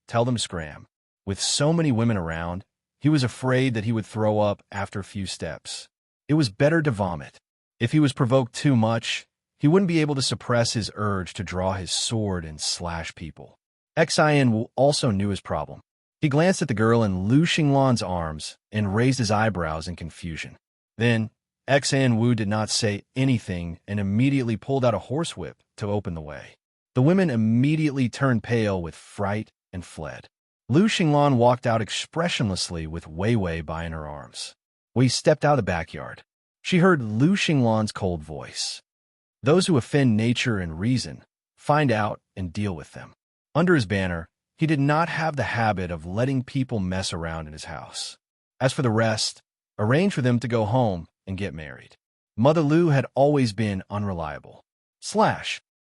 tell them to scram." With so many women around, he was afraid that he would throw up after a few steps. It was better to vomit. If he was provoked too much, he wouldn't be able to suppress his urge to draw his sword and slash people. Xin Wu also knew his problem. He glanced at the girl in Lu Xinglan's arms and raised his eyebrows in confusion. Then, Xin Wu did not say anything and immediately pulled out a horsewhip to open the way. The women immediately turned pale with fright and fled. Lu Xinglan walked out expressionlessly with Wei Wei Bai in her arms. Wei stepped out of the backyard. She heard Lu Xinglan's cold voice. "Those who offend nature and reason, find out and deal with them." Under his banner, he did not have the habit of letting people mess around in his house. As for the rest, arrange for them to go home and get married. Mother Lu had always been unreliable.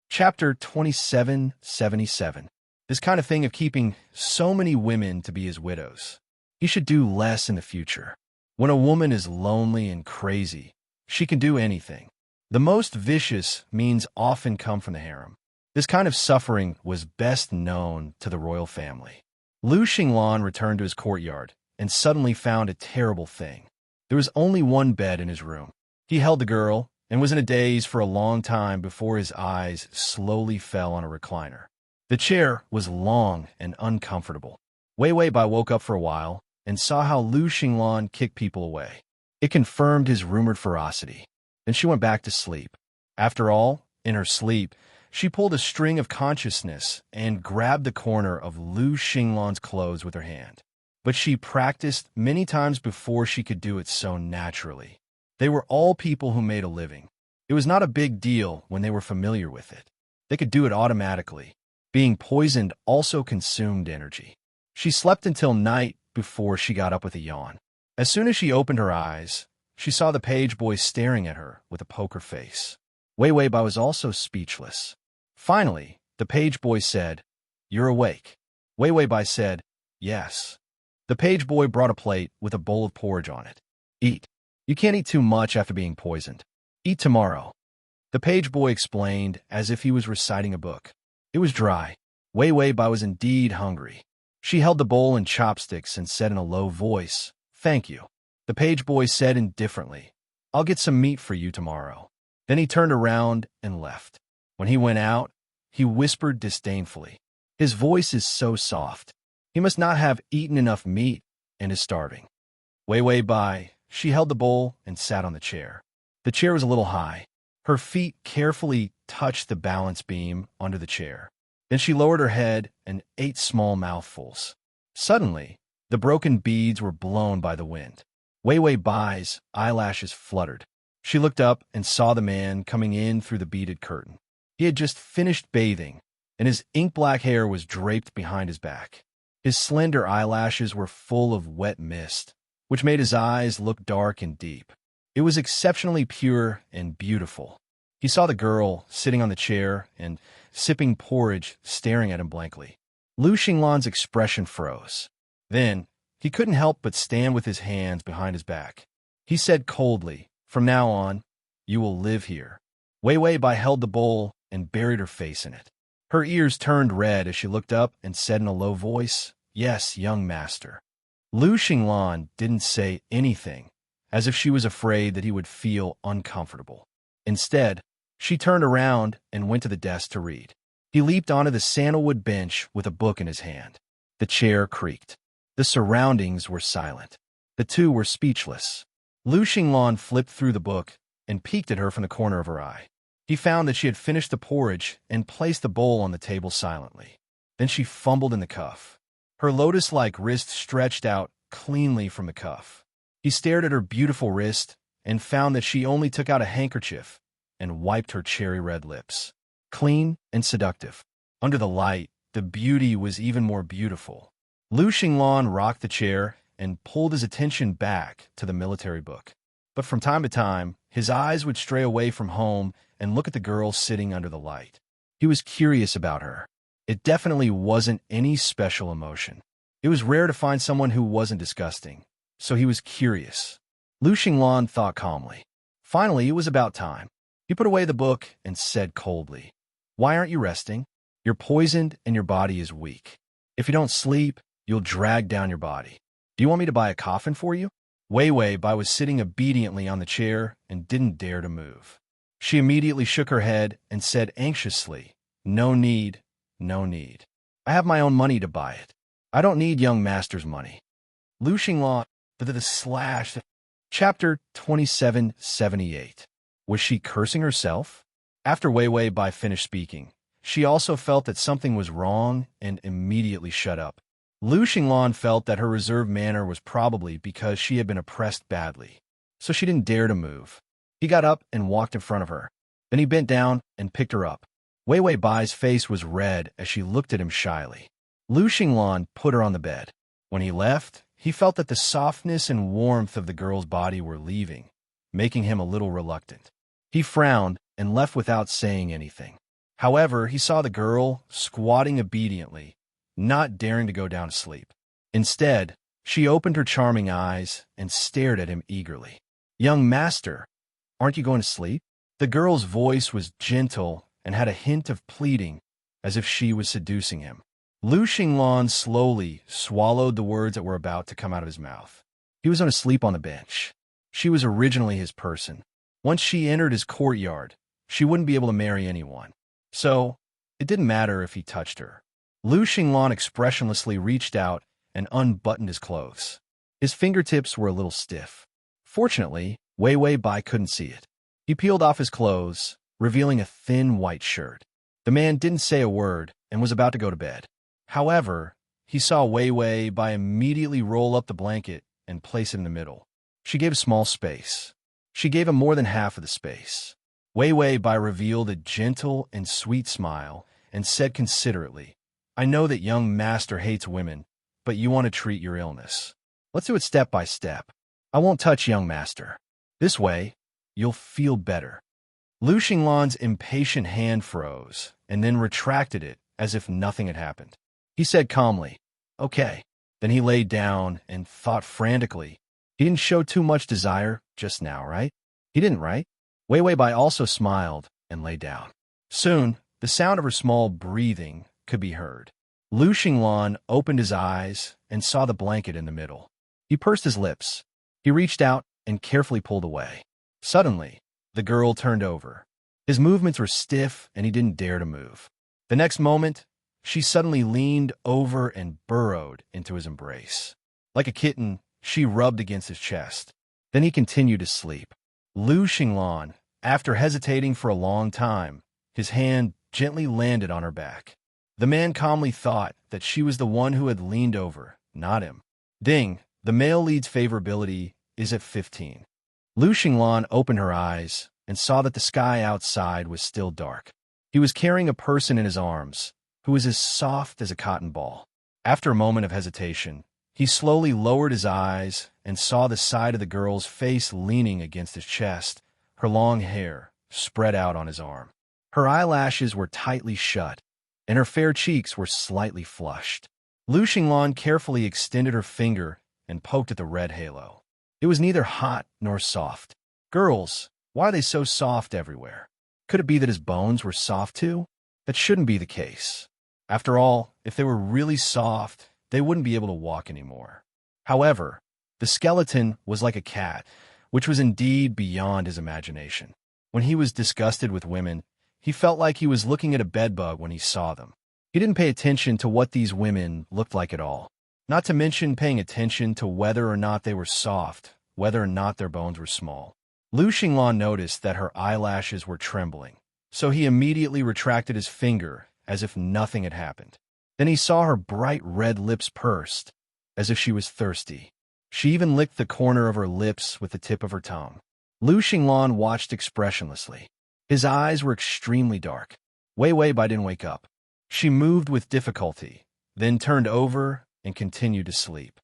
Chapter 2777. This kind of thing of keeping so many women to be his widows. He should do less in the future. When a woman is lonely and crazy, she can do anything. The most vicious means often come from the harem. This kind of suffering was best known to the royal family. Lu Xinglan returned to his courtyard and suddenly found a terrible thing. There was only one bed in his room. He held the girl and was in a daze for a long time before his eyes slowly fell on a recliner. The chair was long and uncomfortable. Wei Wei Bai woke up for a while and saw how Lu Xinglan kicked people away. It confirmed his rumored ferocity. Then she went back to sleep. After all, in her sleep, she pulled a string of consciousness and grabbed the corner of Lu Xinglan's clothes with her hand. But she practiced many times before she could do it so naturally. They were all people who made a living. It was not a big deal when they were familiar with it. They could do it automatically. Being poisoned also consumed energy. She slept until night before she got up with a yawn. As soon as she opened her eyes, she saw the page boy staring at her with a poker face. Wei Wei Bai was also speechless. Finally, the page boy said, "You're awake." Wei Wei Bai said, "Yes." The page boy brought a plate with a bowl of porridge on it. "Eat. You can't eat too much after being poisoned. Eat tomorrow." The page boy explained as if he was reciting a book. It was dry. Wei Wei Bai was indeed hungry. She held the bowl and chopsticks and said in a low voice, "Thank you." The page boy said indifferently, "I'll get some meat for you tomorrow." Then he turned around and left. When he went out, he whispered disdainfully. His voice is so soft. He must not have eaten enough meat and is starving. Wei Wei Bai, she held the bowl and sat on the chair. The chair was a little high. Her feet carefully touched the balance beam under the chair. Then she lowered her head and ate small mouthfuls. Suddenly, the broken beads were blown by the wind. Wei Wei Bai's eyelashes fluttered. She looked up and saw the man coming in through the beaded curtain. He had just finished bathing, and his ink-black hair was draped behind his back. His slender eyelashes were full of wet mist, which made his eyes look dark and deep. It was exceptionally pure and beautiful. He saw the girl sitting on the chair and sipping porridge, staring at him blankly. Lu Xinglan's expression froze. Then, he couldn't help but stand with his hands behind his back. He said coldly, "From now on, you will live here." Wei Wei Bai held the bowl and buried her face in it. Her ears turned red as she looked up and said in a low voice, "Yes, young master." Lu Xinglan didn't say anything, as if she was afraid that he would feel uncomfortable. Instead, she turned around and went to the desk to read. He leaped onto the sandalwood bench with a book in his hand. The chair creaked. The surroundings were silent. The two were speechless. Lu Xinglan flipped through the book and peeked at her from the corner of her eye. He found that she had finished the porridge and placed the bowl on the table silently. Then she fumbled in the cuff. Her lotus-like wrist stretched out cleanly from the cuff. He stared at her beautiful wrist and found that she only took out a handkerchief and wiped her cherry-red lips. Clean and seductive. Under the light, the beauty was even more beautiful. Lu Xinglan rocked the chair and pulled his attention back to the military book. But from time to time, his eyes would stray away from home and look at the girl sitting under the light. He was curious about her. It definitely wasn't any special emotion. It was rare to find someone who wasn't disgusting, so he was curious. Lu Xinglan thought calmly. Finally, it was about time. He put away the book and said coldly, "Why aren't you resting? You're poisoned and your body is weak. If you don't sleep, you'll drag down your body. Do you want me to buy a coffin for you?" Wei Bai was sitting obediently on the chair and didn't dare to move. She immediately shook her head and said anxiously, "No need, no need. I have my own money to buy it. I don't need young master's money." Lu Xinglan, / Chapter 2778. Was she cursing herself? After Wei Bai finished speaking, she also felt that something was wrong and immediately shut up. Lu Xinglan felt that her reserved manner was probably because she had been oppressed badly, so she didn't dare to move. He got up and walked in front of her. Then he bent down and picked her up. Wei Bai's face was red as she looked at him shyly. Lu Xinglan put her on the bed. When he left, he felt that the softness and warmth of the girl's body were leaving, making him a little reluctant. He frowned and left without saying anything. However, he saw the girl squatting obediently, not daring to go down to sleep. Instead, she opened her charming eyes and stared at him eagerly. "Young master, aren't you going to sleep?" The girl's voice was gentle and had a hint of pleading, as if she was seducing him. Lu Xinglan slowly swallowed the words that were about to come out of his mouth. He was going to sleep on the bench. She was originally his person. Once she entered his courtyard, she wouldn't be able to marry anyone. So, it didn't matter if he touched her. Lu Xinglan expressionlessly reached out and unbuttoned his clothes. His fingertips were a little stiff. Fortunately, Wei Bai couldn't see it. He peeled off his clothes, revealing a thin white shirt. The man didn't say a word and was about to go to bed. However, he saw Wei Bai immediately roll up the blanket and place it in the middle. She gave a small space. She gave him more than half of the space. Wei Bai revealed a gentle and sweet smile and said considerately, "I know that young master hates women, but you want to treat your illness. Let's do it step by step. I won't touch young master. This way, you'll feel better." Lu Xinglan's impatient hand froze and then retracted it as if nothing had happened. He said calmly, "Okay." Then he laid down and thought frantically. He didn't show too much desire just now, right? He didn't, right? Wei Bai also smiled and lay down. Soon, the sound of her small breathing could be heard. Lu Xinglan opened his eyes and saw the blanket in the middle. He pursed his lips. He reached out and carefully pulled away. Suddenly, the girl turned over. His movements were stiff and he didn't dare to move. The next moment, she suddenly leaned over and burrowed into his embrace. Like a kitten, she rubbed against his chest. Then he continued to sleep. Lu Xinglan, after hesitating for a long time, his hand gently landed on her back. The man calmly thought that she was the one who had leaned over, not him. Ding, the male lead's favorability is at 15. Lu Xinglan opened her eyes and saw that the sky outside was still dark. He was carrying a person in his arms, who was as soft as a cotton ball. After a moment of hesitation, he slowly lowered his eyes and saw the side of the girl's face leaning against his chest, her long hair spread out on his arm. Her eyelashes were tightly shut, and her fair cheeks were slightly flushed. Lu Xinglan carefully extended her finger and poked at the red halo. It was neither hot nor soft. Girls, why are they so soft everywhere? Could it be that his bones were soft too? That shouldn't be the case. After all, if they were really soft, they wouldn't be able to walk anymore. However, the skeleton was like a cat, which was indeed beyond his imagination. When he was disgusted with women, he felt like he was looking at a bedbug when he saw them. He didn't pay attention to what these women looked like at all, not to mention paying attention to whether or not they were soft, whether or not their bones were small. Lu Xinglan noticed that her eyelashes were trembling, so he immediately retracted his finger as if nothing had happened. Then he saw her bright red lips pursed, as if she was thirsty. She even licked the corner of her lips with the tip of her tongue. Lu Xinglan watched expressionlessly. His eyes were extremely dark. Wei Bai didn't wake up. She moved with difficulty, then turned over and continued to sleep.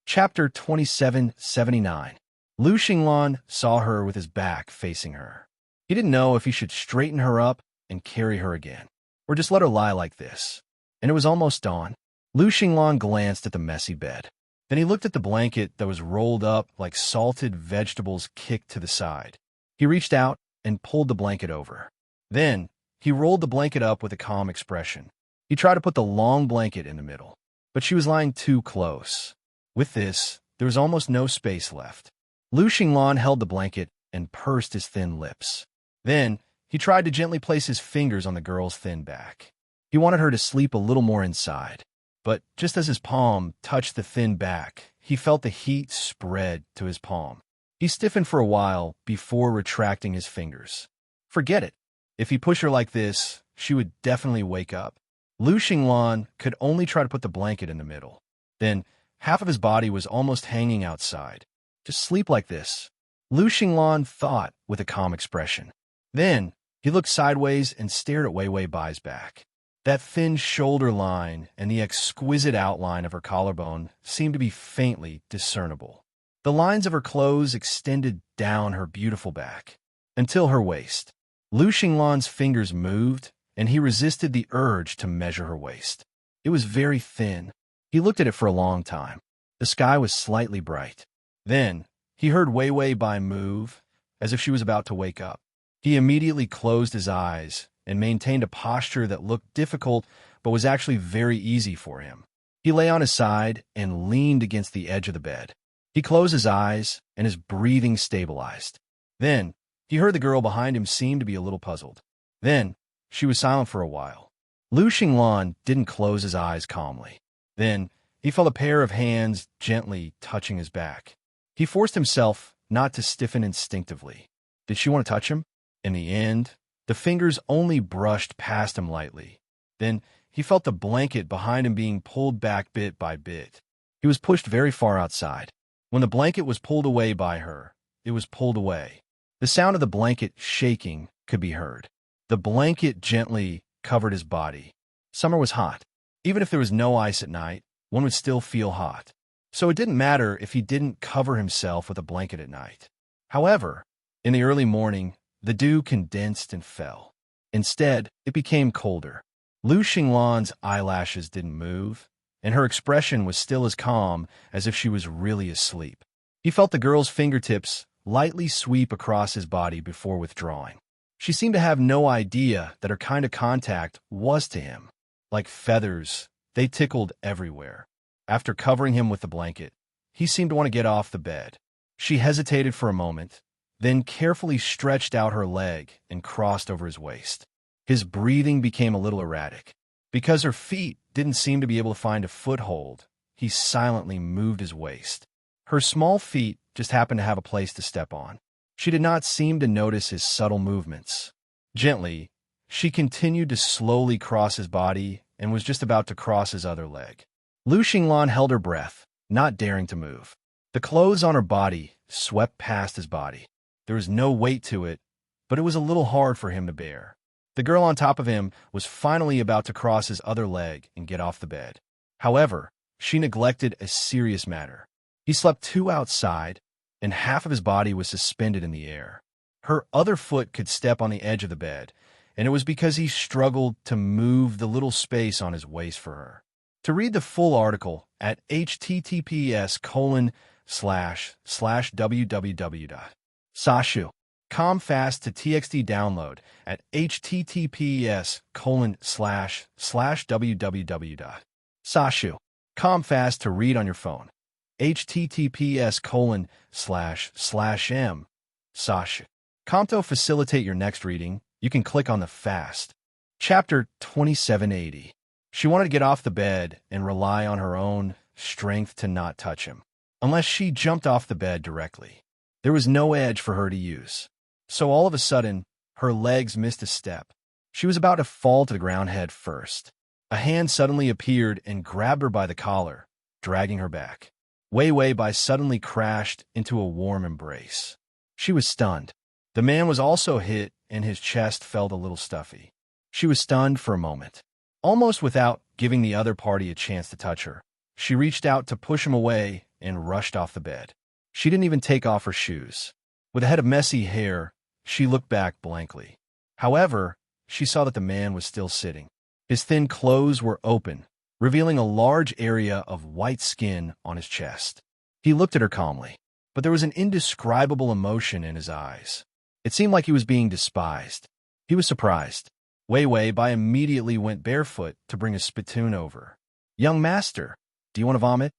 Chapter 2779. Lu Xinglan saw her with his back facing her. He didn't know if he should straighten her up and carry her again, or just let her lie like this. And it was almost dawn. Lu Xinglan glanced at the messy bed. Then he looked at the blanket that was rolled up like salted vegetables kicked to the side. He reached out and pulled the blanket over. Then, he rolled the blanket up with a calm expression. He tried to put the long blanket in the middle, but she was lying too close. With this, there was almost no space left. Lu Xinglan held the blanket and pursed his thin lips. Then, he tried to gently place his fingers on the girl's thin back. He wanted her to sleep a little more inside. But just as his palm touched the thin back, he felt the heat spread to his palm. He stiffened for a while before retracting his fingers. Forget it. If he pushed her like this, she would definitely wake up. Lu Xinglan could only try to put the blanket in the middle. Then, half of his body was almost hanging outside. Just sleep like this. Lu Xinglan thought with a calm expression. Then, he looked sideways and stared at Wei Bai's back. That thin shoulder line and the exquisite outline of her collarbone seemed to be faintly discernible. The lines of her clothes extended down her beautiful back, until her waist. Lu Xinglan's fingers moved, and he resisted the urge to measure her waist. It was very thin. He looked at it for a long time. The sky was slightly bright. Then, he heard Wei Bai move, as if she was about to wake up. He immediately closed his eyes and maintained a posture that looked difficult but was actually very easy for him. He lay on his side and leaned against the edge of the bed. He closed his eyes and his breathing stabilized. Then, he heard the girl behind him seem to be a little puzzled. Then, she was silent for a while. Lu Xinglan didn't close his eyes calmly. Then, he felt a pair of hands gently touching his back. He forced himself not to stiffen instinctively. Did she want to touch him? In the end, the fingers only brushed past him lightly. Then he felt the blanket behind him being pulled back bit by bit. He was pushed very far outside. When the blanket was pulled away by her, it was pulled away. The sound of the blanket shaking could be heard. The blanket gently covered his body. Summer was hot. Even if there was no ice at night, one would still feel hot. So it didn't matter if he didn't cover himself with a blanket at night. However, in the early morning, the dew condensed and fell. Instead, it became colder. Lu Xinglan's eyelashes didn't move, and her expression was still as calm as if she was really asleep. He felt the girl's fingertips lightly sweep across his body before withdrawing. She seemed to have no idea that her kind of contact was to him. Like feathers, they tickled everywhere. After covering him with the blanket, he seemed to want to get off the bed. She hesitated for a moment, then carefully stretched out her leg and crossed over his waist. His breathing became a little erratic. Because her feet didn't seem to be able to find a foothold, he silently moved his waist. Her small feet just happened to have a place to step on. She did not seem to notice his subtle movements. Gently, she continued to slowly cross his body and was just about to cross his other leg. Lu Xinglan held her breath, not daring to move. The clothes on her body swept past his body. There was no weight to it, but it was a little hard for him to bear. The girl on top of him was finally about to cross his other leg and get off the bed. However, she neglected a serious matter. He slept too outside, and half of his body was suspended in the air. Her other foot could step on the edge of the bed, and it was because he struggled to move the little space on his waist for her. To read the full article at https://www.sashu.com fast to TXT download at https://www.sashu.com fast to read on your phone. https://m Sashu.com to facilitate your next reading, you can click on the fast. Chapter 2780. She wanted to get off the bed and rely on her own strength to not touch him. Unless she jumped off the bed directly, there was no edge for her to use. So all of a sudden, Her legs missed a step. She was about to fall to the ground head first. A hand suddenly appeared and grabbed her by the collar, dragging her back. Wei Wei Bai suddenly crashed into a warm embrace. She was stunned. The man was also hit, and his chest felt a little stuffy. She was stunned for a moment. Almost without giving the other party a chance to touch her, she reached out to push him away and rushed off the bed. She didn't even take off her shoes. With a head of messy hair, she looked back blankly. However, she saw that the man was still sitting. His thin clothes were open, revealing a large area of white skin on his chest. He looked at her calmly, but there was an indescribable emotion in his eyes. It seemed like he was being despised. He was surprised. Wei Wei Bai immediately went barefoot to bring a spittoon over. "Young master, do you want to vomit?"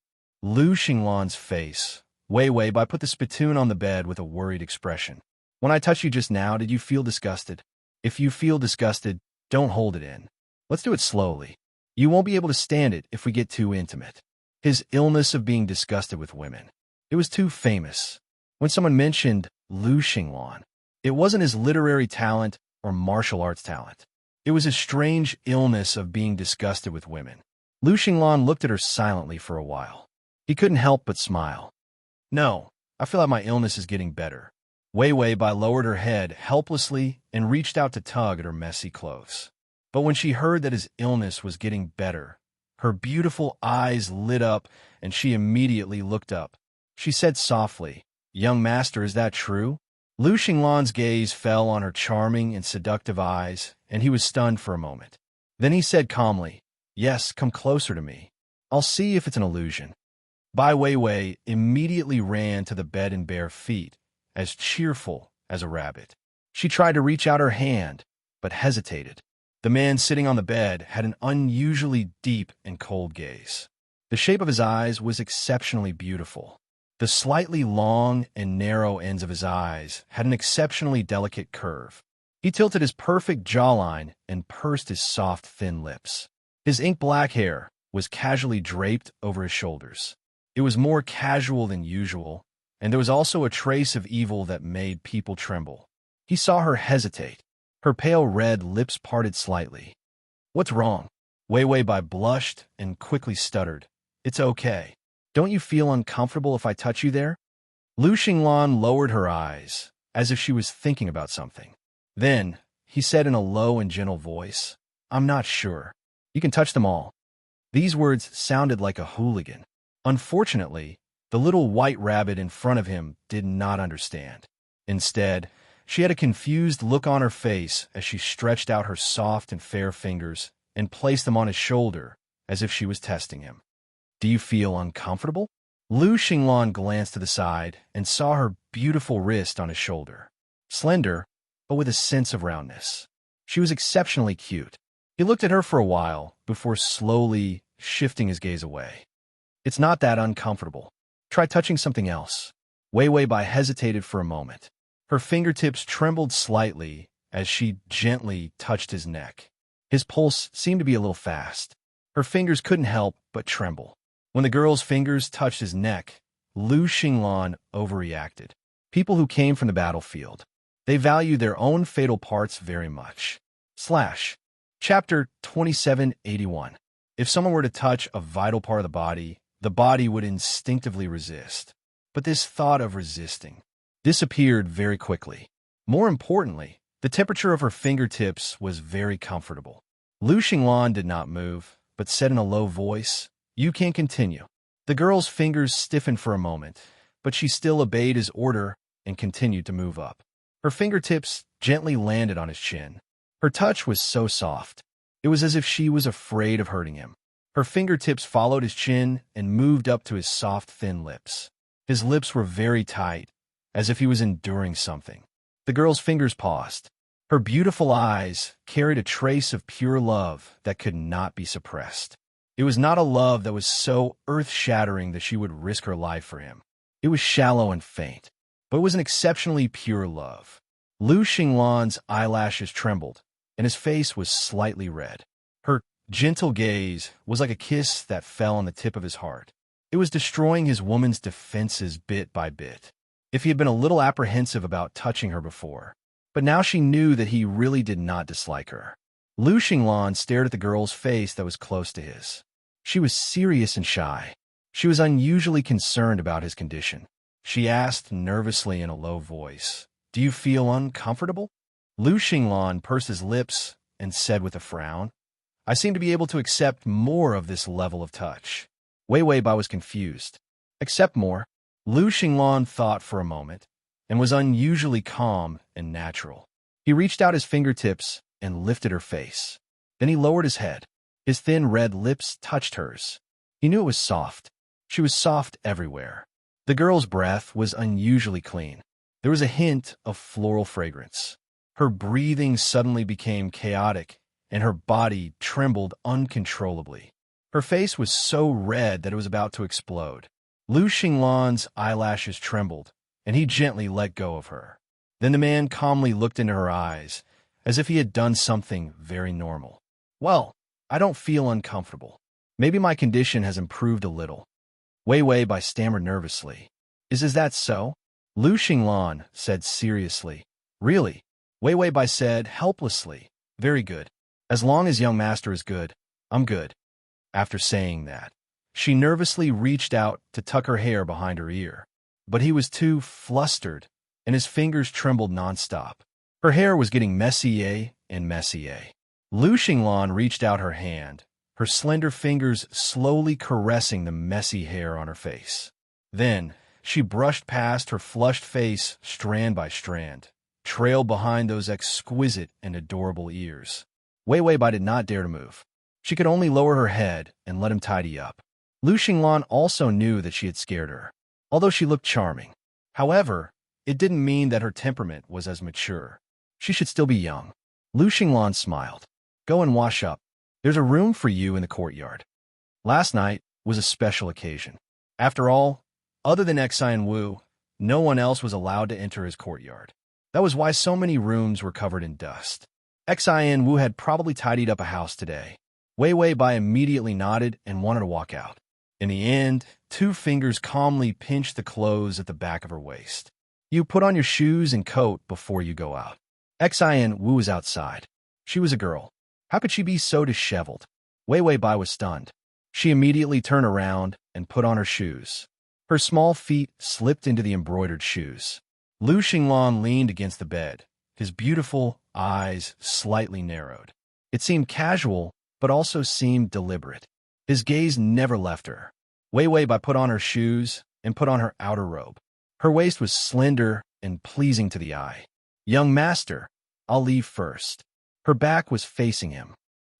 Lu Xinglan's face. Wei Wei Bai put the spittoon on the bed with a worried expression. "When I touched you just now, did you feel disgusted? If you feel disgusted, don't hold it in. Let's do it slowly. You won't be able to stand it if we get too intimate." His illness of being disgusted with women. It was too famous. When someone mentioned Lu Xinglan, it wasn't his literary talent or martial arts talent. It was his strange illness of being disgusted with women. Lu Xinglan looked at her silently for a while. He couldn't help but smile. "No, I feel like my illness is getting better." Wei Wei Bai lowered her head helplessly and reached out to tug at her messy clothes. But when she heard that his illness was getting better, her beautiful eyes lit up and she immediately looked up. She said softly, "Young master, is that true?" Lu Xinglan's gaze fell on her charming and seductive eyes, and he was stunned for a moment. Then he said calmly, "Yes, come closer to me. I'll see if it's an illusion." Bai Weiwei immediately ran to the bed in bare feet, as cheerful as a rabbit. She tried to reach out her hand, but hesitated. The man sitting on the bed had an unusually deep and cold gaze. The shape of his eyes was exceptionally beautiful. The slightly long and narrow ends of his eyes had an exceptionally delicate curve. He tilted his perfect jawline and pursed his soft, thin lips. His ink-black hair was casually draped over his shoulders. It was more casual than usual, and there was also a trace of evil that made people tremble. He saw her hesitate. Her pale red lips parted slightly. "What's wrong?" Wei Wei Bai blushed and quickly stuttered. "It's okay. Don't you feel uncomfortable if I touch you there?" Lu Xinglan lowered her eyes, as if she was thinking about something. Then, he said in a low and gentle voice, "I'm not sure. You can touch them all." These words sounded like a hooligan. Unfortunately, the little white rabbit in front of him did not understand. Instead, she had a confused look on her face as she stretched out her soft and fair fingers and placed them on his shoulder, as if she was testing him. "Do you feel uncomfortable?" Lu Xinglan glanced to the side and saw her beautiful wrist on his shoulder. Slender, but with a sense of roundness. She was exceptionally cute. He looked at her for a while before slowly shifting his gaze away. "It's not that uncomfortable. Try touching something else." Wei Wei Bai hesitated for a moment. Her fingertips trembled slightly as she gently touched his neck. His pulse seemed to be a little fast. Her fingers couldn't help but tremble. When the girl's fingers touched his neck, Lu Xinglan overreacted. People who came from the battlefield. They value their own fatal parts very much. Chapter 2781. If someone were to touch a vital part of the body would instinctively resist. But this thought of resisting disappeared very quickly. More importantly, the temperature of her fingertips was very comfortable. Lu Xinglan did not move, but said in a low voice, "You can continue." The girl's fingers stiffened for a moment, but she still obeyed his order and continued to move up. Her fingertips gently landed on his chin. Her touch was so soft. It was as if she was afraid of hurting him. Her fingertips followed his chin and moved up to his soft, thin lips. His lips were very tight, as if he was enduring something. The girl's fingers paused. Her beautiful eyes carried a trace of pure love that could not be suppressed. It was not a love that was so earth-shattering that she would risk her life for him. It was shallow and faint, but it was an exceptionally pure love. Lu Xinglan's eyelashes trembled, and his face was slightly red. Her gentle gaze was like a kiss that fell on the tip of his heart. It was destroying his woman's defenses bit by bit. If he had been a little apprehensive about touching her before, But now she knew that he really did not dislike her. Lu Xinglan stared at the girl's face that was close to his. She was serious and shy. She was unusually concerned about his condition. She asked nervously in a low voice, "Do you feel uncomfortable?" Lu Xinglan pursed his lips and said with a frown, "I seem to be able to accept more of this level of touch." Wei Weibai was confused. "Accept more?" Lu Xinglan thought for a moment and was unusually calm and natural. He reached out his fingertips and lifted her face. Then he lowered his head. His thin red lips touched hers. He knew it was soft. She was soft everywhere. The girl's breath was unusually clean. There was a hint of floral fragrance. Her breathing suddenly became chaotic, and her body trembled uncontrollably. Her face was so red that it was about to explode. Lu Xinglan's eyelashes trembled, and he gently let go of her. Then the man calmly looked into her eyes, as if he had done something very normal. "Well, I don't feel uncomfortable. Maybe my condition has improved a little." Wei Weibai stammered nervously. Is that so?" Lu Xinglan said seriously. "Really?" Wei Weibai said helplessly. "Very good. As long as young master is good, I'm good." After saying that, she nervously reached out to tuck her hair behind her ear. But he was too flustered, and his fingers trembled nonstop. Her hair was getting messier and messier. Lu Xinglan reached out her hand, her slender fingers slowly caressing the messy hair on her face. Then, she brushed past her flushed face strand by strand, trailed behind those exquisite and adorable ears. Wei Weibai did not dare to move. She could only lower her head and let him tidy up. Lu Xinglan also knew that she had scared her, although she looked charming. However, it didn't mean that her temperament was as mature. She should still be young. Lu Xinglan smiled. "Go and wash up. There's a room for you in the courtyard." Last night was a special occasion. After all, other than Xian Wu, no one else was allowed to enter his courtyard. That was why so many rooms were covered in dust. Xian Wu had probably tidied up a house today. Wei Weibai immediately nodded and wanted to walk out. In the end, two fingers calmly pinched the clothes at the back of her waist. "You put on your shoes and coat before you go out." Xian Wu was outside. She was a girl. How could she be so disheveled? Wei Weibai was stunned. She immediately turned around and put on her shoes. Her small feet slipped into the embroidered shoes. Lu Xinglan leaned against the bed, his beautiful eyes slightly narrowed. It seemed casual, but also seemed deliberate. His gaze never left her. Wei Weibai put on her shoes and put on her outer robe. Her waist was slender and pleasing to the eye. "Young master, I'll leave first." Her back was facing him.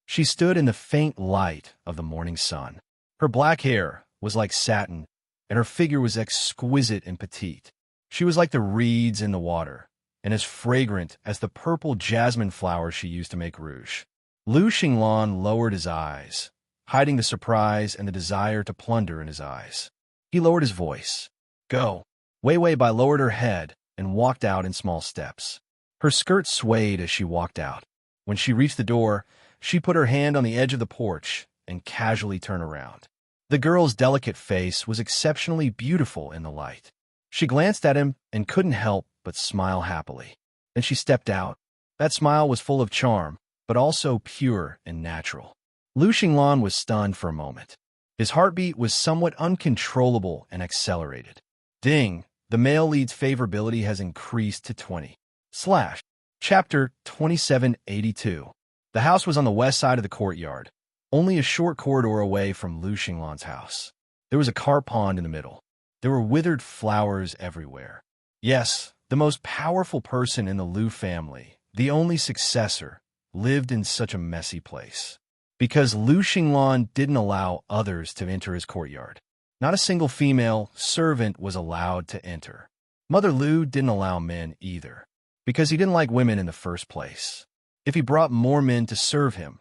She stood in the faint light of the morning sun. Her black hair was like satin, and her figure was exquisite and petite. She was like the reeds in the water, and as fragrant as the purple jasmine flowers she used to make rouge. Lu Xinglan lowered his eyes, hiding the surprise and the desire to plunder in his eyes. He lowered his voice. "Go." Wei Weibai lowered her head and walked out in small steps. Her skirt swayed as she walked out. When she reached the door, she put her hand on the edge of the porch and casually turned around. The girl's delicate face was exceptionally beautiful in the light. She glanced at him and couldn't help but smile happily. Then she stepped out. That smile was full of charm, but also pure and natural. Lu Xinglan was stunned for a moment. His heartbeat was somewhat uncontrollable and accelerated. Ding! The male lead's favorability has increased to 20. Chapter 2782. The house was on the west side of the courtyard, only a short corridor away from Lu Xinglan's house. There was a carp pond in the middle. There were withered flowers everywhere. Yes, the most powerful person in the Lu family, the only successor, lived in such a messy place. Because Lu Xinglan didn't allow others to enter his courtyard. Not a single female servant was allowed to enter. Mother Lu didn't allow men either, because he didn't like women in the first place. If he brought more men to serve him,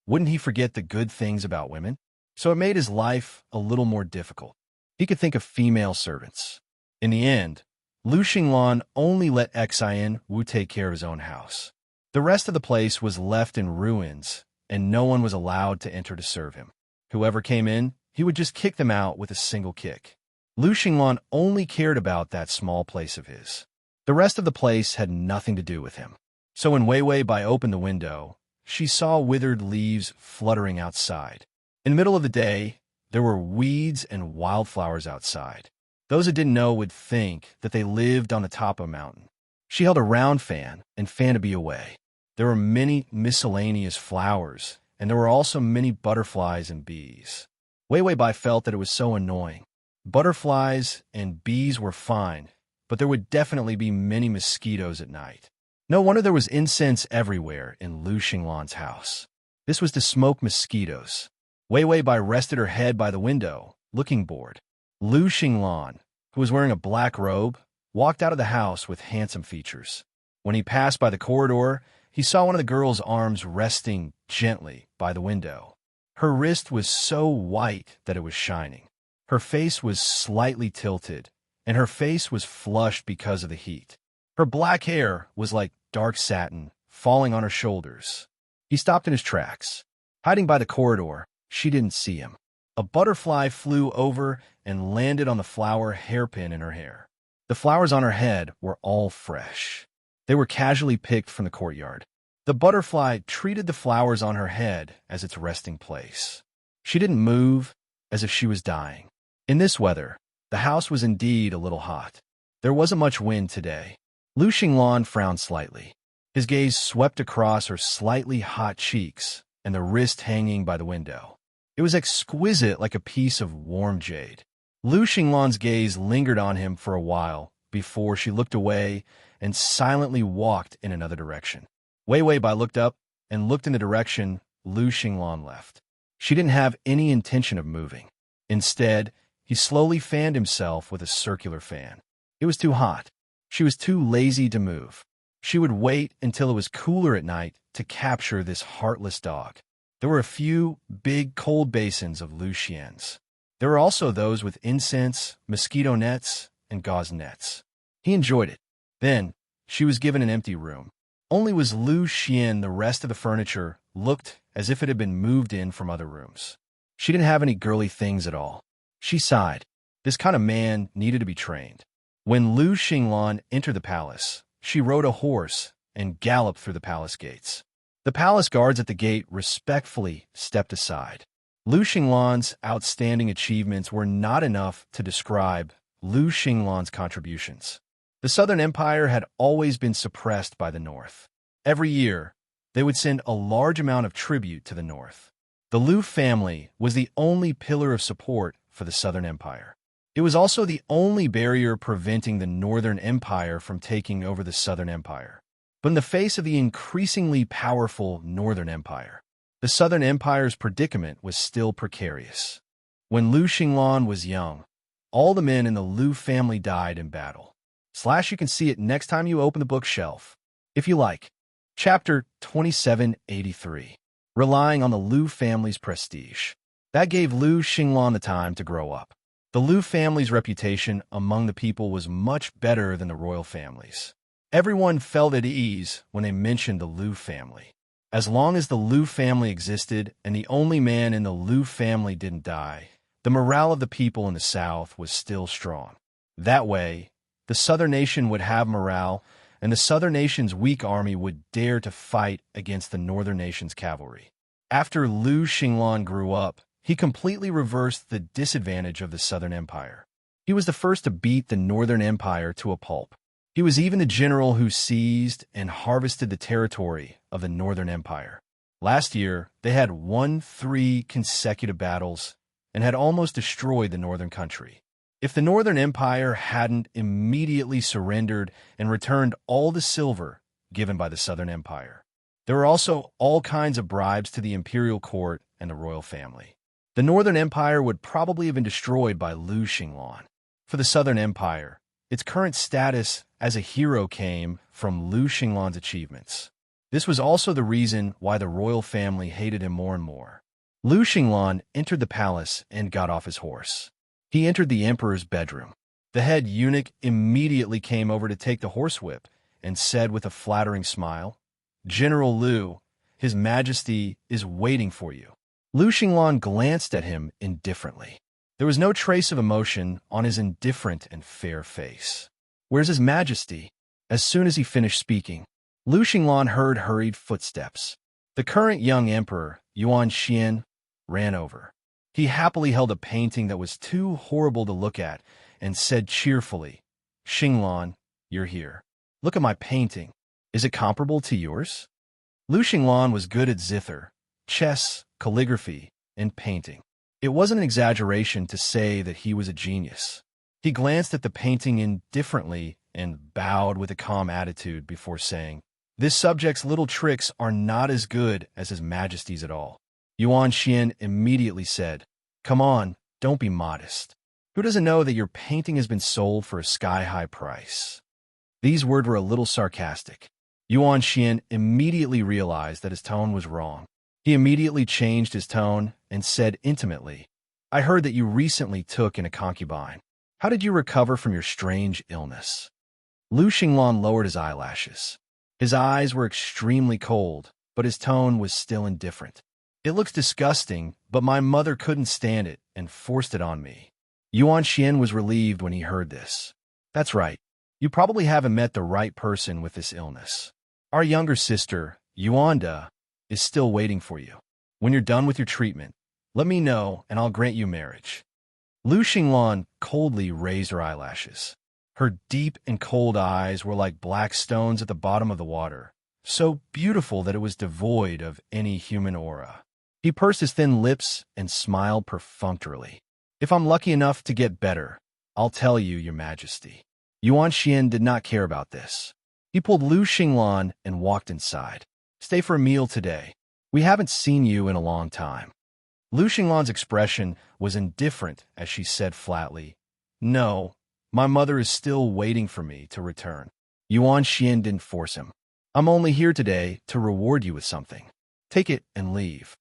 wouldn't he forget the good things about women? So it made his life a little more difficult. He could think of female servants. In the end, Lu Xinglan only let Xian Wu take care of his own house. The rest of the place was left in ruins, and no one was allowed to enter to serve him. Whoever came in, he would just kick them out with a single kick. Lu Xinglan only cared about that small place of his. The rest of the place had nothing to do with him. So when Wei Wei Bai opened the window, she saw withered leaves fluttering outside. In the middle of the day, there were weeds and wildflowers outside. Those who didn't know would think that they lived on the top of a mountain. She held a round fan and fanned a bee away. There were many miscellaneous flowers, and there were also many butterflies and bees. Wei Wei Bai felt that it was so annoying. Butterflies and bees were fine, but there would definitely be many mosquitoes at night. No wonder there was incense everywhere in Lu Xinglan's house. This was to smoke mosquitoes. Wei Wei Bai rested her head by the window, looking bored. Lu Xinglan, who was wearing a black robe, walked out of the house with handsome features. When he passed by the corridor, he saw one of the girl's arms resting gently by the window. Her wrist was so white that it was shining. Her face was slightly tilted, and her face was flushed because of the heat. Her black hair was like dark satin, falling on her shoulders. He stopped in his tracks. Hiding by the corridor, she didn't see him. A butterfly flew over and landed on the flower hairpin in her hair. The flowers on her head were all fresh. They were casually picked from the courtyard. The butterfly treated the flowers on her head as its resting place. She didn't move, as if she was dying. In this weather, the house was indeed a little hot. There wasn't much wind today. Lu Xinglan frowned slightly. His gaze swept across her slightly hot cheeks and the wrist hanging by the window. It was exquisite, like a piece of warm jade. Lu Xinglan's gaze lingered on him for a while before she looked away and silently walked in another direction. Wei Wei Bai looked up and looked in the direction Lu Xinglan left. She didn't have any intention of moving. Instead, he slowly fanned himself with a circular fan. It was too hot. She was too lazy to move. She would wait until it was cooler at night to capture this heartless dog. There were a few big cold basins of Lu Xian's. There were also those with incense, mosquito nets, and gauze nets. He enjoyed it. Then, she was given an empty room. Only was Lu Xian. The rest of the furniture looked as if it had been moved in from other rooms. She didn't have any girly things at all. She sighed. This kind of man needed to be trained. When Lu Xinglan entered the palace, she rode a horse and galloped through the palace gates. The palace guards at the gate respectfully stepped aside. Lu Xinglan's outstanding achievements were not enough to describe Lu Xinglan's contributions. The Southern Empire had always been suppressed by the North. Every year, they would send a large amount of tribute to the North. The Lu family was the only pillar of support for the Southern Empire. It was also the only barrier preventing the Northern Empire from taking over the Southern Empire. But in the face of the increasingly powerful Northern Empire, the Southern Empire's predicament was still precarious. When Lu Xinglan was young, all the men in the Lu family died in battle. You can see it next time you open the bookshelf, if you like. Chapter 2783. Relying on the Lu family's prestige. That gave Lu Xinglan the time to grow up. The Lu family's reputation among the people was much better than the royal families. Everyone felt at ease when they mentioned the Lu family. As long as the Lu family existed and the only man in the Lu family didn't die, the morale of the people in the south was still strong. That way, the southern nation would have morale, and the southern nation's weak army would dare to fight against the northern nation's cavalry. After Lu Xinglan grew up, he completely reversed the disadvantage of the Southern Empire. He was the first to beat the Northern Empire to a pulp. He was even the general who seized and harvested the territory of the Northern Empire. Last year, they had won 3 consecutive battles and had almost destroyed the northern country. If the Northern Empire hadn't immediately surrendered and returned all the silver given by the Southern Empire. There were also all kinds of bribes to the imperial court and the royal family. The Northern Empire would probably have been destroyed by Lu Xinglan. For the Southern Empire, its current status as a hero came from Lu Xinglan's achievements. This was also the reason why the royal family hated him more and more. Lu Xinglan entered the palace and got off his horse. He entered the emperor's bedroom. The head eunuch immediately came over to take the horsewhip and said with a flattering smile, "General Lu, His Majesty is waiting for you." Lu Xinglan glanced at him indifferently. There was no trace of emotion on his indifferent and fair face. "Where's His Majesty?" As soon as he finished speaking, Lu Xinglan heard hurried footsteps. The current young emperor, Yuan Xian, ran over. He happily held a painting that was too horrible to look at and said cheerfully, "Xinglan, you're here. Look at my painting. Is it comparable to yours?" Lu Xinglan was good at zither, chess, calligraphy, and painting. It wasn't an exaggeration to say that he was a genius. He glanced at the painting indifferently and bowed with a calm attitude before saying, "This subject's little tricks are not as good as His Majesty's at all." Yuan Xian immediately said, "Come on, don't be modest. Who doesn't know that your painting has been sold for a sky-high price?" These words were a little sarcastic. Yuan Xian immediately realized that his tone was wrong. He immediately changed his tone and said intimately, "I heard that you recently took in a concubine. How did you recover from your strange illness?" Lu Xinglan lowered his eyelashes. His eyes were extremely cold, but his tone was still indifferent. "It looks disgusting, but my mother couldn't stand it and forced it on me." Yuan Xian was relieved when he heard this. "That's right. You probably haven't met the right person with this illness. Our younger sister, Yuanda, is still waiting for you. When you're done with your treatment, let me know and I'll grant you marriage." Lu Xinglan coldly raised her eyelashes. Her deep and cold eyes were like black stones at the bottom of the water, so beautiful that it was devoid of any human aura. He pursed his thin lips and smiled perfunctorily. "If I'm lucky enough to get better, I'll tell you, Your Majesty." Yuan Xian did not care about this. He pulled Lu Xinglan and walked inside. "Stay for a meal today. We haven't seen you in a long time." Lu Xinglan's expression was indifferent as she said flatly, "No, my mother is still waiting for me to return." Yuan Xian didn't force him. "I'm only here today to reward you with something. Take it and leave."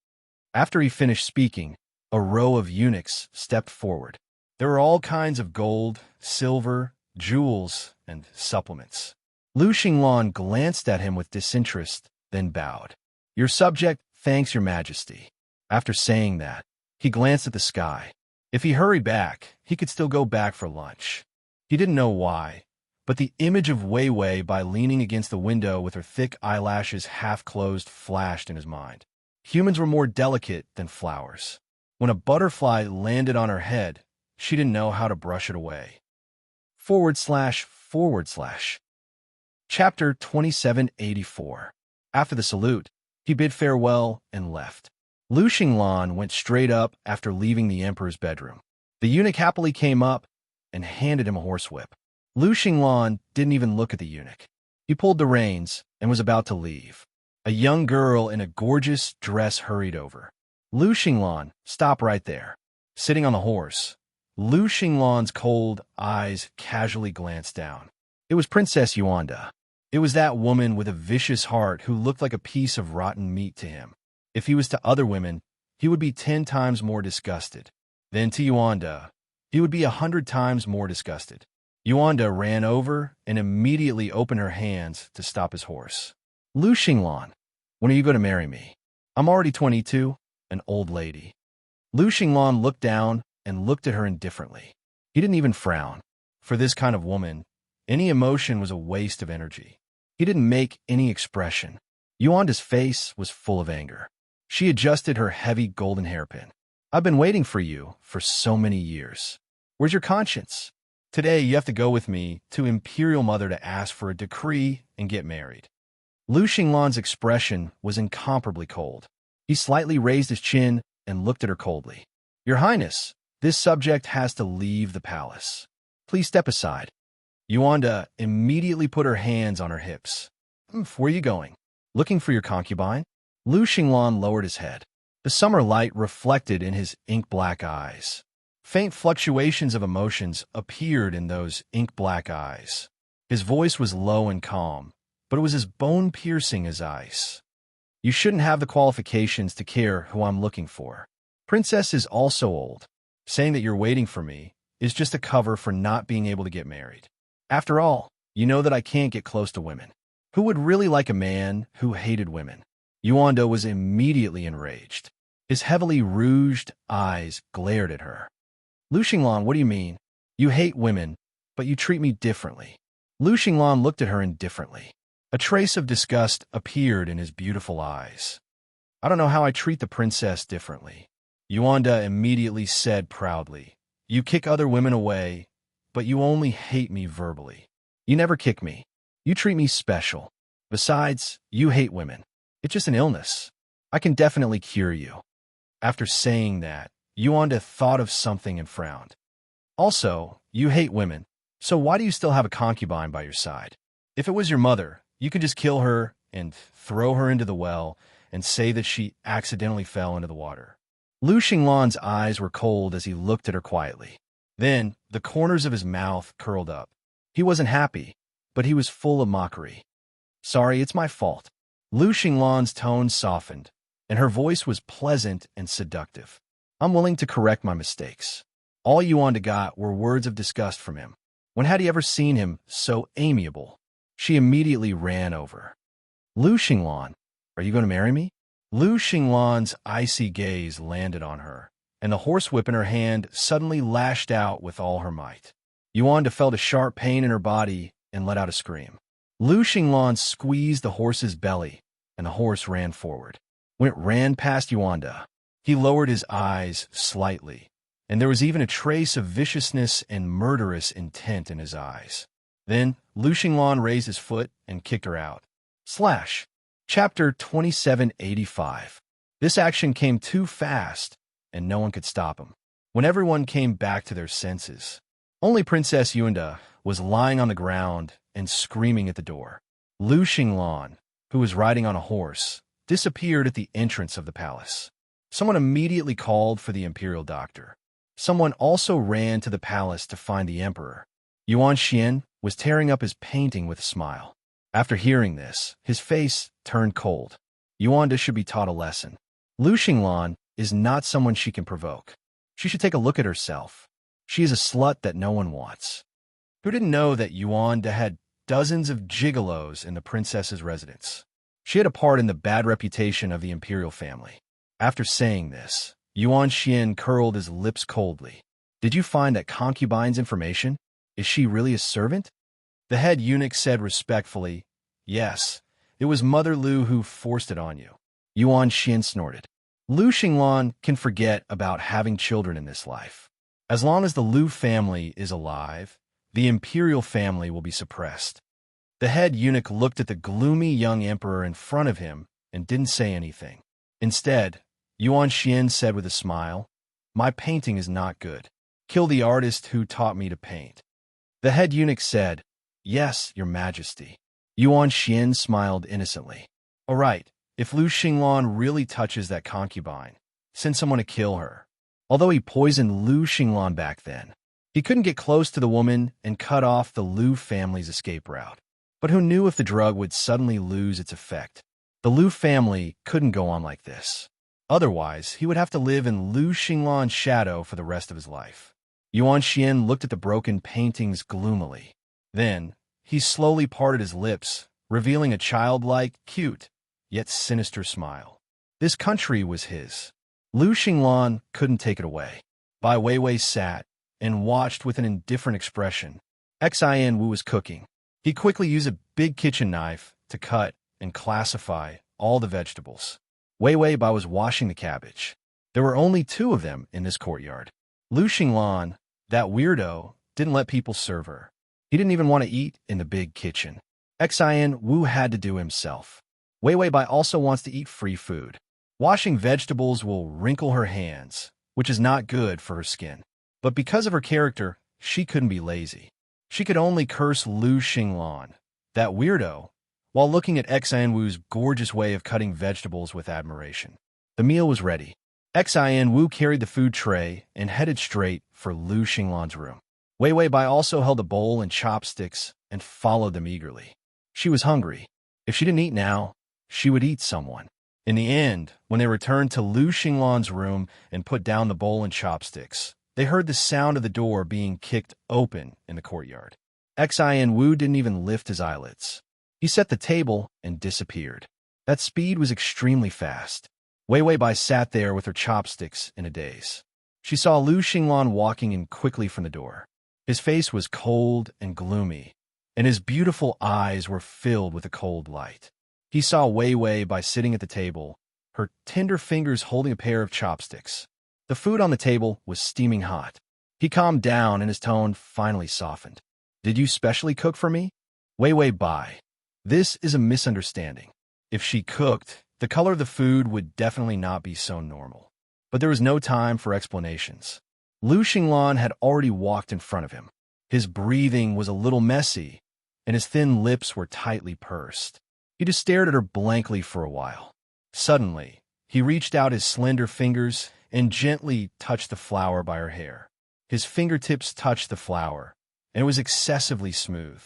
After he finished speaking, a row of eunuchs stepped forward. There were all kinds of gold, silver, jewels, and supplements. Lu Xinglan glanced at him with disinterest, then bowed. "Your subject thanks Your Majesty." After saying that, he glanced at the sky. If he hurried back, he could still go back for lunch. He didn't know why, but the image of Wei Wei by leaning against the window with her thick eyelashes half closed flashed in his mind. Humans were more delicate than flowers. When a butterfly landed on her head, she didn't know how to brush it away. // Chapter 2784. After the salute, he bid farewell and left. Lu Xinglan went straight up after leaving the emperor's bedroom. The eunuch happily came up and handed him a horsewhip. Lu Xinglan didn't even look at the eunuch. He pulled the reins and was about to leave. A young girl in a gorgeous dress hurried over. "Lu Xinglan, stop right there." Sitting on the horse, Lu Xinglan's cold eyes casually glanced down. It was Princess Yuanda. It was that woman with a vicious heart who looked like a piece of rotten meat to him. If he was to other women, he would be 10 times more disgusted. Then to Yuanda, he would be 100 times more disgusted. Yuanda ran over and immediately opened her hands to stop his horse. "Lu Xinglan, when are you going to marry me? I'm already 22, an old lady." Lu Xinglan looked down and looked at her indifferently. He didn't even frown. For this kind of woman, any emotion was a waste of energy. He didn't make any expression. Yuanda's face was full of anger. She adjusted her heavy golden hairpin. "I've been waiting for you for so many years. Where's your conscience? Today you have to go with me to Imperial Mother to ask for a decree and get married." Lu Xinglan's expression was incomparably cold. He slightly raised his chin and looked at her coldly. "Your Highness, this subject has to leave the palace. Please step aside." Yuanda immediately put her hands on her hips. "Where are you going? Looking for your concubine?" Lu Xinglan lowered his head. The summer light reflected in his ink-black eyes. Faint fluctuations of emotions appeared in those ink-black eyes. His voice was low and calm, but it was as bone-piercing as ice. "You shouldn't have the qualifications to care who I'm looking for. Princess is also old. Saying that you're waiting for me is just a cover for not being able to get married. After all, you know that I can't get close to women. Who would really like a man who hated women?" Yuanda was immediately enraged. His heavily rouged eyes glared at her. "Lu Xinglan, what do you mean? You hate women, but you treat me differently." Lu Xinglan looked at her indifferently. A trace of disgust appeared in his beautiful eyes. I don't know how I treat the princess differently. Yuanda immediately said proudly. You kick other women away, but you only hate me verbally. You never kick me. You treat me special. Besides, you hate women. It's just an illness. I can definitely cure you. After saying that, Yuanda thought of something and frowned. Also, you hate women, so why do you still have a concubine by your side? If it was your mother, you could just kill her and throw her into the well and say that she accidentally fell into the water. Lu Xinglan's eyes were cold as he looked at her quietly. Then, the corners of his mouth curled up. He wasn't happy, but he was full of mockery. Sorry, it's my fault. Lu Xinglan's tone softened, and her voice was pleasant and seductive. I'm willing to correct my mistakes. All Yuanda got were words of disgust from him. When had he ever seen him so amiable? She immediately ran over. Lu Xinglan, are you going to marry me? Lu Xinglan's icy gaze landed on her, and the horsewhip in her hand suddenly lashed out with all her might. Yuanda felt a sharp pain in her body and let out a scream. Lu Xinglan squeezed the horse's belly, and the horse ran forward. When it ran past Yuanda, he lowered his eyes slightly, and there was even a trace of viciousness and murderous intent in his eyes. Then, Lu Xinglan raised his foot and kicked her out. Slash. Chapter 2785. This action came too fast, and no one could stop him. When everyone came back to their senses, only Princess Yuanda was lying on the ground and screaming at the door. Lu Xinglan, who was riding on a horse, disappeared at the entrance of the palace. Someone immediately called for the imperial doctor. Someone also ran to the palace to find the emperor. Yuan Xian was tearing up his painting with a smile. After hearing this, his face turned cold. Yuanda should be taught a lesson. Lu Xinglan is not someone she can provoke. She should take a look at herself. She is a slut that no one wants. Who didn't know that Yuanda had dozens of gigolos in the princess's residence? She had a part in the bad reputation of the imperial family. After saying this, Yuan Xian curled his lips coldly. Did you find that concubine's information? Is she really a servant? The head eunuch said respectfully, Yes, it was Mother Lu who forced it on you. Yuan Xian snorted. Lu Xinglan can forget about having children in this life. As long as the Lu family is alive, the imperial family will be suppressed. The head eunuch looked at the gloomy young emperor in front of him and didn't say anything. Instead, Yuan Xian said with a smile, My painting is not good. Kill the artist who taught me to paint. The head eunuch said, Yes, your majesty. Yuan Xian smiled innocently. All right, if Lu Xinglan really touches that concubine, send someone to kill her. Although he poisoned Lu Xinglan back then, he couldn't get close to the woman and cut off the Lu family's escape route. But who knew if the drug would suddenly lose its effect? The Lu family couldn't go on like this. Otherwise, he would have to live in Lu Xinglan's shadow for the rest of his life. Yuan Xian looked at the broken paintings gloomily. Then, he slowly parted his lips, revealing a childlike, cute, yet sinister smile. This country was his. Lu Xinglan couldn't take it away. Bai Weiwei sat and watched with an indifferent expression. Xian Wu was cooking. He quickly used a big kitchen knife to cut and classify all the vegetables. Weiwei Bai was washing the cabbage. There were only 2 of them in this courtyard. Lu Xinglan, that weirdo, didn't let people serve her. He didn't even want to eat in the big kitchen. Xian Wu had to do himself. Weiwei Bai also wants to eat free food. Washing vegetables will wrinkle her hands, which is not good for her skin. But because of her character, she couldn't be lazy. She could only curse Lu Xinglan, that weirdo, while looking at Xian Wu's gorgeous way of cutting vegetables with admiration. The meal was ready. Xian Wu carried the food tray and headed straight for Lu Xinglan's room. Weiwei Bai also held a bowl and chopsticks and followed them eagerly. She was hungry. If she didn't eat now, she would eat someone. In the end, when they returned to Lu Xinglan's room and put down the bowl and chopsticks, they heard the sound of the door being kicked open in the courtyard. Xian Wu didn't even lift his eyelids. He set the table and disappeared. That speed was extremely fast. Weiwei Bai sat there with her chopsticks in a daze. She saw Lu Xinglan walking in quickly from the door. His face was cold and gloomy, and his beautiful eyes were filled with a cold light. He saw Wei Wei by sitting at the table, her tender fingers holding a pair of chopsticks. The food on the table was steaming hot. He calmed down and his tone finally softened. "Did you specially cook for me?" "Wei Wei Bai. This is a misunderstanding. If she cooked, the color of the food would definitely not be so normal." But there was no time for explanations. Lu Xinglan had already walked in front of him. His breathing was a little messy, and his thin lips were tightly pursed. He just stared at her blankly for a while. Suddenly, he reached out his slender fingers and gently touched the flower by her hair. His fingertips touched the flower, and it was excessively smooth.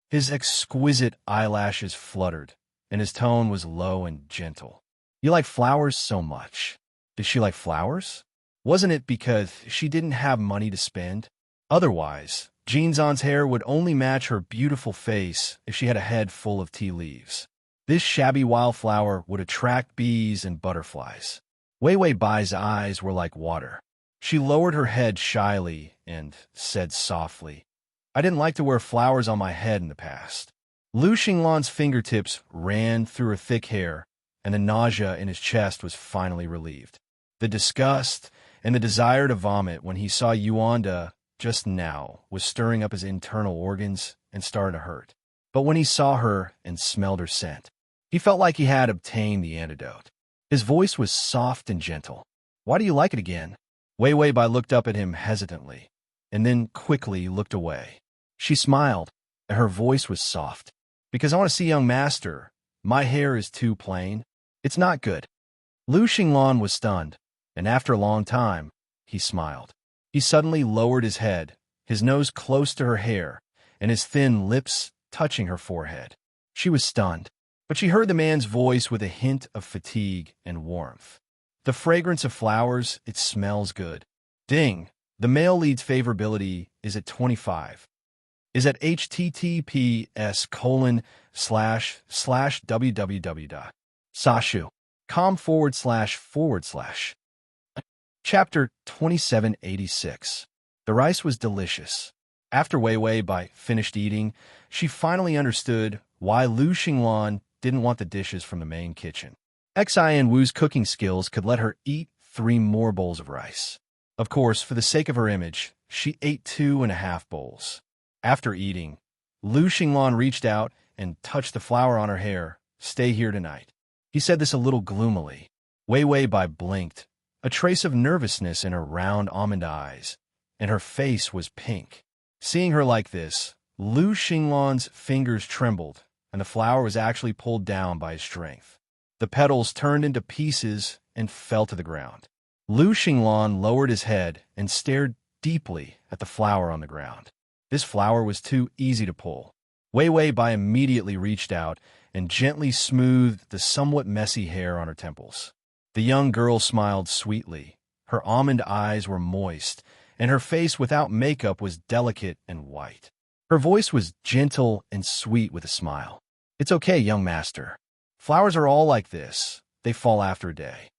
His exquisite eyelashes fluttered, and his tone was low and gentle. "You like flowers so much." Did she like flowers? Wasn't it because she didn't have money to spend? Otherwise, Jinzan's hair would only match her beautiful face if she had a head full of tea leaves. This shabby wildflower would attract bees and butterflies. Wei Wei Bai's eyes were like water. She lowered her head shyly and said softly, "I didn't like to wear flowers on my head in the past." Lu Xinglan's fingertips ran through her thick hair, and the nausea in his chest was finally relieved. The disgust and the desire to vomit when he saw Yuanda just now was stirring up his internal organs and started to hurt. But when he saw her and smelled her scent, he felt like he had obtained the antidote. His voice was soft and gentle. "Why do you like it again?" Wei Wei Bai looked up at him hesitantly, and then quickly looked away. She smiled, and her voice was soft. "Because I want to see young master. My hair is too plain. It's not good." Lu Xinglan was stunned, and after a long time, he smiled. He suddenly lowered his head, his nose close to her hair, and his thin lips touching her forehead. She was stunned, but she heard the man's voice with a hint of fatigue and warmth. "The fragrance of flowers, it smells good." Ding! The male lead's favorability is at 25. Is at https://www.sashu.com// Chapter 2786. The rice was delicious. After Wei Wei Bai finished eating, she finally understood why Lu Xinglan didn't want the dishes from the main kitchen. Xian Wu's cooking skills could let her eat 3 more bowls of rice. Of course, for the sake of her image, she ate 2.5 bowls. After eating, Lu Xinglan reached out and touched the flower on her hair. "Stay here tonight." He said this a little gloomily. Wei Wei Bai blinked, a trace of nervousness in her round almond eyes, and her face was pink. Seeing her like this, Lu Xinglan's fingers trembled, and the flower was actually pulled down by his strength. The petals turned into pieces and fell to the ground. Lu Xinglan lowered his head and stared deeply at the flower on the ground. This flower was too easy to pull. Wei Wei Bai immediately reached out and gently smoothed the somewhat messy hair on her temples. The young girl smiled sweetly. Her almond eyes were moist, and her face without makeup was delicate and white. Her voice was gentle and sweet with a smile. "It's okay, young master. Flowers are all like this. They fall after a day.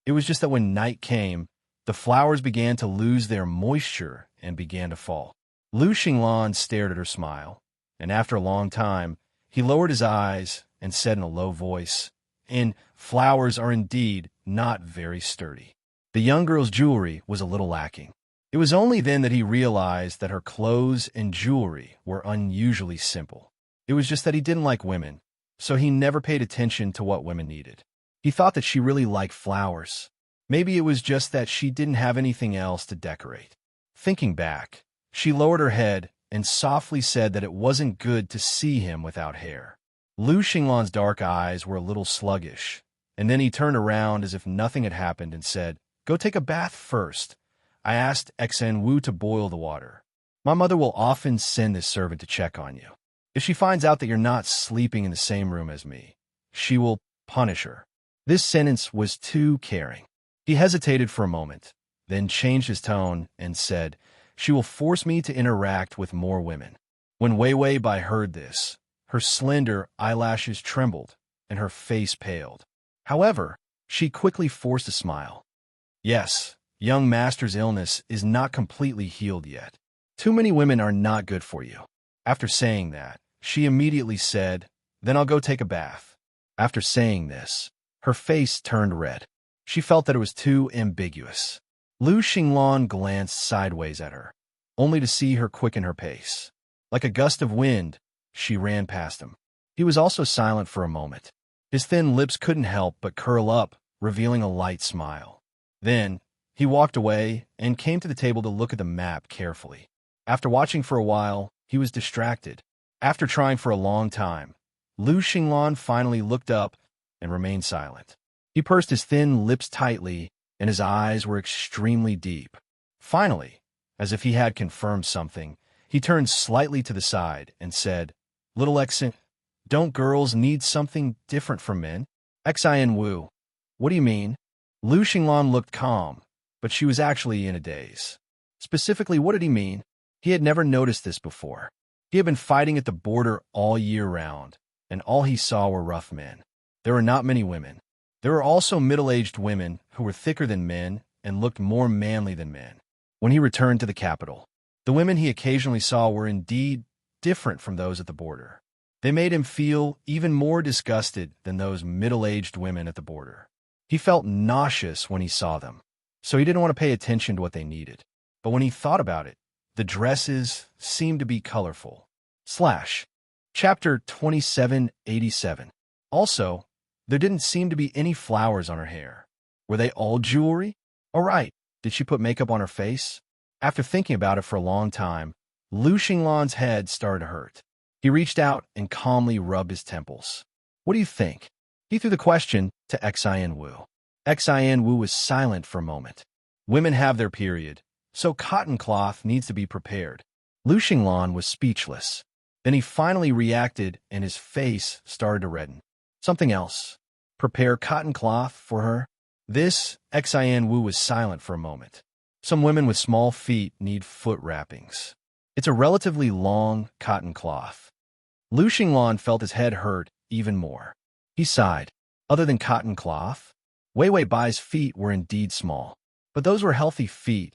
It was just that when night came, the flowers began to lose their moisture and began to fall." Lu Xinglan stared at her smile, and after a long time, he lowered his eyes and said in a low voice, "And flowers are indeed not very sturdy." The young girl's jewelry was a little lacking. It was only then that he realized that her clothes and jewelry were unusually simple. It was just that he didn't like women, so he never paid attention to what women needed. He thought that she really liked flowers. Maybe it was just that she didn't have anything else to decorate. Thinking back, she lowered her head and softly said that it wasn't good to see him without hair. Lu Xinglan's dark eyes were a little sluggish, and then he turned around as if nothing had happened and said, "Go take a bath first. I asked Xian Wu to boil the water. My mother will often send this servant to check on you. If she finds out that you're not sleeping in the same room as me, she will punish her." This sentence was too caring. He hesitated for a moment, then changed his tone and said, "She will force me to interact with more women." When Wei Wei Bai heard this, her slender eyelashes trembled and her face paled. However, she quickly forced a smile. "Yes, young master's illness is not completely healed yet. Too many women are not good for you." After saying that, She immediately said, "Then I'll go take a bath." After saying this, her face turned red. She felt that it was too ambiguous. Lu Xinglan glanced sideways at her, only to see her quicken her pace. Like a gust of wind, she ran past him. He was also silent for a moment. His thin lips couldn't help but curl up, revealing a light smile. Then, he walked away and came to the table to look at the map carefully. After watching for a while, he was distracted. After trying for a long time, Lu Xinglan finally looked up and remained silent. He pursed his thin lips tightly, and his eyes were extremely deep. Finally, as if he had confirmed something, he turned slightly to the side and said, "Little Xin, don't girls need something different from men?" Xin Wu, what do you mean? Lu Xinglan looked calm, but she was actually in a daze. Specifically, what did he mean? He had never noticed this before. He had been fighting at the border all year round, and all he saw were rough men. There were not many women. There were also middle-aged women who were thicker than men and looked more manly than men. When he returned to the capital, the women he occasionally saw were indeed different from those at the border. They made him feel even more disgusted than those middle-aged women at the border. He felt nauseous when he saw them, so he didn't want to pay attention to what they needed. But when he thought about it, the dresses seemed to be colorful. Chapter 2787. Also, there didn't seem to be any flowers on her hair. Were they all jewelry? All right, did she put makeup on her face? After thinking about it for a long time, Lu Xinglan's head started to hurt. He reached out and calmly rubbed his temples. What do you think? He threw the question to Xin Wu. Xin Wu was silent for a moment. Women have their period, so cotton cloth needs to be prepared. Lu Xinglan was speechless. Then he finally reacted and his face started to redden. Something else. Prepare cotton cloth for her? This, Xin Wu was silent for a moment. Some women with small feet need foot wrappings. It's a relatively long cotton cloth. Lu Xinglan felt his head hurt even more. He sighed. Other than cotton cloth, Wei Wei Bai's feet were indeed small. But those were healthy feet,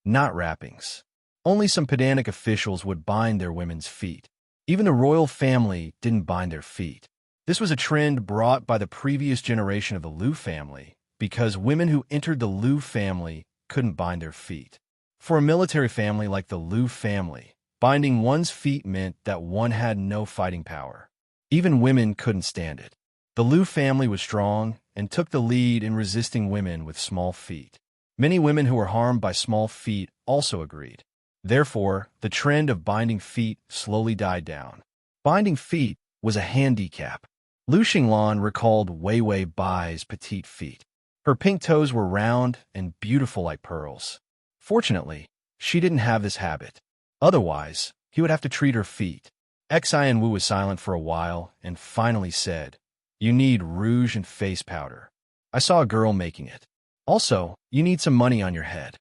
not wrappings. Only some pedantic officials would bind their women's feet. Even the royal family didn't bind their feet. This was a trend brought by the previous generation of the Liu family, because women who entered the Liu family couldn't bind their feet. For a military family like the Liu family, binding one's feet meant that one had no fighting power. Even women couldn't stand it. The Liu family was strong and took the lead in resisting women with small feet. Many women who were harmed by small feet also agreed. Therefore, the trend of binding feet slowly died down. Binding feet was a handicap. Lu Xinglan recalled Wei Wei Bai's petite feet. Her pink toes were round and beautiful like pearls. Fortunately, she didn't have this habit. Otherwise, he would have to treat her feet. Xin Wu was silent for a while and finally said, "You need rouge and face powder. I saw a girl making it. Also, you need some money on your head."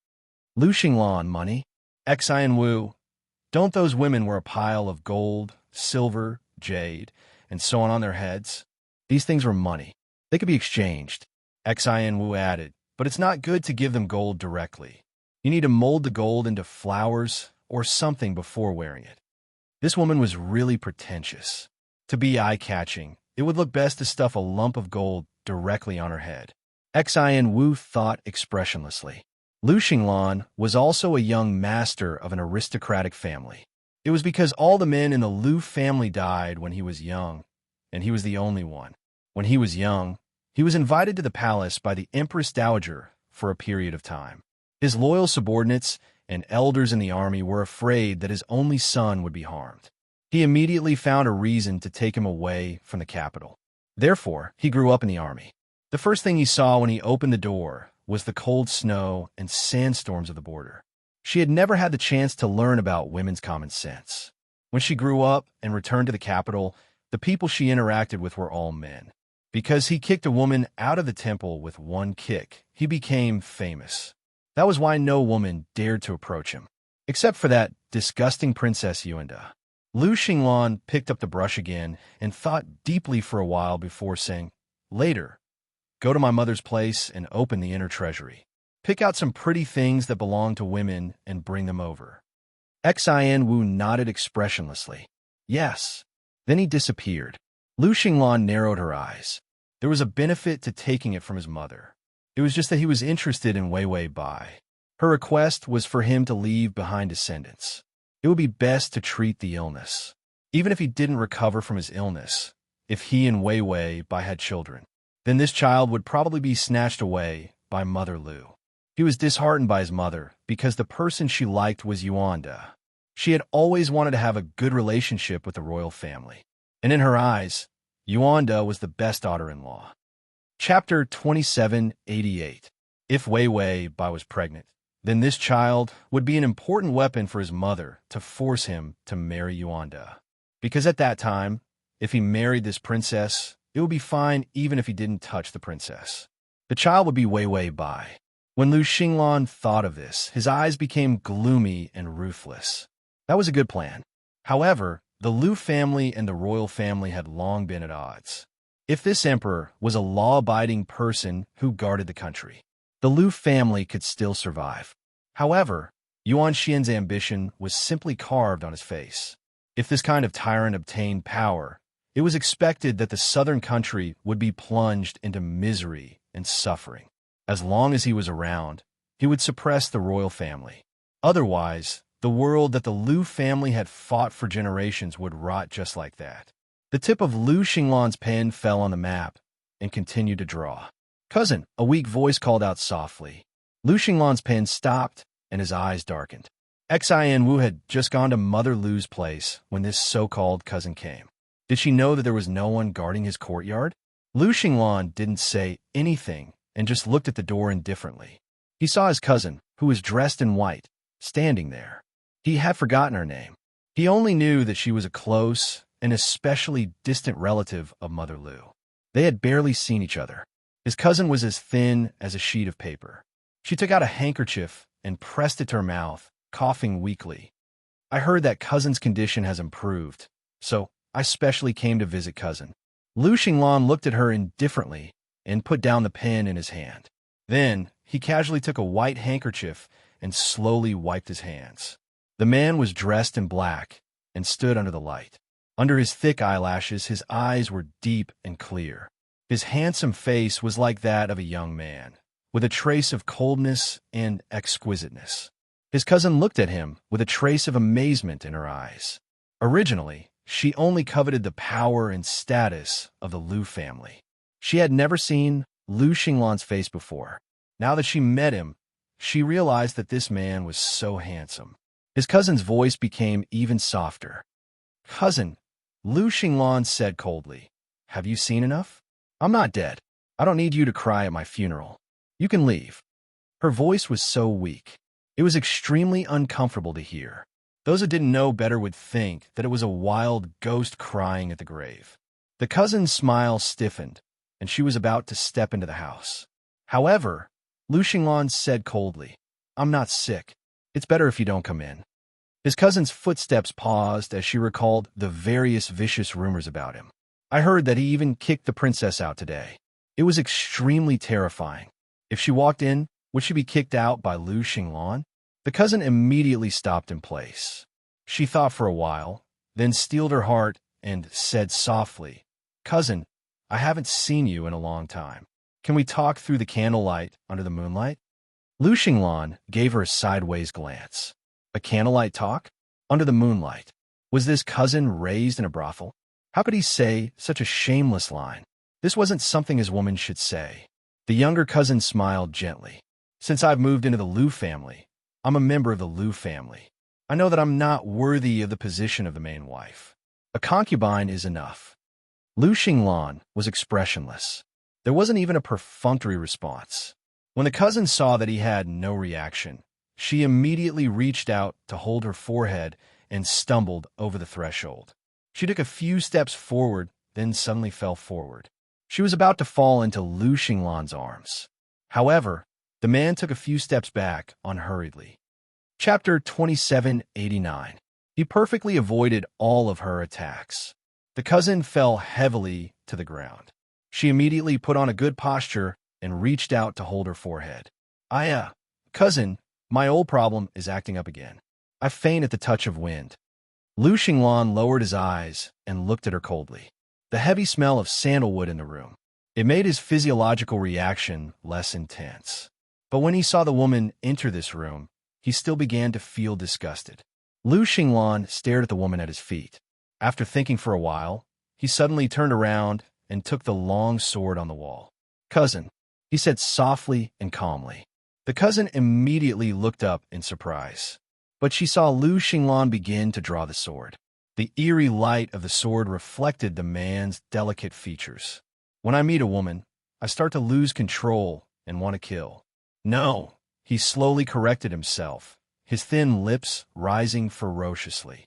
Lu Xinglan, money? Xin Wu, don't those women wear a pile of gold, silver, jade, and so on their heads? These things were money. They could be exchanged. Xin Wu added, but it's not good to give them gold directly. You need to mold the gold into flowers or something before wearing it. This woman was really pretentious. To be eye-catching, it would look best to stuff a lump of gold directly on her head. Xin Wu thought expressionlessly. Lu Xinglan was also a young master of an aristocratic family. It was because all the men in the Liu family died when he was young, and he was the only one. When he was young, he was invited to the palace by the Empress Dowager for a period of time. His loyal subordinates and elders in the army were afraid that his only son would be harmed. He immediately found a reason to take him away from the capital. Therefore, he grew up in the army. The first thing he saw when he opened the door was the cold snow and sandstorms of the border. She had never had the chance to learn about women's common sense. When she grew up and returned to the capital, the people she interacted with were all men. Because he kicked a woman out of the temple with one kick, he became famous. That was why no woman dared to approach him, except for that disgusting Princess Yuanda. Lu Xinglan picked up the brush again and thought deeply for a while before saying, "Later, go to my mother's place and open the inner treasury. Pick out some pretty things that belong to women and bring them over." Xin Wu nodded expressionlessly. Yes. Then he disappeared. Lu Xinglan narrowed her eyes. There was a benefit to taking it from his mother. It was just that he was interested in Wei Wei Bai. Her request was for him to leave behind descendants. It would be best to treat the illness. Even if he didn't recover from his illness, if he and Wei Wei Bai had children, then this child would probably be snatched away by Mother Lu. He was disheartened by his mother because the person she liked was Yuanda. She had always wanted to have a good relationship with the royal family. And in her eyes, Yuanda was the best daughter-in-law. Chapter 2788. If Wei Wei Bai was pregnant, then this child would be an important weapon for his mother to force him to marry Yuanda. Because at that time, if he married this princess, it would be fine even if he didn't touch the princess. The child would be Wei Wei Bai. When Lu Xinglan thought of this, his eyes became gloomy and ruthless. That was a good plan. However, the Lu family and the royal family had long been at odds. If this emperor was a law-abiding person who guarded the country, the Lu family could still survive. However, Yuan Xian's ambition was simply carved on his face. If this kind of tyrant obtained power, it was expected that the southern country would be plunged into misery and suffering. As long as he was around, he would suppress the royal family. Otherwise, the world that the Lu family had fought for generations would rot just like that. The tip of Lu Xinglan's pen fell on the map and continued to draw. "Cousin," a weak voice called out softly. Lu Xinglan's pen stopped and his eyes darkened. Xin Wu had just gone to Mother Lu's place when this so-called cousin came. Did she know that there was no one guarding his courtyard? Lu Xinglan didn't say anything and just looked at the door indifferently. He saw his cousin, who was dressed in white, standing there. He had forgotten her name. He only knew that she was a close and especially distant relative of Mother Lu. They had barely seen each other. His cousin was as thin as a sheet of paper. She took out a handkerchief and pressed it to her mouth, coughing weakly. "I heard that cousin's condition has improved, so I specially came to visit cousin." Lu Xinglan looked at her indifferently and put down the pen in his hand. Then he casually took a white handkerchief and slowly wiped his hands. The man was dressed in black and stood under the light. Under his thick eyelashes, his eyes were deep and clear. His handsome face was like that of a young man, with a trace of coldness and exquisiteness. His cousin looked at him with a trace of amazement in her eyes. Originally, she only coveted the power and status of the Lu family. She had never seen Lu Xinglan's face before. Now that she met him, she realized that this man was so handsome. His cousin's voice became even softer. "Cousin," Lu Xinglan said coldly, "have you seen enough? I'm not dead. I don't need you to cry at my funeral. You can leave." Her voice was so weak. It was extremely uncomfortable to hear. Those who didn't know better would think that it was a wild ghost crying at the grave. The cousin's smile stiffened, and she was about to step into the house. However, Lu Xinglan said coldly, "I'm not sick. It's better if you don't come in." His cousin's footsteps paused as she recalled the various vicious rumors about him. "I heard that he even kicked the princess out today." It was extremely terrifying. If she walked in, would she be kicked out by Lu Xinglan? The cousin immediately stopped in place. She thought for a while, then steeled her heart and said softly, "Cousin, I haven't seen you in a long time. Can we talk through the candlelight under the moonlight?" Lu Xinglan gave her a sideways glance. A candlelight talk? Under the moonlight? Was this cousin raised in a brothel? How could he say such a shameless line? This wasn't something his woman should say. The younger cousin smiled gently. "Since I've moved into the Lu family, I'm a member of the Lu family. I know that I'm not worthy of the position of the main wife. A concubine is enough." Lu Xinglan was expressionless. There wasn't even a perfunctory response. When the cousin saw that he had no reaction, she immediately reached out to hold her forehead and stumbled over the threshold. She took a few steps forward, then suddenly fell forward. She was about to fall into Lu Xinglan's arms. However, the man took a few steps back unhurriedly. Chapter 2789. He perfectly avoided all of her attacks. The cousin fell heavily to the ground. She immediately put on a good posture and reached out to hold her forehead. Cousin, my old problem is acting up again. I faint at the touch of wind." Lu Xinglan lowered his eyes and looked at her coldly. The heavy smell of sandalwood in the room. It made his physiological reaction less intense. But when he saw the woman enter this room, he still began to feel disgusted. Lu Xinglan stared at the woman at his feet. After thinking for a while, he suddenly turned around and took the long sword on the wall. "Cousin," he said softly and calmly. The cousin immediately looked up in surprise. But she saw Lu Xinglan begin to draw the sword. The eerie light of the sword reflected the man's delicate features. "When I meet a woman, I start to lose control and want to kill." "No," he slowly corrected himself, his thin lips rising ferociously.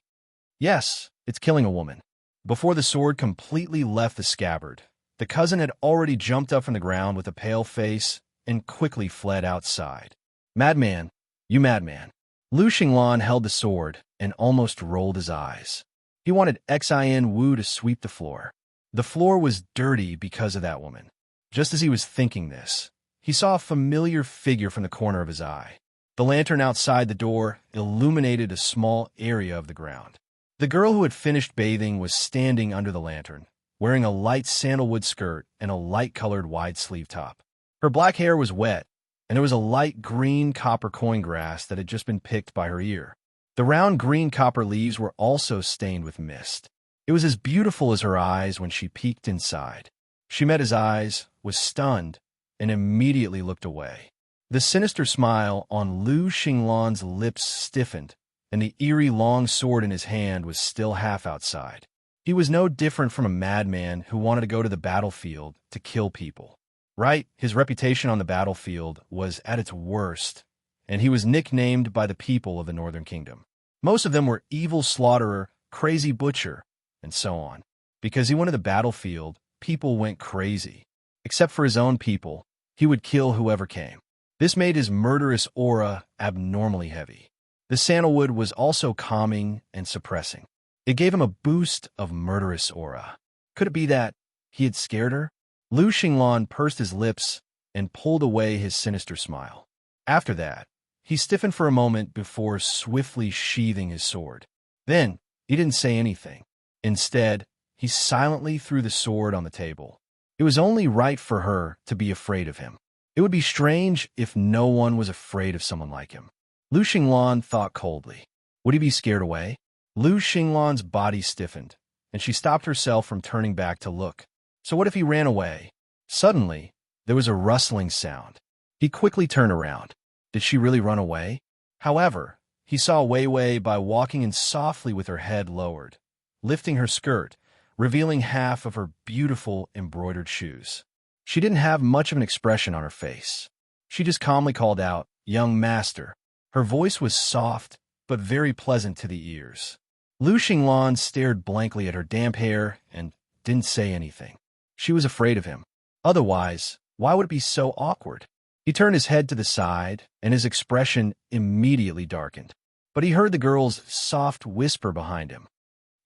"Yes, it's killing a woman." Before the sword completely left the scabbard, the cousin had already jumped up from the ground with a pale face and quickly fled outside. "Madman, you madman." Lu Xinglan held the sword and almost rolled his eyes. He wanted Xin Wu to sweep the floor. The floor was dirty because of that woman. Just as he was thinking this, he saw a familiar figure from the corner of his eye. The lantern outside the door illuminated a small area of the ground. The girl who had finished bathing was standing under the lantern, wearing a light sandalwood skirt and a light-colored wide-sleeve top. Her black hair was wet, and there was a light green copper coin grass that had just been picked by her ear. The round green copper leaves were also stained with mist. It was as beautiful as her eyes when she peeked inside. She met his eyes, was stunned, and immediately looked away. The sinister smile on Lu Xinglan's lips stiffened, and the eerie long sword in his hand was still half outside. He was no different from a madman who wanted to go to the battlefield to kill people. Right, his reputation on the battlefield was at its worst, and he was nicknamed by the people of the Northern Kingdom. Most of them were evil slaughterer, crazy butcher, and so on. Because he went to the battlefield, people went crazy. Except for his own people, he would kill whoever came. This made his murderous aura abnormally heavy. The sandalwood was also calming and suppressing. It gave him a boost of murderous aura. Could it be that he had scared her? Lu Xinglan pursed his lips and pulled away his sinister smile. After that, he stiffened for a moment before swiftly sheathing his sword. Then, he didn't say anything. Instead, he silently threw the sword on the table. It was only right for her to be afraid of him. It would be strange if no one was afraid of someone like him. Lu Xinglan thought coldly. Would he be scared away? Lu Xinglan's body stiffened, and she stopped herself from turning back to look. So what if he ran away? Suddenly, there was a rustling sound. He quickly turned around. Did she really run away? However, he saw Wei Wei by walking in softly with her head lowered, lifting her skirt, revealing half of her beautiful embroidered shoes. She didn't have much of an expression on her face. She just calmly called out, "Young master." Her voice was soft, but very pleasant to the ears. Lu Xinglan stared blankly at her damp hair and didn't say anything. She was afraid of him. Otherwise, why would it be so awkward? He turned his head to the side, and his expression immediately darkened. But he heard the girl's soft whisper behind him.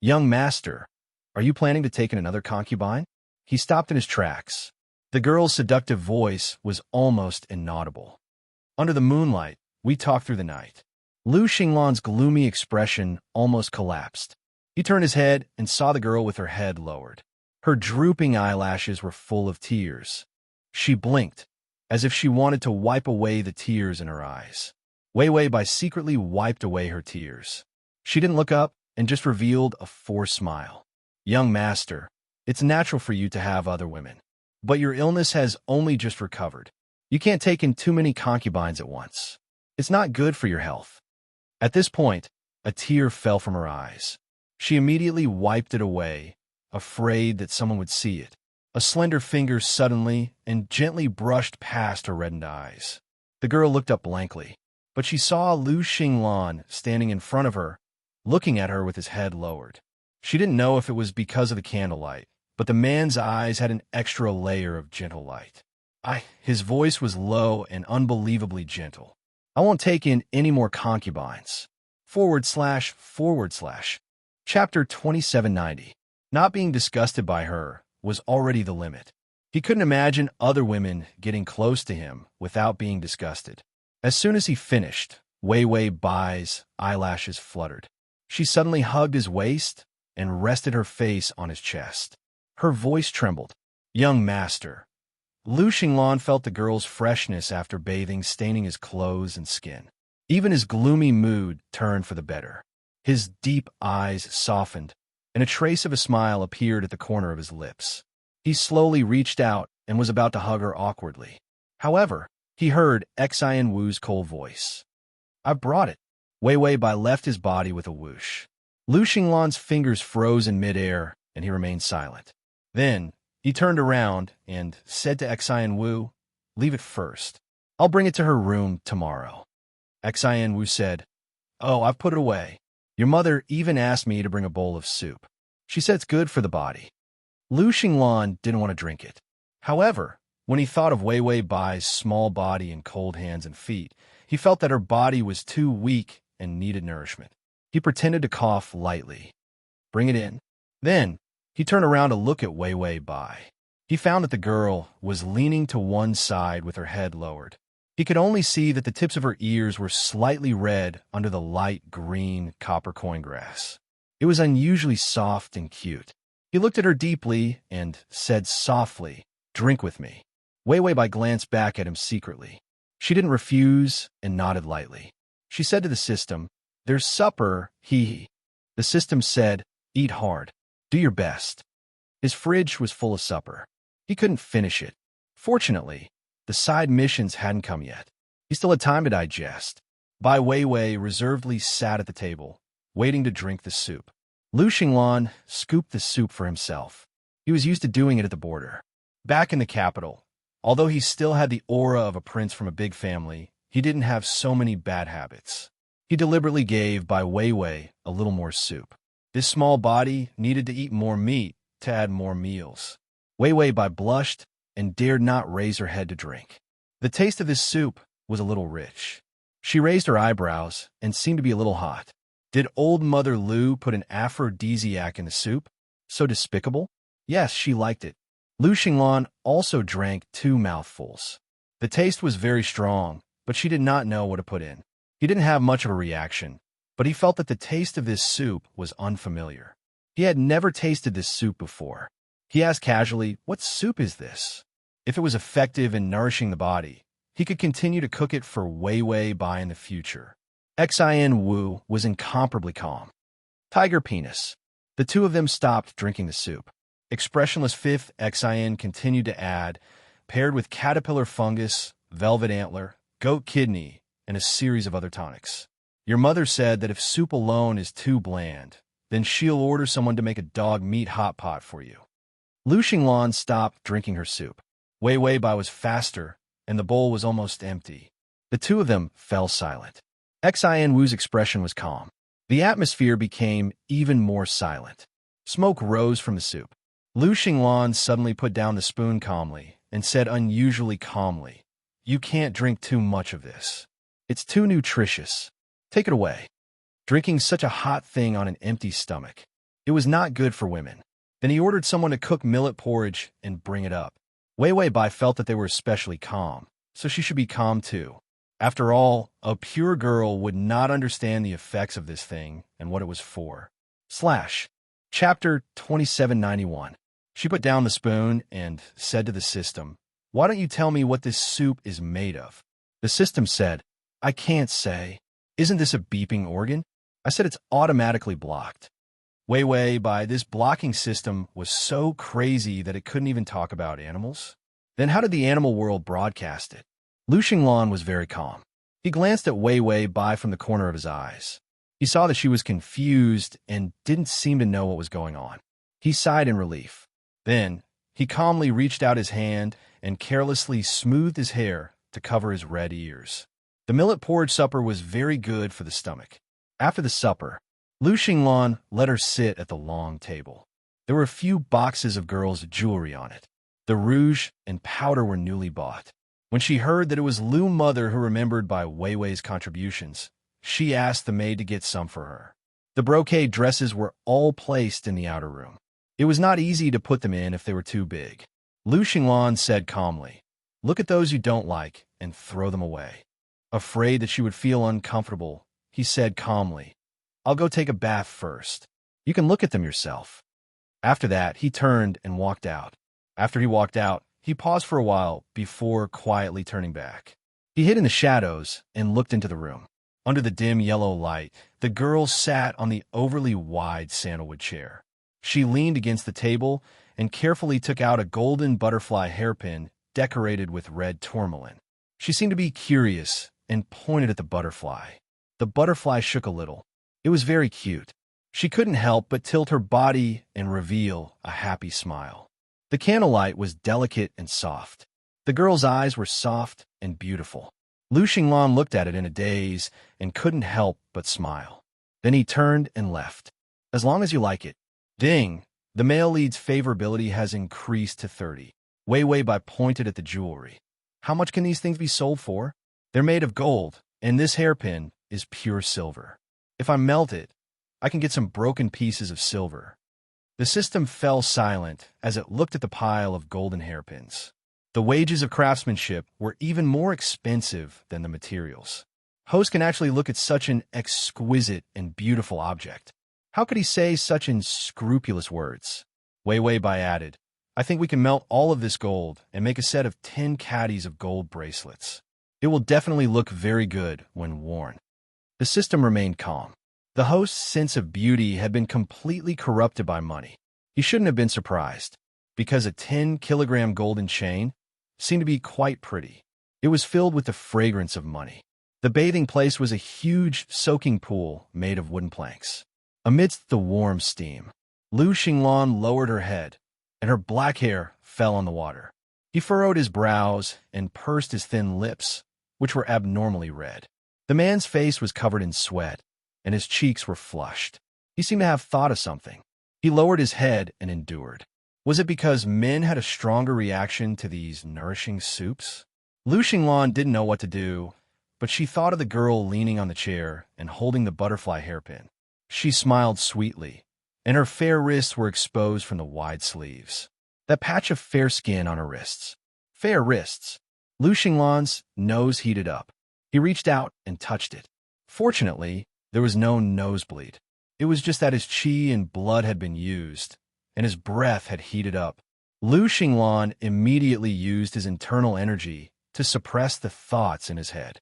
"Young master, are you planning to take in another concubine?" He stopped in his tracks. The girl's seductive voice was almost inaudible. "Under the moonlight, we talked through the night." Lu Xinglan's gloomy expression almost collapsed. He turned his head and saw the girl with her head lowered. Her drooping eyelashes were full of tears. She blinked, as if she wanted to wipe away the tears in her eyes. Wei Wei Bai secretly wiped away her tears. She didn't look up and just revealed a forced smile. "Young master, it's natural for you to have other women. But your illness has only just recovered. You can't take in too many concubines at once. It's not good for your health." At this point, a tear fell from her eyes. She immediately wiped it away, afraid that someone would see it. A slender finger suddenly and gently brushed past her reddened eyes. The girl looked up blankly, but she saw Lu Xinglan standing in front of her, looking at her with his head lowered. She didn't know if it was because of the candlelight, but the man's eyes had an extra layer of gentle light. His voice was low and unbelievably gentle. "I won't take in any more concubines." // Chapter 2790. Not being disgusted by her was already the limit. He couldn't imagine other women getting close to him without being disgusted. As soon as he finished, Wei Wei Bai's eyelashes fluttered. She suddenly hugged his waist and rested her face on his chest. Her voice trembled. "Young master." Lu Xinglan felt the girl's freshness after bathing staining his clothes and skin. Even his gloomy mood turned for the better. His deep eyes softened, and a trace of a smile appeared at the corner of his lips. He slowly reached out and was about to hug her awkwardly. However, he heard Xian Wu's cold voice. "I brought it." Wei Wei Bai left his body with a whoosh. Lu Xinglan's fingers froze in midair, and he remained silent. Then, he turned around and said to Xian Wu, "Leave it first. I'll bring it to her room tomorrow." Xian Wu said, "Oh, I've put it away. Your mother even asked me to bring a bowl of soup. She said it's good for the body." Lu Xinglan didn't want to drink it. However, when he thought of Wei Wei Bai's small body and cold hands and feet, he felt that her body was too weak and needed nourishment. He pretended to cough lightly. "Bring it in." Then, he turned around to look at Wei Wei Bai. He found that the girl was leaning to one side with her head lowered. He could only see that the tips of her ears were slightly red under the light green copper coin grass. It was unusually soft and cute. He looked at her deeply and said softly, "Drink with me." Wei Wei Bai glanced back at him secretly. She didn't refuse and nodded lightly. She said to the system, "There's supper, hee." The system said, "Eat hard. Do your best." His fridge was full of supper. He couldn't finish it. Fortunately, the side missions hadn't come yet. He still had time to digest. Bai Weiwei reservedly sat at the table, waiting to drink the soup. Lu Xinglan scooped the soup for himself. He was used to doing it at the border. Back in the capital, although he still had the aura of a prince from a big family, he didn't have so many bad habits. He deliberately gave Bai Weiwei a little more soup. This small body needed to eat more meat to add more meals. Weiwei Bai blushed and dared not raise her head to drink. The taste of this soup was a little rich. She raised her eyebrows and seemed to be a little hot. Did old Mother Lu put an aphrodisiac in the soup? So despicable? Yes, she liked it. Lu Xinglan also drank 2 mouthfuls. The taste was very strong, but she did not know what to put in. He didn't have much of a reaction, but he felt that the taste of this soup was unfamiliar. He had never tasted this soup before. He asked casually, "What soup is this?" If it was effective in nourishing the body, he could continue to cook it for Weiwei Bai in the future. Xian Wu was incomparably calm. Tiger penis. The two of them stopped drinking the soup. Expressionless fifth Xian continued to add, paired with caterpillar fungus, velvet antler, goat kidney, and a series of other tonics. Your mother said that if soup alone is too bland, then she'll order someone to make a dog meat hot pot for you. Lu Xinglan stopped drinking her soup. Weiwei Bai was faster, and the bowl was almost empty. The two of them fell silent. Xian Wu's expression was calm. The atmosphere became even more silent. Smoke rose from the soup. Lu Xinglan suddenly put down the spoon calmly and said unusually calmly, "You can't drink too much of this. It's too nutritious. Take it away." Drinking such a hot thing on an empty stomach. It was not good for women. Then he ordered someone to cook millet porridge and bring it up. Weiwei Bai felt that they were especially calm, so she should be calm too. After all, a pure girl would not understand the effects of this thing and what it was for. Chapter 2791. She put down the spoon and said to the system, "Why don't you tell me what this soup is made of?" The system said, "I can't say. Isn't this a beeping organ?" I said it's automatically blocked. Weiwei Bai, this blocking system was so crazy that it couldn't even talk about animals. Then how did the animal world broadcast it? Lu Xinglan was very calm. He glanced at Weiwei Bai from the corner of his eyes. He saw that she was confused and didn't seem to know what was going on. He sighed in relief. Then, he calmly reached out his hand and carelessly smoothed his hair to cover his red ears. The millet porridge supper was very good for the stomach. After the supper, Lu Xinglan let her sit at the long table. There were a few boxes of girls' jewelry on it. The rouge and powder were newly bought. When she heard that it was Lu Mother who remembered Bai Weiwei's contributions, she asked the maid to get some for her. The brocade dresses were all placed in the outer room. It was not easy to put them in if they were too big. Lu Xinglan said calmly, "Look at those you don't like and throw them away." Afraid that she would feel uncomfortable, he said calmly, I'll go take a bath first. You can look at them yourself." After that, he turned and walked out. After he walked out, he paused for a while before quietly turning back. He hid in the shadows and looked into the room. Under the dim yellow light, the girl sat on the overly wide sandalwood chair. She leaned against the table and carefully took out a golden butterfly hairpin decorated with red tourmaline. She seemed to be curious and pointed at the butterfly. The butterfly shook a little. It was very cute. She couldn't help but tilt her body and reveal a happy smile. The candlelight was delicate and soft. The girl's eyes were soft and beautiful. Lu Xinglan looked at it in a daze and couldn't help but smile. Then he turned and left. "As long as you like it." Ding! The male lead's favorability has increased to 30. Wei Bai pointed at the jewelry. "How much can these things be sold for?" "They're made of gold, and this hairpin is pure silver. If I melt it, I can get some broken pieces of silver." The system fell silent as it looked at the pile of golden hairpins. The wages of craftsmanship were even more expensive than the materials. Host can actually look at such an exquisite and beautiful object. How could he say such unscrupulous words? Wei Bai added, "I think we can melt all of this gold and make a set of 10 caddies of gold bracelets. It will definitely look very good when worn." The system remained calm. The host's sense of beauty had been completely corrupted by money. He shouldn't have been surprised, because a 10-kilogram golden chain seemed to be quite pretty. It was filled with the fragrance of money. The bathing place was a huge soaking pool made of wooden planks. Amidst the warm steam, Lu Xinglan lowered her head, and her black hair fell on the water. He furrowed his brows and pursed his thin lips, which were abnormally red. The man's face was covered in sweat, and his cheeks were flushed. He seemed to have thought of something. He lowered his head and endured. Was it because men had a stronger reaction to these nourishing soups? Lu Xinglan didn't know what to do, but she thought of the girl leaning on the chair and holding the butterfly hairpin. She smiled sweetly, and her fair wrists were exposed from the wide sleeves. That patch of fair skin on her wrists. Fair wrists. Lu Xinglan's nose heated up. He reached out and touched it. Fortunately, there was no nosebleed. It was just that his qi and blood had been used, and his breath had heated up. Lu Xinglan immediately used his internal energy to suppress the thoughts in his head.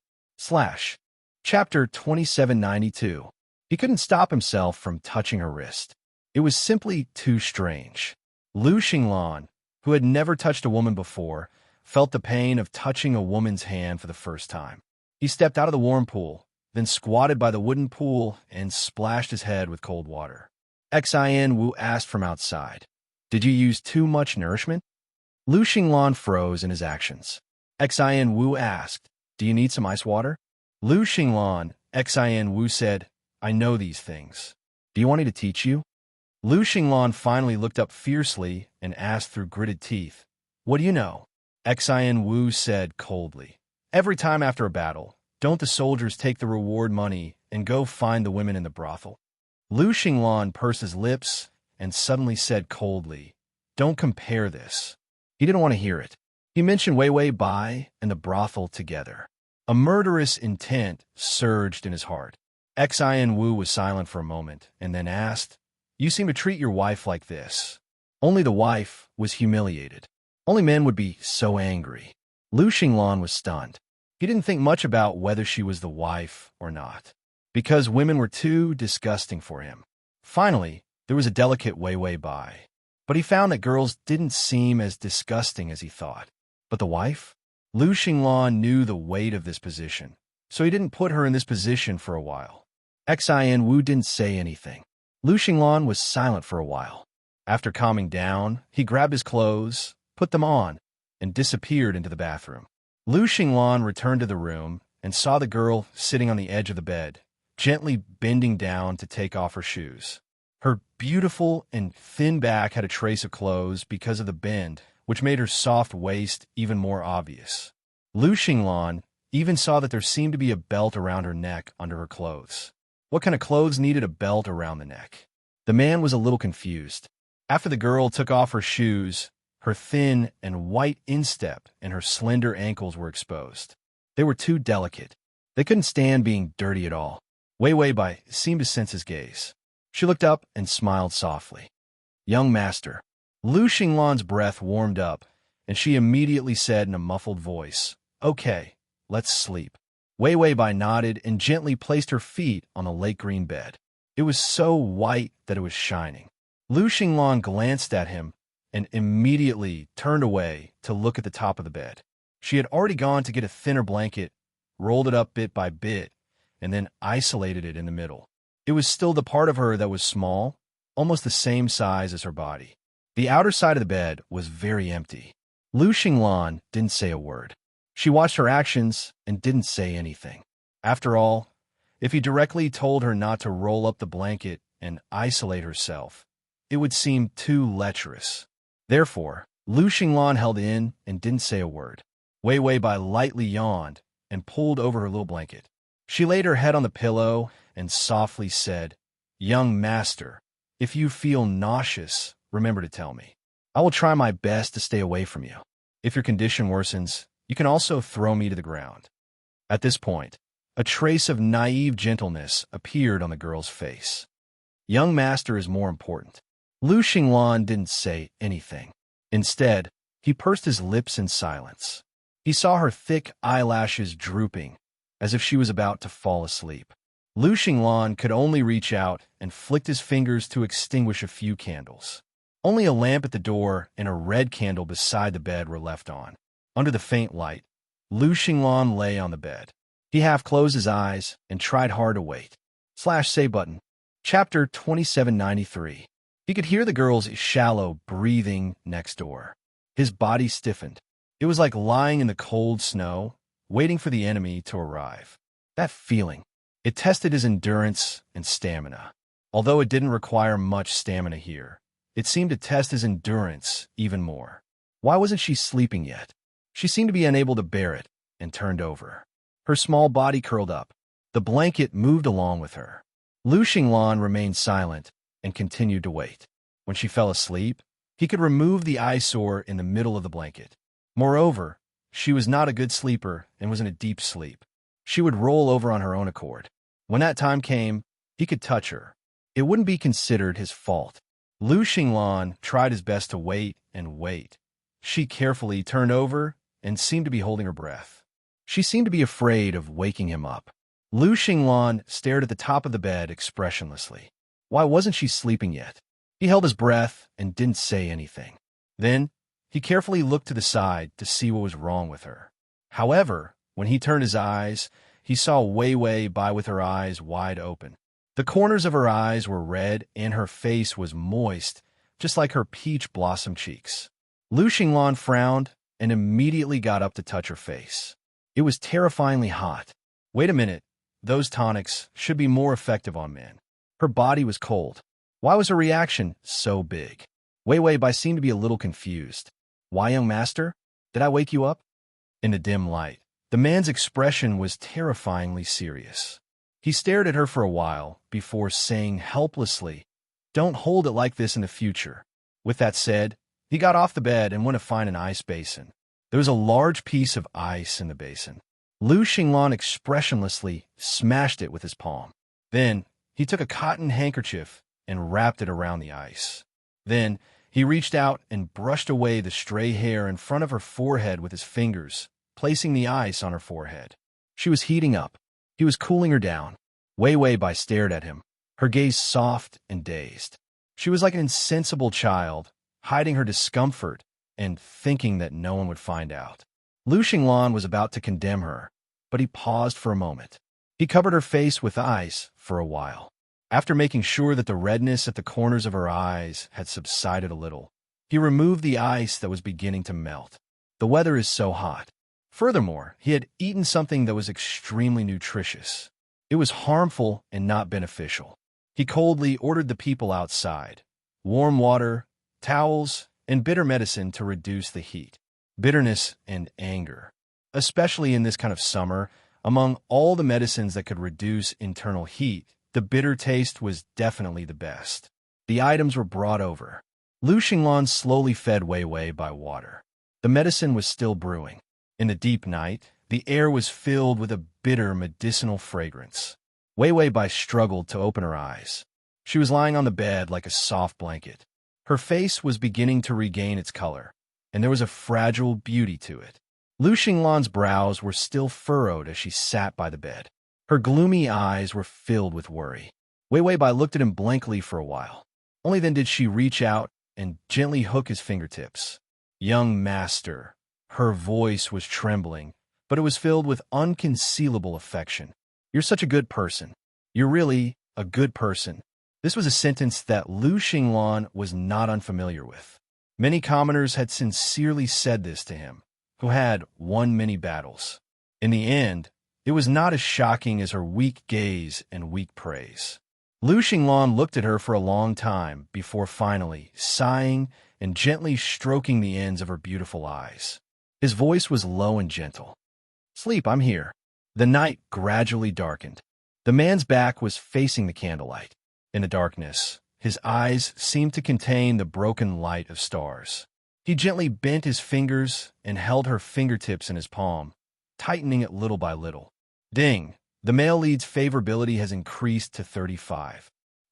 Chapter 2792. He couldn't stop himself from touching her wrist. It was simply too strange. Lu Xinglan, who had never touched a woman before, felt the pain of touching a woman's hand for the first time. He stepped out of the warm pool, then squatted by the wooden pool and splashed his head with cold water. Xin Wu asked from outside, "Did you use too much nourishment?" Lu Xinglan froze in his actions. Xin Wu asked, "Do you need some ice water?" Lu Xinglan, Xin Wu said, "I know these things. Do you want me to teach you?" Lu Xinglan finally looked up fiercely and asked through gritted teeth, "What do you know?" Xin Wu said coldly, "Every time after a battle, don't the soldiers take the reward money and go find the women in the brothel?" Lu Xinglan pursed his lips and suddenly said coldly, "Don't compare this." He didn't want to hear it. He mentioned Wei Bai and the brothel together. A murderous intent surged in his heart. Xin Wu was silent for a moment and then asked, "You seem to treat your wife like this." Only the wife was humiliated. Only men would be so angry. Lu Xinglan was stunned. He didn't think much about whether she was the wife or not, because women were too disgusting for him. Finally, there was a delicate Wei Bai, but he found that girls didn't seem as disgusting as he thought. But the wife? Lu Xinglan knew the weight of this position, so he didn't put her in this position for a while. Xin Wu didn't say anything. Lu Xinglan was silent for a while. After calming down, he grabbed his clothes, put them on, and disappeared into the bathroom. Lu Xinglan returned to the room and saw the girl sitting on the edge of the bed, gently bending down to take off her shoes. Her beautiful and thin back had a trace of clothes because of the bend, which made her soft waist even more obvious. Lu Xinglan even saw that there seemed to be a belt around her neck under her clothes. What kind of clothes needed a belt around the neck? The man was a little confused. After the girl took off her shoes, her thin and white instep and her slender ankles were exposed. They were too delicate. They couldn't stand being dirty at all. Wei Wei Bai seemed to sense his gaze. She looked up and smiled softly. Young master. Lu Xinglan's breath warmed up, and she immediately said in a muffled voice, Okay, let's sleep. Wei Wei Bai nodded and gently placed her feet on the lake green bed. It was so white that it was shining. Lu Xinglan glanced at him and immediately turned away to look at the top of the bed. She had already gone to get a thinner blanket, rolled it up bit by bit, and then isolated it in the middle. It was still the part of her that was small, almost the same size as her body. The outer side of the bed was very empty. Lu Xinglan didn't say a word. She watched her actions and didn't say anything. After all, if he directly told her not to roll up the blanket and isolate herself, it would seem too lecherous. Therefore, Lu Xinglan held in and didn't say a word. Wei Wei Bai lightly yawned and pulled over her little blanket. She laid her head on the pillow and softly said, Young master, if you feel nauseous, remember to tell me. I will try my best to stay away from you. If your condition worsens, you can also throw me to the ground. At this point, a trace of naive gentleness appeared on the girl's face. Young master is more important. Lu Xinglan didn't say anything. Instead, he pursed his lips in silence. He saw her thick eyelashes drooping, as if she was about to fall asleep. Lu Xinglan could only reach out and flicked his fingers to extinguish a few candles. Only a lamp at the door and a red candle beside the bed were left on. Under the faint light, Lu Xinglan lay on the bed. He half closed his eyes and tried hard to wait. /save button. Chapter 2793. He could hear the girl's shallow breathing next door. His body stiffened. It was like lying in the cold snow, waiting for the enemy to arrive. That feeling, it tested his endurance and stamina. Although it didn't require much stamina here, it seemed to test his endurance even more. Why wasn't she sleeping yet? She seemed to be unable to bear it and turned over. Her small body curled up. The blanket moved along with her. Lu Xinglan remained silent and continued to wait. When she fell asleep, he could remove the eyesore in the middle of the blanket. Moreover, she was not a good sleeper and was in a deep sleep. She would roll over on her own accord. When that time came, he could touch her. It wouldn't be considered his fault. Lu Xinglan tried his best to wait and wait. She carefully turned over and seemed to be holding her breath. She seemed to be afraid of waking him up. Lu Xinglan stared at the top of the bed expressionlessly. Why wasn't she sleeping yet? He held his breath and didn't say anything. Then, he carefully looked to the side to see what was wrong with her. However, when he turned his eyes, he saw Wei Wei Bai with her eyes wide open. The corners of her eyes were red and her face was moist, just like her peach blossom cheeks. Lu Xinglan frowned and immediately got up to touch her face. It was terrifyingly hot. Wait a minute, those tonics should be more effective on men. Her body was cold. Why was her reaction so big? Wei Wei Bai seemed to be a little confused. Why, young master? Did I wake you up? In the dim light, the man's expression was terrifyingly serious. He stared at her for a while before saying helplessly, Don't hold it like this in the future. With that said, he got off the bed and went to find an ice basin. There was a large piece of ice in the basin. Lu Xinglan expressionlessly smashed it with his palm. Then, he took a cotton handkerchief and wrapped it around the ice. Then, he reached out and brushed away the stray hair in front of her forehead with his fingers, placing the ice on her forehead. She was heating up. He was cooling her down. Wei Wei Bai stared at him, her gaze soft and dazed. She was like an insensible child, hiding her discomfort and thinking that no one would find out. Lu Xinglan was about to condemn her, but he paused for a moment. He covered her face with ice for a while. After making sure that the redness at the corners of her eyes had subsided a little, he removed the ice that was beginning to melt. The weather is so hot. Furthermore, he had eaten something that was extremely nutritious. It was harmful and not beneficial. He coldly ordered the people outside warm water, towels, and bitter medicine to reduce the heat. Bitterness and anger, especially in this kind of summer, among all the medicines that could reduce internal heat, the bitter taste was definitely the best. The items were brought over. Lu Xinglan slowly fed Wei Wei Bai water. The medicine was still brewing. In the deep night, the air was filled with a bitter medicinal fragrance. Wei Wei Bai struggled to open her eyes. She was lying on the bed like a soft blanket. Her face was beginning to regain its color, and there was a fragile beauty to it. Lu Xinglan's brows were still furrowed as she sat by the bed. Her gloomy eyes were filled with worry. Wei Wei Bai looked at him blankly for a while. Only then did she reach out and gently hook his fingertips. "Young master." Her voice was trembling, but it was filled with unconcealable affection. "You're such a good person. You're really a good person." This was a sentence that Lu Xinglan was not unfamiliar with. Many commoners had sincerely said this to him, who had won many battles. In the end, it was not as shocking as her weak gaze and weak praise. Lu Xinglan looked at her for a long time before finally sighing and gently stroking the ends of her beautiful eyes. His voice was low and gentle. "Sleep, I'm here." The night gradually darkened. The man's back was facing the candlelight. In the darkness, his eyes seemed to contain the broken light of stars. He gently bent his fingers and held her fingertips in his palm, tightening it little by little. Ding! The male lead's favorability has increased to 35. //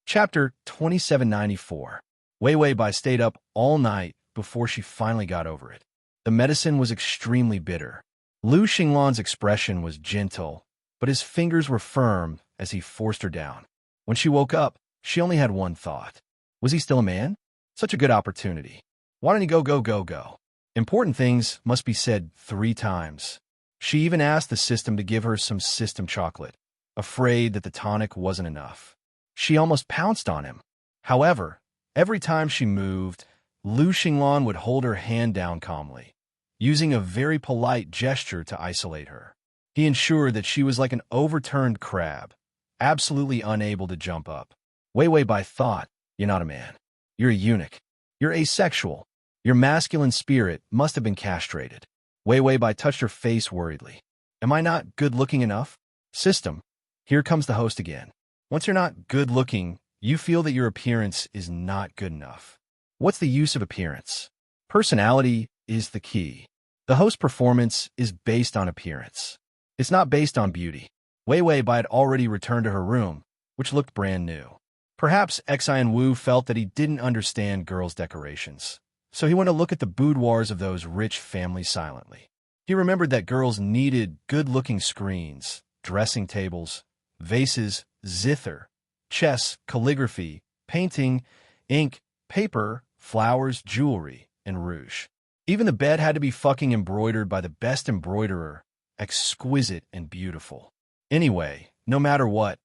Chapter 2794. Wei Wei Bai stayed up all night before she finally got over it. The medicine was extremely bitter. Lu Xinglan's expression was gentle, but his fingers were firm as he forced her down. When she woke up, she only had one thought. Was he still a man? Such a good opportunity. Why didn't he go? Important things must be said 3 times. She even asked the system to give her some system chocolate, afraid that the tonic wasn't enough. She almost pounced on him. However, every time she moved, Lu Xinglan would hold her hand down calmly, using a very polite gesture to isolate her. He ensured that she was like an overturned crab, absolutely unable to jump up. Wei Wei Bai thought, "You're not a man. You're a eunuch. You're asexual. Your masculine spirit must have been castrated." Wei Wei Bai touched her face worriedly. "Am I not good-looking enough?" System, here comes the host again. Once you're not good-looking, you feel that your appearance is not good enough. What's the use of appearance? Personality is the key. The host's performance is based on appearance. It's not based on beauty. Wei Wei Bai had already returned to her room, which looked brand new. Perhaps Xian Wu felt that he didn't understand girls' decorations, so he went to look at the boudoirs of those rich families silently. He remembered that girls needed good-looking screens, dressing tables, vases, zither, chess, calligraphy, painting, ink, paper, flowers, jewelry, and rouge. Even the bed had to be fucking embroidered by the best embroiderer, exquisite and beautiful. Anyway, no matter what,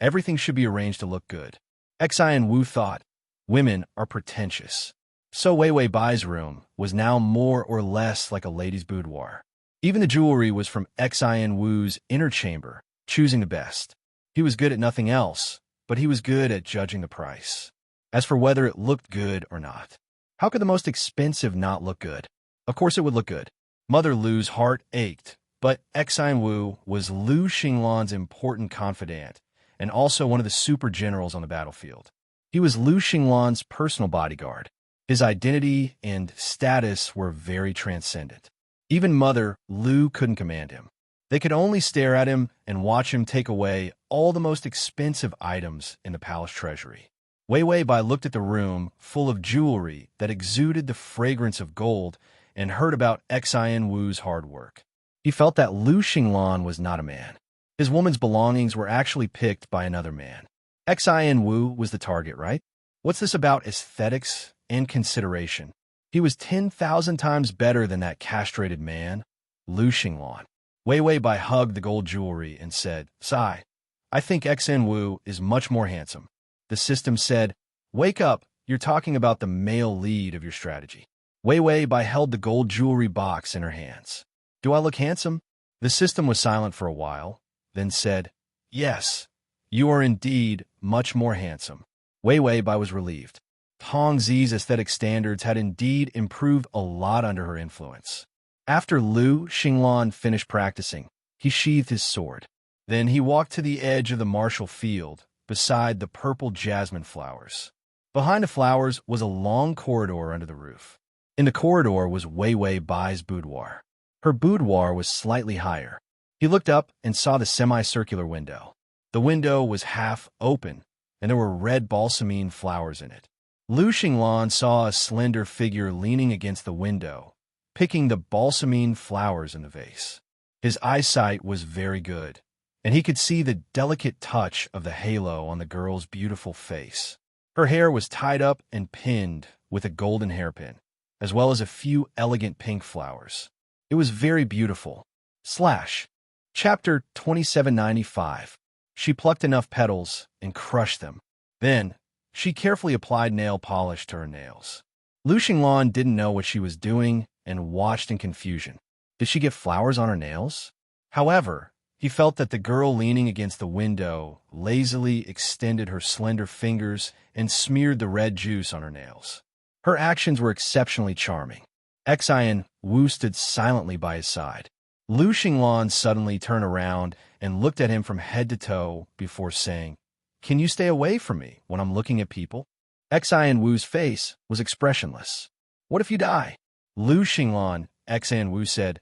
everything should be arranged to look good. Xian Wu thought, women are pretentious. So Wei Wei Bai's room was now more or less like a lady's boudoir. Even the jewelry was from Xian Wu's inner chamber, choosing the best. He was good at nothing else, but he was good at judging the price. As for whether it looked good or not, how could the most expensive not look good? Of course it would look good. Mother Lu's heart ached, but Xian Wu was Lu Xinglan's important confidant and also one of the super generals on the battlefield. He was Lu Xinglan's personal bodyguard. His identity and status were very transcendent. Even Mother Lu couldn't command him. They could only stare at him and watch him take away all the most expensive items in the palace treasury. Wei Wei Bai looked at the room full of jewelry that exuded the fragrance of gold and heard about Xian Wu's hard work. He felt that Lu Xinglan was not a man. His woman's belongings were actually picked by another man. Xian Wu was the target, right? What's this about aesthetics and consideration? He was 10,000 times better than that castrated man, Lu Xinglan. Wei Wei Bai hugged the gold jewelry and said, "Sigh, I think Xian Wu is much more handsome." The system said, "Wake up, you're talking about the male lead of your strategy." Wei Wei Bai held the gold jewelry box in her hands. "Do I look handsome?" The system was silent for a while, then said, "Yes, you are indeed much more handsome." Wei Wei Bai was relieved. Tong Zi's aesthetic standards had indeed improved a lot under her influence. After Lu Xinglan finished practicing, he sheathed his sword. Then he walked to the edge of the martial field, beside the purple jasmine flowers. Behind the flowers was a long corridor under the roof. In the corridor was Wei Wei Bai's boudoir. Her boudoir was slightly higher. He looked up and saw the semicircular window. The window was half open, and there were red balsamine flowers in it. Lu Xinglan saw a slender figure leaning against the window, picking the balsamine flowers in the vase. His eyesight was very good, and he could see the delicate touch of the halo on the girl's beautiful face. Her hair was tied up and pinned with a golden hairpin, as well as a few elegant pink flowers. It was very beautiful. Chapter 2795. She plucked enough petals and crushed them. Then, she carefully applied nail polish to her nails. Lu Xinglan didn't know what she was doing and watched in confusion. Did she get flowers on her nails? However, he felt that the girl leaning against the window lazily extended her slender fingers and smeared the red juice on her nails. Her actions were exceptionally charming. Xian Wu stood silently by his side. Lu Xinglan suddenly turned around and looked at him from head to toe before saying, "Can you stay away from me when I'm looking at people?" Xian Wu's face was expressionless. "What if you die?" Lu Xinglan, Xian Wu said,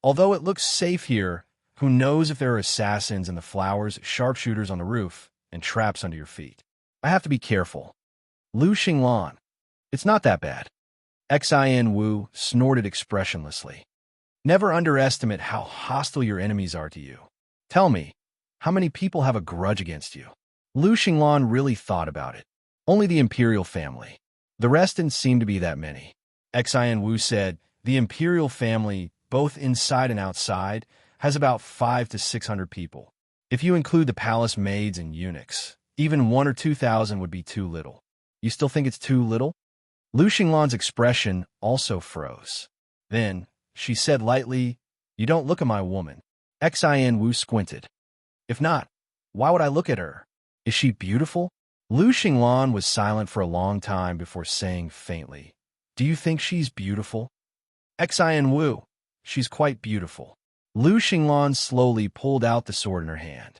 "Although it looks safe here, who knows if there are assassins in the flowers, sharpshooters on the roof, and traps under your feet? I have to be careful." Lu Xinglan, "It's not that bad." Xian Wu snorted expressionlessly. "Never underestimate how hostile your enemies are to you. Tell me, how many people have a grudge against you?" Lu Xinglan really thought about it. Only the imperial family. The rest didn't seem to be that many. Xian Wu said, "The imperial family, both inside and outside, has about 500 to 600 people. If you include the palace maids and eunuchs, even 1,000 or 2,000 would be too little." "You still think it's too little?" Lu Xinglan's expression also froze. Then, she said lightly, "You don't look at my woman." Xian Wu squinted. "If not, why would I look at her? Is she beautiful?" Lu Xinglan was silent for a long time before saying faintly, "Do you think she's beautiful?" Xian Wu, "She's quite beautiful." Lu Xinglan slowly pulled out the sword in her hand.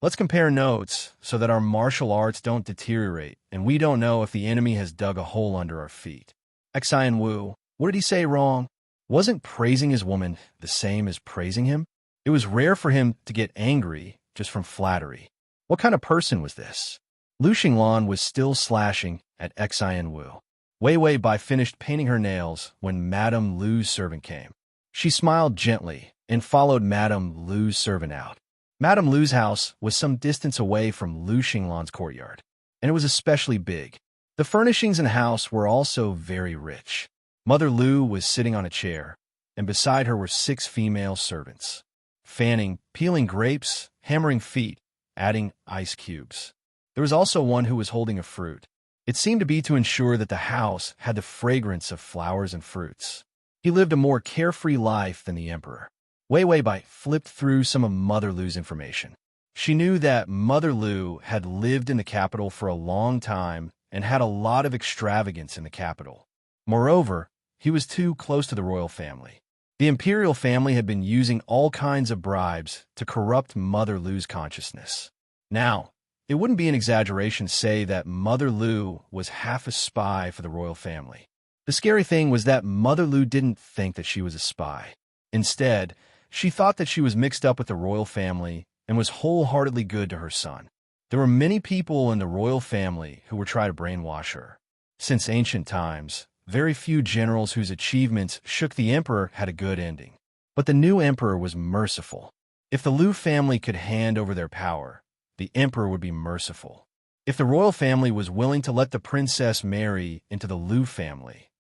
"Let's compare notes so that our martial arts don't deteriorate and we don't know if the enemy has dug a hole under our feet." Xian Wu, "What did he say wrong?" Wasn't praising his woman the same as praising him? It was rare for him to get angry just from flattery. What kind of person was this? Lu Xinglan was still slashing at Xian Wu. Wei Wei Bai finished painting her nails when Madame Lu's servant came. She smiled gently and followed Madame Lu's servant out. Madame Lu's house was some distance away from Lu Xinglan's courtyard, and it was especially big. The furnishings in the house were also very rich. Mother Lu was sitting on a chair, and beside her were 6 female servants, fanning, peeling grapes, hammering feet, adding ice cubes. There was also one who was holding a fruit. It seemed to be to ensure that the house had the fragrance of flowers and fruits. He lived a more carefree life than the emperor. Wei Wei Bai flipped through some of Mother Lu's information. She knew that Mother Lu had lived in the capital for a long time and had a lot of extravagance in the capital. Moreover, he was too close to the royal family. The imperial family had been using all kinds of bribes to corrupt Mother Lu's consciousness. Now, it wouldn't be an exaggeration to say that Mother Lu was half a spy for the royal family. The scary thing was that Mother Lu didn't think that she was a spy. Instead, she thought that she was mixed up with the royal family and was wholeheartedly good to her son. There were many people in the royal family who were trying to brainwash her. Since ancient times, very few generals whose achievements shook the emperor had a good ending. But the new emperor was merciful. If the Lu family could hand over their power, the emperor would be merciful. If the royal family was willing to let the princess marry into the Lu family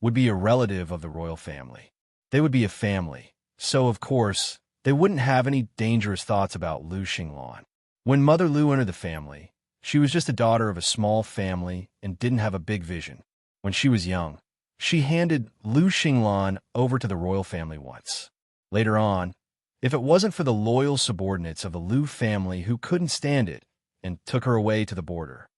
would be a relative of the royal family. They would be a family, so of course, they wouldn't have any dangerous thoughts about Lu Xinglan. When Mother Lu entered the family, she was just a daughter of a small family and didn't have a big vision. When she was young, she handed Lu Xinglan over to the royal family once. Later on, if it wasn't for the loyal subordinates of the Lu family who couldn't stand it and took her away to the border.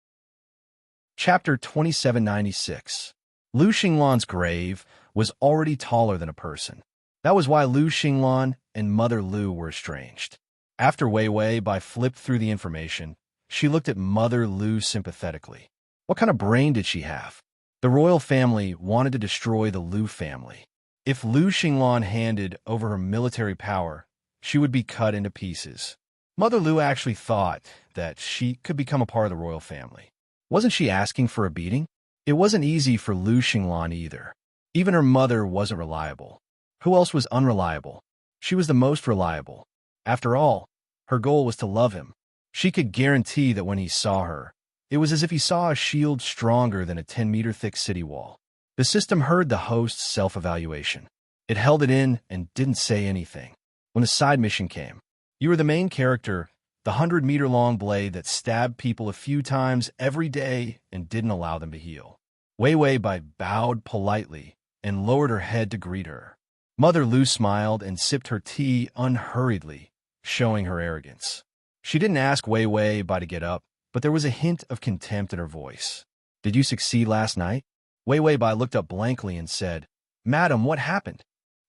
Chapter 2796. Lu Xinglan's grave was already taller than a person. That was why Lu Xinglan and Mother Lu were estranged. After Wei Wei Bai flipped through the information, she looked at Mother Lu sympathetically. What kind of brain did she have? The royal family wanted to destroy the Lu family. If Lu Xinglan handed over her military power, she would be cut into pieces. Mother Lu actually thought that she could become a part of the royal family. Wasn't she asking for a beating? It wasn't easy for Lu Xinglan either. Even her mother wasn't reliable. Who else was unreliable? She was the most reliable. After all, her goal was to love him. She could guarantee that when he saw her, it was as if he saw a shield stronger than a 10-meter-thick city wall. The system heard the host's self-evaluation. It held it in and didn't say anything. When the side mission came, you were the main character, the 100-meter-long blade that stabbed people a few times every day and didn't allow them to heal. Wei Wei Bai bowed politely and lowered her head to greet her. Mother Lu smiled and sipped her tea unhurriedly, showing her arrogance. She didn't ask Wei Wei Bai to get up, but there was a hint of contempt in her voice. "Did you succeed last night?" Wei Wei Bai looked up blankly and said, "Madam, what happened?"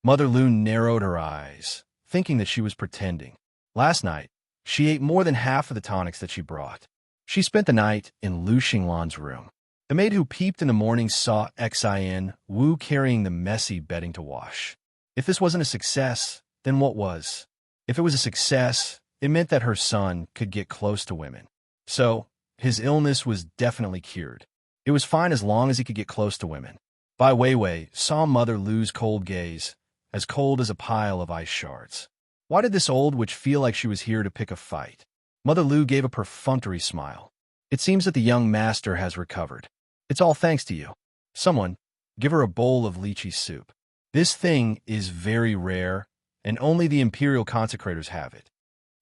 Mother Lu narrowed her eyes, thinking that she was pretending. Last night, she ate more than half of the tonics that she brought. She spent the night in Lu Xinglan's room. The maid who peeped in the morning saw Xin Wu carrying the messy bedding to wash. If this wasn't a success, then what was? If it was a success, it meant that her son could get close to women. So, his illness was definitely cured. It was fine as long as he could get close to women. Bai Weiwei saw Mother Lu's cold gaze, as cold as a pile of ice shards. Why did this old witch feel like she was here to pick a fight? Mother Lu gave a perfunctory smile. It seems that the young master has recovered. It's all thanks to you. Someone, give her a bowl of lychee soup. This thing is very rare, and only the imperial consecrators have it.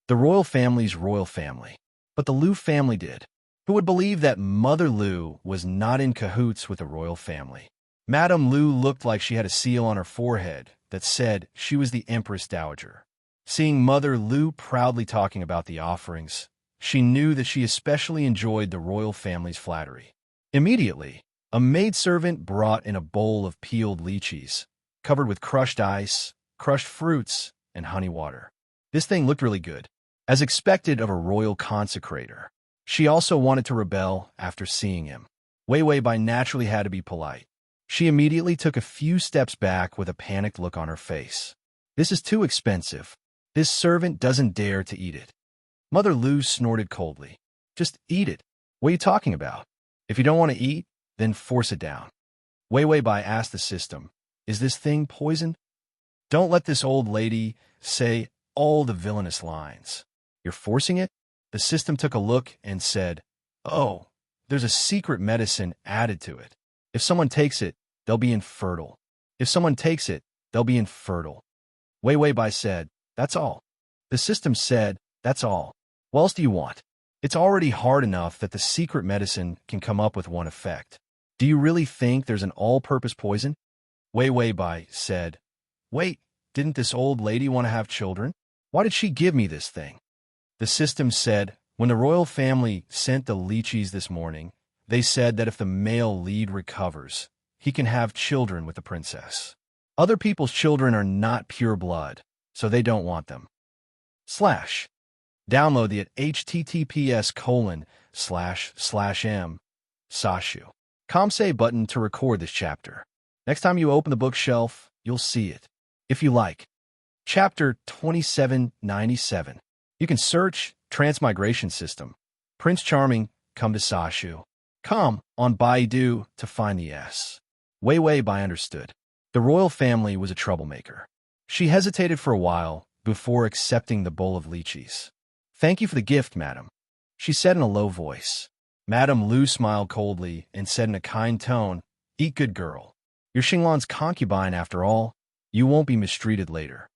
The royal family's royal family. But the Lu family did. Who would believe that Mother Lu was not in cahoots with the royal family? Madame Lu looked like she had a seal on her forehead that said she was the Empress Dowager. Seeing Mother Lu proudly talking about the offerings, she knew that she especially enjoyed the royal family's flattery. Immediately, a maidservant brought in a bowl of peeled lychees, covered with crushed ice, crushed fruits, and honey water. This thing looked really good, as expected of a royal consecrator. She also wanted to rebel after seeing him. Wei Wei Bai naturally had to be polite. She immediately took a few steps back with a panicked look on her face. This is too expensive. This servant doesn't dare to eat it. Mother Lu snorted coldly. Just eat it. What are you talking about? If you don't want to eat, then force it down. Wei Wei Bai asked the system, "Is this thing poisoned?" Don't let this old lady say all the villainous lines. You're forcing it? The system took a look and said, "Oh, there's a secret medicine added to it. If someone takes it, they'll be infertile. If someone takes it, they'll be infertile." Wei Wei Bai said, "That's all." The system said, "That's all. What else do you want? It's already hard enough that the secret medicine can come up with one effect. Do you really think there's an all-purpose poison?" Wei Wei Bai said, "Wait, didn't this old lady want to have children? Why did she give me this thing?" The system said, when the royal family sent the lychees this morning, they said that if the male lead recovers, he can have children with the princess. Other people's children are not pure blood, so they don't want them. Download the at https://m Sashu. Comsay button to record this chapter. Next time you open the bookshelf, you'll see it. If you like. Chapter 2797. You can search Transmigration System. Prince Charming, come to Sashu. Come on Baidu to find the S. Wei Wei Bai understood. The royal family was a troublemaker. She hesitated for a while before accepting the bowl of lychees. "Thank you for the gift, madam," she said in a low voice. Madame Lu smiled coldly and said in a kind tone, "Eat good, girl. You're Xinglan's concubine after all. You won't be mistreated later."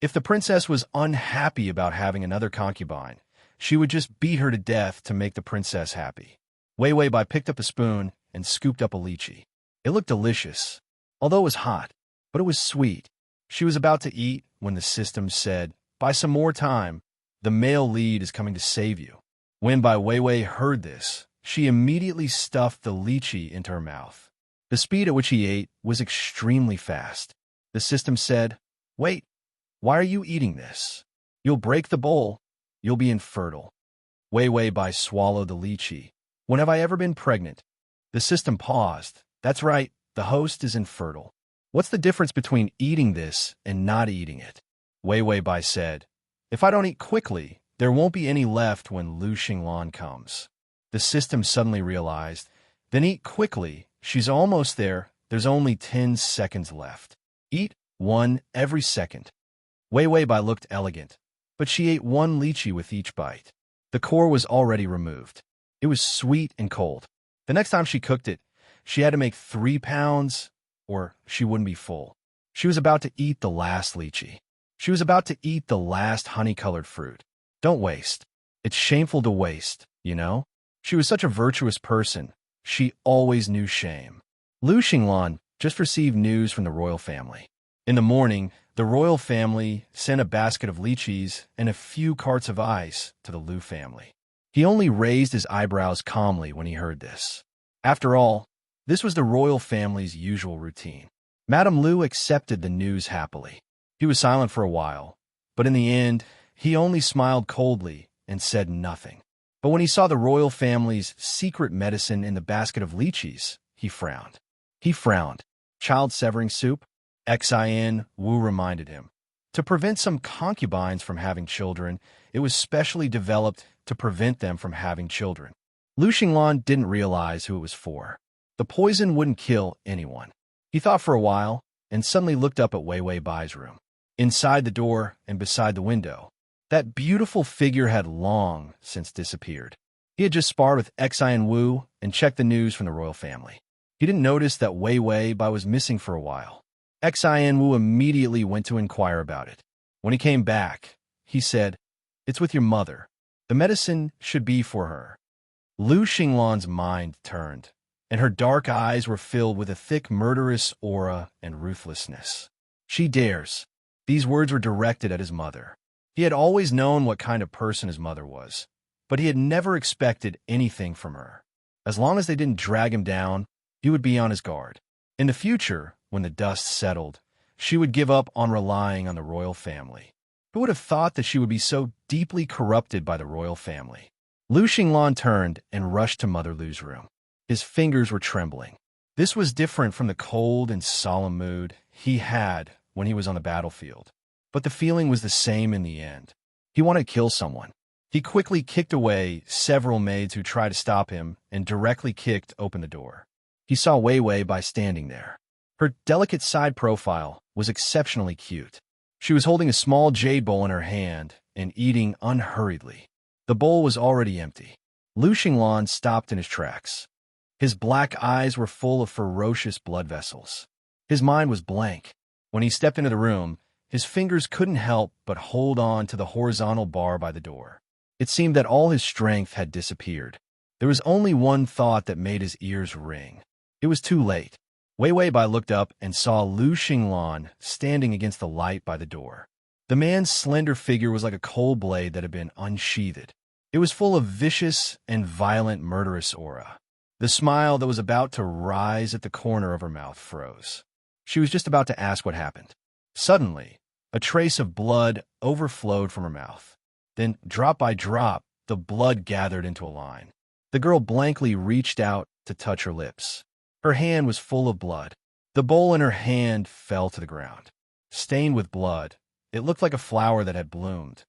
If the princess was unhappy about having another concubine, she would just beat her to death to make the princess happy. Wei Wei Bai picked up a spoon and scooped up a lychee. It looked delicious, although it was hot, but it was sweet. She was about to eat when the system said, "Buy some more time. The male lead is coming to save you." When Bai Weiwei heard this, she immediately stuffed the lychee into her mouth. The speed at which he ate was extremely fast. The system said, "Wait, why are you eating this? You'll break the bowl. You'll be infertile." Weiwei Bai swallowed the lychee. "When have I ever been pregnant?" The system paused. "That's right, the host is infertile." What's the difference between eating this and not eating it? Wei Wei Bai said, if I don't eat quickly, there won't be any left when Lu Xinglan comes. The system suddenly realized, then eat quickly. She's almost there. There's only 10 seconds left. Eat one every second. Wei Wei Bai looked elegant, but she ate one lychee with each bite. The core was already removed. It was sweet and cold. The next time she cooked it, she had to make 3 pounds, or she wouldn't be full. She was about to eat the last lychee. She was about to eat the last honey-colored fruit. Don't waste. It's shameful to waste, you know? She was such a virtuous person. She always knew shame. Lu Xinglan just received news from the royal family. In the morning, the royal family sent a basket of lychees and a few carts of ice to the Lu family. He only raised his eyebrows calmly when he heard this. After all, this was the royal family's usual routine. Madame Lu accepted the news happily. He was silent for a while, but in the end, he only smiled coldly and said nothing. But when he saw the royal family's secret medicine in the basket of lychees, he frowned. Child-severing soup? Xin Wu reminded him. To prevent some concubines from having children, it was specially developed to prevent them from having children. Lu Xinglan didn't realize who it was for. The poison wouldn't kill anyone. He thought for a while and suddenly looked up at Wei Wei Bai's room. Inside the door and beside the window, that beautiful figure had long since disappeared. He had just sparred with Xin Wu and checked the news from the royal family. He didn't notice that Wei Wei Bai was missing for a while. Xin Wu immediately went to inquire about it. When he came back, he said, "It's with your mother. The medicine should be for her." Lu Xinglan's mind turned, and her dark eyes were filled with a thick murderous aura and ruthlessness. She dares. These words were directed at his mother. He had always known what kind of person his mother was, but he had never expected anything from her. As long as they didn't drag him down, he would be on his guard. In the future, when the dust settled, she would give up on relying on the royal family. Who would have thought that she would be so deeply corrupted by the royal family? Lu Xinglan turned and rushed to Mother Lu's room. His fingers were trembling. This was different from the cold and solemn mood he had when he was on the battlefield. But the feeling was the same in the end. He wanted to kill someone. He quickly kicked away several maids who tried to stop him and directly kicked open the door. He saw Wei Wei Bai standing there. Her delicate side profile was exceptionally cute. She was holding a small jade bowl in her hand and eating unhurriedly. The bowl was already empty. Lu Xinglan stopped in his tracks. His black eyes were full of ferocious blood vessels. His mind was blank. When he stepped into the room, his fingers couldn't help but hold on to the horizontal bar by the door. It seemed that all his strength had disappeared. There was only one thought that made his ears ring. It was too late. Wei Wei Bai looked up and saw Lu Xinglan standing against the light by the door. The man's slender figure was like a cold blade that had been unsheathed. It was full of vicious and violent murderous aura. The smile that was about to rise at the corner of her mouth froze. She was just about to ask what happened. Suddenly, a trace of blood overflowed from her mouth. Then, drop by drop, the blood gathered into a line. The girl blankly reached out to touch her lips. Her hand was full of blood. The bowl in her hand fell to the ground. Stained with blood, it looked like a flower that had bloomed.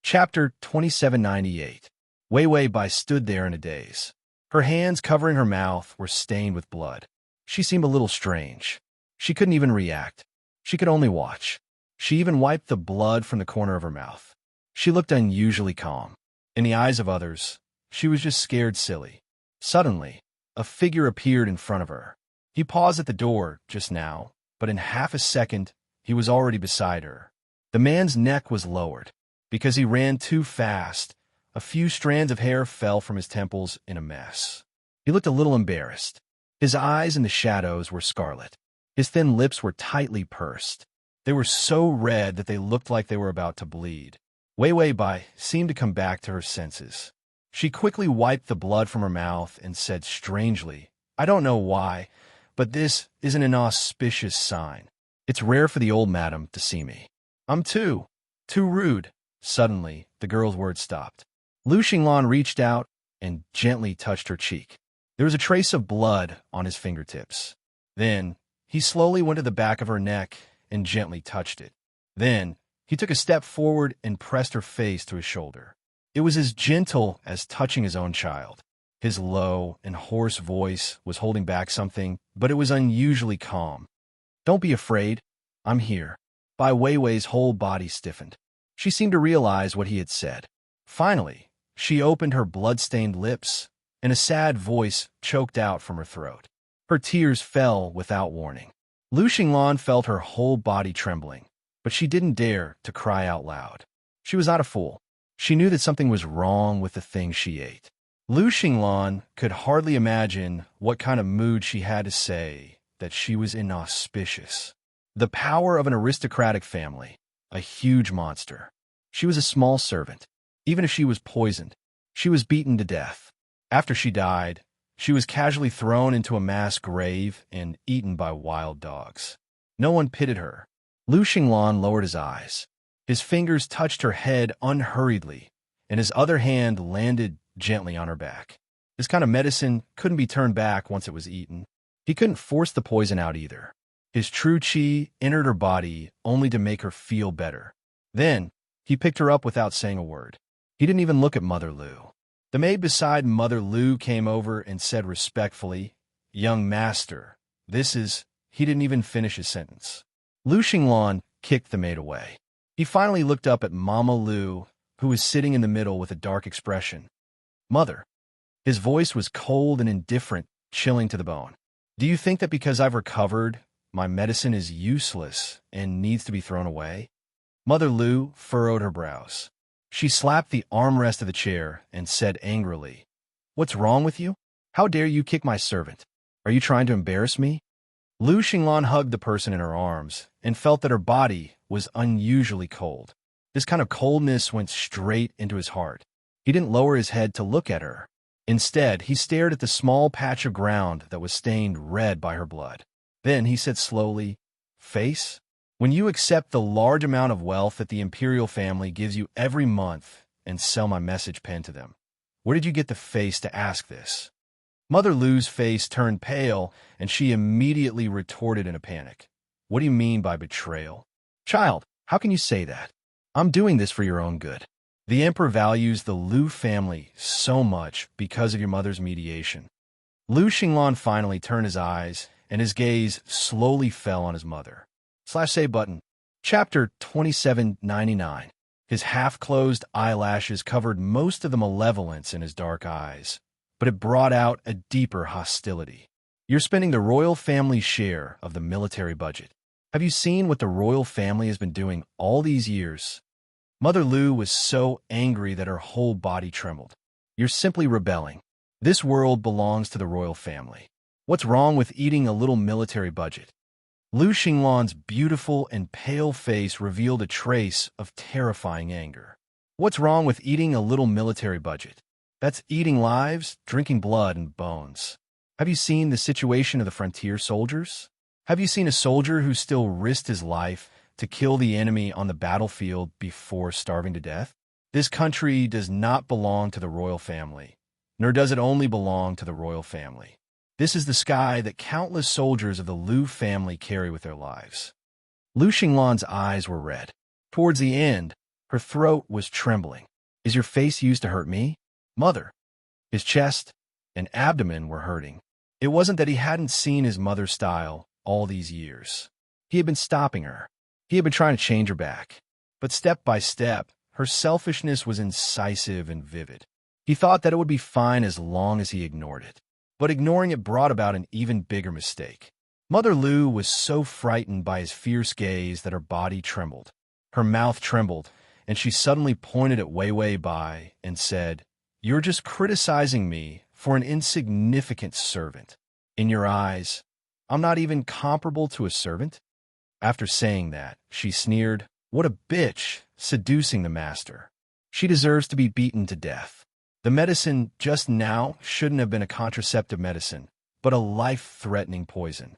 Chapter 2798. Wei Wei Bai stood there in a daze. Her hands covering her mouth were stained with blood. She seemed a little strange. She couldn't even react. She could only watch. She even wiped the blood from the corner of her mouth. She looked unusually calm. In the eyes of others, she was just scared silly. Suddenly, a figure appeared in front of her. He paused at the door just now, but in half a second, he was already beside her. The man's neck was lowered. Because he ran too fast, a few strands of hair fell from his temples in a mess. He looked a little embarrassed. His eyes in the shadows were scarlet. His thin lips were tightly pursed. They were so red that they looked like they were about to bleed. Wei Wei Bai seemed to come back to her senses. She quickly wiped the blood from her mouth and said strangely, "I don't know why, but this isn't an auspicious sign. It's rare for the old madam to see me. I'm too rude." Suddenly, the girl's words stopped. Lu Xinglan reached out and gently touched her cheek. There was a trace of blood on his fingertips. Then, He slowly went to the back of her neck and gently touched it. Then, he took a step forward and pressed her face to his shoulder. It was as gentle as touching his own child. His low and hoarse voice was holding back something, but it was unusually calm. "Don't be afraid. I'm here." Bai Weiwei's whole body stiffened. She seemed to realize what he had said. Finally, she opened her blood-stained lips, and a sad voice choked out from her throat. Her tears fell without warning. Lu Xinglan felt her whole body trembling, but she didn't dare to cry out loud. She was not a fool. She knew that something was wrong with the things she ate. Lu Xinglan could hardly imagine what kind of mood she had to say that she was inauspicious. The power of an aristocratic family, a huge monster. She was a small servant. Even if she was poisoned, she was beaten to death. After she died, she was casually thrown into a mass grave and eaten by wild dogs. No one pitied her. Lu Xinglan lowered his eyes. His fingers touched her head unhurriedly, and his other hand landed gently on her back. This kind of medicine couldn't be turned back once it was eaten. He couldn't force the poison out either. His true qi entered her body only to make her feel better. Then, he picked her up without saying a word. He didn't even look at Mother Lu. The maid beside Mother Lu came over and said respectfully, "Young master, this is—" He didn't even finish his sentence. Lu Xinglan kicked the maid away. He finally looked up at Mama Lu, who was sitting in the middle with a dark expression. "Mother." His voice was cold and indifferent, chilling to the bone. "Do you think that because I've recovered, my medicine is useless and needs to be thrown away?" Mother Lu furrowed her brows. She slapped the armrest of the chair and said angrily, "What's wrong with you? How dare you kick my servant? Are you trying to embarrass me?" Lu Xinglan hugged the person in her arms and felt that her body was unusually cold. This kind of coldness went straight into his heart. He didn't lower his head to look at her. Instead, he stared at the small patch of ground that was stained red by her blood. Then he said slowly, "Face? When you accept the large amount of wealth that the imperial family gives you every month and sell my message pen to them, where did you get the face to ask this?" Mother Lu's face turned pale, and she immediately retorted in a panic. "What do you mean by betrayal? Child, how can you say that? I'm doing this for your own good. The emperor values the Lu family so much because of your mother's mediation." Lu Xinglan finally turned his eyes, and his gaze slowly fell on his mother. /say button. Chapter 2799. His half-closed eyelashes covered most of the malevolence in his dark eyes, but it brought out a deeper hostility. "You're spending the royal family's share of the military budget. Have you seen what the royal family has been doing all these years?" Mother Lu was so angry that her whole body trembled. "You're simply rebelling. This world belongs to the royal family. What's wrong with eating a little military budget?" Lu Xinglan's beautiful and pale face revealed a trace of terrifying anger. "What's wrong with eating a little military budget? That's eating lives, drinking blood and bones. Have you seen the situation of the frontier soldiers? Have you seen a soldier who still risked his life to kill the enemy on the battlefield before starving to death? This country does not belong to the royal family, nor does it only belong to the royal family. This is the sky that countless soldiers of the Lu family carry with their lives." Lu Xinglan's eyes were red. Towards the end, her throat was trembling. "Is your face used to hurt me, Mother?" His chest and abdomen were hurting. It wasn't that he hadn't seen his mother's style all these years. He had been stopping her. He had been trying to change her back. But step by step, her selfishness was incisive and vivid. He thought that it would be fine as long as he ignored it. But ignoring it brought about an even bigger mistake. Mother Lu was so frightened by his fierce gaze that her body trembled. Her mouth trembled, and she suddenly pointed at Weiwei Bai and said, "You're just criticizing me for an insignificant servant. In your eyes, I'm not even comparable to a servant?" After saying that, she sneered, "What a bitch, seducing the master. She deserves to be beaten to death. The medicine just now shouldn't have been a contraceptive medicine, but a life-threatening poison."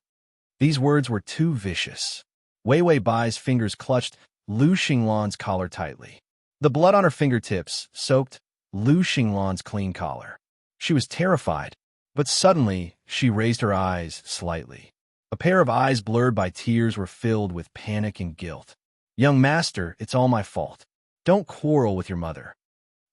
These words were too vicious. Weiwei Bai's fingers clutched Lu Xinglan's collar tightly. The blood on her fingertips soaked Lu Xinglan's clean collar. She was terrified, but suddenly she raised her eyes slightly. A pair of eyes blurred by tears were filled with panic and guilt. "Young master, it's all my fault. Don't quarrel with your mother."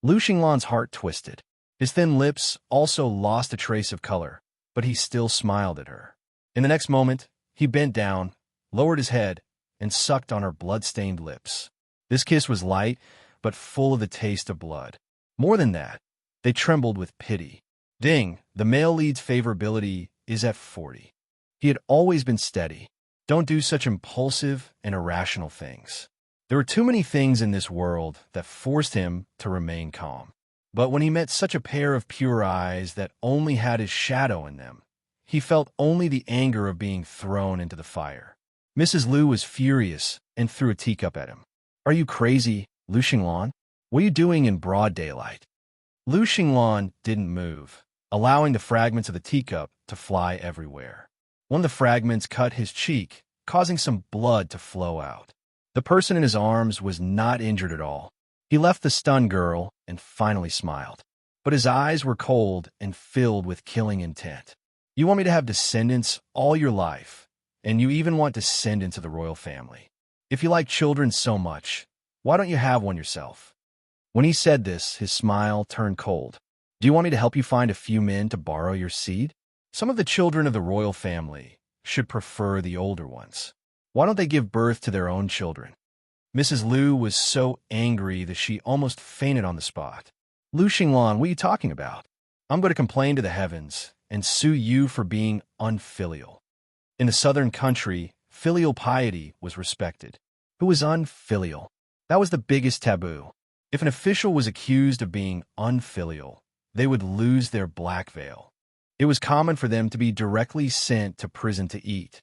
Lu Xinglan's heart twisted. His thin lips also lost a trace of color, but he still smiled at her. In the next moment, he bent down, lowered his head, and sucked on her blood-stained lips. This kiss was light, but full of the taste of blood. More than that, they trembled with pity. Ding, the male lead's favorability is at 40. He had always been steady. Don't do such impulsive and irrational things. There were too many things in this world that forced him to remain calm. But when he met such a pair of pure eyes that only had his shadow in them, he felt only the anger of being thrown into the fire. Mrs. Lu was furious and threw a teacup at him. "Are you crazy, Lu Xinglan? What are you doing in broad daylight?" Lu Xinglan didn't move, allowing the fragments of the teacup to fly everywhere. One of the fragments cut his cheek, causing some blood to flow out. The person in his arms was not injured at all. He left the stunned girl and finally smiled. But his eyes were cold and filled with killing intent. "You want me to have descendants all your life, and you even want descendants of the royal family. If you like children so much, why don't you have one yourself?" When he said this, his smile turned cold. "Do you want me to help you find a few men to borrow your seed? Some of the children of the royal family should prefer the older ones. Why don't they give birth to their own children?" Mrs. Lu was so angry that she almost fainted on the spot. "Lu Xinglan, what are you talking about? I'm going to complain to the heavens and sue you for being unfilial." In the southern country, filial piety was respected. Who was unfilial? That was the biggest taboo. If an official was accused of being unfilial, they would lose their black veil. It was common for them to be directly sent to prison to eat.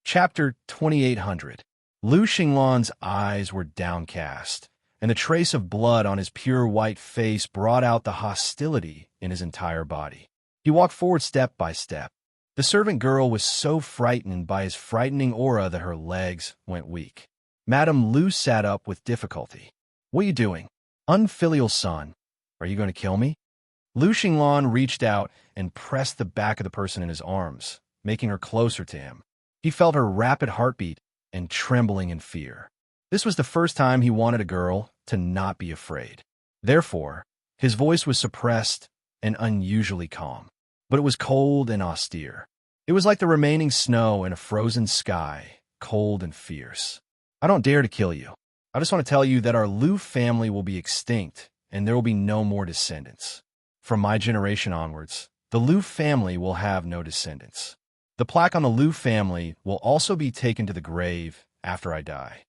Chapter 2800. Lu Xinglan's eyes were downcast, and the trace of blood on his pure white face brought out the hostility in his entire body. He walked forward step by step. The servant girl was so frightened by his frightening aura that her legs went weak. Madame Lu sat up with difficulty. "What are you doing? Unfilial son, are you going to kill me?" Lu Xinglan reached out and pressed the back of the person in his arms, making her closer to him. He felt her rapid heartbeat and trembling in fear. This was the first time he wanted a girl to not be afraid. Therefore, his voice was suppressed and unusually calm, but it was cold and austere. It was like the remaining snow in a frozen sky, cold and fierce. "I don't dare to kill you. I just want to tell you that our Lu family will be extinct and there will be no more descendants. From my generation onwards, the Lu family will have no descendants. The plaque on the Lu family will also be taken to the grave after I die."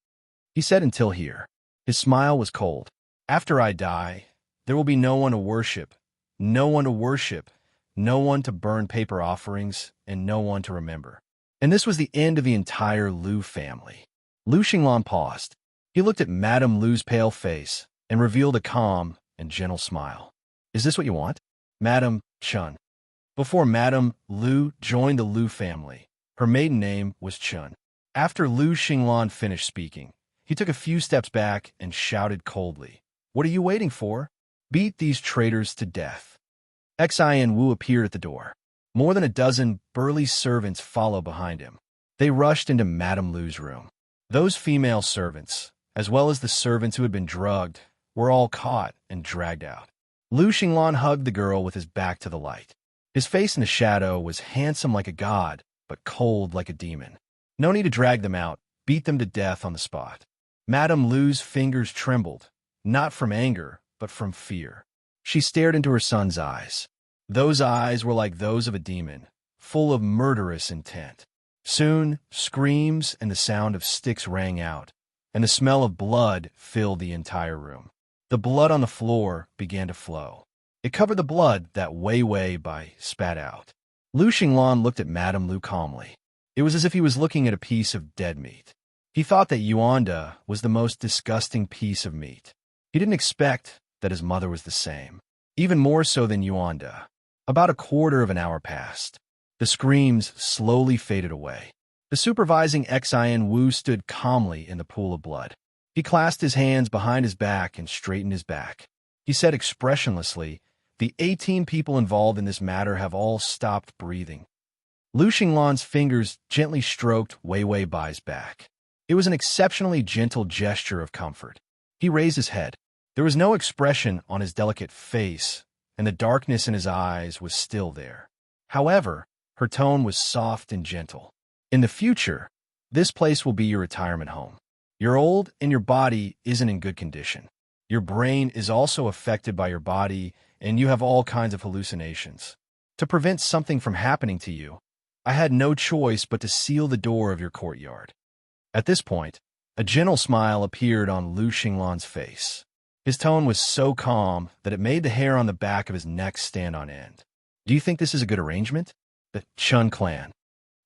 He said until here. His smile was cold. "After I die, there will be no one to worship, no one to worship, no one to burn paper offerings, and no one to remember." And this was the end of the entire Lu family. Lu Xinglan paused. He looked at Madame Lu's pale face and revealed a calm and gentle smile. "Is this what you want?" "Madame Chun." Before Madame Lu joined the Lu family, her maiden name was Chun. After Lu Xinglan finished speaking, he took a few steps back and shouted coldly, "What are you waiting for? Beat these traitors to death." Xian Wu appeared at the door. More than a dozen burly servants followed behind him. They rushed into Madame Lu's room. Those female servants, as well as the servants who had been drugged, were all caught and dragged out. Lu Xinglan hugged the girl with his back to the light. His face in the shadow was handsome like a god, but cold like a demon. No need to drag them out, beat them to death on the spot. Madame Lu's fingers trembled, not from anger, but from fear. She stared into her son's eyes. Those eyes were like those of a demon, full of murderous intent. Soon, screams and the sound of sticks rang out, and the smell of blood filled the entire room. The blood on the floor began to flow. It covered the blood that Wei Bai spat out. Lu Xinglan looked at Madame Lu calmly. It was as if he was looking at a piece of dead meat. He thought that Yuanda was the most disgusting piece of meat. He didn't expect that his mother was the same, even more so than Yuanda. About a quarter of an hour passed. The screams slowly faded away. The supervising Xian Wu stood calmly in the pool of blood. He clasped his hands behind his back and straightened his back. He said expressionlessly, "The 18 people involved in this matter have all stopped breathing. Lu Xinglan's fingers gently stroked Wei Wei Bai's back. It was an exceptionally gentle gesture of comfort. He raised his head. There was no expression on his delicate face, and the darkness in his eyes was still there. However, her tone was soft and gentle. In the future, this place will be your retirement home. You're old and your body isn't in good condition. Your brain is also affected by your body, and you have all kinds of hallucinations. To prevent something from happening to you, I had no choice but to seal the door of your courtyard. At this point, a gentle smile appeared on Lu Xinglan's face. His tone was so calm that it made the hair on the back of his neck stand on end. Do you think this is a good arrangement? The Chun clan.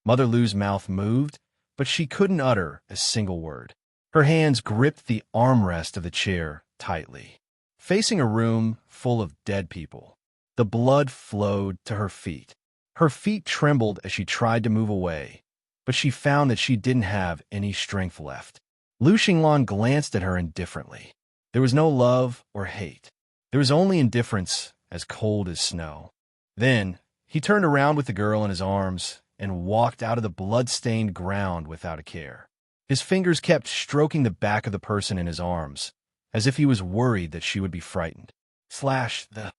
Mother Lu's mouth moved, but she couldn't utter a single word. Her hands gripped the armrest of the chair tightly. Facing a room full of dead people, the blood flowed to her feet. Her feet trembled as she tried to move away, but she found that she didn't have any strength left. Lu Xinglan glanced at her indifferently. There was no love or hate. There was only indifference as cold as snow. Then, he turned around with the girl in his arms and walked out of the blood-stained ground without a care. His fingers kept stroking the back of the person in his arms, as if he was worried that she would be frightened. The